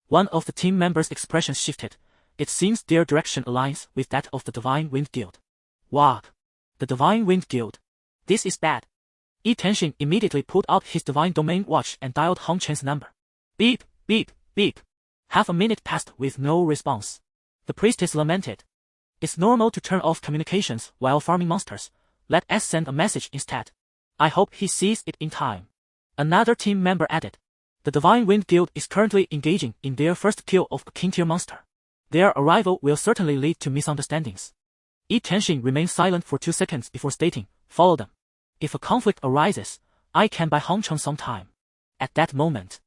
one of the team members' expressions shifted. It seems their direction aligns with that of the Divine Wind Guild. What? The Divine Wind Guild? This is bad. Yi Tianxing immediately pulled out his Divine Domain Watch and dialed Han Chen's number. Beep, beep, beep. Half a minute passed with no response. The priestess lamented. "It's normal to turn off communications while farming monsters. Let us send a message instead. I hope he sees it in time." Another team member added. The Divine Wind Guild is currently engaging in their first kill of a king-tier monster. Their arrival will certainly lead to misunderstandings. Yi Tianxing remained silent for 2 seconds before stating, "Follow them. If a conflict arises, I can buy Han Chong some time." At that moment,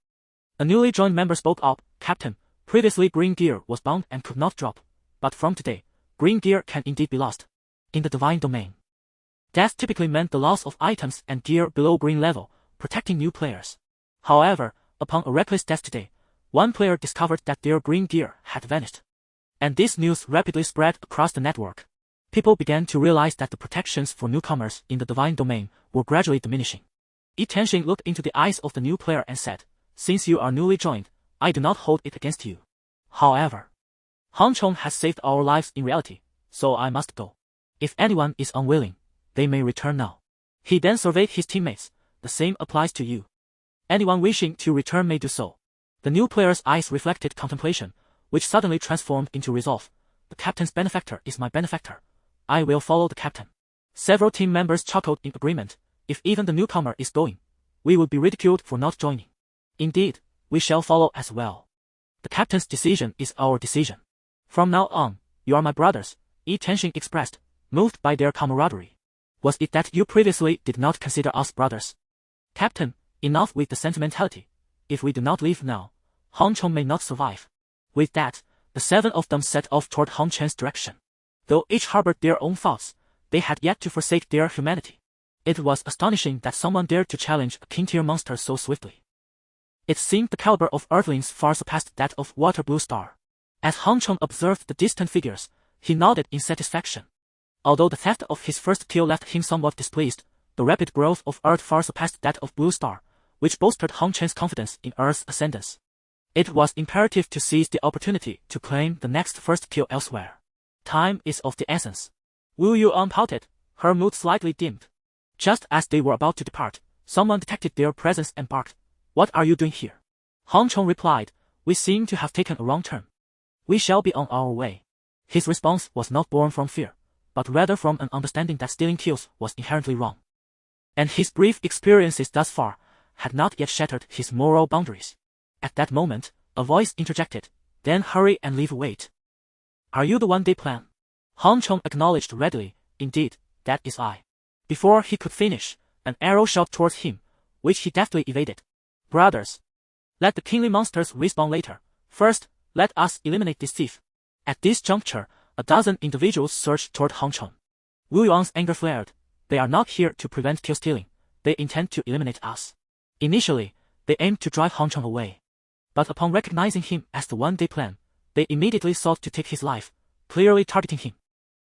a newly joined member spoke up, "Captain, previously green gear was bound and could not drop, but from today, green gear can indeed be lost. In the Divine Domain, death typically meant the loss of items and gear below green level, protecting new players. However, upon a reckless death today, one player discovered that their green gear had vanished. And this news rapidly spread across the network. People began to realize that the protections for newcomers in the Divine Domain were gradually diminishing." Yi Tianxing looked into the eyes of the new player and said, "Since you are newly joined, I do not hold it against you. However, Han Chong has saved our lives in reality, so I must go. If anyone is unwilling, they may return now." He then surveyed his teammates. "The same applies to you. Anyone wishing to return may do so." The new player's eyes reflected contemplation, which suddenly transformed into resolve. "The captain's benefactor is my benefactor. I will follow the captain." Several team members chuckled in agreement. "If even the newcomer is going, we would be ridiculed for not joining. Indeed, we shall follow as well. The captain's decision is our decision. From now on, you are my brothers," Yi Tianxing expressed, moved by their camaraderie. "Was it that you previously did not consider us brothers? Captain, enough with the sentimentality. If we do not leave now, Han Chong may not survive." With that, the 7 of them set off toward Han Chen's direction. Though each harbored their own thoughts, they had yet to forsake their humanity. It was astonishing that someone dared to challenge a king-tier monster so swiftly. It seemed the caliber of Earthlings far surpassed that of Water Blue Star. As Han Chong observed the distant figures, he nodded in satisfaction. Although the theft of his first kill left him somewhat displeased, the rapid growth of Earth far surpassed that of Blue Star, which bolstered Han Chen's confidence in Earth's ascendance. It was imperative to seize the opportunity to claim the next first kill elsewhere. Time is of the essence. "Will you pouted?" Her mood slightly dimmed. Just as they were about to depart, someone detected their presence and barked, "What are you doing here?" Han Chong replied, "We seem to have taken a wrong turn. We shall be on our way." His response was not born from fear, but rather from an understanding that stealing kills was inherently wrong. And his brief experiences thus far had not yet shattered his moral boundaries. At that moment, a voice interjected, "Then hurry and leave wait." "Are you the one-day plan?" Han Cheng acknowledged readily, "Indeed, that is I." Before he could finish, an arrow shot towards him, which he deftly evaded. "Brothers, let the kingly monsters respawn later. First, let us eliminate this thief." At this juncture, a dozen individuals surged toward Han Cheng. Wu Yuan's anger flared. "They are not here to prevent kill stealing. They intend to eliminate us." Initially, they aimed to drive Han Cheng away. But upon recognizing him as the one-day plan, they immediately sought to take his life, clearly targeting him.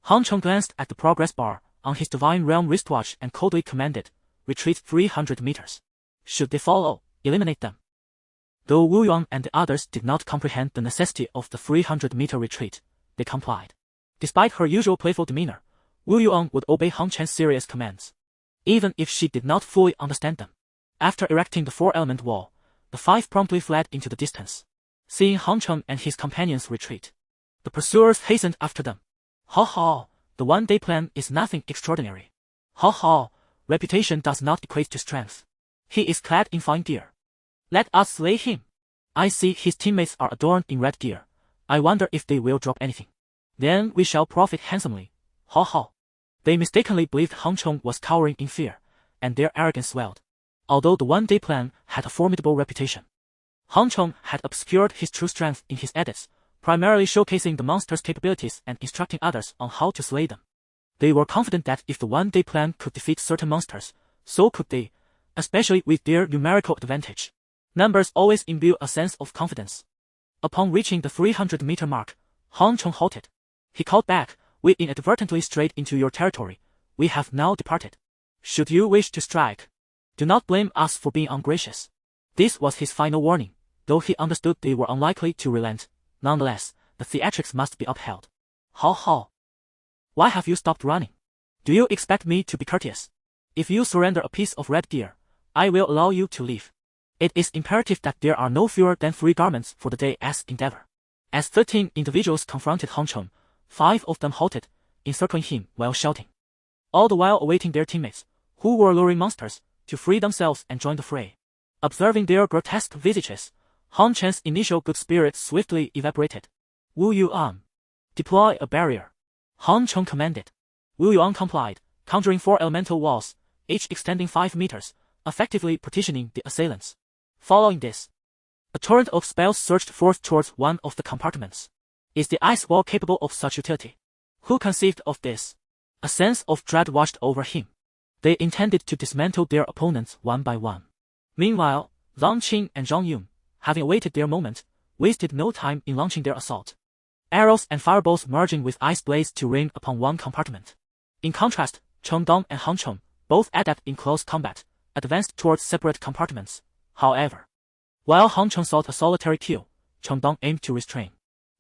Han Cheng glanced at the progress bar on his Divine Realm wristwatch and coldly commanded, "Retreat 300 meters. Should they follow, eliminate them." Though Wu Yuan and the others did not comprehend the necessity of the 300-meter retreat, they complied. Despite her usual playful demeanor, Wu Yuan would obey Han Chen's serious commands, even if she did not fully understand them. After erecting the four-element wall, the five promptly fled into the distance. Seeing Han Cheng and his companions retreat, the pursuers hastened after them. "Ha ha, the one-day plan is nothing extraordinary. Ha ha, reputation does not equate to strength. He is clad in fine gear. Let us slay him. I see his teammates are adorned in red gear. I wonder if they will drop anything. Then we shall profit handsomely. Ha ha." They mistakenly believed Han Cheng was cowering in fear, and their arrogance swelled. Although the one-day plan had a formidable reputation, Han Cheng had obscured his true strength in his edits, primarily showcasing the monster's capabilities and instructing others on how to slay them. They were confident that if the one-day plan could defeat certain monsters, so could they, especially with their numerical advantage. Numbers always imbue a sense of confidence. Upon reaching the 300-meter mark, Han Cheng halted. He called back, "We inadvertently strayed into your territory. We have now departed. Should you wish to strike, do not blame us for being ungracious." This was his final warning, though he understood they were unlikely to relent. Nonetheless, the theatrics must be upheld. "Ha ha. Why have you stopped running? Do you expect me to be courteous? If you surrender a piece of red gear, I will allow you to leave. It is imperative that there are no fewer than 3 garments for the day as endeavor." As 13 individuals confronted Han Cheng, 5 of them halted, encircling him while shouting, all the while awaiting their teammates, who were luring monsters, to free themselves and join the fray. Observing their grotesque visages, Han Chen's initial good spirits swiftly evaporated. "Wu Yuan, deploy a barrier," Han Cheng commanded. Wu Yuan complied, conjuring 4 elemental walls, each extending 5 meters, effectively partitioning the assailants. Following this, a torrent of spells surged forth towards one of the compartments. Is the ice wall capable of such utility? Who conceived of this? A sense of dread washed over him. They intended to dismantle their opponents one by one. Meanwhile, Zhang Qing and Zhang Yun, having awaited their moment, wasted no time in launching their assault. Arrows and fireballs merging with ice blades to rain upon one compartment. In contrast, Cheng Dong and Han Cheng, both adept in close combat, advanced towards separate compartments. However, while Han Cheng sought a solitary kill, Cheng Dong aimed to restrain.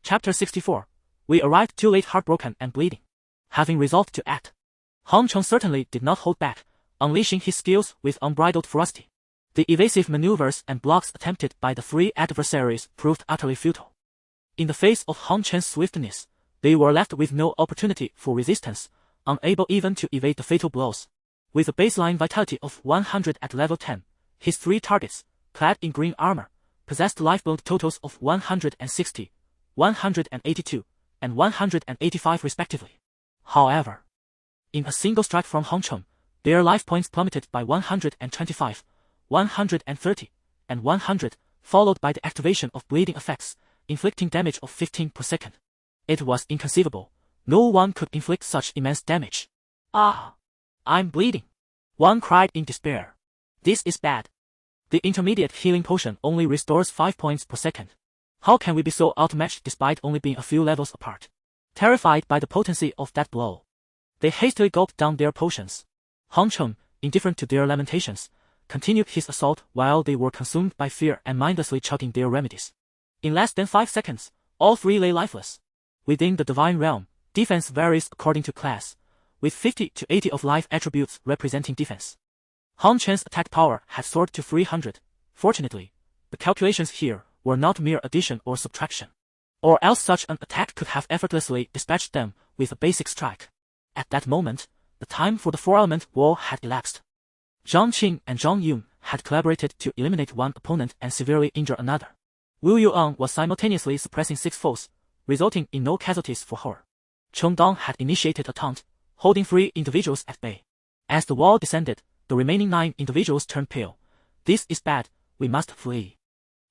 Chapter 64. We arrived too late, heartbroken and bleeding. Having resolved to act, Han Cheng certainly did not hold back, unleashing his skills with unbridled ferocity. The evasive maneuvers and blocks attempted by the 3 adversaries proved utterly futile. In the face of Han Chen's swiftness, they were left with no opportunity for resistance, unable even to evade the fatal blows. With a baseline vitality of 100 at level 10, his 3 targets, clad in green armor, possessed lifeblood totals of 160, 182, and 185 respectively. However, in a single strike from Han Cheng, their life points plummeted by 125, 130, and 100, followed by the activation of bleeding effects, inflicting damage of 15 per second. It was inconceivable. No one could inflict such immense damage. "Ah! I'm bleeding!" one cried in despair. "This is bad. The intermediate healing potion only restores 5 points per second. How can we be so outmatched despite only being a few levels apart?" Terrified by the potency of that blow, they hastily gulped down their potions. Han Cheng, indifferent to their lamentations, continued his assault while they were consumed by fear and mindlessly chugging their remedies. In less than 5 seconds, all 3 lay lifeless. Within the Divine Realm, defense varies according to class, with 50 to 80 of life attributes representing defense. Han Chen's attack power had soared to 300. Fortunately, the calculations here were not mere addition or subtraction, or else such an attack could have effortlessly dispatched them with a basic strike. At that moment, the time for the 4-element wall had elapsed. Zhang Qing and Zhang Yun had collaborated to eliminate one opponent and severely injure another. Wu Yuan was simultaneously suppressing 6 foes, resulting in no casualties for her. Chengdong had initiated a taunt, holding 3 individuals at bay. As the wall descended, the remaining 9 individuals turned pale. This is bad, we must flee.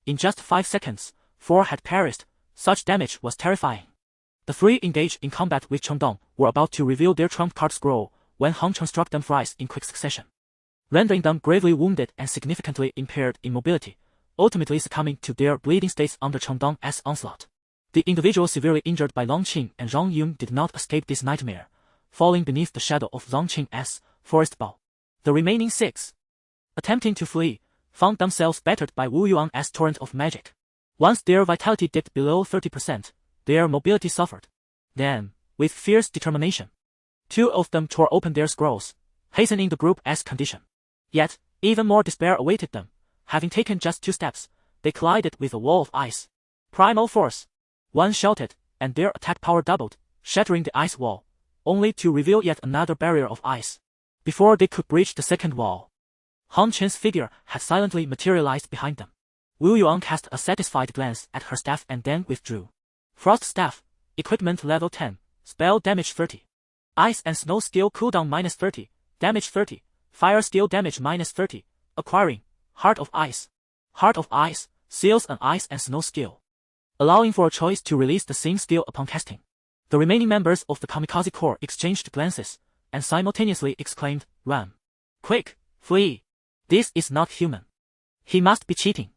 In just 5 seconds, 4 had perished. Such damage was terrifying. The 3 engaged in combat with Chengdong were about to reveal their trump card scroll when Hang Cheng struck them thrice in quick succession, rendering them gravely wounded and significantly impaired in mobility, ultimately succumbing to their bleeding states under Chengdong's onslaught. The individuals severely injured by Longqing and Zhang Yun did not escape this nightmare, falling beneath the shadow of Longqing's forest bow. The remaining 6, attempting to flee, found themselves battered by Wu Yuan's torrent of magic. Once their vitality dipped below 30%, their mobility suffered. Then, with fierce determination, 2 of them tore open their scrolls, hastening the group's condition. Yet, even more despair awaited them. Having taken just 2 steps, they collided with a wall of ice. Primal force! One shouted, and their attack power doubled, shattering the ice wall, only to reveal yet another barrier of ice. Before they could breach the second wall, Hang Chen's figure had silently materialized behind them. Wu Yuan cast a satisfied glance at her staff and then withdrew. Frost Staff, Equipment Level 10, Spell Damage 30. Ice and Snow Skill Cooldown -30, Damage 30, Fire Skill Damage -30, Acquiring, Heart of Ice. Heart of Ice, seals an Ice and Snow skill, allowing for a choice to release the same skill upon casting. The remaining members of the Kamikaze Corps exchanged glances, and simultaneously exclaimed, "Run! Quick, flee! This is not human. He must be cheating."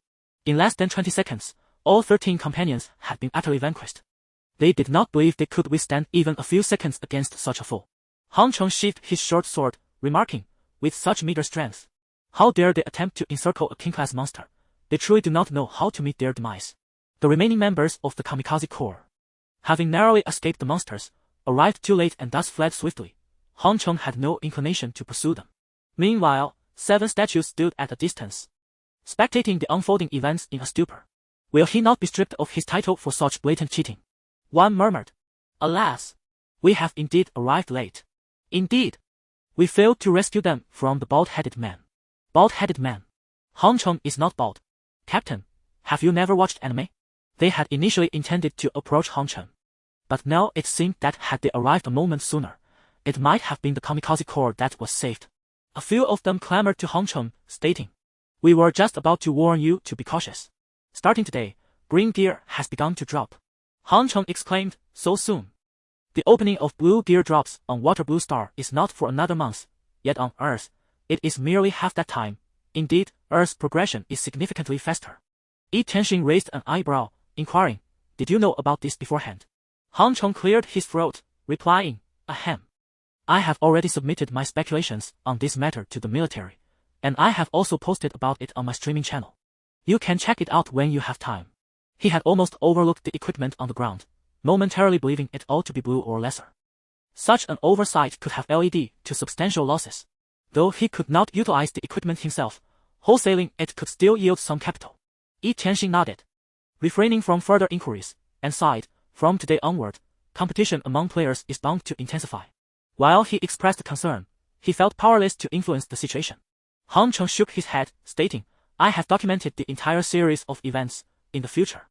In less than 20 seconds, all 13 companions had been utterly vanquished. They did not believe they could withstand even a few seconds against such a foe. Hang Cheng sheathed his short sword, remarking, "With such meager strength, how dare they attempt to encircle a king-class monster? They truly do not know how to meet their demise." The remaining members of the Kamikaze Corps, having narrowly escaped the monsters, arrived too late and thus fled swiftly. Hang Cheng had no inclination to pursue them. Meanwhile, 7 statues stood at a distance, spectating the unfolding events in a stupor. Will he not be stripped of his title for such blatant cheating? One murmured, "Alas, we have indeed arrived late. Indeed, we failed to rescue them from the bald-headed man." Bald-headed man. Hang Cheng is not bald. Captain, have you never watched anime? They had initially intended to approach Hang Cheng, but now it seemed that had they arrived a moment sooner, it might have been the Kamikaze Corps that was saved. A few of them clamored to Hang Cheng, stating, "We were just about to warn you to be cautious. Starting today, green gear has begun to drop." Hang Cheng exclaimed, "So soon? The opening of blue gear drops on Water Blue Star is not for another month, yet on Earth, it is merely half that time. Indeed, Earth's progression is significantly faster." Yi Tianxing raised an eyebrow, inquiring, "Did you know about this beforehand?" Hang Cheng cleared his throat, replying, "Ahem. I have already submitted my speculations on this matter to the military, and I have also posted about it on my streaming channel. You can check it out when you have time." He had almost overlooked the equipment on the ground, momentarily believing it all to be blue or lesser. Such an oversight could have led to substantial losses. Though he could not utilize the equipment himself, wholesaling it could still yield some capital. Yi Tianxing nodded, refraining from further inquiries, and sighed, "From today onward, competition among players is bound to intensify." While he expressed concern, he felt powerless to influence the situation. Hang Cheng shook his head, stating, "I have documented the entire series of events. In the future,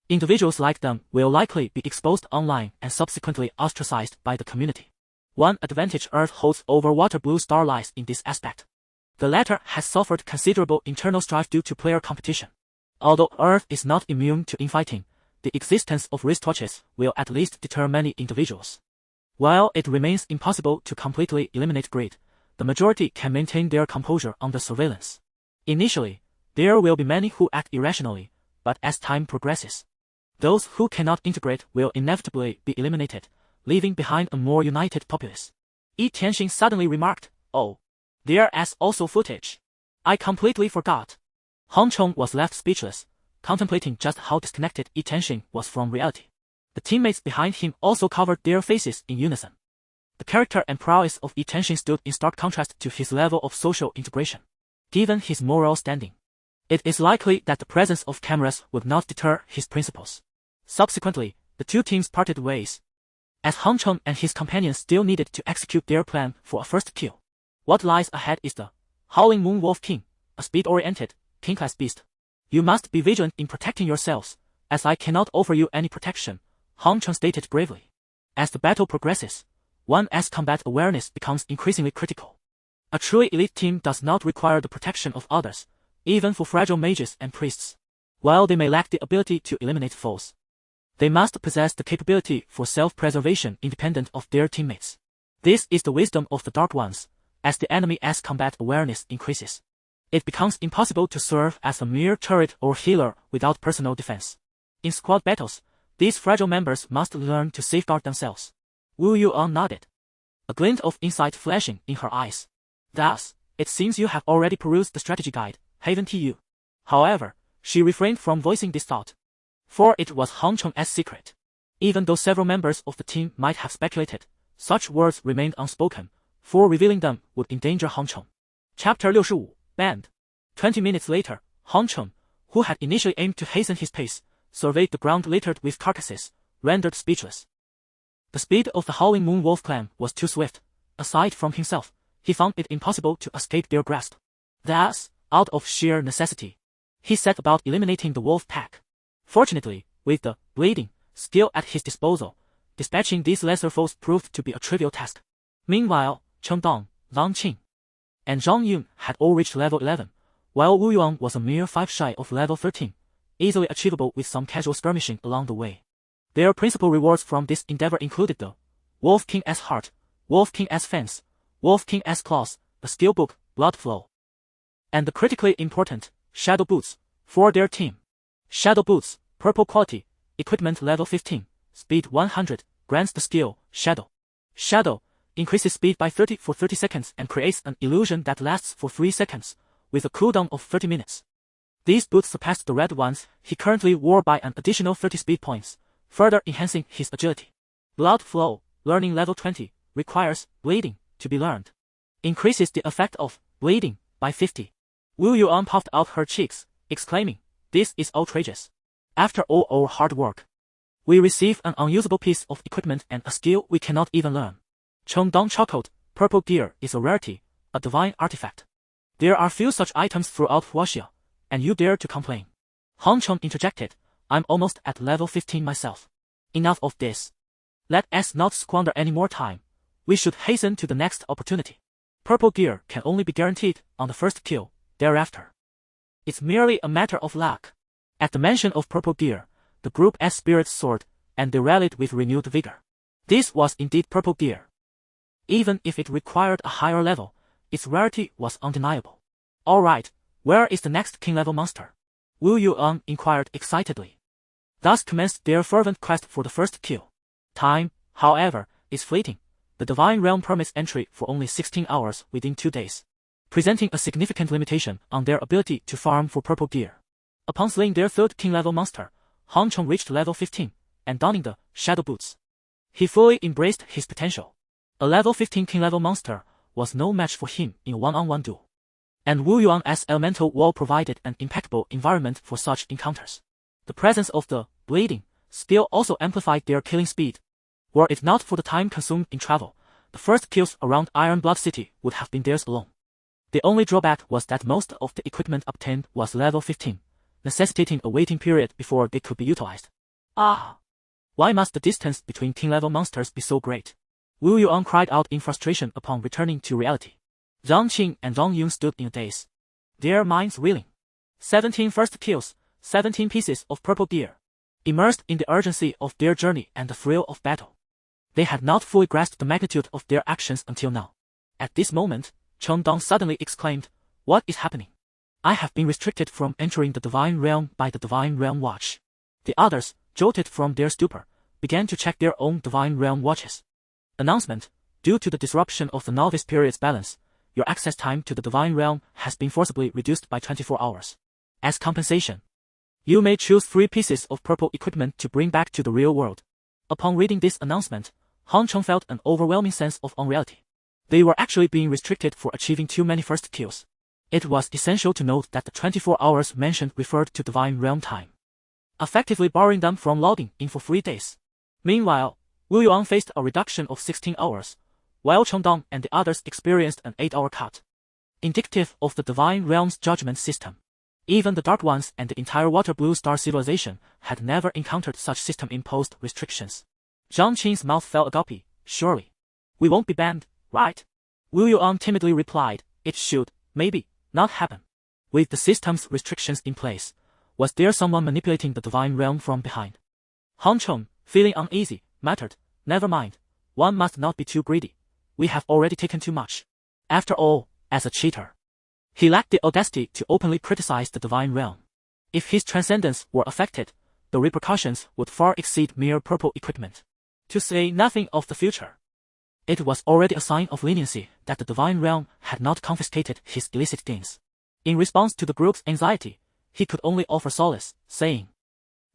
individuals like them will likely be exposed online and subsequently ostracized by the community. One advantage Earth holds over Water Blue Star lies in this aspect. The latter has suffered considerable internal strife due to player competition. Although Earth is not immune to infighting, the existence of wristwatches will at least deter many individuals. While it remains impossible to completely eliminate greed, the majority can maintain their composure under surveillance. Initially, there will be many who act irrationally, but as time progresses, those who cannot integrate will inevitably be eliminated, leaving behind a more united populace." Yi Tianxing suddenly remarked, "Oh, there is also footage. I completely forgot." Hang Cheng was left speechless, contemplating just how disconnected Yi Tianxing was from reality. The teammates behind him also covered their faces in unison. The character and prowess of Yi Tianxing stood in stark contrast to his level of social integration. Given his moral standing, it is likely that the presence of cameras would not deter his principles. Subsequently, the two teams parted ways, as Hang Cheng and his companions still needed to execute their plan for a first kill. What lies ahead is the Howling Moon Wolf King, a speed-oriented, king-class beast. You must be vigilant in protecting yourselves, as I cannot offer you any protection, Hong Cheng stated bravely. As the battle progresses, one's combat awareness becomes increasingly critical. A truly elite team does not require the protection of others, even for fragile mages and priests. While they may lack the ability to eliminate foes, they must possess the capability for self-preservation independent of their teammates. This is the wisdom of the Dark Ones. As the enemy's combat awareness increases, it becomes impossible to serve as a mere turret or healer without personal defense. In squad battles, these fragile members must learn to safeguard themselves. Wu Yuan nodded, a glint of insight flashing in her eyes. Thus, it seems you have already perused the strategy guide, haven't you? However, she refrained from voicing this thought, for it was Hong Cheng's secret. Even though several members of the team might have speculated, such words remained unspoken, for revealing them would endanger Hong Cheng. Chapter 65, Banned. 20 minutes later, Hong Cheng, who had initially aimed to hasten his pace, surveyed the ground littered with carcasses, rendered speechless. The speed of the Howling Moon Wolf clan was too swift. Aside from himself, he found it impossible to escape their grasp. Thus, out of sheer necessity, he set about eliminating the wolf pack. Fortunately, with the bleeding skill at his disposal, dispatching these lesser foes proved to be a trivial task. Meanwhile, Chen Dong, Lang Qing, and Zhang Yun had all reached level 11, while Wu Yuan was a mere 5 shy of level 13, easily achievable with some casual skirmishing along the way. Their principal rewards from this endeavor included the Wolf King's Heart, Wolf King's Fence, Wolf King's Claws, a skill book, Blood Flow, and the critically important Shadow Boots for their team. Shadow Boots, purple quality, equipment level 15, speed 100, grants the skill Shadow. Shadow increases speed by 30 for 30 seconds and creates an illusion that lasts for 3 seconds, with a cooldown of 30 minutes. These boots surpassed the red ones he currently wore by an additional 30 speed points, further enhancing his agility. Blood Flow, learning level 20, requires bleeding to be learned. Increases the effect of bleeding by 50. Wu Yuan puffed out her cheeks, exclaiming, "This is outrageous. After all our hard work, we receive an unusable piece of equipment and a skill we cannot even learn." Chen Dong chuckled, "Purple gear is a rarity, a divine artifact. There are few such items throughout Huaxia, and you dare to complain." Hong Cheng interjected, "I'm almost at level 15 myself. Enough of this. Let us not squander any more time. We should hasten to the next opportunity. Purple gear can only be guaranteed on the first kill, thereafter. It's merely a matter of luck." At the mention of purple gear, the group's spirits soared, and they rallied with renewed vigor. This was indeed purple gear. Even if it required a higher level, its rarity was undeniable. "Alright, where is the next king-level monster?" Wu Yuan inquired excitedly. Thus commenced their fervent quest for the first kill. Time, however, is fleeting. The Divine Realm permits entry for only 16 hours within 2 days, presenting a significant limitation on their ability to farm for purple gear. Upon slaying their third king-level monster, Hong Cheng reached level 15, and donning the Shadow Boots, he fully embraced his potential. A level 15 king-level monster was no match for him in a one-on-one duel, and Wu Yuan's elemental wall provided an impeccable environment for such encounters. The presence of the bleeding skill also amplified their killing speed. Were it not for the time consumed in travel, the first kills around Iron Blood City would have been theirs alone. The only drawback was that most of the equipment obtained was level 15, necessitating a waiting period before they could be utilized. Ah! Why must the distance between king-level monsters be so great? Wu Yuan cried out in frustration upon returning to reality. Zhang Qing and Zhang Yun stood in a daze, their minds reeling. 17 first kills, 17 pieces of purple gear. Immersed in the urgency of their journey and the thrill of battle, they had not fully grasped the magnitude of their actions until now. At this moment, Chen Dong suddenly exclaimed, "What is happening? I have been restricted from entering the Divine Realm by the Divine Realm Watch." The others, jolted from their stupor, began to check their own Divine Realm watches. Announcement: due to the disruption of the novice period's balance, your access time to the Divine Realm has been forcibly reduced by 24 hours. As compensation, you may choose 3 pieces of purple equipment to bring back to the real world. Upon reading this announcement, Hong Cheng felt an overwhelming sense of unreality. They were actually being restricted for achieving too many first kills. It was essential to note that the 24 hours mentioned referred to Divine Realm time, effectively barring them from logging in for 3 days. Meanwhile, Wu Yuan faced a reduction of 16 hours, while Chen Dong and the others experienced an 8-hour cut, indicative of the Divine Realm's judgment system. Even the Dark Ones and the entire Water Blue Star civilization had never encountered such system-imposed restrictions. Zhang Qin's mouth fell agape. Surely. We won't be banned, right? Wu Yuan timidly replied, it should, maybe, not happen. With the system's restrictions in place, was there someone manipulating the divine realm from behind? Han Cheng, feeling uneasy, muttered, never mind, one must not be too greedy. We have already taken too much. After all, as a cheater, he lacked the audacity to openly criticize the divine realm. If his transcendence were affected, the repercussions would far exceed mere purple equipment. To say nothing of the future. It was already a sign of leniency that the divine realm had not confiscated his illicit gains. In response to the group's anxiety, he could only offer solace, saying,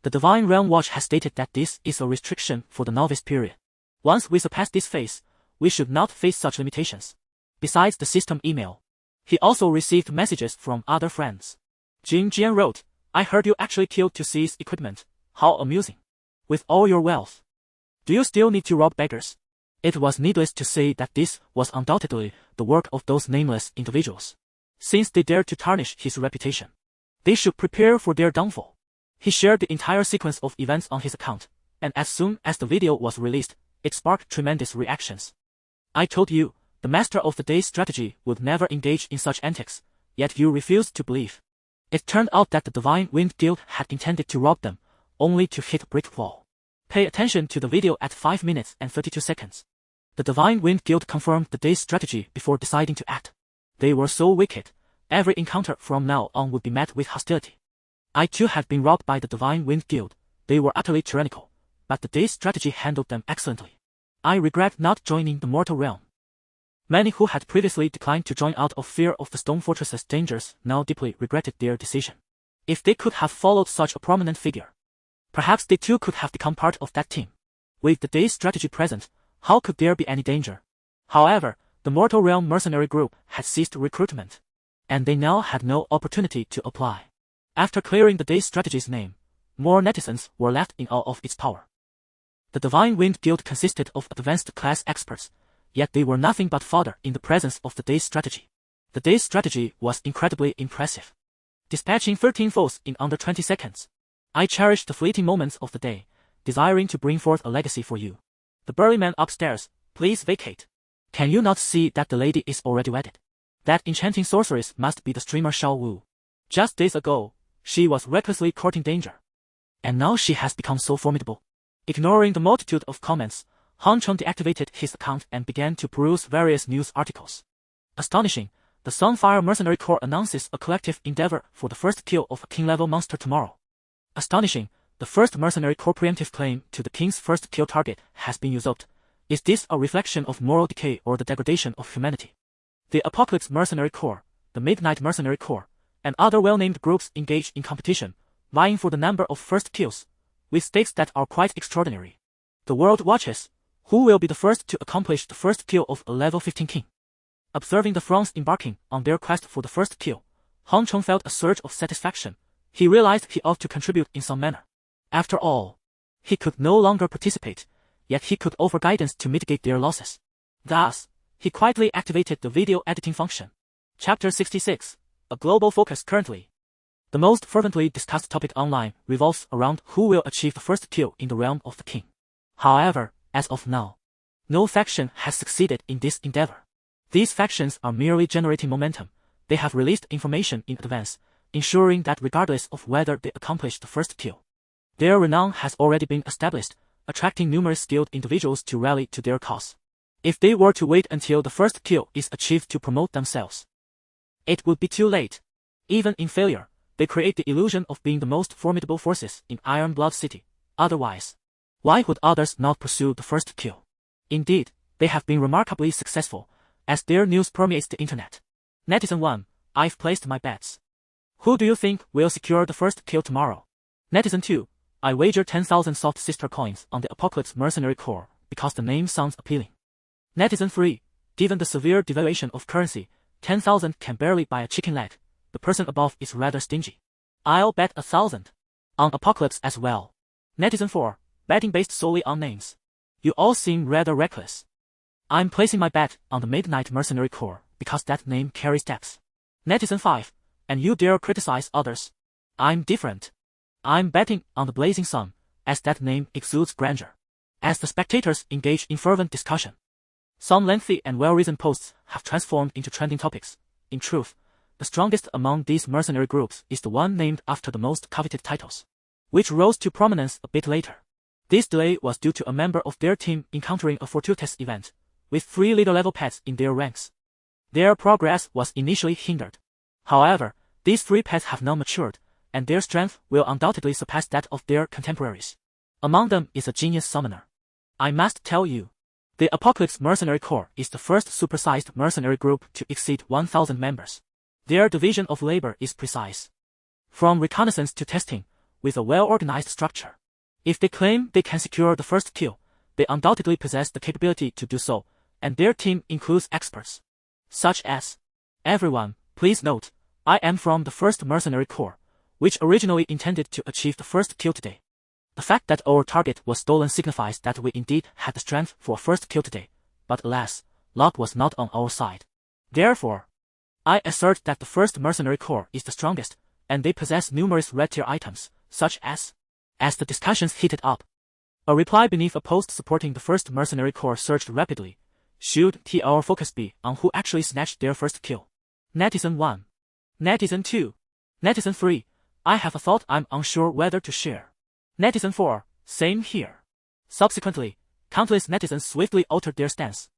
the Divine Realm Watch has stated that this is a restriction for the novice period. Once we surpass this phase, we should not face such limitations. Besides the system email, he also received messages from other friends. Jin Jian wrote, I heard you actually killed to seize equipment. How amusing. With all your wealth, do you still need to rob beggars? It was needless to say that this was undoubtedly the work of those nameless individuals. Since they dared to tarnish his reputation, they should prepare for their downfall. He shared the entire sequence of events on his account, and as soon as the video was released, it sparked tremendous reactions. I told you, the master of the day's strategy would never engage in such antics, yet you refused to believe. It turned out that the Divine Wind Guild had intended to rob them, only to hit a brick wall. Pay attention to the video at 5 minutes and 32 seconds. The Divine Wind Guild confirmed the day's strategy before deciding to act. They were so wicked, every encounter from now on would be met with hostility. I too had been robbed by the Divine Wind Guild. They were utterly tyrannical, but the day's strategy handled them excellently. I regret not joining the mortal realm. Many who had previously declined to join out of fear of the Stone Fortress's dangers now deeply regretted their decision. If they could have followed such a prominent figure, perhaps they too could have become part of that team. With the day's strategy present, how could there be any danger? However, the Mortal Realm mercenary group had ceased recruitment, and they now had no opportunity to apply. After clearing the day's strategy's name, more netizens were left in awe of its power. The Divine Wind Guild consisted of advanced class experts, yet they were nothing but fodder in the presence of the day's strategy. The day's strategy was incredibly impressive. Dispatching 13 foes in under 20 seconds. I cherished the fleeting moments of the day, desiring to bring forth a legacy for you. The burly man upstairs, please vacate. Can you not see that the lady is already wedded? That enchanting sorceress must be the streamer Xiao Wu. Just days ago, she was recklessly courting danger. And now she has become so formidable. Ignoring the multitude of comments, Han Cheng deactivated his account and began to peruse various news articles. Astonishing, the Sunfire Mercenary Corps announces a collective endeavor for the first kill of a king-level monster tomorrow. Astonishing, the first Mercenary Corps preemptive claim to the king's first kill target has been usurped. Is this a reflection of moral decay or the degradation of humanity? The Apocalypse Mercenary Corps, the Midnight Mercenary Corps, and other well-named groups engage in competition, vying for the number of first kills, with stakes that are quite extraordinary. The world watches, who will be the first to accomplish the first kill of a level 15 king. Observing the Francs embarking on their quest for the first kill, Han Cheng felt a surge of satisfaction. He realized he ought to contribute in some manner. After all, he could no longer participate, yet he could offer guidance to mitigate their losses. Thus, he quietly activated the video editing function. Chapter 66. A global focus currently. The most fervently discussed topic online revolves around who will achieve the first kill in the realm of the king. However, as of now, no faction has succeeded in this endeavor. These factions are merely generating momentum. They have released information in advance, ensuring that regardless of whether they accomplish the first kill, their renown has already been established, attracting numerous skilled individuals to rally to their cause. If they were to wait until the first kill is achieved to promote themselves, it would be too late. Even in failure, they create the illusion of being the most formidable forces in Iron Blood City. Otherwise, why would others not pursue the first kill? Indeed, they have been remarkably successful, as their news permeates the internet. Netizen 1, I've placed my bets. Who do you think will secure the first kill tomorrow? Netizen 2, I wager 10,000 soft sister coins on the Apocalypse Mercenary Corps, because the name sounds appealing. Netizen 3, given the severe devaluation of currency, 10,000 can barely buy a chicken leg. The person above is rather stingy. I'll bet 1,000. On Apocalypse as well. Netizen 4, betting based solely on names. You all seem rather reckless. I'm placing my bet on the Midnight Mercenary Corps, because that name carries depth. Netizen 5, and you dare criticize others. I'm different. I'm betting on the blazing sun, as that name exudes grandeur. As the spectators engage in fervent discussion, some lengthy and well-reasoned posts have transformed into trending topics. In truth, the strongest among these mercenary groups is the one named after the most coveted titles, which rose to prominence a bit later. This delay was due to a member of their team encountering a fortuitous event, with 3 leader-level pets in their ranks. Their progress was initially hindered. However, these 3 pets have now matured, and their strength will undoubtedly surpass that of their contemporaries. Among them is a genius summoner. I must tell you, the Apocalypse Mercenary Corps is the first supersized mercenary group to exceed 1,000 members. Their division of labor is precise, from reconnaissance to testing, with a well-organized structure. If they claim they can secure the first kill, they undoubtedly possess the capability to do so, and their team includes experts, such as everyone. Please note, I am from the 1st Mercenary Corps, which originally intended to achieve the first kill today. The fact that our target was stolen signifies that we indeed had the strength for a first kill today, but alas, luck was not on our side. Therefore, I assert that the 1st Mercenary Corps is the strongest, and they possess numerous red-tier items, such as the discussions heated up, a reply beneath a post supporting the 1st Mercenary Corps surged rapidly. Should our focus be on who actually snatched their first kill? Netizen 1. Netizen 2. Netizen 3. I have a thought I'm unsure whether to share. Netizen 4. Same here. Subsequently, countless netizens swiftly altered their stance,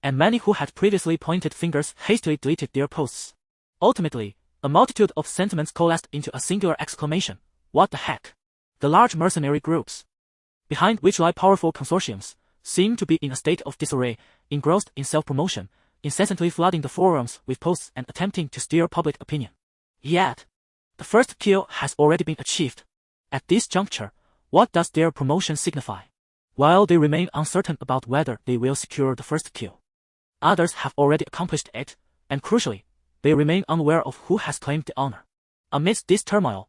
and many who had previously pointed fingers hastily deleted their posts. Ultimately, a multitude of sentiments coalesced into a singular exclamation: what the heck? The large mercenary groups, behind which lie powerful consortiums, seem to be in a state of disarray, engrossed in self-promotion, incessantly flooding the forums with posts and attempting to steer public opinion. Yet, the first kill has already been achieved. At this juncture, what does their promotion signify? While they remain uncertain about whether they will secure the first kill, others have already accomplished it, and crucially, they remain unaware of who has claimed the honor. Amidst this turmoil,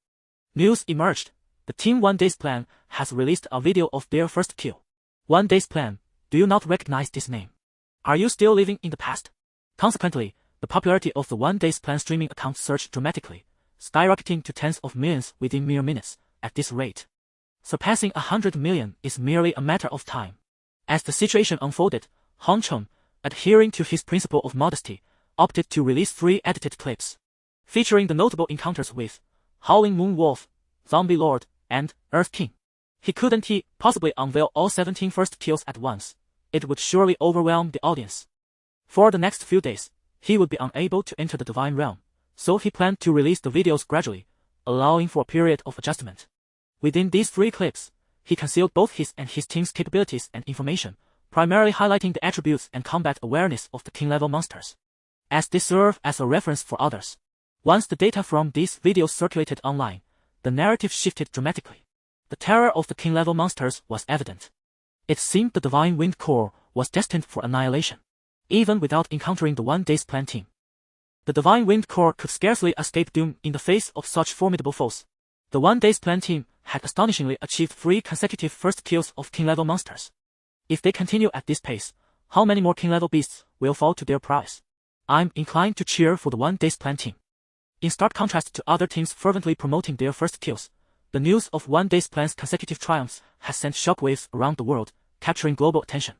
news emerged. The Team 1 Days Plan has released a video of their first kill. 1 Days Plan, do you not recognize this name? Are you still living in the past? Consequently, the popularity of the 1 Days Plan streaming account surged dramatically, skyrocketing to tens of millions within mere minutes. At this rate, surpassing 100 million is merely a matter of time. As the situation unfolded, Hong Chong, adhering to his principle of modesty, opted to release 3 edited clips, featuring the notable encounters with Howling Moon Wolf, Zombie Lord, and Earth King. He couldn't possibly unveil all 17 first kills at once. It would surely overwhelm the audience. For the next few days, he would be unable to enter the Divine Realm, so he planned to release the videos gradually, allowing for a period of adjustment. Within these 3 clips, he concealed both his and his team's capabilities and information, primarily highlighting the attributes and combat awareness of the king-level monsters, as they serve as a reference for others. Once the data from these videos circulated online, the narrative shifted dramatically. The terror of the king-level monsters was evident. It seemed the Divine Wind Corps was destined for annihilation, even without encountering the 1 Days Plan team. The Divine Wind Corps could scarcely escape doom in the face of such formidable foes. The 1 Days Plan team had astonishingly achieved 3 consecutive first kills of king-level monsters. If they continue at this pace, how many more king-level beasts will fall to their prize? I'm inclined to cheer for the 1 Days Plan team. In stark contrast to other teams fervently promoting their first kills, the news of 1 Days Plan's consecutive triumphs has sent shockwaves around the world, capturing global attention.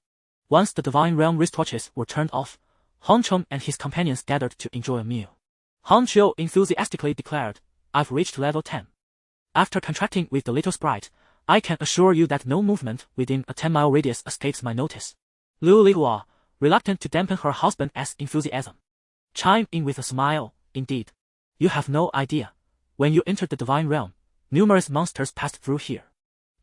Once the Divine Realm wristwatches were turned off, Hong Chong and his companions gathered to enjoy a meal. Hong Chio enthusiastically declared, "I've reached level 10. After contracting with the little sprite, I can assure you that no movement within a 10-mile radius escapes my notice." Lu Lihua, reluctant to dampen her husband's enthusiasm, chimed in with a smile. "Indeed. You have no idea. When you entered the Divine Realm, numerous monsters passed through here.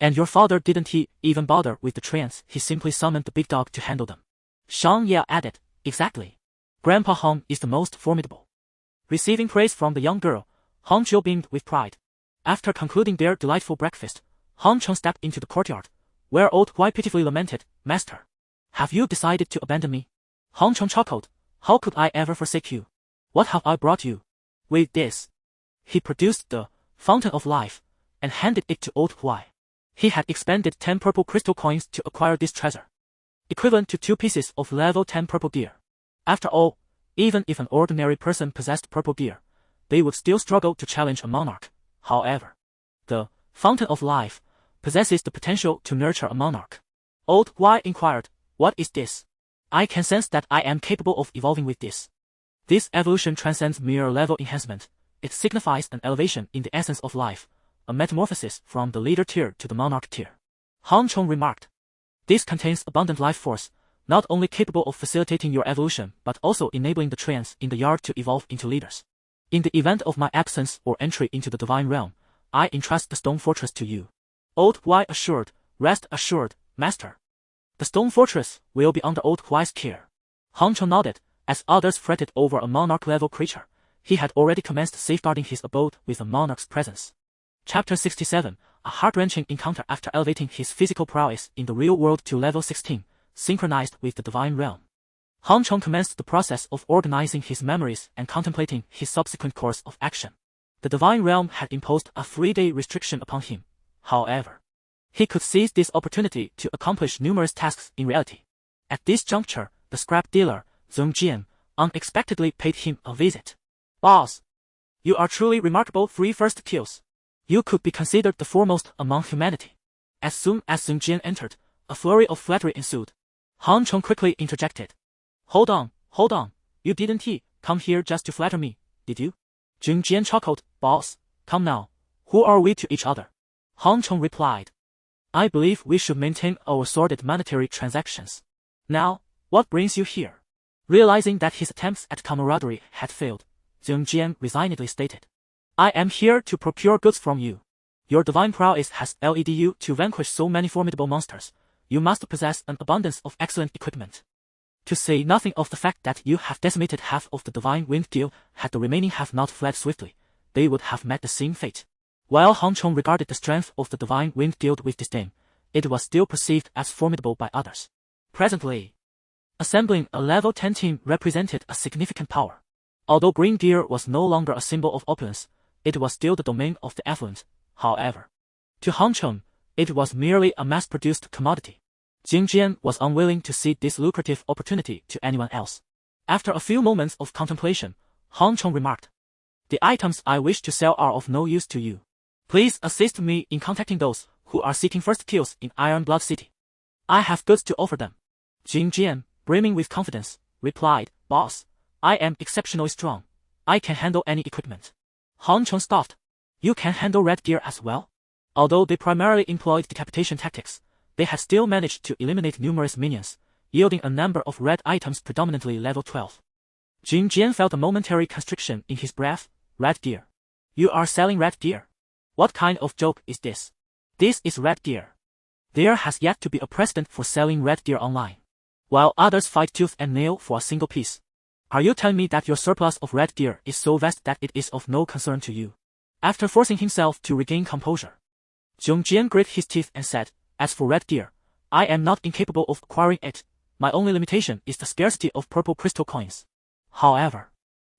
And your father didn't even bother with the trains, he simply summoned the big dog to handle them." Xianxia added, "Exactly. Grandpa Hong is the most formidable." Receiving praise from the young girl, Hong Chio beamed with pride. After concluding their delightful breakfast, Hong Chong stepped into the courtyard, where old Huai pitifully lamented, "Master, have you decided to abandon me?" Hong Chong chuckled, "How could I ever forsake you? What have I brought you?" With this, he produced the Fountain of Life and handed it to old Huai. He had expended 10 purple crystal coins to acquire this treasure, equivalent to 2 pieces of level 10 purple gear. After all, even if an ordinary person possessed purple gear, they would still struggle to challenge a monarch. However, the Fountain of Life possesses the potential to nurture a monarch. Old Y inquired, "What is this?" "I can sense that I am capable of evolving with this." This evolution transcends mere level enhancement. It signifies an elevation in the essence of life, a metamorphosis from the leader tier to the monarch tier. Han Chong remarked, "This contains abundant life force, not only capable of facilitating your evolution but also enabling the treants in the yard to evolve into leaders. In the event of my absence or entry into the divine realm, I entrust the stone fortress to you." Old Y assured, "Rest assured, master. The stone fortress will be under Old Y's care." Han Chong nodded. As others fretted over a monarch-level creature, he had already commenced safeguarding his abode with a monarch's presence. Chapter 67, a heart-wrenching encounter after elevating his physical prowess in the real world to level 16, synchronized with the divine realm. Han Chong commenced the process of organizing his memories and contemplating his subsequent course of action. The divine realm had imposed a 3-day restriction upon him. However, he could seize this opportunity to accomplish numerous tasks in reality. At this juncture, the scrap dealer, Zhong Jian, unexpectedly paid him a visit. "Boss, you are truly remarkable 3 first kills. You could be considered the foremost among humanity." As soon as Zhong Jian entered, a flurry of flattery ensued. Han Chong quickly interjected, hold on, you didn't come here just to flatter me, did you?" Zhong Jian chuckled, "Boss, come now, who are we to each other?" Han Chong replied, "I believe we should maintain our sordid monetary transactions. Now, what brings you here?" Realizing that his attempts at camaraderie had failed, Zhong Jian resignedly stated, "I am here to procure goods from you. Your divine prowess has led you to vanquish so many formidable monsters. You must possess an abundance of excellent equipment. To say nothing of the fact that you have decimated half of the divine wind guild. Had the remaining half not fled swiftly, they would have met the same fate." While Han Chong regarded the strength of the divine wind guild with disdain, it was still perceived as formidable by others. Presently, assembling a level 10 team represented a significant power. Although green gear was no longer a symbol of opulence, it was still the domain of the affluent. However, to Han Chong, it was merely a mass-produced commodity. Jing Jian was unwilling to cede this lucrative opportunity to anyone else. After a few moments of contemplation, Han Chong remarked, "The items I wish to sell are of no use to you. Please assist me in contacting those who are seeking first kills in Iron Blood City. I have goods to offer them." Jing Jian, brimming with confidence, replied, "Boss, I am exceptionally strong. I can handle any equipment." Han Chong scoffed, "You can handle red gear as well?" Although they primarily employed decapitation tactics, they had still managed to eliminate numerous minions, yielding a number of red items predominantly level 12. Jing Jian felt a momentary constriction in his breath. "Red gear? You are selling red gear? What kind of joke is this?" "This is red gear. There has yet to be a precedent for selling red gear online, while others fight tooth and nail for a single piece. Are you telling me that your surplus of red gear is so vast that it is of no concern to you?" After forcing himself to regain composure, Zhong Jian grit his teeth and said, "As for red gear, I am not incapable of acquiring it. My only limitation is the scarcity of purple crystal coins. However,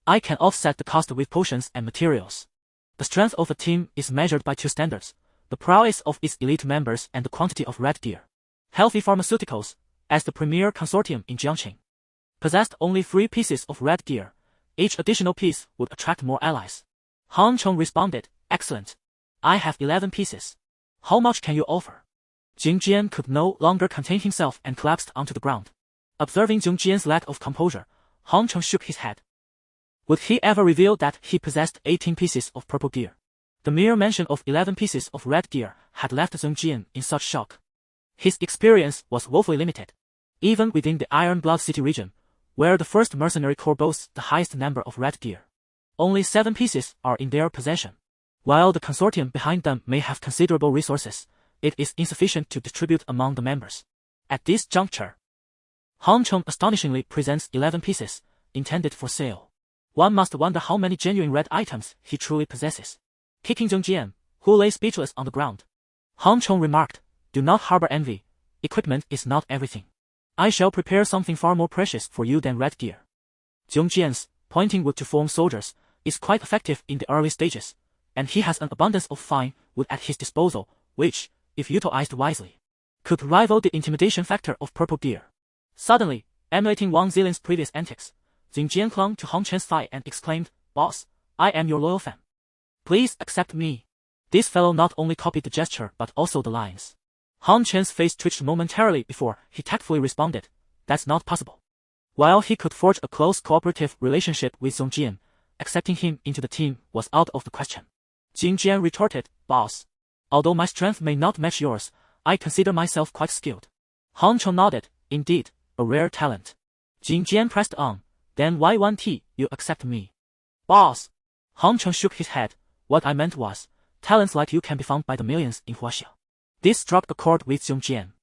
I can offset the cost with potions and materials. The strength of a team is measured by 2 standards, the prowess of its elite members and the quantity of red gear. Healthy Pharmaceuticals, as the premier consortium in Jiangqing, possessed only 3 pieces of red gear. Each additional piece would attract more allies." Han Chong responded, "Excellent. I have 11 pieces. How much can you offer?" Jing Jian could no longer contain himself and collapsed onto the ground. Observing Zhong Jian's lack of composure, Han Chong shook his head. Would he ever reveal that he possessed 18 pieces of purple gear? The mere mention of 11 pieces of red gear had left Zhong Jian in such shock. His experience was woefully limited. Even within the Iron Blood City region, where the first mercenary corps boasts the highest number of red gear, only 7 pieces are in their possession. While the consortium behind them may have considerable resources, it is insufficient to distribute among the members. At this juncture, Han Chong astonishingly presents 11 pieces, intended for sale. One must wonder how many genuine red items he truly possesses. Kicking Zhong Jian, who lay speechless on the ground, Han Chong remarked, "Do not harbor envy. Equipment is not everything. I shall prepare something far more precious for you than red gear." Zhong Jian's pointing wood to form soldiers is quite effective in the early stages, and he has an abundance of fine wood at his disposal, which, if utilized wisely, could rival the intimidation factor of purple gear. Suddenly, emulating Wang Zilin's previous antics, Jing Jian clung to Han Chen's thigh and exclaimed, "Boss, I am your loyal fan. Please accept me. This fellow not only copied the gesture but also the lines. Han Chen's face twitched momentarily before he tactfully responded, that's not possible. While he could forge a close cooperative relationship with Song Jian, accepting him into the team was out of the question. Jin Jian retorted, boss. Although my strength may not match yours, I consider myself quite skilled. Han Cheng nodded, indeed, a rare talent. Jin Jian pressed on, then why won't you accept me? Boss. Han Cheng shook his head, what I meant was, talents like you can be found by the millions in Huaxia. This struck a chord with Song Jian,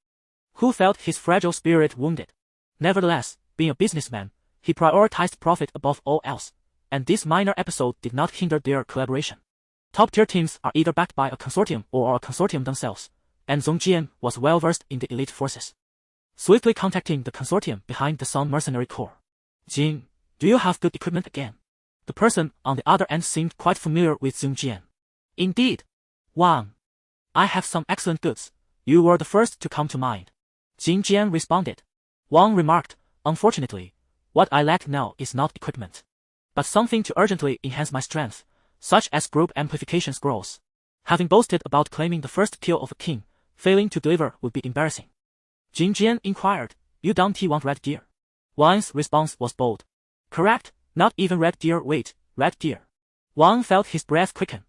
who felt his fragile spirit wounded. Nevertheless, being a businessman, he prioritized profit above all else, and this minor episode did not hinder their collaboration. Top-tier teams are either backed by a consortium or a consortium themselves, and Song Jian was well-versed in the elite forces. Swiftly contacting the consortium behind the Sun Mercenary Corps. Jin, do you have good equipment again? The person on the other end seemed quite familiar with Song Jian. Indeed. Wang. I have some excellent goods. You were the first to come to mind. Jin Jian responded. Wang remarked, unfortunately, what I lack now is not equipment, but something to urgently enhance my strength, such as group amplification scrolls. Having boasted about claiming the first kill of a king, failing to deliver would be embarrassing. Jin Jian inquired, you don't want red gear? Wang's response was bold. Correct, not even red gear, wait, red gear. Wang felt his breath quicken.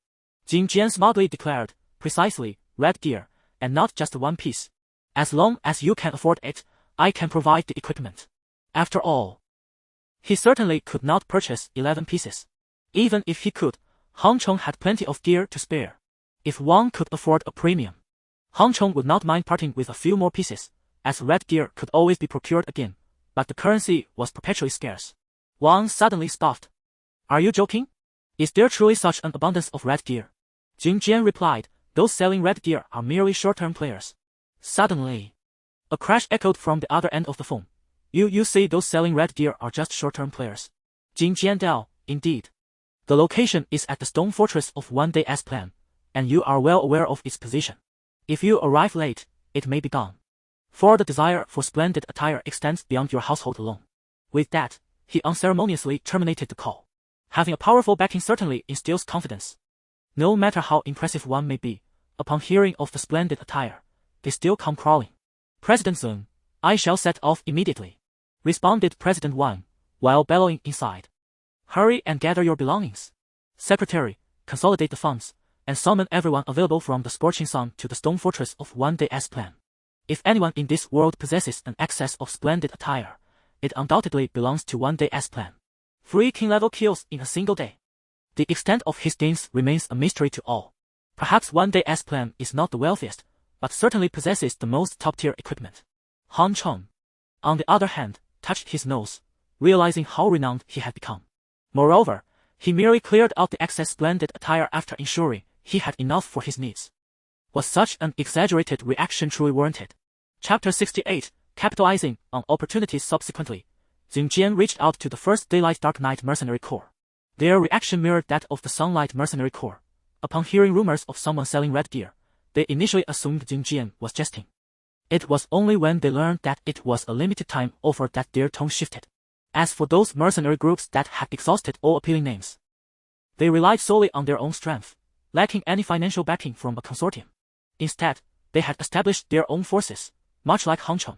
Jin Jian smugly declared, precisely, red gear, and not just one piece. As long as you can afford it, I can provide the equipment. After all, he certainly could not purchase 11 pieces. Even if he could, Han Cheng had plenty of gear to spare. If Wang could afford a premium, Han Cheng would not mind parting with a few more pieces, as red gear could always be procured again, but the currency was perpetually scarce. Wang suddenly scoffed. Are you joking? Is there truly such an abundance of red gear? Jin Jian replied, those selling red gear are merely short-term players. Suddenly, a crash echoed from the other end of the phone. You say those selling red gear are just short-term players. Jin Jian, indeed. The location is at the stone fortress of One Day S Plan, and you are well aware of its position. If you arrive late, it may be gone. For the desire for splendid attire extends beyond your household alone. With that, he unceremoniously terminated the call. Having a powerful backing certainly instills confidence. No matter how impressive one may be, upon hearing of the splendid attire, they still come crawling. President Zeng, I shall set off immediately, responded President Wang, while bellowing inside. Hurry and gather your belongings. Secretary, consolidate the funds, and summon everyone available from the scorching sun to the stone fortress of One Day S Plan. If anyone in this world possesses an excess of splendid attire, it undoubtedly belongs to One Day S Plan. 3 king-level kills in a single day. The extent of his gains remains a mystery to all. Perhaps One Day S Plan is not the wealthiest, but certainly possesses the most top-tier equipment. Han Cheng, on the other hand, touched his nose, realizing how renowned he had become. Moreover, he merely cleared out the excess splendid attire after ensuring he had enough for his needs. Was such an exaggerated reaction truly warranted? Chapter 68, Capitalizing on Opportunities. Subsequently, Jin Jian reached out to the First Daylight Dark Knight Mercenary Corps. Their reaction mirrored that of the Sunlight Mercenary Corps. Upon hearing rumors of someone selling red gear, they initially assumed Jin Jian was jesting. It was only when they learned that it was a limited time offer that their tone shifted. As for those mercenary groups that had exhausted all appealing names, they relied solely on their own strength, lacking any financial backing from a consortium. Instead, they had established their own forces, much like Han Cheng,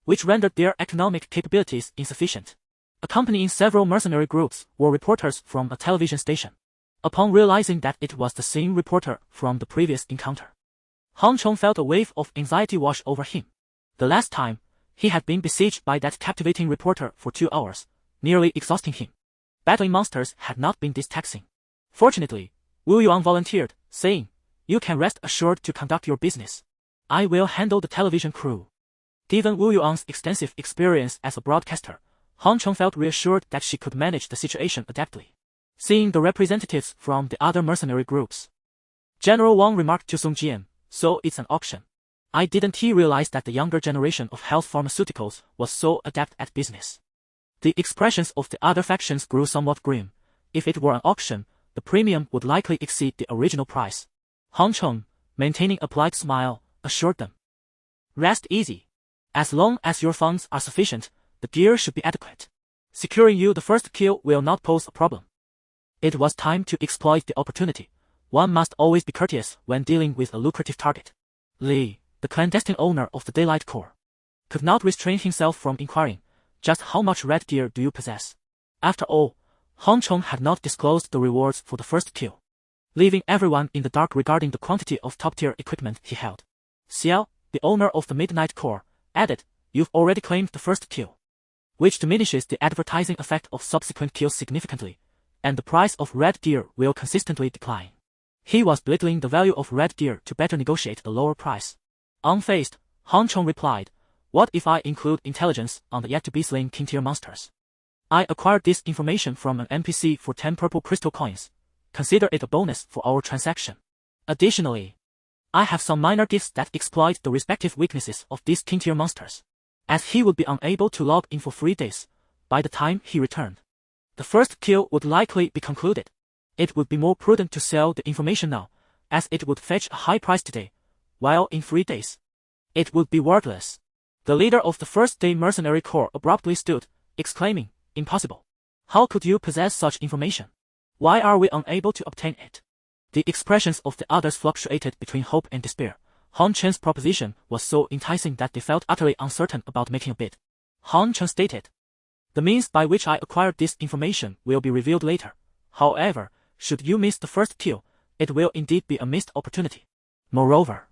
which rendered their economic capabilities insufficient. Accompanying several mercenary groups were reporters from a television station. Upon realizing that it was the same reporter from the previous encounter, Han Cheng felt a wave of anxiety wash over him. The last time, he had been besieged by that captivating reporter for 2 hours, nearly exhausting him. Battling monsters had not been this taxing. Fortunately, Wu Yuan volunteered, saying, you can rest assured to conduct your business. I will handle the television crew. Given Wu Yuan's extensive experience as a broadcaster, Han Cheng felt reassured that she could manage the situation adeptly. Seeing the representatives from the other mercenary groups, General Wang remarked to Song Jian, so it's an auction. I didn't realize that the younger generation of health pharmaceuticals was so adept at business. The expressions of the other factions grew somewhat grim. If it were an auction, the premium would likely exceed the original price. Han Cheng, maintaining a polite smile, assured them. Rest easy. As long as your funds are sufficient, the gear should be adequate. Securing you the first kill will not pose a problem. It was time to exploit the opportunity. One must always be courteous when dealing with a lucrative target. Li, the clandestine owner of the Daylight Core, could not restrain himself from inquiring, just how much red gear do you possess? After all, Han Chong had not disclosed the rewards for the first kill, leaving everyone in the dark regarding the quantity of top-tier equipment he held. Xiao, the owner of the Midnight Core, added, you've already claimed the first kill, which diminishes the advertising effect of subsequent kills significantly, and the price of red gear will consistently decline. He was belittling the value of red gear to better negotiate a lower price. Unfazed, Han Chong replied, what if I include intelligence on the yet-to-be-slain king-tier monsters? I acquired this information from an NPC for 10 purple crystal coins. Consider it a bonus for our transaction. Additionally, I have some minor gifts that exploit the respective weaknesses of these king-tier monsters, as he would be unable to log in for 3 days by the time he returned. The first kill would likely be concluded. It would be more prudent to sell the information now, as it would fetch a high price today, while in 3 days, it would be worthless. The leader of the first-day mercenary corps abruptly stood, exclaiming, impossible. How could you possess such information? Why are we unable to obtain it? The expressions of the others fluctuated between hope and despair. Han Chen's proposition was so enticing that they felt utterly uncertain about making a bid. Han Chen stated, the means by which I acquired this information will be revealed later. However, should you miss the first kill, it will indeed be a missed opportunity. Moreover,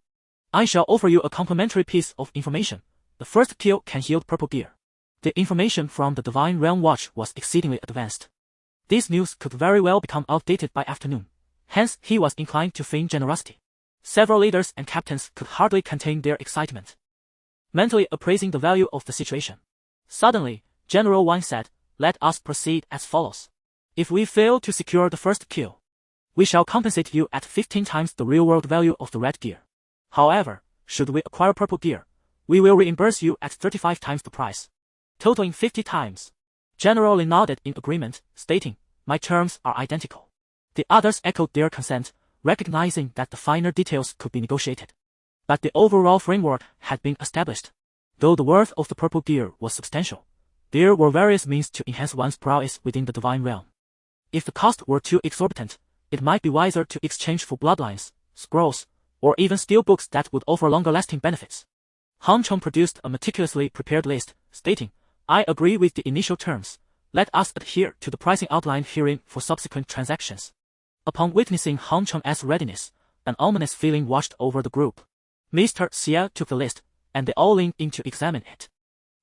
I shall offer you a complimentary piece of information. The first kill can yield purple gear. The information from the Divine Realm Watch was exceedingly advanced. This news could very well become outdated by afternoon. Hence, he was inclined to feign generosity. Several leaders and captains could hardly contain their excitement, mentally appraising the value of the situation. Suddenly, General Wang said, let us proceed as follows. If we fail to secure the first kill, we shall compensate you at 15 times the real-world value of the red gear. However, should we acquire purple gear, we will reimburse you at 35 times the price, totaling 50 times. General Lin nodded in agreement, stating, my terms are identical. The others echoed their consent, recognizing that the finer details could be negotiated. But the overall framework had been established. Though the worth of the purple gear was substantial, there were various means to enhance one's prowess within the Divine Realm. If the cost were too exorbitant, it might be wiser to exchange for bloodlines, scrolls, or even steelbooks that would offer longer-lasting benefits. Han Chong produced a meticulously prepared list, stating, I agree with the initial terms. Let us adhere to the pricing outline herein for subsequent transactions. Upon witnessing Han Chong's readiness, an ominous feeling washed over the group. Mr. Xia took the list, and they all leaned in to examine it,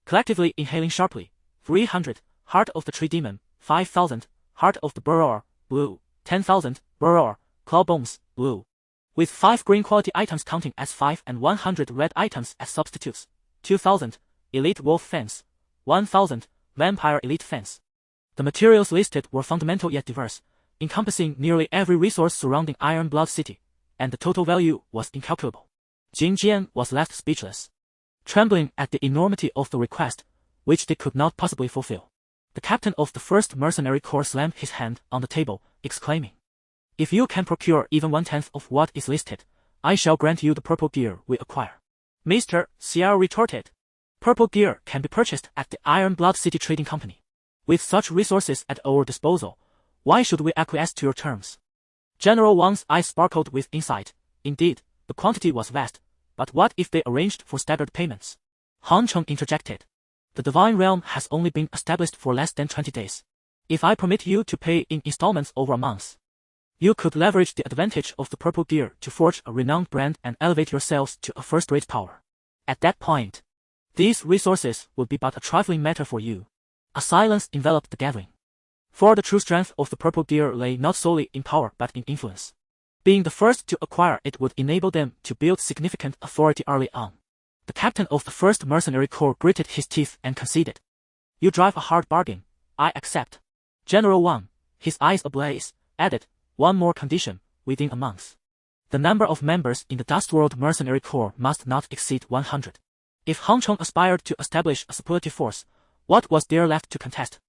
collectively inhaling sharply. 300, Heart of the Tree Demon, 5,000, Heart of the Burrower, blue, 10,000, Burrower, Clawbones, blue. With 5 green quality items counting as 5 and 100 red items as substitutes, 2,000, Elite Wolf Fence, 1,000, Vampire Elite Fence. The materials listed were fundamental yet diverse, encompassing nearly every resource surrounding Iron Blood City, and the total value was incalculable. Jin Jian was left speechless, trembling at the enormity of the request, which they could not possibly fulfill. The captain of the first mercenary corps slammed his hand on the table, exclaiming, if you can procure even 1/10 of what is listed, I shall grant you the purple gear we acquire. Mr. Xia retorted, purple gear can be purchased at the Iron Blood City Trading Company. With such resources at our disposal, why should we acquiesce to your terms? General Wang's eyes sparkled with insight. Indeed, the quantity was vast, but what if they arranged for staggered payments? Han Cheng interjected. The Divine Realm has only been established for less than 20 days. If I permit you to pay in installments over a month, you could leverage the advantage of the purple gear to forge a renowned brand and elevate yourselves to a first-rate power. At that point, these resources would be but a trifling matter for you. A silence enveloped the gathering. For the true strength of the purple gear lay not solely in power but in influence. Being the first to acquire it would enable them to build significant authority early on. The captain of the first mercenary corps gritted his teeth and conceded. You drive a hard bargain. I accept. General Wang, his eyes ablaze, added, one more condition, within a month. The number of members in the Dustworld mercenary corps must not exceed 100. If Han Chong aspired to establish a superlative force, what was there left to contest?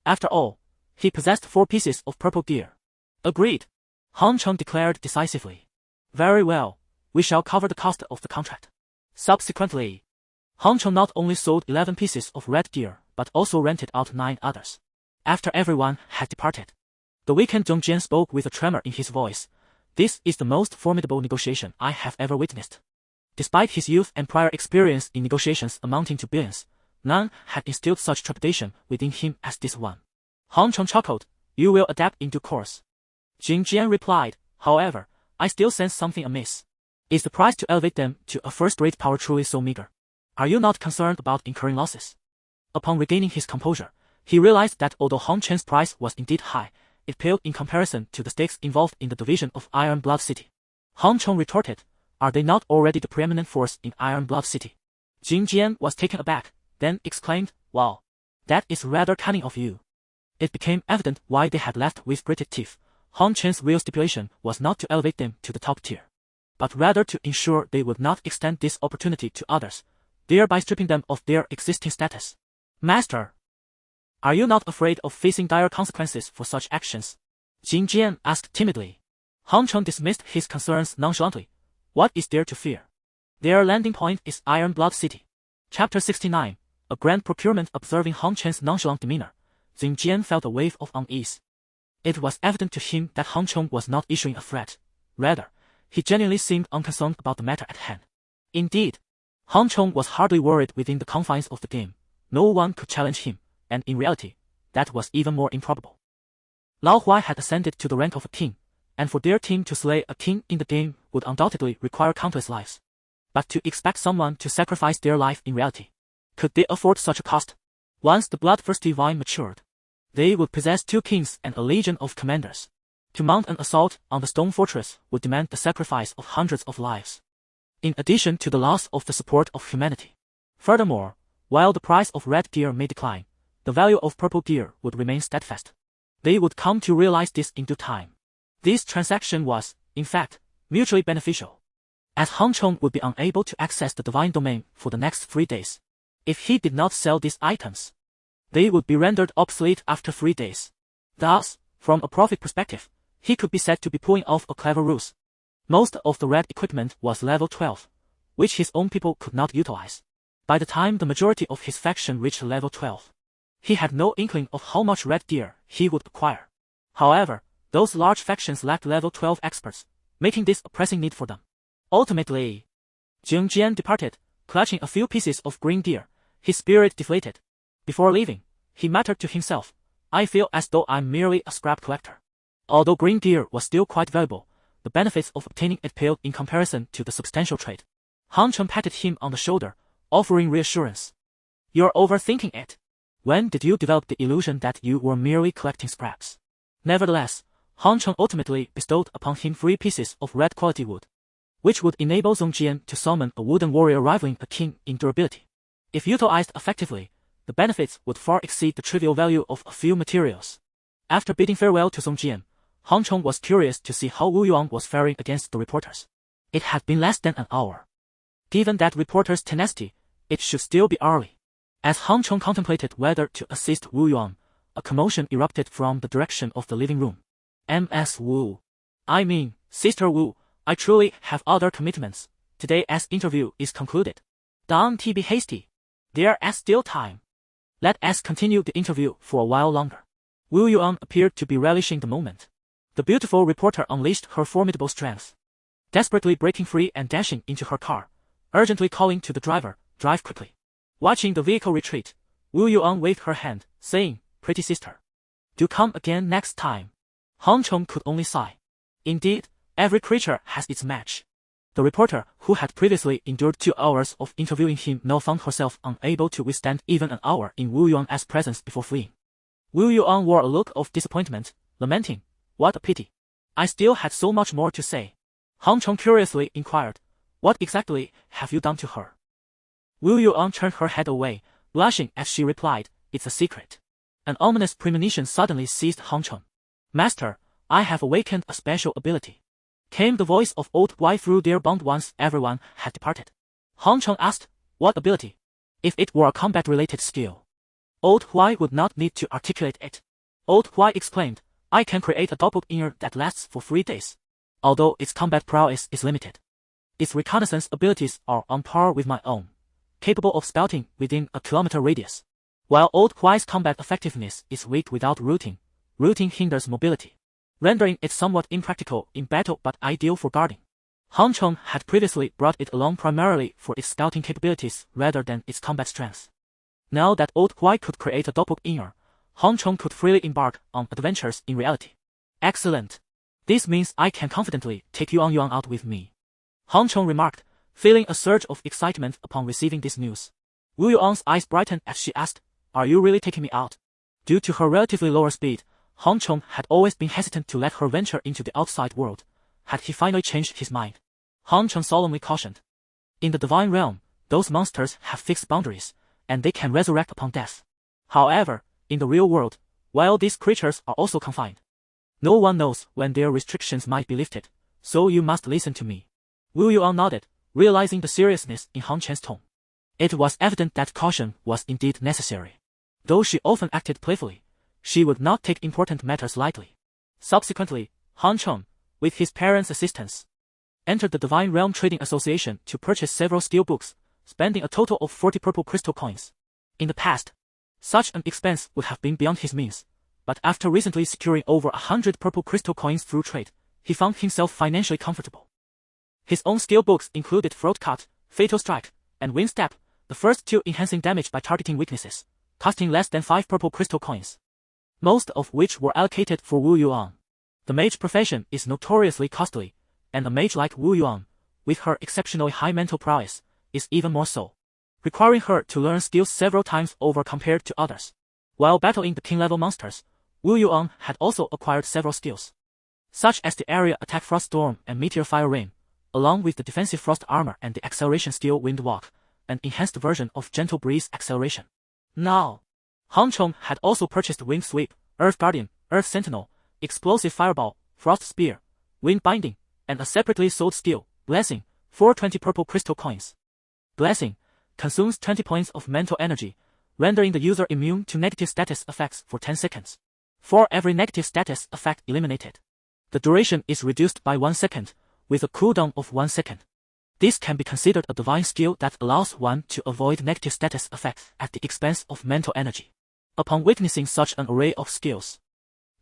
After all, he possessed 4 pieces of purple gear. Agreed. Han Chong declared decisively. Very well, we shall cover the cost of the contract. Subsequently, Han Chong not only sold 11 pieces of red gear, but also rented out 9 others. After everyone had departed, The weakened Zhong Jian spoke with a tremor in his voice. This is the most formidable negotiation I have ever witnessed. Despite his youth and prior experience in negotiations amounting to billions, none had instilled such trepidation within him as this one. Hong Chong chuckled. You will adapt in due course. Jing Jian replied. However, I still sense something amiss. Is the price to elevate them to a first-rate power truly so meager? Are you not concerned about incurring losses? Upon regaining his composure, he realized that although Hong Chen's price was indeed high, it paled in comparison to the stakes involved in the division of Iron Blood City. Hong Chong retorted, are they not already the preeminent force in Iron Blood City? Jing Jian was taken aback, then exclaimed, wow, that is rather cunning of you. It became evident why they had left with gritted teeth. Hong Chen's real stipulation was not to elevate them to the top tier, but rather to ensure they would not extend this opportunity to others, thereby stripping them of their existing status. Master, are you not afraid of facing dire consequences for such actions? Jing Jian asked timidly. Hong Chong dismissed his concerns nonchalantly. What is there to fear? Their landing point is Iron Blood City. Chapter 69. A grand procurement. Observing Hong Chen's nonchalant demeanor, Jing Jian felt a wave of unease. It was evident to him that Hong Chong was not issuing a threat. Rather, he genuinely seemed unconcerned about the matter at hand. Indeed, Hong Chong was hardly worried within the confines of the game. No one could challenge him, and in reality, that was even more improbable. Lao Huai had ascended to the rank of a king, and for their team to slay a king in the game would undoubtedly require countless lives. But to expect someone to sacrifice their life in reality, could they afford such a cost? Once the bloodthirsty vine matured, they would possess 2 kings and a legion of commanders. To mount an assault on the stone fortress would demand the sacrifice of hundreds of lives, in addition to the loss of the support of humanity. Furthermore, while the price of red gear may decline, the value of purple gear would remain steadfast. They would come to realize this in due time. This transaction was, in fact, mutually beneficial, as Hong Chong would be unable to access the divine domain for the next 3 days. If he did not sell these items, they would be rendered obsolete after 3 days. Thus, from a profit perspective, he could be said to be pulling off a clever ruse. Most of the red equipment was level 12, which his own people could not utilize. By the time the majority of his faction reached level 12, he had no inkling of how much red gear he would acquire. However, those large factions lacked level 12 experts, making this a pressing need for them. Ultimately, Jing Jian departed, clutching a few pieces of green gear, his spirit deflated. Before leaving, he muttered to himself, I feel as though I'm merely a scrap collector. Although green gear was still quite valuable, the benefits of obtaining it paled in comparison to the substantial trade. Hong Chong patted him on the shoulder, offering reassurance. You're overthinking it. When did you develop the illusion that you were merely collecting scraps? Nevertheless, Hong Chong ultimately bestowed upon him 3 pieces of red quality wood, which would enable Zhong Jian to summon a wooden warrior rivaling a king in durability. If utilized effectively, the benefits would far exceed the trivial value of a few materials. After bidding farewell to Zhong Jian, Hong Chong was curious to see how Wu Yuan was faring against the reporters. It had been less than an hour. Given that reporters' tenacity, it should still be early. As Hong Chong contemplated whether to assist Wu Yuan, a commotion erupted from the direction of the living room. Ms. Wu. I mean, Sister Wu, I truly have other commitments. Today's interview is concluded. Don't be hasty. There is still time. Let us continue the interview for a while longer. Wu Yuan appeared to be relishing the moment. The beautiful reporter unleashed her formidable strength, desperately breaking free and dashing into her car, urgently calling to the driver, drive quickly. Watching the vehicle retreat, Wu Yuan waved her hand, saying, pretty sister, do come again next time. Hong Chong could only sigh. Indeed, every creature has its match. The reporter, who had previously endured 2 hours of interviewing him, now found herself unable to withstand even an hour in Wu Yuan's presence before fleeing. Wu Yuan wore a look of disappointment, lamenting, what a pity. I still had so much more to say. Hong Chong curiously inquired, what exactly have you done to her? Wu Yuan turned her head away, blushing as she replied, it's a secret. An ominous premonition suddenly seized Hong Chong. Master, I have awakened a special ability. Came the voice of old Huai through their bond once everyone had departed. Hong Chong asked, what ability? If it were a combat-related skill, old Huai would not need to articulate it. Old Huai exclaimed, I can create a doppelganger that lasts for 3 days. Although its combat prowess is limited, its reconnaissance abilities are on par with my own, capable of spouting within a kilometer radius. While old Huai's combat effectiveness is weak without rooting hinders mobility. rendering it somewhat impractical in battle but ideal for guarding. Han Cheng had previously brought it along primarily for its scouting capabilities rather than its combat strength. Now that old Huai could create a doppelganger, Han Cheng could freely embark on adventures in reality. Excellent. This means I can confidently take Yuan out with me, Han Cheng remarked, feeling a surge of excitement upon receiving this news. Wu Yuan's eyes brightened as she asked, "Are you really taking me out?" Due to her relatively lower speed, Han Cheng had always been hesitant to let her venture into the outside world. Had he finally changed his mind? Han Cheng solemnly cautioned. In the divine realm, those monsters have fixed boundaries, and they can resurrect upon death. However, in the real world, while these creatures are also confined, no one knows when their restrictions might be lifted, so you must listen to me. Wu Yuan nodded, realizing the seriousness in Han Chen's tone. It was evident that caution was indeed necessary. Though she often acted playfully, she would not take important matters lightly. Subsequently, Han Cheng, with his parents' assistance, entered the Divine Realm Trading Association to purchase several skill books, spending a total of 40 purple crystal coins. In the past, such an expense would have been beyond his means, but after recently securing over 100 purple crystal coins through trade, he found himself financially comfortable. His own skill books included Throat Cut, Fatal Strike, and Wind Step, the first two enhancing damage by targeting weaknesses, costing less than 5 purple crystal coins, most of which were allocated for Wu Yuan. The mage profession is notoriously costly, and a mage like Wu Yuan, with her exceptionally high mental prowess, is even more so, requiring her to learn skills several times over compared to others. While battling the king-level monsters, Wu Yuan had also acquired several skills, such as the area attack Frost Storm and Meteor Fire Rain, along with the defensive Frost Armor and the acceleration skill Wind Walk, an enhanced version of Gentle Breeze Acceleration. Now, Han Cheng had also purchased Wind Sweep, Earth Guardian, Earth Sentinel, Explosive Fireball, Frost Spear, Wind Binding, and a separately sold skill, Blessing, for 20 purple crystal coins. Blessing consumes 20 points of mental energy, rendering the user immune to negative status effects for 10 seconds. For every negative status effect eliminated, the duration is reduced by 1 second, with a cooldown of 1 second. This can be considered a divine skill that allows one to avoid negative status effects at the expense of mental energy. Upon witnessing such an array of skills,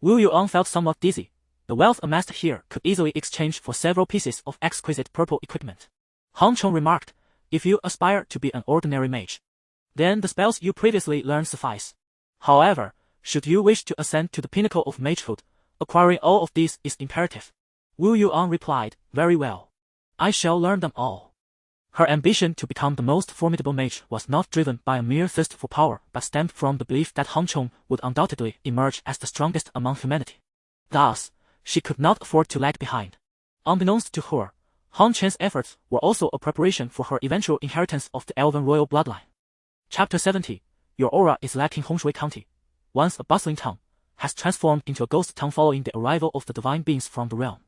Wu Yuan felt somewhat dizzy. The wealth amassed here could easily exchange for several pieces of exquisite purple equipment. Han Cheng remarked, "If you aspire to be an ordinary mage, then the spells you previously learned suffice. However, should you wish to ascend to the pinnacle of magehood, acquiring all of these is imperative." Wu Yuan replied, "Very well. I shall learn them all." Her ambition to become the most formidable mage was not driven by a mere thirst for power but stemmed from the belief that Han Cheng would undoubtedly emerge as the strongest among humanity. Thus, she could not afford to lag behind. Unbeknownst to her, Han Chen's efforts were also a preparation for her eventual inheritance of the Elven royal bloodline. Chapter 70. Your aura is lacking. Hongshui County, once a bustling town, has transformed into a ghost town following the arrival of the divine beings from the realm.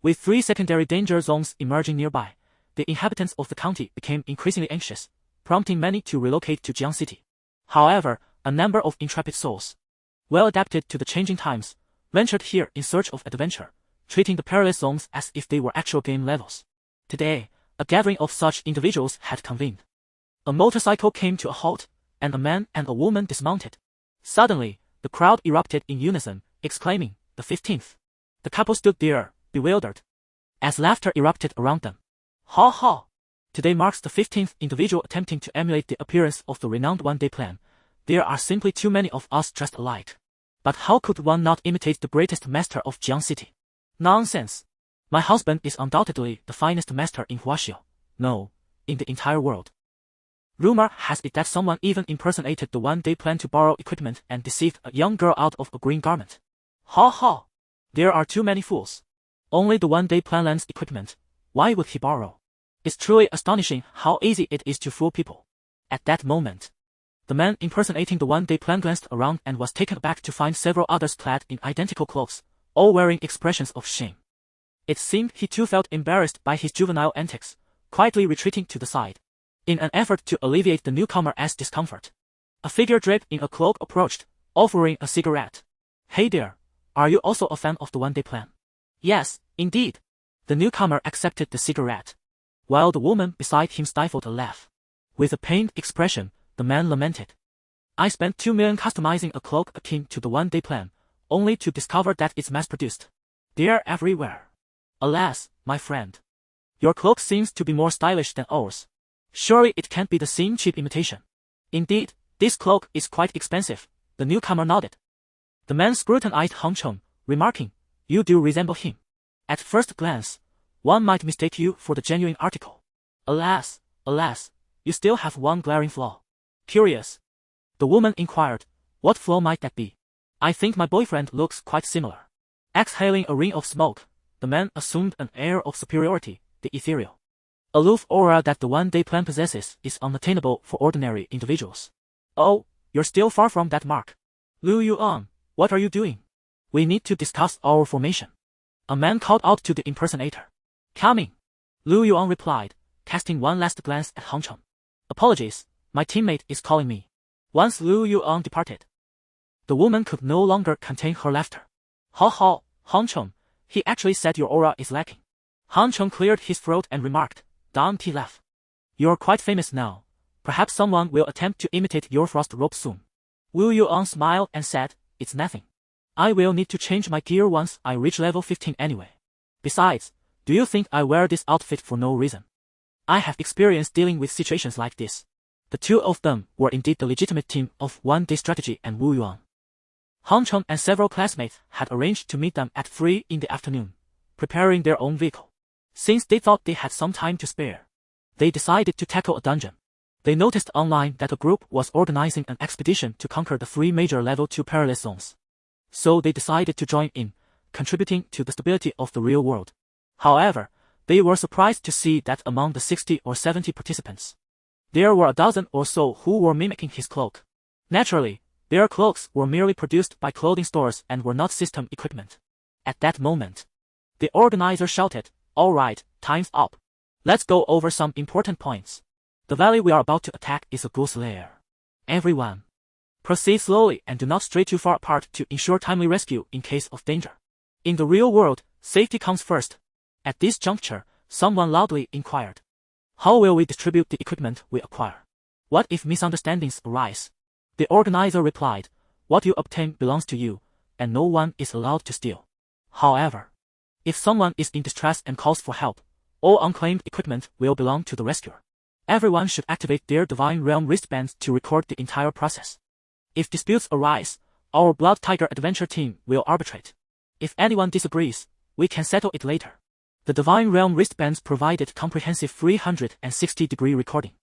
With 3 secondary danger zones emerging nearby, the inhabitants of the county became increasingly anxious, prompting many to relocate to Jiang City. However, a number of intrepid souls, well adapted to the changing times, ventured here in search of adventure, treating the perilous zones as if they were actual game levels. Today, a gathering of such individuals had convened. A motorcycle came to a halt, and a man and a woman dismounted. Suddenly, the crowd erupted in unison, exclaiming, "The 15th. The couple stood there, bewildered, as laughter erupted around them. "Ha ha! Today marks the 15th individual attempting to emulate the appearance of the renowned one-day plan. There are simply too many of us dressed alike. But how could one not imitate the greatest master of Jiang City? Nonsense! My husband is undoubtedly the finest master in Huaxiao. No, in the entire world. Rumor has it that someone even impersonated the one-day plan to borrow equipment and deceived a young girl out of a green garment. Ha ha! There are too many fools. Only the one-day plan lends equipment. Why would he borrow? It's truly astonishing how easy it is to fool people." At that moment, the man impersonating the one-day plan glanced around and was taken aback to find several others clad in identical clothes, all wearing expressions of shame. It seemed he too felt embarrassed by his juvenile antics, quietly retreating to the side. In an effort to alleviate the newcomer's discomfort, a figure draped in a cloak approached, offering a cigarette. "Hey there, are you also a fan of the one-day plan?" "Yes, indeed." The newcomer accepted the cigarette, while the woman beside him stifled a laugh. With a pained expression, the man lamented, "I spent 2 million customizing a cloak akin to the one-day plan, only to discover that it's mass-produced. They're everywhere. Alas, my friend. Your cloak seems to be more stylish than ours. Surely it can't be the same cheap imitation. Indeed, this cloak is quite expensive, the newcomer nodded. The man scrutinized Hong Chong, remarking, You do resemble him. At first glance, one might mistake you for the genuine article. Alas, you still have one glaring flaw. Curious. The woman inquired, What flaw might that be? I think my boyfriend looks quite similar. Exhaling a ring of smoke, the man assumed an air of superiority, the ethereal, aloof aura that the one-day plan possesses is unattainable for ordinary individuals. Oh, you're still far from that mark. Lu Yuan, what are you doing? We need to discuss our formation. A man called out to the impersonator. Coming. Lu Yuan replied, casting one last glance at Hong Chong. Apologies, my teammate is calling me. Once Lu Yuan departed, the woman could no longer contain her laughter. Ha, Hong Chong, he actually said your aura is lacking. Hong Chong cleared his throat and remarked, Don't laugh. You're quite famous now. Perhaps someone will attempt to imitate your frost robe soon. Wu Yuan smiled and said, It's nothing. I will need to change my gear once I reach level 15 anyway. Besides, do you think I wear this outfit for no reason? I have experience dealing with situations like this. The two of them were indeed the legitimate team of One-Day Strategy and Wu Yuan. Hong Chong and several classmates had arranged to meet them at 3 in the afternoon, preparing their own vehicle. Since they thought they had some time to spare, they decided to tackle a dungeon. They noticed online that a group was organizing an expedition to conquer the 3 major level 2 perilous zones. So they decided to join in, contributing to the stability of the real world. However, they were surprised to see that among the 60 or 70 participants, there were a dozen or so who were mimicking his cloak. Naturally, their cloaks were merely produced by clothing stores and were not system equipment. At that moment, the organizer shouted, All right, time's up. Let's go over some important points. The valley we are about to attack is a goose lair. Everyone, proceed slowly and do not stray too far apart to ensure timely rescue in case of danger. In the real world, safety comes first. At this juncture, someone loudly inquired. How will we distribute the equipment we acquire? What if misunderstandings arise? The organizer replied, What you obtain belongs to you, and no one is allowed to steal. However, if someone is in distress and calls for help, all unclaimed equipment will belong to the rescuer. Everyone should activate their Divine Realm wristbands to record the entire process. If disputes arise, our Blood Tiger adventure team will arbitrate. If anyone disagrees, we can settle it later. The Divine Realm wristbands provided comprehensive 360-degree recording,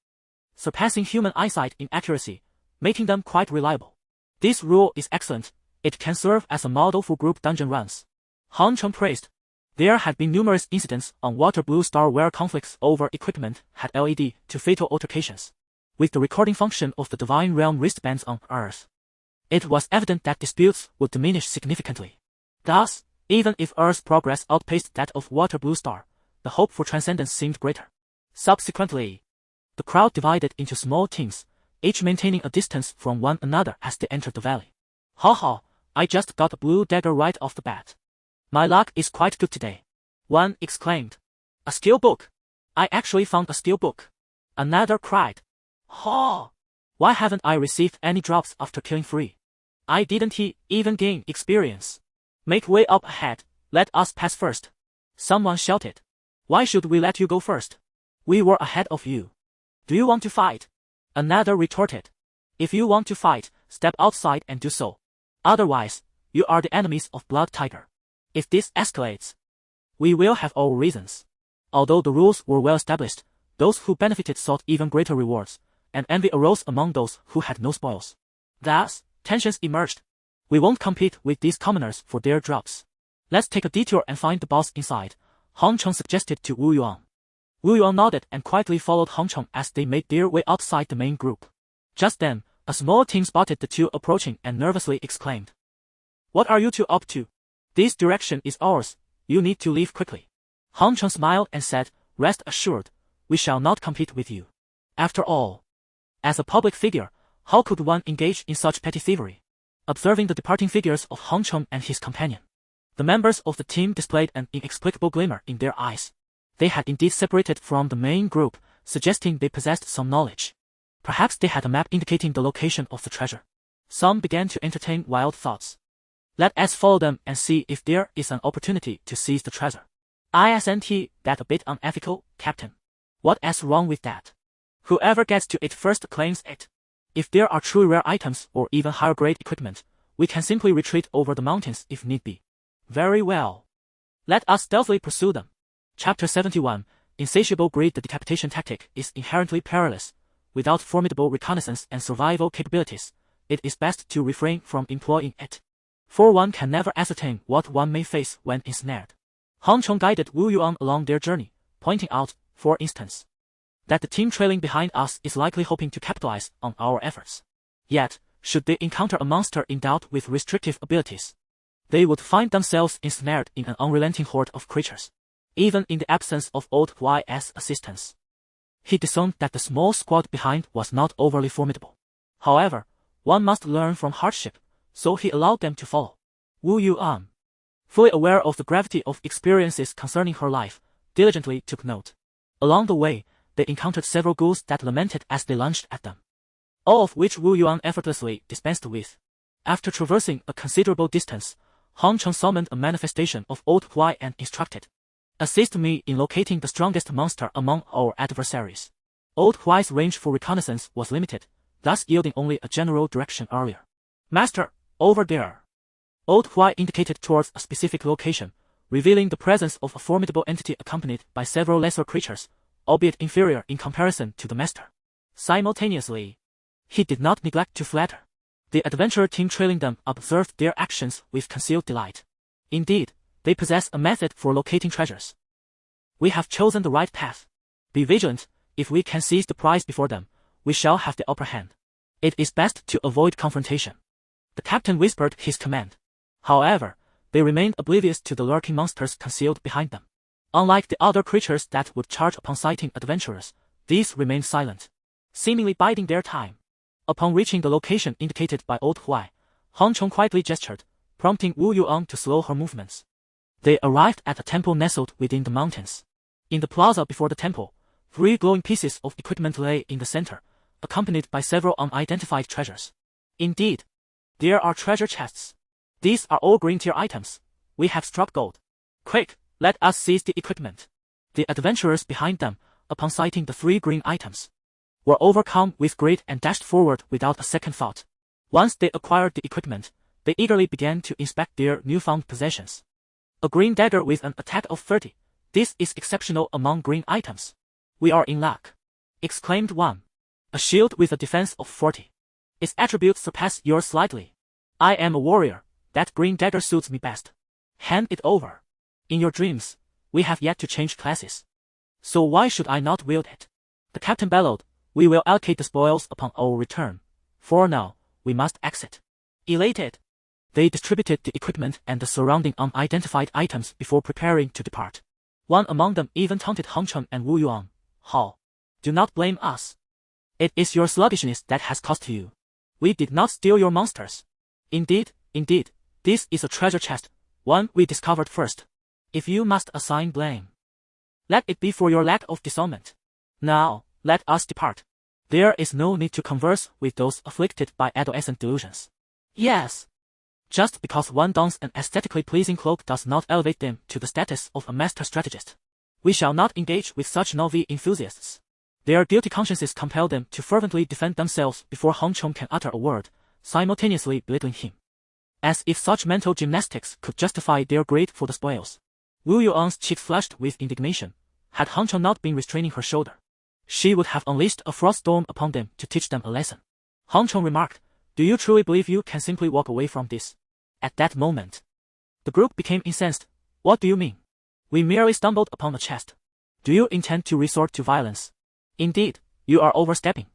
surpassing human eyesight in accuracy, making them quite reliable. This rule is excellent. It can serve as a model for group dungeon runs. Hong Chong praised. There had been numerous incidents on Water Blue Star where conflicts over equipment had led to fatal altercations. With the recording function of the Divine Realm wristbands on Earth, it was evident that disputes would diminish significantly. Thus, even if Earth's progress outpaced that of Water Blue Star, the hope for transcendence seemed greater. Subsequently, the crowd divided into small teams, each maintaining a distance from one another as they entered the valley. Ha, I just got a blue dagger right off the bat. My luck is quite good today. One exclaimed. A skill book. I actually found a skill book. Another cried. Ha! Why haven't I received any drops after killing 3? I didn't even gain experience. Make way up ahead, let us pass first. Someone shouted. Why should we let you go first? We were ahead of you. Do you want to fight? Another retorted. If you want to fight, step outside and do so. Otherwise, you are the enemies of Blood Tiger. If this escalates, we will have our reasons. Although the rules were well established, those who benefited sought even greater rewards, and envy arose among those who had no spoils. Thus, tensions emerged. We won't compete with these commoners for their drops. Let's take a detour and find the boss inside, Hong Chong suggested to Wu Yuan. Wu Yuan nodded and quietly followed Hong Chong as they made their way outside the main group. Just then, a small team spotted the two approaching and nervously exclaimed. What are you two up to? This direction is ours, you need to leave quickly. Hong Chong smiled and said, Rest assured, we shall not compete with you. After all, as a public figure, how could one engage in such petty thievery? Observing the departing figures of Hong Chong and his companion, the members of the team displayed an inexplicable glimmer in their eyes. They had indeed separated from the main group, suggesting they possessed some knowledge. Perhaps they had a map indicating the location of the treasure. Some began to entertain wild thoughts. Let us follow them and see if there is an opportunity to seize the treasure. Isn't that a bit unethical, Captain? What's wrong with that? Whoever gets to it first claims it. If there are truly rare items or even higher grade equipment, we can simply retreat over the mountains if need be. Very well. Let us stealthily pursue them. Chapter 71. Insatiable greed. The decapitation tactic is inherently perilous. Without formidable reconnaissance and survival capabilities, it is best to refrain from employing it. For one can never ascertain what one may face when ensnared. Han Chong guided Wu Yuan along their journey, pointing out, for instance, that the team trailing behind us is likely hoping to capitalize on our efforts. Yet, should they encounter a monster endowed with restrictive abilities, they would find themselves ensnared in an unrelenting horde of creatures. Even in the absence of Old Huai's assistance, he discerned that the small squad behind was not overly formidable. However, one must learn from hardship, so he allowed them to follow. Wu Yuan, fully aware of the gravity of experiences concerning her life, diligently took note. Along the way, they encountered several ghouls that lamented as they lunged at them, all of which Wu Yuan effortlessly dispensed with. After traversing a considerable distance, Han Cheng summoned a manifestation of Old Huai and instructed, "Assist me in locating the strongest monster among our adversaries." Old Huai's range for reconnaissance was limited, thus yielding only a general direction earlier. "Master, over there." Old Huai indicated towards a specific location, revealing the presence of a formidable entity accompanied by several lesser creatures, albeit inferior in comparison to the master. Simultaneously, he did not neglect to flatter. The adventurer team trailing them observed their actions with concealed delight. Indeed, they possess a method for locating treasures. "We have chosen the right path. Be vigilant. If we can seize the prize before them, we shall have the upper hand. It is best to avoid confrontation." The captain whispered his command. However, they remained oblivious to the lurking monsters concealed behind them. Unlike the other creatures that would charge upon sighting adventurers, these remained silent, seemingly biding their time. Upon reaching the location indicated by Old Huai, Han Chong quietly gestured, prompting Wu Yuan to slow her movements. They arrived at a temple nestled within the mountains. In the plaza before the temple, 3 glowing pieces of equipment lay in the center, accompanied by several unidentified treasures. Indeed, there are treasure chests. These are all green tier items. We have struck gold. Quick, let us seize the equipment. The adventurers behind them, upon sighting the 3 green items, were overcome with greed and dashed forward without a second thought. Once they acquired the equipment, they eagerly began to inspect their newfound possessions. A green dagger with an attack of 30. This is exceptional among green items. "We are in luck," exclaimed one. "A shield with a defense of 40. Its attributes surpass yours slightly. I am a warrior. That green dagger suits me best. Hand it over. In your dreams, we have yet to change classes. So why should I not wield it?" The captain bellowed, "We will allocate the spoils upon our return. For now, we must exit." Elated, they distributed the equipment and the surrounding unidentified items before preparing to depart. One among them even taunted Han Cheng and Wu Yuan. "How? Do not blame us. It is your sluggishness that has cost you. We did not steal your monsters. Indeed, this is a treasure chest, one we discovered first. If you must assign blame, let it be for your lack of discernment. Now, let us depart. There is no need to converse with those afflicted by adolescent delusions. Yes. Just because one dons an aesthetically pleasing cloak does not elevate them to the status of a master strategist. We shall not engage with such novice enthusiasts. Their guilty consciences compel them to fervently defend themselves before Han Chong can utter a word, simultaneously belittling him. As if such mental gymnastics could justify their greed for the spoils. Wu Yuan's cheeks flushed with indignation. Had Han Chong not been restraining her shoulder, she would have unleashed a frost storm upon them to teach them a lesson. Han Chong remarked, "Do you truly believe you can simply walk away from this?" At that moment, the group became incensed. "What do you mean? We merely stumbled upon a chest. Do you intend to resort to violence? Indeed, you are overstepping.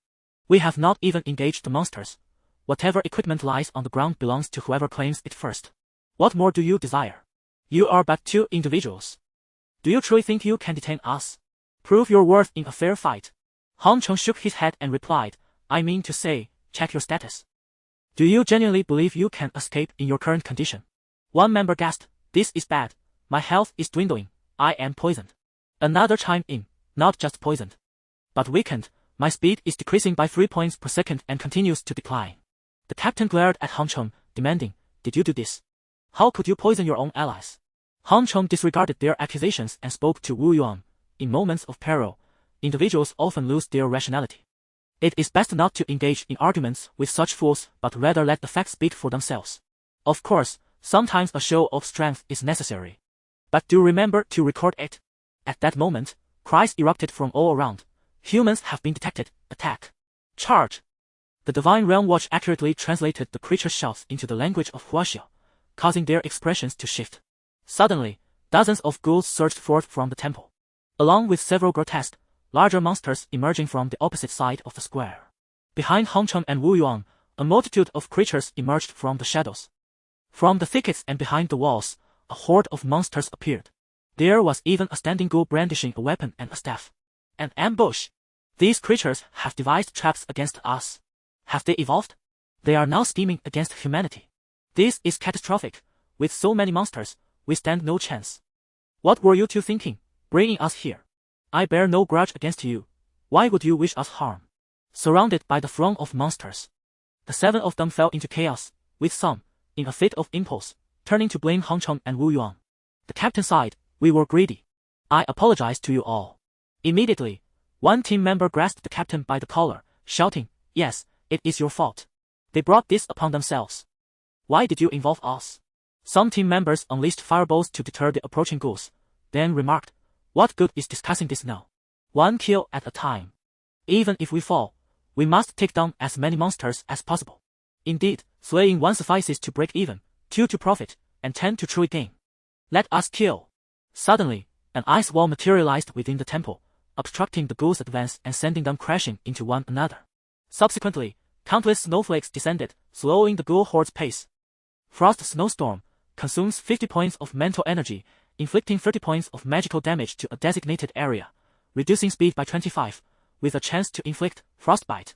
We have not even engaged the monsters. Whatever equipment lies on the ground belongs to whoever claims it first. What more do you desire? You are but 2 individuals. Do you truly think you can detain us? Prove your worth in a fair fight." Han Cheng shook his head and replied, "I mean to say, check your status. Do you genuinely believe you can escape in your current condition?" One member gasped, "This is bad. My health is dwindling. I am poisoned." Another chimed in, "Not just poisoned, but weakened. My speed is decreasing by 3 points per second and continues to decline." The captain glared at Han Cheng, demanding, "Did you do this? How could you poison your own allies? Han Cheng disregarded their accusations and spoke to Wu Yuan. In moments of peril, individuals often lose their rationality. It is best not to engage in arguments with such fools, but rather let the facts speak for themselves. Of course, sometimes a show of strength is necessary. But do remember to record it. At that moment, cries erupted from all around. Humans have been detected. Attack. Charge. The Divine Realm Watch accurately translated the creature's shouts into the language of Huaxia, causing their expressions to shift. Suddenly, dozens of ghouls surged forth from the temple, along with several grotesque, larger monsters emerging from the opposite side of the square. Behind Han Cheng and Wu Yuan, a multitude of creatures emerged from the shadows. From the thickets and behind the walls, a horde of monsters appeared. There was even a standing ghoul brandishing a weapon and a staff. An ambush. These creatures have devised traps against us. Have they evolved? They are now scheming against humanity. This is catastrophic. With so many monsters, we stand no chance. What were you two thinking, bringing us here? I bear no grudge against you. Why would you wish us harm? Surrounded by the throng of monsters, the 7 of them fell into chaos, with some, in a fit of impulse, turning to blame Han Cheng and Wu Yuan. The captain sighed, "We were greedy. I apologize to you all." Immediately, one team member grasped the captain by the collar, shouting, "Yes, it is your fault. They brought this upon themselves. Why did you involve us?" Some team members unleashed fireballs to deter the approaching ghouls, then remarked, "What good is discussing this now? One kill at a time. Even if we fall, we must take down as many monsters as possible. Indeed, slaying one suffices to break even, 2 to profit, and 10 to truly gain. Let us kill." Suddenly, an ice wall materialized within the temple, obstructing the ghouls' advance and sending them crashing into one another. Subsequently, countless snowflakes descended, slowing the ghoul horde's pace. Frost Snowstorm consumes 50 points of mental energy, inflicting 30 points of magical damage to a designated area, reducing speed by 25, with a chance to inflict frostbite.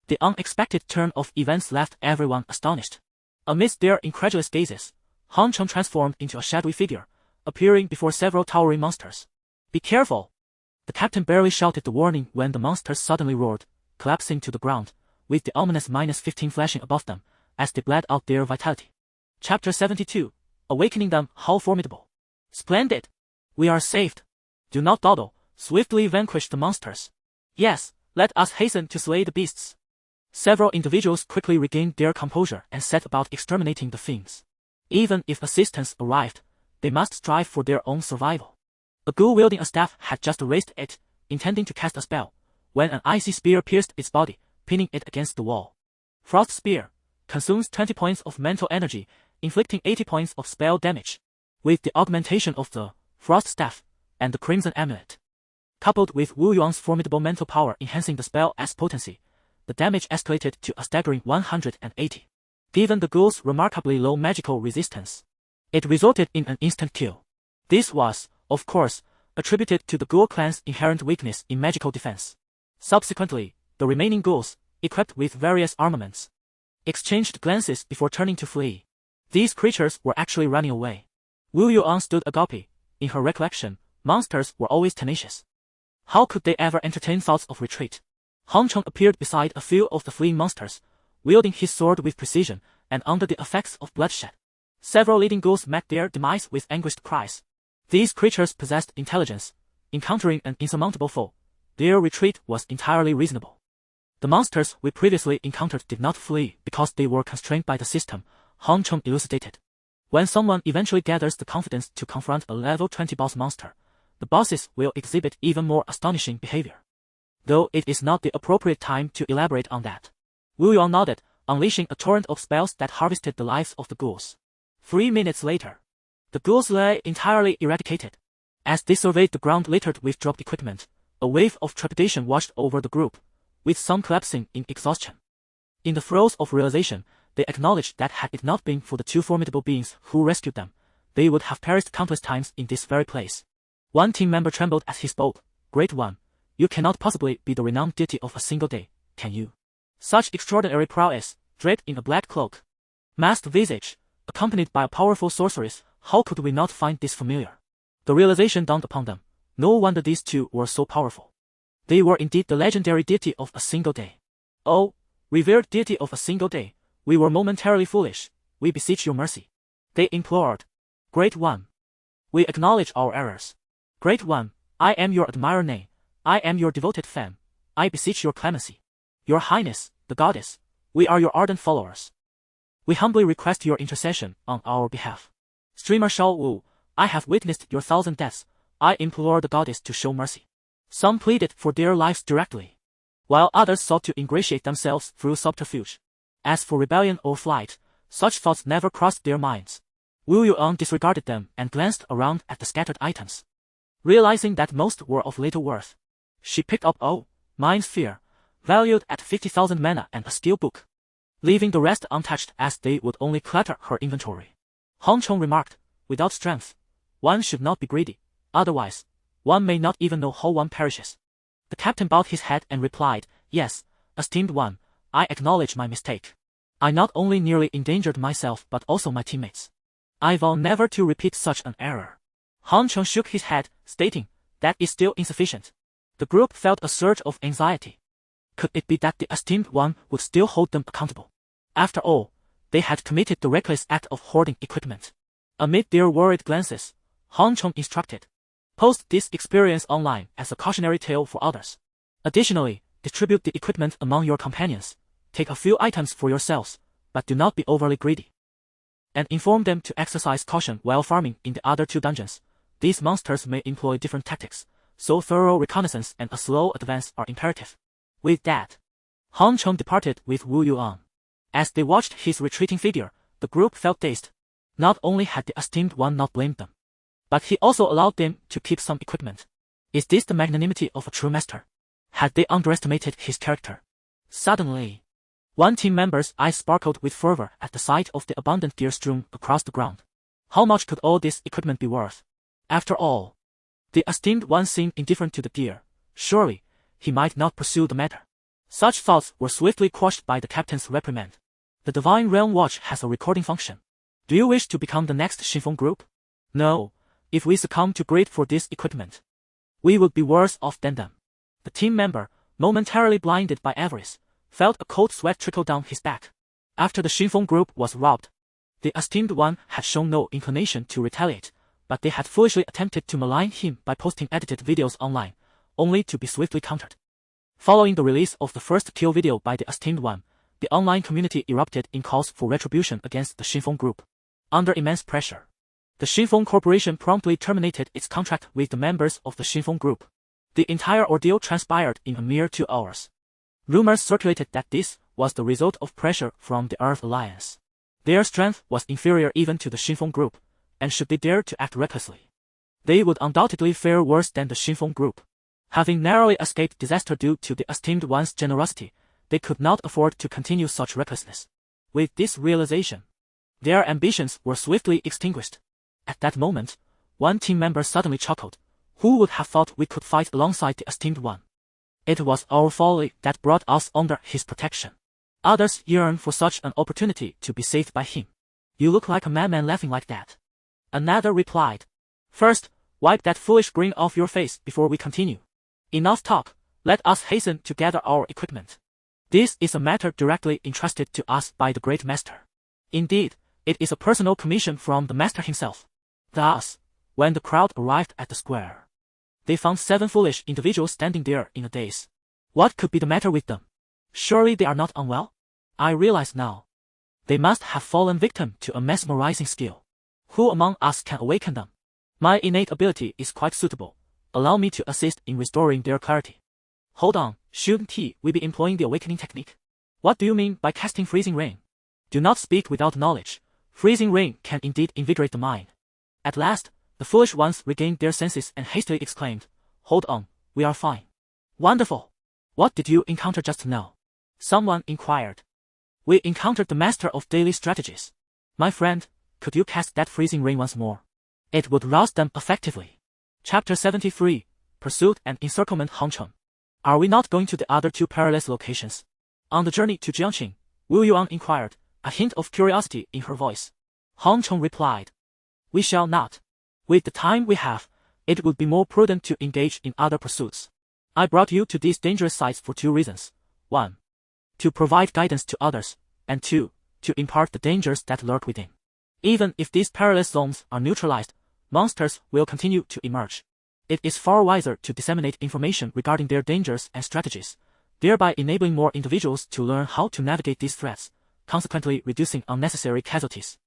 The unexpected turn of events left everyone astonished. Amidst their incredulous gazes, Han Cheng transformed into a shadowy figure, appearing before several towering monsters. "Be careful!" The captain barely shouted the warning when the monsters suddenly roared, collapsing to the ground, with the ominous -15 flashing above them, as they bled out their vitality. Chapter 72, Awakening Them. How formidable! Splendid! We are saved! Do not dawdle, swiftly vanquish the monsters. Yes, let us hasten to slay the beasts. Several individuals quickly regained their composure and set about exterminating the fiends. Even if assistance arrived, they must strive for their own survival. A ghoul wielding a staff had just raised it, intending to cast a spell, when an icy spear pierced its body, pinning it against the wall. Frost Spear consumes 20 points of mental energy, inflicting 80 points of spell damage. With the augmentation of the Frost Staff and the Crimson Amulet, coupled with Wu Yuan's formidable mental power enhancing the spell's potency, the damage escalated to a staggering 180. Given the ghoul's remarkably low magical resistance, it resulted in an instant kill. This was, of course, attributed to the ghoul clan's inherent weakness in magical defense. Subsequently, the remaining ghouls, equipped with various armaments, exchanged glances before turning to flee. These creatures were actually running away. Wu Yuan stood agape. In her recollection, monsters were always tenacious. How could they ever entertain thoughts of retreat? Han Cheng appeared beside a few of the fleeing monsters, wielding his sword with precision and under the effects of bloodshed. Several leading ghouls met their demise with anguished cries. These creatures possessed intelligence. Encountering an insurmountable foe, their retreat was entirely reasonable. The monsters we previously encountered did not flee because they were constrained by the system, Han Cheng elucidated. When someone eventually gathers the confidence to confront a level 20 boss monster, the bosses will exhibit even more astonishing behavior. Though it is not the appropriate time to elaborate on that. Wu Yuan nodded, unleashing a torrent of spells that harvested the lives of the ghouls. 3 minutes later, the ghouls lay entirely eradicated. As they surveyed the ground littered with dropped equipment, a wave of trepidation washed over the group, with some collapsing in exhaustion. In the throes of realization, they acknowledged that had it not been for the 2 formidable beings who rescued them, they would have perished countless times in this very place. One team member trembled as he spoke. "Great One, you cannot possibly be the renowned deity of a single day, can you? Such extraordinary prowess, draped in a black cloak, masked visage, accompanied by a powerful sorceress, how could we not find this familiar?" The realization dawned upon them. No wonder these two were so powerful. They were indeed the legendary deity of a single day. "Oh, revered deity of a single day, we were momentarily foolish, we beseech your mercy." They implored. Great One. We acknowledge our errors. Great One, I am your admirer nay, I am your devoted fan. I beseech your clemency. Your Highness, the Goddess, we are your ardent followers. We humbly request your intercession on our behalf. Streamer Shao Wu, I have witnessed your 1,000 deaths. I implore the Goddess to show mercy. Some pleaded for their lives directly, while others sought to ingratiate themselves through subterfuge. As for rebellion or flight, such thoughts never crossed their minds. Wu Yuan disregarded them and glanced around at the scattered items. Realizing that most were of little worth, she picked up a mind sphere, valued at 50,000 mana and a skill book, leaving the rest untouched as they would only clutter her inventory. Hong Chong remarked, without strength, one should not be greedy, otherwise, one may not even know how one perishes. The captain bowed his head and replied, yes, esteemed one, I acknowledge my mistake. I not only nearly endangered myself but also my teammates. I vow never to repeat such an error. Hong Chong shook his head, stating, that is still insufficient. The group felt a surge of anxiety. Could it be that the esteemed one would still hold them accountable? After all, they had committed the reckless act of hoarding equipment. Amid their worried glances, Hong Chong instructed, post this experience online as a cautionary tale for others. Additionally, distribute the equipment among your companions, take a few items for yourselves, but do not be overly greedy. And inform them to exercise caution while farming in the other 2 dungeons. These monsters may employ different tactics, so thorough reconnaissance and a slow advance are imperative. With that, Hong Chong departed with Wu Yuan. As they watched his retreating figure, the group felt dazed. Not only had the esteemed one not blamed them, but he also allowed them to keep some equipment. Is this the magnanimity of a true master? Had they underestimated his character? Suddenly, one team member's eyes sparkled with fervor at the sight of the abundant gear strewn across the ground. How much could all this equipment be worth? After all, the esteemed one seemed indifferent to the gear. Surely, he might not pursue the matter. Such thoughts were swiftly quashed by the captain's reprimand. The Divine Realm Watch has a recording function. Do you wish to become the next Xinfeng group? No, if we succumb to greed for this equipment, we would be worse off than them. The team member, momentarily blinded by avarice, felt a cold sweat trickle down his back. After the Xinfeng group was robbed, the esteemed one had shown no inclination to retaliate, but they had foolishly attempted to malign him by posting edited videos online, only to be swiftly countered. Following the release of the first kill video by the esteemed one, the online community erupted in calls for retribution against the Xinfeng group. Under immense pressure, the Xinfeng Corporation promptly terminated its contract with the members of the Xinfeng group. The entire ordeal transpired in a mere 2 hours. Rumors circulated that this was the result of pressure from the Earth Alliance. Their strength was inferior even to the Xinfeng group, and should they dare to act recklessly, they would undoubtedly fare worse than the Xinfeng group. Having narrowly escaped disaster due to the esteemed one's generosity, they could not afford to continue such recklessness. With this realization, their ambitions were swiftly extinguished. At that moment, one team member suddenly chuckled. Who would have thought we could fight alongside the esteemed one? It was our folly that brought us under his protection. Others yearn for such an opportunity to be saved by him. You look like a madman laughing like that. Another replied. First, wipe that foolish grin off your face before we continue. Enough talk, let us hasten to gather our equipment. This is a matter directly entrusted to us by the great master. Indeed, it is a personal commission from the master himself. Thus, when the crowd arrived at the square, they found 7 foolish individuals standing there in a daze. What could be the matter with them? Surely they are not unwell? I realize now. They must have fallen victim to a mesmerizing skill. Who among us can awaken them? My innate ability is quite suitable. Allow me to assist in restoring their clarity. Hold on, shouldn't we be employing the awakening technique? What do you mean by casting freezing rain? Do not speak without knowledge. Freezing rain can indeed invigorate the mind. At last, the foolish ones regained their senses and hastily exclaimed, Hold on, we are fine. Wonderful! What did you encounter just now? Someone inquired. We encountered the master of daily strategies. My friend, could you cast that freezing rain once more? It would rouse them effectively. Chapter 73, Pursuit and Encirclement. Hong Chong. Are we not going to the other 2 perilous locations? On the journey to Jiangqing, Wu Yuan inquired, a hint of curiosity in her voice. Hong Chong replied. We shall not. With the time we have, it would be more prudent to engage in other pursuits. I brought you to these dangerous sites for 2 reasons. 1. To provide guidance to others, and 2. To impart the dangers that lurk within. Even if these perilous zones are neutralized, monsters will continue to emerge. It is far wiser to disseminate information regarding their dangers and strategies, thereby enabling more individuals to learn how to navigate these threats, consequently reducing unnecessary casualties.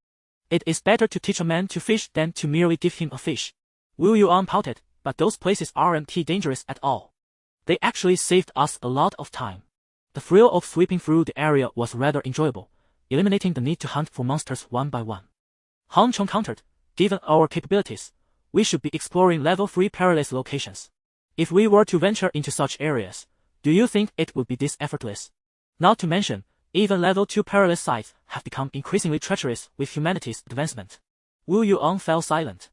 It is better to teach a man to fish than to merely give him a fish. Wu Yuan pouted, but those places aren't dangerous at all. They actually saved us a lot of time. The thrill of sweeping through the area was rather enjoyable, eliminating the need to hunt for monsters one by one. Han Chong countered, given our capabilities, we should be exploring level 3 perilous locations. If we were to venture into such areas, do you think it would be this effortless? Not to mention, even level 2 perilous sites have become increasingly treacherous with humanity's advancement. Wu Yuan fell silent.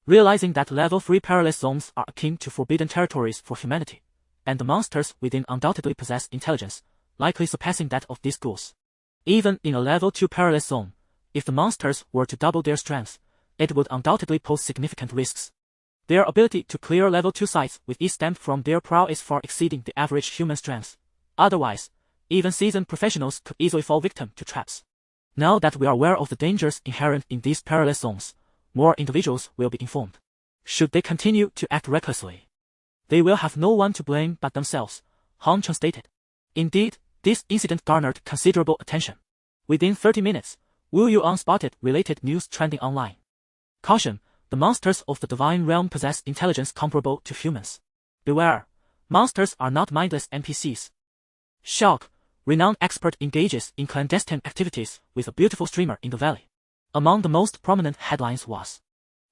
Realizing that level 3 perilous zones are akin to forbidden territories for humanity, and the monsters within undoubtedly possess intelligence, likely surpassing that of these ghouls. Even in a level 2 perilous zone, if the monsters were to double their strength, it would undoubtedly pose significant risks. Their ability to clear level 2 sites with ease stemmed from their prowess far exceeding the average human strength. Otherwise, even seasoned professionals could easily fall victim to traps. Now that we are aware of the dangers inherent in these perilous zones, more individuals will be informed. Should they continue to act recklessly, they will have no one to blame but themselves, Han Cheng stated. Indeed, this incident garnered considerable attention. Within 30 minutes, Wu Yuan spotted related news trending online. Caution, the monsters of the divine realm possess intelligence comparable to humans. Beware, monsters are not mindless NPCs. Shock, renowned expert engages in clandestine activities with a beautiful streamer in the valley. Among the most prominent headlines was,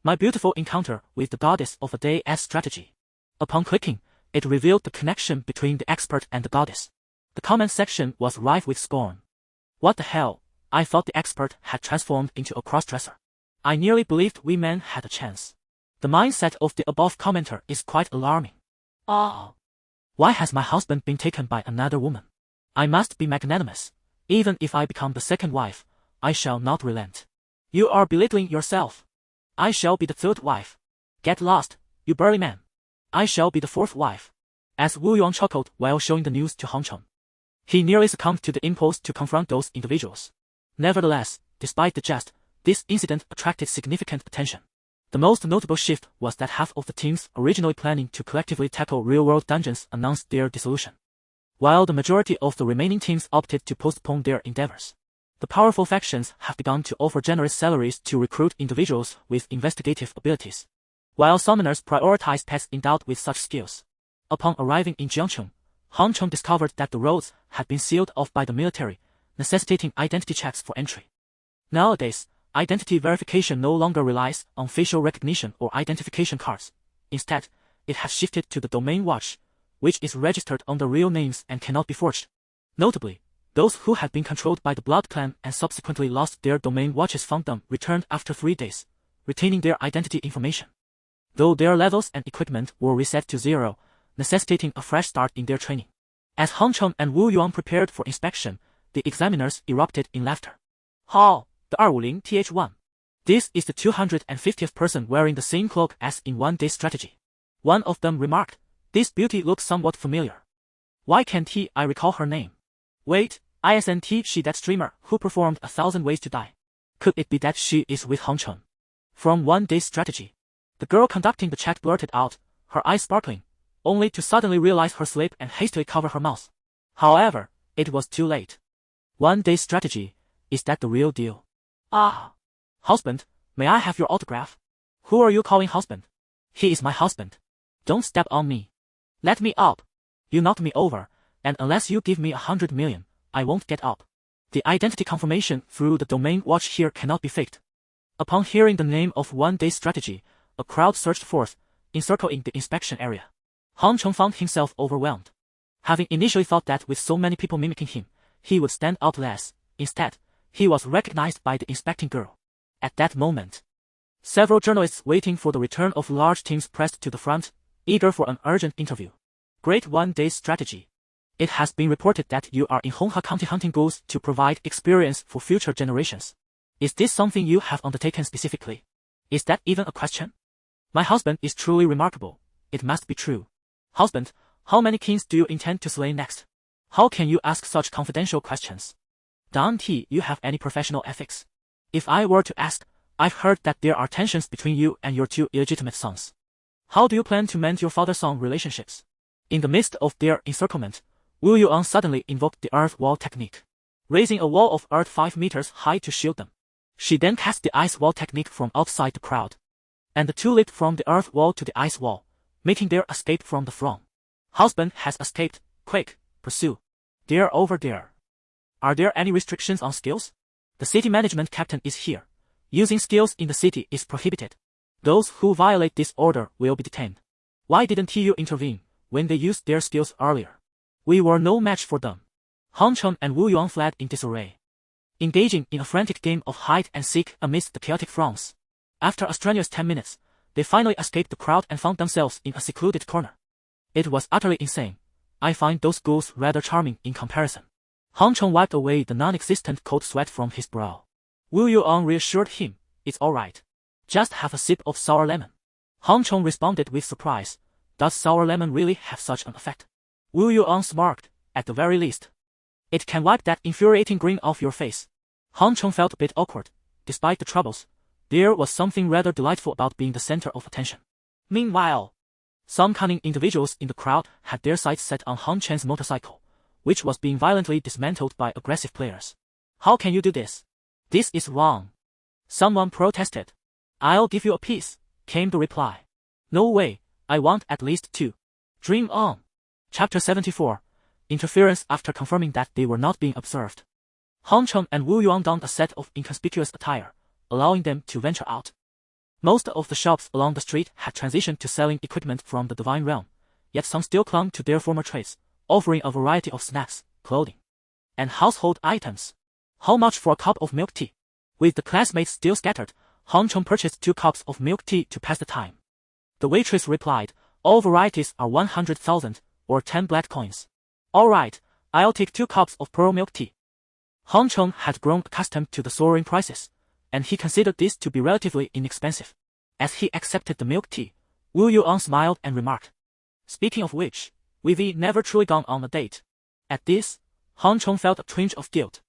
"My beautiful encounter with the goddess of a day's strategy." Upon clicking, it revealed the connection between the expert and the goddess. The comment section was rife with scorn. What the hell, I thought the expert had transformed into a crossdresser. I nearly believed we men had a chance. The mindset of the above commenter is quite alarming. Oh. Why has my husband been taken by another woman? I must be magnanimous. Even if I become the second wife, I shall not relent. You are belittling yourself. I shall be the third wife. Get lost, you burly man. I shall be the fourth wife. As Wu Yuan chuckled while showing the news to Han Cheng, he nearly succumbed to the impulse to confront those individuals. Nevertheless, despite the jest, this incident attracted significant attention. The most notable shift was that half of the teams originally planning to collectively tackle real-world dungeons announced their dissolution, while the majority of the remaining teams opted to postpone their endeavors. The powerful factions have begun to offer generous salaries to recruit individuals with investigative abilities, while summoners prioritize pets endowed with such skills. Upon arriving in Jiangcheng, Han Cheng discovered that the roads had been sealed off by the military, necessitating identity checks for entry. Nowadays, identity verification no longer relies on facial recognition or identification cards. Instead, it has shifted to the domain watch, which is registered under real names and cannot be forged. Notably, those who had been controlled by the Blood Clan and subsequently lost their domain watches found them returned after 3 days, retaining their identity information, though their levels and equipment were reset to 0, necessitating a fresh start in their training. As Han Cheng and Wu Yuan prepared for inspection, the examiners erupted in laughter. How? The 250-TH1. This is the 250th person wearing the same cloak as in One Day Strategy. One of them remarked, this beauty looks somewhat familiar. Why can't I recall her name? Wait, isn't she that streamer who performed 1,000 Ways to Die? Could it be that she is with Han Cheng? From One Day Strategy. The girl conducting the chat blurted out, her eyes sparkling, only to suddenly realize her slip and hastily cover her mouth. However, it was too late. One Day Strategy, is that the real deal? Ah. Husband, may I have your autograph? Who are you calling husband? He is my husband. Don't step on me. Let me up. You knocked me over, and unless you give me 100 million, I won't get up. The identity confirmation through the domain watch here cannot be faked. Upon hearing the name of One Day Strategy, a crowd surged forth, encircling the inspection area. Han Cheng found himself overwhelmed. Having initially thought that with so many people mimicking him, he would stand out less. Instead, he was recognized by the inspecting girl. At that moment, several journalists waiting for the return of large teams pressed to the front, eager for an urgent interview. Great One Day Strategy. It has been reported that you are in Hongha County hunting ghouls to provide experience for future generations. Is this something you have undertaken specifically? Is that even a question? My husband is truly remarkable. It must be true. Husband, how many kings do you intend to slay next? How can you ask such confidential questions? Don't you have any professional ethics? If I were to ask, I've heard that there are tensions between you and your two illegitimate sons. How do you plan to mend your father-son relationships? In the midst of their encirclement, Wu Yuan suddenly invoked the earth wall technique, raising a wall of earth 5 meters high to shield them. She then cast the ice wall technique from outside the crowd, and the two leaped from the earth wall to the ice wall, making their escape from the throng. Husband has escaped. Quick, pursue. They're over there. Are there any restrictions on skills? The city management captain is here. Using skills in the city is prohibited. Those who violate this order will be detained. Why didn't you intervene when they used their skills earlier? We were no match for them. Han Cheng and Wu Yuan fled in disarray, engaging in a frantic game of hide and seek amidst the chaotic throngs. After a strenuous 10 minutes, they finally escaped the crowd and found themselves in a secluded corner. It was utterly insane. I find those ghouls rather charming in comparison. Han Cheng wiped away the non-existent cold sweat from his brow. Wu Yuan reassured him, it's alright. Just have a sip of sour lemon. Han Cheng responded with surprise. Does sour lemon really have such an effect? Wu Yuan smirked, at the very least. It can wipe that infuriating grin off your face. Han Cheng felt a bit awkward. Despite the troubles, there was something rather delightful about being the center of attention. Meanwhile, some cunning individuals in the crowd had their sights set on Han Chen's motorcycle, which was being violently dismantled by aggressive players. How can you do this? This is wrong. Someone protested. I'll give you a piece, came the reply. No way, I want at least 2. Dream on. Chapter 74. Interference. After confirming that they were not being observed, Han Cheng and Wu Yuan donned a set of inconspicuous attire, allowing them to venture out. Most of the shops along the street had transitioned to selling equipment from the divine realm, yet some still clung to their former trades, offering a variety of snacks, clothing, and household items. How much for a cup of milk tea? With the classmates still scattered, Han Cheng purchased 2 cups of milk tea to pass the time. The waitress replied, all varieties are 100,000, or 10 black coins. Alright, I'll take 2 cups of pearl milk tea. Han Cheng had grown accustomed to the soaring prices, and he considered this to be relatively inexpensive. As he accepted the milk tea, Wu Yuan smiled and remarked, speaking of which, we've never truly gone on a date. At this, Han Cheng felt a twinge of guilt.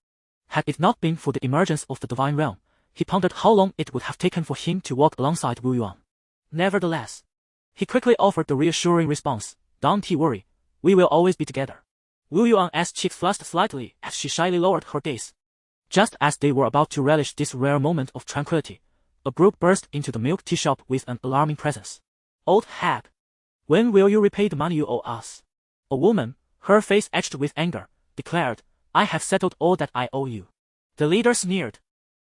Had it not been for the emergence of the divine realm, he pondered how long it would have taken for him to walk alongside Wu Yuan. Nevertheless, he quickly offered the reassuring response, don't worry, we will always be together. Wu Yuan's cheeks flushed slightly as she shyly lowered her gaze. Just as they were about to relish this rare moment of tranquility, a group burst into the milk tea shop with an alarming presence. Old hag! When will you repay the money you owe us? A woman, her face etched with anger, declared, I have settled all that I owe you. The leader sneered.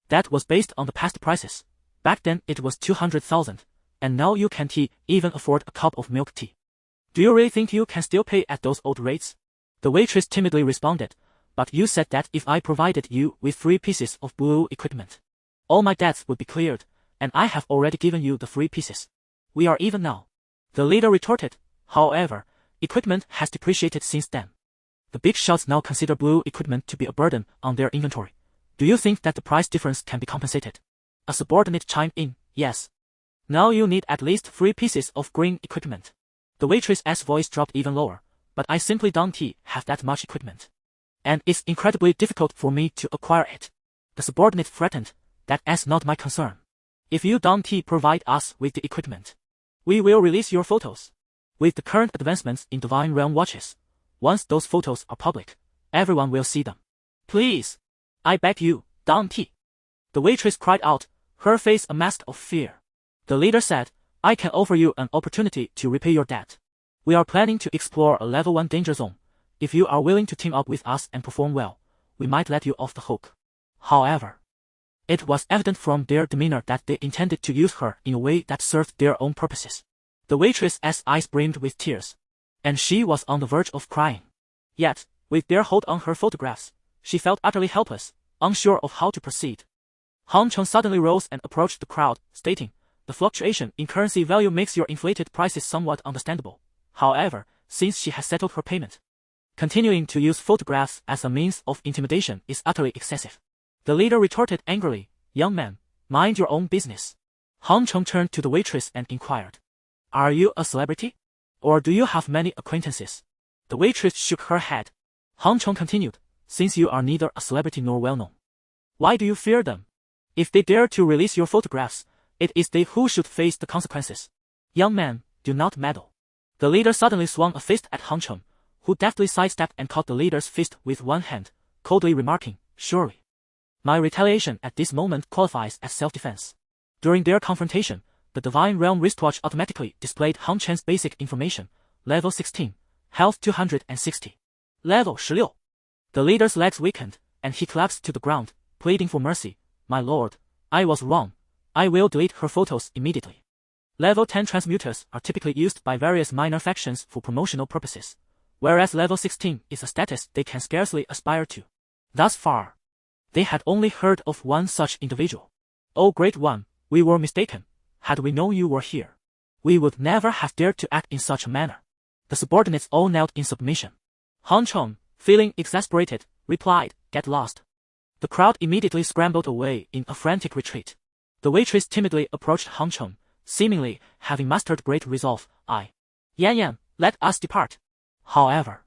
That was based on the past prices. Back then it was 200,000, and now you can't even afford a cup of milk tea. Do you really think you can still pay at those old rates? The waitress timidly responded, but you said that if I provided you with 3 pieces of blue equipment, all my debts would be cleared, and I have already given you the 3 pieces. We are even now. The leader retorted, however, equipment has depreciated since then. The big shots now consider blue equipment to be a burden on their inventory. Do you think that the price difference can be compensated? A subordinate chimed in, yes. Now you need at least 3 pieces of green equipment. The waitress's voice dropped even lower, but I simply don't have that much equipment. And it's incredibly difficult for me to acquire it. The subordinate threatened, that's not my concern. If you don't provide us with the equipment, we will release your photos. With the current advancements in divine realm watches, once those photos are public, everyone will see them. Please, I beg you, don't. The waitress cried out, her face a mask of fear. The leader said, I can offer you an opportunity to repay your debt. We are planning to explore a level 1 danger zone. If you are willing to team up with us and perform well, we might let you off the hook. However, it was evident from their demeanor that they intended to use her in a way that served their own purposes. The waitress's eyes brimmed with tears, and she was on the verge of crying. Yet, with their hold on her photographs, she felt utterly helpless, unsure of how to proceed. Han Cheng suddenly rose and approached the crowd, stating, the fluctuation in currency value makes your inflated prices somewhat understandable. However, since she has settled her payment, continuing to use photographs as a means of intimidation is utterly excessive. The leader retorted angrily, young man, mind your own business. Han Cheng turned to the waitress and inquired, are you a celebrity? Or do you have many acquaintances? The waitress shook her head. Han Cheng continued, since you are neither a celebrity nor well known, why do you fear them? If they dare to release your photographs, it is they who should face the consequences. Young man, do not meddle. The leader suddenly swung a fist at Han Cheng, who deftly sidestepped and caught the leader's fist with one hand, coldly remarking, "Surely. My retaliation at this moment qualifies as self-defense." During their confrontation, the Divine Realm wristwatch automatically displayed Han Chen's basic information, level 16, health 260. Level 16. The leader's legs weakened, and he collapsed to the ground, pleading for mercy. "My lord, I was wrong. I will delete her photos immediately." Level 10 transmuters are typically used by various minor factions for promotional purposes, whereas level 16 is a status they can scarcely aspire to. Thus far, they had only heard of one such individual. "Oh great one, we were mistaken. Had we known you were here, we would never have dared to act in such a manner." The subordinates all knelt in submission. Han Cheng, feeling exasperated, replied, "Get lost." The crowd immediately scrambled away in a frantic retreat. The waitress timidly approached Han Cheng, seemingly having mastered great resolve. "Yan Yan, let us depart." However,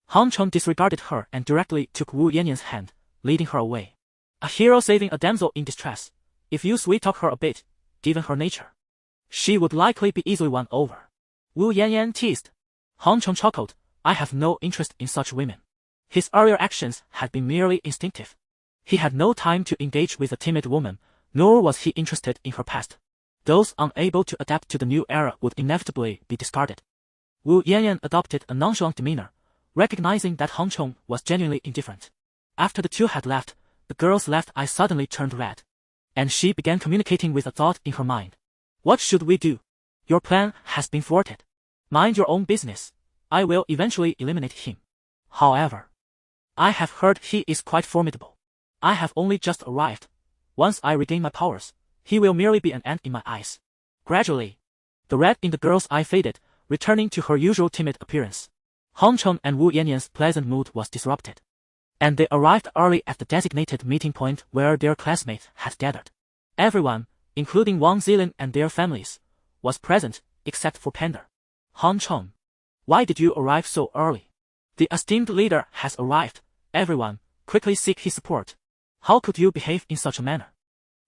Han Cheng disregarded her and directly took Wu Yanyan's hand, leading her away. A hero saving a damsel in distress. If you sweet-talk her a bit, given her nature, she would likely be easily won over. Wu Yanyan teased. Han Cheng chuckled. "I have no interest in such women." His earlier actions had been merely instinctive. He had no time to engage with a timid woman, nor was he interested in her past. Those unable to adapt to the new era would inevitably be discarded. Wu Yanyan adopted a nonchalant demeanor, recognizing that Han Cheng was genuinely indifferent. After the two had left, the girl's left eye suddenly turned red, and she began communicating with a thought in her mind. "What should we do? Your plan has been thwarted. Mind your own business. I will eventually eliminate him. However, I have heard he is quite formidable. I have only just arrived. Once I regain my powers, he will merely be an ant in my eyes." Gradually, the red in the girl's eye faded, returning to her usual timid appearance. Han Cheng and Wu Yanyan's pleasant mood was disrupted, and they arrived early at the designated meeting point where their classmates had gathered. Everyone, including Wang Zilin and their families, was present except for Panda. "Han Cheng, why did you arrive so early? The esteemed leader has arrived. Everyone, quickly seek his support. How could you behave in such a manner?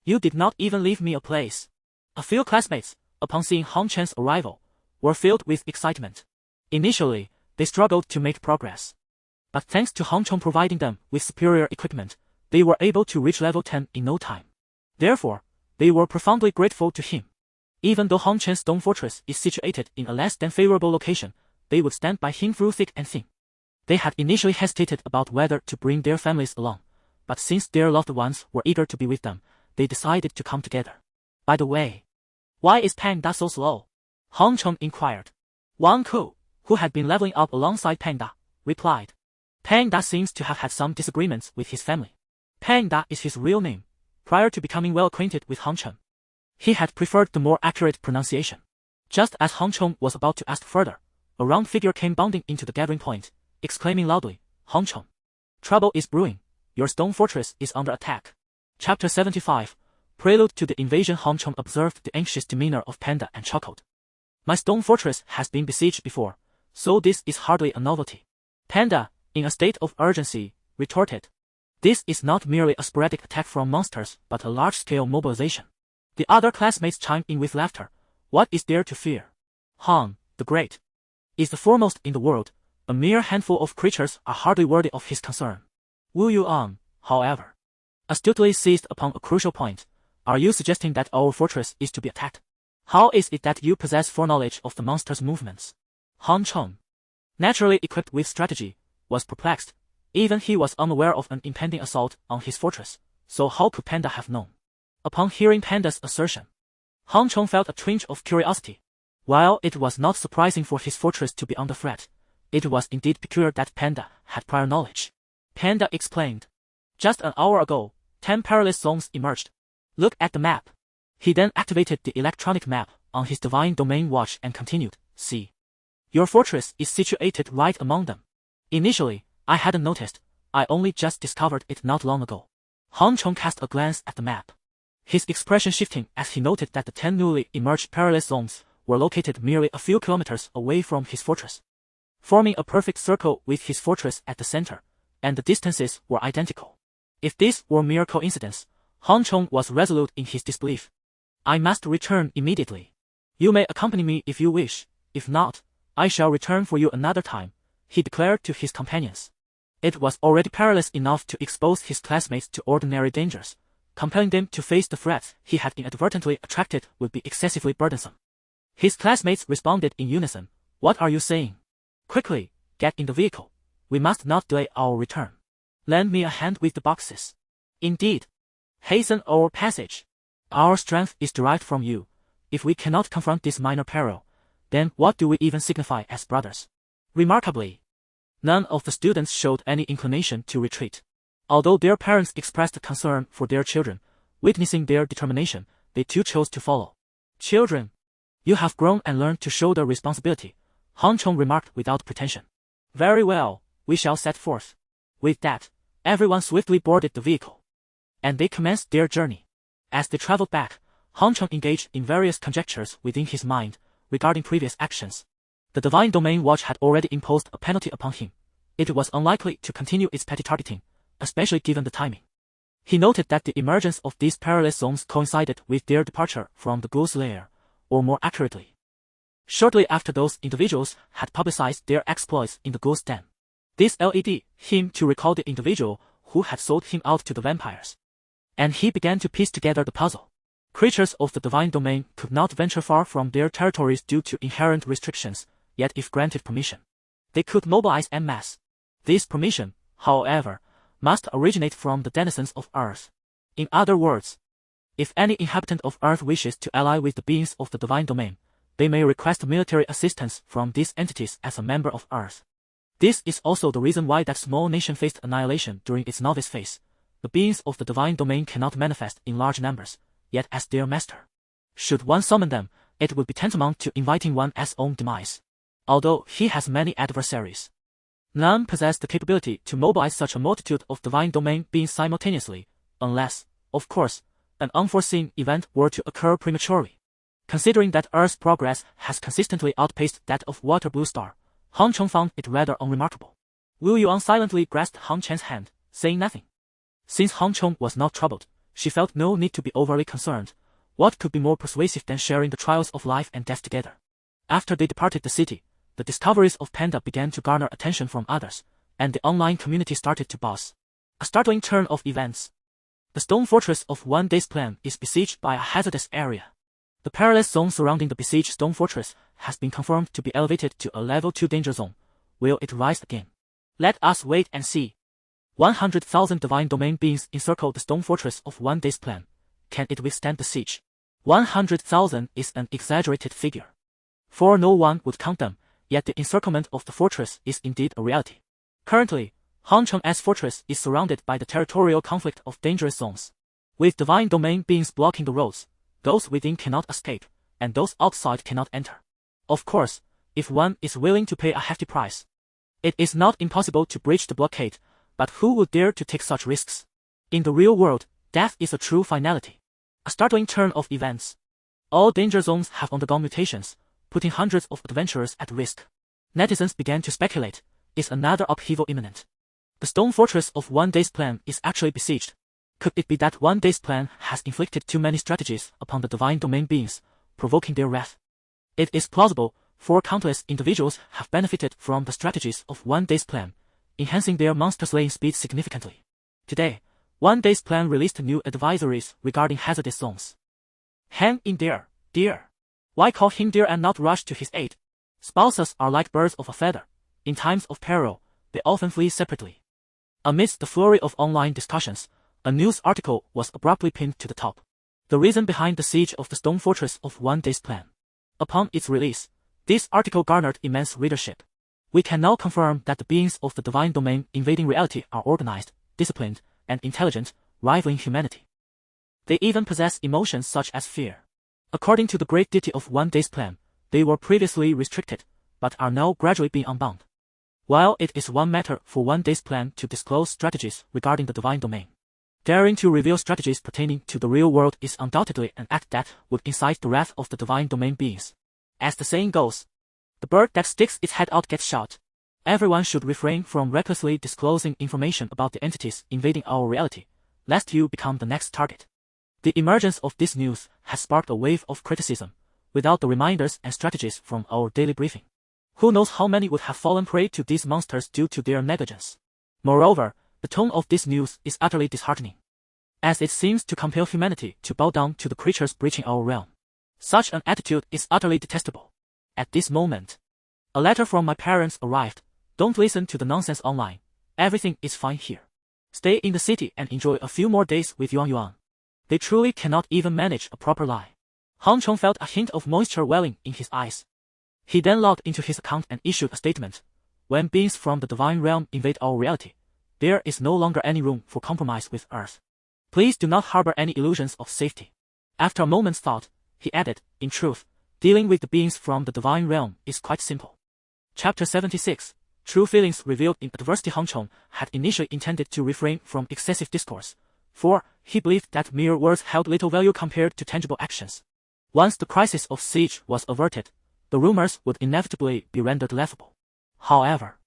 You did not even leave me a place." A few classmates, upon seeing Han Chen's arrival, were filled with excitement. Initially, they struggled to make progress, but thanks to Han Cheng providing them with superior equipment, they were able to reach level 10 in no time. Therefore, they were profoundly grateful to him. Even though Han Chen's stone fortress is situated in a less than favorable location, they would stand by him through thick and thin. They had initially hesitated about whether to bring their families along, but since their loved ones were eager to be with them, they decided to come together. "By the way, why is Panda so slow?" Han Cheng inquired. Wang Ku, who had been leveling up alongside Panda, replied. "Panda seems to have had some disagreements with his family. Panda is his real name. Prior to becoming well acquainted with Han Cheng, he had preferred the more accurate pronunciation." Just as Han Cheng was about to ask further, a round figure came bounding into the gathering point, exclaiming loudly, "Han Cheng, trouble is brewing. Your stone fortress is under attack." Chapter 75, Prelude to the Invasion. Han Cheng observed the anxious demeanor of Panda and chuckled. "My stone fortress has been besieged before, so this is hardly a novelty." Panda, in a state of urgency, retorted. "This is not merely a sporadic attack from monsters but a large-scale mobilization." The other classmates chimed in with laughter. "What is there to fear? Han, the Great, is the foremost in the world. A mere handful of creatures are hardly worthy of his concern." Wu Yuan, however, astutely seized upon a crucial point. "Are you suggesting that our fortress is to be attacked? How is it that you possess foreknowledge of the monster's movements?" Han Cheng, naturally equipped with strategy, was perplexed. Even he was unaware of an impending assault on his fortress, so how could Panda have known? Upon hearing Panda's assertion, Han Cheng felt a twinge of curiosity. While it was not surprising for his fortress to be under threat, it was indeed peculiar that Panda had prior knowledge. Panda explained. "Just an hour ago, 10 perilous zones emerged. Look at the map." He then activated the electronic map on his divine domain watch and continued, "See. Your fortress is situated right among them. Initially, I hadn't noticed. I only just discovered it not long ago." Han Cheng cast a glance at the map, his expression shifting as he noted that the 10 newly emerged perilous zones were located merely a few kilometers away from his fortress, forming a perfect circle with his fortress at the center, and the distances were identical. If this were mere coincidence, Han Chong was resolute in his disbelief. I must return immediately. You may accompany me if you wish, if not, I shall return for you another time, he declared to his companions. It was already perilous enough to expose his classmates to ordinary dangers. Compelling them to face the threats he had inadvertently attracted would be excessively burdensome. His classmates responded in unison. What are you saying? Quickly, get in the vehicle. We must not delay our return. Lend me a hand with the boxes. Indeed. Hasten our passage. Our strength is derived from you. If we cannot confront this minor peril, then what do we even signify as brothers? Remarkably, none of the students showed any inclination to retreat. Although their parents expressed concern for their children, witnessing their determination, they too chose to follow. Children, you have grown and learned to shoulder responsibility, Han Chong remarked without pretension. Very well, we shall set forth. With that, everyone swiftly boarded the vehicle. And they commenced their journey. As they traveled back, Han Chong engaged in various conjectures within his mind regarding previous actions. The Divine Domain Watch had already imposed a penalty upon him. It was unlikely to continue its petty targeting, especially given the timing. He noted that the emergence of these perilous zones coincided with their departure from the Goose Lair, or more accurately, shortly after those individuals had publicized their exploits in the Goose Den. This led him to recall the individual who had sold him out to the vampires. And he began to piece together the puzzle. Creatures of the Divine Domain could not venture far from their territories due to inherent restrictions, yet if granted permission, they could mobilize en masse. This permission, however, must originate from the denizens of Earth. In other words, if any inhabitant of Earth wishes to ally with the beings of the Divine Domain, they may request military assistance from these entities as a member of Earth. This is also the reason why that small nation faced annihilation during its novice phase. The beings of the Divine Domain cannot manifest in large numbers, yet as their master. Should one summon them, it would be tantamount to inviting one's own demise. Although he has many adversaries, none possess the capability to mobilize such a multitude of Divine Domain beings simultaneously, unless, of course, an unforeseen event were to occur prematurely. Considering that Earth's progress has consistently outpaced that of Water Blue Star, Han Chong found it rather unremarkable. Wu Yuan silently grasped Han Chen's hand, saying nothing. Since Han Chong was not troubled, she felt no need to be overly concerned. What could be more persuasive than sharing the trials of life and death together? After they departed the city, the discoveries of Panda began to garner attention from others, and the online community started to buzz. A startling turn of events. The stone fortress of One Day's Plan is besieged by a hazardous area. The perilous zone surrounding the besieged stone fortress has been confirmed to be elevated to a level 2 danger zone. Will it rise again? Let us wait and see. 100,000 Divine Domain beings encircle the stone fortress of One Day's Plan. Can it withstand the siege? 100,000 is an exaggerated figure, for no one would count them, yet the encirclement of the fortress is indeed a reality. Currently, Han Cheng's fortress is surrounded by the territorial conflict of dangerous zones. With Divine Domain beings blocking the roads, those within cannot escape, and those outside cannot enter. Of course, if one is willing to pay a hefty price, it is not impossible to breach the blockade, but who would dare to take such risks? In the real world, death is a true finality. A startling turn of events. All danger zones have undergone mutations, putting hundreds of adventurers at risk. Netizens began to speculate, is another upheaval imminent? The stone fortress of One Day's Plan is actually besieged. Could it be that One Day's Plan has inflicted too many strategies upon the Divine Domain beings, provoking their wrath? It is plausible, for countless individuals have benefited from the strategies of One Day's Plan, enhancing their monster-slaying speed significantly. Today, One Day's Plan released new advisories regarding hazardous zones. Hang in there, dear. Why call him dear and not rush to his aid? Spouses are like birds of a feather. In times of peril, they often flee separately. Amidst the flurry of online discussions, a news article was abruptly pinned to the top. The reason behind the siege of the stone fortress of One Day's Plan. Upon its release, this article garnered immense readership. We can now confirm that the beings of the Divine Domain invading reality are organized, disciplined, and intelligent, rivaling humanity. They even possess emotions such as fear. According to the great deity of One Day's Plan, they were previously restricted, but are now gradually being unbound. While it is one matter for One Day's Plan to disclose strategies regarding the Divine Domain, daring to reveal strategies pertaining to the real world is undoubtedly an act that would incite the wrath of the Divine Domain beings. As the saying goes, the bird that sticks its head out gets shot. Everyone should refrain from recklessly disclosing information about the entities invading our reality, lest you become the next target. The emergence of this news has sparked a wave of criticism, without the reminders and strategies from our daily briefing. Who knows how many would have fallen prey to these monsters due to their negligence. Moreover, the tone of this news is utterly disheartening, as it seems to compel humanity to bow down to the creatures breaching our realm. Such an attitude is utterly detestable. At this moment, a letter from my parents arrived. Don't listen to the nonsense online. Everything is fine here. Stay in the city and enjoy a few more days with Yuan Yuan. They truly cannot even manage a proper lie. Han Cheng felt a hint of moisture welling in his eyes. He then logged into his account and issued a statement. When beings from the divine realm invade our reality, there is no longer any room for compromise with Earth. Please do not harbor any illusions of safety. After a moment's thought, he added, in truth, dealing with the beings from the divine realm is quite simple. Chapter 76. True feelings revealed in adversity. Han Cheng had initially intended to refrain from excessive discourse, for he believed that mere words held little value compared to tangible actions. Once the crisis of siege was averted, the rumors would inevitably be rendered laughable. However,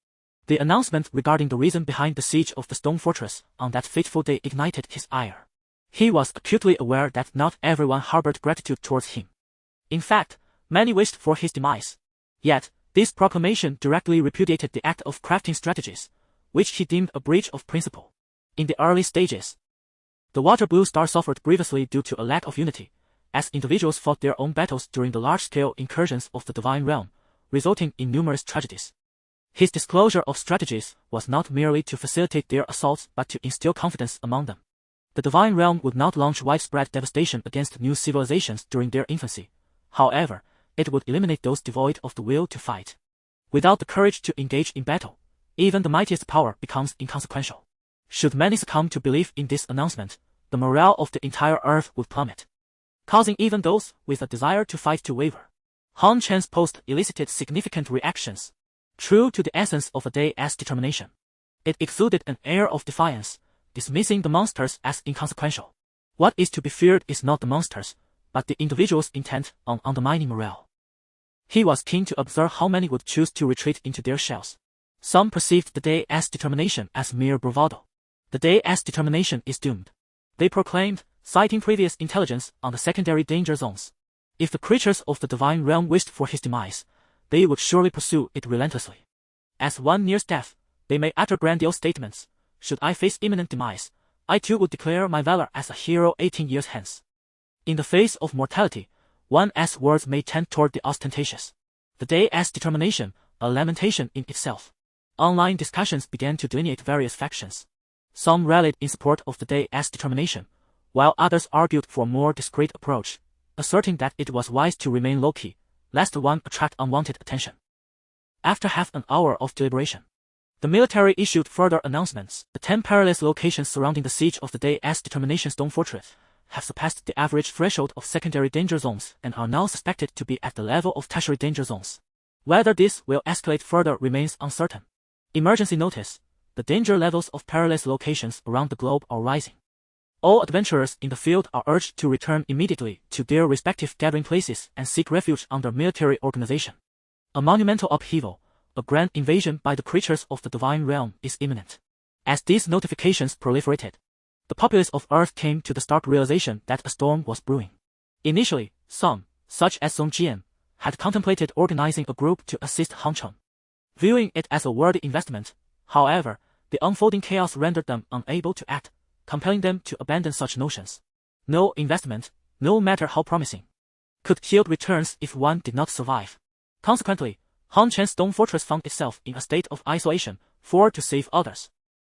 the announcement regarding the reason behind the siege of the stone fortress on that fateful day ignited his ire. He was acutely aware that not everyone harbored gratitude towards him. In fact, many wished for his demise. Yet, this proclamation directly repudiated the act of crafting strategies, which he deemed a breach of principle. In the early stages, the Water Blue Star suffered grievously due to a lack of unity, as individuals fought their own battles during the large-scale incursions of the divine realm, resulting in numerous tragedies. His disclosure of strategies was not merely to facilitate their assaults but to instill confidence among them. The divine realm would not launch widespread devastation against new civilizations during their infancy. However, it would eliminate those devoid of the will to fight. Without the courage to engage in battle, even the mightiest power becomes inconsequential. Should many succumb to belief in this announcement, the morale of the entire earth would plummet, causing even those with a desire to fight to waver. Han Chen's post elicited significant reactions. True to the essence of a day's determination, it exuded an air of defiance, dismissing the monsters as inconsequential. What is to be feared is not the monsters, but the individual's intent on undermining morale. He was keen to observe how many would choose to retreat into their shells. Some perceived the day's determination as mere bravado. The day's determination is doomed, they proclaimed, citing previous intelligence on the secondary danger zones. If the creatures of the divine realm wished for his demise, they would surely pursue it relentlessly. As one nears death, they may utter grandiose statements. Should I face imminent demise, I too would declare my valor as a hero 18 years hence. In the face of mortality, one's words may tend toward the ostentatious. The day's determination, a lamentation in itself. Online discussions began to delineate various factions. Some rallied in support of the day's determination, while others argued for a more discreet approach, asserting that it was wise to remain low-key, lest one attract unwanted attention. After half an hour of deliberation, the military issued further announcements. The 10 perilous locations surrounding the siege of the day's determination stone fortress have surpassed the average threshold of secondary danger zones and are now suspected to be at the level of tertiary danger zones. Whether this will escalate further remains uncertain. Emergency notice: the danger levels of perilous locations around the globe are rising. All adventurers in the field are urged to return immediately to their respective gathering places and seek refuge under military organization. A monumental upheaval, a grand invasion by the creatures of the divine realm is imminent. As these notifications proliferated, the populace of Earth came to the stark realization that a storm was brewing. Initially, some, such as Song Jian, had contemplated organizing a group to assist Han Cheng, viewing it as a worthy investment. However, the unfolding chaos rendered them unable to act, compelling them to abandon such notions. No investment, no matter how promising, could yield returns if one did not survive. Consequently, Han Chen's stone fortress found itself in a state of isolation, for to save others,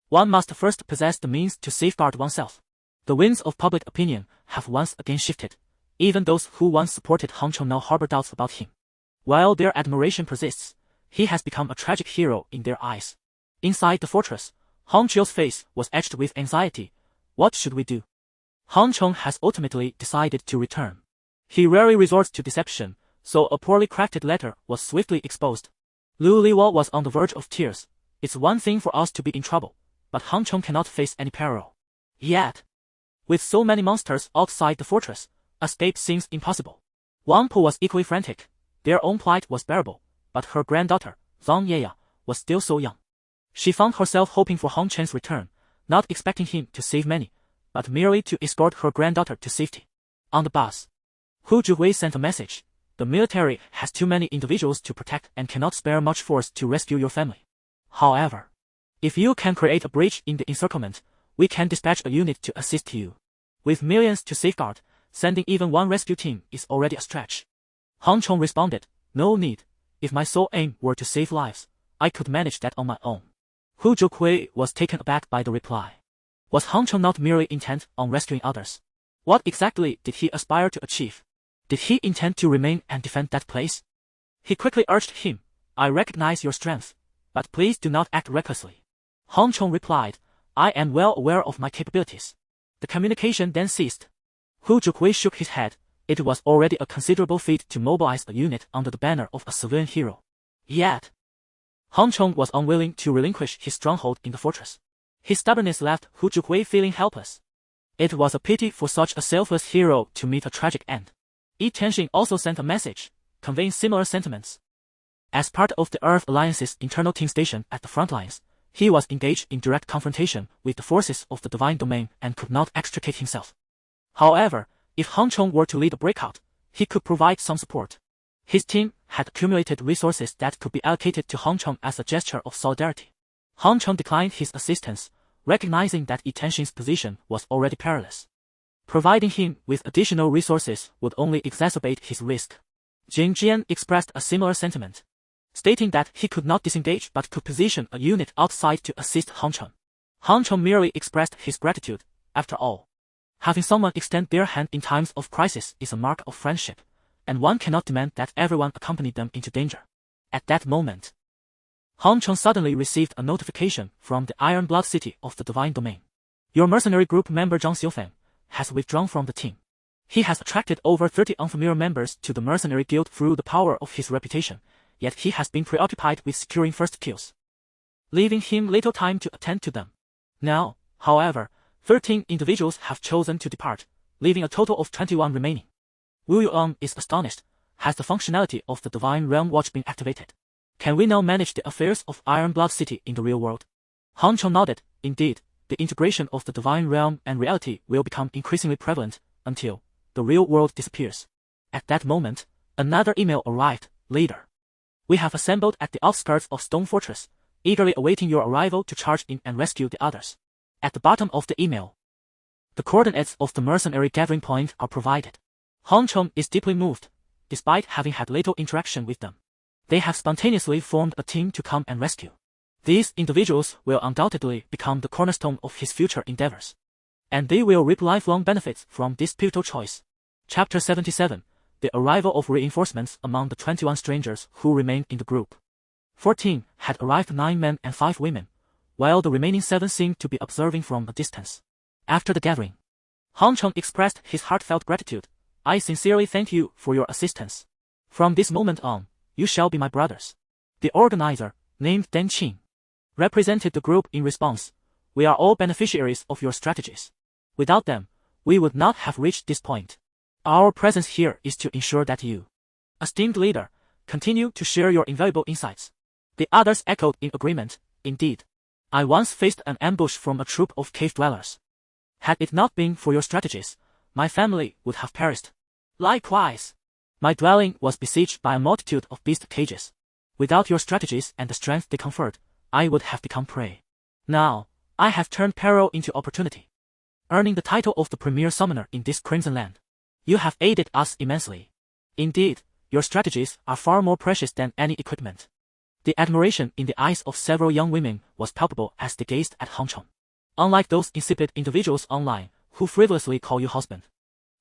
one must first possess the means to safeguard oneself. The winds of public opinion have once again shifted. Even those who once supported Han Cheng now harbor doubts about him. While their admiration persists, he has become a tragic hero in their eyes. Inside the fortress, Han Cheng's face was etched with anxiety. What should we do? Han Cheng has ultimately decided to return. He rarely resorts to deception, so a poorly crafted letter was swiftly exposed. Lu Liwa was on the verge of tears. It's one thing for us to be in trouble, but Han Cheng cannot face any peril. Yet, with so many monsters outside the fortress, escape seems impossible. Wang Po was equally frantic. Their own plight was bearable, but her granddaughter, Xianxia, was still so young. She found herself hoping for Han Chen's return, not expecting him to save many, but merely to escort her granddaughter to safety. On the bus, Hu Zhihui sent a message. The military has too many individuals to protect and cannot spare much force to rescue your family. However, if you can create a breach in the encirclement, we can dispatch a unit to assist you. With millions to safeguard, sending even one rescue team is already a stretch. Hang Chong responded, no need. If my sole aim were to save lives, I could manage that on my own. Hu Zhihui was taken aback by the reply. Was Hang Chong not merely intent on rescuing others? What exactly did he aspire to achieve? Did he intend to remain and defend that place? He quickly urged him, I recognize your strength, but please do not act recklessly. Hang Chong replied, I am well aware of my capabilities. The communication then ceased. Hu Zhihui shook his head. It was already a considerable feat to mobilize a unit under the banner of a civilian hero. Yet, Hang Chong was unwilling to relinquish his stronghold in the fortress. His stubbornness left Hu Zhihui feeling helpless. It was a pity for such a selfless hero to meet a tragic end. Yi Tianxing also sent a message, conveying similar sentiments. As part of the Earth Alliance's internal team station at the front lines, he was engaged in direct confrontation with the forces of the Divine Domain and could not extricate himself. However, if Hang Chong were to lead a breakout, he could provide some support. His team had accumulated resources that could be allocated to Hang Chong as a gesture of solidarity. Hang Chong declined his assistance, recognizing that Yi Tianxing's position was already perilous. Providing him with additional resources would only exacerbate his risk. Jing Jian expressed a similar sentiment, stating that he could not disengage but could position a unit outside to assist Hang Chong. Hang Chong merely expressed his gratitude. After all, having someone extend their hand in times of crisis is a mark of friendship, and one cannot demand that everyone accompany them into danger. At that moment, Hang Chong suddenly received a notification from the Iron Blood City of the Divine Domain. Your mercenary group member Zhang Xiufeng has withdrawn from the team. He has attracted over 30 unfamiliar members to the mercenary guild through the power of his reputation, yet he has been preoccupied with securing first kills, leaving him little time to attend to them. Now, however, 13 individuals have chosen to depart, leaving a total of 21 remaining. Wu Yuan is astonished. Has the functionality of the Divine Realm Watch been activated? Can we now manage the affairs of Iron Blood City in the real world? Hang Chong nodded. Indeed, the integration of the Divine Realm and reality will become increasingly prevalent until the real world disappears. At that moment, another email arrived. Later, we have assembled at the outskirts of Stone Fortress, eagerly awaiting your arrival to charge in and rescue the others. At the bottom of the email, the coordinates of the mercenary gathering point are provided. Hang Chong is deeply moved, despite having had little interaction with them. They have spontaneously formed a team to come and rescue. These individuals will undoubtedly become the cornerstone of his future endeavors, and they will reap lifelong benefits from this pivotal choice. Chapter 77. The arrival of reinforcements among the 21 strangers who remained in the group. 14 had arrived, 9 men and 5 women, while the remaining 7 seemed to be observing from a distance. After the gathering, Hang Chong expressed his heartfelt gratitude. I sincerely thank you for your assistance. From this moment on, you shall be my brothers. The organizer, named Dan Qing, represented the group in response. We are all beneficiaries of your strategies. Without them, we would not have reached this point. Our presence here is to ensure that you, esteemed leader, continue to share your invaluable insights. The others echoed in agreement. Indeed, I once faced an ambush from a troop of cave dwellers. Had it not been for your strategies, my family would have perished. Likewise, my dwelling was besieged by a multitude of beast cages. Without your strategies and the strength they conferred, I would have become prey. Now, I have turned peril into opportunity, earning the title of the premier summoner in this Crimson Land. You have aided us immensely. Indeed, your strategies are far more precious than any equipment. The admiration in the eyes of several young women was palpable as they gazed at Hang Chong. Unlike those insipid individuals online who frivolously call you husband,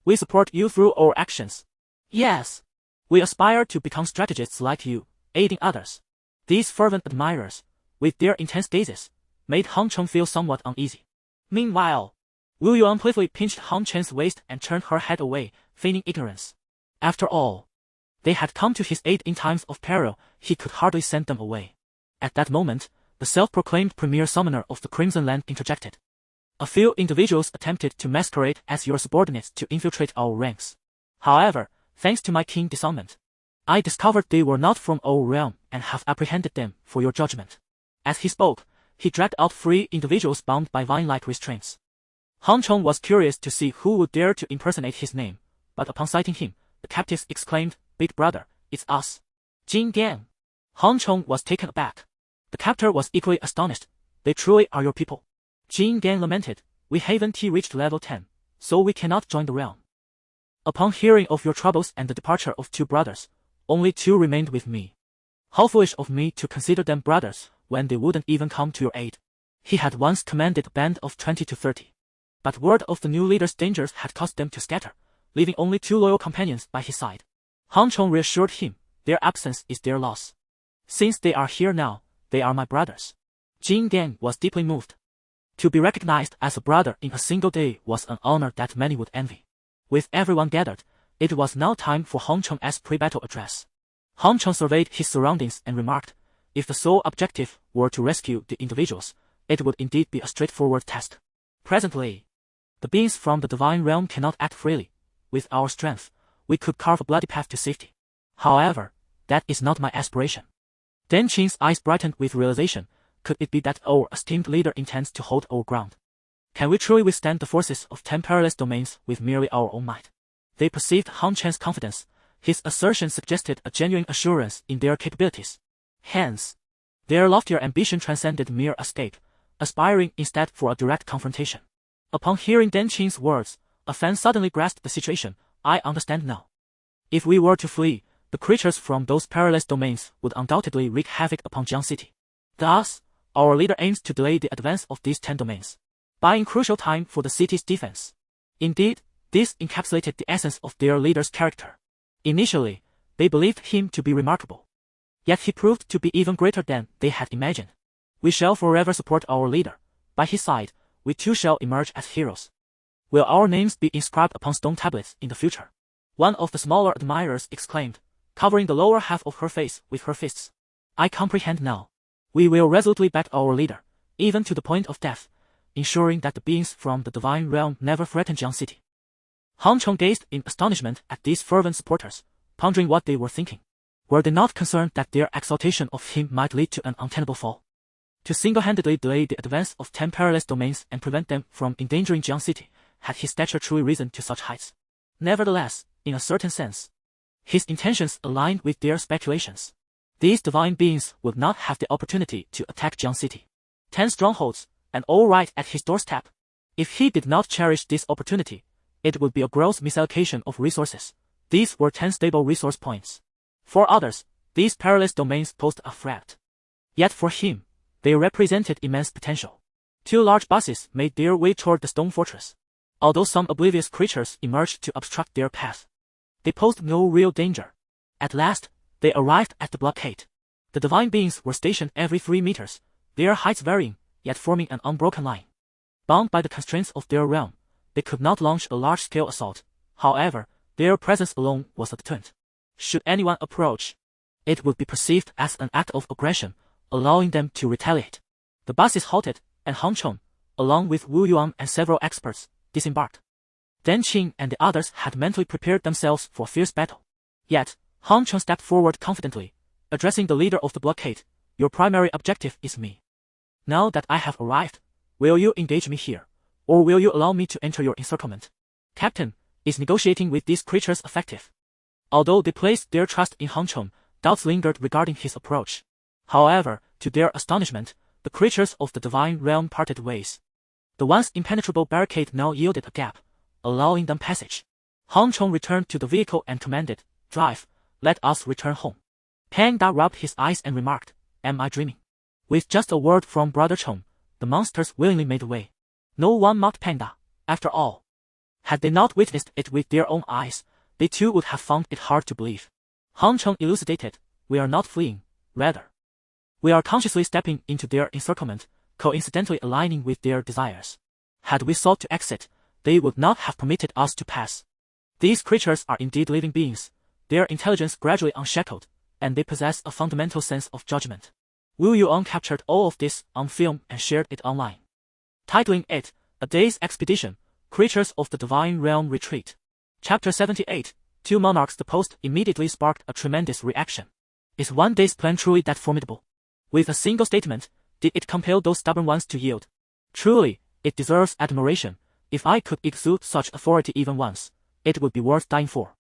we support you through our actions. Yes, we aspire to become strategists like you, aiding others. These fervent admirers, with their intense gazes, made Hang Chong feel somewhat uneasy. Meanwhile, Wu Yuan playfully pinched Hang Chen's waist and turned her head away, feigning ignorance. After all, they had come to his aid in times of peril. He could hardly send them away. At that moment, the self-proclaimed premier summoner of the Crimson Land interjected. A few individuals attempted to masquerade as your subordinates to infiltrate our ranks. However, thanks to my keen discernment, I discovered they were not from our realm and have apprehended them for your judgment. As he spoke, he dragged out 3 individuals bound by vine-like restraints. Han Chong was curious to see who would dare to impersonate his name, but upon sighting him, the captives exclaimed, "Big brother, it's us. Jin Gang." Han Chong was taken aback. The captor was equally astonished. "They truly are your people." Jin Gang lamented, "We haven't reached level 10, so we cannot join the realm. Upon hearing of your troubles and the departure of 2 brothers, only 2 remained with me. How foolish of me to consider them brothers when they wouldn't even come to your aid." He had once commanded a band of 20 to 30. But word of the new leader's dangers had caused them to scatter, leaving only 2 loyal companions by his side. Han Chong reassured him, "Their absence is their loss. Since they are here now, they are my brothers." Jin Gang was deeply moved. To be recognized as a brother in a single day was an honor that many would envy. With everyone gathered, it was now time for Han Chong's pre-battle address. Han Chong surveyed his surroundings and remarked, "If the sole objective were to rescue the individuals, it would indeed be a straightforward task. Presently, the beings from the divine realm cannot act freely. With our strength, we could carve a bloody path to safety. However, that is not my aspiration." Dan Qing's eyes brightened with realization. Could it be that our esteemed leader intends to hold our ground? Can we truly withstand the forces of 10 perilous domains with merely our own might? They perceived Han Chen's confidence. His assertion suggested a genuine assurance in their capabilities. Hence, their loftier ambition transcended mere escape, aspiring instead for a direct confrontation. Upon hearing Dan Qing's words, a fan suddenly grasped the situation. "I understand now. If we were to flee, the creatures from those perilous domains would undoubtedly wreak havoc upon Jiang City. Thus, our leader aims to delay the advance of these 10 domains, buying crucial time for the city's defense." Indeed, this encapsulated the essence of their leader's character. Initially, they believed him to be remarkable. Yet he proved to be even greater than they had imagined. "We shall forever support our leader. By his side, we too shall emerge as heroes. Will our names be inscribed upon stone tablets in the future?" One of the smaller admirers exclaimed, covering the lower half of her face with her fists. "I comprehend now. We will resolutely back our leader, even to the point of death, ensuring that the beings from the divine realm never threaten Jiang City." Han Chong gazed in astonishment at these fervent supporters, pondering what they were thinking. Were they not concerned that their exaltation of him might lead to an untenable fall? To single-handedly delay the advance of 10 perilous domains and prevent them from endangering Jiang City, had his stature truly risen to such heights? Nevertheless, in a certain sense, his intentions aligned with their speculations. These divine beings would not have the opportunity to attack Jiang City. 10 strongholds, and all right at his doorstep. If he did not cherish this opportunity, it would be a gross misallocation of resources. These were 10 stable resource points. For others, these perilous domains posed a threat. Yet for him, they represented immense potential. 2 large buses made their way toward the stone fortress. Although some oblivious creatures emerged to obstruct their path, they posed no real danger. At last, they arrived at the blockade. The divine beings were stationed every 3 meters, their heights varying, yet forming an unbroken line. Bound by the constraints of their realm, they could not launch a large-scale assault. However, their presence alone was a deterrent. Should anyone approach, it would be perceived as an act of aggression, allowing them to retaliate. The buses halted, and Han Chong, along with Wu Yuan and several experts, disembarked. Dan Qing and the others had mentally prepared themselves for fierce battle. Yet, Han Chong stepped forward confidently, addressing the leader of the blockade. "Your primary objective is me. Now that I have arrived, will you engage me here, or will you allow me to enter your encirclement?" "Captain, is negotiating with these creatures effective?" Although they placed their trust in Han Chong, doubts lingered regarding his approach. However, to their astonishment, the creatures of the divine realm parted ways. The once impenetrable barricade now yielded a gap, allowing them passage. Han Chong returned to the vehicle and commanded, "Drive, let us return home." Pang Da rubbed his eyes and remarked, "Am I dreaming?" With just a word from Brother Chong, the monsters willingly made way. No one mocked Pang Da. After all, had they not witnessed it with their own eyes, they too would have found it hard to believe. Han Chong elucidated, "We are not fleeing, rather, we are consciously stepping into their encirclement, coincidentally aligning with their desires. Had we sought to exit, they would not have permitted us to pass. These creatures are indeed living beings, their intelligence gradually unshackled, and they possess a fundamental sense of judgment." Wu Yuan captured all of this on film and shared it online, titling it, "A Day's Expedition, Creatures of the Divine Realm Retreat." Chapter 78, 2 Monarchs. The post immediately sparked a tremendous reaction. Is one day's plan truly that formidable? With a single statement, did it compel those stubborn ones to yield? Truly, it deserves admiration. If I could exude such authority even once, it would be worth dying for.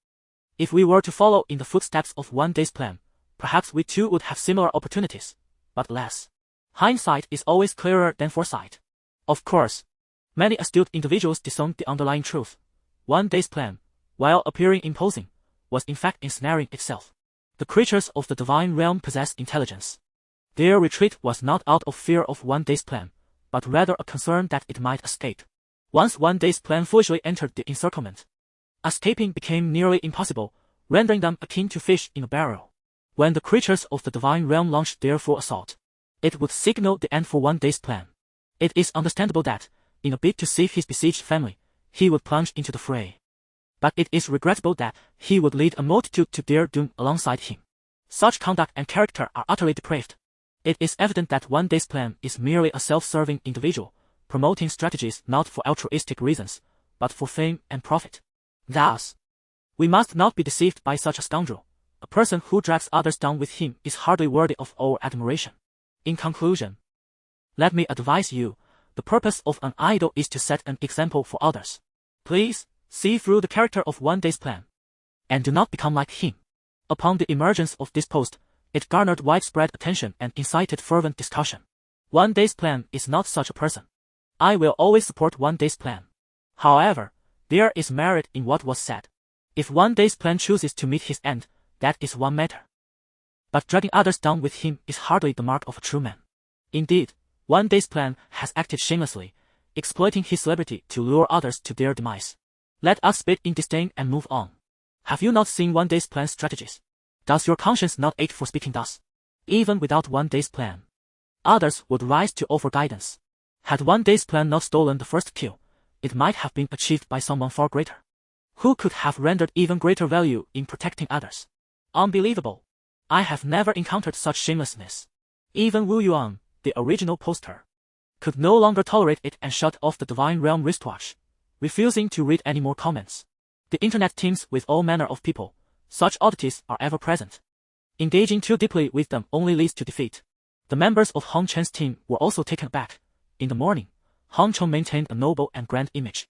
If we were to follow in the footsteps of one day's plan, perhaps we too would have similar opportunities, but alas. Hindsight is always clearer than foresight. Of course, many astute individuals disowned the underlying truth. One day's plan, while appearing imposing, was in fact ensnaring itself. The creatures of the divine realm possess intelligence. Their retreat was not out of fear of one day's plan, but rather a concern that it might escape. Once one day's plan foolishly entered the encirclement, escaping became nearly impossible, rendering them akin to fish in a barrel. When the creatures of the divine realm launched their full assault, it would signal the end for one day's plan. It is understandable that, in a bid to save his besieged family, he would plunge into the fray. But it is regrettable that he would lead a multitude to their doom alongside him. Such conduct and character are utterly depraved. It is evident that one day's plan is merely a self-serving individual, promoting strategies not for altruistic reasons, but for fame and profit. Thus, we must not be deceived by such a scoundrel. A person who drags others down with him is hardly worthy of our admiration. In conclusion, let me advise you, the purpose of an idol is to set an example for others. Please, see through the character of one day's plan, and do not become like him. Upon the emergence of this post, it garnered widespread attention and incited fervent discussion. One day's plan is not such a person. I will always support one day's plan. However, there is merit in what was said. If one day's plan chooses to meet his end, that is one matter. But dragging others down with him is hardly the mark of a true man. Indeed, one day's plan has acted shamelessly, exploiting his celebrity to lure others to their demise. Let us spit in disdain and move on. Have you not seen one day's plan's strategies? Does your conscience not ache for speaking thus? Even without one day's plan, others would rise to offer guidance. Had one day's plan not stolen the first kill, it might have been achieved by someone far greater, who could have rendered even greater value in protecting others. Unbelievable. I have never encountered such shamelessness. Even Wu Yuan, the original poster, could no longer tolerate it and shut off the divine realm wristwatch, refusing to read any more comments. The internet teems with all manner of people. Such oddities are ever present. Engaging too deeply with them only leads to defeat. The members of Hong Chen's team were also taken aback. In the morning, Hong Chen maintained a noble and grand image.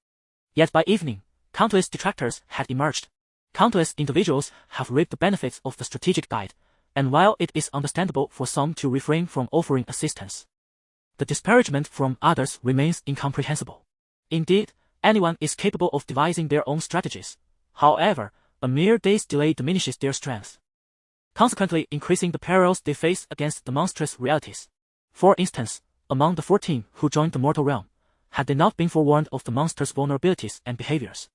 Yet by evening, countless detractors had emerged. Countless individuals have reaped the benefits of the strategic guide, and while it is understandable for some to refrain from offering assistance, the disparagement from others remains incomprehensible. Indeed, anyone is capable of devising their own strategies. However, a mere day's delay diminishes their strength, consequently increasing the perils they face against the monstrous realities. For instance, among the 14 who joined the mortal realm, had they not been forewarned of the monster's vulnerabilities and behaviors,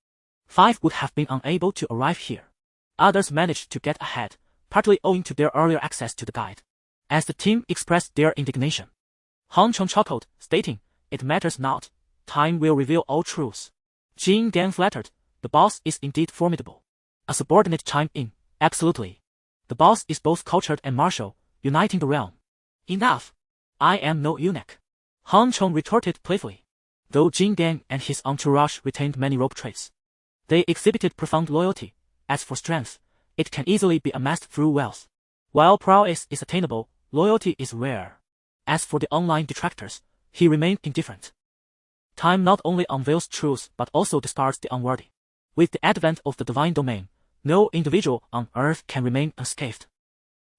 5 would have been unable to arrive here. Others managed to get ahead, partly owing to their earlier access to the guide. As the team expressed their indignation, Hong Chong chuckled, stating, "It matters not, time will reveal all truths." Jin Dan flattered, "The boss is indeed formidable." A subordinate chimed in, "Absolutely. The boss is both cultured and martial, uniting the realm." "Enough. I am no eunuch," Hong Chong retorted playfully. Though Jin Dan and his entourage retained many rogue traits, they exhibited profound loyalty. As for strength, it can easily be amassed through wealth. While prowess is attainable, loyalty is rare. As for the online detractors, he remained indifferent. Time not only unveils truths but also discards the unworthy. With the advent of the divine domain, no individual on earth can remain unscathed.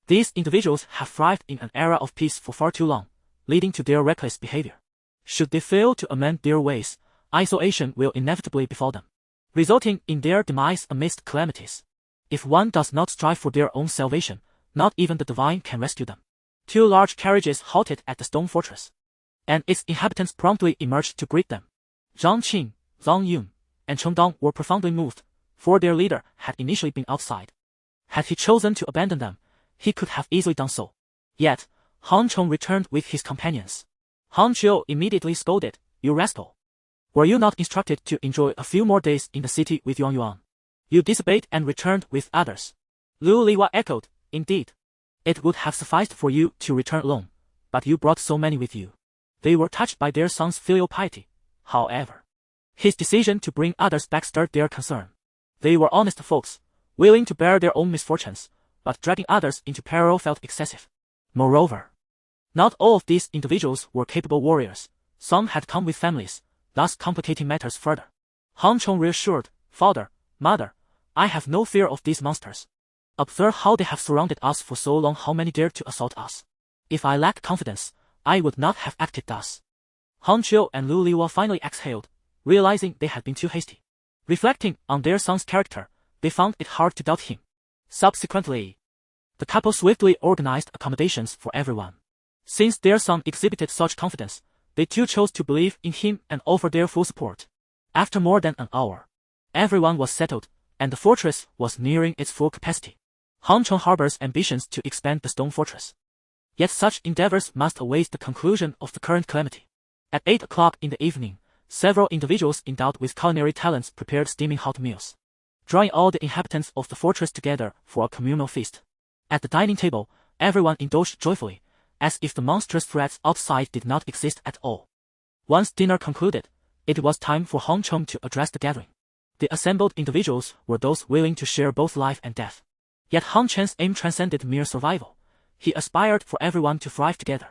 These individuals have thrived in an era of peace for far too long, leading to their reckless behavior. Should they fail to amend their ways, isolation will inevitably befall them, resulting in their demise amidst calamities. If one does not strive for their own salvation, not even the divine can rescue them. 2 large carriages halted at the stone fortress, and its inhabitants promptly emerged to greet them. Zhang Qing, Zhang Yun, and Cheng Dong were profoundly moved, for their leader had initially been outside. Had he chosen to abandon them, he could have easily done so. Yet, Hong Chong returned with his companions. Han Chiu immediately scolded, "You rascal! Were you not instructed to enjoy a few more days in the city with Yuan Yuan? You disobeyed and returned with others." Lu Liwa echoed, "Indeed. It would have sufficed for you to return alone, but you brought so many with you." They were touched by their son's filial piety. However, his decision to bring others back stirred their concern. They were honest folks, willing to bear their own misfortunes, but dragging others into peril felt excessive. Moreover, not all of these individuals were capable warriors. Some had come with families, thus complicating matters further. Han Chong reassured, "Father, Mother, I have no fear of these monsters. Observe how they have surrounded us for so long, how many dared to assault us. If I lacked confidence, I would not have acted thus." Han Chiu and Lu Liwa finally exhaled, realizing they had been too hasty. Reflecting on their son's character, they found it hard to doubt him. Subsequently, the couple swiftly organized accommodations for everyone. Since their son exhibited such confidence, they too chose to believe in him and offer their full support. After more than an hour, everyone was settled, and the fortress was nearing its full capacity. Han Chong harbors ambitions to expand the stone fortress. Yet such endeavors must await the conclusion of the current calamity. At 8 o'clock in the evening, several individuals endowed with culinary talents prepared steaming hot meals, drawing all the inhabitants of the fortress together for a communal feast. At the dining table, everyone indulged joyfully, as if the monstrous threats outside did not exist at all. Once dinner concluded, it was time for Han Chong to address the gathering. The assembled individuals were those willing to share both life and death. Yet Han Chen's aim transcended mere survival. He aspired for everyone to thrive together.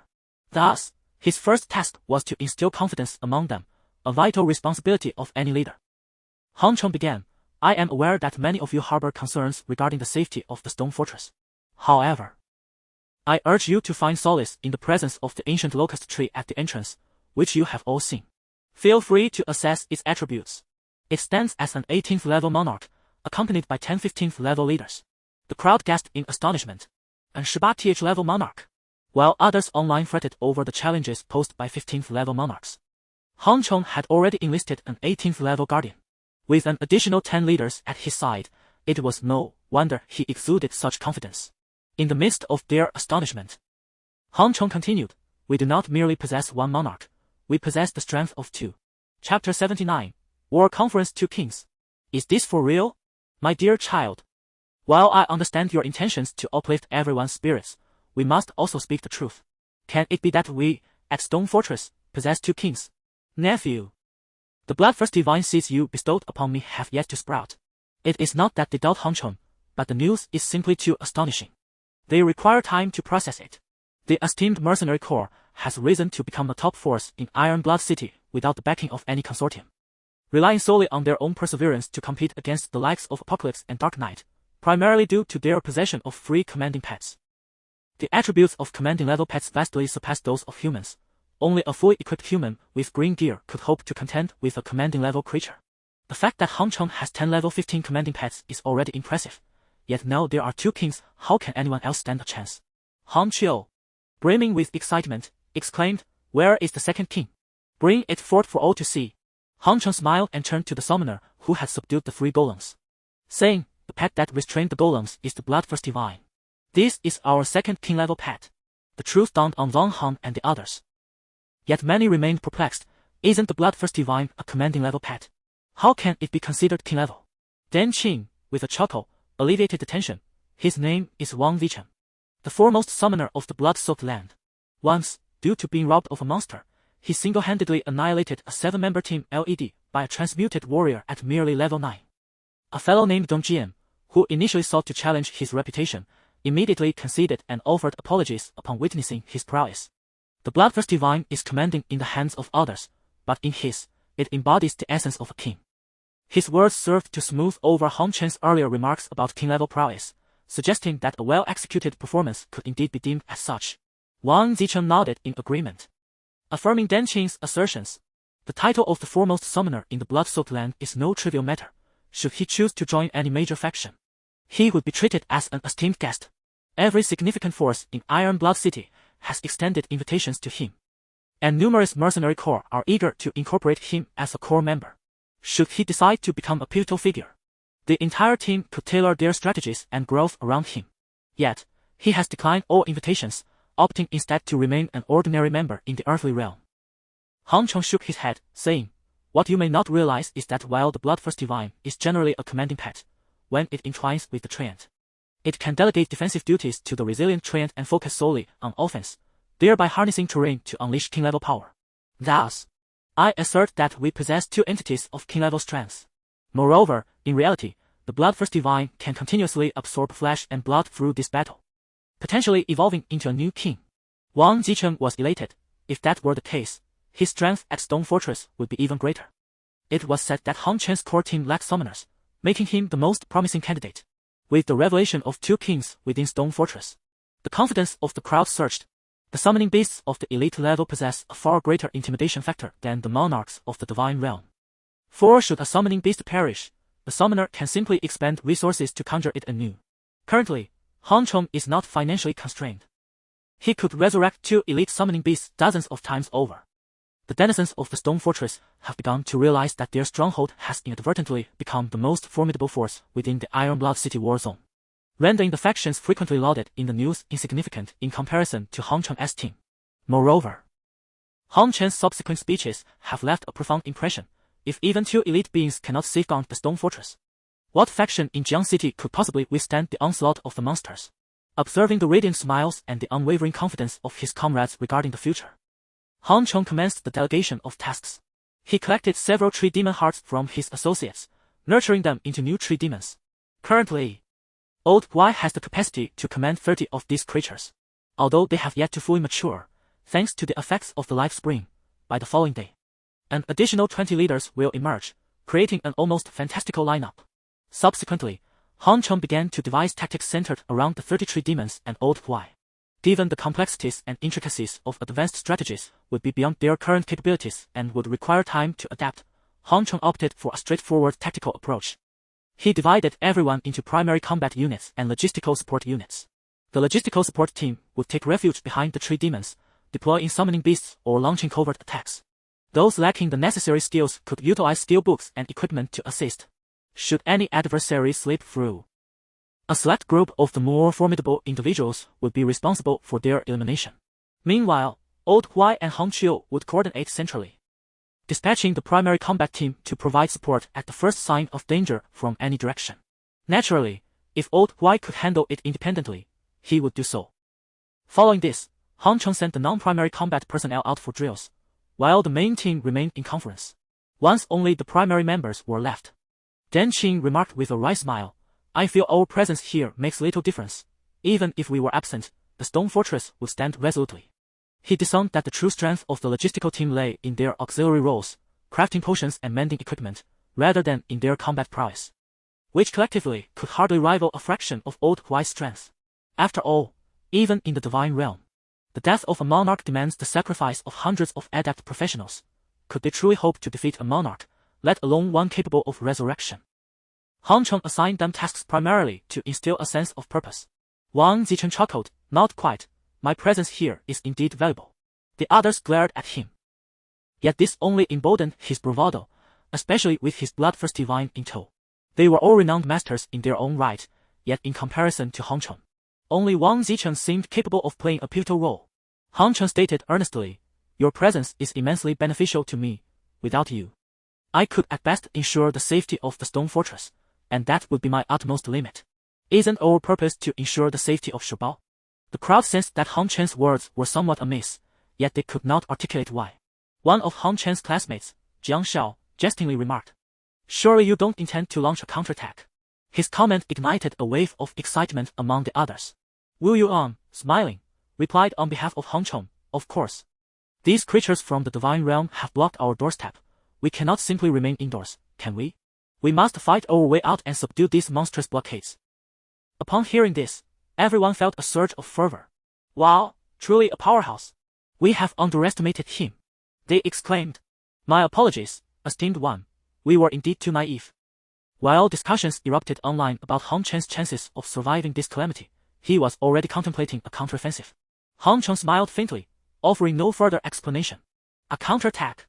Thus, his first task was to instill confidence among them, a vital responsibility of any leader. Han Chong began, "I am aware that many of you harbor concerns regarding the safety of the stone fortress. However, I urge you to find solace in the presence of the ancient locust tree at the entrance, which you have all seen. Feel free to assess its attributes. It stands as an 18th level monarch, accompanied by 10 15th level leaders." The crowd gasped in astonishment. An 18th level monarch, while others online fretted over the challenges posed by 15th level monarchs. Han Chong had already enlisted an 18th level guardian. With an additional 10 leaders at his side, it was no wonder he exuded such confidence. In the midst of their astonishment, Han Chong continued, "We do not merely possess one monarch, we possess the strength of two." Chapter 79, War Conference 2 Kings. Is this for real? My dear child, while I understand your intentions to uplift everyone's spirits, we must also speak the truth. Can it be that we, at Stone Fortress, possess two kings? Nephew, the bloodthirsty divine seeds you bestowed upon me have yet to sprout. It is not that they doubt Han Chong, but the news is simply too astonishing. They require time to process it. The esteemed mercenary corps has risen to become a top force in Iron Blood City without the backing of any consortium. Relying solely on their own perseverance to compete against the likes of Apocalypse and Dark Knight, primarily due to their possession of free commanding pets. The attributes of commanding level pets vastly surpass those of humans. Only a fully equipped human with green gear could hope to contend with a commanding level creature. The fact that Han Chong has 10 level 15 commanding pets is already impressive. Yet now there are two kings, how can anyone else stand a chance? Han Chiu, brimming with excitement, exclaimed, "Where is the second king? Bring it forth for all to see." Han Chong smiled and turned to the summoner who had subdued the three golems, saying, "The pet that restrained the golems is the bloodthirsty vine. This is our second king-level pet." The truth dawned on Wang Han and the others. Yet many remained perplexed. Isn't the bloodthirsty vine a commanding level pet? How can it be considered king-level? Dan Qing, with a chuckle, alleviated the tension. His name is Wang Zichen, the foremost summoner of the blood-soaked land. Once, due to being robbed of a monster, he single-handedly annihilated a 7-member team led by a transmuted warrior at merely level 9. A fellow named Dong Jian, who initially sought to challenge his reputation, immediately conceded and offered apologies upon witnessing his prowess. The bloodthirsty vine is commanding in the hands of others, but in his, it embodies the essence of a king. His words served to smooth over Han Chen's earlier remarks about king-level prowess, suggesting that a well-executed performance could indeed be deemed as such. Wang Zichen nodded in agreement, affirming Dan Qing's assertions. The title of the foremost summoner in the blood-soaked land is no trivial matter. Should he choose to join any major faction, he would be treated as an esteemed guest. Every significant force in Iron Blood City has extended invitations to him, and numerous mercenary corps are eager to incorporate him as a core member. Should he decide to become a pivotal figure, the entire team could tailor their strategies and growth around him. Yet, he has declined all invitations, opting instead to remain an ordinary member in the earthly realm. Han Chong shook his head, saying, "What you may not realize is that while the bloodthirsty vine is generally a commanding pet, when it entwines with the treant, it can delegate defensive duties to the resilient treant and focus solely on offense, thereby harnessing terrain to unleash king-level power. Thus, I assert that we possess two entities of king-level strength. Moreover, in reality, the bloodthirsty vine can continuously absorb flesh and blood through this battle, potentially evolving into a new king." Wang Zichen was elated. If that were the case, his strength at Stone Fortress would be even greater. It was said that Han Chen's core team lacked summoners, making him the most promising candidate. With the revelation of 2 kings within Stone Fortress, the confidence of the crowd surged. The summoning beasts of the elite level possess a far greater intimidation factor than the monarchs of the Divine Realm. For should a summoning beast perish, the summoner can simply expend resources to conjure it anew. Currently, Han Chong is not financially constrained. He could resurrect 2 elite summoning beasts dozens of times over. The denizens of the Stone Fortress have begun to realize that their stronghold has inadvertently become the most formidable force within the Ironblood City war zone, rendering the factions frequently lauded in the news insignificant in comparison to Han Chen's team. Moreover, Han Chen's subsequent speeches have left a profound impression. If even 2 elite beings cannot safeguard the Stone Fortress, what faction in Jiang City could possibly withstand the onslaught of the monsters? Observing the radiant smiles and the unwavering confidence of his comrades regarding the future, Han Chong commenced the delegation of tasks. He collected several tree demon hearts from his associates, nurturing them into new tree demons. Currently, Old Guai has the capacity to command 30 of these creatures, although they have yet to fully mature, thanks to the effects of the life spring. By the following day, an additional 20 leaders will emerge, creating an almost fantastical lineup. Subsequently, Han Chong began to devise tactics centered around the 30 tree demons and Old Guai. Given the complexities and intricacies of advanced strategies would be beyond their current capabilities and would require time to adapt, Han Chong opted for a straightforward tactical approach. He divided everyone into primary combat units and logistical support units. The logistical support team would take refuge behind the tree demons, deploying summoning beasts or launching covert attacks. Those lacking the necessary skills could utilize steelbooks and equipment to assist, should any adversary slip through. A select group of the more formidable individuals would be responsible for their elimination. Meanwhile, Old Guai and Hong Chiu would coordinate centrally, dispatching the primary combat team to provide support at the first sign of danger from any direction. Naturally, if Old Guai could handle it independently, he would do so. Following this, Han Chong sent the non-primary combat personnel out for drills, while the main team remained in conference. Once only the primary members were left, Dan Qing remarked with a wry smile, "I feel our presence here makes little difference. Even if we were absent, the Stone Fortress would stand resolutely." He discerned that the true strength of the logistical team lay in their auxiliary roles, crafting potions and mending equipment, rather than in their combat prowess, which collectively could hardly rival a fraction of Old Guai's strength. After all, even in the Divine Realm, the death of a monarch demands the sacrifice of hundreds of adept professionals. Could they truly hope to defeat a monarch, let alone one capable of resurrection? Han Chong assigned them tasks primarily to instill a sense of purpose. Wang Zichen chuckled, "Not quite. My presence here is indeed valuable." The others glared at him. Yet this only emboldened his bravado, especially with his bloodthirsty vine in tow. They were all renowned masters in their own right, yet in comparison to Han Chong, only Wang Zichen seemed capable of playing a pivotal role. Han Chong stated earnestly, "Your presence is immensely beneficial to me. Without you, I could at best ensure the safety of the Stone Fortress, and that would be my utmost limit. Isn't our purpose to ensure the safety of Shubao?" The crowd sensed that Han Chen's words were somewhat amiss, yet they could not articulate why. One of Han Chen's classmates, Xianxia, jestingly remarked, "Surely you don't intend to launch a counterattack?" His comment ignited a wave of excitement among the others. Wu Yuan, smiling, replied on behalf of Han Chong, "Of course. These creatures from the Divine Realm have blocked our doorstep. We cannot simply remain indoors, can we? We must fight our way out and subdue these monstrous blockades." Upon hearing this, everyone felt a surge of fervor. "Wow, truly a powerhouse. We have underestimated him," they exclaimed. "My apologies, esteemed one. We were indeed too naive." While discussions erupted online about Han Chen's chances of surviving this calamity, he was already contemplating a counteroffensive. Han Chong smiled faintly, offering no further explanation. A counterattack?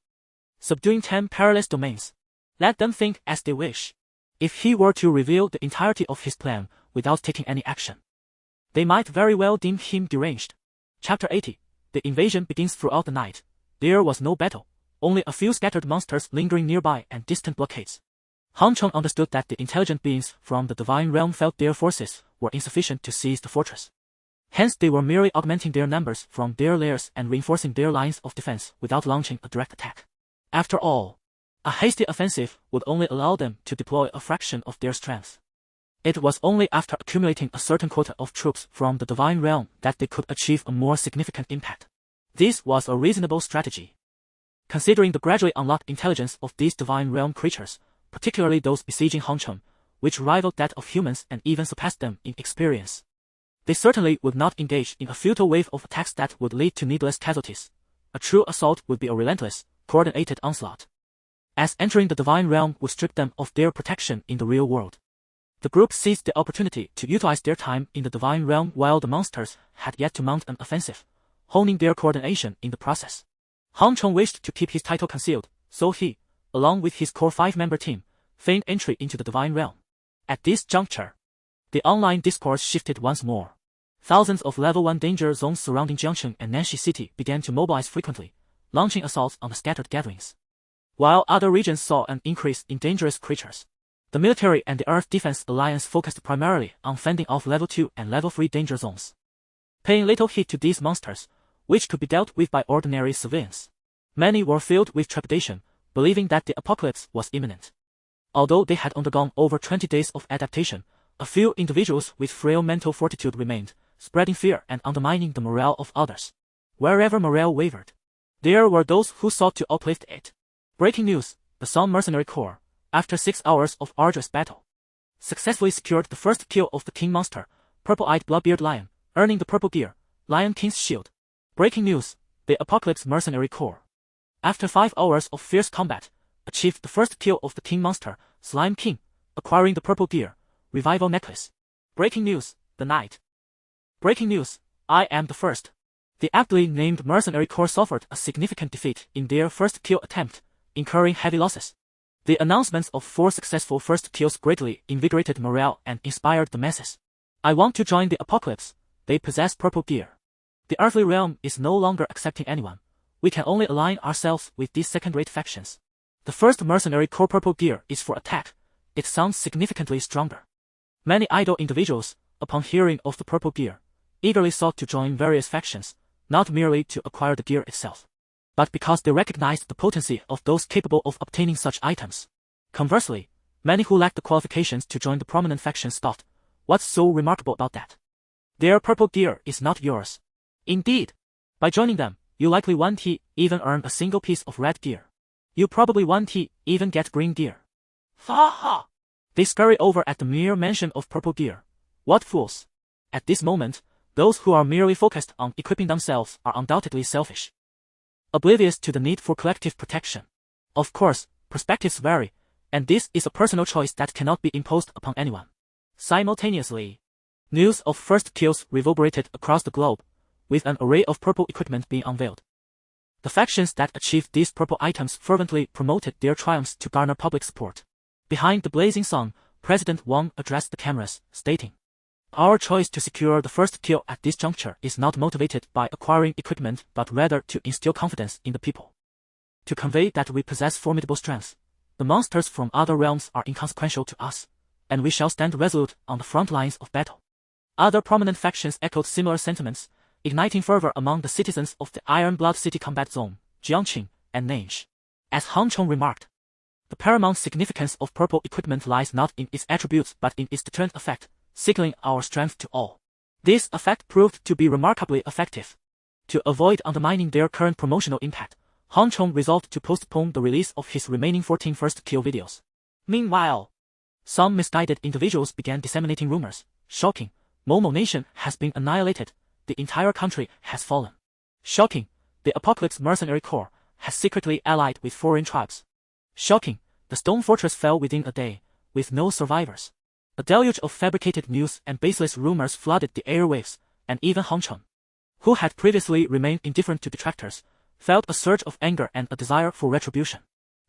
Subduing 10 perilous domains? Let them think as they wish. If he were to reveal the entirety of his plan without taking any action, they might very well deem him deranged. Chapter 80. The invasion begins throughout the night. There was no battle, only a few scattered monsters lingering nearby and distant blockades. Han Chong understood that the intelligent beings from the Divine Realm felt their forces were insufficient to seize the fortress. Hence they were merely augmenting their numbers from their lairs and reinforcing their lines of defense without launching a direct attack. After all, a hasty offensive would only allow them to deploy a fraction of their strength. It was only after accumulating a certain quota of troops from the Divine Realm that they could achieve a more significant impact. This was a reasonable strategy. Considering the gradually unlocked intelligence of these divine realm creatures, particularly those besieging Hongcheng, which rivaled that of humans and even surpassed them in experience, they certainly would not engage in a futile wave of attacks that would lead to needless casualties. A true assault would be a relentless, coordinated onslaught, as entering the divine realm would strip them of their protection in the real world. The group seized the opportunity to utilize their time in the divine realm while the monsters had yet to mount an offensive, honing their coordination in the process. Hongcheng wished to keep his title concealed, so he, along with his core 5-member team, feigned entry into the divine realm. At this juncture, the online discourse shifted once more. Thousands of level 1 danger zones surrounding Jiangcheng and Nanxi City began to mobilize frequently, launching assaults on the scattered gatherings. While other regions saw an increase in dangerous creatures, the military and the Earth Defense Alliance focused primarily on fending off level 2 and level 3 danger zones, paying little heed to these monsters, which could be dealt with by ordinary civilians. Many were filled with trepidation, believing that the apocalypse was imminent. Although they had undergone over 20 days of adaptation, a few individuals with frail mental fortitude remained, spreading fear and undermining the morale of others. Wherever morale wavered, there were those who sought to uplift it. Breaking news: the Sun Mercenary Corps, after 6 hours of arduous battle, successfully secured the first kill of the King Monster, Purple-Eyed Bloodbeard Lion, earning the Purple Gear, Lion King's Shield. Breaking news: the Apocalypse Mercenary Corps, after 5 hours of fierce combat, achieved the first kill of the King Monster, Slime King, acquiring the Purple Gear, Revival Necklace. Breaking news: the Knight. Breaking news: I am the first. The aptly named Mercenary Corps suffered a significant defeat in their first kill attempt, incurring heavy losses. The announcements of 4 successful first kills greatly invigorated morale and inspired the masses. I want to join the apocalypse. They possess purple gear. The earthly realm is no longer accepting anyone. We can only align ourselves with these second-rate factions. The first Mercenary Corps purple gear is for attack. It sounds significantly stronger. Many idle individuals, upon hearing of the purple gear, eagerly sought to join various factions, not merely to acquire the gear itself, but because they recognized the potency of those capable of obtaining such items. Conversely, many who lacked the qualifications to join the prominent factions thought, what's so remarkable about that? Their purple gear is not yours. Indeed, by joining them, you likely won't even earn a single piece of red gear. You probably won't even get green gear. Ha ha! They scurry over at the mere mention of purple gear. What fools! At this moment, those who are merely focused on equipping themselves are undoubtedly selfish, oblivious to the need for collective protection. Of course, perspectives vary, and this is a personal choice that cannot be imposed upon anyone. Simultaneously, news of first kills reverberated across the globe, with an array of purple equipment being unveiled. The factions that achieved these purple items fervently promoted their triumphs to garner public support. Behind the blazing sun, President Wang addressed the cameras, stating, "Our choice to secure the first kill at this juncture is not motivated by acquiring equipment but rather to instill confidence in the people. To convey that we possess formidable strength, the monsters from other realms are inconsequential to us, and we shall stand resolute on the front lines of battle." Other prominent factions echoed similar sentiments, igniting fervor among the citizens of the Iron Blood City Combat Zone, Jiangcheng, and Nanxi. As Hongcheng remarked, the paramount significance of purple equipment lies not in its attributes but in its deterrent effect, signaling our strength to all. This effect proved to be remarkably effective. To avoid undermining their current promotional impact, Hongcheng resolved to postpone the release of his remaining 14 first kill videos. Meanwhile, some misguided individuals began disseminating rumors. Shocking! Momo Nation has been annihilated. The entire country has fallen. Shocking! The Apocalypse Mercenary Corps has secretly allied with foreign tribes. Shocking! The Stone Fortress fell within a day, with no survivors. A deluge of fabricated news and baseless rumors flooded the airwaves, and even Hongcheng, who had previously remained indifferent to detractors, felt a surge of anger and a desire for retribution.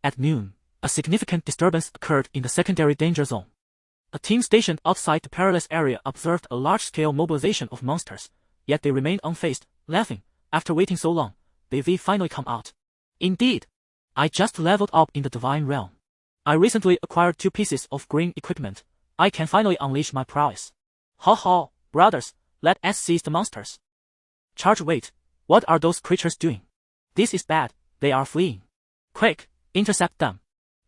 At noon, a significant disturbance occurred in the secondary danger zone. A team stationed outside the perilous area observed a large-scale mobilization of monsters, yet they remained unfazed, laughing. After waiting so long, they've finally come out. Indeed, I just leveled up in the Divine Realm. I recently acquired 2 pieces of green equipment. I can finally unleash my prowess. Ha ha, brothers, let us seize the monsters. Charge! Wait, what are those creatures doing? This is bad, they are fleeing. Quick, intercept them.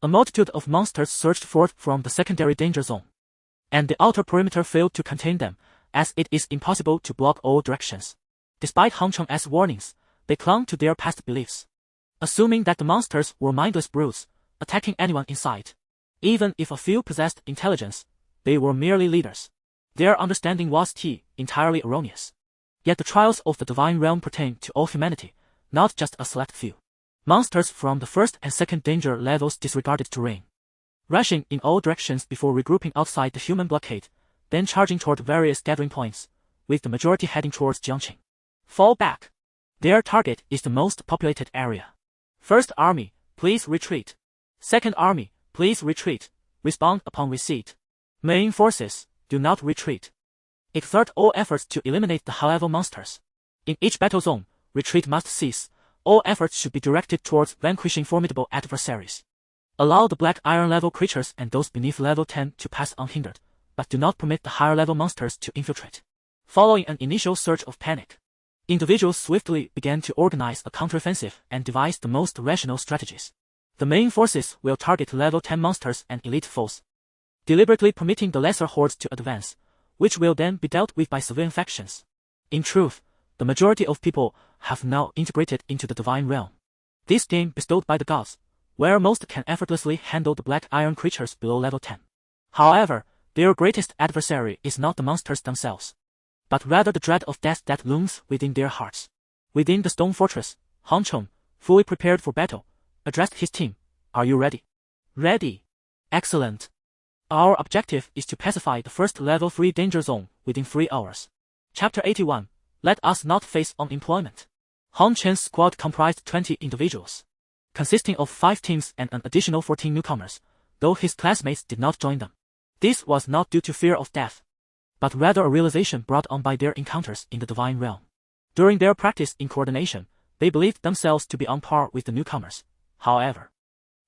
A multitude of monsters surged forth from the secondary danger zone, and the outer perimeter failed to contain them, as it is impossible to block all directions. Despite Hongcheng's warnings, they clung to their past beliefs. assuming that the monsters were mindless brutes, attacking anyone in sight. Even if a few possessed intelligence, they were merely leaders. Their understanding was entirely erroneous. Yet the trials of the divine realm pertain to all humanity, not just a select few. Monsters from the first and second danger levels disregarded terrain, rushing in all directions before regrouping outside the human blockade, then charging toward various gathering points, with the majority heading towards Jiangqing. Fall back. Their target is the most populated area. First Army, please retreat. Second Army, please retreat. Respond upon receipt. Main forces, do not retreat. Exert all efforts to eliminate the high-level monsters. In each battle zone, retreat must cease. All efforts should be directed towards vanquishing formidable adversaries. Allow the black iron level creatures and those beneath level 10 to pass unhindered, but do not permit the higher level monsters to infiltrate. Following an initial surge of panic, individuals swiftly began to organize a counteroffensive and devise the most rational strategies. The main forces will target level 10 monsters and elite foes, deliberately permitting the lesser hordes to advance, which will then be dealt with by civilian factions. In truth, the majority of people have now integrated into the divine realm. This game bestowed by the gods, where most can effortlessly handle the black iron creatures below level 10. However, their greatest adversary is not the monsters themselves, but rather the dread of death that looms within their hearts. Within the stone fortress, Han Chong, fully prepared for battle, addressed his team. Are you ready? Ready. Excellent. Our objective is to pacify the first level 3 danger zone within 3 hours. Chapter 81. Let us not face unemployment. Han Chen's squad comprised 20 individuals, consisting of 5 teams and an additional 14 newcomers, though his classmates did not join them. This was not due to fear of death, but rather a realization brought on by their encounters in the divine realm. During their practice in coordination, they believed themselves to be on par with the newcomers. However,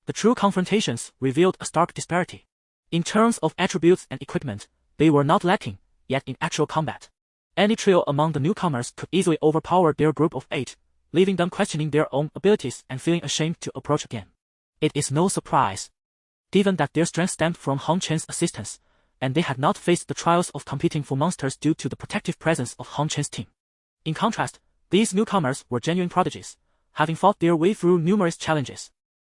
the true confrontations revealed a stark disparity. In terms of attributes and equipment, they were not lacking, yet in actual combat, any trio among the newcomers could easily overpower their group of 8, leaving them questioning their own abilities and feeling ashamed to approach again. It is no surprise, given that their strength stemmed from Han Chen's assistance, and they had not faced the trials of competing for monsters due to the protective presence of Han Chen's team. In contrast, these newcomers were genuine prodigies, having fought their way through numerous challenges.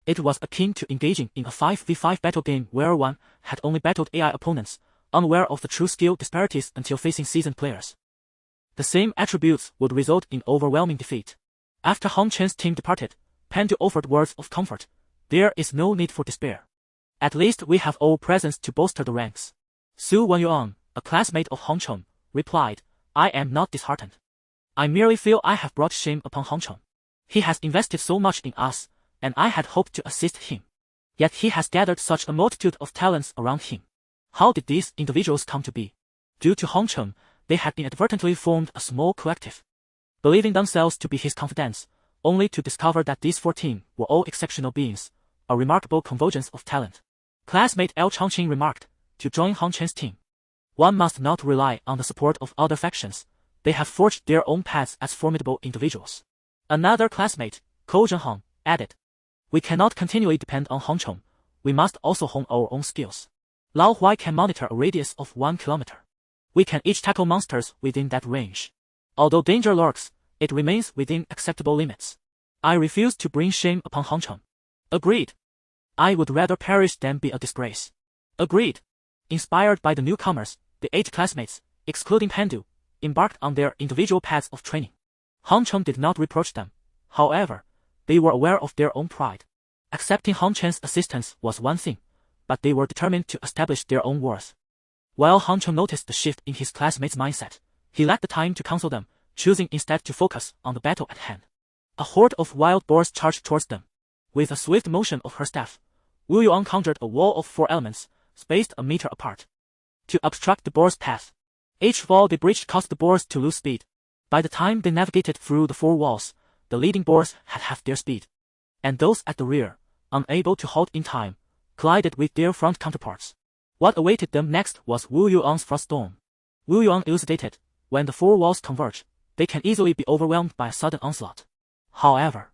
It was akin to engaging in a 5v5 battle game where one had only battled AI opponents, unaware of the true skill disparities until facing seasoned players. The same attributes would result in overwhelming defeat. After Han Chen's team departed, Pandu offered words of comfort. There is no need for despair. At least we have all presents to bolster the ranks. Su Wenyuan, a classmate of Han Chong, replied, I am not disheartened. I merely feel I have brought shame upon Han Chong. He has invested so much in us, and I had hoped to assist him. Yet he has gathered such a multitude of talents around him. How did these individuals come to be? Due to Han Chong, they had inadvertently formed a small collective, believing themselves to be his confidants, only to discover that these 14 were all exceptional beings, a remarkable convergence of talent. Classmate L. Changqing remarked, to join Han Chen's team, one must not rely on the support of other factions. They have forged their own paths as formidable individuals. Another classmate, Ko Zhenhong, added, we cannot continually depend on Han Chong. We must also hone our own skills. Lao Huai can monitor a radius of 1 kilometer. We can each tackle monsters within that range. Although danger lurks, it remains within acceptable limits. I refuse to bring shame upon Han Chong. Agreed. I would rather perish than be a disgrace. Agreed. Inspired by the newcomers, the 8 classmates, excluding Pandu, embarked on their individual paths of training. Han Chong did not reproach them. However, they were aware of their own pride. Accepting Han Chen's assistance was one thing, but they were determined to establish their own worth. While Han Chong noticed the shift in his classmates' mindset, he lacked the time to counsel them, choosing instead to focus on the battle at hand. A horde of wild boars charged towards them. With a swift motion of her staff, Wu Yuan conjured a wall of 4 elements, spaced a meter apart, to obstruct the boars' path. Each wall they breached caused the boars to lose speed. By the time they navigated through the 4 walls, the leading boars had halved their speed, and those at the rear, unable to halt in time, collided with their front counterparts. What awaited them next was Wu Yuan's froststorm. Wu Yuan elucidated, when the 4 walls converge, they can easily be overwhelmed by a sudden onslaught. However,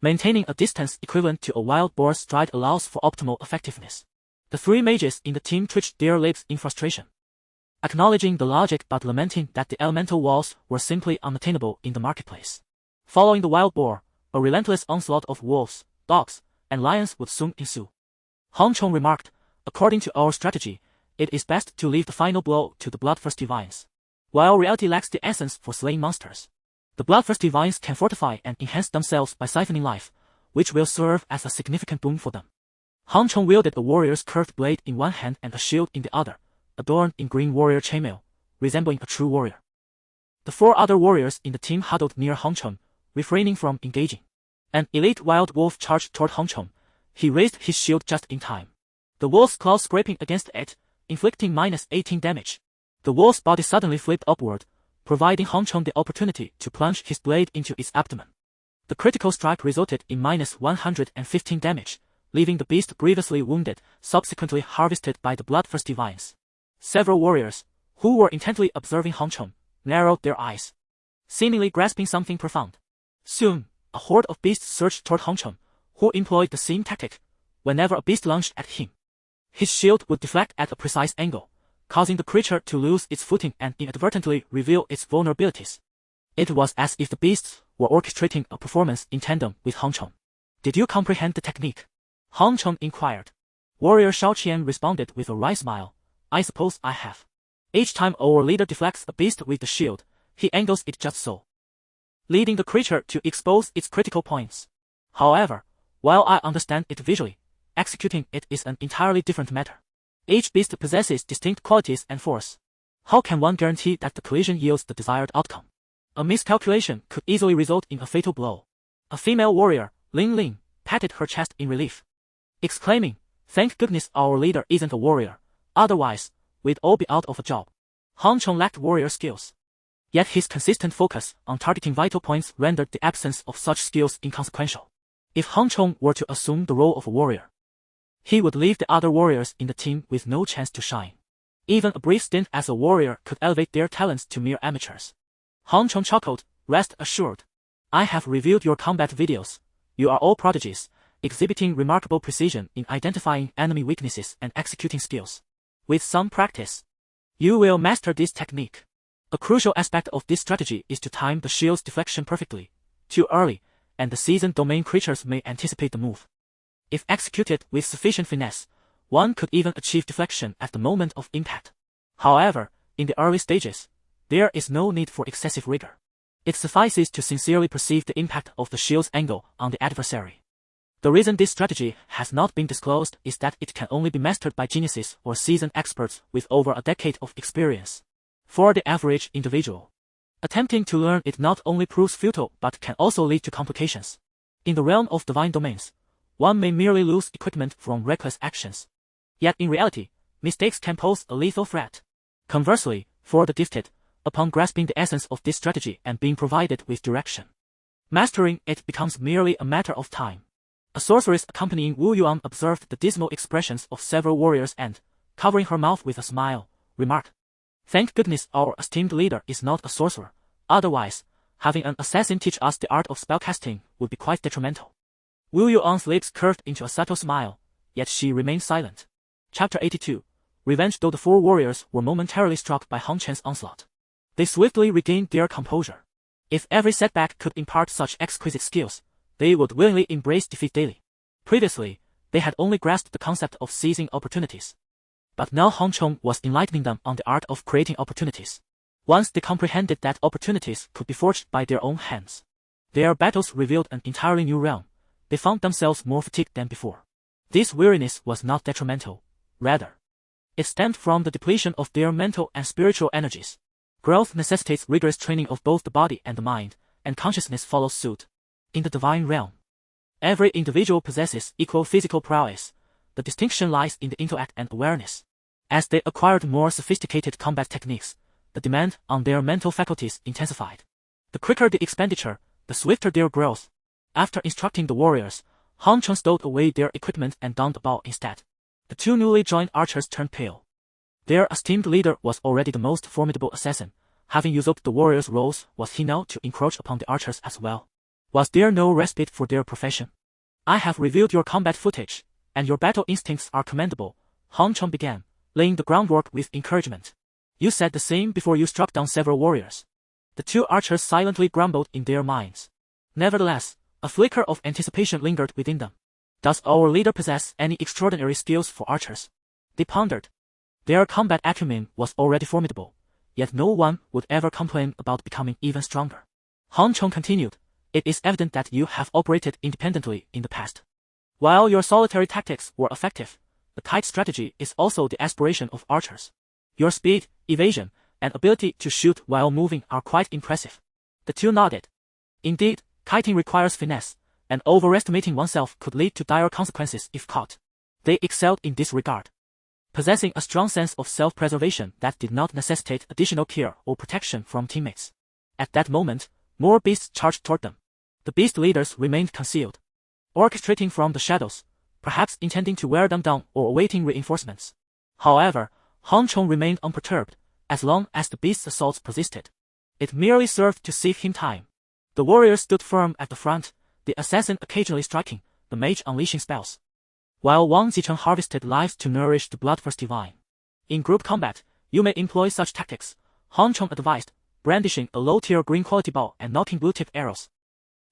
maintaining a distance equivalent to a wild boar's stride allows for optimal effectiveness. The 3 mages in the team twitched their lips in frustration, acknowledging the logic but lamenting that the elemental walls were simply unattainable in the marketplace. Following the wild boar, A relentless onslaught of wolves, dogs, and lions would soon ensue. Hong Chong remarked, according to our strategy, it is best to leave the final blow to the bloodthirsty vines. While reality lacks the essence for slaying monsters, the bloodthirsty vines can fortify and enhance themselves by siphoning life, which will serve as a significant boon for them. Hong Chong wielded a warrior's curved blade in one hand and a shield in the other, adorned in green warrior chainmail, resembling a true warrior. The 4 other warriors in the team huddled near Hong Chong, refraining from engaging. An elite wild wolf charged toward Hong Chong. He raised his shield just in time. The wolf's claws scraping against it, inflicting -18 damage. The wolf's body suddenly flipped upward, providing Hong Chong the opportunity to plunge his blade into its abdomen. The critical strike resulted in -115 damage, leaving the beast grievously wounded, subsequently harvested by the bloodthirsty vines. Several warriors, who were intently observing Hong Chong, narrowed their eyes, seemingly grasping something profound. Soon, a horde of beasts surged toward Hong Chong, who employed the same tactic. Whenever a beast lunged at him, his shield would deflect at a precise angle, causing the creature to lose its footing and inadvertently reveal its vulnerabilities. It was as if the beasts were orchestrating a performance in tandem with Hong Chong. Did you comprehend the technique? Hong Chong inquired. Warrior Xianxia responded with a wry smile. I suppose I have. Each time our leader deflects a beast with the shield, he angles it just so, leading the creature to expose its critical points. However, while I understand it visually, executing it is an entirely different matter. Each beast possesses distinct qualities and force. How can one guarantee that the collision yields the desired outcome? A miscalculation could easily result in a fatal blow. A female warrior, Ling Ling, patted her chest in relief, exclaiming, "Thank goodness our leader isn't a warrior, otherwise, we'd all be out of a job." Hong Chong lacked warrior skills, yet his consistent focus on targeting vital points rendered the absence of such skills inconsequential. If Hong Chong were to assume the role of a warrior, he would leave the other warriors in the team with no chance to shine. Even a brief stint as a warrior could elevate their talents to mere amateurs. Hong Chong chuckled, "Rest assured. I have reviewed your combat videos. You are all prodigies, exhibiting remarkable precision in identifying enemy weaknesses and executing skills. With some practice, you will master this technique. A crucial aspect of this strategy is to time the shield's deflection perfectly. Too early, and the seasoned domain creatures may anticipate the move. If executed with sufficient finesse, one could even achieve deflection at the moment of impact. However, in the early stages, there is no need for excessive rigor. It suffices to sincerely perceive the impact of the shield's angle on the adversary. The reason this strategy has not been disclosed is that it can only be mastered by geniuses or seasoned experts with over a decade of experience. For the average individual, attempting to learn it not only proves futile but can also lead to complications. In the realm of divine domains, one may merely lose equipment from reckless actions. Yet in reality, mistakes can pose a lethal threat. Conversely, for the gifted, upon grasping the essence of this strategy and being provided with direction, mastering it becomes merely a matter of time. A sorceress accompanying Wu Yuan observed the dismal expressions of several warriors and, covering her mouth with a smile, remarked, "Thank goodness our esteemed leader is not a sorcerer, otherwise, having an assassin teach us the art of spellcasting would be quite detrimental." Wu Yuan's lips curved into a subtle smile, yet she remained silent. Chapter 82. Revenge. Though the 4 warriors were momentarily struck by Hong Chen's onslaught, they swiftly regained their composure. If every setback could impart such exquisite skills, they would willingly embrace defeat daily. Previously, they had only grasped the concept of seizing opportunities. But now Hong Chong was enlightening them on the art of creating opportunities. Once they comprehended that opportunities could be forged by their own hands, their battles revealed an entirely new realm. They found themselves more fatigued than before. This weariness was not detrimental. Rather, it stemmed from the depletion of their mental and spiritual energies. Growth necessitates rigorous training of both the body and the mind, and consciousness follows suit. In the divine realm, every individual possesses equal physical prowess. The distinction lies in the intellect and awareness. As they acquired more sophisticated combat techniques, the demand on their mental faculties intensified. The quicker the expenditure, the swifter their growth. After instructing the warriors, Hong Chong stowed away their equipment and donned a bow instead. The 2 newly joined archers turned pale. Their esteemed leader was already the most formidable assassin. Having usurped the warriors' roles, was he now to encroach upon the archers as well? Was there no respite for their profession? "I have reviewed your combat footage, and your battle instincts are commendable," Hong Chong began, laying the groundwork with encouragement. "You said the same before you struck down several warriors." The 2 archers silently grumbled in their minds. Nevertheless, A flicker of anticipation lingered within them. Does our leader possess any extraordinary skills for archers? They pondered. Their combat acumen was already formidable, yet no one would ever complain about becoming even stronger. Han Chong continued, it is evident that you have operated independently in the past. While your solitary tactics were effective, the kite strategy is also the aspiration of archers. Your speed, evasion, and ability to shoot while moving are quite impressive. The two nodded. Indeed, kiting requires finesse, and overestimating oneself could lead to dire consequences if caught. They excelled in this regard, possessing a strong sense of self-preservation that did not necessitate additional care or protection from teammates. At that moment, more beasts charged toward them. The beast leaders remained concealed, orchestrating from the shadows, perhaps intending to wear them down or awaiting reinforcements. However, Han Chong remained unperturbed, as long as the beast's assaults persisted. It merely served to save him time. The warriors stood firm at the front, the assassin occasionally striking, the mage unleashing spells, while Wang Zicheng harvested lives to nourish the bloodthirsty vine. In group combat, you may employ such tactics, Han Chong advised, brandishing a low-tier green-quality bow and knocking blue-tipped arrows.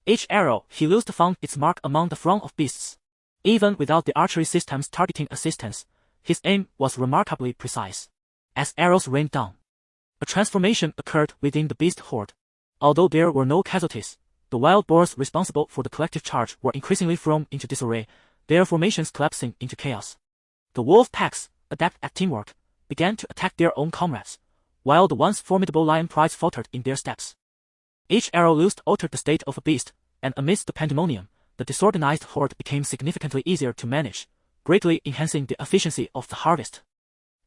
Each arrow he loosed found its mark among the throng of beasts. Even without the archery system's targeting assistance, his aim was remarkably precise. As arrows rained down, a transformation occurred within the beast horde. Although there were no casualties, the wild boars responsible for the collective charge were increasingly thrown into disarray, their formations collapsing into chaos. The wolf packs, adept at teamwork, began to attack their own comrades, while the once formidable lion prides faltered in their steps. Each arrow loosed altered the state of a beast, and amidst the pandemonium, the disorganized horde became significantly easier to manage, greatly enhancing the efficiency of the harvest.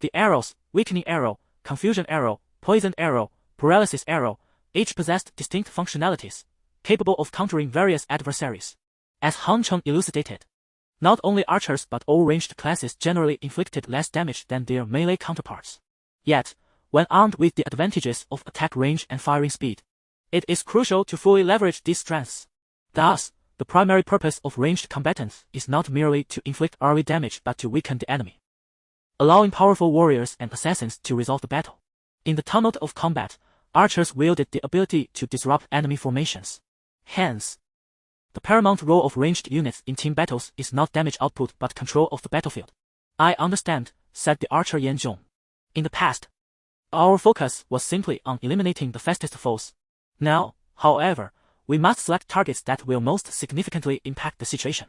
The arrows, weakening arrow, confusion arrow, poisoned arrow, paralysis arrow, each possessed distinct functionalities, capable of countering various adversaries. As Han Cheng elucidated, not only archers but all ranged classes generally inflicted less damage than their melee counterparts. Yet, when armed with the advantages of attack range and firing speed, it is crucial to fully leverage these strengths. Thus, the primary purpose of ranged combatants is not merely to inflict early damage but to weaken the enemy, allowing powerful warriors and assassins to resolve the battle. In the tumult of combat, archers wielded the ability to disrupt enemy formations. Hence, the paramount role of ranged units in team battles is not damage output but control of the battlefield. I understand, said the archer Yan Zhong. In the past, our focus was simply on eliminating the fastest foes. Now, however, we must select targets that will most significantly impact the situation.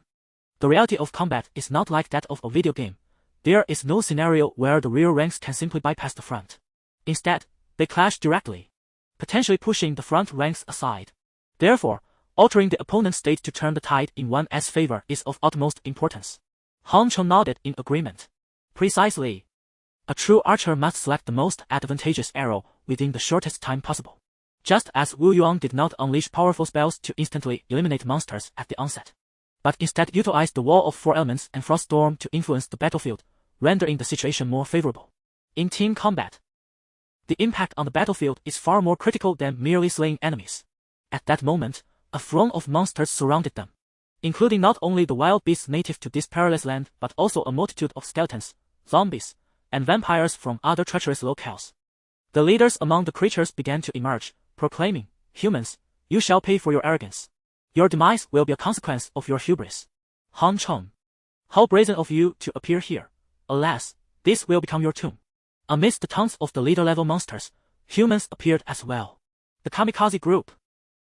The reality of combat is not like that of a video game. There is no scenario where the rear ranks can simply bypass the front. Instead, they clash directly, potentially pushing the front ranks aside. Therefore, altering the opponent's state to turn the tide in one's favor is of utmost importance. Han Cheng nodded in agreement. Precisely. A true archer must select the most advantageous arrow within the shortest time possible. Just as Wu Yuan did not unleash powerful spells to instantly eliminate monsters at the onset, but instead utilized the Wall of Four Elements and Frost Storm to influence the battlefield, rendering the situation more favorable. In team combat, the impact on the battlefield is far more critical than merely slaying enemies. At that moment, a throng of monsters surrounded them, including not only the wild beasts native to this perilous land but also a multitude of skeletons, zombies, and vampires from other treacherous locales. The leaders among the creatures began to emerge, proclaiming, "Humans, you shall pay for your arrogance. Your demise will be a consequence of your hubris." Han Cheng, how brazen of you to appear here. Alas, this will become your tomb. Amidst the taunts of the leader-level monsters, humans appeared as well. The kamikaze group.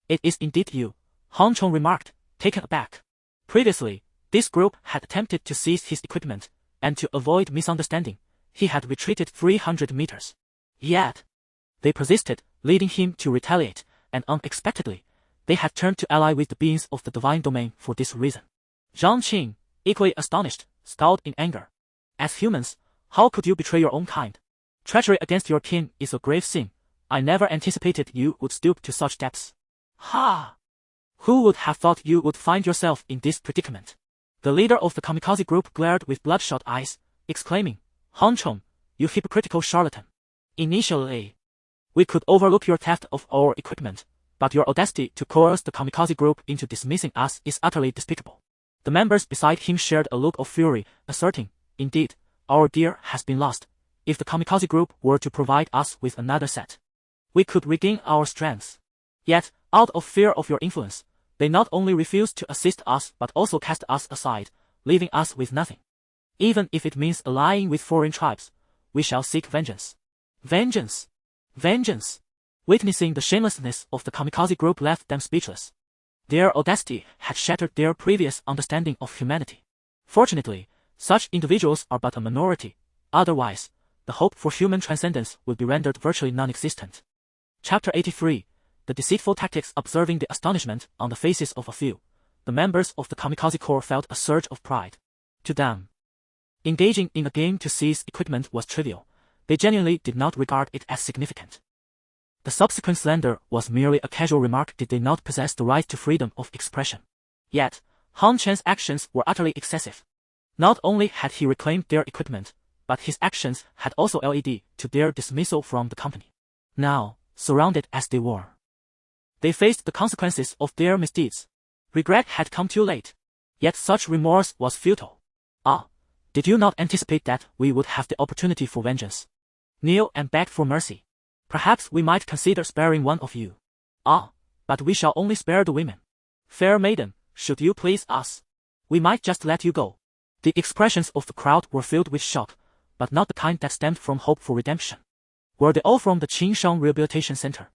It is indeed you, Han Cheng remarked, taken aback. Previously, this group had attempted to seize his equipment, and to avoid misunderstanding, he had retreated 300 meters. Yet, they persisted, leading him to retaliate, and unexpectedly, they had turned to ally with the beings of the divine domain for this reason. Zhang Qing, equally astonished, scowled in anger. As humans, how could you betray your own kind? Treachery against your kin is a grave sin. I never anticipated you would stoop to such depths. Ha! Who would have thought you would find yourself in this predicament? The leader of the kamikaze group glared with bloodshot eyes, exclaiming, Han Cheng, you hypocritical charlatan. Initially, we could overlook your theft of our equipment, but your audacity to coerce the kamikaze group into dismissing us is utterly despicable. The members beside him shared a look of fury, asserting, indeed, our gear has been lost. If the kamikaze group were to provide us with another set, we could regain our strength. Yet, out of fear of your influence, They not only refused to assist us but also cast us aside, leaving us with nothing. Even if it means allying with foreign tribes, we shall seek vengeance. Vengeance! Vengeance! Witnessing the shamelessness of the kamikaze group left them speechless. Their audacity had shattered their previous understanding of humanity. Fortunately, such individuals are but a minority, otherwise, the hope for human transcendence would be rendered virtually non-existent. Chapter 83. The deceitful tactics. Observing the astonishment on the faces of a few, the members of the kamikaze corps felt a surge of pride. To them, engaging in a game to seize equipment was trivial. They genuinely did not regard it as significant. The subsequent slander was merely a casual remark. Did they not possess the right to freedom of expression? Yet, Han Chen's actions were utterly excessive. Not only had he reclaimed their equipment, but his actions had also led to their dismissal from the company. Now, surrounded as they were, they faced the consequences of their misdeeds. Regret had come too late. Yet such remorse was futile. Ah, did you not anticipate that we would have the opportunity for vengeance? Kneel and beg for mercy. Perhaps we might consider sparing one of you. Ah, but we shall only spare the women. Fair maiden, should you please us, we might just let you go. The expressions of the crowd were filled with shock, but not the kind that stemmed from hope for redemption. Were they all from the Qianxia Rehabilitation Center?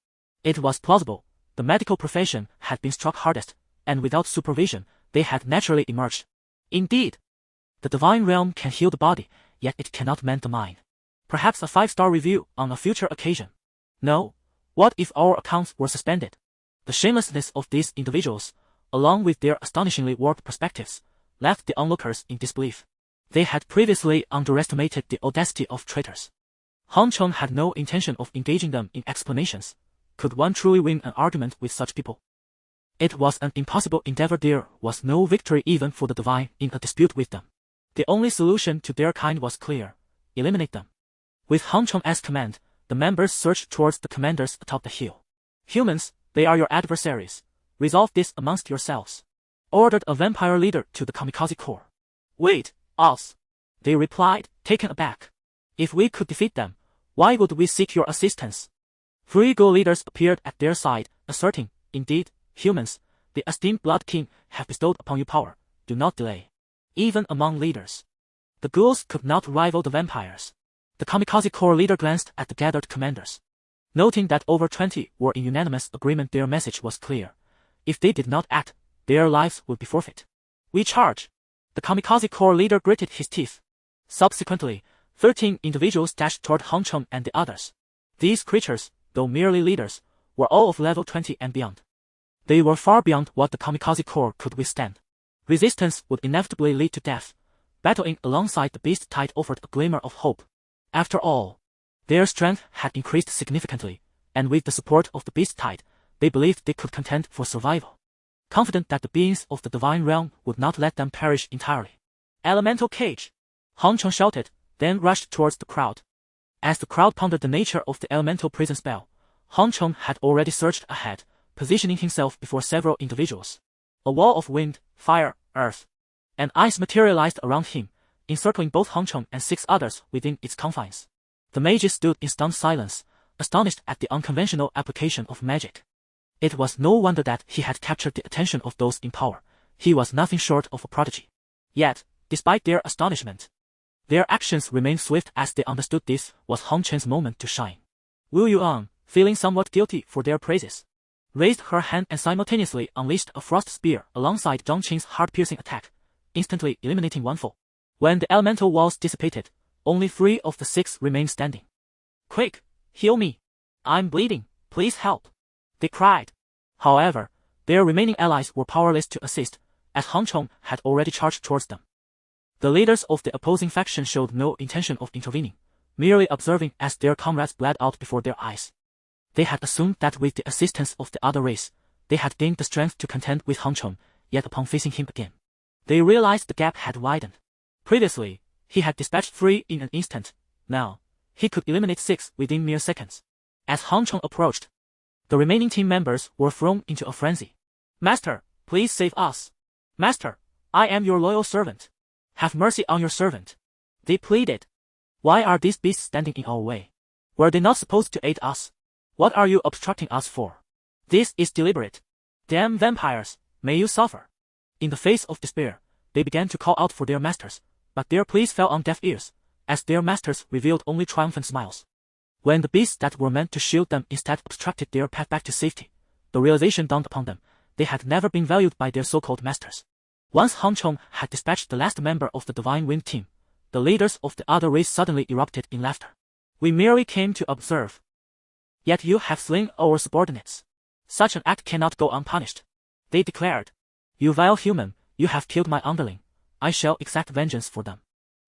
It was plausible. The medical profession had been struck hardest, and without supervision, they had naturally emerged. Indeed, the divine realm can heal the body, yet it cannot mend the mind. Perhaps a 5-star review on a future occasion. No, what if our accounts were suspended? The shamelessness of these individuals, along with their astonishingly warped perspectives, left the onlookers in disbelief. They had previously underestimated the audacity of traitors. Han Cheng had no intention of engaging them in explanations. Could one truly win an argument with such people? It was an impossible endeavor. There was no victory even for the divine in a dispute with them. The only solution to their kind was clear: eliminate them. With Han Cheng's command, the members surged towards the commanders atop the hill. Humans, they are your adversaries. Resolve this amongst yourselves, ordered a vampire leader to the kamikaze corps. Wait, us, they replied, taken aback. If we could defeat them, why would we seek your assistance? 3 ghoul leaders appeared at their side, asserting, indeed, humans, the esteemed Blood King, have bestowed upon you power. Do not delay. Even among leaders, the ghouls could not rival the vampires. The kamikaze corps leader glanced at the gathered commanders. Noting that over 20 were in unanimous agreement, their message was clear. If they did not act, their lives would be forfeit. We charge. The kamikaze corps leader gritted his teeth. Subsequently, 13 individuals dashed toward Han Cheng and the others. These creatures, though merely leaders, were all of level 20 and beyond. They were far beyond what the kamikaze corps could withstand. Resistance would inevitably lead to death. Battling alongside the beast tide offered a glimmer of hope. After all, their strength had increased significantly, and with the support of the beast tide, they believed they could contend for survival. Confident that the beings of the divine realm would not let them perish entirely. Elemental cage! Han Cheng shouted, then rushed towards the crowd. As the crowd pondered the nature of the elemental prison spell, Han Cheng had already surged ahead, positioning himself before several individuals. A wall of wind, fire, earth, and ice materialized around him, encircling both Han Cheng and 6 others within its confines. The mages stood in stunned silence, astonished at the unconventional application of magic. It was no wonder that he had captured the attention of those in power. He was nothing short of a prodigy. Yet, despite their astonishment, their actions remained swift as they understood this was Han Chen's moment to shine. Wu Yuan, feeling somewhat guilty for their praises, raised her hand and simultaneously unleashed a frost spear alongside Zhang Qing's heart-piercing attack, instantly eliminating one foe. When the elemental walls dissipated, only 3 of the 6 remained standing. Quick, heal me. I'm bleeding, please help, they cried. However, their remaining allies were powerless to assist, as Han Cheng had already charged towards them. The leaders of the opposing faction showed no intention of intervening, merely observing as their comrades bled out before their eyes. They had assumed that with the assistance of the other race, they had gained the strength to contend with Han Cheng, yet upon facing him again, they realized the gap had widened. Previously, he had dispatched 3 in an instant. Now, he could eliminate 6 within mere seconds. As Han Cheng approached, the remaining team members were thrown into a frenzy. Master, please save us. Master, I am your loyal servant. Have mercy on your servant, they pleaded. Why are these beasts standing in our way? Were they not supposed to aid us? What are you obstructing us for? This is deliberate. Damn vampires, May you suffer. In the face of despair, they began to call out for their masters, but their pleas fell on deaf ears, as their masters revealed only triumphant smiles. When the beasts that were meant to shield them instead obstructed their path back to safety, the realization dawned upon them: they had never been valued by their so-called masters. Once Han Chong had dispatched the last member of the Divine Wind team, the leaders of the other race suddenly erupted in laughter. We merely came to observe. Yet you have slain our subordinates. Such an act cannot go unpunished. They declared. You vile human, you have killed my underling. I shall exact vengeance for them.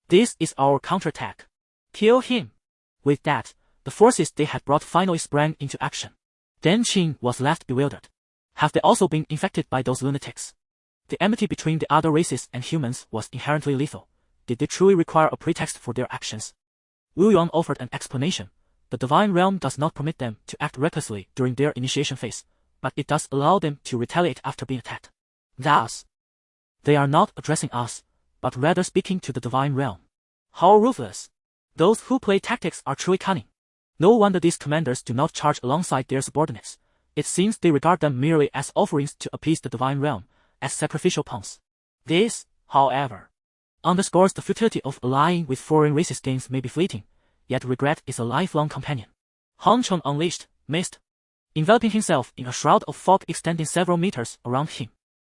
This is our counterattack. Kill him. With that, the forces they had brought finally sprang into action. Dan Qing was left bewildered. Have they also been infected by those lunatics? The enmity between the other races and humans was inherently lethal. Did they truly require a pretext for their actions? Wu Yuan offered an explanation. The Divine Realm does not permit them to act recklessly during their initiation phase, but it does allow them to retaliate after being attacked. Thus, they are not addressing us, but rather speaking to the Divine Realm. How ruthless! Those who play tactics are truly cunning. No wonder these commanders do not charge alongside their subordinates. It seems they regard them merely as offerings to appease the Divine Realm, as sacrificial pawns. This, however, underscores the futility of allying with foreign races. Gains may be fleeting, yet regret is a lifelong companion. Han Chong unleashed mist, enveloping himself in a shroud of fog extending several meters around him.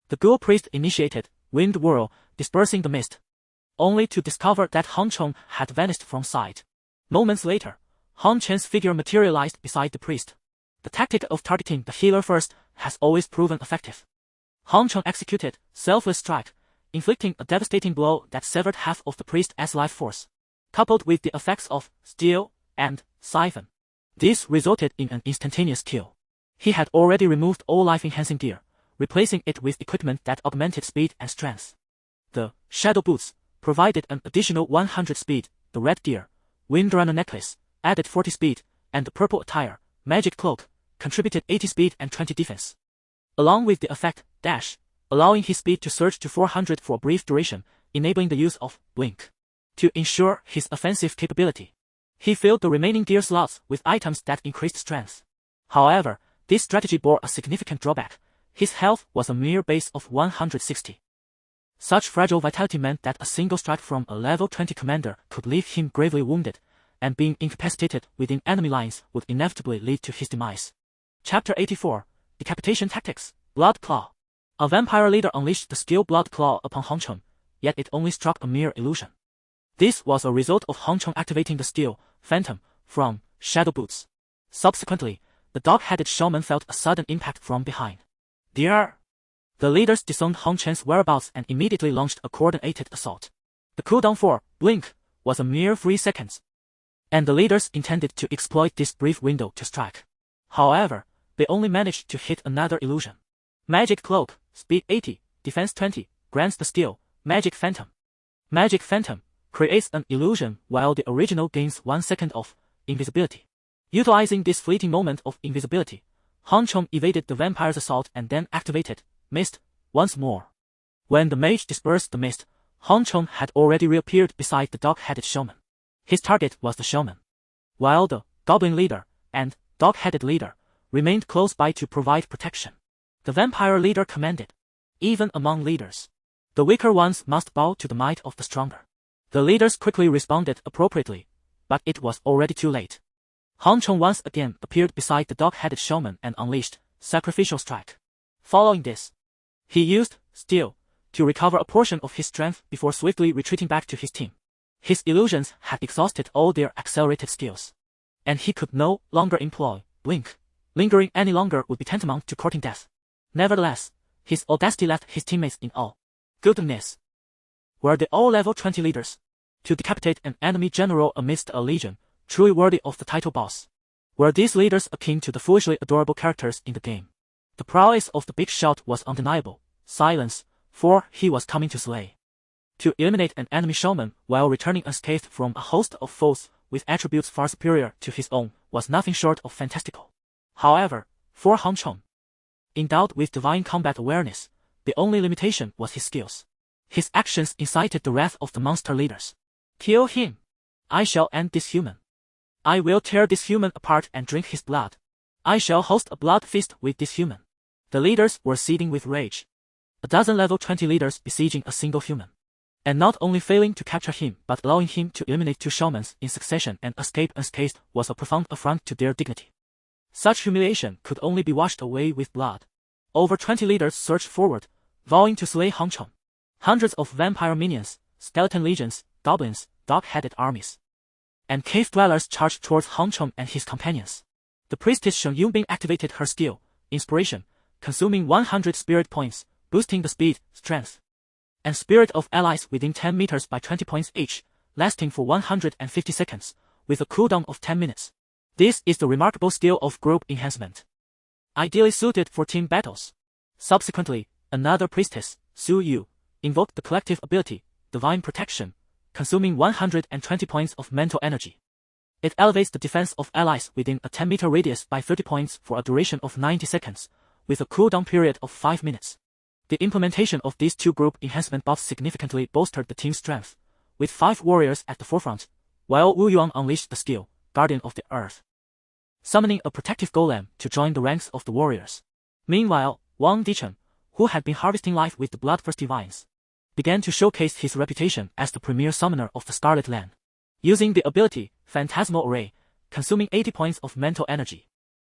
The ghoul priest initiated wind whirl, dispersing the mist, only to discover that Han Chong had vanished from sight. Moments later, Han Chen's figure materialized beside the priest. The tactic of targeting the healer first has always proven effective. Han Chong executed selfless strike, inflicting a devastating blow that severed half of the priest's life force, coupled with the effects of steel and siphon. This resulted in an instantaneous kill. He had already removed all life-enhancing gear, replacing it with equipment that augmented speed and strength. The shadow boots provided an additional 100 speed, the red gear, wind runner necklace, added 40 speed, and the purple attire, magic cloak, contributed 80 speed and 20 defense. Along with the effect, dash, allowing his speed to surge to 400 for a brief duration, enabling the use of blink. To ensure his offensive capability, he filled the remaining gear slots with items that increased strength. However, this strategy bore a significant drawback. His health was a mere base of 160. Such fragile vitality meant that a single strike from a level 20 commander could leave him gravely wounded, and being incapacitated within enemy lines would inevitably lead to his demise. Chapter 84, Decapitation Tactics, Blood Claw. A vampire leader unleashed the skill Blood Claw upon Han Chong, yet it only struck a mere illusion. This was a result of Han Chong activating the steel Phantom from Shadow Boots. Subsequently, the dog-headed shaman felt a sudden impact from behind. The leaders disowned Han Chen's whereabouts and immediately launched a coordinated assault. The cooldown for blink was a mere 3 seconds, and the leaders intended to exploit this brief window to strike. However, they only managed to hit another illusion. Magic Cloak, speed 80, defense 20, grants the skill Magic Phantom. Magic Phantom creates an illusion while the original gains 1 second of invisibility. Utilizing this fleeting moment of invisibility, Han Chong evaded the vampire's assault and then activated mist once more. When the mage dispersed the mist, Han Chong had already reappeared beside the dog-headed shaman. His target was the shaman, while the goblin leader and dog-headed leader remained close by to provide protection. The vampire leader commanded. Even among leaders, the weaker ones must bow to the might of the stronger. The leaders quickly responded appropriately, but it was already too late. Han Chong once again appeared beside the dog-headed shaman and unleashed Sacrificial Strike. Following this, he used Steel to recover a portion of his strength before swiftly retreating back to his team. His illusions had exhausted all their accelerated skills, and he could no longer employ Blink. Lingering any longer would be tantamount to courting death. Nevertheless, his audacity left his teammates in awe. Goodness! Were they all level 20 leaders? To decapitate an enemy general amidst a legion, truly worthy of the title boss. Were these leaders akin to the foolishly adorable characters in the game? The prowess of the big shot was undeniable. Silence, for he was coming to slay. To eliminate an enemy shaman while returning unscathed from a host of foes with attributes far superior to his own was nothing short of fantastical. However, for Han Chong, endowed with divine combat awareness, the only limitation was his skills. His actions incited the wrath of the monster leaders. Kill him! I shall end this human. I will tear this human apart and drink his blood. I shall host a blood feast with this human. The leaders were seething with rage. a dozen level 20 leaders besieging a single human. And not only failing to capture him but allowing him to eliminate 2 shamans in succession and escape unscathed was a profound affront to their dignity. Such humiliation could only be washed away with blood. Over 20 leaders surged forward, vowing to slay Hong Chong. Hundreds of vampire minions, skeleton legions, goblins, dog-headed armies, and cave dwellers charged towards Hong Chong and his companions. The priestess Shen Yunbing activated her skill, Inspiration, consuming 100 spirit points, boosting the speed, strength, and spirit of allies within 10 meters by 20 points each, lasting for 150 seconds, with a cooldown of 10 minutes. This is the remarkable skill of group enhancement, ideally suited for team battles. Subsequently, another priestess, Su Yu, invoked the collective ability, Divine Protection, consuming 120 points of mental energy. It elevates the defense of allies within a 10-meter radius by 30 points for a duration of 90 seconds, with a cooldown period of 5 minutes. The implementation of these 2 group enhancement buffs significantly bolstered the team's strength, with 5 warriors at the forefront, while Wu Yuan unleashed the skill, Guardian of the Earth, summoning a protective golem to join the ranks of the warriors. Meanwhile, Wang Dichen, who had been harvesting life with the bloodthirsty vines, began to showcase his reputation as the premier summoner of the Scarlet Land. Using the ability, Phantasmal Array, consuming 80 points of mental energy,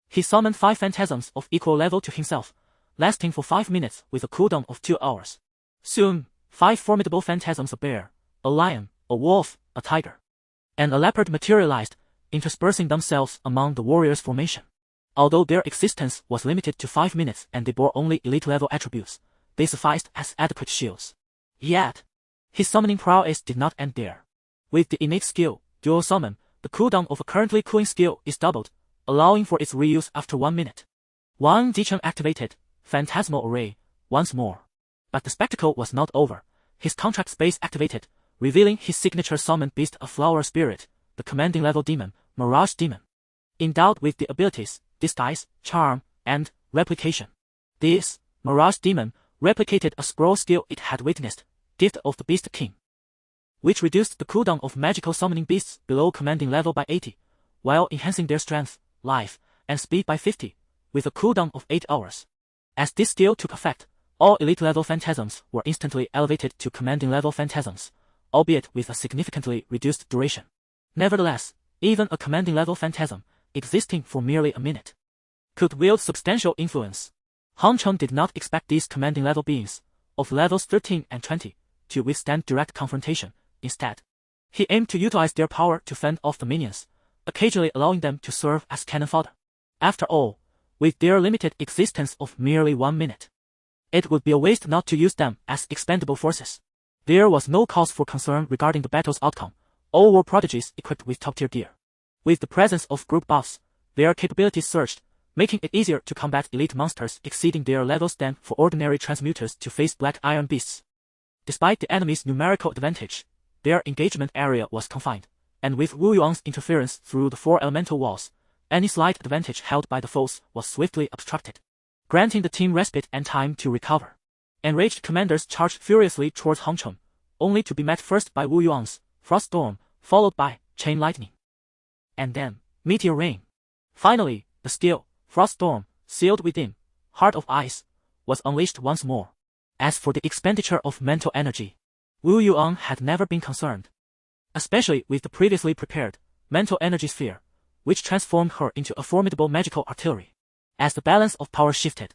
he summoned 5 phantasms of equal level to himself, lasting for 5 minutes with a cooldown of 2 hours. Soon, 5 formidable phantasms, a bear, a lion, a wolf, a tiger, and a leopard materialized, interspersing themselves among the warriors' formation. Although their existence was limited to 5 minutes and they bore only elite-level attributes, they sufficed as adequate shields. Yet, his summoning prowess did not end there. With the innate skill, Dual Summon, the cooldown of a currently cooling skill is doubled, allowing for its reuse after 1 minute. Wang Jicheng activated Phantasmal Array once more. But the spectacle was not over. His contract space activated, revealing his signature summoned beast, a flower spirit, the commanding level demon, Mirage Demon, endowed with the abilities Disguise, Charm, and Replication. This Mirage Demon replicated a scroll skill it had witnessed, Gift of the Beast King, which reduced the cooldown of magical summoning beasts below commanding level by 80, while enhancing their strength, life, and speed by 50, with a cooldown of 8 hours. As this skill took effect, all elite-level phantasms were instantly elevated to commanding-level phantasms, albeit with a significantly reduced duration. Nevertheless, even a commanding-level phantasm, existing for merely a minute, could wield substantial influence. Hong Cheng did not expect these commanding-level beings, of levels 13 and 20, to withstand direct confrontation. Instead, he aimed to utilize their power to fend off the minions, occasionally allowing them to serve as cannon fodder. After all, with their limited existence of merely 1 minute, it would be a waste not to use them as expendable forces. There was no cause for concern regarding the battle's outcome. All were prodigies equipped with top-tier gear. With the presence of group buffs, their capabilities surged, making it easier to combat elite monsters exceeding their levels than for ordinary transmuters to face black iron beasts. Despite the enemy's numerical advantage, their engagement area was confined, and with Wu Yuan's interference through the 4 elemental walls, any slight advantage held by the foes was swiftly obstructed, granting the team respite and time to recover. Enraged commanders charged furiously towards Hong Cheng, only to be met first by Wu Yuan's Frost Storm, followed by Chain Lightning, and then Meteor Rain. Finally, the skill, Frost Storm, sealed within Heart of Ice, was unleashed once more. As for the expenditure of mental energy, Wu Yuan had never been concerned, especially with the previously prepared mental energy sphere, which transformed her into a formidable magical artillery. As the balance of power shifted,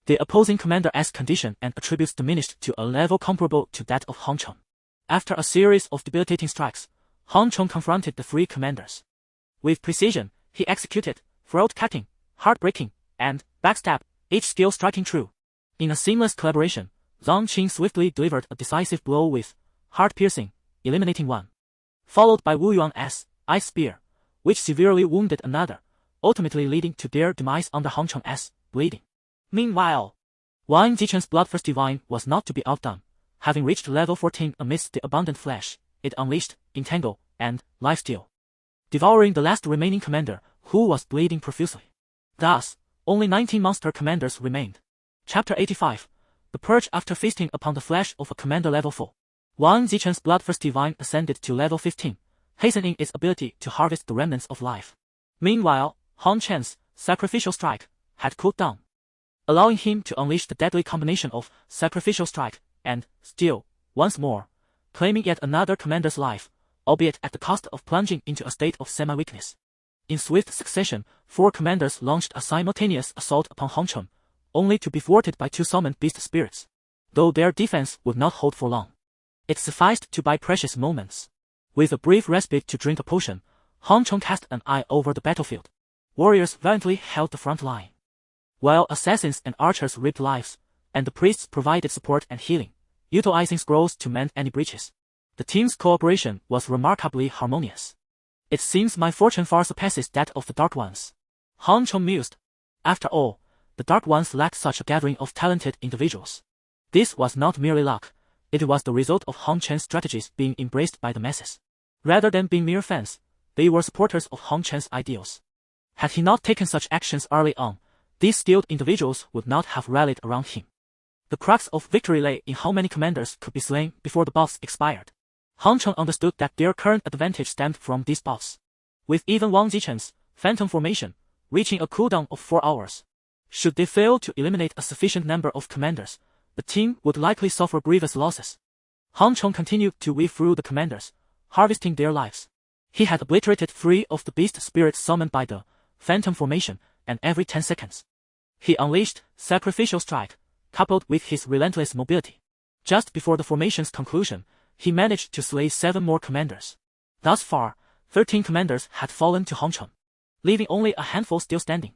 the opposing commander's condition and attributes diminished to a level comparable to that of Hong Cheng. After a series of debilitating strikes, Hong Cheng confronted the 3 commanders. With precision, he executed throat-cutting, heart-breaking, and backstab, each skill striking true. In a seamless collaboration, Zhang Qing swiftly delivered a decisive blow with heart-piercing, eliminating one, followed by Wu Yuan's Ice Spear, which severely wounded another, ultimately leading to their demise under Hong Cheng's bleeding. Meanwhile, Wang Jicheng's bloodthirsty vine was not to be outdone. Having reached level 14 amidst the abundant flesh, it unleashed Entangle and Lifesteal, devouring the last remaining commander, who was bleeding profusely. Thus, only 19 monster commanders remained. Chapter 85. The Purge. After feasting upon the flesh of a commander level 4, Wang Jicheng's bloodthirsty vine ascended to level 15, hastening its ability to harvest the remnants of life. Meanwhile, Hong Chen's sacrificial strike had cooled down. allowing him to unleash the deadly combination of sacrificial strike and steal once more, claiming yet another commander's life, albeit at the cost of plunging into a state of semi-weakness. In swift succession, 4 commanders launched a simultaneous assault upon Hongcheng, only to be thwarted by 2 summoned beast spirits, though their defense would not hold for long. It sufficed to buy precious moments. With a brief respite to drink a potion, Hongcheng cast an eye over the battlefield. Warriors valiantly held the front line, while assassins and archers ripped lives, and the priests provided support and healing, utilizing scrolls to mend any breaches. The team's cooperation was remarkably harmonious. It seems my fortune far surpasses that of the Dark Ones. Hongcheng mused. After all, the Dark Ones lacked such a gathering of talented individuals. This was not merely luck, it was the result of Hongcheng's strategies being embraced by the masses. Rather than being mere fans, they were supporters of Hongcheng's ideals. Had he not taken such actions early on, these skilled individuals would not have rallied around him. The crux of victory lay in how many commanders could be slain before the buffs expired. Hongcheng understood that their current advantage stemmed from these buffs. With even Wang Zichen's phantom formation reaching a cooldown of 4 hours, should they fail to eliminate a sufficient number of commanders, the team would likely suffer grievous losses. Hongcheng continued to weave through the commanders, harvesting their lives. He had obliterated 3 of the beast spirits summoned by the phantom formation, and every 10 seconds, he unleashed sacrificial strike, coupled with his relentless mobility. Just before the formation's conclusion, he managed to slay 7 more commanders. Thus far, 13 commanders had fallen to Hongcheng, leaving only a handful still standing.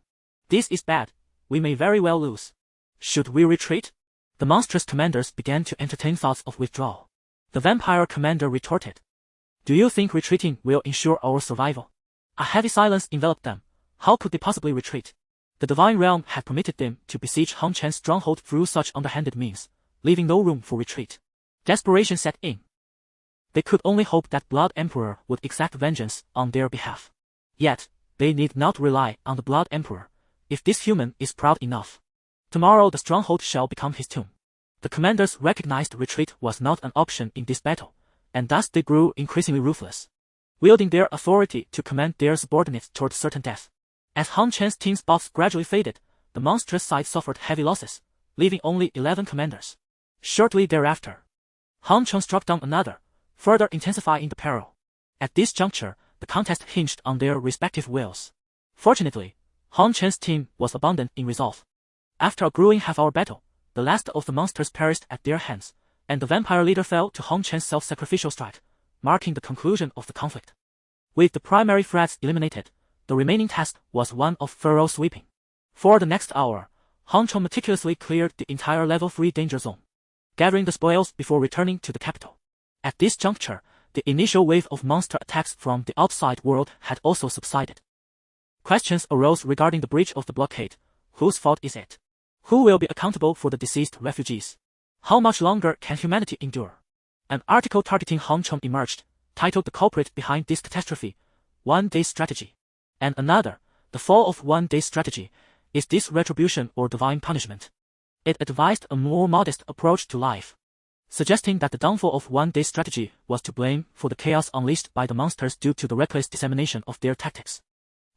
This is bad, we may very well lose. Should we retreat? The monstrous commanders began to entertain thoughts of withdrawal. The vampire commander retorted. Do you think retreating will ensure our survival? A heavy silence enveloped them. How could they possibly retreat? The divine realm had permitted them to besiege Hongcheng's stronghold through such underhanded means, leaving no room for retreat. Desperation set in. They could only hope that Blood Emperor would exact vengeance on their behalf. Yet, they need not rely on the Blood Emperor, if this human is proud enough. Tomorrow the stronghold shall become his tomb. The commanders recognized retreat was not an option in this battle, and thus they grew increasingly ruthless, wielding their authority to command their subordinates toward certain death. As Hongcheng's team's buffs gradually faded, the monstrous side suffered heavy losses, leaving only 11 commanders. Shortly thereafter, Hongcheng struck down another, further intensifying the peril. At this juncture, the contest hinged on their respective wills. Fortunately, Hongcheng's team was abundant in resolve. After a grueling half-hour battle, the last of the monsters perished at their hands, and the vampire leader fell to Hongcheng's self-sacrificial strike, marking the conclusion of the conflict. With the primary threats eliminated, the remaining task was one of thorough sweeping. For the next hour, Hongcheng meticulously cleared the entire level 3 danger zone, gathering the spoils before returning to the capital. At this juncture, the initial wave of monster attacks from the outside world had also subsided. Questions arose regarding the breach of the blockade. Whose fault is it? Who will be accountable for the deceased refugees? How much longer can humanity endure? An article targeting Hongcheng emerged, titled The Culprit Behind This Catastrophe, One-Day Strategy. And another, The Fall of One-Day Strategy, Is This Retribution or Divine Punishment? It advised a more modest approach to life, suggesting that the downfall of One-Day Strategy was to blame for the chaos unleashed by the monsters due to the reckless dissemination of their tactics,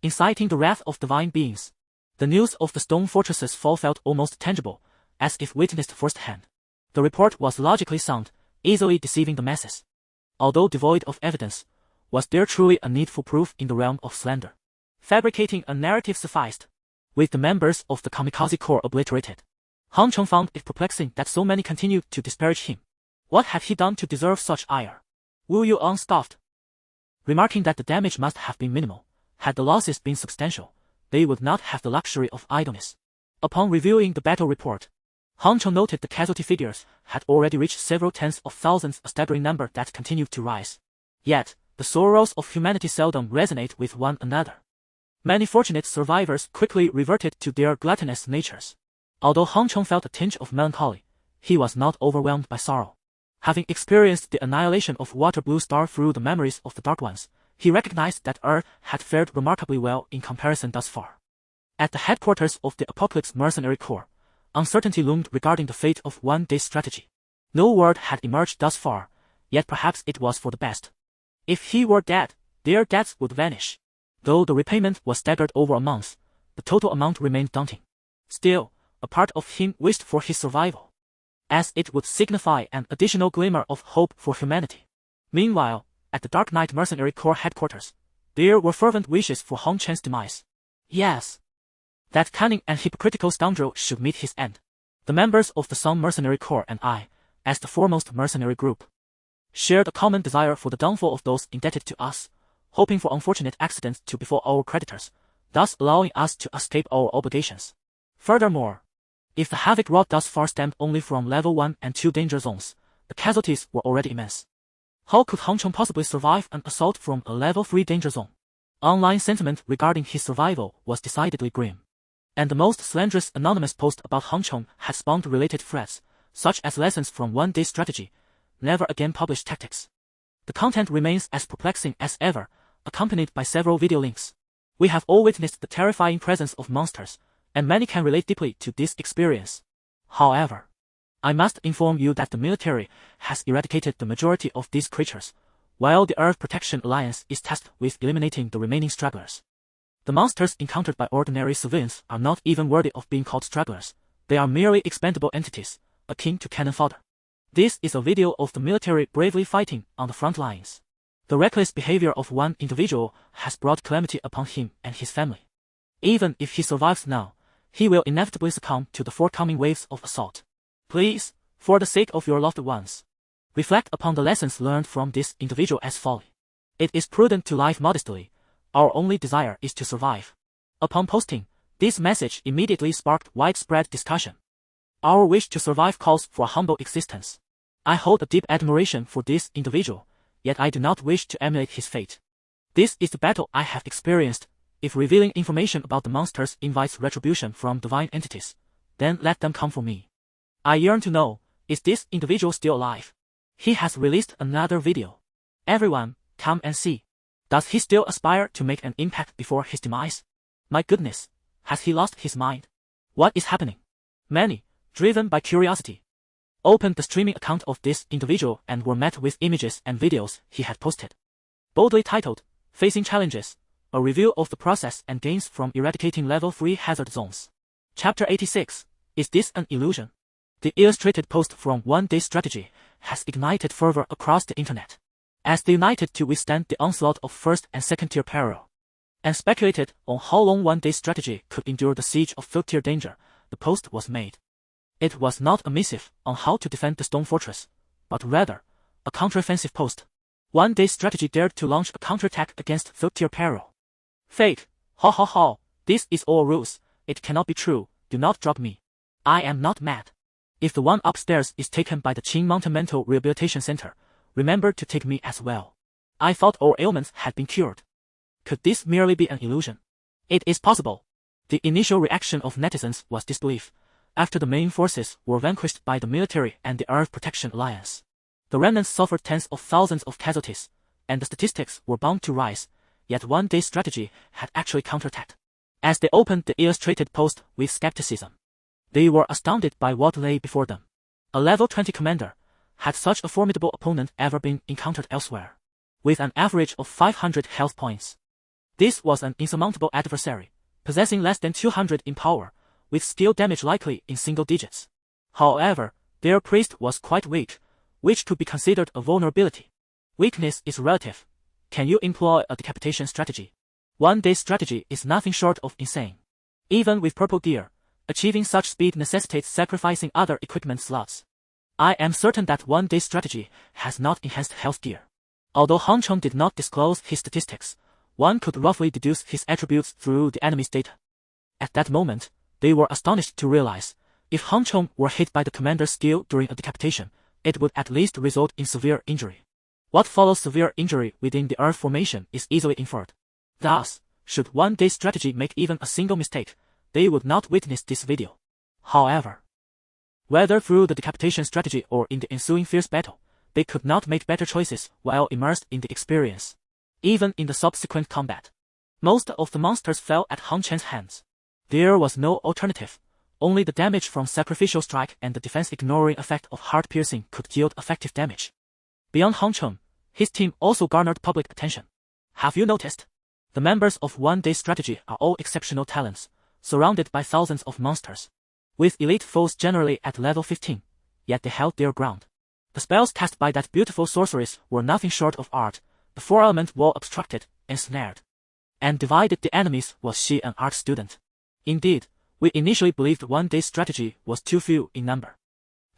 inciting the wrath of divine beings. The news of the stone fortress's fall felt almost tangible, as if witnessed firsthand. The report was logically sound, easily deceiving the masses. Although devoid of evidence, was there truly a needful proof in the realm of slander? Fabricating a narrative sufficed. With the members of the kamikaze corps obliterated, Hongcheng found it perplexing that so many continued to disparage him. What had he done to deserve such ire? Wu Yuan scoffed, remarking that the damage must have been minimal. Had the losses been substantial, they would not have the luxury of idleness. Upon reviewing the battle report, Hongcheng noted the casualty figures had already reached several tens of thousands, a staggering number that continued to rise. Yet, the sorrows of humanity seldom resonate with one another. Many fortunate survivors quickly reverted to their gluttonous natures. Although Hongcheng felt a tinge of melancholy, he was not overwhelmed by sorrow. Having experienced the annihilation of Water Blue Star through the memories of the Dark Ones, he recognized that Earth had fared remarkably well in comparison thus far. At the headquarters of the Apocalypse Mercenary Corps, uncertainty loomed regarding the fate of One-Day Strategy. No word had emerged thus far, yet perhaps it was for the best. If he were dead, their debts would vanish. Though the repayment was staggered over a month, the total amount remained daunting. Still, a part of him wished for his survival, as it would signify an additional glimmer of hope for humanity. Meanwhile, at the Dark Knight Mercenary Corps headquarters, there were fervent wishes for Hong Chen's demise. Yes, that cunning and hypocritical scoundrel should meet his end. The members of the Sun Mercenary Corps and I, as the foremost mercenary group, shared a common desire for the downfall of those indebted to us, hoping for unfortunate accidents to befall our creditors, thus allowing us to escape our obligations. Furthermore, if the havoc wrought thus far stemmed only from level 1 and 2 danger zones, the casualties were already immense. How could Hong Chong possibly survive an assault from a level 3 danger zone? Online sentiment regarding his survival was decidedly grim, and the most slanderous anonymous post about Hong Chong had spawned related threats, such as lessons from one-day strategy, never again published tactics. The content remains as perplexing as ever, accompanied by several video links. We have all witnessed the terrifying presence of monsters, and many can relate deeply to this experience. However, I must inform you that the military has eradicated the majority of these creatures, while the Earth Protection Alliance is tasked with eliminating the remaining stragglers. The monsters encountered by ordinary civilians are not even worthy of being called stragglers. They are merely expendable entities, akin to cannon fodder. This is a video of the military bravely fighting on the front lines. The reckless behavior of one individual has brought calamity upon him and his family. Even if he survives now, he will inevitably succumb to the forthcoming waves of assault. Please, for the sake of your loved ones, reflect upon the lessons learned from this individual as folly. It is prudent to live modestly. Our only desire is to survive. Upon posting, this message immediately sparked widespread discussion. Our wish to survive calls for a humble existence. I hold a deep admiration for this individual, yet I do not wish to emulate his fate. This is the battle I have experienced. If revealing information about the monsters invites retribution from divine entities, then let them come for me. I yearn to know, is this individual still alive? He has released another video. Everyone, come and see. Does he still aspire to make an impact before his demise? My goodness, has he lost his mind? What is happening? Many, driven by curiosity, opened the streaming account of this individual and were met with images and videos he had posted. Boldly titled, Facing Challenges, a review of the process and gains from eradicating level 3 hazard zones. Chapter 86, Is This an Illusion? The illustrated post from One Day Strategy has ignited fervor across the internet. As they united to withstand the onslaught of first and second tier peril, and speculated on how long One Day Strategy could endure the siege of third tier danger, the post was made. It was not a missive on how to defend the stone fortress, but rather, a counteroffensive post. One Day Strategy dared to launch a counterattack against third tier peril. Fake, ha ha ha, this is all ruse, it cannot be true, do not drop me. I am not mad. If the one upstairs is taken by the Qing Mountain Mental Rehabilitation Center, remember to take me as well. I thought our ailments had been cured. Could this merely be an illusion? It is possible. The initial reaction of netizens was disbelief, after the main forces were vanquished by the military and the Earth Protection Alliance. The remnants suffered tens of thousands of casualties, and the statistics were bound to rise, yet One Day Strategy had actually counterattacked. As they opened the illustrated post with skepticism, they were astounded by what lay before them. A level 20 commander. Had such a formidable opponent ever been encountered elsewhere? With an average of 500 health points. This was an insurmountable adversary, possessing less than 200 in power, with skill damage likely in single digits. However, their priest was quite weak, which could be considered a vulnerability. Weakness is relative. Can you employ a decapitation strategy? One Day Strategy is nothing short of insane. Even with purple gear, achieving such speed necessitates sacrificing other equipment slots. I am certain that One Day Strategy has not enhanced health gear. Although Hong Chong did not disclose his statistics, one could roughly deduce his attributes through the enemy's data. At that moment, they were astonished to realize, if Hong Chong were hit by the commander's skill during a decapitation, it would at least result in severe injury. What follows severe injury within the Earth formation is easily inferred. Thus, should One Day Strategy make even a single mistake, they would not witness this video. However, whether through the decapitation strategy or in the ensuing fierce battle, they could not make better choices while immersed in the experience. Even in the subsequent combat, most of the monsters fell at Hong Chen's hands. There was no alternative. Only the damage from sacrificial strike and the defense-ignoring effect of heart-piercing could yield effective damage. Beyond Hong Chong, his team also garnered public attention. Have you noticed? The members of One Day Strategy are all exceptional talents, surrounded by thousands of monsters. with elite foes generally at level 15, yet they held their ground. The spells cast by that beautiful sorceress were nothing short of art. The four-element wall obstructed, ensnared, and divided the enemies was she an art student. Indeed, we initially believed one day's strategy was too few in number.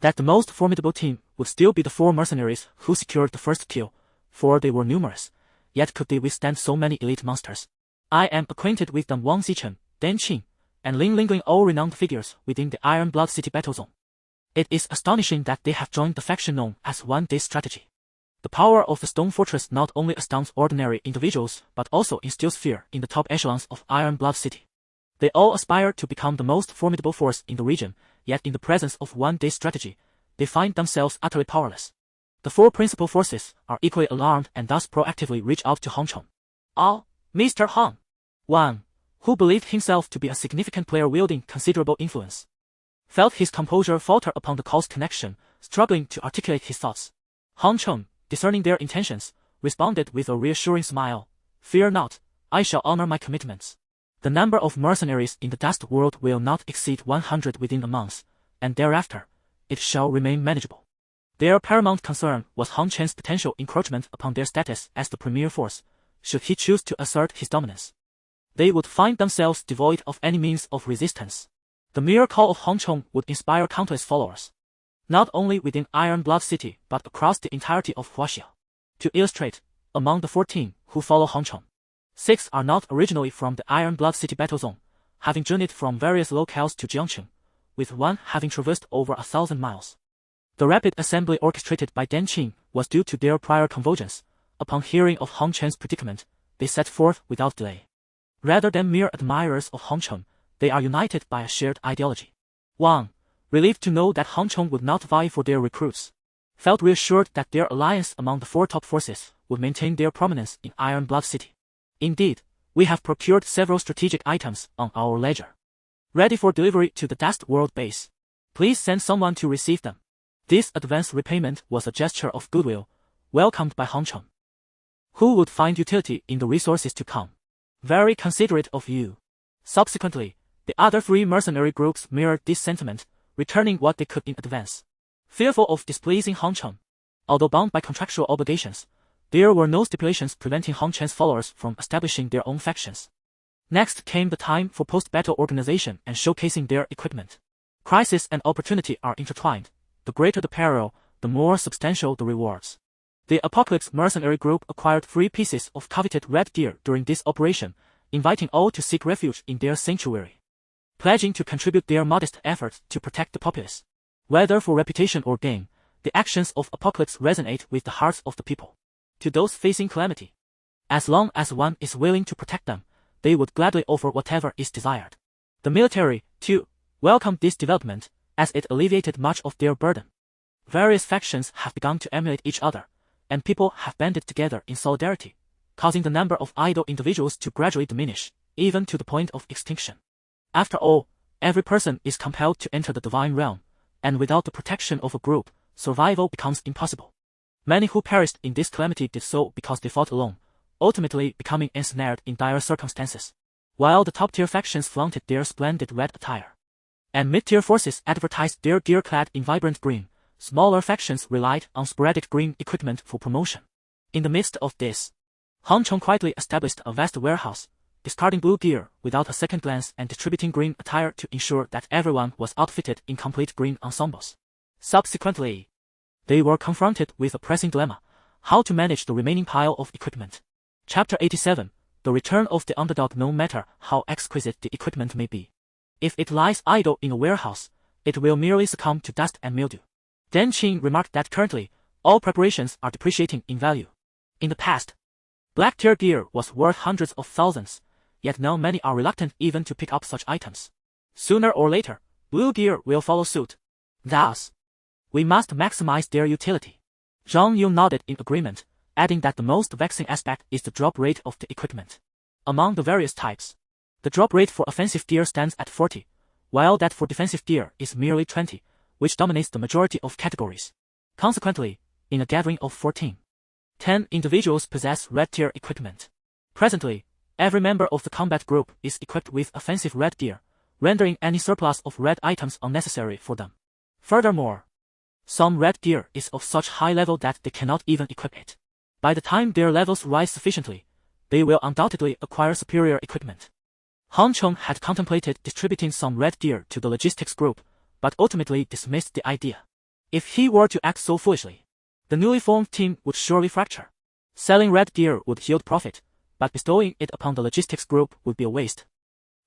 That the most formidable team would still be the 4 mercenaries who secured the first kill, for they were numerous, yet could they withstand so many elite monsters? I am acquainted with them Wang Xichen, Dan Qing, and Ling Lingling, all renowned figures within the Iron Blood City battle zone. It is astonishing that they have joined the faction known as One Day Strategy. The power of the Stone Fortress not only astounds ordinary individuals but also instills fear in the top echelons of Iron Blood City. They all aspire to become the most formidable force in the region, yet in the presence of One Day Strategy, they find themselves utterly powerless. The 4 principal forces are equally alarmed and thus proactively reach out to Hong Chong. "Oh, Mr. Hong." One, who believed himself to be a significant player wielding considerable influence, felt his composure falter upon the call's connection, struggling to articulate his thoughts. Hong Chong, discerning their intentions, responded with a reassuring smile. "Fear not, I shall honor my commitments. The number of mercenaries in the dust world will not exceed 100 within a month, and thereafter, it shall remain manageable." Their paramount concern was Hong Chen's potential encroachment upon their status as the premier force, should he choose to assert his dominance. They would find themselves devoid of any means of resistance. The mere call of Hong Chong would inspire countless followers, not only within Iron Blood City but across the entirety of Huaxia. To illustrate, among the 14 who follow Hong Chong, 6 are not originally from the Iron Blood City battle zone, having journeyed from various locales to Jiangcheng, with one having traversed over 1,000 miles. The rapid assembly orchestrated by Dan Qing was due to their prior convergence. Upon hearing of Hong Chen's predicament, they set forth without delay. Rather than mere admirers of Hong Chong, they are united by a shared ideology. Wang, relieved to know that Hong Chong would not vie for their recruits, felt reassured that their alliance among the 4 top forces would maintain their prominence in Iron Blood City. "Indeed, we have procured several strategic items on our ledger, ready for delivery to the Dust World base. Please send someone to receive them." This advance repayment was a gesture of goodwill, welcomed by Hong Chong, who would find utility in the resources to come. "Very considerate of you." Subsequently, the other 3 mercenary groups mirrored this sentiment, returning what they could in advance. Fearful of displeasing Hong Chong, although bound by contractual obligations, there were no stipulations preventing Hong Chen's followers from establishing their own factions. Next came the time for post-battle organization and showcasing their equipment. Crisis and opportunity are intertwined. The greater the peril, the more substantial the rewards. The Apocalypse mercenary group acquired 3 pieces of coveted red gear during this operation, inviting all to seek refuge in their sanctuary, pledging to contribute their modest efforts to protect the populace. Whether for reputation or gain, the actions of Apocalypse resonate with the hearts of the people. To those facing calamity, as long as one is willing to protect them, they would gladly offer whatever is desired. The military, too, welcomed this development, as it alleviated much of their burden. Various factions have begun to emulate each other, and people have banded together in solidarity, causing the number of idle individuals to gradually diminish, even to the point of extinction. After all, every person is compelled to enter the divine realm, and without the protection of a group, survival becomes impossible. Many who perished in this calamity did so because they fought alone, ultimately becoming ensnared in dire circumstances, while the top-tier factions flaunted their splendid red attire, and mid-tier forces advertised their gear clad in vibrant green. Smaller factions relied on sporadic green equipment for promotion. In the midst of this, Hong Chong quietly established a vast warehouse, discarding blue gear without a second glance and distributing green attire to ensure that everyone was outfitted in complete green ensembles. Subsequently, they were confronted with a pressing dilemma: how to manage the remaining pile of equipment. Chapter 87: The Return of the Underdog. No matter how exquisite the equipment may be, if it lies idle in a warehouse, it will merely succumb to dust and mildew. Dan Qing remarked that currently, all preparations are depreciating in value. In the past, black tier gear was worth hundreds of thousands, yet now many are reluctant even to pick up such items. Sooner or later, blue gear will follow suit. Thus, we must maximize their utility. Zhang Yu nodded in agreement, adding that the most vexing aspect is the drop rate of the equipment. Among the various types, the drop rate for offensive gear stands at 40, while that for defensive gear is merely 20, which dominates the majority of categories. Consequently, in a gathering of 14, 10 individuals possess red tier equipment. Presently, every member of the combat group is equipped with offensive red gear, rendering any surplus of red items unnecessary for them. Furthermore, some red gear is of such high level that they cannot even equip it. By the time their levels rise sufficiently, they will undoubtedly acquire superior equipment. Han Cheng had contemplated distributing some red gear to the logistics group, but ultimately dismissed the idea. If he were to act so foolishly, the newly formed team would surely fracture. Selling red gear would yield profit, but bestowing it upon the logistics group would be a waste,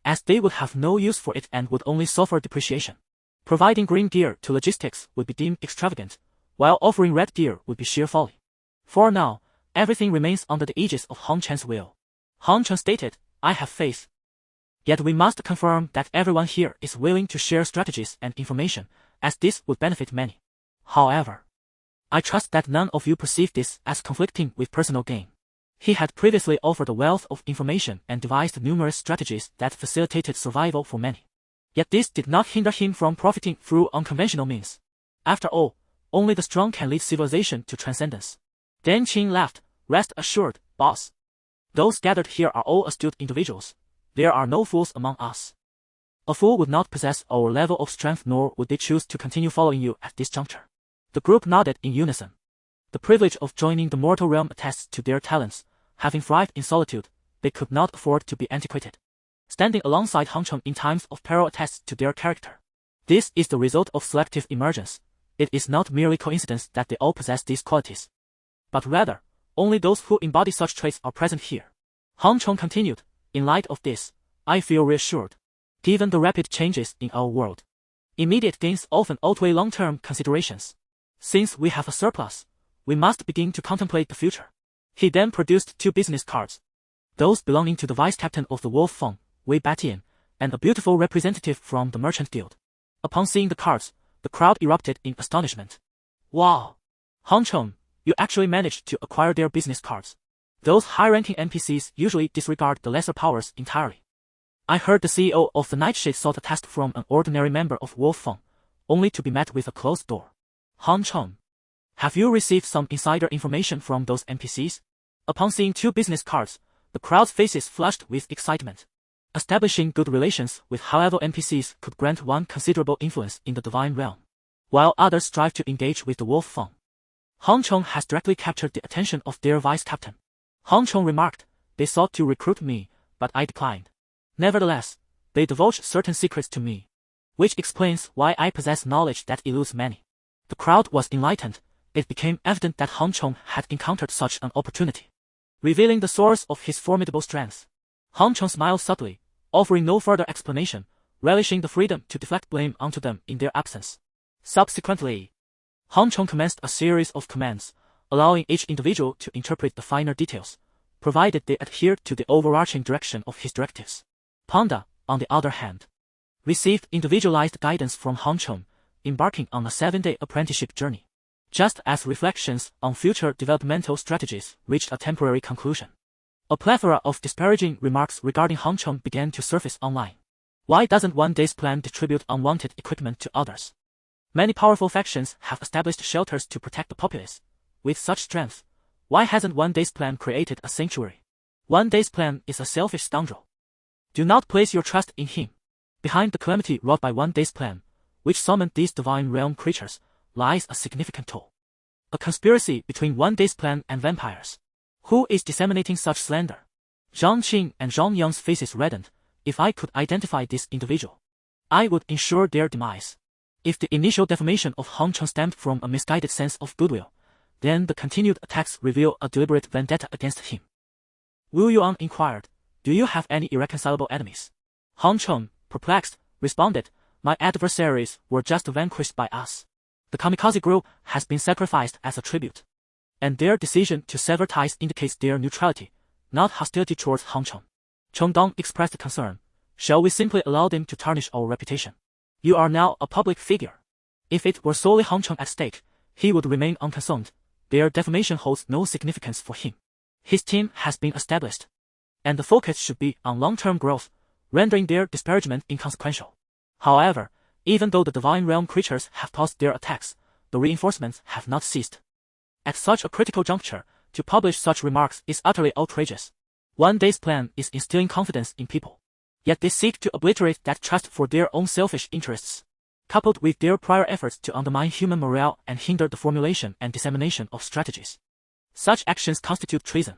as they would have no use for it and would only suffer depreciation. Providing green gear to logistics would be deemed extravagant, while offering red gear would be sheer folly. For now, everything remains under the aegis of Han Chen's will. Han Chen stated, "I have faith. Yet we must confirm that everyone here is willing to share strategies and information, as this would benefit many. However, I trust that none of you perceive this as conflicting with personal gain." He had previously offered a wealth of information and devised numerous strategies that facilitated survival for many. Yet this did not hinder him from profiting through unconventional means. After all, only the strong can lead civilization to transcendence. Dan Qing laughed. "Rest assured, boss. Those gathered here are all astute individuals. There are no fools among us. A fool would not possess our level of strength, nor would they choose to continue following you at this juncture." The group nodded in unison. The privilege of joining the mortal realm attests to their talents. Having thrived in solitude, they could not afford to be antiquated. Standing alongside Han Cheng in times of peril attests to their character. This is the result of selective emergence. It is not merely coincidence that they all possess these qualities, but rather, only those who embody such traits are present here. Han Cheng continued, "In light of this, I feel reassured. Given the rapid changes in our world, immediate gains often outweigh long-term considerations. Since we have a surplus, we must begin to contemplate the future." He then produced 2 business cards, those belonging to the vice-captain of the Wolf Feng, Wei Batian, and a beautiful representative from the Merchant Guild. Upon seeing the cards, the crowd erupted in astonishment. "Wow! Han Cheng, you actually managed to acquire their business cards. Those high-ranking NPCs usually disregard the lesser powers entirely. I heard the CEO of the Nightshade sought a task from an ordinary member of Wolf Feng, only to be met with a closed door. Han Cheng, have you received some insider information from those NPCs?" Upon seeing 2 business cards, the crowd's faces flushed with excitement. Establishing good relations with high-level NPCs could grant one considerable influence in the divine realm, while others strive to engage with the Wolf Feng. Han Cheng has directly captured the attention of their vice-captain. Han Cheng remarked, "They sought to recruit me, but I declined. Nevertheless, they divulged certain secrets to me, which explains why I possess knowledge that eludes many." The crowd was enlightened. It became evident that Han Cheng had encountered such an opportunity, revealing the source of his formidable strength. Han Cheng smiled subtly, offering no further explanation, relishing the freedom to deflect blame onto them in their absence. Subsequently, Han Cheng commenced a series of commands, allowing each individual to interpret the finer details, provided they adhered to the overarching direction of his directives. Panda, on the other hand, received individualized guidance from Han Cheng, embarking on a 7-day apprenticeship journey, just as reflections on future developmental strategies reached a temporary conclusion. A plethora of disparaging remarks regarding Han Cheng began to surface online. Why doesn't one day's plan distribute unwanted equipment to others? Many powerful factions have established shelters to protect the populace. With such strength, why hasn't one day's plan created a sanctuary? One day's plan is a selfish scoundrel. Do not place your trust in him. Behind the calamity wrought by one day's plan, which summoned these divine realm creatures, lies a significant toll. A conspiracy between one day's plan and vampires. Who is disseminating such slander? Zhang Qing and Zhang Yang's faces reddened. If I could identify this individual, I would ensure their demise. If the initial defamation of Han Cheng stemmed from a misguided sense of goodwill, then the continued attacks reveal a deliberate vendetta against him. Wu Yuan inquired, "Do you have any irreconcilable enemies?" Han Cheng, perplexed, responded, "My adversaries were just vanquished by us. The kamikaze group has been sacrificed as a tribute, and their decision to sever ties indicates their neutrality, not hostility towards Han Cheng." Cheng Dong expressed concern. "Shall we simply allow them to tarnish our reputation? You are now a public figure. If it were solely Han Cheng at stake, he would remain unconcerned. Their defamation holds no significance for him. His team has been established, and the focus should be on long-term growth, rendering their disparagement inconsequential." However, even though the divine realm creatures have paused their attacks, the reinforcements have not ceased. At such a critical juncture, to publish such remarks is utterly outrageous. One day's plan is instilling confidence in people. Yet they seek to obliterate that trust for their own selfish interests, coupled with their prior efforts to undermine human morale and hinder the formulation and dissemination of strategies. Such actions constitute treason.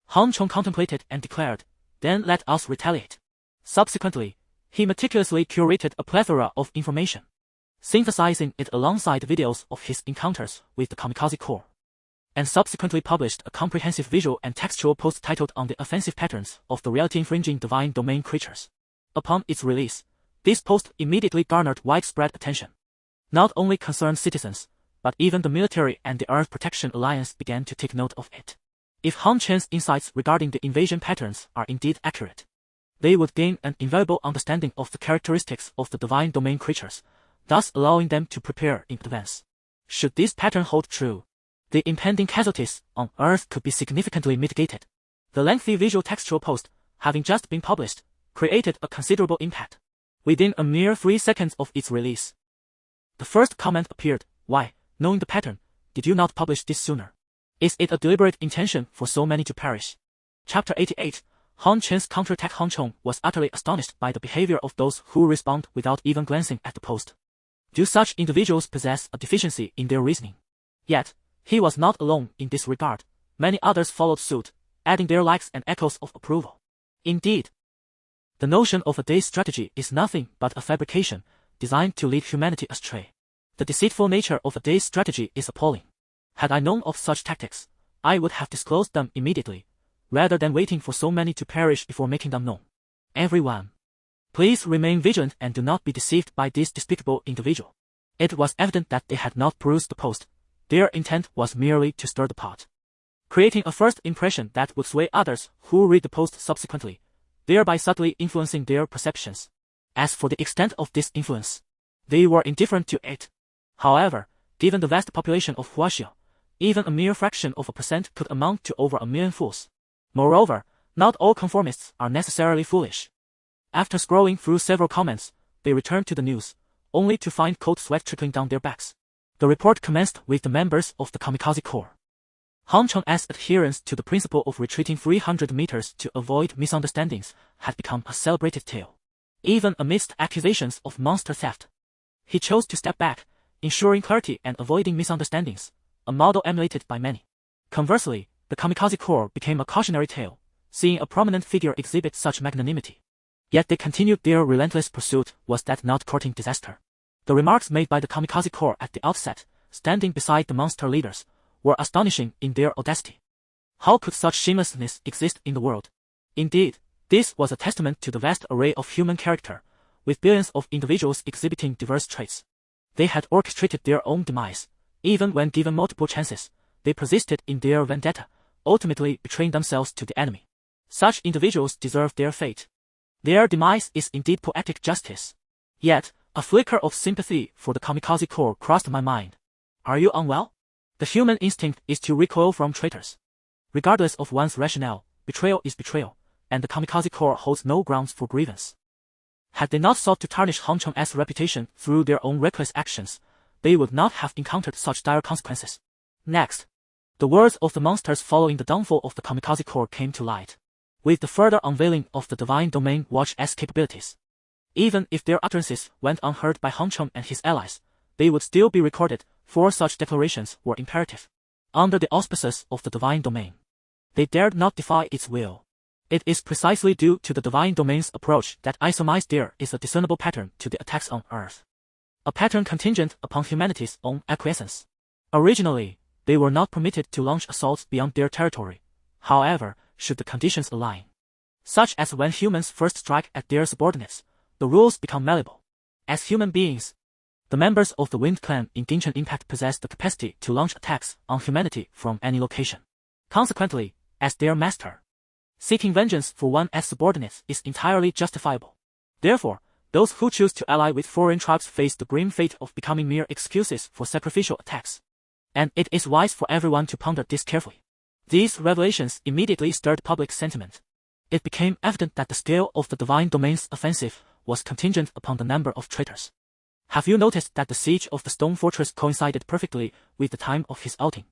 Han Chong contemplated and declared, "Then let us retaliate." Subsequently, he meticulously curated a plethora of information, synthesizing it alongside videos of his encounters with the Kamikaze Corps, and subsequently published a comprehensive visual and textual post titled On the Offensive Patterns of the Reality-Infringing Divine Domain Creatures. Upon its release, this post immediately garnered widespread attention. Not only concerned citizens, but even the military and the Earth Protection Alliance began to take note of it. If Han Chen's insights regarding the invasion patterns are indeed accurate, they would gain an invaluable understanding of the characteristics of the divine domain creatures, thus allowing them to prepare in advance. Should this pattern hold true, the impending casualties on Earth could be significantly mitigated. The lengthy visual textual post, having just been published, created a considerable impact. Within a mere 3 seconds of its release, the first comment appeared: "Why, knowing the pattern, did you not publish this sooner? Is it a deliberate intention for so many to perish?" Chapter 88. Han Chen's counterattack. Han Chong was utterly astonished by the behavior of those who respond without even glancing at the post. Do such individuals possess a deficiency in their reasoning? Yet, he was not alone in this regard. Many others followed suit, adding their likes and echoes of approval. Indeed, the notion of a day's strategy is nothing but a fabrication designed to lead humanity astray. The deceitful nature of a day's strategy is appalling. Had I known of such tactics, I would have disclosed them immediately, rather than waiting for so many to perish before making them known. Everyone, please remain vigilant and do not be deceived by this despicable individual. It was evident that they had not perused the post. Their intent was merely to stir the pot, creating a first impression that would sway others who read the post subsequently, thereby subtly influencing their perceptions. As for the extent of this influence, they were indifferent to it. However, given the vast population of Huaxia, even a mere fraction of a percent could amount to over 1 million fools. Moreover, not all conformists are necessarily foolish. After scrolling through several comments, they returned to the news, only to find cold sweat trickling down their backs. The report commenced with the members of the Kamikaze Corps. Han Cheng's adherence to the principle of retreating 300 meters to avoid misunderstandings had become a celebrated tale. Even amidst accusations of monster theft, he chose to step back, ensuring clarity and avoiding misunderstandings, a model emulated by many. Conversely, the Kamikaze Corps became a cautionary tale, seeing a prominent figure exhibit such magnanimity. Yet they continued their relentless pursuit. Was that not courting disaster? The remarks made by the Kamikaze Corps at the outset, standing beside the monster leaders, were astonishing in their audacity. How could such shamelessness exist in the world? Indeed, this was a testament to the vast array of human character, with billions of individuals exhibiting diverse traits. They had orchestrated their own demise. Even when given multiple chances, they persisted in their vendetta, ultimately betraying themselves to the enemy. Such individuals deserve their fate. Their demise is indeed poetic justice. Yet, a flicker of sympathy for the Kamikaze Corps crossed my mind. Are you unwell? The human instinct is to recoil from traitors. Regardless of one's rationale, betrayal is betrayal, and the Kamikaze Corps holds no grounds for grievance. Had they not sought to tarnish Han Cheng's reputation through their own reckless actions, they would not have encountered such dire consequences. Next, the words of the monsters following the downfall of the Kamikaze Corps came to light, with the further unveiling of the Divine Domain Watch's capabilities. Even if their utterances went unheard by Han Cheng and his allies, they would still be recorded, for such declarations were imperative. Under the auspices of the Divine Domain, they dared not defy its will. It is precisely due to the Divine Domain's approach that I surmise there is a discernible pattern to the attacks on Earth. A pattern contingent upon humanity's own acquiescence. Originally, they were not permitted to launch assaults beyond their territory. However, should the conditions align, such as when humans first strike at their subordinates, the rules become malleable. As human beings, the members of the Wind Clan in Genshin Impact possess the capacity to launch attacks on humanity from any location. Consequently, as their master, seeking vengeance for one's subordinates is entirely justifiable. Therefore, those who choose to ally with foreign tribes face the grim fate of becoming mere excuses for sacrificial attacks. And it is wise for everyone to ponder this carefully. These revelations immediately stirred public sentiment. It became evident that the scale of the Divine Domain's offensive was contingent upon the number of traitors. Have you noticed that the siege of the Stone Fortress coincided perfectly with the time of his outing?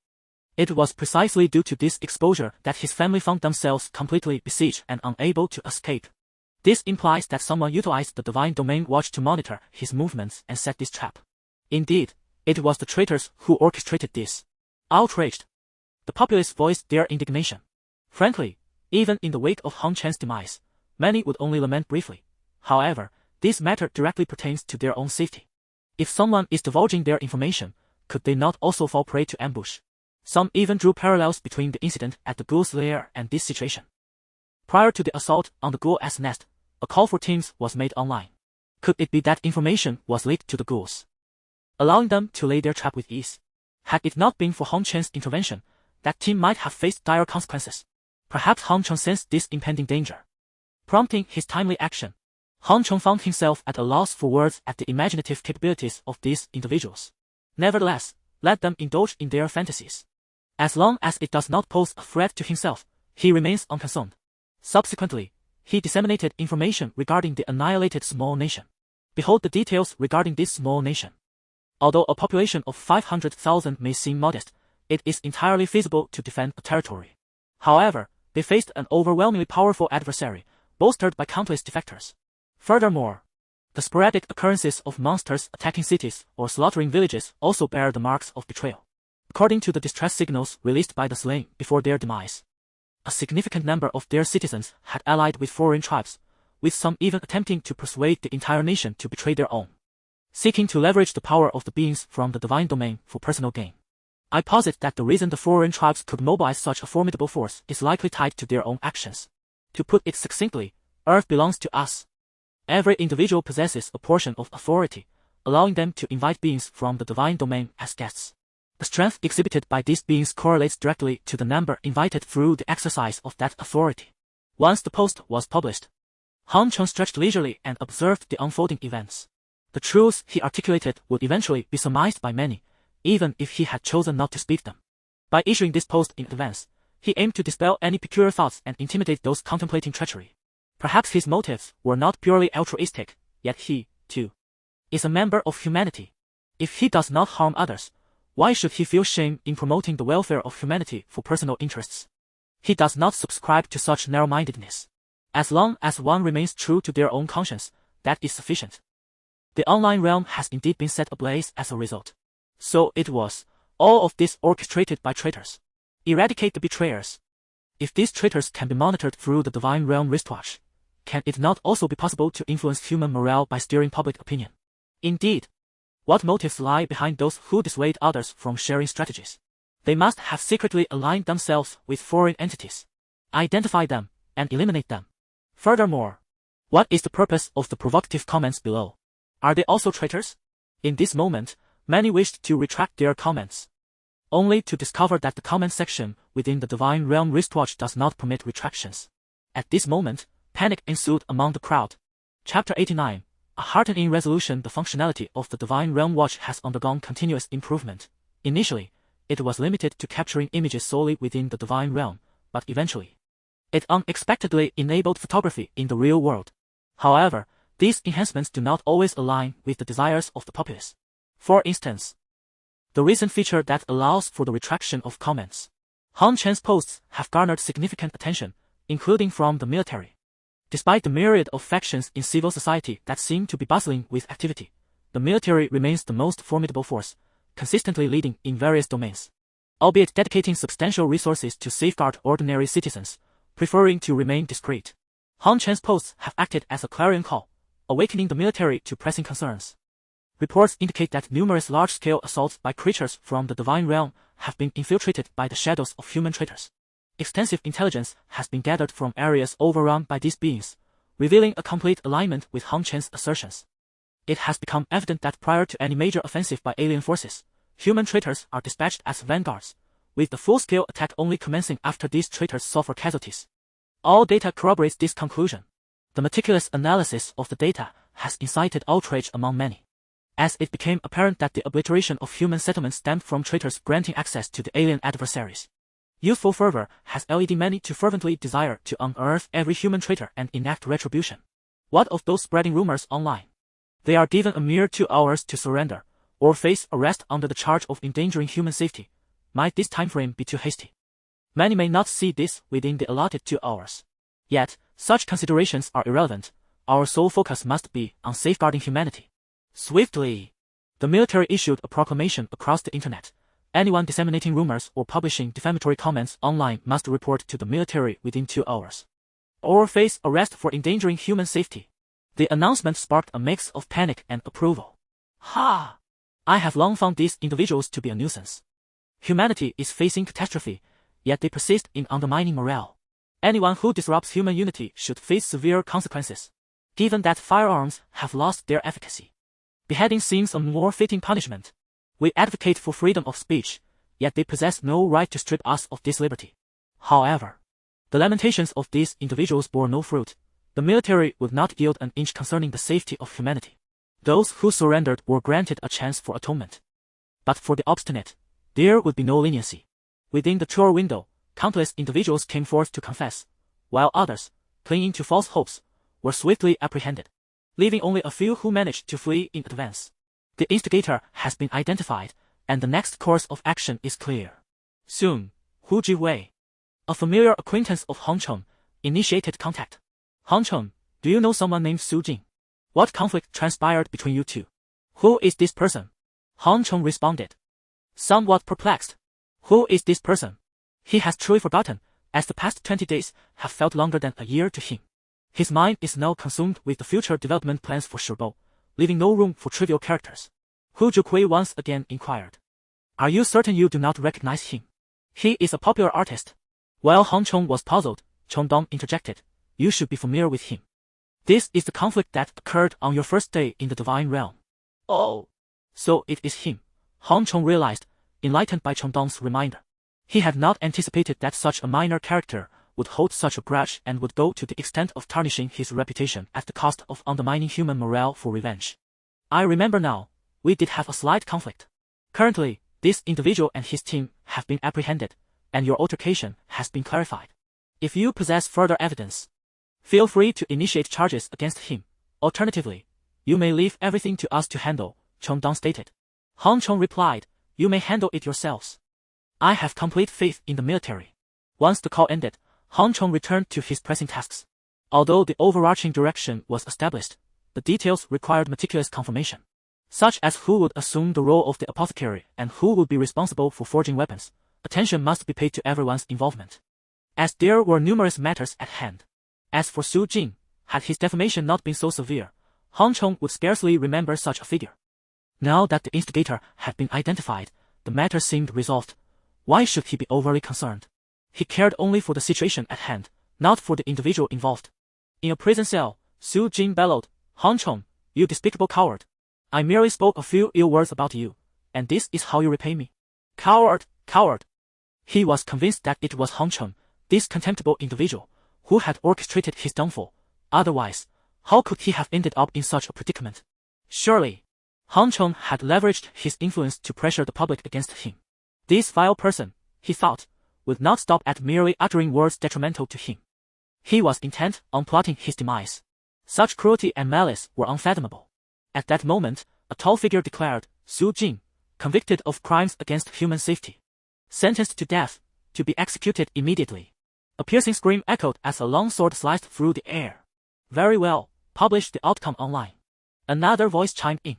It was precisely due to this exposure that his family found themselves completely besieged and unable to escape. This implies that someone utilized the Divine Domain Watch to monitor his movements and set this trap. Indeed, it was the traitors who orchestrated this. Outraged, the populace voiced their indignation. Frankly, even in the wake of Han Chen's demise, many would only lament briefly. However, this matter directly pertains to their own safety. If someone is divulging their information, could they not also fall prey to ambush? Some even drew parallels between the incident at the Ghoul's lair and this situation. Prior to the assault on the Ghoul's nest, a call for teams was made online. Could it be that information was leaked to the Ghouls, allowing them to lay their trap with ease? Had it not been for Han Chen's intervention, that team might have faced dire consequences. Perhaps Han Chen sensed this impending danger, prompting his timely action. Han Chen found himself at a loss for words at the imaginative capabilities of these individuals. Nevertheless, let them indulge in their fantasies. As long as it does not pose a threat to himself, he remains unconcerned. Subsequently, he disseminated information regarding the annihilated small nation. Behold the details regarding this small nation. Although a population of 500,000 may seem modest, it is entirely feasible to defend a territory. However, they faced an overwhelmingly powerful adversary, bolstered by countless defectors. Furthermore, the sporadic occurrences of monsters attacking cities or slaughtering villages also bear the marks of betrayal. According to the distress signals released by the slain before their demise, a significant number of their citizens had allied with foreign tribes, with some even attempting to persuade the entire nation to betray their own, seeking to leverage the power of the beings from the divine domain for personal gain. I posit that the reason the foreign tribes could mobilize such a formidable force is likely tied to their own actions. To put it succinctly, Earth belongs to us. Every individual possesses a portion of authority, allowing them to invite beings from the divine domain as guests. The strength exhibited by these beings correlates directly to the number invited through the exercise of that authority. Once the post was published, Han Chen stretched leisurely and observed the unfolding events. The truths he articulated would eventually be surmised by many, even if he had chosen not to speak them. By issuing this post in advance, he aimed to dispel any peculiar thoughts and intimidate those contemplating treachery. Perhaps his motives were not purely altruistic, yet he, too, is a member of humanity. If he does not harm others, why should he feel shame in promoting the welfare of humanity for personal interests? He does not subscribe to such narrow-mindedness. As long as one remains true to their own conscience, that is sufficient. The online realm has indeed been set ablaze as a result. So it was, all of this orchestrated by traitors. Eradicate the betrayers. If these traitors can be monitored through the Divine Realm wristwatch, can it not also be possible to influence human morale by steering public opinion? Indeed, what motives lie behind those who dissuade others from sharing strategies? They must have secretly aligned themselves with foreign entities. Identify them, and eliminate them. Furthermore, what is the purpose of the provocative comments below? Are they also traitors? In this moment, many wished to retract their comments, only to discover that the comment section within the Divine Realm wristwatch does not permit retractions. At this moment, panic ensued among the crowd. Chapter 89. A heartening resolution. The functionality of the Divine Realm watch has undergone continuous improvement. Initially, it was limited to capturing images solely within the Divine Realm, but eventually, it unexpectedly enabled photography in the real world. However, these enhancements do not always align with the desires of the populace. For instance, the recent feature that allows for the retraction of comments. Han Chen's posts have garnered significant attention, including from the military. Despite the myriad of factions in civil society that seem to be bustling with activity, the military remains the most formidable force, consistently leading in various domains, albeit dedicating substantial resources to safeguard ordinary citizens, preferring to remain discreet. Han Chen's posts have acted as a clarion call, awakening the military to pressing concerns. Reports indicate that numerous large-scale assaults by creatures from the Divine Realm have been infiltrated by the shadows of human traitors. Extensive intelligence has been gathered from areas overrun by these beings, revealing a complete alignment with Han Chen's assertions. It has become evident that prior to any major offensive by alien forces, human traitors are dispatched as vanguards, with the full-scale attack only commencing after these traitors suffer casualties. All data corroborates this conclusion. The meticulous analysis of the data has incited outrage among many, as it became apparent that the obliteration of human settlements stemmed from traitors granting access to the alien adversaries. Youthful fervor has led many to fervently desire to unearth every human traitor and enact retribution. What of those spreading rumors online? They are given a mere 2 hours to surrender, or face arrest under the charge of endangering human safety. Might this time frame be too hasty? Many may not see this within the allotted 2 hours. Yet, such considerations are irrelevant. Our sole focus must be on safeguarding humanity. Swiftly, the military issued a proclamation across the internet. Anyone disseminating rumors or publishing defamatory comments online must report to the military within 2 hours, or face arrest for endangering human safety. The announcement sparked a mix of panic and approval. Ha! I have long found these individuals to be a nuisance. Humanity is facing catastrophe, yet they persist in undermining morale. Anyone who disrupts human unity should face severe consequences. Given that firearms have lost their efficacy, beheading seems a more fitting punishment. We advocate for freedom of speech, yet they possess no right to strip us of this liberty. However, the lamentations of these individuals bore no fruit. The military would not yield an inch concerning the safety of humanity. Those who surrendered were granted a chance for atonement. But for the obstinate, there would be no leniency. Within the 2-hour window, countless individuals came forth to confess, while others, clinging to false hopes, were swiftly apprehended, leaving only a few who managed to flee in advance. The instigator has been identified, and the next course of action is clear. Soon, Hu Jiwei, a familiar acquaintance of Hong Chong, initiated contact. Hong Chong, do you know someone named Su Jing? What conflict transpired between you two? Who is this person? Hong Chong responded, somewhat perplexed. Who is this person? He has truly forgotten, as the past 20 days have felt longer than a year to him. His mind is now consumed with the future development plans for Shubo, leaving no room for trivial characters. Hu Zhukui once again inquired, are you certain you do not recognize him? He is a popular artist. While Hong Chong was puzzled, Chongdong interjected, you should be familiar with him. This is the conflict that occurred on your first day in the Divine Realm. Oh, so it is him, Hong Chong realized, enlightened by Chongdong's reminder. He had not anticipated that such a minor character would hold such a grudge and would go to the extent of tarnishing his reputation at the cost of undermining human morale for revenge. I remember now, we did have a slight conflict. Currently, this individual and his team have been apprehended, and your altercation has been clarified. If you possess further evidence, feel free to initiate charges against him. Alternatively, you may leave everything to us to handle, Chongdong stated. Hong Chong replied, you may handle it yourselves. I have complete faith in the military. Once the call ended, Hong Chong returned to his pressing tasks. Although the overarching direction was established, the details required meticulous confirmation, such as who would assume the role of the apothecary and who would be responsible for forging weapons. Attention must be paid to everyone's involvement, as there were numerous matters at hand. As for Su Jing, had his defamation not been so severe, Hong Chong would scarcely remember such a figure. Now that the instigator had been identified, the matter seemed resolved. Why should he be overly concerned? He cared only for the situation at hand, not for the individual involved. In a prison cell, Su Jing bellowed, Hong Chong, you despicable coward. I merely spoke a few ill words about you, and this is how you repay me? Coward, coward. He was convinced that it was Hong Chong, this contemptible individual, who had orchestrated his downfall. Otherwise, how could he have ended up in such a predicament? Surely, Hong Chong had leveraged his influence to pressure the public against him. This vile person, he thought, would not stop at merely uttering words detrimental to him. He was intent on plotting his demise. Such cruelty and malice were unfathomable. At that moment, a tall figure declared, Su Jing, convicted of crimes against human safety, sentenced to death, to be executed immediately. A piercing scream echoed as a long sword sliced through the air. Very well, publish the outcome online. Another voice chimed in.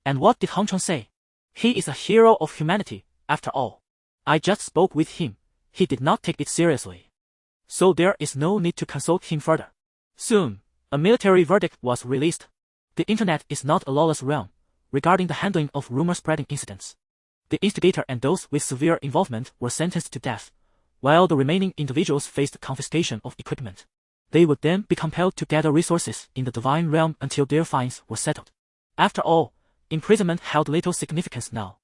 And what did Hong Chong say? He is a hero of humanity, after all. I just spoke with him. He did not take it seriously. So there is no need to consult him further. Soon, a military verdict was released. The internet is not a lawless realm regarding the handling of rumor-spreading incidents. The instigator and those with severe involvement were sentenced to death, while the remaining individuals faced confiscation of equipment. They would then be compelled to gather resources in the Divine Realm until their fines were settled. After all, imprisonment held little significance now.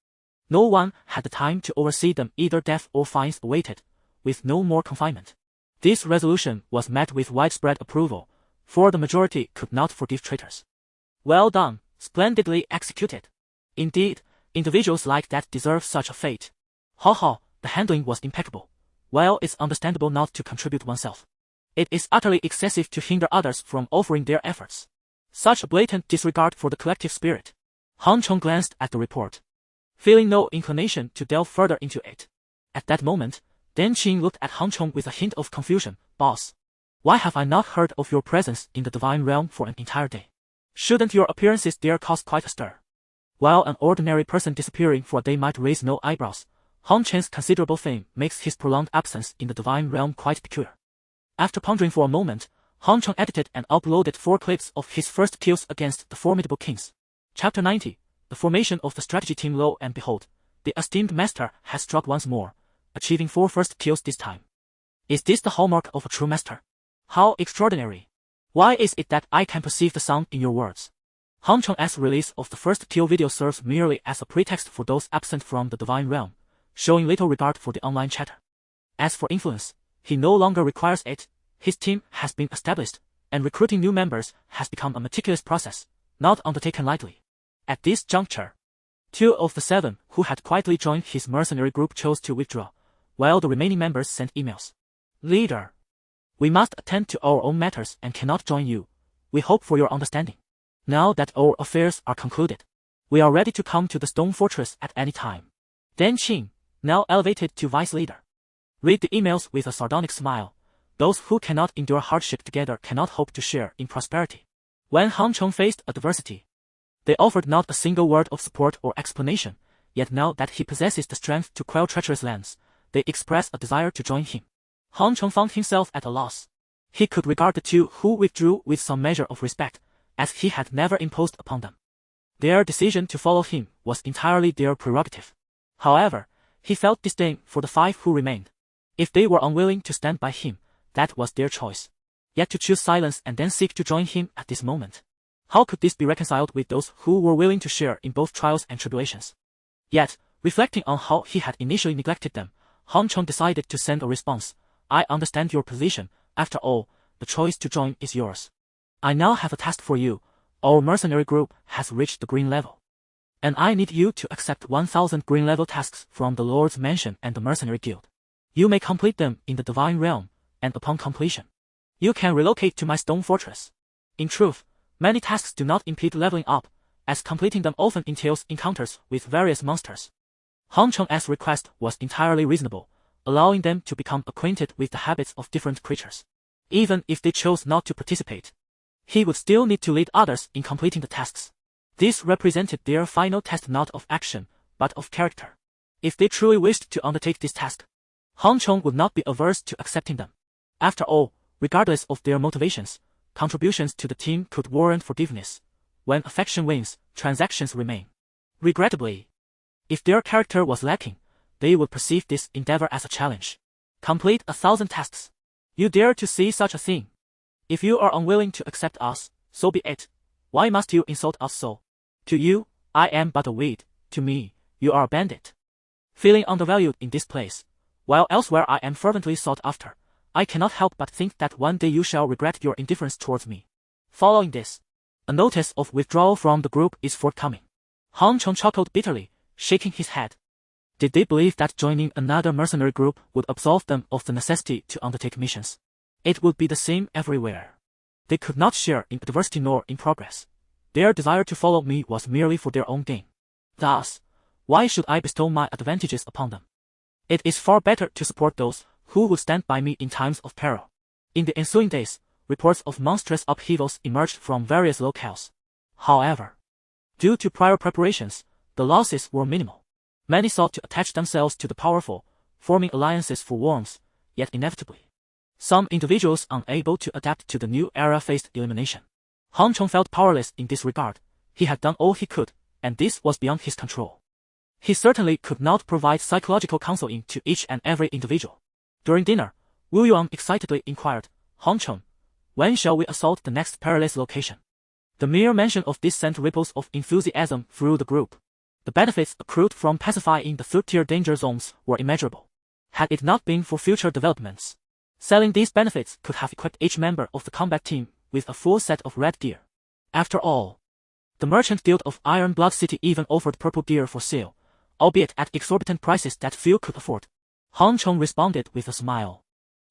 No one had the time to oversee them. Either death or fines awaited, with no more confinement. This resolution was met with widespread approval, for the majority could not forgive traitors. Well done, splendidly executed. Indeed, individuals like that deserve such a fate. Ha ha, the handling was impeccable. While it's understandable not to contribute oneself, it is utterly excessive to hinder others from offering their efforts. Such a blatant disregard for the collective spirit. Hong Chong glanced at the report, feeling no inclination to delve further into it. At that moment, Dan Qing looked at Hong Chong with a hint of confusion. Boss, Why have I not heard of your presence in the divine realm for an entire day? Shouldn't your appearances there cause quite a stir? While an ordinary person disappearing for a day might raise no eyebrows, Hong Chen's considerable fame makes his prolonged absence in the divine realm quite peculiar. After pondering for a moment, Hong Chen edited and uploaded 4 clips of his first kills against the formidable kings. Chapter 90, The Formation of the Strategy Team. Lo and behold, the esteemed master has struck once more, achieving 4 first kills this time. Is this the hallmark of a true master? How extraordinary! Why is it that I can perceive the sound in your words? Hong Chen's release of the first kill video serves merely as a pretext for those absent from the divine realm, showing little regard for the online chatter. As for influence, he no longer requires it. His team has been established, and recruiting new members has become a meticulous process, not undertaken lightly. At this juncture, 2 of the 7 who had quietly joined his mercenary group chose to withdraw, while the remaining members sent emails. Leader, we must attend to our own matters and cannot join you. We hope for your understanding. Now that our affairs are concluded, we are ready to come to the Stone Fortress at any time. Dan Qing, now elevated to vice leader. Read the emails with a sardonic smile. Those who cannot endure hardship together cannot hope to share in prosperity. When Hong Chen faced adversity, they offered not a single word of support or explanation, yet now that he possesses the strength to quell treacherous lands, they express a desire to join him. Hong Chen found himself at a loss. He could regard the 2 who withdrew with some measure of respect, as he had never imposed upon them. Their decision to follow him was entirely their prerogative. However, he felt disdain for the 5 who remained. If they were unwilling to stand by him, that was their choice. Yet to choose silence and then seek to join him at this moment. How could this be reconciled with those who were willing to share in both trials and tribulations? Yet, reflecting on how he had initially neglected them, Hong Chen decided to send a response. I understand your position. After all, the choice to join is yours. I now have a task for you. Our mercenary group has reached the green level, and I need you to accept 1000 green level tasks from the Lord's Mansion and the Mercenary Guild. You may complete them in the Divine Realm, and upon completion, you can relocate to my Stone Fortress. In truth, many tasks do not impede leveling up, as completing them often entails encounters with various monsters. Hong Chen's request was entirely reasonable, allowing them to become acquainted with the habits of different creatures. Even if they chose not to participate, he would still need to lead others in completing the tasks. This represented their final test not of action, but of character. If they truly wished to undertake this task, Hong Chen would not be averse to accepting them. After all, regardless of their motivations, contributions to the team could warrant forgiveness. When affection wins, transactions remain. Regrettably, if their character was lacking, they would perceive this endeavor as a challenge. Complete 1000 tasks. You dare to see such a thing? If you are unwilling to accept us, so be it. Why must you insult us so? To you, I am but a weed. To me, you are a bandit. Feeling undervalued in this place, while elsewhere I am fervently sought after, I cannot help but think that one day you shall regret your indifference towards me. Following this, a notice of withdrawal from the group is forthcoming. Hong Chen chuckled bitterly, shaking his head. Did they believe that joining another mercenary group would absolve them of the necessity to undertake missions? It would be the same everywhere. They could not share in adversity nor in progress. Their desire to follow me was merely for their own gain. Thus, why should I bestow my advantages upon them? It is far better to support those who would stand by me in times of peril. In the ensuing days, reports of monstrous upheavals emerged from various locales. However, due to prior preparations, the losses were minimal. Many sought to attach themselves to the powerful, forming alliances for warmth, yet inevitably, some individuals unable to adapt to the new era faced elimination. Hong Chen felt powerless in this regard. He had done all he could, and this was beyond his control. He certainly could not provide psychological counseling to each and every individual. During dinner, Wu Yuan excitedly inquired, Hong Chen, when shall we assault the next perilous location? The mere mention of this sent ripples of enthusiasm through the group. The benefits accrued from pacifying the third-tier danger zones were immeasurable. Had it not been for future developments, selling these benefits could have equipped each member of the combat team with a full set of red gear. After all, the Merchant Guild of Iron Blood City even offered purple gear for sale, albeit at exorbitant prices that few could afford. Hong Chen responded with a smile.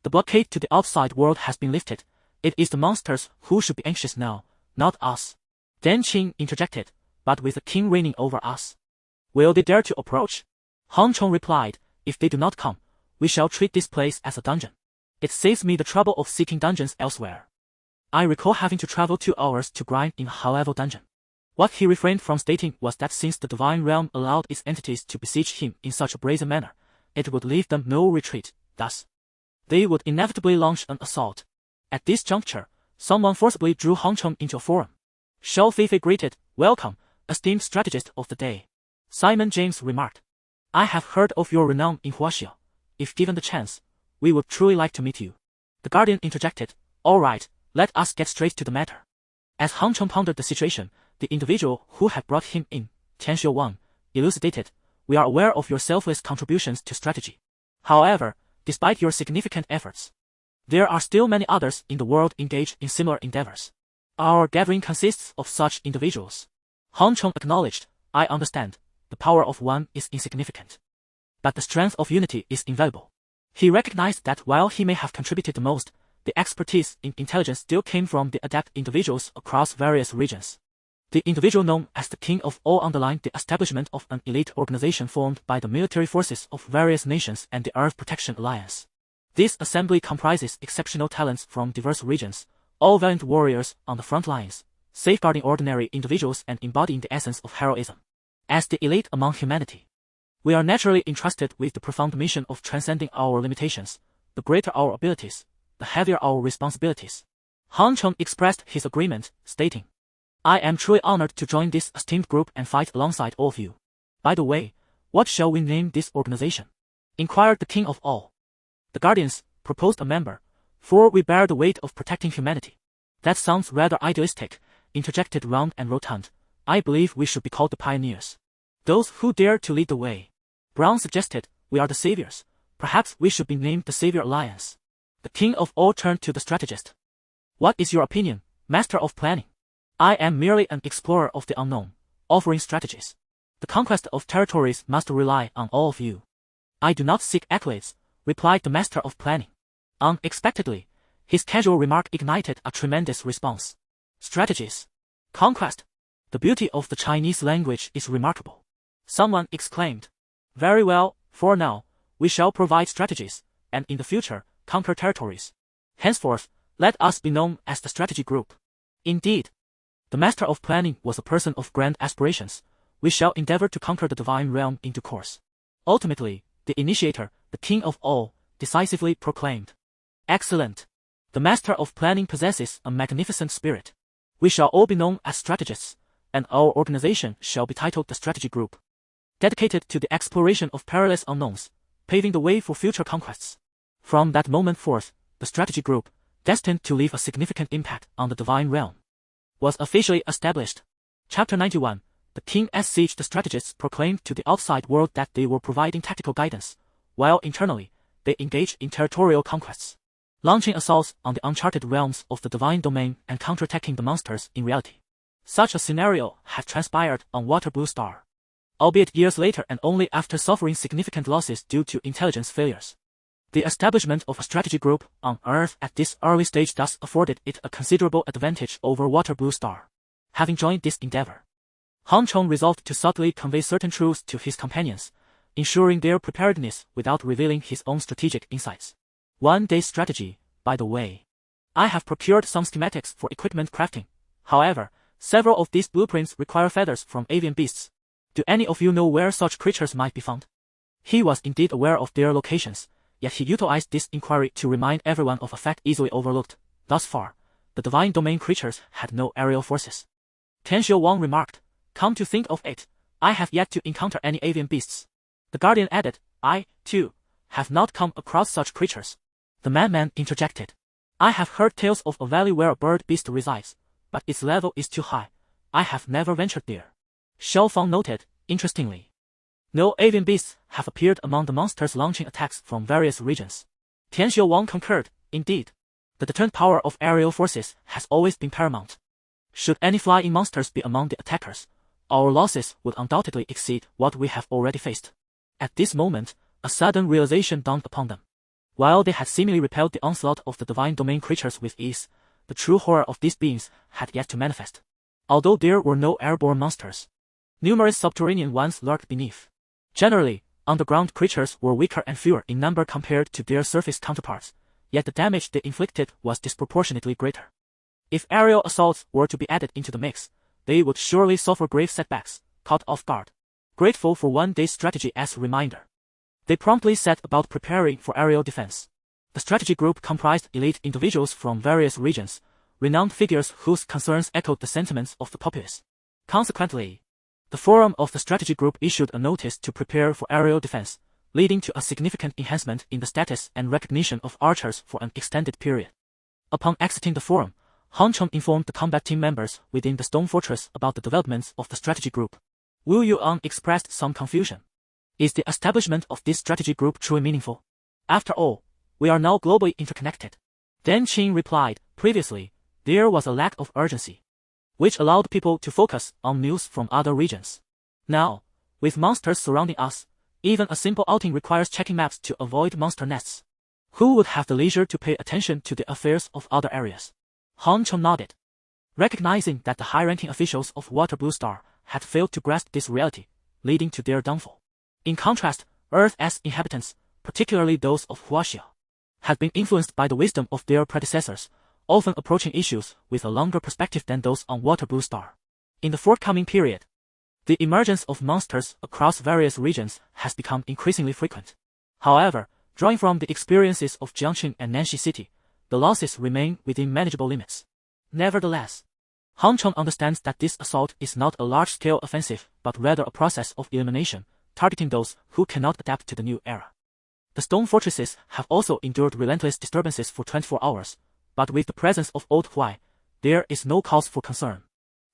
The blockade to the outside world has been lifted. It is the monsters who should be anxious now, not us. Dan Qing interjected, but with the king reigning over us, will they dare to approach? Hong Chen replied, if they do not come, we shall treat this place as a dungeon. It saves me the trouble of seeking dungeons elsewhere. I recall having to travel 2 hours to grind in a high-level dungeon. What he refrained from stating was that since the Divine Realm allowed its entities to besiege him in such a brazen manner, it would leave them no retreat, thus, they would inevitably launch an assault. At this juncture, someone forcibly drew Hong Cheng into a forum. Xiao Feifei greeted, "Welcome, esteemed strategist of the day." Simon James remarked, "I have heard of your renown in Huaxia. If given the chance, we would truly like to meet you." The Guardian interjected, "All right, let us get straight to the matter." As Hong Cheng pondered the situation, the individual who had brought him in, Tianxiu Wang, elucidated, "We are aware of your selfless contributions to strategy. However, despite your significant efforts, there are still many others in the world engaged in similar endeavors. Our gathering consists of such individuals." Hong Cheng acknowledged, "I understand, the power of one is insignificant. But the strength of unity is invaluable." He recognized that while he may have contributed the most, the expertise in intelligence still came from the adept individuals across various regions. The individual known as the King of All underlined the establishment of an elite organization formed by the military forces of various nations and the Earth Protection Alliance. This assembly comprises exceptional talents from diverse regions, all valiant warriors on the front lines, safeguarding ordinary individuals and embodying the essence of heroism. As the elite among humanity, we are naturally entrusted with the profound mission of transcending our limitations. The greater our abilities, the heavier our responsibilities. Hong Cheng expressed his agreement, stating, "I am truly honored to join this esteemed group and fight alongside all of you. By the way, what shall we name this organization?" inquired the King of All. The Guardians proposed a member, "for we bear the weight of protecting humanity." "That sounds rather idealistic," interjected Round and Rotund. "I believe we should be called the pioneers. Those who dare to lead the way." Brown suggested, "We are the saviors. Perhaps we should be named the Savior Alliance." The King of All turned to the strategist. "What is your opinion, Master of Planning?" "I am merely an explorer of the unknown, offering strategies. The conquest of territories must rely on all of you." "I do not seek accolades," replied the Master of Planning. Unexpectedly, his casual remark ignited a tremendous response. "Strategies. Conquest. The beauty of the Chinese language is remarkable." Someone exclaimed. "Very well, for now, we shall provide strategies, and in the future, conquer territories. Henceforth, let us be known as the Strategy Group." Indeed, the Master of Planning was a person of grand aspirations. "We shall endeavor to conquer the Divine Realm in due course." Ultimately, the initiator, the King of All, decisively proclaimed, "Excellent. The Master of Planning possesses a magnificent spirit. We shall all be known as strategists, and our organization shall be titled the Strategy Group, dedicated to the exploration of perilous unknowns, paving the way for future conquests." From that moment forth, the Strategy Group, destined to leave a significant impact on the Divine Realm, was officially established. Chapter 91. The King as Siege. The strategists proclaimed to the outside world that they were providing tactical guidance, while internally, they engaged in territorial conquests, launching assaults on the uncharted realms of the divine domain and counterattacking the monsters in reality. Such a scenario had transpired on Water Blue Star, albeit years later and only after suffering significant losses due to intelligence failures. The establishment of a strategy group on Earth at this early stage thus afforded it a considerable advantage over Water Blue Star. Having joined this endeavor, Hong Cheng resolved to subtly convey certain truths to his companions, ensuring their preparedness without revealing his own strategic insights. One day's strategy, by the way. I have procured some schematics for equipment crafting. However, several of these blueprints require feathers from avian beasts. Do any of you know where such creatures might be found? He was indeed aware of their locations, yet he utilized this inquiry to remind everyone of a fact easily overlooked. Thus far, the divine domain creatures had no aerial forces. Tianxiu Wang remarked, "Come to think of it, I have yet to encounter any avian beasts." The Guardian added, "I, too, have not come across such creatures." The madman interjected, "I have heard tales of a valley where a bird beast resides, but its level is too high. I have never ventured there." Xiao Fang noted, interestingly, "No avian beasts have appeared among the monsters launching attacks from various regions." Tianxiu Wang concurred, "Indeed, the deterrent power of aerial forces has always been paramount. Should any flying monsters be among the attackers, our losses would undoubtedly exceed what we have already faced." At this moment, a sudden realization dawned upon them. While they had seemingly repelled the onslaught of the divine domain creatures with ease, the true horror of these beings had yet to manifest. Although there were no airborne monsters, numerous subterranean ones lurked beneath. Generally, underground creatures were weaker and fewer in number compared to their surface counterparts, yet the damage they inflicted was disproportionately greater. If aerial assaults were to be added into the mix, they would surely suffer grave setbacks, caught off guard. Grateful for one day's strategy as a reminder, they promptly set about preparing for aerial defense. The strategy group comprised elite individuals from various regions, renowned figures whose concerns echoed the sentiments of the populace. Consequently, the forum of the strategy group issued a notice to prepare for aerial defense, leading to a significant enhancement in the status and recognition of archers for an extended period. Upon exiting the forum, Han Cheng informed the combat team members within the stone fortress about the developments of the strategy group. Wu Yuan expressed some confusion. Is the establishment of this strategy group truly meaningful? After all, we are now globally interconnected. Then Qin replied, previously, there was a lack of urgency, which allowed people to focus on news from other regions. Now, with monsters surrounding us, even a simple outing requires checking maps to avoid monster nests. Who would have the leisure to pay attention to the affairs of other areas? Han Cheng nodded, recognizing that the high-ranking officials of Water Blue Star had failed to grasp this reality, leading to their downfall. In contrast, Earth's inhabitants, particularly those of Huaxia, had been influenced by the wisdom of their predecessors, often approaching issues with a longer perspective than those on Water Blue Star. In the forthcoming period, the emergence of monsters across various regions has become increasingly frequent. However, drawing from the experiences of Jiangqing and Nanxi City, the losses remain within manageable limits. Nevertheless, Han Cheng understands that this assault is not a large-scale offensive but rather a process of elimination, targeting those who cannot adapt to the new era. The stone fortresses have also endured relentless disturbances for 24 hours, but with the presence of Old Huai, there is no cause for concern.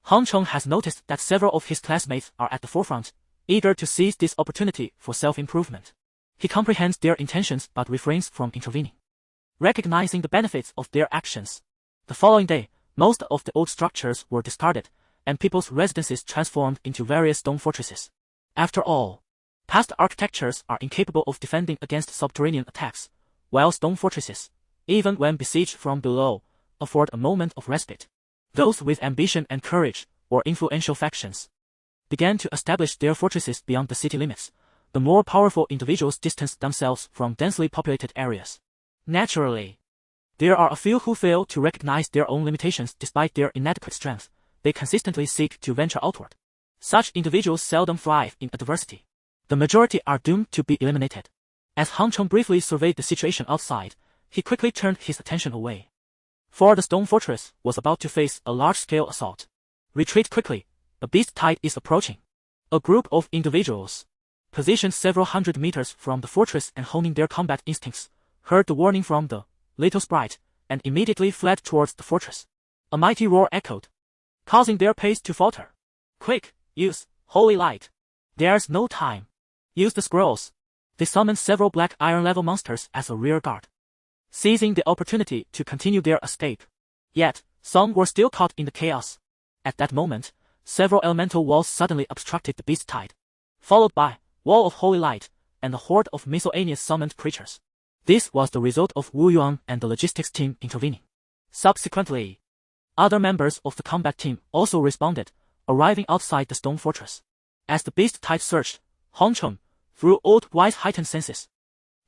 Han Cheng has noticed that several of his classmates are at the forefront, eager to seize this opportunity for self-improvement. He comprehends their intentions but refrains from intervening, recognizing the benefits of their actions. The following day, most of the old structures were discarded, and people's residences transformed into various stone fortresses. After all, past architectures are incapable of defending against subterranean attacks, while stone fortresses, even when besieged from below, afford a moment of respite. Those with ambition and courage, or influential factions, began to establish their fortresses beyond the city limits. The more powerful individuals distanced themselves from densely populated areas. Naturally, there are a few who fail to recognize their own limitations despite their inadequate strength. They consistently seek to venture outward. Such individuals seldom thrive in adversity. The majority are doomed to be eliminated. As Han Cheng briefly surveyed the situation outside, he quickly turned his attention away. For the stone fortress was about to face a large-scale assault. Retreat quickly, a beast tide is approaching. A group of individuals, positioned several hundred meters from the fortress and honing their combat instincts, heard the warning from the little sprite, and immediately fled towards the fortress. A mighty roar echoed, causing their pace to falter. Quick, use holy light. There's no time. Use the scrolls. They summoned several black iron-level monsters as a rear guard, seizing the opportunity to continue their escape. Yet, some were still caught in the chaos. At that moment, several elemental walls suddenly obstructed the beast tide, followed by wall of holy light, and a horde of miscellaneous summoned creatures. This was the result of Wu Yuan and the logistics team intervening. Subsequently, other members of the combat team also responded, arriving outside the stone fortress. As the beast tide surged, Han Cheng, through Old Huai's heightened senses,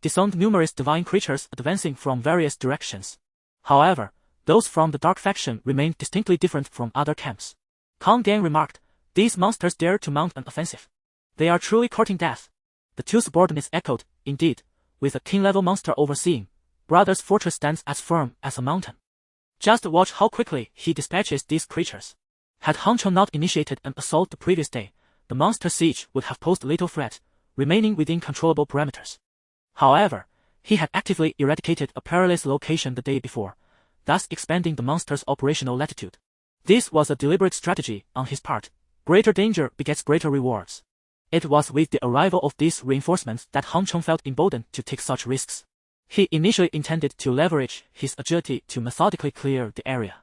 discerned numerous divine creatures advancing from various directions. However, those from the dark faction remained distinctly different from other camps. Kang Dian remarked, these monsters dare to mount an offensive. They are truly courting death. The two subordinates echoed, indeed, with a king-level monster overseeing, Brother's fortress stands as firm as a mountain. Just watch how quickly he dispatches these creatures. Had Han Cheng not initiated an assault the previous day, the monster siege would have posed little threat, remaining within controllable parameters. However, he had actively eradicated a perilous location the day before, thus expanding the monster's operational latitude. This was a deliberate strategy on his part. Greater danger begets greater rewards. It was with the arrival of these reinforcements that Han Cheng felt emboldened to take such risks. He initially intended to leverage his agility to methodically clear the area.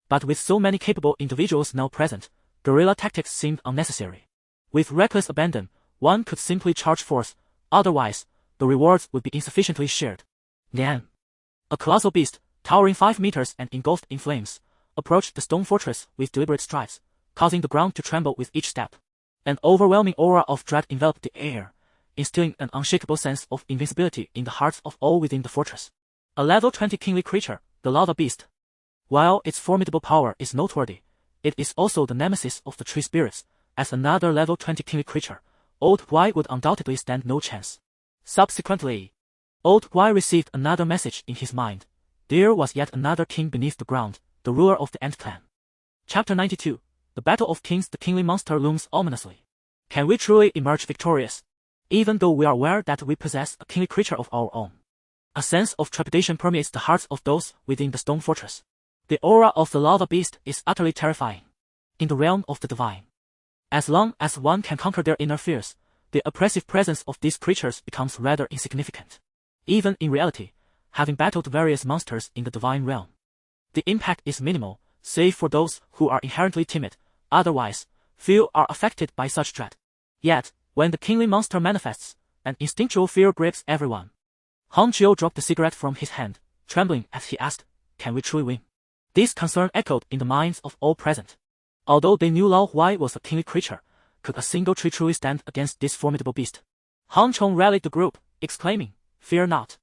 But with so many capable individuals now present, guerrilla tactics seemed unnecessary. With reckless abandon, one could simply charge forth, otherwise, the rewards would be insufficiently shared. Nian, a colossal beast, towering 5 meters and engulfed in flames, approached the stone fortress with deliberate strides, causing the ground to tremble with each step. An overwhelming aura of dread enveloped the air, instilling an unshakable sense of invincibility in the hearts of all within the fortress. A level 20 kingly creature, the lava beast. While its formidable power is noteworthy, it is also the nemesis of the tree spirits. As another level 20 kingly creature, Old Y would undoubtedly stand no chance. Subsequently, Old Y received another message in his mind. There was yet another king beneath the ground, the ruler of the Ant Clan. Chapter 92. The Battle of Kings. The kingly monster looms ominously. Can we truly emerge victorious? Even though we are aware that we possess a kingly creature of our own. A sense of trepidation permeates the hearts of those within the stone fortress. The aura of the lava beast is utterly terrifying. In the realm of the divine, as long as one can conquer their inner fears, the oppressive presence of these creatures becomes rather insignificant. Even in reality, having battled various monsters in the divine realm, the impact is minimal, save for those who are inherently timid. Otherwise, few are affected by such dread. Yet, when the kingly monster manifests, an instinctual fear grips everyone. Hong Chiu dropped the cigarette from his hand, trembling as he asked, "Can we truly win?" This concern echoed in the minds of all present. Although they knew Lao Huai was a kingly creature, could a single tree truly stand against this formidable beast? Han Chong rallied the group, exclaiming, "Fear not.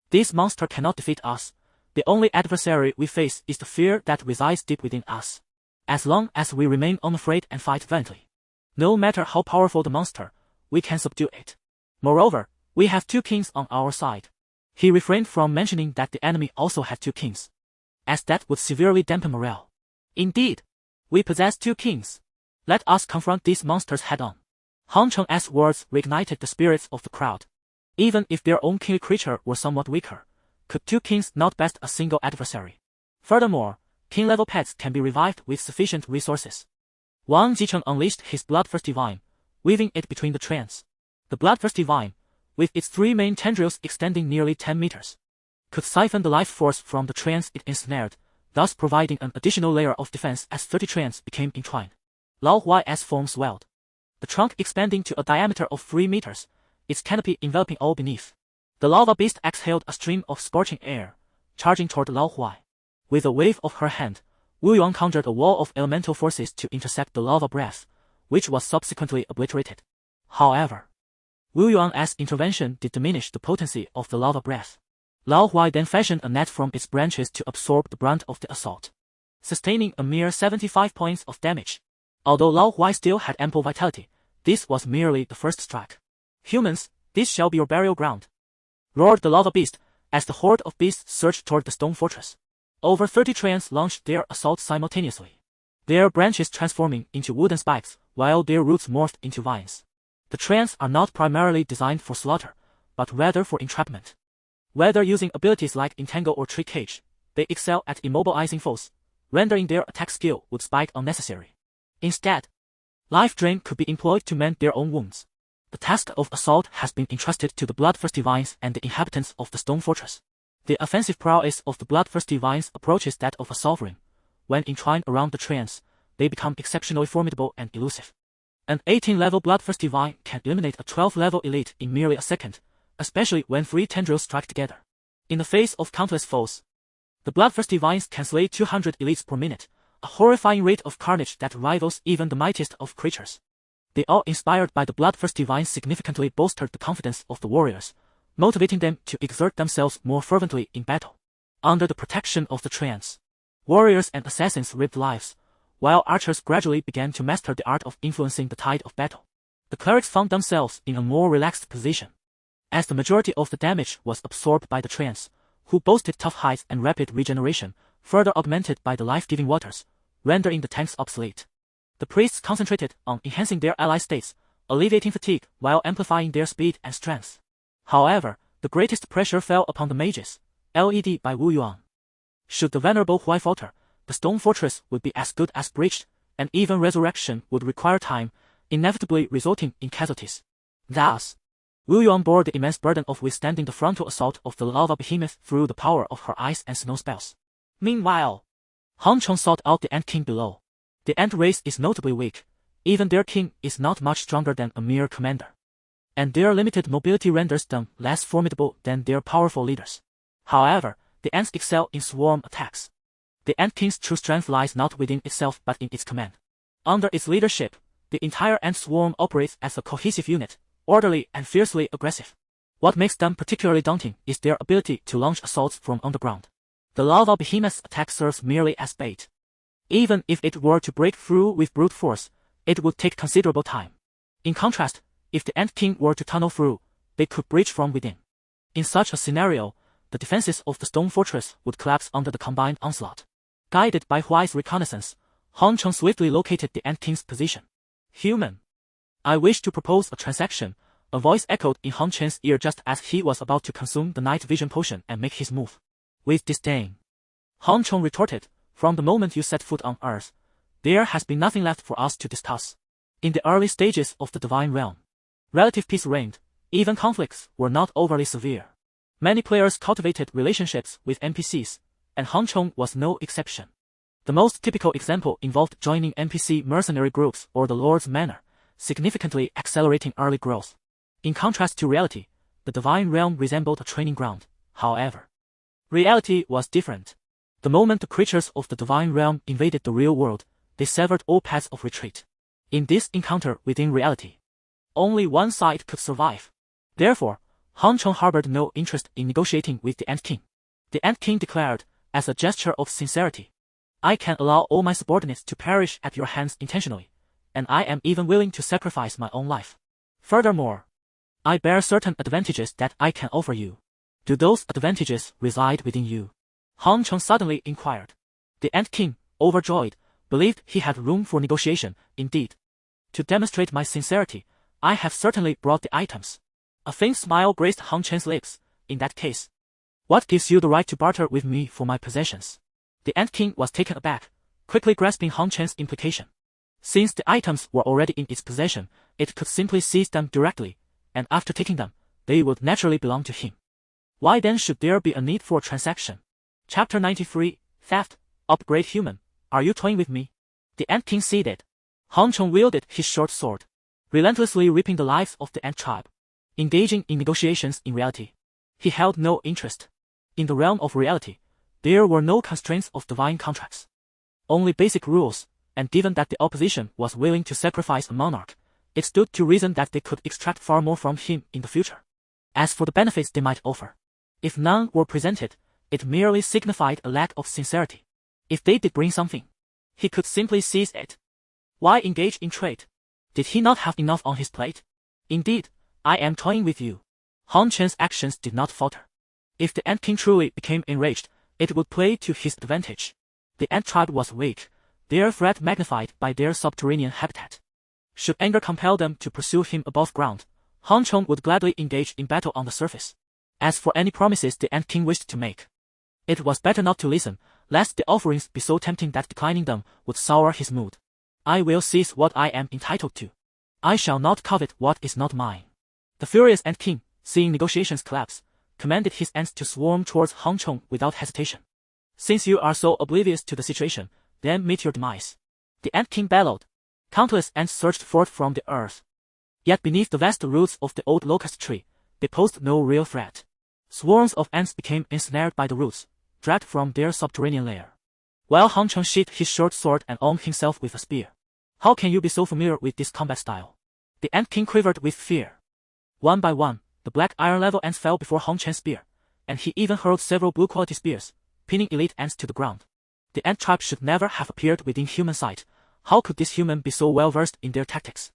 This monster cannot defeat us. The only adversary we face is the fear that resides deep within us. As long as we remain unafraid and fight valiantly, no matter how powerful the monster, we can subdue it. Moreover, we have two kings on our side." He refrained from mentioning that the enemy also had two kings, as that would severely dampen morale. "Indeed, we possess two kings. Let us confront these monsters head-on." Han Cheng's words reignited the spirits of the crowd. Even if their own kingly creature were somewhat weaker, could two kings not best a single adversary? Furthermore, king-level pets can be revived with sufficient resources. Wang Jicheng unleashed his bloodthirsty vine, weaving it between the treants. The bloodthirsty vine, with its three main tendrils extending nearly 10 meters, could siphon the life force from the treants it ensnared, thus providing an additional layer of defense as 30 treants became entwined. Lao Huai's form swelled, the trunk expanding to a diameter of 3 meters, its canopy enveloping all beneath. The lava beast exhaled a stream of scorching air, charging toward Lao Huai. With a wave of her hand, Wu Yuan conjured a wall of elemental forces to intercept the lava breath, which was subsequently obliterated. However, Wu Yuan's intervention did diminish the potency of the lava breath. Lao Huai then fashioned a net from its branches to absorb the brunt of the assault, sustaining a mere 75 points of damage. Although Lao Huai still had ample vitality, this was merely the first strike. "Humans, this shall be your burial ground," roared the lava beast, as the horde of beasts surged toward the stone fortress. Over 30 treants launched their assault simultaneously, their branches transforming into wooden spikes, while their roots morphed into vines. The treants are not primarily designed for slaughter, but rather for entrapment. Whether using abilities like Entangle or Tree Cage, they excel at immobilizing foes, rendering their attack skill would spike unnecessary. Instead, Life Drain could be employed to mend their own wounds. The task of assault has been entrusted to the bloodthirsty vines and the inhabitants of the stone fortress. The offensive prowess of the bloodthirsty vines approaches that of a sovereign. When entwined around the treants, they become exceptionally formidable and elusive. An 18-level bloodthirsty vine can eliminate a 12-level elite in merely a second, especially when 3 tendrils strike together. In the face of countless foes, the bloodthirsty vines can slay 200 elites per minute, a horrifying rate of carnage that rivals even the mightiest of creatures. The awe inspired by the bloodthirsty vines significantly bolstered the confidence of the warriors, motivating them to exert themselves more fervently in battle. Under the protection of the treants, warriors and assassins risked lives, while archers gradually began to master the art of influencing the tide of battle. The clerics found themselves in a more relaxed position, as the majority of the damage was absorbed by the treants, who boasted tough hides and rapid regeneration, further augmented by the life-giving waters, rendering the tanks obsolete. The priests concentrated on enhancing their ally states, alleviating fatigue while amplifying their speed and strength. However, the greatest pressure fell upon the mages, led by Wu Yuan. Should the venerable Huai falter, the stone fortress would be as good as breached, and even resurrection would require time, inevitably resulting in casualties. Thus, Wu Yuan bore the immense burden of withstanding the frontal assault of the lava behemoth through the power of her ice and snow spells. Meanwhile, Han Chong sought out the Ant King below. The Ant race is notably weak, even their king is not much stronger than a mere commander, and their limited mobility renders them less formidable than their powerful leaders. However, the Ants excel in swarm attacks. The Ant King's true strength lies not within itself but in its command. Under its leadership, the entire Ant swarm operates as a cohesive unit, orderly and fiercely aggressive. What makes them particularly daunting is their ability to launch assaults from underground. The lava behemoth's attack serves merely as bait. Even if it were to break through with brute force, it would take considerable time. In contrast, if the Ant King were to tunnel through, they could breach from within. In such a scenario, the defenses of the stone fortress would collapse under the combined onslaught. Guided by Huai's reconnaissance, Han Cheng swiftly located the Ant King's position. Human. I wish to propose a transaction, a voice echoed in Han Chen's ear just as he was about to consume the night vision potion and make his move. With disdain, Han Cheng retorted, from the moment you set foot on Earth, there has been nothing left for us to discuss. In the early stages of the Divine Realm, relative peace reigned, even conflicts were not overly severe. Many players cultivated relationships with NPCs, and Han Cheng was no exception. The most typical example involved joining NPC mercenary groups or the Lord's Manor, significantly accelerating early growth. In contrast to reality, the Divine Realm resembled a training ground, however. Reality was different. The moment the creatures of the Divine Realm invaded the real world, they severed all paths of retreat. In this encounter within reality, only one side could survive. Therefore, Han Cheng harbored no interest in negotiating with the Ant King. The Ant King declared, as a gesture of sincerity, I can allow all my subordinates to perish at your hands intentionally, and I am even willing to sacrifice my own life. Furthermore, I bear certain advantages that I can offer you. Do those advantages reside within you? Han Cheng suddenly inquired. The Ant King, overjoyed, believed he had room for negotiation. Indeed, to demonstrate my sincerity, I have certainly brought the items. A faint smile graced Han Chen's lips. In that case, what gives you the right to barter with me for my possessions? The Ant King was taken aback, quickly grasping Han Chen's implication. Since the items were already in its possession, it could simply seize them directly, and after taking them, they would naturally belong to him. Why then should there be a need for a transaction? Chapter 93, Theft, Upgrade Human, are you toying with me? The Ant King ceded. Han Cheng wielded his short sword, relentlessly reaping the lives of the Ant tribe. Engaging in negotiations in reality, he held no interest. In the realm of reality, there were no constraints of divine contracts. Only basic rules, and given that the opposition was willing to sacrifice a monarch, it stood to reason that they could extract far more from him in the future. As for the benefits they might offer, if none were presented, it merely signified a lack of sincerity. If they did bring something, he could simply seize it. Why engage in trade? Did he not have enough on his plate? Indeed, I am toying with you. Han Chen's actions did not falter. If the Ant King truly became enraged, it would play to his advantage. The Ant tribe was weak, their threat magnified by their subterranean habitat. Should anger compel them to pursue him above ground, Han Cheng would gladly engage in battle on the surface. As for any promises the Ant King wished to make, it was better not to listen, lest the offerings be so tempting that declining them would sour his mood. I will seize what I am entitled to. I shall not covet what is not mine. The furious Ant King, seeing negotiations collapse, commanded his ants to swarm towards Han Cheng without hesitation. Since you are so oblivious to the situation, then meet your demise. The Ant King bellowed. Countless ants surged forth from the earth. Yet beneath the vast roots of the old locust tree, they posed no real threat. Swarms of ants became ensnared by the roots, dragged from their subterranean lair. While Han Cheng sheathed his short sword and armed himself with a spear. How can you be so familiar with this combat style? The Ant King quivered with fear. One by one, the black iron-level ants fell before Han Chen's spear, and he even hurled several blue-quality spears, pinning elite ants to the ground. The ant tribe should never have appeared within human sight. How could this human be so well-versed in their tactics?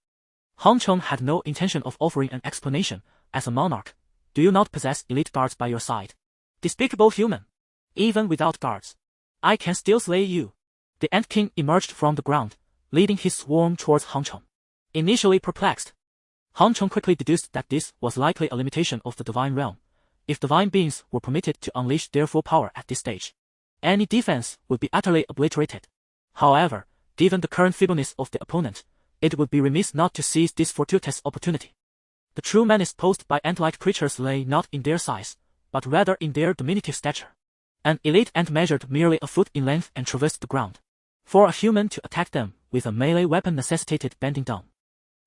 Han Cheng had no intention of offering an explanation. As a monarch, do you not possess elite guards by your side? Despicable human! Even without guards, I can still slay you. The Ant King emerged from the ground, leading his swarm towards Han Cheng. Initially perplexed, Han Cheng quickly deduced that this was likely a limitation of the Divine Realm. If divine beings were permitted to unleash their full power at this stage, any defense would be utterly obliterated. However, given the current feebleness of the opponent, it would be remiss not to seize this fortuitous opportunity. The true menace posed by ant-like creatures lay not in their size, but rather in their diminutive stature. An elite ant measured merely a foot in length and traversed the ground. For a human to attack them with a melee weapon necessitated bending down,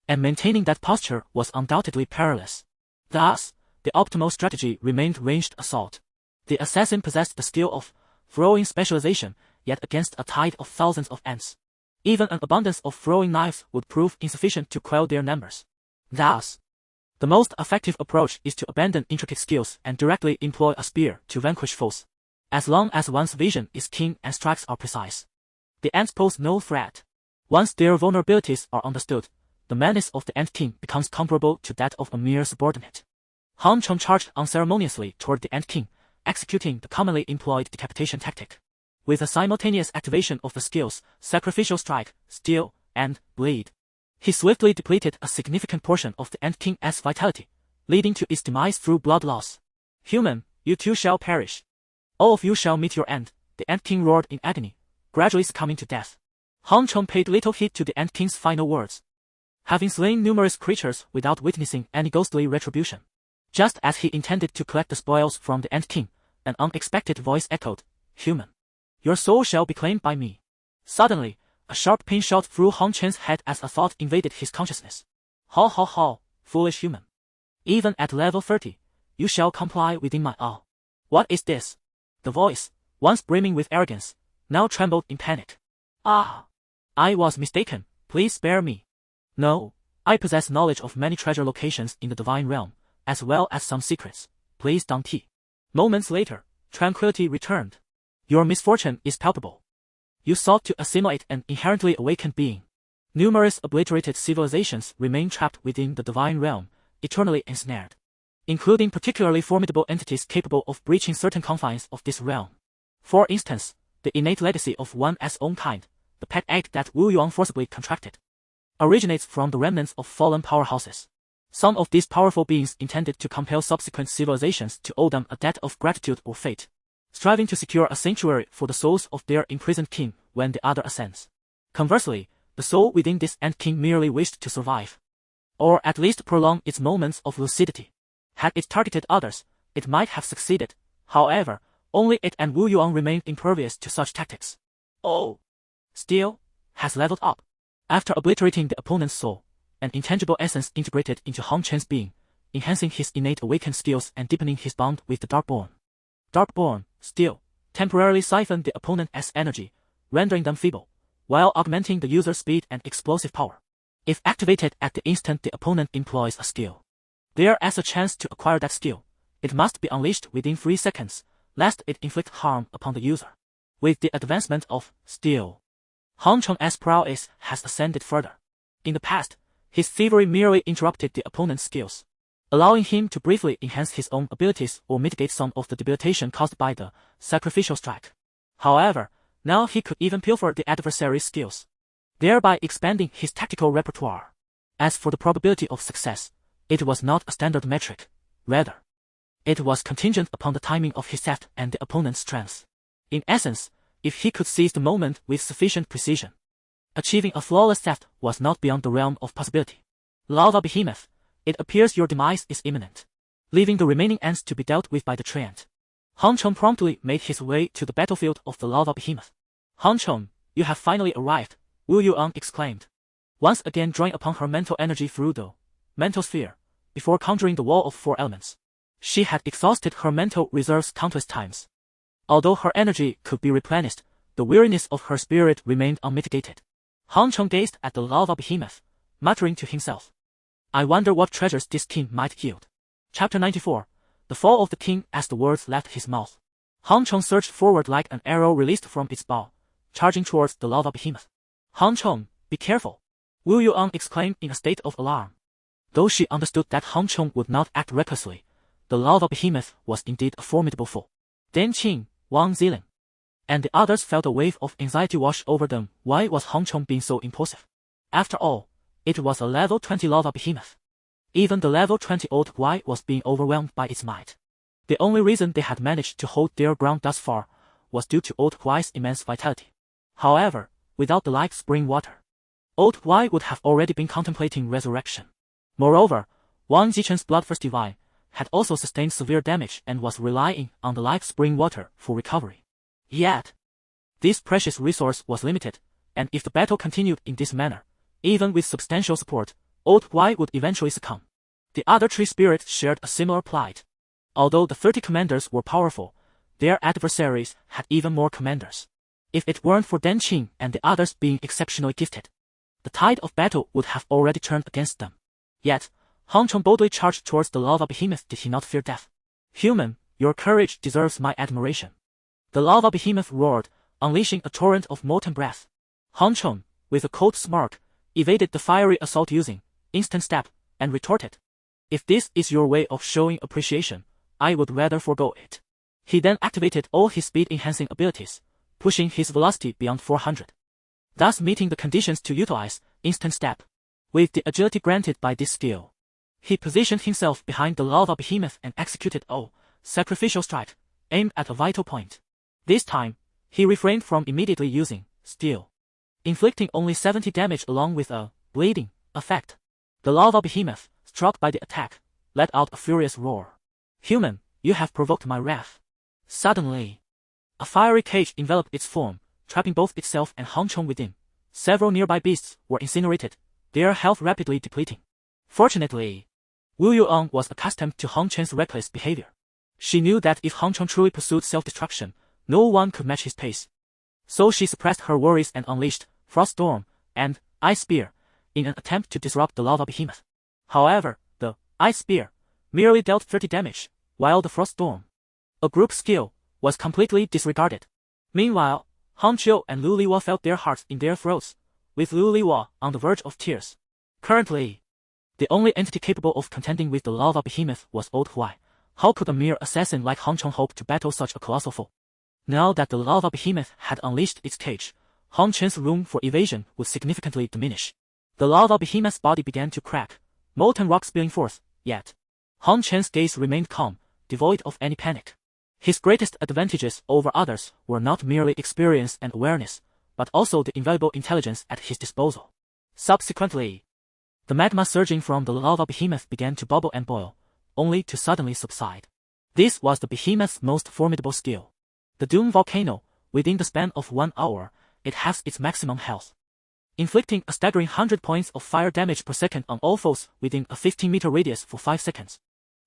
and maintaining that posture was undoubtedly perilous. Thus, the optimal strategy remained ranged assault. The assassin possessed the skill of throwing specialization, yet against a tide of thousands of ants, even an abundance of throwing knives would prove insufficient to quell their numbers. Thus, The most effective approach is to abandon intricate skills and directly employ a spear to vanquish foes. As long as one's vision is keen and strikes are precise, the ants pose no threat. Once their vulnerabilities are understood, the menace of the ant king becomes comparable to that of a mere subordinate. Han Cheng charged unceremoniously toward the ant king, executing the commonly employed decapitation tactic. With a simultaneous activation of the skills Sacrificial Strike, Steal, and Bleed, he swiftly depleted a significant portion of the Ant King's vitality, leading to its demise through blood loss. Human, you too shall perish. All of you shall meet your end, the Ant King roared in agony, gradually succumbing to death. Han Cheng paid little heed to the Ant King's final words, having slain numerous creatures without witnessing any ghostly retribution. Just as he intended to collect the spoils from the Ant King, an unexpected voice echoed, Human, your soul shall be claimed by me. Suddenly, a sharp pain shot through Han Chen's head as a thought invaded his consciousness. Ha ha ha, foolish human. Even at level 30, you shall comply within my awe. What is this? The voice, once brimming with arrogance, now trembled in panic. Ah! I was mistaken, please spare me. No, I possess knowledge of many treasure locations in the divine realm, as well as some secrets. Please don't. Moments later, tranquility returned. Your misfortune is palpable. You sought to assimilate an inherently awakened being. Numerous obliterated civilizations remain trapped within the divine realm, eternally ensnared, including particularly formidable entities capable of breaching certain confines of this realm. For instance, the innate legacy of one's own kind, the pet egg that Wu Yuan forcibly contracted, originates from the remnants of fallen powerhouses. Some of these powerful beings intended to compel subsequent civilizations to owe them a debt of gratitude or fate, striving to secure a sanctuary for the souls of their imprisoned king when the other ascends. Conversely, the soul within this Ant King merely wished to survive, or at least prolong its moments of lucidity. Had it targeted others, it might have succeeded. However, only it and Wu Yuan remained impervious to such tactics. Oh! Steel has leveled up. After obliterating the opponent's soul, an intangible essence integrated into Han Chen's being, enhancing his innate awakened skills and deepening his bond with the Darkborn. Darkborn, Steel, temporarily siphon the opponent's energy, rendering them feeble, while augmenting the user's speed and explosive power. If activated at the instant the opponent employs a skill, there is a chance to acquire that skill. It must be unleashed within 3 seconds, lest it inflict harm upon the user. With the advancement of Steel, Han Cheng's prowess has ascended further. In the past, his thievery merely interrupted the opponent's skills, allowing him to briefly enhance his own abilities or mitigate some of the debilitation caused by the Sacrificial Strike. However, now he could even pilfer the adversary's skills, thereby expanding his tactical repertoire. As for the probability of success, it was not a standard metric. Rather, it was contingent upon the timing of his theft and the opponent's strength. In essence, if he could seize the moment with sufficient precision, achieving a flawless theft was not beyond the realm of possibility. Lava Behemoth, it appears your demise is imminent. Leaving the remaining ants to be dealt with by the treant, Han Cheng promptly made his way to the battlefield of the Lava Behemoth. Han Cheng, you have finally arrived, Wu Yuan exclaimed, once again drawing upon her mental energy through the mental sphere, before conjuring the wall of 4 elements. She had exhausted her mental reserves countless times. Although her energy could be replenished, the weariness of her spirit remained unmitigated. Han Cheng gazed at the Lava Behemoth, muttering to himself, I wonder what treasures this king might yield. Chapter 94, The Fall of the King. As the words left his mouth, Han Cheng surged forward like an arrow released from its bow, charging towards the Lava Behemoth. Han Cheng, be careful! Wu Yuan exclaimed in a state of alarm. Though she understood that Han Cheng would not act recklessly, the Lava Behemoth was indeed a formidable foe. Dan Qing, Wang Ziling, and the others felt a wave of anxiety wash over them. Why was Han Cheng being so impulsive? After all, it was a level 20 Lava Behemoth. Even the level 20 Old Huai was being overwhelmed by its might. The only reason they had managed to hold their ground thus far was due to Old Huai's immense vitality. However, without the life spring water, Old Huai would have already been contemplating resurrection. Moreover, Wang Zichen's bloodthirsty vine had also sustained severe damage and was relying on the life spring water for recovery. Yet, this precious resource was limited, and if the battle continued in this manner, even with substantial support, Old Huai would eventually succumb. The other 3 spirits shared a similar plight. Although the 30 commanders were powerful, their adversaries had even more commanders. If it weren't for Dan Qing and the others being exceptionally gifted, the tide of battle would have already turned against them. Yet, Han Chong boldly charged towards the lava behemoth. Did he not fear death? Human, your courage deserves my admiration. The lava behemoth roared, unleashing a torrent of molten breath. Han Chong, with a cold smirk, evaded the fiery assault using instant stab, and retorted. If this is your way of showing appreciation, I would rather forego it. He then activated all his speed-enhancing abilities, pushing his velocity beyond 400. Thus meeting the conditions to utilize instant stab. With the agility granted by this skill, he positioned himself behind the lava behemoth and executed a sacrificial strike, aimed at a vital point. This time, he refrained from immediately using steel, inflicting only 70 damage along with a bleeding effect. The lava behemoth, struck by the attack, let out a furious roar. Human, you have provoked my wrath. Suddenly, a fiery cage enveloped its form, trapping both itself and Han Chong within. Several nearby beasts were incinerated, their health rapidly depleting. Fortunately, Wu Yuan was accustomed to Han Chong's reckless behavior. She knew that if Han Chong truly pursued self-destruction, no one could match his pace. So she suppressed her worries and unleashed Frost Storm and Ice Spear in an attempt to disrupt the lava behemoth. However, the Ice Spear merely dealt 30 damage, while the Frost Storm, a group skill, was completely disregarded. Meanwhile, Han Chiu and Lu Liwa felt their hearts in their throats, with Lu Liwa on the verge of tears. Currently, the only entity capable of contending with the lava behemoth was Old Huai. How could a mere assassin like Han Chong hope to battle such a colossal foe? Now that the lava behemoth had unleashed its cage, Han Chen's room for evasion would significantly diminish. The lava behemoth's body began to crack, molten rock spilling forth, yet Han Chen's gaze remained calm, devoid of any panic. His greatest advantages over others were not merely experience and awareness, but also the invaluable intelligence at his disposal. Subsequently, the magma surging from the lava behemoth began to bubble and boil, only to suddenly subside. This was the behemoth's most formidable skill. The Doom Volcano, within the span of 1 hour, it halves its maximum health, inflicting a staggering 100 points of fire damage per second on all foes within a 15-meter radius for 5 seconds,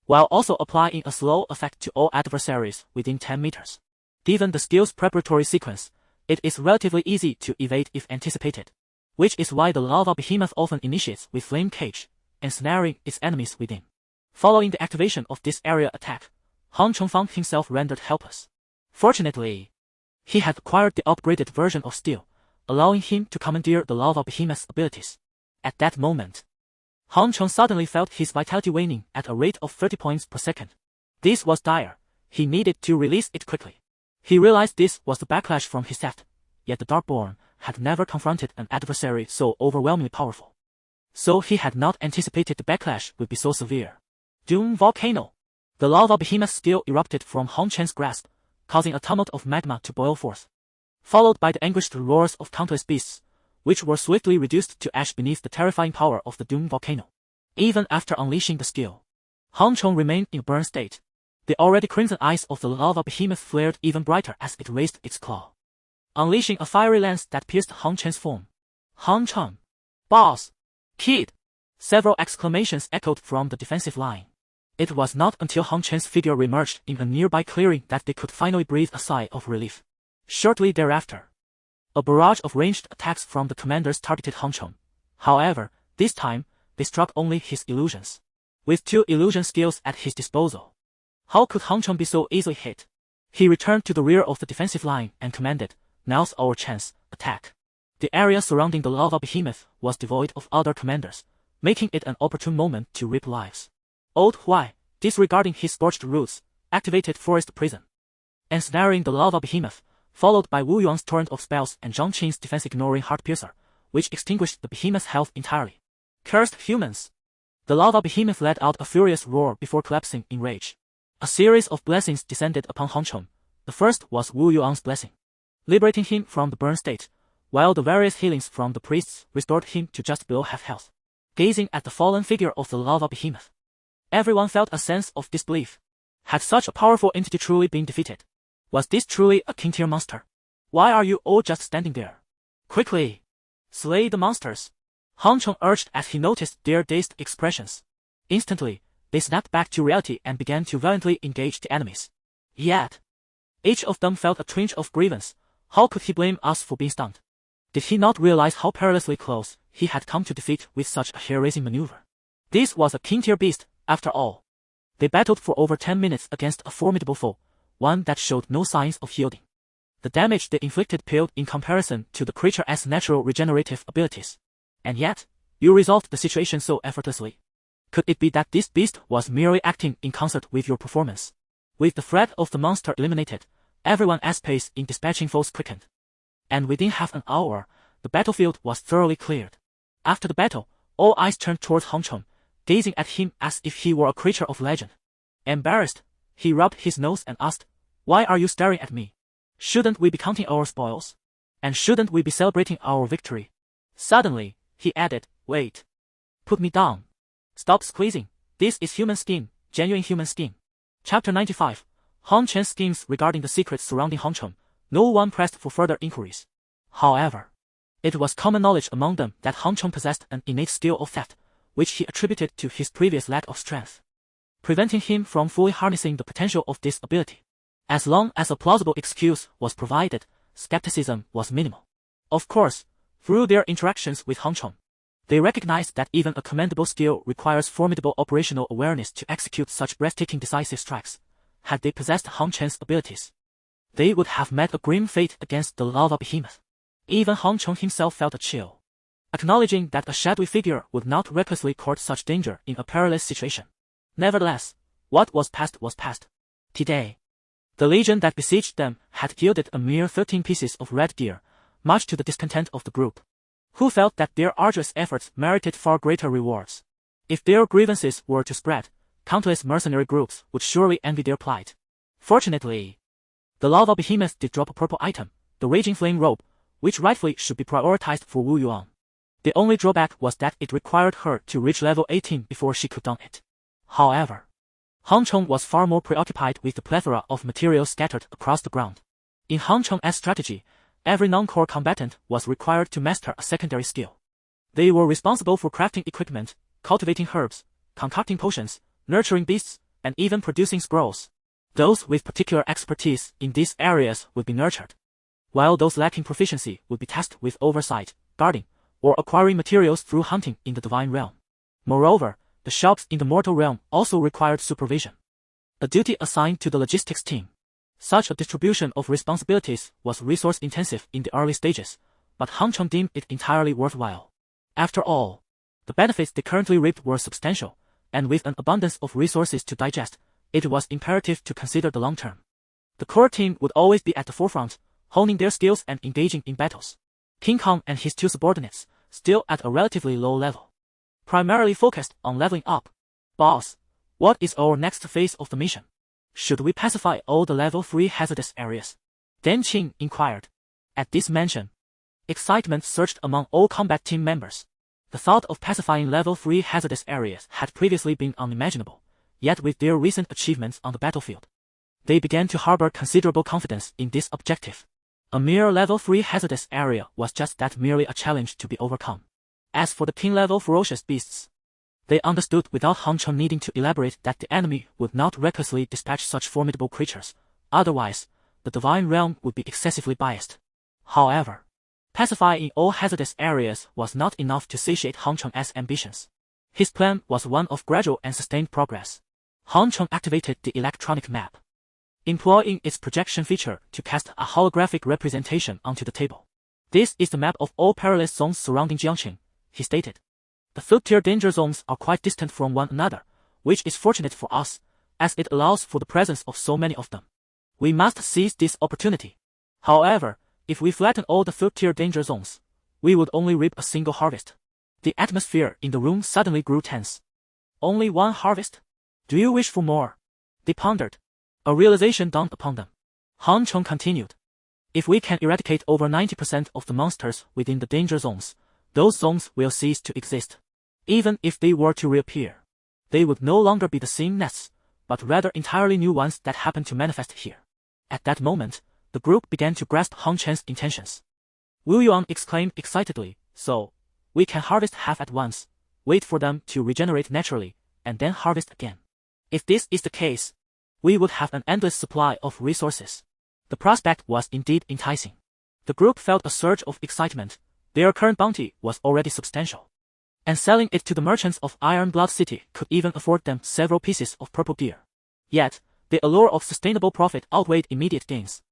while also applying a slow effect to all adversaries within 10 meters. Given the skill's preparatory sequence, it is relatively easy to evade if anticipated, which is why the lava behemoth often initiates with Flame Cage, ensnaring its enemies within. Following the activation of this area attack, Han Chong found himself rendered helpless. Fortunately, he had acquired the upgraded version of Steel, allowing him to commandeer the lava behemoth's abilities. At that moment, Han Chong suddenly felt his vitality waning at a rate of 30 points per second. This was dire. He needed to release it quickly. He realized this was the backlash from his theft, yet the Darkborn had never confronted an adversary so overwhelmingly powerful. So he had not anticipated the backlash would be so severe. Doom Volcano. The lava behemoth's skill erupted from Han Chen's grasp, causing a tumult of magma to boil forth, followed by the anguished roars of countless beasts, which were swiftly reduced to ash beneath the terrifying power of the Doom Volcano. Even after unleashing the skill, Han Chong remained in a burn state. The already crimson eyes of the lava behemoth flared even brighter as it raised its claw, unleashing a fiery lance that pierced Han Chen's form. Han Chong! Boss! Kid! Several exclamations echoed from the defensive line. It was not until Han Chen's figure reemerged in a nearby clearing that they could finally breathe a sigh of relief. Shortly thereafter, a barrage of ranged attacks from the commanders targeted Han Chong. However, this time, they struck only his illusions. With 2 illusion skills at his disposal, how could Han Chong be so easily hit? He returned to the rear of the defensive line and commanded, "Now's our chance, attack." The area surrounding the lava behemoth was devoid of other commanders, making it an opportune moment to reap lives. Old Huai, disregarding his scorched roots, activated Forest Prison, ensnaring the lava behemoth, followed by Wu Yuan's torrent of spells and Zhang Qin's defense-ignoring Heart Piercer, which extinguished the behemoth's health entirely. Cursed humans! The lava behemoth let out a furious roar before collapsing in rage. A series of blessings descended upon Han Chong. The first was Wu Yuan's blessing, liberating him from the burn state, while the various healings from the priests restored him to just below half health. Gazing at the fallen figure of the lava behemoth, everyone felt a sense of disbelief. Had such a powerful entity truly been defeated? Was this truly a king-tier monster? Why are you all just standing there? Quickly! Slay the monsters! Han Chong urged as he noticed their dazed expressions. Instantly, they snapped back to reality and began to valiantly engage the enemies. Yet, each of them felt a twinge of grievance. How could he blame us for being stunned? Did he not realize how perilously close he had come to defeat with such a hair-raising maneuver? This was a king-tier beast, after all. They battled for over 10 minutes against a formidable foe, one that showed no signs of yielding. The damage they inflicted paled in comparison to the creature's natural regenerative abilities. And yet, you resolved the situation so effortlessly. Could it be that this beast was merely acting in concert with your performance? With the threat of the monster eliminated, everyone's pace in dispatching foes quickened. And within half an hour, the battlefield was thoroughly cleared. After the battle, all eyes turned towards Hong Chong, gazing at him as if he were a creature of legend. Embarrassed, he rubbed his nose and asked, "Why are you staring at me? Shouldn't we be counting our spoils? And shouldn't we be celebrating our victory?" Suddenly, he added, "Wait. Put me down. Stop squeezing. This is human skin, genuine human skin." Chapter 95. Hong Chen's schemes regarding the secrets surrounding Hong Chong. No one pressed for further inquiries. However, it was common knowledge among them that Hong Chong possessed an innate skill of theft, which he attributed to his previous lack of strength, preventing him from fully harnessing the potential of this ability. As long as a plausible excuse was provided, skepticism was minimal. Of course, through their interactions with Hong Chong, they recognized that even a commendable skill requires formidable operational awareness to execute such breathtaking decisive strikes. Had they possessed Hong Chen's abilities, they would have met a grim fate against the lava behemoth. Even Hong Chong himself felt a chill, acknowledging that a shadowy figure would not recklessly court such danger in a perilous situation. Nevertheless, what was past was past. Today, the legion that besieged them had yielded a mere 13 pieces of red gear, much to the discontent of the group, who felt that their arduous efforts merited far greater rewards. If their grievances were to spread, countless mercenary groups would surely envy their plight. Fortunately, the lava behemoth did drop a purple item, the Raging Flame Robe, which rightfully should be prioritized for Wu Yuan. The only drawback was that it required her to reach level 18 before she could don it. However, Hong Chong was far more preoccupied with the plethora of materials scattered across the ground. In Hong Chong's strategy, every non-core combatant was required to master a secondary skill. They were responsible for crafting equipment, cultivating herbs, concocting potions, nurturing beasts, and even producing scrolls. Those with particular expertise in these areas would be nurtured, while those lacking proficiency would be tasked with oversight, guarding, or acquiring materials through hunting in the divine realm. Moreover, the shops in the mortal realm also required supervision, a duty assigned to the logistics team. Such a distribution of responsibilities was resource-intensive in the early stages, but Hong Chong deemed it entirely worthwhile. After all, the benefits they currently reaped were substantial, and with an abundance of resources to digest, it was imperative to consider the long term. The core team would always be at the forefront, honing their skills and engaging in battles. King Kong and his two subordinates, still at a relatively low level, primarily focused on leveling up. "Boss, what is our next phase of the mission? Should we pacify all the level 3 hazardous areas?" Dan Qing inquired. At this mention, excitement surged among all combat team members. The thought of pacifying level 3 hazardous areas had previously been unimaginable, yet with their recent achievements on the battlefield, they began to harbor considerable confidence in this objective. A mere level 3 hazardous area was just that, merely a challenge to be overcome. As for the king-level ferocious beasts, they understood without Hong Chong needing to elaborate that the enemy would not recklessly dispatch such formidable creatures, otherwise, the divine realm would be excessively biased. However, pacifying all hazardous areas was not enough to satiate Hong Chong's ambitions. His plan was one of gradual and sustained progress. Hong Chong activated the electronic map, employing its projection feature to cast a holographic representation onto the table. "This is the map of all perilous zones surrounding Jiangqing," he stated. "The third-tier danger zones are quite distant from one another, which is fortunate for us, as it allows for the presence of so many of them. We must seize this opportunity. However, if we flatten all the third-tier danger zones, we would only reap a single harvest." The atmosphere in the room suddenly grew tense. "Only one harvest? Do you wish for more?" They pondered. A realization dawned upon them. Hong Chong continued. "If we can eradicate over 90% of the monsters within the danger zones, those zones will cease to exist. Even if they were to reappear, they would no longer be the same nests, but rather entirely new ones that happen to manifest here." At that moment, the group began to grasp Hong Chen's intentions. Wu Yuan exclaimed excitedly, "So, we can harvest half at once, wait for them to regenerate naturally, and then harvest again. If this is the case, we would have an endless supply of resources." The prospect was indeed enticing. The group felt a surge of excitement. Their current bounty was already substantial. and selling it to the merchants of Iron Blood City could even afford them several pieces of purple gear. Yet, the allure of sustainable profit outweighed immediate gains,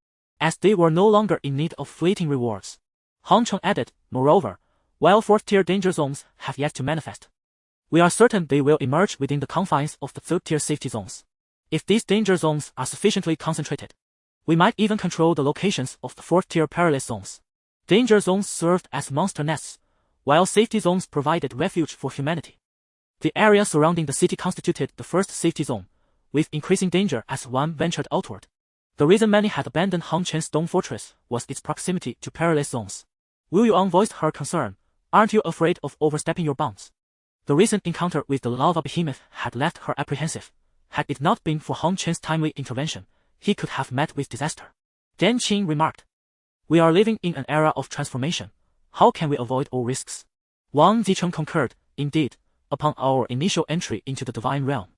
as they were no longer in need of fleeting rewards. Hong Cheng added, moreover, while 4th-tier danger zones have yet to manifest, we are certain they will emerge within the confines of the 3rd-tier safety zones. If these danger zones are sufficiently concentrated, we might even control the locations of the 4th-tier perilous zones. Danger zones served as monster nests, while safety zones provided refuge for humanity. The area surrounding the city constituted the first safety zone, with increasing danger as one ventured outward. The reason many had abandoned Hong Chen's stone fortress was its proximity to perilous zones. Wu Yuan voiced her concern. Aren't you afraid of overstepping your bounds? The recent encounter with the lava behemoth had left her apprehensive. Had it not been for Hong Chen's timely intervention, he could have met with disaster. Dan Qing remarked. We are living in an era of transformation. How can we avoid all risks? Wang Zicheng concurred. Indeed, upon our initial entry into the divine realm,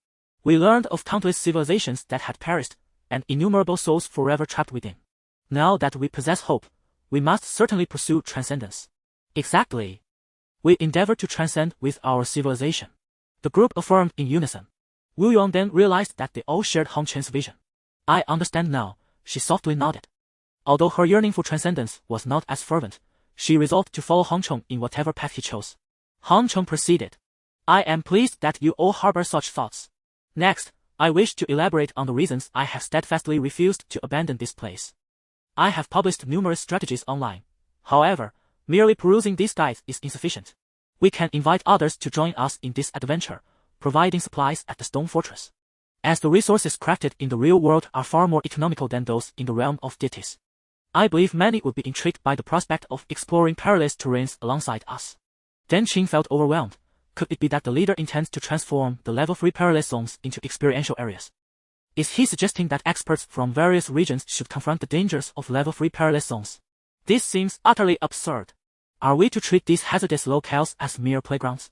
we learned of countless civilizations that had perished, and innumerable souls forever trapped within. Now that we possess hope, we must certainly pursue transcendence. Exactly. We endeavor to transcend with our civilization. The group affirmed in unison. Wu Yuan then realized that they all shared Hong Chen's vision. I understand now, she softly nodded. Although her yearning for transcendence was not as fervent, she resolved to follow Hong Cheng in whatever path he chose. Hong Cheng proceeded. I am pleased that you all harbor such thoughts. Next, I wish to elaborate on the reasons I have steadfastly refused to abandon this place. I have published numerous strategies online. However, merely perusing these guides is insufficient. We can invite others to join us in this adventure, providing supplies at the stone fortress, as the resources crafted in the real world are far more economical than those in the realm of deities. I believe many would be intrigued by the prospect of exploring perilous terrains alongside us. Dan Qing felt overwhelmed. Could it be that the leader intends to transform the level 3 perilous zones into experiential areas? Is he suggesting that experts from various regions should confront the dangers of level 3 perilous zones? This seems utterly absurd. Are we to treat these hazardous locales as mere playgrounds?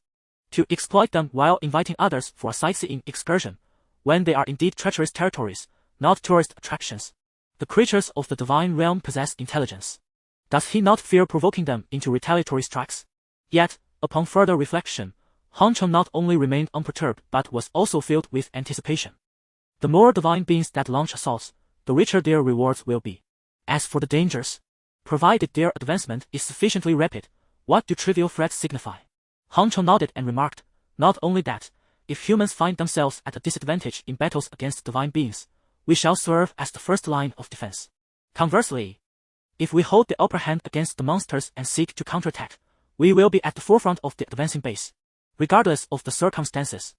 To exploit them while inviting others for a sightseeing excursion, when they are indeed treacherous territories, not tourist attractions? The creatures of the divine realm possess intelligence. Does he not fear provoking them into retaliatory strikes? Yet, upon further reflection, Hong Cheng not only remained unperturbed but was also filled with anticipation. The more divine beings that launch assaults, the richer their rewards will be. As for the dangers, provided their advancement is sufficiently rapid, what do trivial threats signify? Hong Cheng nodded and remarked, not only that, if humans find themselves at a disadvantage in battles against divine beings, we shall serve as the first line of defense. Conversely, if we hold the upper hand against the monsters and seek to counterattack, we will be at the forefront of the advancing base. Regardless of the circumstances,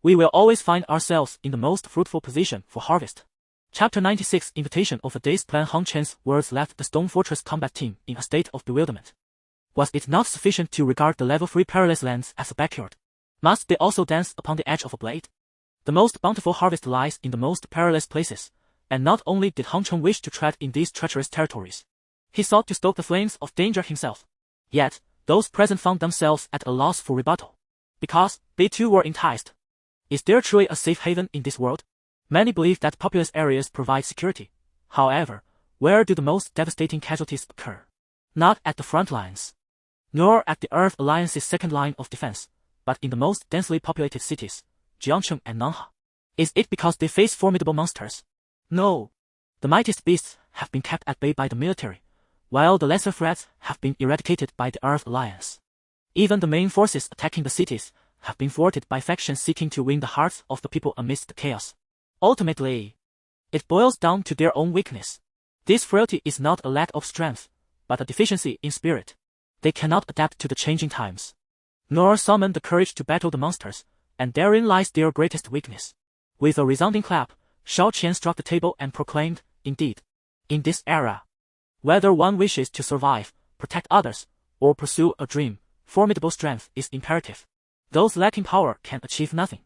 we will always find ourselves in the most fruitful position for harvest. Chapter 96 Invitation of a Day's Plan. Hong Chen's words left the Stone Fortress combat team in a state of bewilderment. Was it not sufficient to regard the level 3 perilous lands as a backyard? Must they also dance upon the edge of a blade? The most bountiful harvest lies in the most perilous places, and not only did Hong Cheng wish to tread in these treacherous territories, he sought to stoke the flames of danger himself. Yet, those present found themselves at a loss for rebuttal, because they too were enticed. Is there truly a safe haven in this world? Many believe that populous areas provide security. However, where do the most devastating casualties occur? Not at the front lines, nor at the Earth Alliance's second line of defense, but in the most densely populated cities, Xianxia and Nanha. Is it because they face formidable monsters? No. The mightiest beasts have been kept at bay by the military, while the lesser threats have been eradicated by the Earth Alliance. Even the main forces attacking the cities have been thwarted by factions seeking to win the hearts of the people amidst the chaos. Ultimately, it boils down to their own weakness. This frailty is not a lack of strength, but a deficiency in spirit. They cannot adapt to the changing times, nor summon the courage to battle the monsters, and therein lies their greatest weakness. With a resounding clap, Shao Qian struck the table and proclaimed, indeed, in this era, whether one wishes to survive, protect others, or pursue a dream, formidable strength is imperative. Those lacking power can achieve nothing.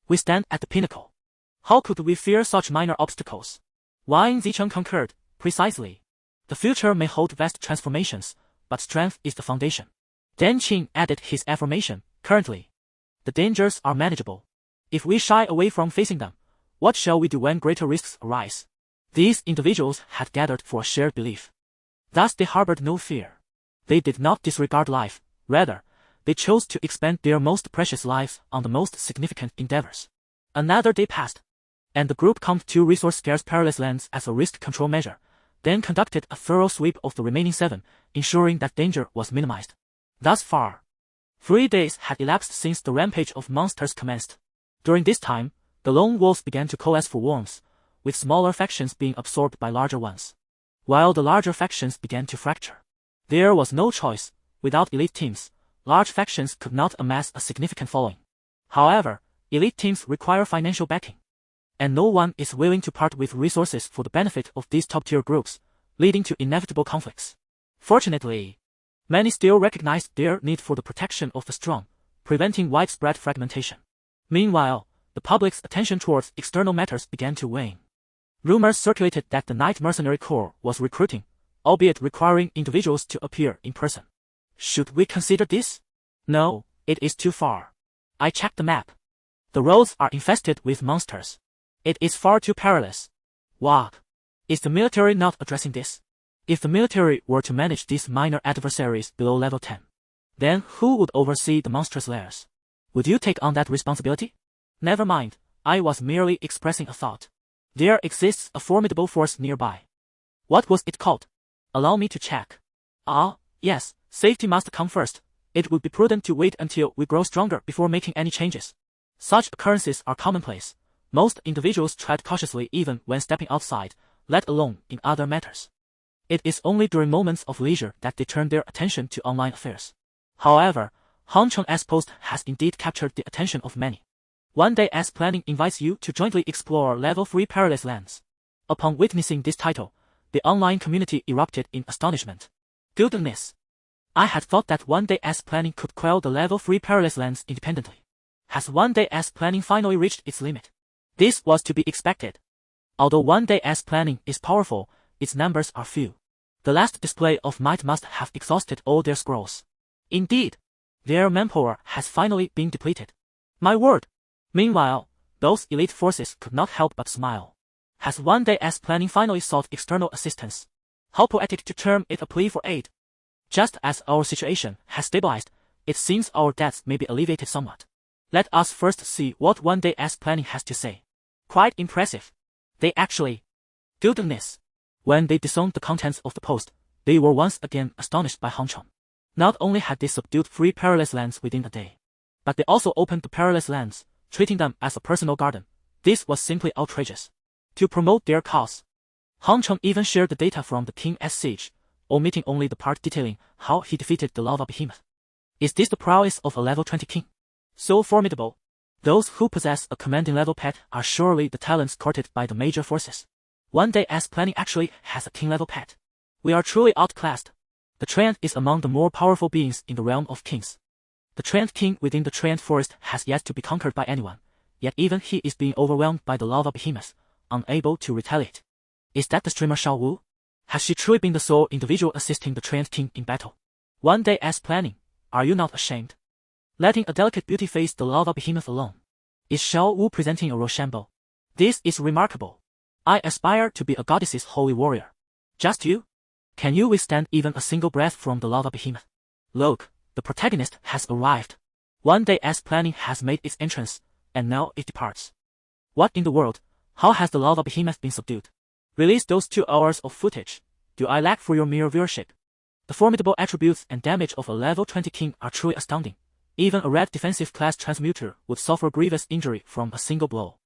We stand at the pinnacle. How could we fear such minor obstacles? Wang Zicheng concurred, precisely. The future may hold vast transformations, but strength is the foundation. Dan Qing added his affirmation, currently, the dangers are manageable. If we shy away from facing them, what shall we do when greater risks arise? These individuals had gathered for a shared belief. Thus they harbored no fear. They did not disregard life, rather, they chose to expend their most precious lives on the most significant endeavors. Another day passed, and the group combed 2 resource-scarce perilous lands as a risk control measure, then conducted a thorough sweep of the remaining 7, ensuring that danger was minimized. Thus far, 3 days had elapsed since the rampage of monsters commenced. During this time, the lone wolves began to coalesce for warmth, with smaller factions being absorbed by larger ones, while the larger factions began to fracture. There was no choice. Without elite teams, large factions could not amass a significant following. However, elite teams require financial backing, and no one is willing to part with resources for the benefit of these top-tier groups, leading to inevitable conflicts. Fortunately, many still recognized their need for the protection of the strong, preventing widespread fragmentation. Meanwhile, the public's attention towards external matters began to wane. Rumors circulated that the Night Mercenary Corps was recruiting, albeit requiring individuals to appear in person. Should we consider this? No, it is too far. I checked the map. The roads are infested with monsters. It is far too perilous. What? Is the military not addressing this? If the military were to manage these minor adversaries below level 10, then who would oversee the monstrous lairs? Would you take on that responsibility? Never mind, I was merely expressing a thought. There exists a formidable force nearby. What was it called? Allow me to check. Yes, safety must come first. It would be prudent to wait until we grow stronger before making any changes. Such occurrences are commonplace. Most individuals tread cautiously even when stepping outside, let alone in other matters. It is only during moments of leisure that they turn their attention to online affairs. However, Hong Cheng's post has indeed captured the attention of many. One Day as Planning invites you to jointly explore level 3 perilous lands. Upon witnessing this title, the online community erupted in astonishment. Goodness! I had thought that One Day as Planning could quell the level 3 perilous lands independently. Has One Day as Planning finally reached its limit? This was to be expected. Although One Day as Planning is powerful, its numbers are few. The last display of might must have exhausted all their scrolls. Indeed, their manpower has finally been depleted. My word! Meanwhile, those elite forces could not help but smile. Has One Day as Planning finally sought external assistance? How poetic to term it a plea for aid. Just as our situation has stabilized, it seems our debts may be alleviated somewhat. Let us first see what One Day as Planning has to say. Quite impressive. They actually... Goodness! When they disowned the contents of the post, they were once again astonished by Hong Cheng. Not only had they subdued 3 perilous lands within a day, but they also opened the perilous lands, treating them as a personal garden. This was simply outrageous. To promote their cause, Hong Cheng even shared the data from the King's siege, omitting only the part detailing how he defeated the lava behemoth. Is this the prowess of a level 20 king? So formidable. Those who possess a commanding level pet are surely the talents courted by the major forces. One Day as Planning actually has a king level pet. We are truly outclassed. The Treant is among the more powerful beings in the realm of kings. The Treant king within the Treant forest has yet to be conquered by anyone, yet even he is being overwhelmed by the lava behemoth, unable to retaliate. Is that the streamer Xiao Wu? Has she truly been the sole individual assisting the Treant king in battle? One Day as Planning, are you not ashamed? Letting a delicate beauty face the lava behemoth alone. Is Xiao Wu presenting a Rochambeau? This is remarkable. I aspire to be a goddess's holy warrior. Just you? Can you withstand even a single breath from the lava behemoth? Look, the protagonist has arrived. One Day as Planning has made its entrance, and now it departs. What in the world? How has the lava behemoth been subdued? Release those 2 hours of footage. Do I lack for your mere viewership? The formidable attributes and damage of a level 20 king are truly astounding. Even a red defensive class transmuter would suffer grievous injury from a single blow.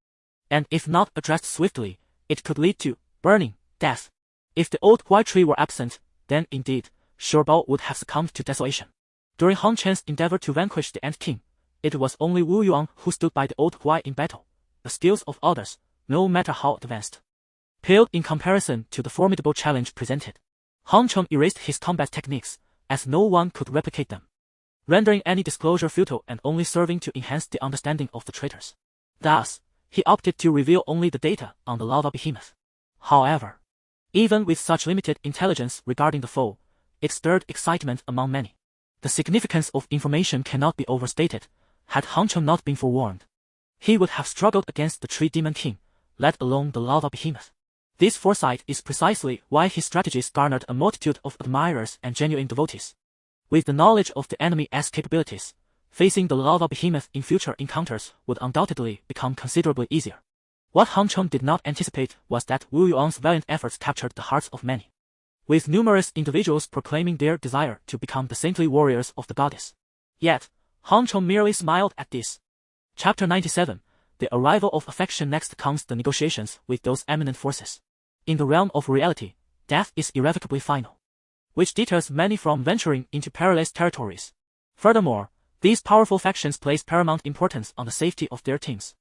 And if not addressed swiftly, it could lead to burning, death. If the old Huai tree were absent, then indeed, Shurbao would have succumbed to desolation. During Hong Cheng's endeavor to vanquish the Ant King, it was only Wu Yuan who stood by the old Huai in battle. The skills of others, no matter how advanced, paled in comparison to the formidable challenge presented. Hong Cheng erased his combat techniques, as no one could replicate them, rendering any disclosure futile and only serving to enhance the understanding of the traitors. Thus, he opted to reveal only the data on the lava behemoth. However, even with such limited intelligence regarding the foe, it stirred excitement among many. The significance of information cannot be overstated. Had Hong Cheng not been forewarned, he would have struggled against the Tree Demon King, let alone the lava behemoth. This foresight is precisely why his strategies garnered a multitude of admirers and genuine devotees. With the knowledge of the enemy's capabilities, facing the lava behemoth in future encounters would undoubtedly become considerably easier. What Han Cheng did not anticipate was that Wu Yuan's valiant efforts captured the hearts of many, with numerous individuals proclaiming their desire to become the saintly warriors of the goddess. Yet, Han Cheng merely smiled at this. Chapter 97. The arrival of affection. Next comes the negotiations with those eminent forces. In the realm of reality, death is irrevocably final, which deters many from venturing into perilous territories. Furthermore, these powerful factions place paramount importance on the safety of their teams,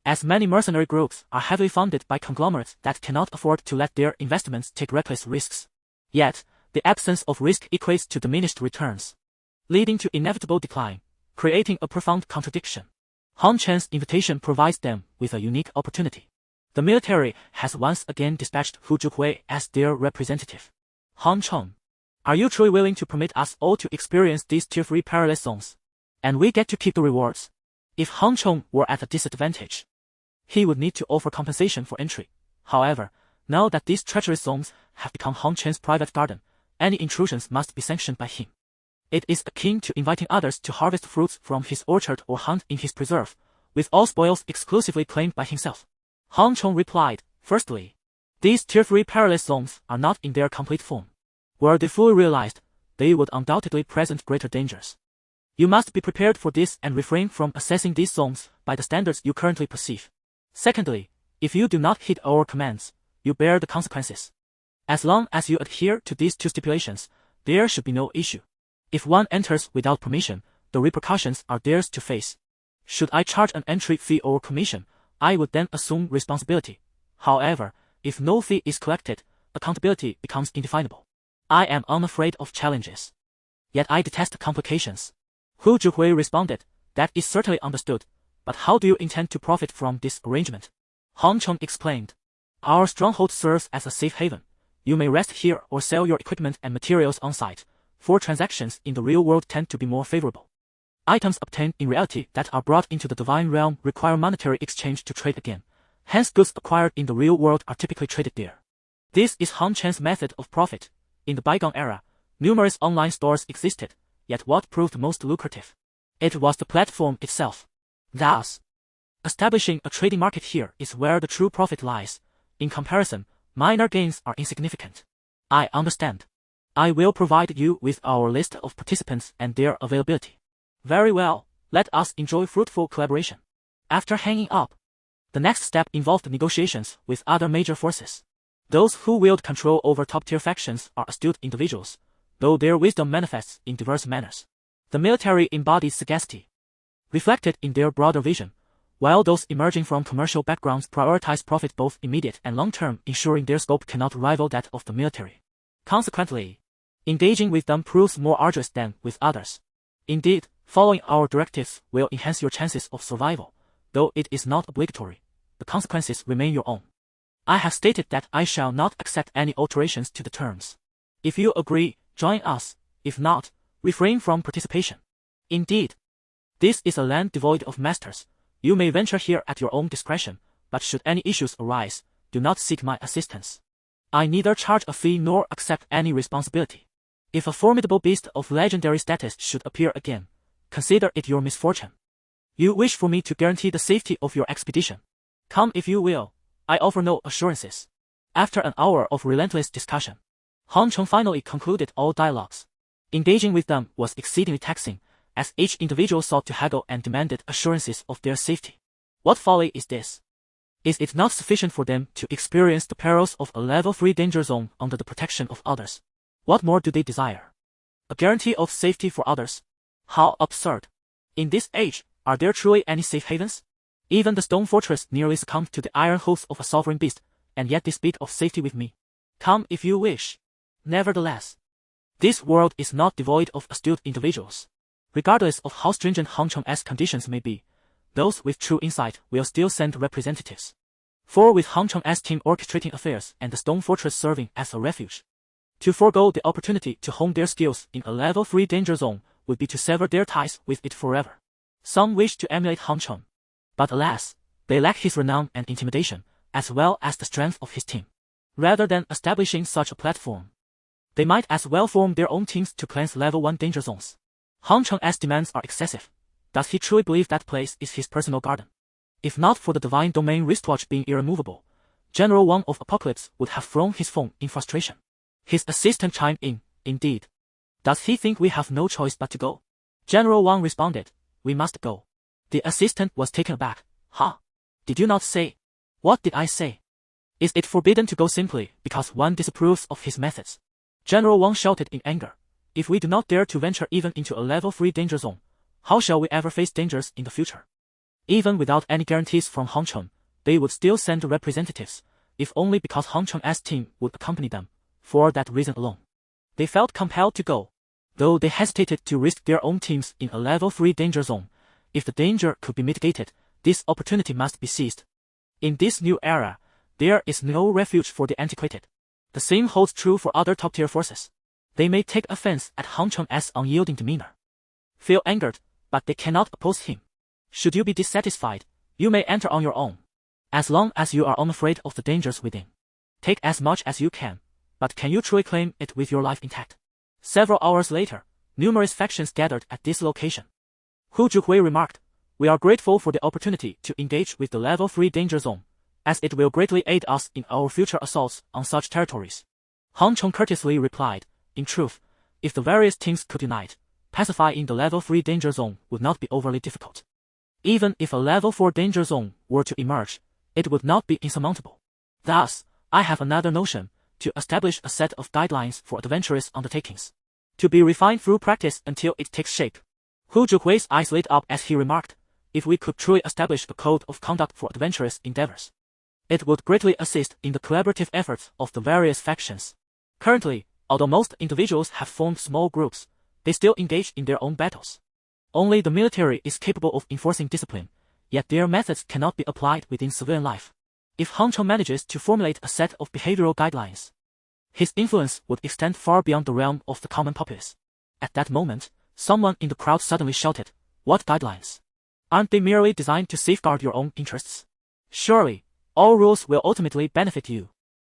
as many mercenary groups are heavily funded by conglomerates that cannot afford to let their investments take reckless risks. Yet, the absence of risk equates to diminished returns, leading to inevitable decline, creating a profound contradiction. Han Chen's invitation provides them with a unique opportunity. The military has once again dispatched Hu Zhuhui as their representative. Han Cheng, are you truly willing to permit us all to experience these tier-3 perilous zones, and we get to keep the rewards? If Han Cheng were at a disadvantage, he would need to offer compensation for entry. However, now that these treacherous zones have become Han Chen's private garden, any intrusions must be sanctioned by him. It is akin to inviting others to harvest fruits from his orchard or hunt in his preserve, with all spoils exclusively claimed by himself. Han Cheng replied, firstly, these tier-3 perilous zones are not in their complete form. Were they fully realized, they would undoubtedly present greater dangers. You must be prepared for this and refrain from assessing these zones by the standards you currently perceive. Secondly, if you do not heed our commands, you bear the consequences. As long as you adhere to these two stipulations, there should be no issue. If one enters without permission, the repercussions are theirs to face. Should I charge an entry fee or commission, I would then assume responsibility. However, if no fee is collected, accountability becomes indefinable. I am unafraid of challenges, yet I detest complications. Hu Zhuhui responded, that is certainly understood, but how do you intend to profit from this arrangement? Han Cheng explained, our stronghold serves as a safe haven. You may rest here or sell your equipment and materials on site, for transactions in the real world tend to be more favorable. Items obtained in reality that are brought into the divine realm require monetary exchange to trade again, hence goods acquired in the real world are typically traded there. This is Han Chen's method of profit. In the bygone era, numerous online stores existed, yet what proved most lucrative? It was the platform itself. Thus, establishing a trading market here is where the true profit lies. In comparison, minor gains are insignificant. I understand. I will provide you with our list of participants and their availability. Very well, let us enjoy fruitful collaboration. After hanging up, the next step involved negotiations with other major forces. Those who wield control over top-tier factions are astute individuals, though their wisdom manifests in diverse manners. The military embodies sagacity, reflected in their broader vision, while those emerging from commercial backgrounds prioritize profit both immediate and long-term, ensuring their scope cannot rival that of the military. Consequently, engaging with them proves more arduous than with others. Indeed, following our directives will enhance your chances of survival, though it is not obligatory. The consequences remain your own. I have stated that I shall not accept any alterations to the terms. If you agree, join us. If not, refrain from participation. Indeed, this is a land devoid of masters. You may venture here at your own discretion, but should any issues arise, do not seek my assistance. I neither charge a fee nor accept any responsibility. If a formidable beast of legendary status should appear again, consider it your misfortune. You wish for me to guarantee the safety of your expedition. Come if you will. I offer no assurances. After an hour of relentless discussion, Han Cheng finally concluded all dialogues. Engaging with them was exceedingly taxing, as each individual sought to haggle and demanded assurances of their safety. What folly is this? Is it not sufficient for them to experience the perils of a level 3 danger zone under the protection of others? What more do they desire? A guarantee of safety for others? How absurd! In this age, are there truly any safe havens? Even the stone fortress nearly succumbed to the iron hooves of a sovereign beast, and yet they speak of safety with me. Come if you wish. Nevertheless, this world is not devoid of astute individuals. Regardless of how stringent Han Cheng's conditions may be, those with true insight will still send representatives. For with Han Cheng's team orchestrating affairs and the stone fortress serving as a refuge, to forego the opportunity to hone their skills in a level 3 danger zone would be to sever their ties with it forever. Some wish to emulate Han Cheng, but alas, they lack his renown and intimidation, as well as the strength of his team. Rather than establishing such a platform, They might as well form their own teams to cleanse level 1 danger zones. Hang Cheng's demands are excessive. Does he truly believe that place is his personal garden? If not for the Divine Domain wristwatch being irremovable, General Wang of Apocalypse would have thrown his phone in frustration. His assistant chimed in, indeed. Does he think we have no choice but to go? General Wang responded, we must go. The assistant was taken aback. Huh? Did you not say? What did I say? Is it forbidden to go simply because one disapproves of his methods? General Wang shouted in anger. If we do not dare to venture even into a level 3 danger zone, how shall we ever face dangers in the future? Even without any guarantees from Hang Cheng, they would still send representatives, if only because Hang Cheng's team would accompany them, for that reason alone. They felt compelled to go. Though they hesitated to risk their own teams in a level 3 danger zone, if the danger could be mitigated, this opportunity must be seized. In this new era, there is no refuge for the antiquated. The same holds true for other top-tier forces. They may take offense at Hang Cheng's unyielding demeanor, feel angered, but they cannot oppose him. Should you be dissatisfied, you may enter on your own. As long as you are unafraid of the dangers within. Take as much as you can, but can you truly claim it with your life intact? Several hours later, numerous factions gathered at this location. Hu Zhuhui remarked, we are grateful for the opportunity to engage with the level 3 danger zone, as it will greatly aid us in our future assaults on such territories. Hang Cheng courteously replied, in truth, if the various teams could unite, pacifying the level 3 danger zone would not be overly difficult. Even if a level 4 danger zone were to emerge, it would not be insurmountable. Thus, I have another notion, to establish a set of guidelines for adventurous undertakings. To be refined through practice until it takes shape. Hu Zhuhui's eyes lit up as he remarked, if we could truly establish a code of conduct for adventurous endeavors, it would greatly assist in the collaborative efforts of the various factions. Currently, although most individuals have formed small groups, they still engage in their own battles. Only the military is capable of enforcing discipline, yet their methods cannot be applied within civilian life. If Hang Cheng manages to formulate a set of behavioral guidelines, his influence would extend far beyond the realm of the common populace. At that moment, someone in the crowd suddenly shouted, what guidelines? Aren't they merely designed to safeguard your own interests? Surely, all rules will ultimately benefit you.